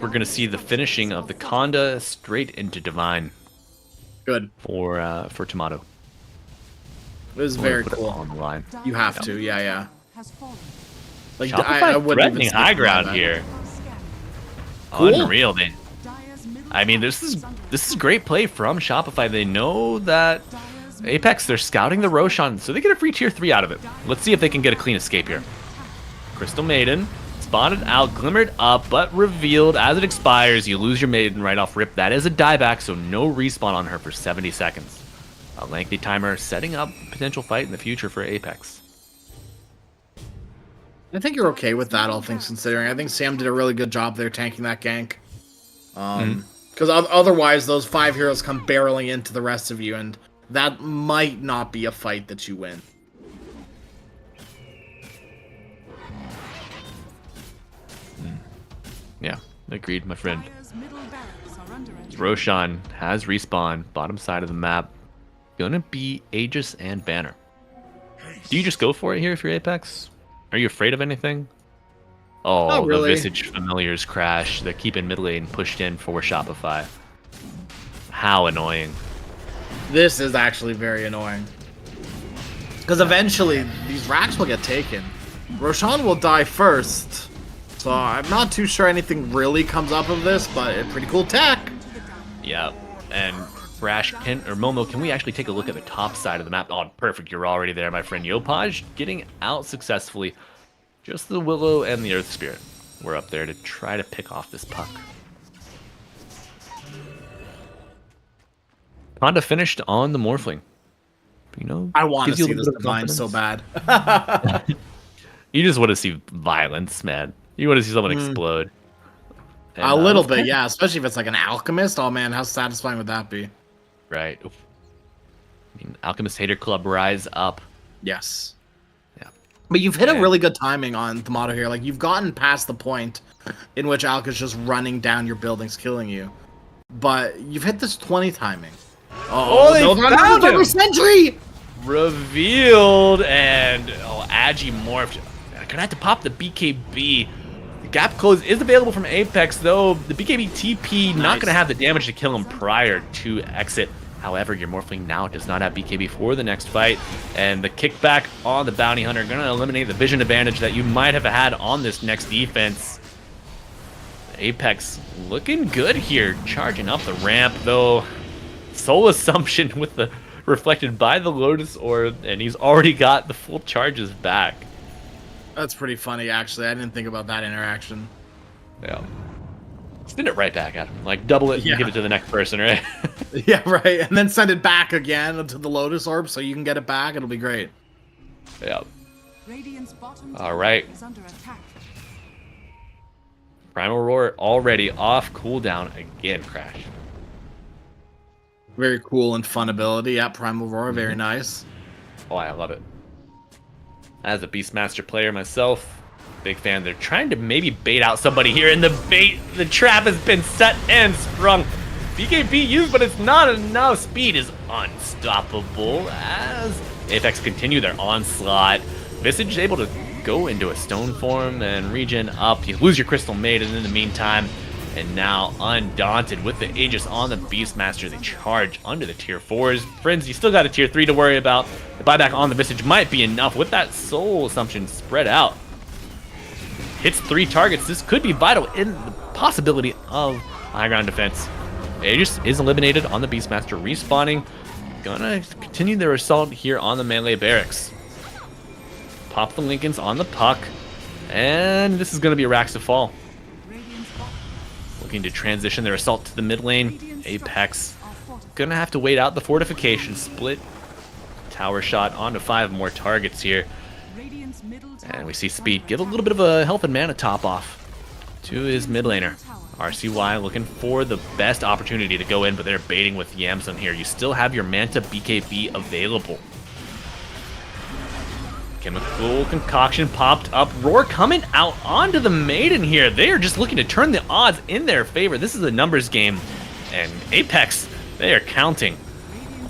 we're gonna see the finishing of the Conda straight into Divine Good. for Tomato. It was We'll very put it cool. on the line. You have to, yeah. Has fallen. Like Shopify I wouldn't threatening even high speak about ground that. here. Cool. Unreal, man. Dire's middle I mean, this is great play from Shopify. They know that Apex, they're scouting the Roshan, so they get a free tier 3 out of it. Let's see if they can get a clean escape here. Crystal Maiden, spotted out, glimmered up, but revealed as it expires. You lose your Maiden right off rip. That is a dieback, so no respawn on her for 70 seconds. A lengthy timer setting up a potential fight in the future for Apex. I think you're okay with that, all things considering. I think Sam did a really good job there tanking that gank. Because otherwise, those 5 heroes come barreling into the rest of you, and that might not be a fight that you win. Yeah, agreed, my friend. Dire's middle barracks are under attack. Roshan has respawn, bottom side of the map. Gonna be Aegis and Banner. Do you just go for it here if you're Apex? Are you afraid of anything? Oh, Not really. The Visage Familiars crash. They're keeping mid lane pushed in for Shopify. How annoying. This is actually very annoying. Because eventually, these racks will get taken. Roshan will die first. So I'm not too sure anything really comes up of this, but a pretty cool tech. Yeah, and Brash or Momo, can we actually take a look at the top side of the map? Oh, perfect. You're already there, my friend. Yopaj getting out successfully. Just the Willow and the Earth Spirit were up there to try to pick off this puck. Honda finished on the Morphling. You know, I want to gives you a see little this bit of divine so confidence. bad. You just want to see violence, man. You want to see someone explode. And, A little it's bit, kind of- yeah. Especially if it's like an alchemist. Oh man, how satisfying would that be? Right. Oof. I mean, Alchemist Hater Club, rise up. Yes. Yeah. But you've hit a Yeah. really good timing on the motto here. Like, you've gotten past the point in which Alk is just running down your buildings, killing you. But you've hit this 20 timing. Oh, they found him! Sentry! Revealed, and Agi morphed. Gonna have to pop the BKB. The gap close is available from Apex, though. The BKB TP not Nice. gonna have the damage to kill him prior to exit. However, your Morphling now does not have BKB for the next fight, and the kickback on the Bounty Hunter gonna eliminate the vision advantage that you might have had on this next defense. Apex looking good here, charging up the ramp, though. Soul Assumption with the reflected by the Lotus Orb, and he's already got the full charges back. That's pretty funny, actually. I didn't think about that interaction. Yeah. Send it right back at him. Like, double it Yeah. and give it to the next person, right? Yeah, right. And then send it back again to the Lotus Orb so you can get it back. It'll be great. Yeah. Radiant's bottom All tower right. is under attack. Primal Roar already off cooldown again, Crash. Very cool and fun ability. Yeah, Primal Roar, very nice. Oh, I love it. As a Beastmaster player myself, big fan. They're trying to maybe bait out somebody here, and the trap has been set and sprung. BKB used, but it's not enough. Speed is unstoppable as Apex continue their onslaught. Visage is able to go into a stone form and regen up. You lose your Crystal Maiden in the meantime. And now, undaunted with the Aegis on the Beastmaster, they charge under the tier 4s. Friends, you still got a tier 3 to worry about. The buyback on the Visage might be enough with that Soul Assumption spread out. Hits 3 targets. This could be vital in the possibility of high ground defense. Aegis is eliminated on the Beastmaster, respawning. Gonna continue their assault here on the melee barracks. Pop the Lincolns on the puck. And this is gonna be a Rax to fall. Radiant's bottom Looking to transition their assault to the mid lane. Apex gonna have to wait out the fortification split. Tower shot onto 5 more targets here. Radiant's middle tower And we see is Speed under give a attack. little bit of a health and mana top off to his mid laner. Tower RCY looking for the best opportunity to go in, but they're baiting with Yamsun here. You still have your Manta BKB available. Chemical Concoction popped up. Roar coming out onto the Maiden here. They are just looking to turn the odds in their favor. This is a numbers game, and Apex, they are counting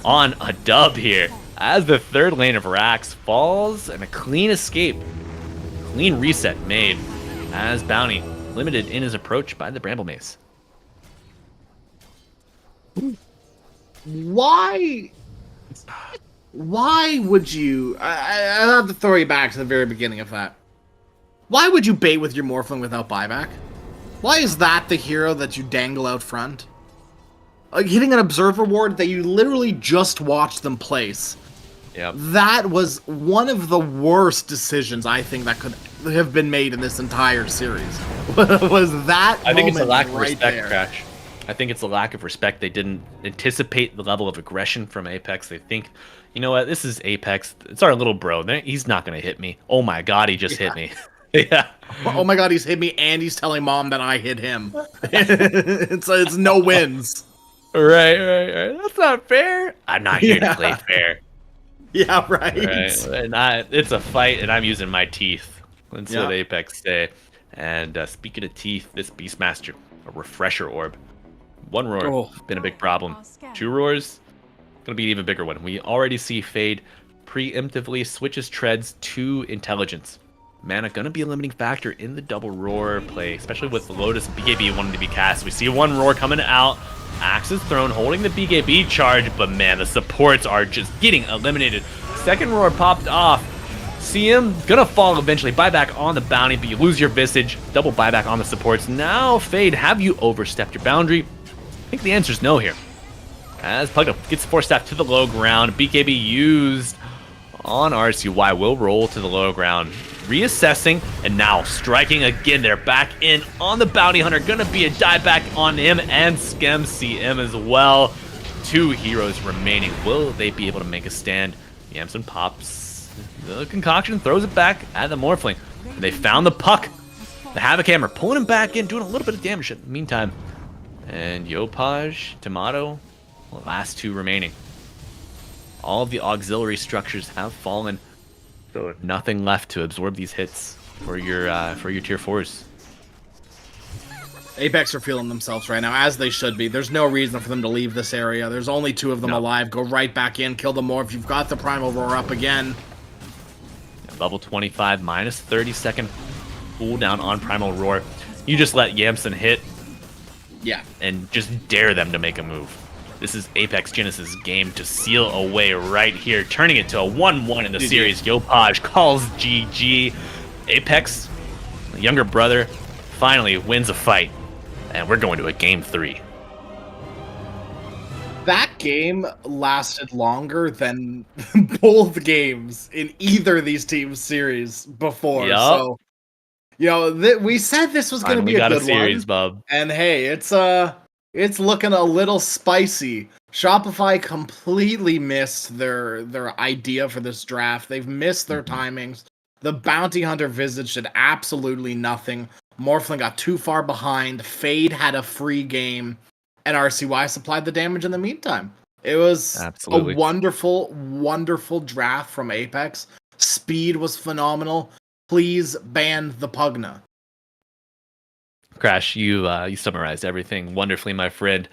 on a dub here as the third lane of Rax falls and a clean escape. Clean reset made as Bounty limited in his approach by the Bramble Mace. Why would you... I have to throw you back to the very beginning of that. Why would you bait with your Morphling without buyback? Why is that the hero that you dangle out front? Like hitting an Observer Ward that you literally just watched them place. Yep. That was one of the worst decisions I think that could have been made in this entire series. Was that I think it's a moment lack of right respect, there. Crash. I think it's a lack of respect. They didn't anticipate the level of aggression from Apex. They think, you know what, this is Apex. It's our little bro. He's not going to hit me. Oh my god, he just hit me. Yeah. Oh my god, he's hit me and he's telling mom that I hit him. it's no wins. Right. That's not fair. I'm not here to play fair. Yeah, right. And it's a fight, and I'm using my teeth. That's what Apex say. And speaking of teeth, this Beastmaster, a refresher orb. One roar, been a big problem. 2 roars, gonna be an even bigger one. We already see Fade preemptively switches treads to intelligence. Mana gonna be a limiting factor in the double roar play, especially with Lotus BKB wanting to be cast. We see 1 roar coming out. Axe is thrown, holding the BKB charge, but man, the supports are just getting eliminated. Second roar popped off. CM gonna fall eventually. Buyback on the bounty, but you lose your Visage. Double buyback on the supports. Now, Fade, have you overstepped your boundary? I think the answer is no here. As Pugna gets 4-staff to the low ground, BKB used on RCY will roll to the low ground. Reassessing, and now striking again. They're back in on the Bounty Hunter. Gonna be a dieback on him and Skem CM as well. 2 heroes remaining. Will they be able to make a stand? Yamson pops the concoction, throws it back at the Morphling. They found the puck. The Havoc Hammer pulling him back in, doing a little bit of damage in the meantime. And Yopaj, Tomato, the last 2 remaining. All of the auxiliary structures have fallen. So nothing left to absorb these hits for your tier 4s. Apex are feeling themselves right now, as they should be. There's no reason for them to leave this area. There's only 2 of them alive. Go right back in, kill them more. If you've got the Primal Roar up again. Level 25, minus 30-second cooldown on Primal Roar. You just let Yamson hit. Yeah. And just dare them to make a move. This is Apex Genesis' game to seal away right here, turning it to a 1-1 in the series. Yopaj calls GG. Apex, the younger brother, finally wins a fight, and we're going to a game 3. That game lasted longer than both games in either of these teams' series before. Yep. So, you know, we said this was going to be a good series, one. bub. And hey, it's looking a little spicy. Shopify completely missed their idea for this draft. They've missed their timings. The Bounty Hunter Visage did absolutely nothing. Morphling got too far behind. Fade had a free game. And RCY supplied the damage in the meantime. It was a wonderful, wonderful draft from Apex. Speed was phenomenal. Please ban the Pugna. Crash, you summarized everything wonderfully, my friend.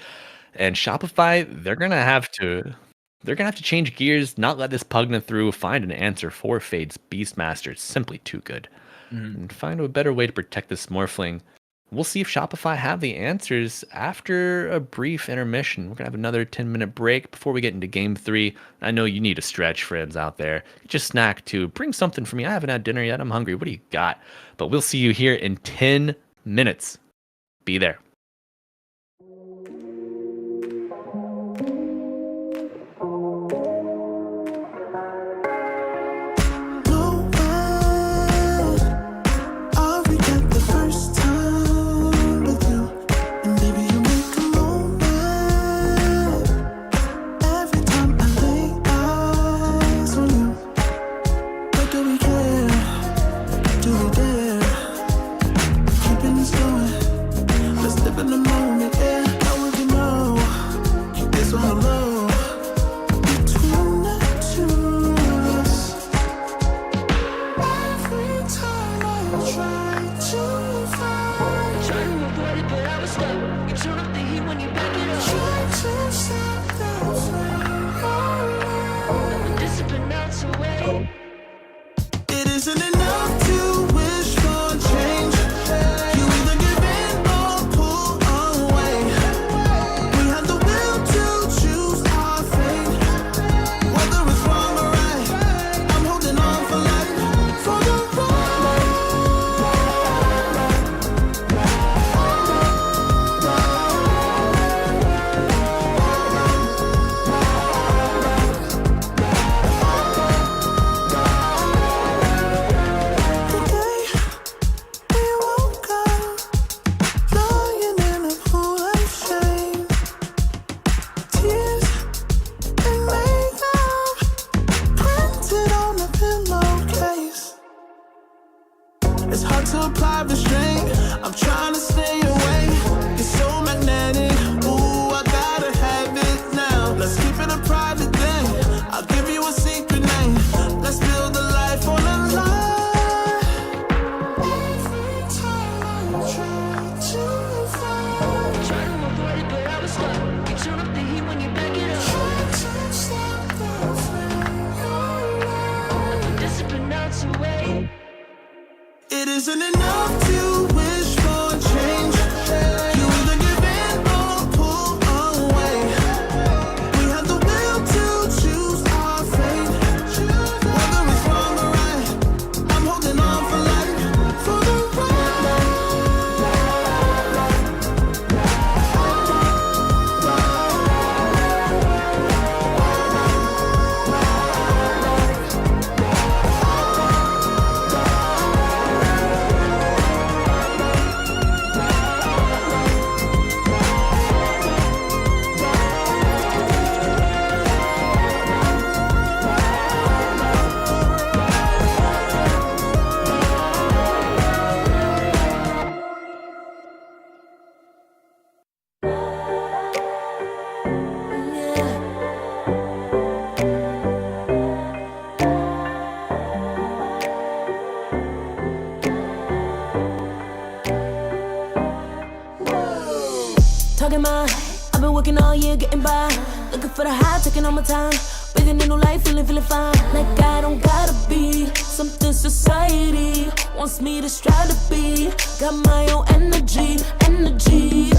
And Shopify, they're gonna have to change gears, not let this Pugna through, find an answer for Fade's Beastmaster. It's simply too good. And find a better way to protect this Morphling. We'll see if Shopify have the answers after a brief intermission. We're gonna have another 10-minute break before we get into game 3. I know you need a stretch, friends out there. Just snack too. Bring something for me. I haven't had dinner yet. I'm hungry. What do you got? But we'll see you here in 10 minutes. Be there. Keeping this going. Let's too far. Try to avoid it, but I was stuck. You turn up the heat when you back it up. Try to stop the flame. The discipline melts away. It isn't enough to wish for change. You either give in or pull away. We have the will to choose our fate. Whether it's wrong or right, I'm holding on for life. For the it's hard to apply restraint. I'm trying to stay away. It's so magnetic. Ooh, I gotta have it now. Let's keep it a private thing. I'll give you a secret name. Let's build a life on a lie. Every time I try to find, Try to avoid it, but I was stuck. You turn up the heat when you back it up. try to stop the flame. The discipline melts away. It isn't enough to wish for change. You either give in or pull away. We have the will to choose our fate. Whether it's wrong or right, I'm holding on for life. For the Talking my, I've been working all year getting by. Looking for the high, taking all my time. Breathing in new life, feeling fine. Like I don't gotta be something society wants me to strive to be. Got my own energy.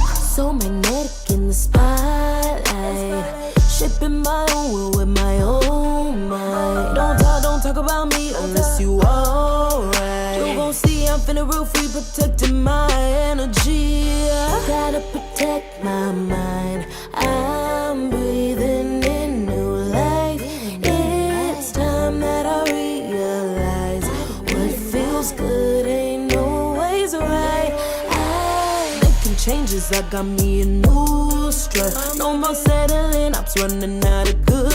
So magnetic in the spotlight. Shaping my own world with my own mind. Don't talk about me unless you alright. You gon' see I'm finna real free, protecting my energy. Gotta protect my mind. I'm breathing in new life. It's time that I realize what feels good ain't always right. Making changes, I got me a new strut. No more settling, I'm running out of good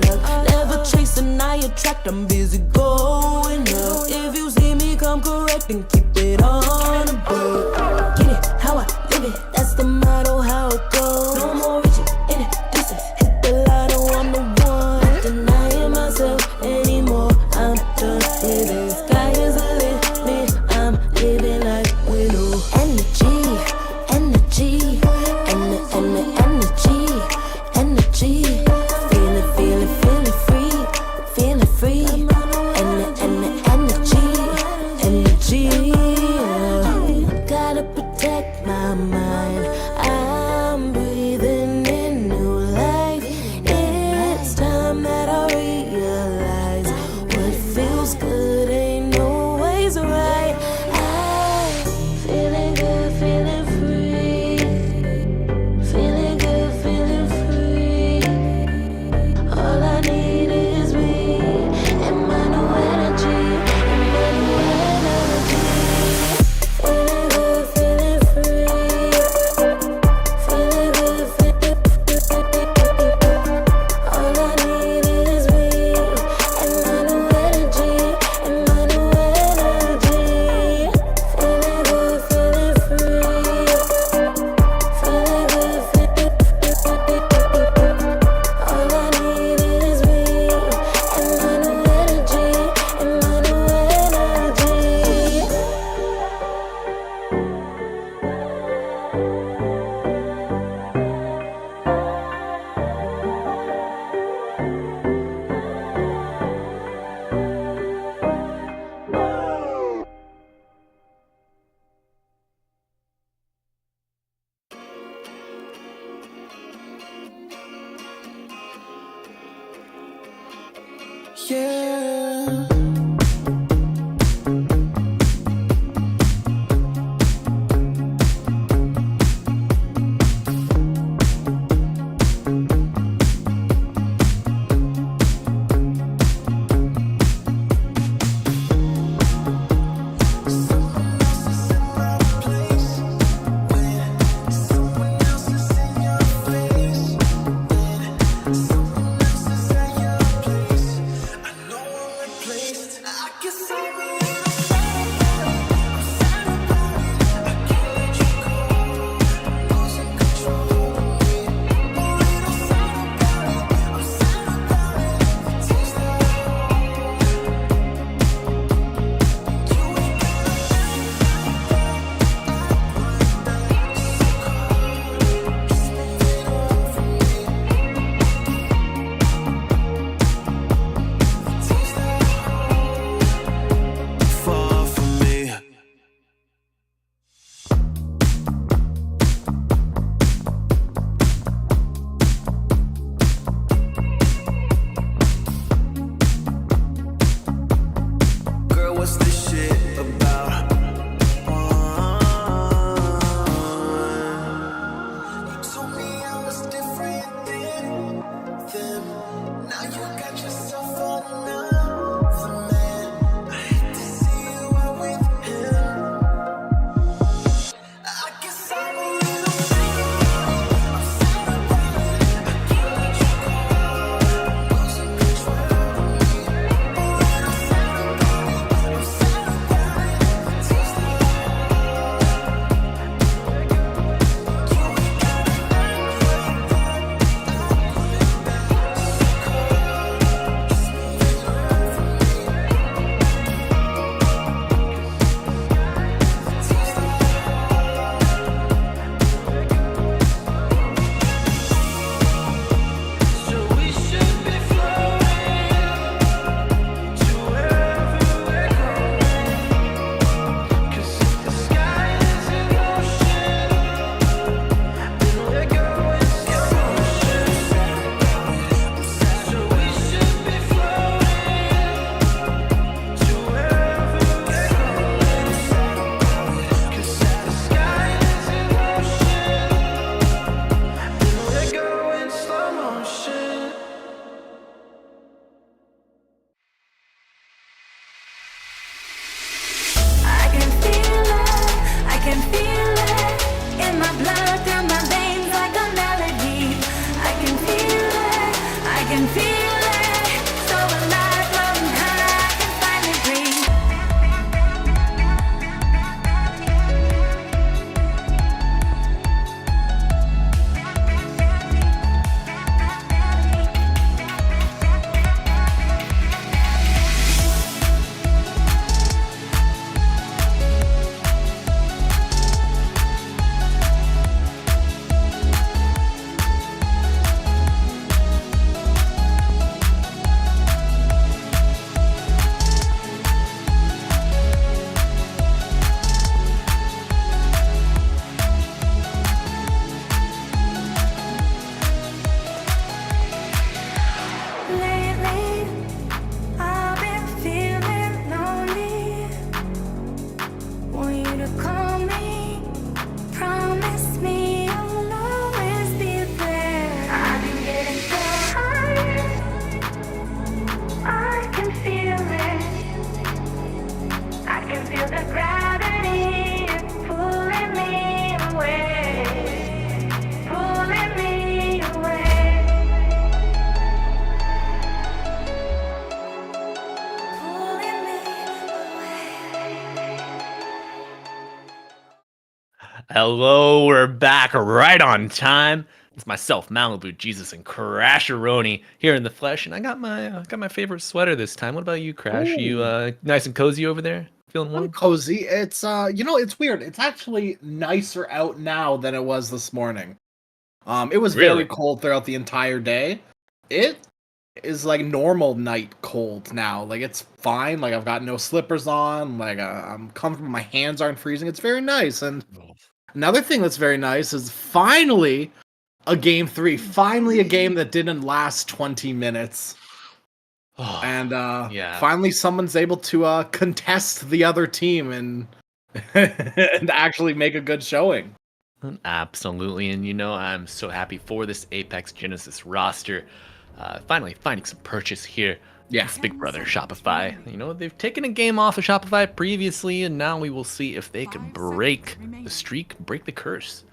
luck. Never chasing, I attract, I'm busy going up. If you see me come correct, then keep it on the book. Get it, how I live it, that's the motto, how it goes. No more reaching in the distance, hit the lotto, I'm the one. Not denying myself anymore, I'm done with it. Sky is the limit, I'm living like we know. Energy, feeling free. Energy. Gotta protect my mind. Hello, we're back right on time. It's myself, Malibu, Jesus, and Crasheroni here in the flesh, and I got my favorite sweater this time. What about you, Crash? You nice and cozy over there? Feeling I'm warm? cozy. It's it's weird. It's actually nicer out now than it was this morning. It was Really? very cold throughout the entire day. It is like normal night cold now. Like it's fine. Like I've got no slippers on. Like I'm comfortable. My hands aren't freezing. It's very nice. And another thing that's very nice is finally a game 3. Finally a game that didn't last 20 minutes. And yeah. finally someone's able to contest the other team and and actually make a good showing. Absolutely, and I'm so happy for this Apex Genesis roster. Finally finding some purchase here. Yeah. It's Big Brother Shopify. They've taken a game off of Shopify previously, and now we will see if they can break the streak, break the curse,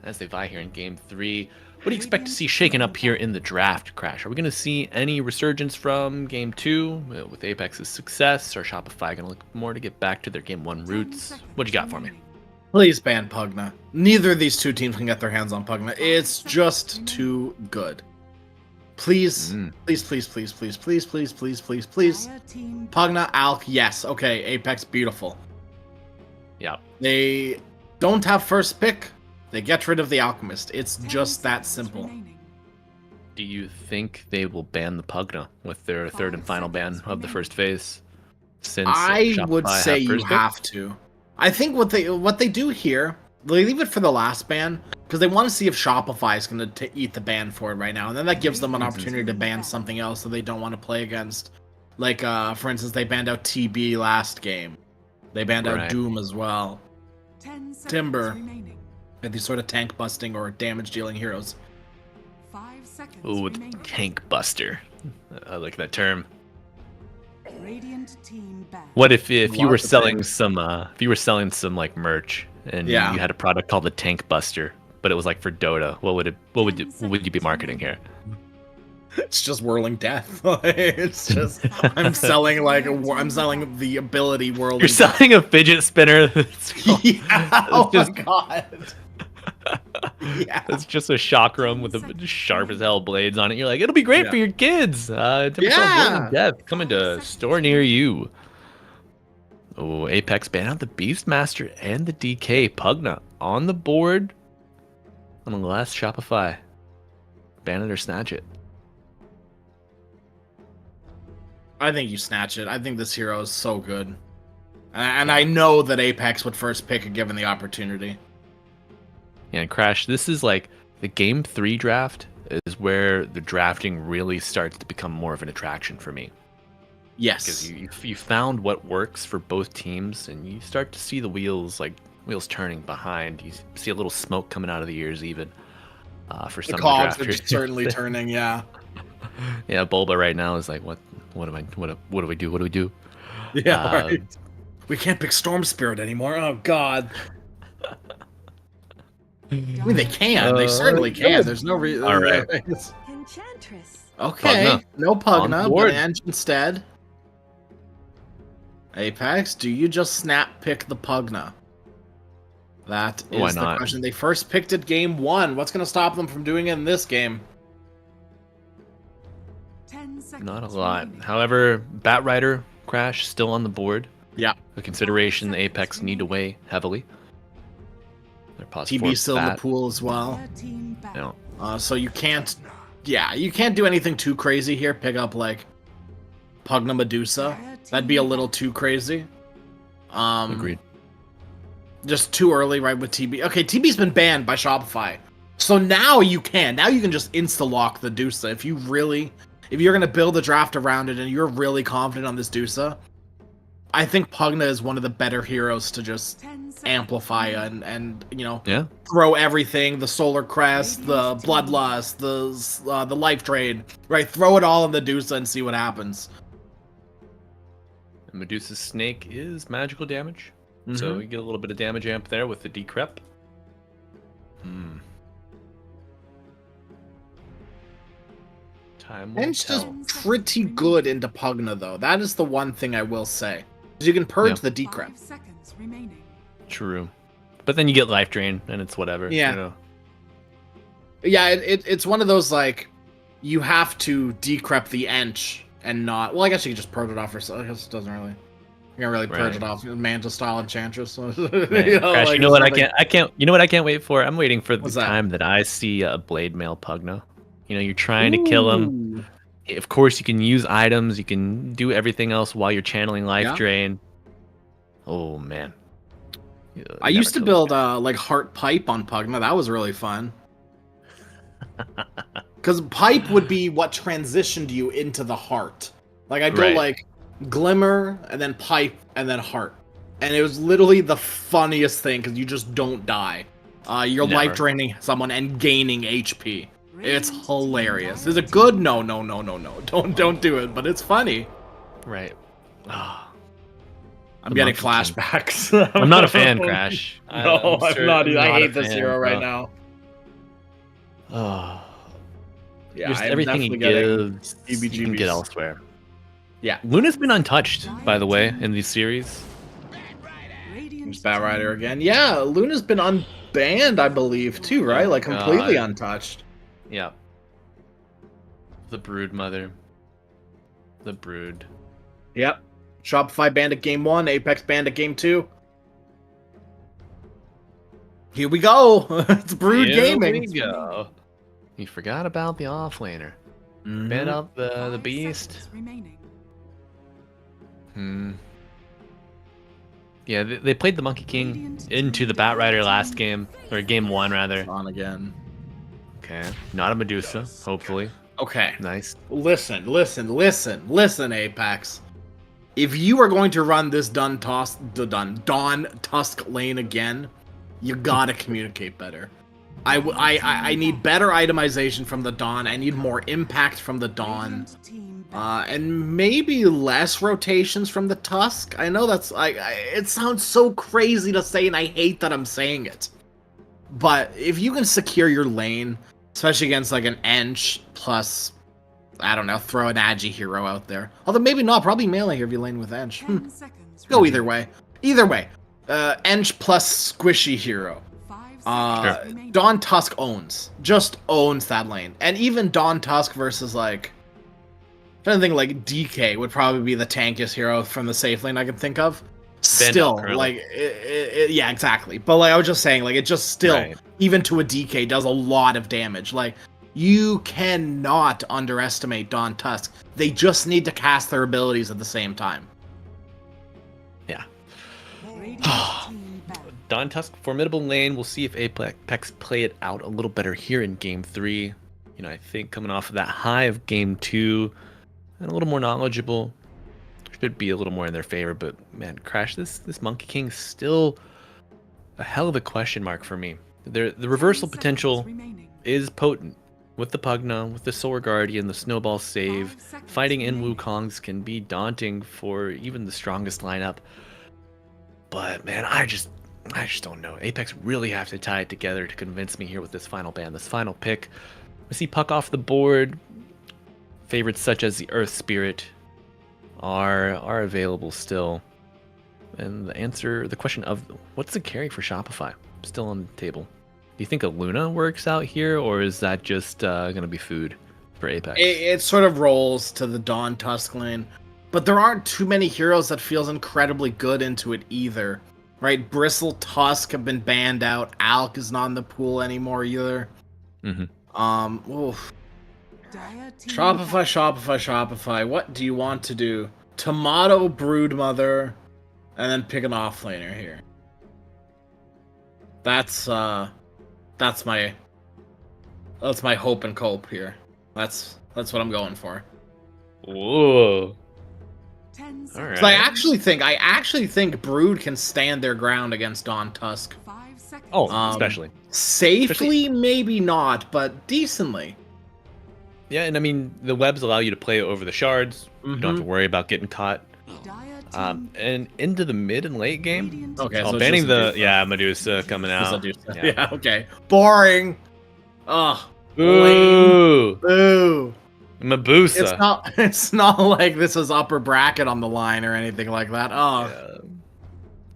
as they vie here in Game 3. What do you expect to see shaken up here in the draft, Crash? Are we going to see any resurgence from Game 2 with Apex's success, or Shopify going to look more to get back to their Game 1 roots? What you got for me? Please ban Pugna. Neither of these two teams can get their hands on Pugna. It's just too good. Please, please, please, please, please, please, please, please, please, please. Pugna, Alk, yes. Okay, Apex, beautiful. Yeah. They don't have first pick. They get rid of the Alchemist. It's just that simple. Do you think they will ban the Pugna with their third and final ban of the first phase? Since I would Shopify say have you first pick? have to. I think what they do here, they leave it for the last ban because they want to see if Shopify is going to eat the ban for it right now, and then that gives them an opportunity to ban something else that they don't want to play against. Like, for instance, they banned out TB last game. They banned out Doom as well. Timber, and these sort of tank busting or damage dealing heroes. 5 seconds Ooh, remaining. tank buster. I like that term. Radiant team back. What if you were Lots of selling things. some like merch and Yeah. you had a product called the Tank Buster, but it was like for Dota? What would you be marketing here? It's just whirling death. It's just I'm selling the ability whirling. You're selling a fidget spinner. Yeah. Oh just- my god. Yeah. It's just a chakram with a sharp as hell blades on it. You're like, it'll be great Yeah. for your kids. Yeah. Death coming to a store near you. Oh, Apex ban out the Beastmaster and the DK Pugna on the board. On the last Shopify. Ban it or snatch it. I think you snatch it. I think this hero is so good. And I know that Apex would first pick it given the opportunity. Yeah, and Crash, this is like the Game 3 draft is where the drafting really starts to become more of an attraction for me. Yes. Because you found what works for both teams, and you start to see the wheels turning behind. You see a little smoke coming out of the ears even for The some cogs of the are drafters. certainly turning, yeah. Yeah, Bulba right now is like, what do we do? Yeah, right. We can't pick Storm Spirit anymore. Oh god. I mean, they can. They certainly can. There's no reason. All right. Enchantress. Okay. Pugna. No On Pugna, board. but Ange instead. Apex, do you just snap pick the Pugna? That is Why the not? question. They first picked it game 1. What's going to stop them from doing it in this game? 10 seconds Not a lot. remaining. However, Batrider Crash still on the board. Yeah. A consideration the Apex need to weigh heavily. They're possible. TB still in the pool as well. Player team back. No. So you can't... Yeah, you can't do anything too crazy here. Pick up, like, Pugna Medusa. That'd be a little too crazy. Agreed. Just too early, right, with TB. Okay, TB's been banned by Shopify. So now you can. Now you can just insta-lock the Dusa. If you're going to build a draft around it and you're really confident on this Dusa, I think Pugna is one of the better heroes to just 10 seconds amplify remaining. and Yeah. throw everything, the Solar Crest, the Bloodlust, the Life Trade, right? Throw it all in the Dusa and see what happens. Medusa's snake is magical damage. So Mhm. you get a little bit of damage amp there with the decrep. Time will Bench does tell. pretty good into Pugna, though. That is the one thing I will say. 'Cause you can purge Yeah. the Decrep. 5 seconds remaining. True. But then you get life drain, and it's whatever. Yeah. You know? Yeah, it's one of those, like, you have to decrep the Ench and not... Well, I guess you could just purge it off yourself. I guess it doesn't really... You can't really purge it off. Manta style Enchantress. So, Man, Crash, like, you know what something- I can't. You know what I can't wait for? I'm waiting for the What's that? time that I see a Blade Mail Pugna. You know, you're trying to kill him. Of course, you can use items. You can do everything else while you're channeling life Yeah. drain. Oh man. I used to build like Heart Pipe on Pugna. That was really fun. Because Pipe would be what transitioned you into the Heart. Like I'd go Right. like Glimmer and then Pipe and then Heart, and it was literally the funniest thing because you just don't die. You're Never. life draining someone and gaining HP. It's hilarious. Is it good? No. Don't do it. But it's funny. Right. Ah. I'm The getting Monkey King. flashbacks. I'm not a fan, Crash. No, I'm not. I hate this fan, hero right bro. now. Oh. Yeah, Just I'm everything he definitely getting gives, you can EBGBs. get elsewhere. Yeah. Luna's been untouched, by the way, in these series. There's Bat Rider again. Yeah, Luna's been unbanned, I believe, too, right? Like completely God. untouched. Yeah. The Brood Mother. The Brood. Yep. Shopify banned at game 1, Apex banned at game 2. Here we go. It's Brood Here Gaming. we go. You forgot about the offlaner. Mhm. Ban out the 5 beast. seconds remaining. Yeah, they played the Monkey King into the Bat Rider last game, or game 1 rather. On again. Okay, not a Medusa, hopefully. Okay. Nice. Listen, Apex. If you are going to run this Dawn Tusk lane again, you gotta communicate better. I need better itemization from the Dawn. I need more impact from the Dawn. Radiant team ban. And maybe less rotations from the Tusk. I know that's it sounds so crazy to say, and I hate that I'm saying it. But if you can secure your lane, especially against like an Ench plus, I don't know, throw an Agi hero out there. Although maybe not, probably melee here if you lane with Ench. 10 seconds Go either way. Either way, Ench plus squishy hero. 5 seconds remaining. Dawn Tusk just owns that lane. And even Dawn Tusk versus like, I'm trying to think, like DK would probably be the tankiest hero from the safe lane I can think of. Still, currently. like, yeah, exactly. But like I was just saying, like it just still, Right. even to a DK, does a lot of damage. Like you cannot underestimate Dawn Tusk. They just need to cast their abilities at the same time. Yeah. Radiant team ban. Dawn Tusk, formidable lane. We'll see if Apex play it out a little better here in game 3. You know, I think coming off of that high of game 2, and a little more knowledgeable, should be a little more in their favor. But man, Crash, this Monkey King's still a hell of a question mark for me. The reversal 10 seconds potential remaining. is potent. With the Pugna, with the Solar Guardian, the Snowball save, 5 seconds fighting in remaining. Wukongs can be daunting for even the strongest lineup. But man, I just don't know. Apex really have to tie it together to convince me here with this final ban, this final pick. I see Puck off the board. Favorites such as the Earth Spirit are available still. And the question of what's the carry for Shopify still on the table. Do you think a Luna works out here, or is that just going to be food for Apex? It sort of rolls to the Dawn Tusk lane, but there aren't too many heroes that feels incredibly good into it either, right? Bristle, Tusk have been banned out. Alk is not in the pool anymore either. Oof. Dire team Shopify. What do you want to do? Tomato Brood Mother, and then pick an offlaner here. That's my hope and cope here. That's what I'm going for. Whoa. 10 seconds. All right. So I actually think Brood can stand their ground against Dawn Tusk. 5 seconds. Oh, especially. Safely, maybe not, but decently. Yeah, and I mean, the webs allow you to play over the shards. You don't have to worry about getting caught. Dire team And into the mid and late game. Radiant Okay, Oh, so it's banning just the Medusa coming out. Yeah, okay. Boring. Ugh. Ooh, Boo. Medusa. It's not like this is upper bracket on the line or anything like that. Oh. Yeah.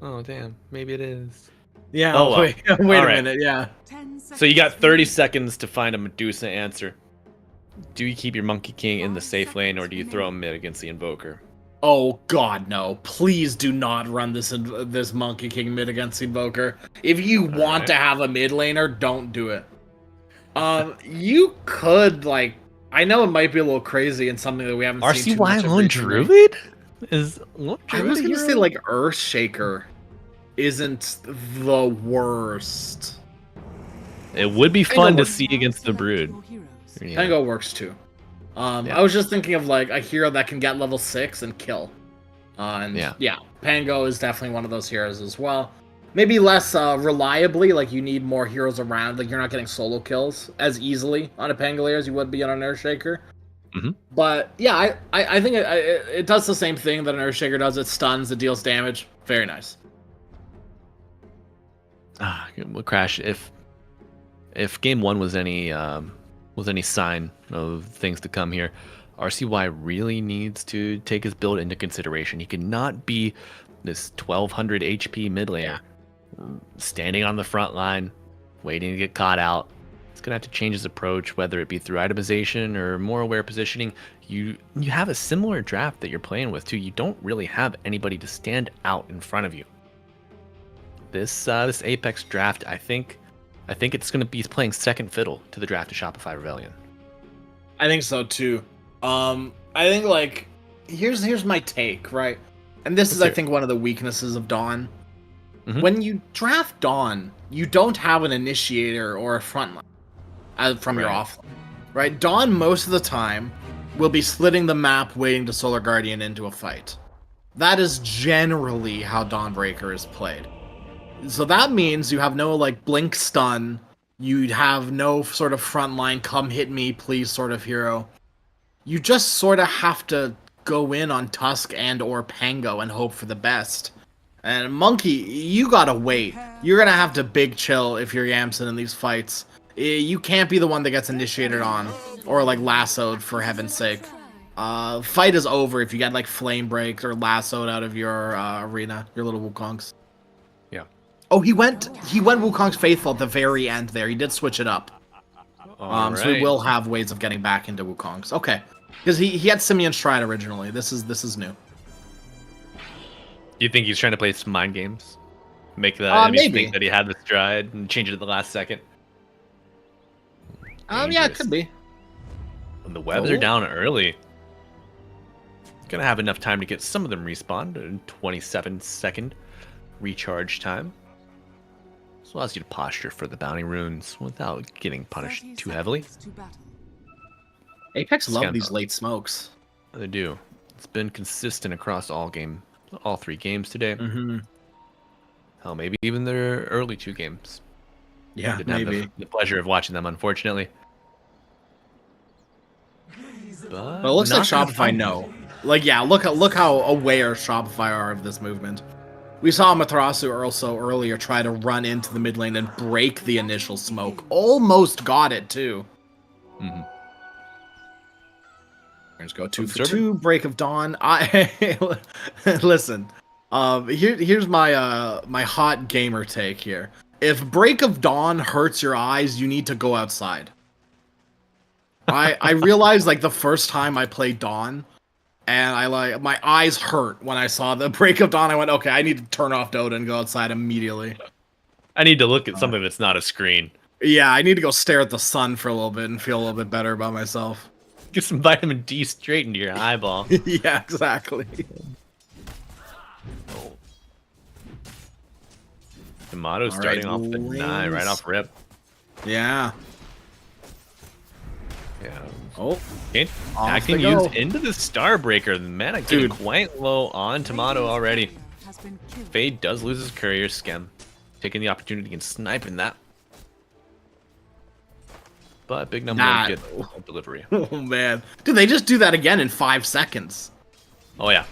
Oh damn, maybe it is. Yeah. Oh, well. Wait All a right. minute. Yeah. 10 seconds. So you got 30 seconds to find a Medusa answer. Do you keep your Monkey King in the safe lane, or do you throw him mid against the Invoker? Oh God, no! Please do not run this Monkey King mid against Invoker. If you want right. to have a mid laner, don't do it. You could like, I know it might be a little crazy and something that we haven't seen too much RCY of Lone recently. Druid? Is Lone I Druid was a gonna hero? say like Earthshaker isn't the worst. It would be Tango fun to works. see against the Brood. Your heroes. Yeah. Tango works too. Yeah. I was just thinking of like a hero that can get level 6 and kill. And Yeah. Pango is definitely one of those heroes as well. Maybe less reliably, like you need more heroes around. Like you're not getting solo kills as easily on a Pangolier as you would be on an Earthshaker. Mhm. But yeah, I think it does the same thing that an Earthshaker does. It stuns, it deals damage. Very nice. Well, Crash, if game 1 was any sign of things to come here, RCY really needs to take his build into consideration. He cannot be this 1200 HP mid laner, standing on the front line, waiting to get caught out. He's gonna have to change his approach, whether it be through itemization or more aware positioning. You have a similar draft that you're playing with too. You don't really have anybody to stand out in front of you. This Apex draft, I think it's gonna be playing second fiddle to the draft of Shopify Rebellion. I think so too. I think like here's my take, right? And this is I think one of the weaknesses of Dawn. Mhm. When you draft Dawn, you don't have an initiator or a frontline from your Right. offline. Right? Dawn most of the time will be slitting the map waiting to Solar Guardian into a fight. That is generally how Dawnbreaker is played. So that means you have no like blink stun, you'd have no sort of frontline come hit me please sort of hero. You just sort of have to go in on Tusk and or Pango and hope for the best. And Monkey, you gotta wait. You're gonna have to big chill if you're Yamson in these fights. You can't be the one that gets initiated on or like lassoed for heaven's sake. Fight is over if you get like flame breaks or lassoed out of your arena, your little Wukongs. Yeah. Oh, he went Wukong's Faithful at the very end there. He did switch it up. So we will have ways of getting back into Wukong's. Okay. Because he had Simeon Stride originally. This is new. You think he's trying to play some mind games? Make the enemies maybe. think that he had the stride and change it at the last second? Yeah, it Dangerous. could be. And the webs are down early. Gonna have enough time to get some of them respawned in 27-second recharge time. This allows you to posture for the bounty runes without getting punished 30 too heavily. seconds to battle. Apex love Scan these though. late smokes. They do. It's been consistent across all 3 games today. Mm-hmm. Hell, maybe even their early 2 games. Yeah, Didn't have maybe. the pleasure of watching them, unfortunately. But it looks like not gonna Shopify find know. Like, yeah, look how aware Shopify are of this movement. We saw Mathrasu also earlier try to run into the mid lane and break the initial smoke. Almost got it, too. Mhm. Let's go 2 for Observer. 2, Break of Dawn. Listen, here's my my hot gamer take here. If Break of Dawn hurts your eyes, you need to go outside. I realized like the first time I played Dawn, and my eyes hurt when I saw the Break of Dawn. I went, okay, I need to turn off Dota and go outside immediately. I need to look at something that's not a screen. Yeah, I need to go stare at the sun for a little bit and feel a little bit better about myself. Get some vitamin D straight into your eyeball. Yeah, exactly. Tomato All starting right, off the 9, right off rip. Yeah. Yeah. Oh, Okay. Off Hacking they go. used into the Starbreaker. The mana getting Dude. quite low on Tomato already. Has been killed. Fade does lose his courier scam. Taking the opportunity and sniping that. But big number Nah. get delivery. oh man, dude, they just do that again in 5 seconds. Oh yeah.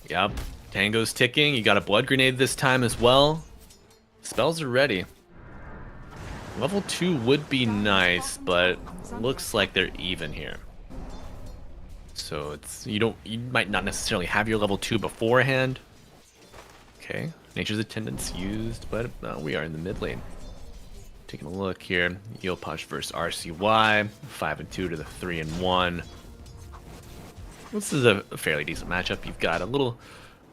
Yep. Tango's ticking. You got a blood grenade this time as well. Spells are ready. Level 2 would be nice, but looks like they're even here. So it's you might not necessarily have your level 2 beforehand. Okay. Nature's Attendance used, but we are in the mid lane. Taking a look here, Yopaj versus RCY, 5-2 to the 3-1. This is a fairly decent matchup. You've got a little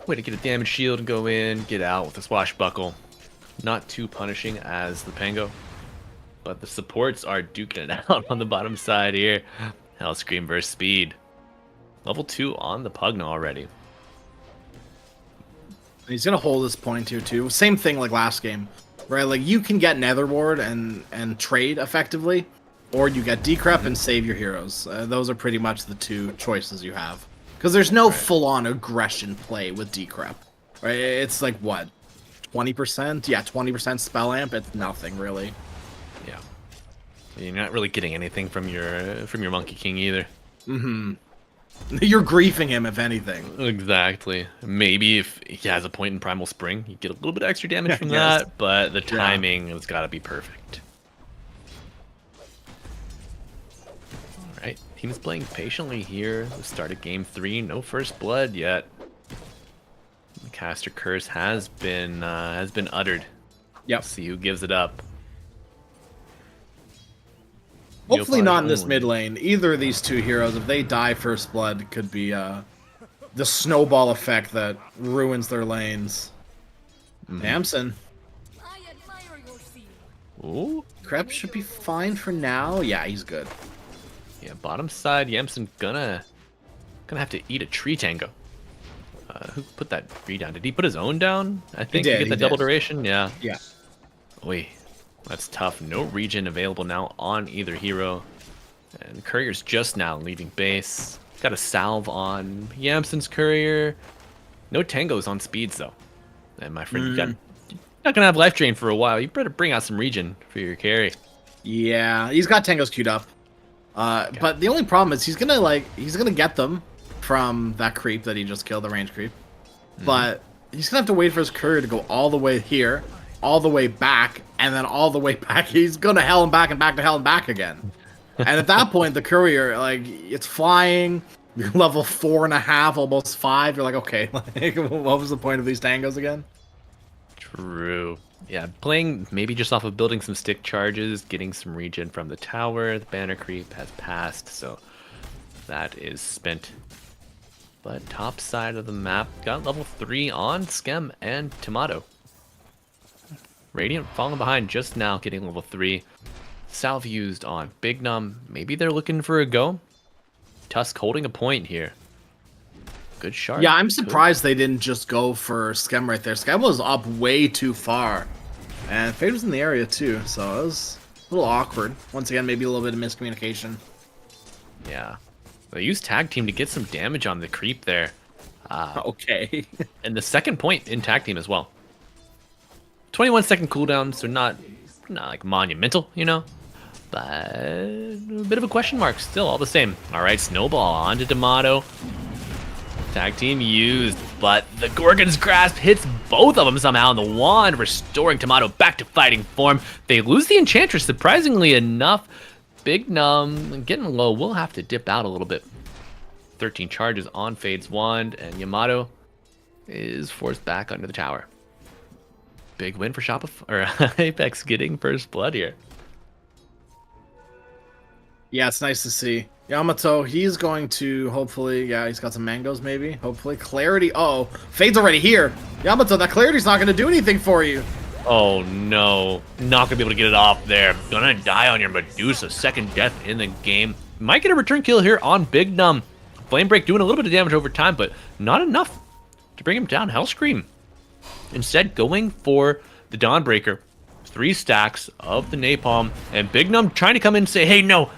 way to get a damage shield and go in, get out with a swashbuckle. Not too punishing as the Pango, but the supports are duking it out on the bottom side here. Hellscream versus Speed. Level 2 on the Pugna already. He's gonna hold this point here too. Same thing like last game, right? Like you can get Netherward and trade effectively, or you get decrep and save your heroes. Those are pretty much the two choices you have. Because there's no full-on aggression play with decrep, right? It's like what, 20%? Yeah, 20% spell amp. It's nothing really. Yeah, you're not really getting anything from your Monkey King either. Mm-hmm. You're griefing him, if anything. Exactly. Maybe if he has a point in Primal Spring, you get a little bit extra damage from that, but the timing has got to be perfect. Alright, team is playing patiently here. The start of game 3, no first blood yet. The caster curse has been uttered. Yep. Let's see who gives it up. Hopefully not in this mid lane. Either of these two heroes, if they die first blood, could be the snowball effect that ruins their lanes. Damson. Ooh. Krep should be fine for now. Yeah, he's good. Yeah, bottom side, Yamson gonna have to eat a tree tango. Who put that tree down? Did he put his own down? I think to get the double duration. Yeah. Yeah. Oi, that's tough. No regen available now on either hero, and Courier's just now leaving base. Got a salve on Yamson's Courier. No tangos on speeds though. And my friend, you're not gonna have life drain for a while. You better bring out some regen for your carry. Yeah, he's got tangos queued up. But the only problem is he's gonna get them from that creep that he just killed, the range creep. But he's gonna have to wait for his courier to go all the way here, all the way back, and then all the way back. He's gonna hell and back and back to hell and back again. And at that point, the courier, like, it's flying. You're level 4.5, almost 5. You're like, okay, like, what was the point of these tangos again? True. Yeah, playing maybe just off of building some stick charges, getting some regen from the tower. The banner creep has passed, so that is spent. But top side of the map, got level 3 on Skem and Tomato. Radiant falling behind just now, getting level 3. Salve used on Big Num. Maybe they're looking for a go. Tusk holding a point here. Good shard. Yeah, I'm surprised they didn't just go for Skem right there. Skem was up way too far. And Fade was in the area too, so it was a little awkward. Once again, maybe a little bit of miscommunication. Yeah. They used tag team to get some damage on the creep there. Okay. And the second point in tag team as well. 21-second cooldown, so not like monumental, you know? But a bit of a question mark still, all the same. All right, Snowball onto D'Amato. Tag team used, but the Gorgon's Grasp hits both of them somehow, and the wand restoring Tomato back to fighting form. They lose the Enchantress, surprisingly enough. Big Num getting low, will have to dip out a little bit. 13 charges on Fade's wand, and Yamato is forced back under the tower. Big win for Apex getting first blood here. Yeah, it's nice to see. Yamato, he's going to hopefully, yeah, he's got some mangoes maybe. Hopefully. Clarity. Oh, Fade's already here. Yamato, that Clarity's not going to do anything for you. Oh no, not going to be able to get it off there. Gonna die on your Medusa. Second death in the game. Might get a return kill here on Big Num. Flame Break doing a little bit of damage over time, but not enough to bring him down. Hellscream. Instead, going for the Dawnbreaker. 3 stacks of the Napalm, and Big Num trying to come in and say, hey, no,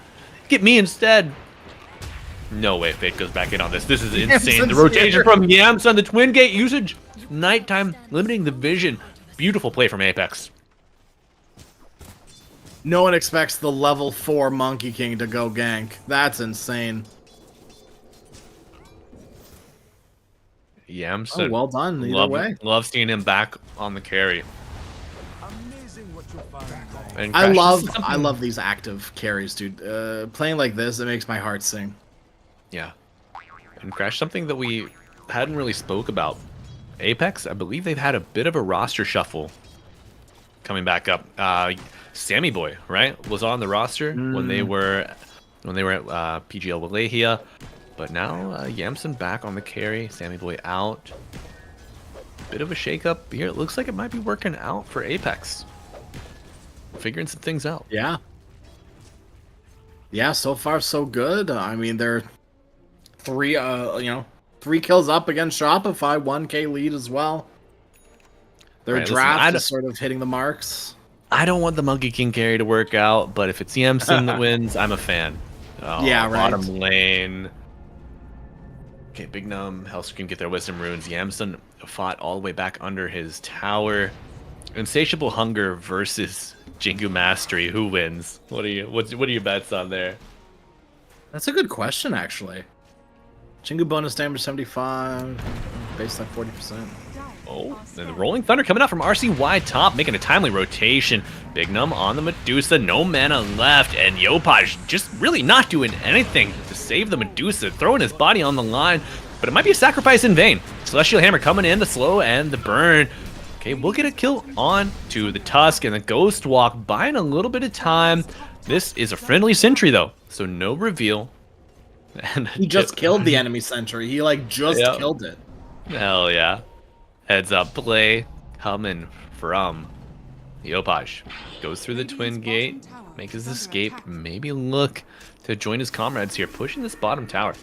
get me instead. No way Fate goes back in on this. This is insane. The rotation from Yamson, the Twin Gate usage. Nighttime, limiting the vision. Beautiful play from Apex. No one expects the level 4 Monkey King to go gank. That's insane. Yamson. Oh, well done. Either way. Love seeing him back on the carry. And I Crash love these active carries, dude. Playing like this, it makes my heart sing. Yeah. And Crash, something that we hadn't really spoke about Apex, I believe they've had a bit of a roster shuffle coming back up. Sammy Boy, right, was on the roster when they were at PGL Wallachia, but now Yamson back on the carry. Sammy Boy out. Bit of a shakeup here. It looks like it might be working out for Apex. Figuring some things out. Yeah. Yeah, so far so good. I mean, they're three kills up against Shopify, 1K lead as well. Their Right, listen, draft is sort of hitting the marks. I don't want the Monkey King carry to work out, but if it's Yamson that wins, I'm a fan. Oh, Yeah, right. Bottom lane. Okay, Big Num, Hellscream get their Wisdom Runes. Yamson fought all the way back under his tower. Insatiable Hunger versus Jingu Mastery. Who wins? What are your bets on there? That's a good question, actually. Chingu bonus damage 75, baseline 40%. Oh, and the Rolling Thunder coming out from RCY top, making a timely rotation. Big Num on the Medusa, no mana left, and Yopaj just really not doing anything to save the Medusa, throwing his body on the line, but it might be a sacrifice in vain. Celestial Hammer coming in, the slow and the burn. Okay, we'll get a kill on to the Tusk and the Ghost Walk, buying a little bit of time. This is a friendly sentry though, so no reveal. And He just killed the enemy sentry. He just killed it. Hell yeah. Heads up play coming from Yopaj. Goes through the twin gate, makes his escape, maybe look to join his comrades here, pushing this bottom tower.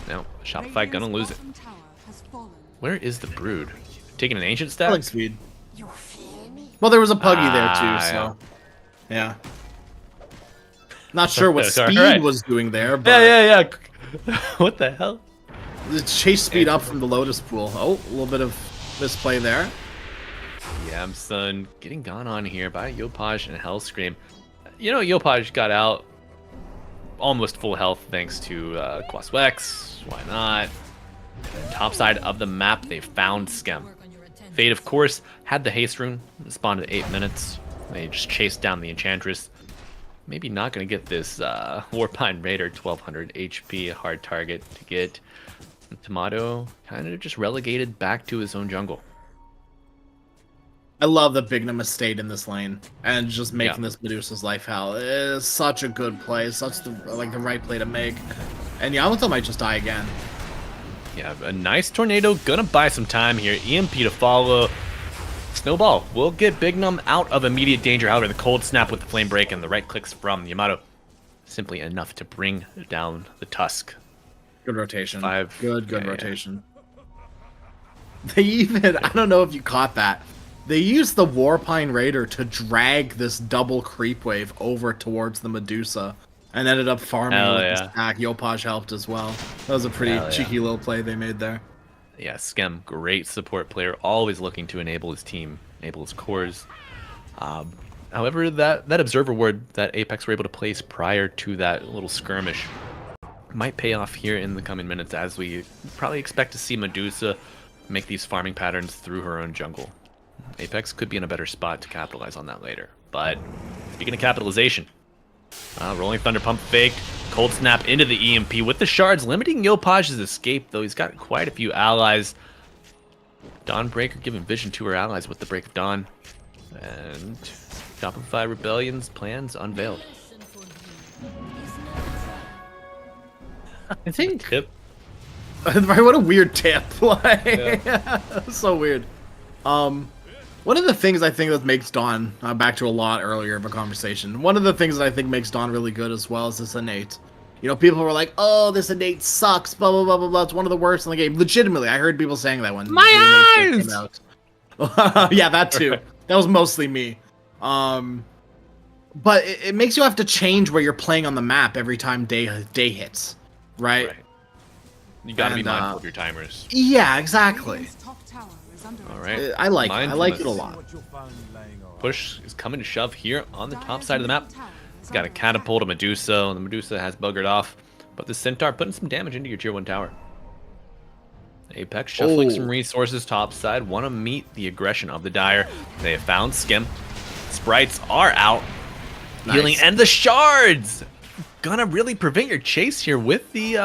Now, Shopify gonna lose it. Where is the Brood? Taking an ancient I step? like speed. Well, there was a Puggy there too, so yeah. Not sure what speed Alright. was doing there, but Yeah. What the hell? the chase speed up from the Lotus Pool. Oh, a little bit of misplay there. Yamson getting gone on here by Yopaj and Hellscream. You know, Yopaj got out almost full health thanks to Quaswex. Why not? Top side of the map, they found Skem. Fate, of course, had the haste rune, spawned at 8 minutes. They just chased down the Enchantress. Maybe not going to get this Warpine Raider 1200 HP hard target to get. Tomato kind of just relegated back to his own jungle. I love that Bignum has stayed in this lane and just making this Medusa's life hell. It is such a good play, such the right play to make. And Yamato might just die again. Yeah, a nice tornado, gonna buy some time here. EMP to follow. Snowball will get Big Num out of immediate danger. However, the cold snap with the flame break and the right clicks from Yamato simply enough to bring down the Tusk. Good rotation. Good Yeah. rotation. They even, I don't know if you caught that, they used the Warpine Raider to drag this double creep wave over towards the Medusa and ended up farming with this attack. Yopaj helped as well. That was a pretty cheeky little play they made there. Yeah, Skem, great support player, always looking to enable his team, enable his cores. However, that observer ward that Apex were able to place prior to that little skirmish might pay off here in the coming minutes, as we probably expect to see Medusa make these farming patterns through her own jungle. Apex could be in a better spot to capitalize on that later. But speaking of capitalization, Rolling Thunder pump faked, cold snap into the EMP with the shards, limiting Yopaj's escape, though he's got quite a few allies. Dawnbreaker giving vision to her allies with the Break of Dawn. And Shopify Rebellion's plans unveiled. I think. Tip. What a weird tip. So weird. One of the things I think that makes Dawn, back to a lot earlier of a conversation, one of the things that I think makes Dawn really good as well is this innate. You know, people were like, oh, this innate sucks, blah, blah, blah, blah, blah, it's one of the worst in the game. Legitimately, I heard people saying that when My eyes! came out. Yeah, that too. That was mostly me. But it makes you have to change where you're playing on the map every time day hits, right? You gotta be mindful of your timers. Yeah, exactly. All right. I like it a lot. Push is coming to shove here on the top side of the map. He's got a catapult, a Medusa, and the Medusa has buggered off. But the Centaur putting some damage into your tier 1 tower. Apex shuffling some resources top side. Want to meet the aggression of the Dire. They have found Skim. Sprites are out. Healing and the shards! Gonna really prevent your chase here with the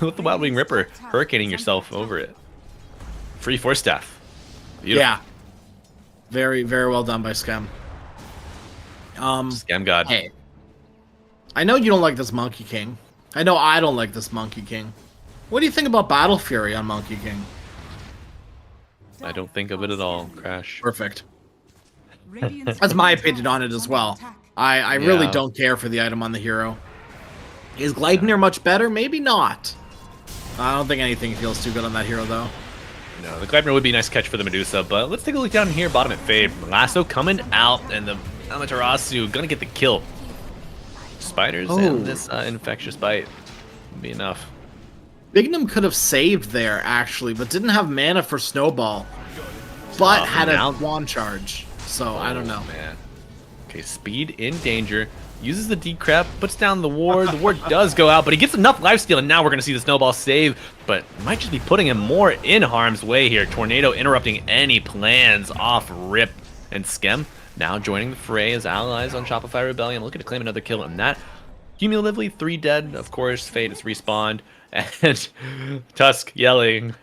with the Wild Wing Ripper, hurricaning yourself over it. Free Force Staff. Beautiful. Yeah. Very, very well done by Scam. Scam God. Hey. I know you don't like this Monkey King. I know I don't like this Monkey King. What do you think about Battle Fury on Monkey King? I don't think of it at all, Crash. Perfect. That's my opinion on it as well. I really Yeah. don't care for the item on the hero. Is Gleipnir much better? Maybe not. I don't think anything feels too good on that hero, though. No, the Gleipnir would be a nice catch for the Medusa, but let's take a look down here, bottom at Fade. Lasso coming out, and the Amaterasu gonna get the kill. Spiders and this infectious bite would be enough. Bignum could have saved there, actually, but didn't have mana for Snowball. But had a now- wand charge, so I don't know. Man. Okay, Speed in danger. Uses the decrep, puts down the ward. The ward does go out, but he gets enough lifesteal, and now we're going to see the Snowball save. But might just be putting him more in harm's way here. Tornado interrupting any plans off Rip and Skem. Now joining the fray as allies on Shopify Rebellion, looking to claim another kill on that. Cumulatively, 3 dead, of course. Fate is respawned. And Tusk yelling,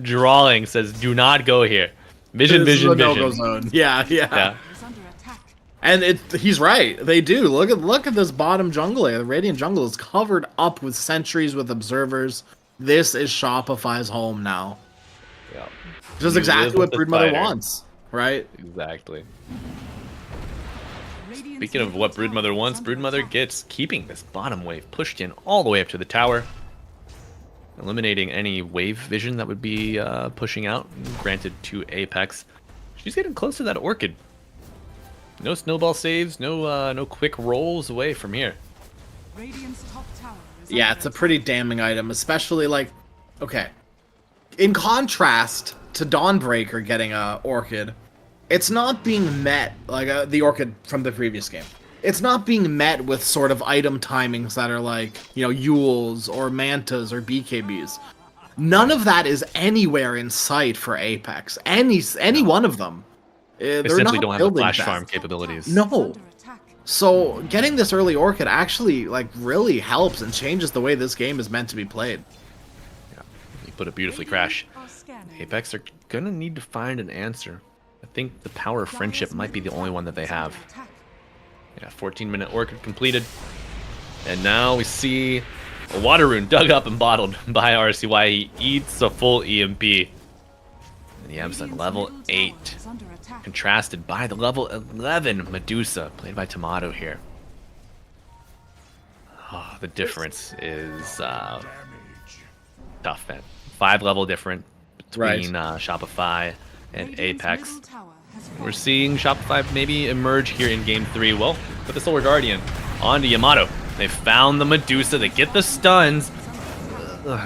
drawing, says, do not go here. Vision, This is vision, a no-go vision. zone. Yeah. Yeah. And he's right. They do. Look at this bottom jungle area. The Radiant jungle is covered up with sentries, with observers. This is Shopify's home now. Yeah. Which is You exactly live what with the Broodmother spider. wants, right? Exactly. Speaking of what Broodmother wants, Broodmother gets keeping this bottom wave pushed in all the way up to the tower, eliminating any wave vision that would be pushing out, granted to Apex. She's getting close to that Orchid. No snowball saves, no quick rolls away from here. Yeah, it's a pretty damning item, especially like, okay. In contrast to Dawnbreaker getting a Orchid, it's not being met, like the Orchid from the previous game. It's not being met with sort of item timings that are like, you know, Yules or Mantas or BKBs. None of that is anywhere in sight for Apex. Any one of them. They They're simply not don't have the building flash that. farm capabilities. No. So getting this early Orchid actually like really helps and changes the way this game is meant to be played. Yeah, you put it beautifully, Crash. Apex are gonna need to find an answer. I think the power of friendship might be the only one that they have. Yeah, 14-minute Orchid completed. And now we see a Water Rune dug up and bottled by RCY. He eats a full EMP. And the Amson level 8. Contrasted by the level 11 Medusa, played by Tomato here. Oh, the difference is tough, man. 5 level different between Shopify and Apex. We're seeing Shopify maybe emerge here in Game 3. Well, put the Solar Guardian onto Yamato. They found the Medusa. They get the stuns.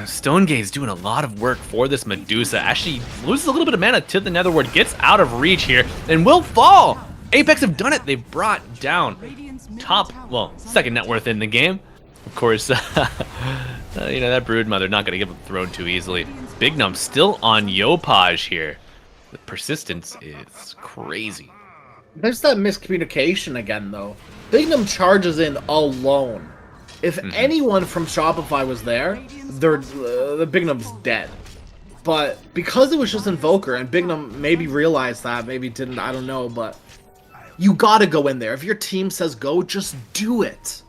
Stonegaze doing a lot of work for this Medusa. Actually loses a little bit of mana to the Netherward. Gets out of reach here and will fall. Apex have done it. They've brought down second net worth in the game. Of course, you know, that Broodmother not going to give up the throne too easily. Big Num still on Yopaj here. The persistence is crazy. There's that miscommunication again, though. Bignum charges in alone. If anyone from Shopify was there, the Bignum's dead. But because it was just Invoker, and Bignum maybe realized that, maybe didn't, I don't know, but you gotta go in there. If your team says go, just do it.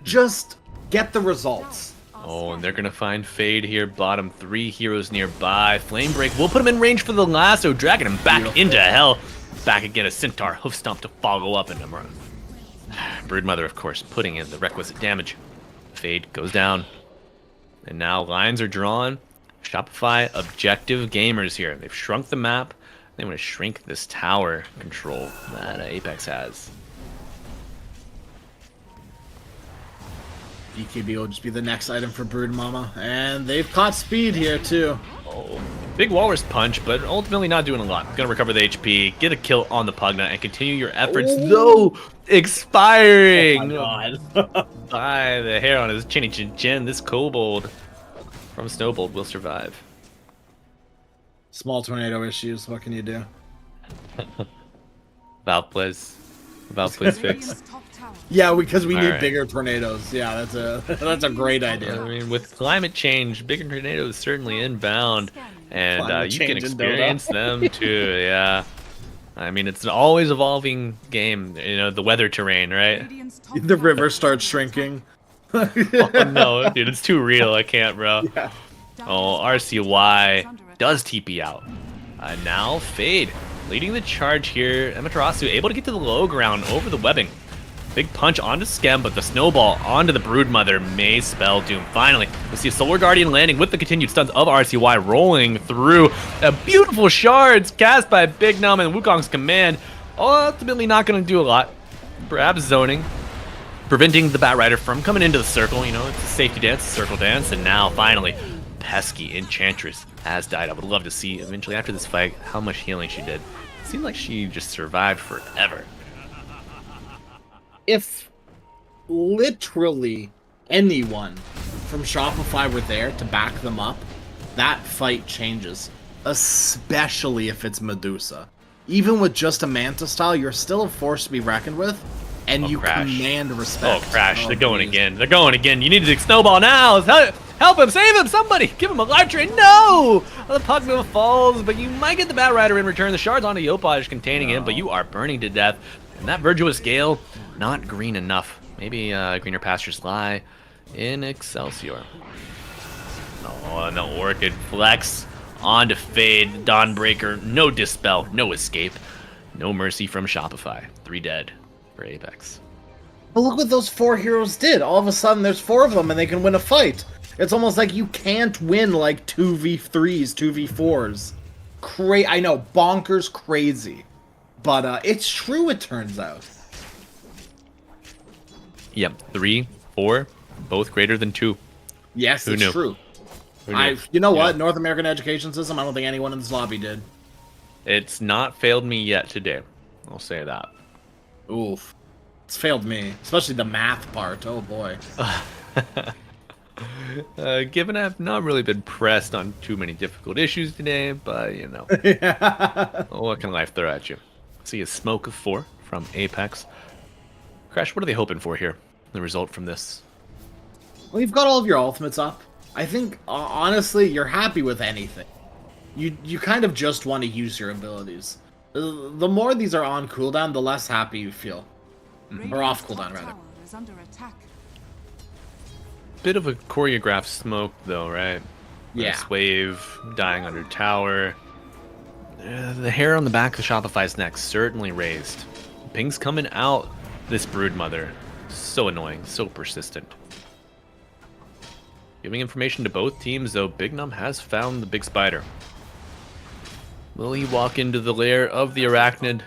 Just get the results. Oh, and they're going to find Fade here. Bottom 3 heroes nearby. Flame Break will put him in range for the lasso, dragging him back into hell. Back again, a Centaur Hoof Stomp to follow up in him. Broodmother, of course, putting in the requisite damage. Fade goes down. And now lines are drawn. Shopify objective gamers here. They've shrunk the map. They want to shrink this tower control that Apex has. BKB will just be the next item for Brood Mama. And they've caught speed here, too. Oh, big Walrus Punch, but ultimately not doing a lot. Gonna recover the HP, get a kill on the Pugna, and continue your efforts, though expiring by the hair on his chinny chin chin. This Kobold from Snowbolt will survive. Small tornado issues, what can you do? Valve plays fix. Yeah, because we All need right. bigger tornadoes. Yeah, that's a great idea. I mean, with climate change, bigger tornadoes certainly inbound, and Climate you can change in Dota. experience them too. Yeah, I mean, it's an always evolving game. You know, the weather terrain, right? The river starts shrinking. Oh no, dude, it's too real. I can't, bro. Yeah. Oh, RCY does TP out. Now Fade leading the charge here. Amaterasu able to get to the low ground over the webbing. Big punch onto Skem, but the snowball onto the Broodmother may spell doom. Finally, we see a Solar Guardian landing with the continued stuns of RCY rolling through. A beautiful shards cast by Big Num and Wukong's command. Ultimately not going to do a lot. Perhaps zoning, preventing the Batrider from coming into the circle. You know, it's a safety dance, a circle dance, and now finally, pesky Enchantress has died. I would love to see eventually after this fight how much healing she did. It seemed like she just survived forever. If literally anyone from Shopify were there to back them up, that fight changes. Especially if it's Medusa. Even with just a Manta style, you're still a force to be reckoned with, and you Crash. command respect. Oh, Crash, they're going please. again. They're going again. You need to snowball now. Help him, save him, somebody. Give him a life train. No! The puck move falls, but you might get the Batrider in return. The shards onto Yopaj containing him, but you are burning to death. And that Virtuous Gale, not green enough. Maybe greener pastures lie in Excelsior. Oh, no Orchid Flex onto Fade. Dawnbreaker, no Dispel, no escape. No mercy from Shopify. 3 dead for Apex. But look what those 4 heroes did. All of a sudden, there's 4 of them, and they can win a fight. It's almost like you can't win like 2v3s, 2v4s. I know, bonkers crazy. But it's true, it turns out. Yep, 3, 4, both greater than 2. Yes, Who it's knew? true. Who knew? You know what? Yeah. North American education system, I don't think anyone in this lobby did. It's not failed me yet today. I'll say that. Oof. It's failed me. Especially the math part. Oh, boy. Given I've not really been pressed on too many difficult issues today, but, you know. What can life throw at you? See a smoke of 4 from Apex. Crash, what are they hoping for here? The result from this? Well, you've got all of your ultimates up. I think, honestly, you're happy with anything. You kind of just want to use your abilities. The more these are on cooldown, the less happy you feel. Or off cooldown, rather. Is under attack. Bit of a choreographed smoke, though, right? Yeah. This wave dying under tower. The hair on the back of Shopify's neck certainly raised. Ping's coming out. This Broodmother. So annoying, so persistent. Giving information to both teams, though, Big Num has found the big spider. Will he walk into the lair of the arachnid?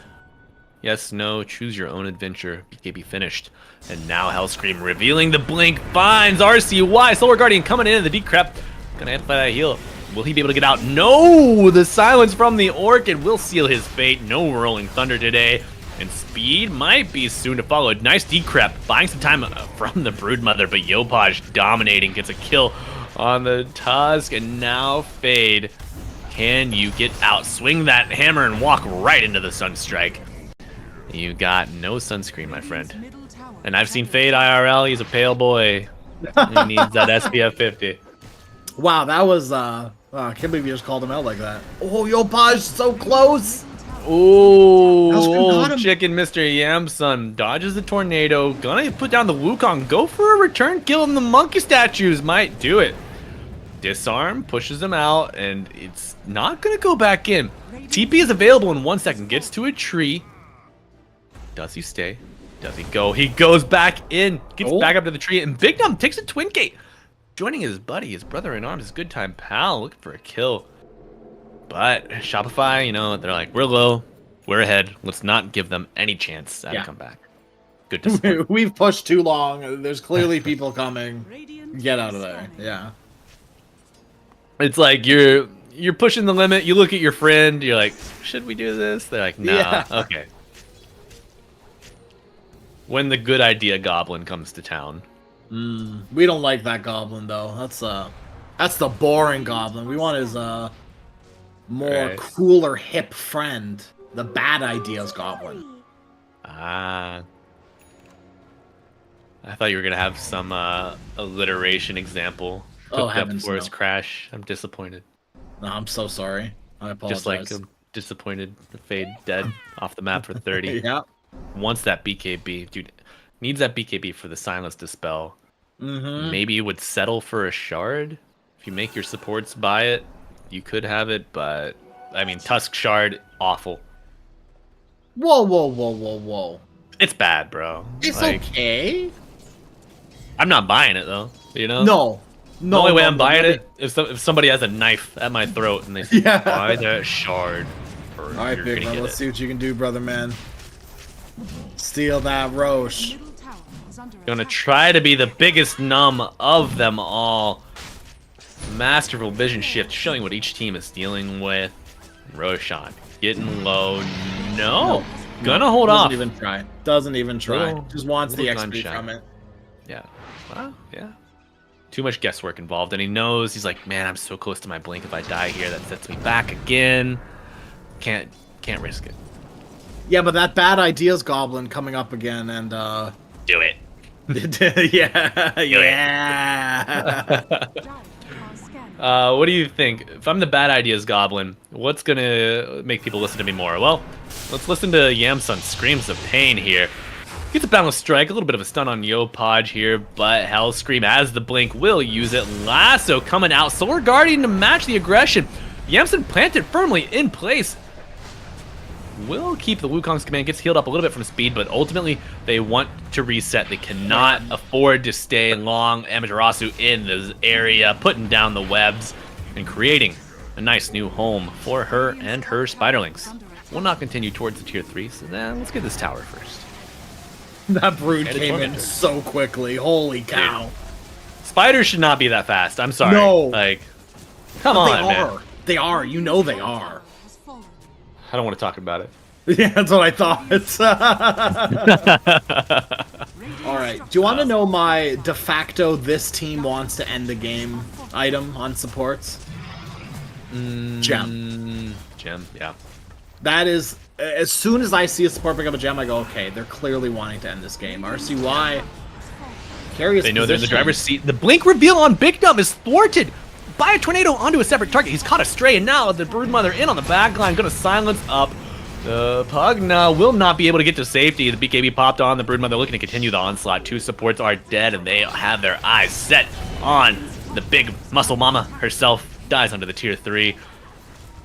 Yes, no, choose your own adventure. BKB finished. And now Hellscream revealing the blink finds RCY. Solar Guardian coming in at the decrep. Gonna amplify that heal. Will he be able to get out? No! The silence from the Orchid will seal his fate. No Rolling Thunder today. And speed might be soon to follow. Nice decrep. Buying some time from the Broodmother, but Yopaj dominating. Gets a kill on the Tusk. And now Fade. Can you get out? Swing that hammer and walk right into the Sunstrike. You got no sunscreen, my friend. And I've seen Fade IRL. He's a pale boy. He needs that SPF 50. Wow, that was, I can't believe you just called him out like that. Oh, Yopaj, so close! Ooh, Hellscream got him. chicken Mr. Yamson dodges the tornado. Gonna put down the Wukong. Go for a return kill, and the monkey statues might do it. Disarm, pushes him out, and it's not gonna go back in. TP is available in 1 second. Gets to a tree. Does he stay? Does he go? He goes back in. Gets back up to the tree, and Big Num takes a twin gate. Joining his buddy, his brother-in-arms, his good time pal, looking for a kill. But Shopify, you know, they're like, we're low, we're ahead. Let's not give them any chance to come back. Good discipline. We've pushed too long. There's clearly people coming. Get out of there. Yeah. It's like you're pushing the limit. You look at your friend. You're like, should we do this? They're like, nah. Yeah. Okay. When the good idea goblin comes to town. We don't like that goblin, though. That's the boring goblin. We want his more cooler, hip friend, the bad ideas goblin. Ah. I thought you were gonna have some alliteration example Oh, cooked up heavens, for us, no. Crash. I'm disappointed. No, I'm so sorry. I apologize. Just like I'm disappointed. Fade dead off the map for 30. Yeah. Wants that BKB, dude. Needs that BKB for the silence dispel. Maybe you would settle for a shard if you make your supports buy it. You could have it, but I mean, Tusk shard, awful. Whoa, whoa, whoa, whoa, whoa. It's bad, bro. It's Like, okay. I'm not buying it though. You know. No. The No. only way no, I'm no, buying no. it is if somebody has a knife at my throat and they say, Yeah. buy that shard. Or All right, you're big gonna man. get Let's it. see what you can do, brother man. Steal that Roche. Middle tower is under Gonna attack. try to be the biggest numb of them all. Masterful vision shift, showing what each team is dealing with. Roshan getting low. No, gonna hold Doesn't off. even try. Doesn't even try. Little- Just wants the little XP gunshot. from it. Yeah. Well, yeah. Too much guesswork involved, and he knows he's like, man, I'm so close to my blink. If I die here, that sets me back again. Can't risk it. Yeah, but that bad ideas goblin coming up again, and Do it. yeah, yeah. Dire are scanning. What do you think? If I'm the bad ideas goblin, what's gonna make people listen to me more? Well, let's listen to Yamsun screams of pain here. Gets a balanced strike, a little bit of a stun on Yopaj here, but Hellscream as the blink will use it. Lasso coming out, Solar Guardian to match the aggression. Yamsun planted firmly in place. Will keep the Wukong's command, gets healed up a little bit from speed, but ultimately they want to reset. They cannot afford to stay long. Amaterasu in this area, putting down the webs and creating a nice new home for her and her spiderlings. We'll not continue towards the tier 3, so then let's get this tower first. That brood And a came in tormentor. so quickly. Holy cow! Spiders should not be that fast. I'm sorry. No. Like, come But on, they man. are. They are. You know they are. Has fallen. I don't want to talk about it. Yeah, that's what I thought. All right. Do you want to know my de facto "this team wants to end the game" item on supports? Gem. Gem, yeah. That is, as soon as I see a support pick up a gem, I go, okay, they're clearly wanting to end this game. RCY, carry They know they're in the driver's seat. The blink reveal on Big Dumb is thwarted by a tornado onto a separate target. He's caught astray, and now the Broodmother in on the back line, gonna silence up. The Pugna will not be able to get to safety. The BKB popped on. The Broodmother looking to continue the onslaught. Two supports are dead, and they have their eyes set on the big muscle mama herself. Dies under the tier 3.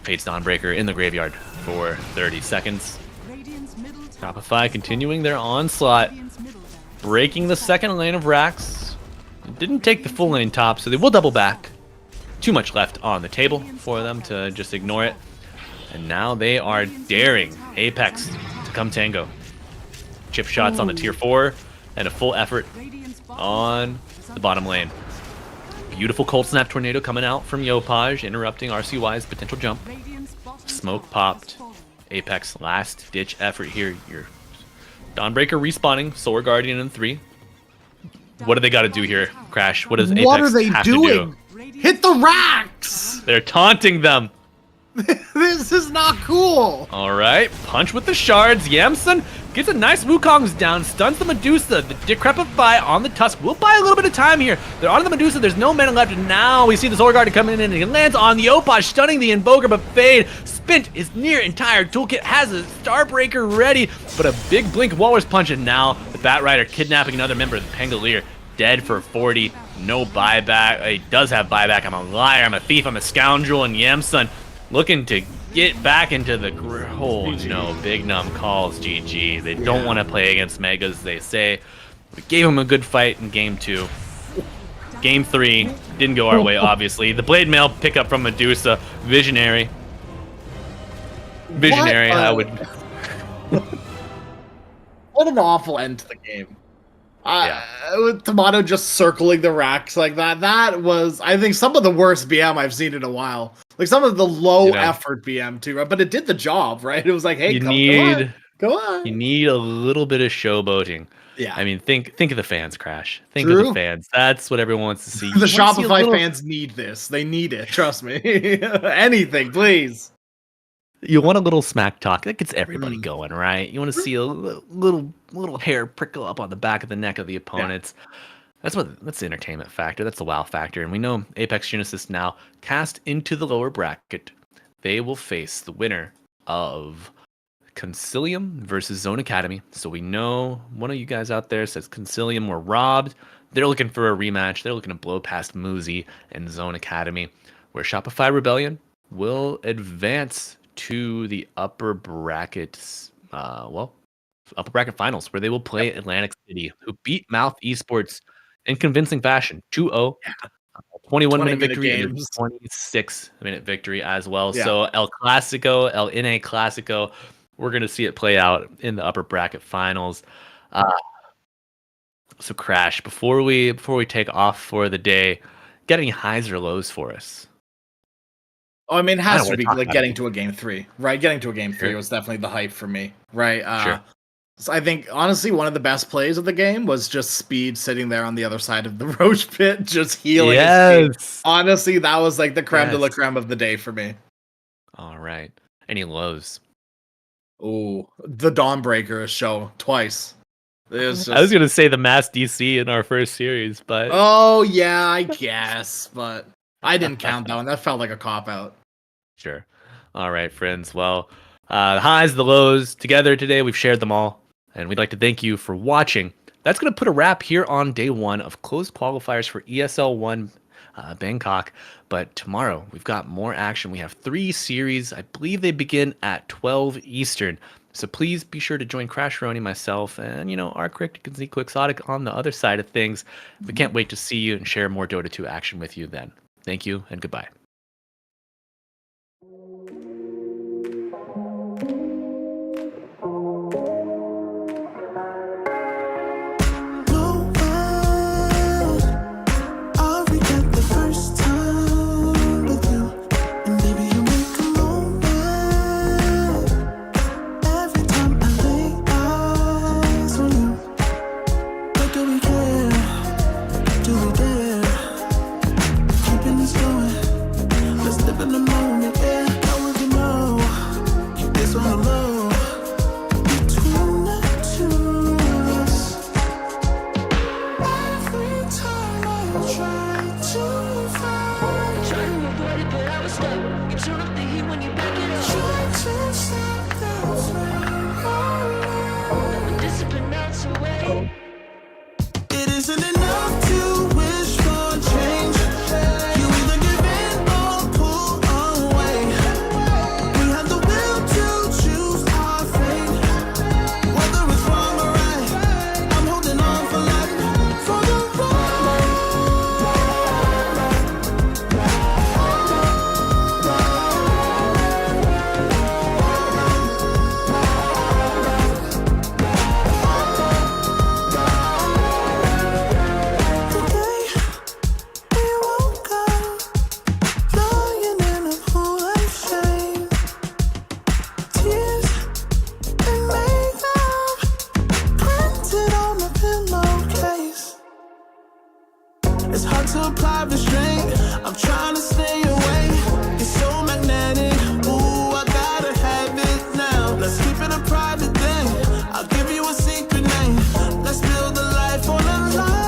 Fates Dawnbreaker in the graveyard for 30 seconds. Radiant's middle tower. Shopify continuing their onslaught, Radiant's middle tower. breaking the second lane of Rax. Didn't take the full lane top, so they will double back. Too much left on the table for them to just ignore it. And now they are daring Apex to come tango. Chip shots on the tier 4 and a full effort Radiant's bottom on the bottom lane. Beautiful Cold Snap Tornado coming out from Yopaj, interrupting RCY's potential jump. Radiant's bottom Smoke tower popped. has fallen. Apex last ditch effort here. Your Dawnbreaker respawning, Solar Guardian in 3. What do they got to do here, Crash? What does Apex What are they have doing? to do? Hit the racks! They're taunting them. This is not cool. All right, punch with the shards. Yamsun gets a nice Wukong's down, stuns the Medusa. The Decrepify on the Tusk will buy a little bit of time here. They're on the Medusa. There's no mana left, and now we see the Solar Guard coming in, and he lands on the Opaj, stunning the Invoker, but Fade spent his near entire toolkit, has a Starbreaker ready, but a big Blink Walrus punch, and now the Batrider kidnapping another member of the Pangolier. Dead for 40, no buyback. He does have buyback. I'm a liar, I'm a thief, I'm a scoundrel, and Yamsun looking to get back into the oh no, Big Num calls GG. They don't want to play against Megas, they say. We gave him a good fight in game 2. Game 3 didn't go our way, obviously. The Blade Mail pickup from Medusa, visionary. Visionary, What? I would. What an awful end to the game. With Tomato just circling the racks like that. That was, I think, some of the worst BM I've seen in a while. Like some of the low effort BM too, right? But it did the job, right? It was like, hey, You come need on. you need a little bit of showboating. Yeah. I mean, think of the fans, Crash. Think True. of the fans. That's what everyone wants to see. The You wanna see a Shopify little- fans need this. They need it. Trust me. Anything, please. You want a little smack talk that gets everybody going, right? You want to see a little hair prickle up on the back of the neck of the opponents. That's the entertainment factor. That's the wow factor. And we know Apex Genesis now cast into the lower bracket. They will face the winner of Concilium versus Zone Academy. So we know one of you guys out there says Concilium were robbed. They're looking for a rematch. They're looking to blow past Muzi and Zone Academy, where Shopify Rebellion will advance to the upper brackets. Upper bracket finals, where they will play Atlantic City, who beat Mouth Esports in convincing fashion, 2-0. 21-minute victory and 26-minute victory as well. Yeah. So El Clasico, El NA Clasico, we're going to see it play out in the upper bracket finals. So Crash, before we take off for the day, get any highs or lows for us? Oh, I mean, it I has don't to wanna be talk like about getting it. to a game 3, right? Getting to a game 3 Sure. was definitely the hype for me, right? Sure. So I think honestly, one of the best plays of the game was just Speed sitting there on the other side of the Roach pit, just healing his team. Yes. Honestly, that was like the creme de la Yes. creme of the day for me. All right. Any lows? Ooh, the Dawnbreaker show twice. It was I was just, going to say the mass DC in our first series, but oh yeah, I guess, but I didn't count that one. That felt like a cop out. sure. All right, friends. Well, the highs, the lows, together today, we've shared them all. And we'd like to thank you for watching. That's going to put a wrap here on day 1 of closed qualifiers for ESL One Bangkok. But tomorrow, we've got more action. We have 3 series. I believe they begin at 12 Eastern. So please be sure to join Crash Roney, myself, and, our Cryptic and Quixotic on the other side of things. We can't wait to see you and share more Dota 2 action with you then. Thank you and goodbye. I'll regret the first time with you, and baby you make a moment. Every time I lay eyes on you, but do we care? Do we dare? Keeping this going, let's live in the moment. Yeah, now we know keep this on the low between the two of us. Every time I try to find, try to avoid it, but I was stuck. You turn up the heat when you back it up. Try to stop the flame, oh, no. Discipline melts away. It isn't enough to wish for change. You either give in or pull away. We have the will to choose our fate. Whether it's wrong or right, I'm holding on for life, for the ride. Today we woke up, lying in a pool of shame. Tears and makeup printed on the pillowcase. It's hard to apply restraint. I'm trying to stay away. It's so magnetic. Ooh, I gotta have it now. Let's keep it a private thing. I'll give you a secret name. Let's build a life on a lie.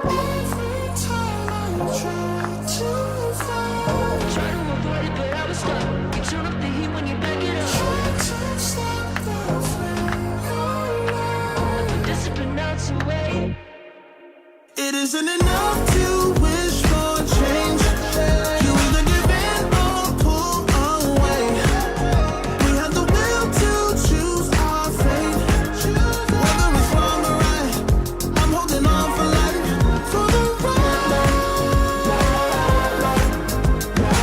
Every time I try to find, try to avoid it, but I was stuck. You turn up the heat when you back it up. Try to stop the flame, oh, no. Discipline melts away. It isn't enough to wish for change. You either give in or pull away. We have the will to choose our fate. Whether it's wrong or right, I'm holding on for life, for the ride. Today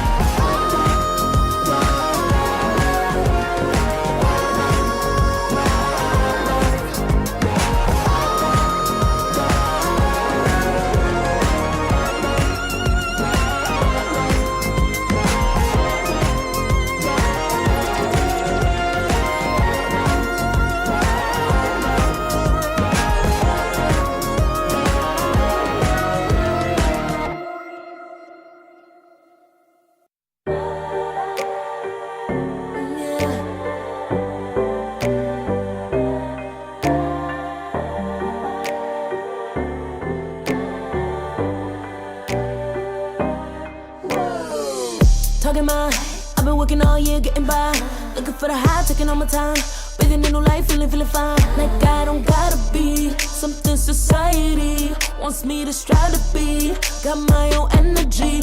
getting by. Looking for the high, taking all my time. Breathing in new life, feeling fine. Like I don't gotta be something society wants me to strive to be. Got my own energy.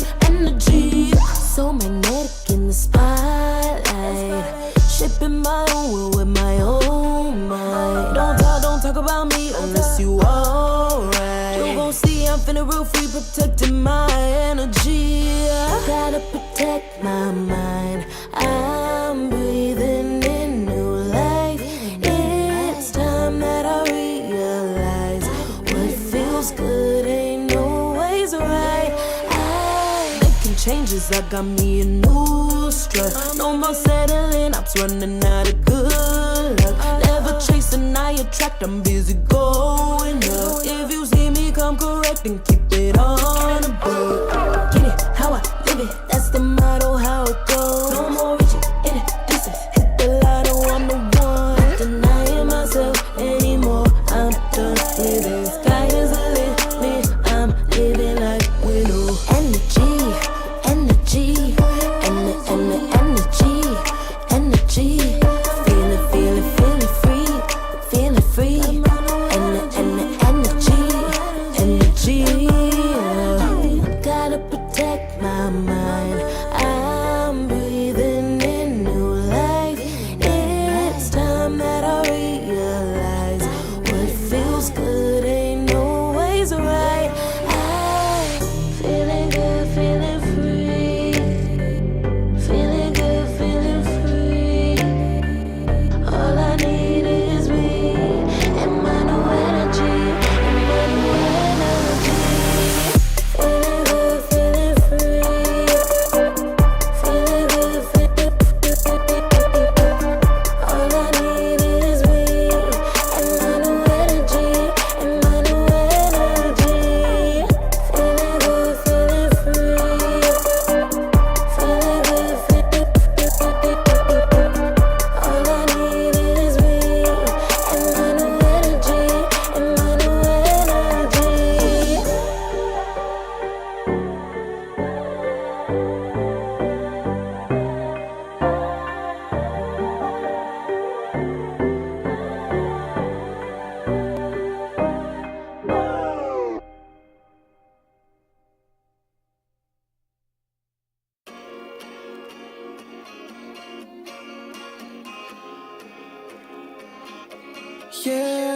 So magnetic in the spotlight. Shaping my own world with my own mind. Don't talk about me unless you alright. You gon' see I'm finna real free, protecting my energy. Gotta protect my mind. I'm breathing in new life. It's time that I realize what feels good ain't always right. Making changes, I got me a new strut. No more settling, I'm running out of good luck. Never chasing, I attract, I'm busy going up. If you see me come correct, then keep it on the book. Get it, how I live it, that's the motto, how it goes. No more reaching in the distance, hit the lotto, I'm the one. Not denying myself anymore, I'm done with it. Sky is the limit, I'm living like widow. Energy, and the energy. Feeling free. And the energy. Gotta protect my mind. I'm breathing in new life. It's time that I realize what feels good ain't always right. I'm feeling good, feeling free. Feeling good, feeling free. All I need is me and my new energy. Feeling good, feeling free. Feeling good, feeling free. All I need is me and my new energy. Feeling good, feeling free. Feeling good, feeling free. All I need is me and my new energy. Yeah.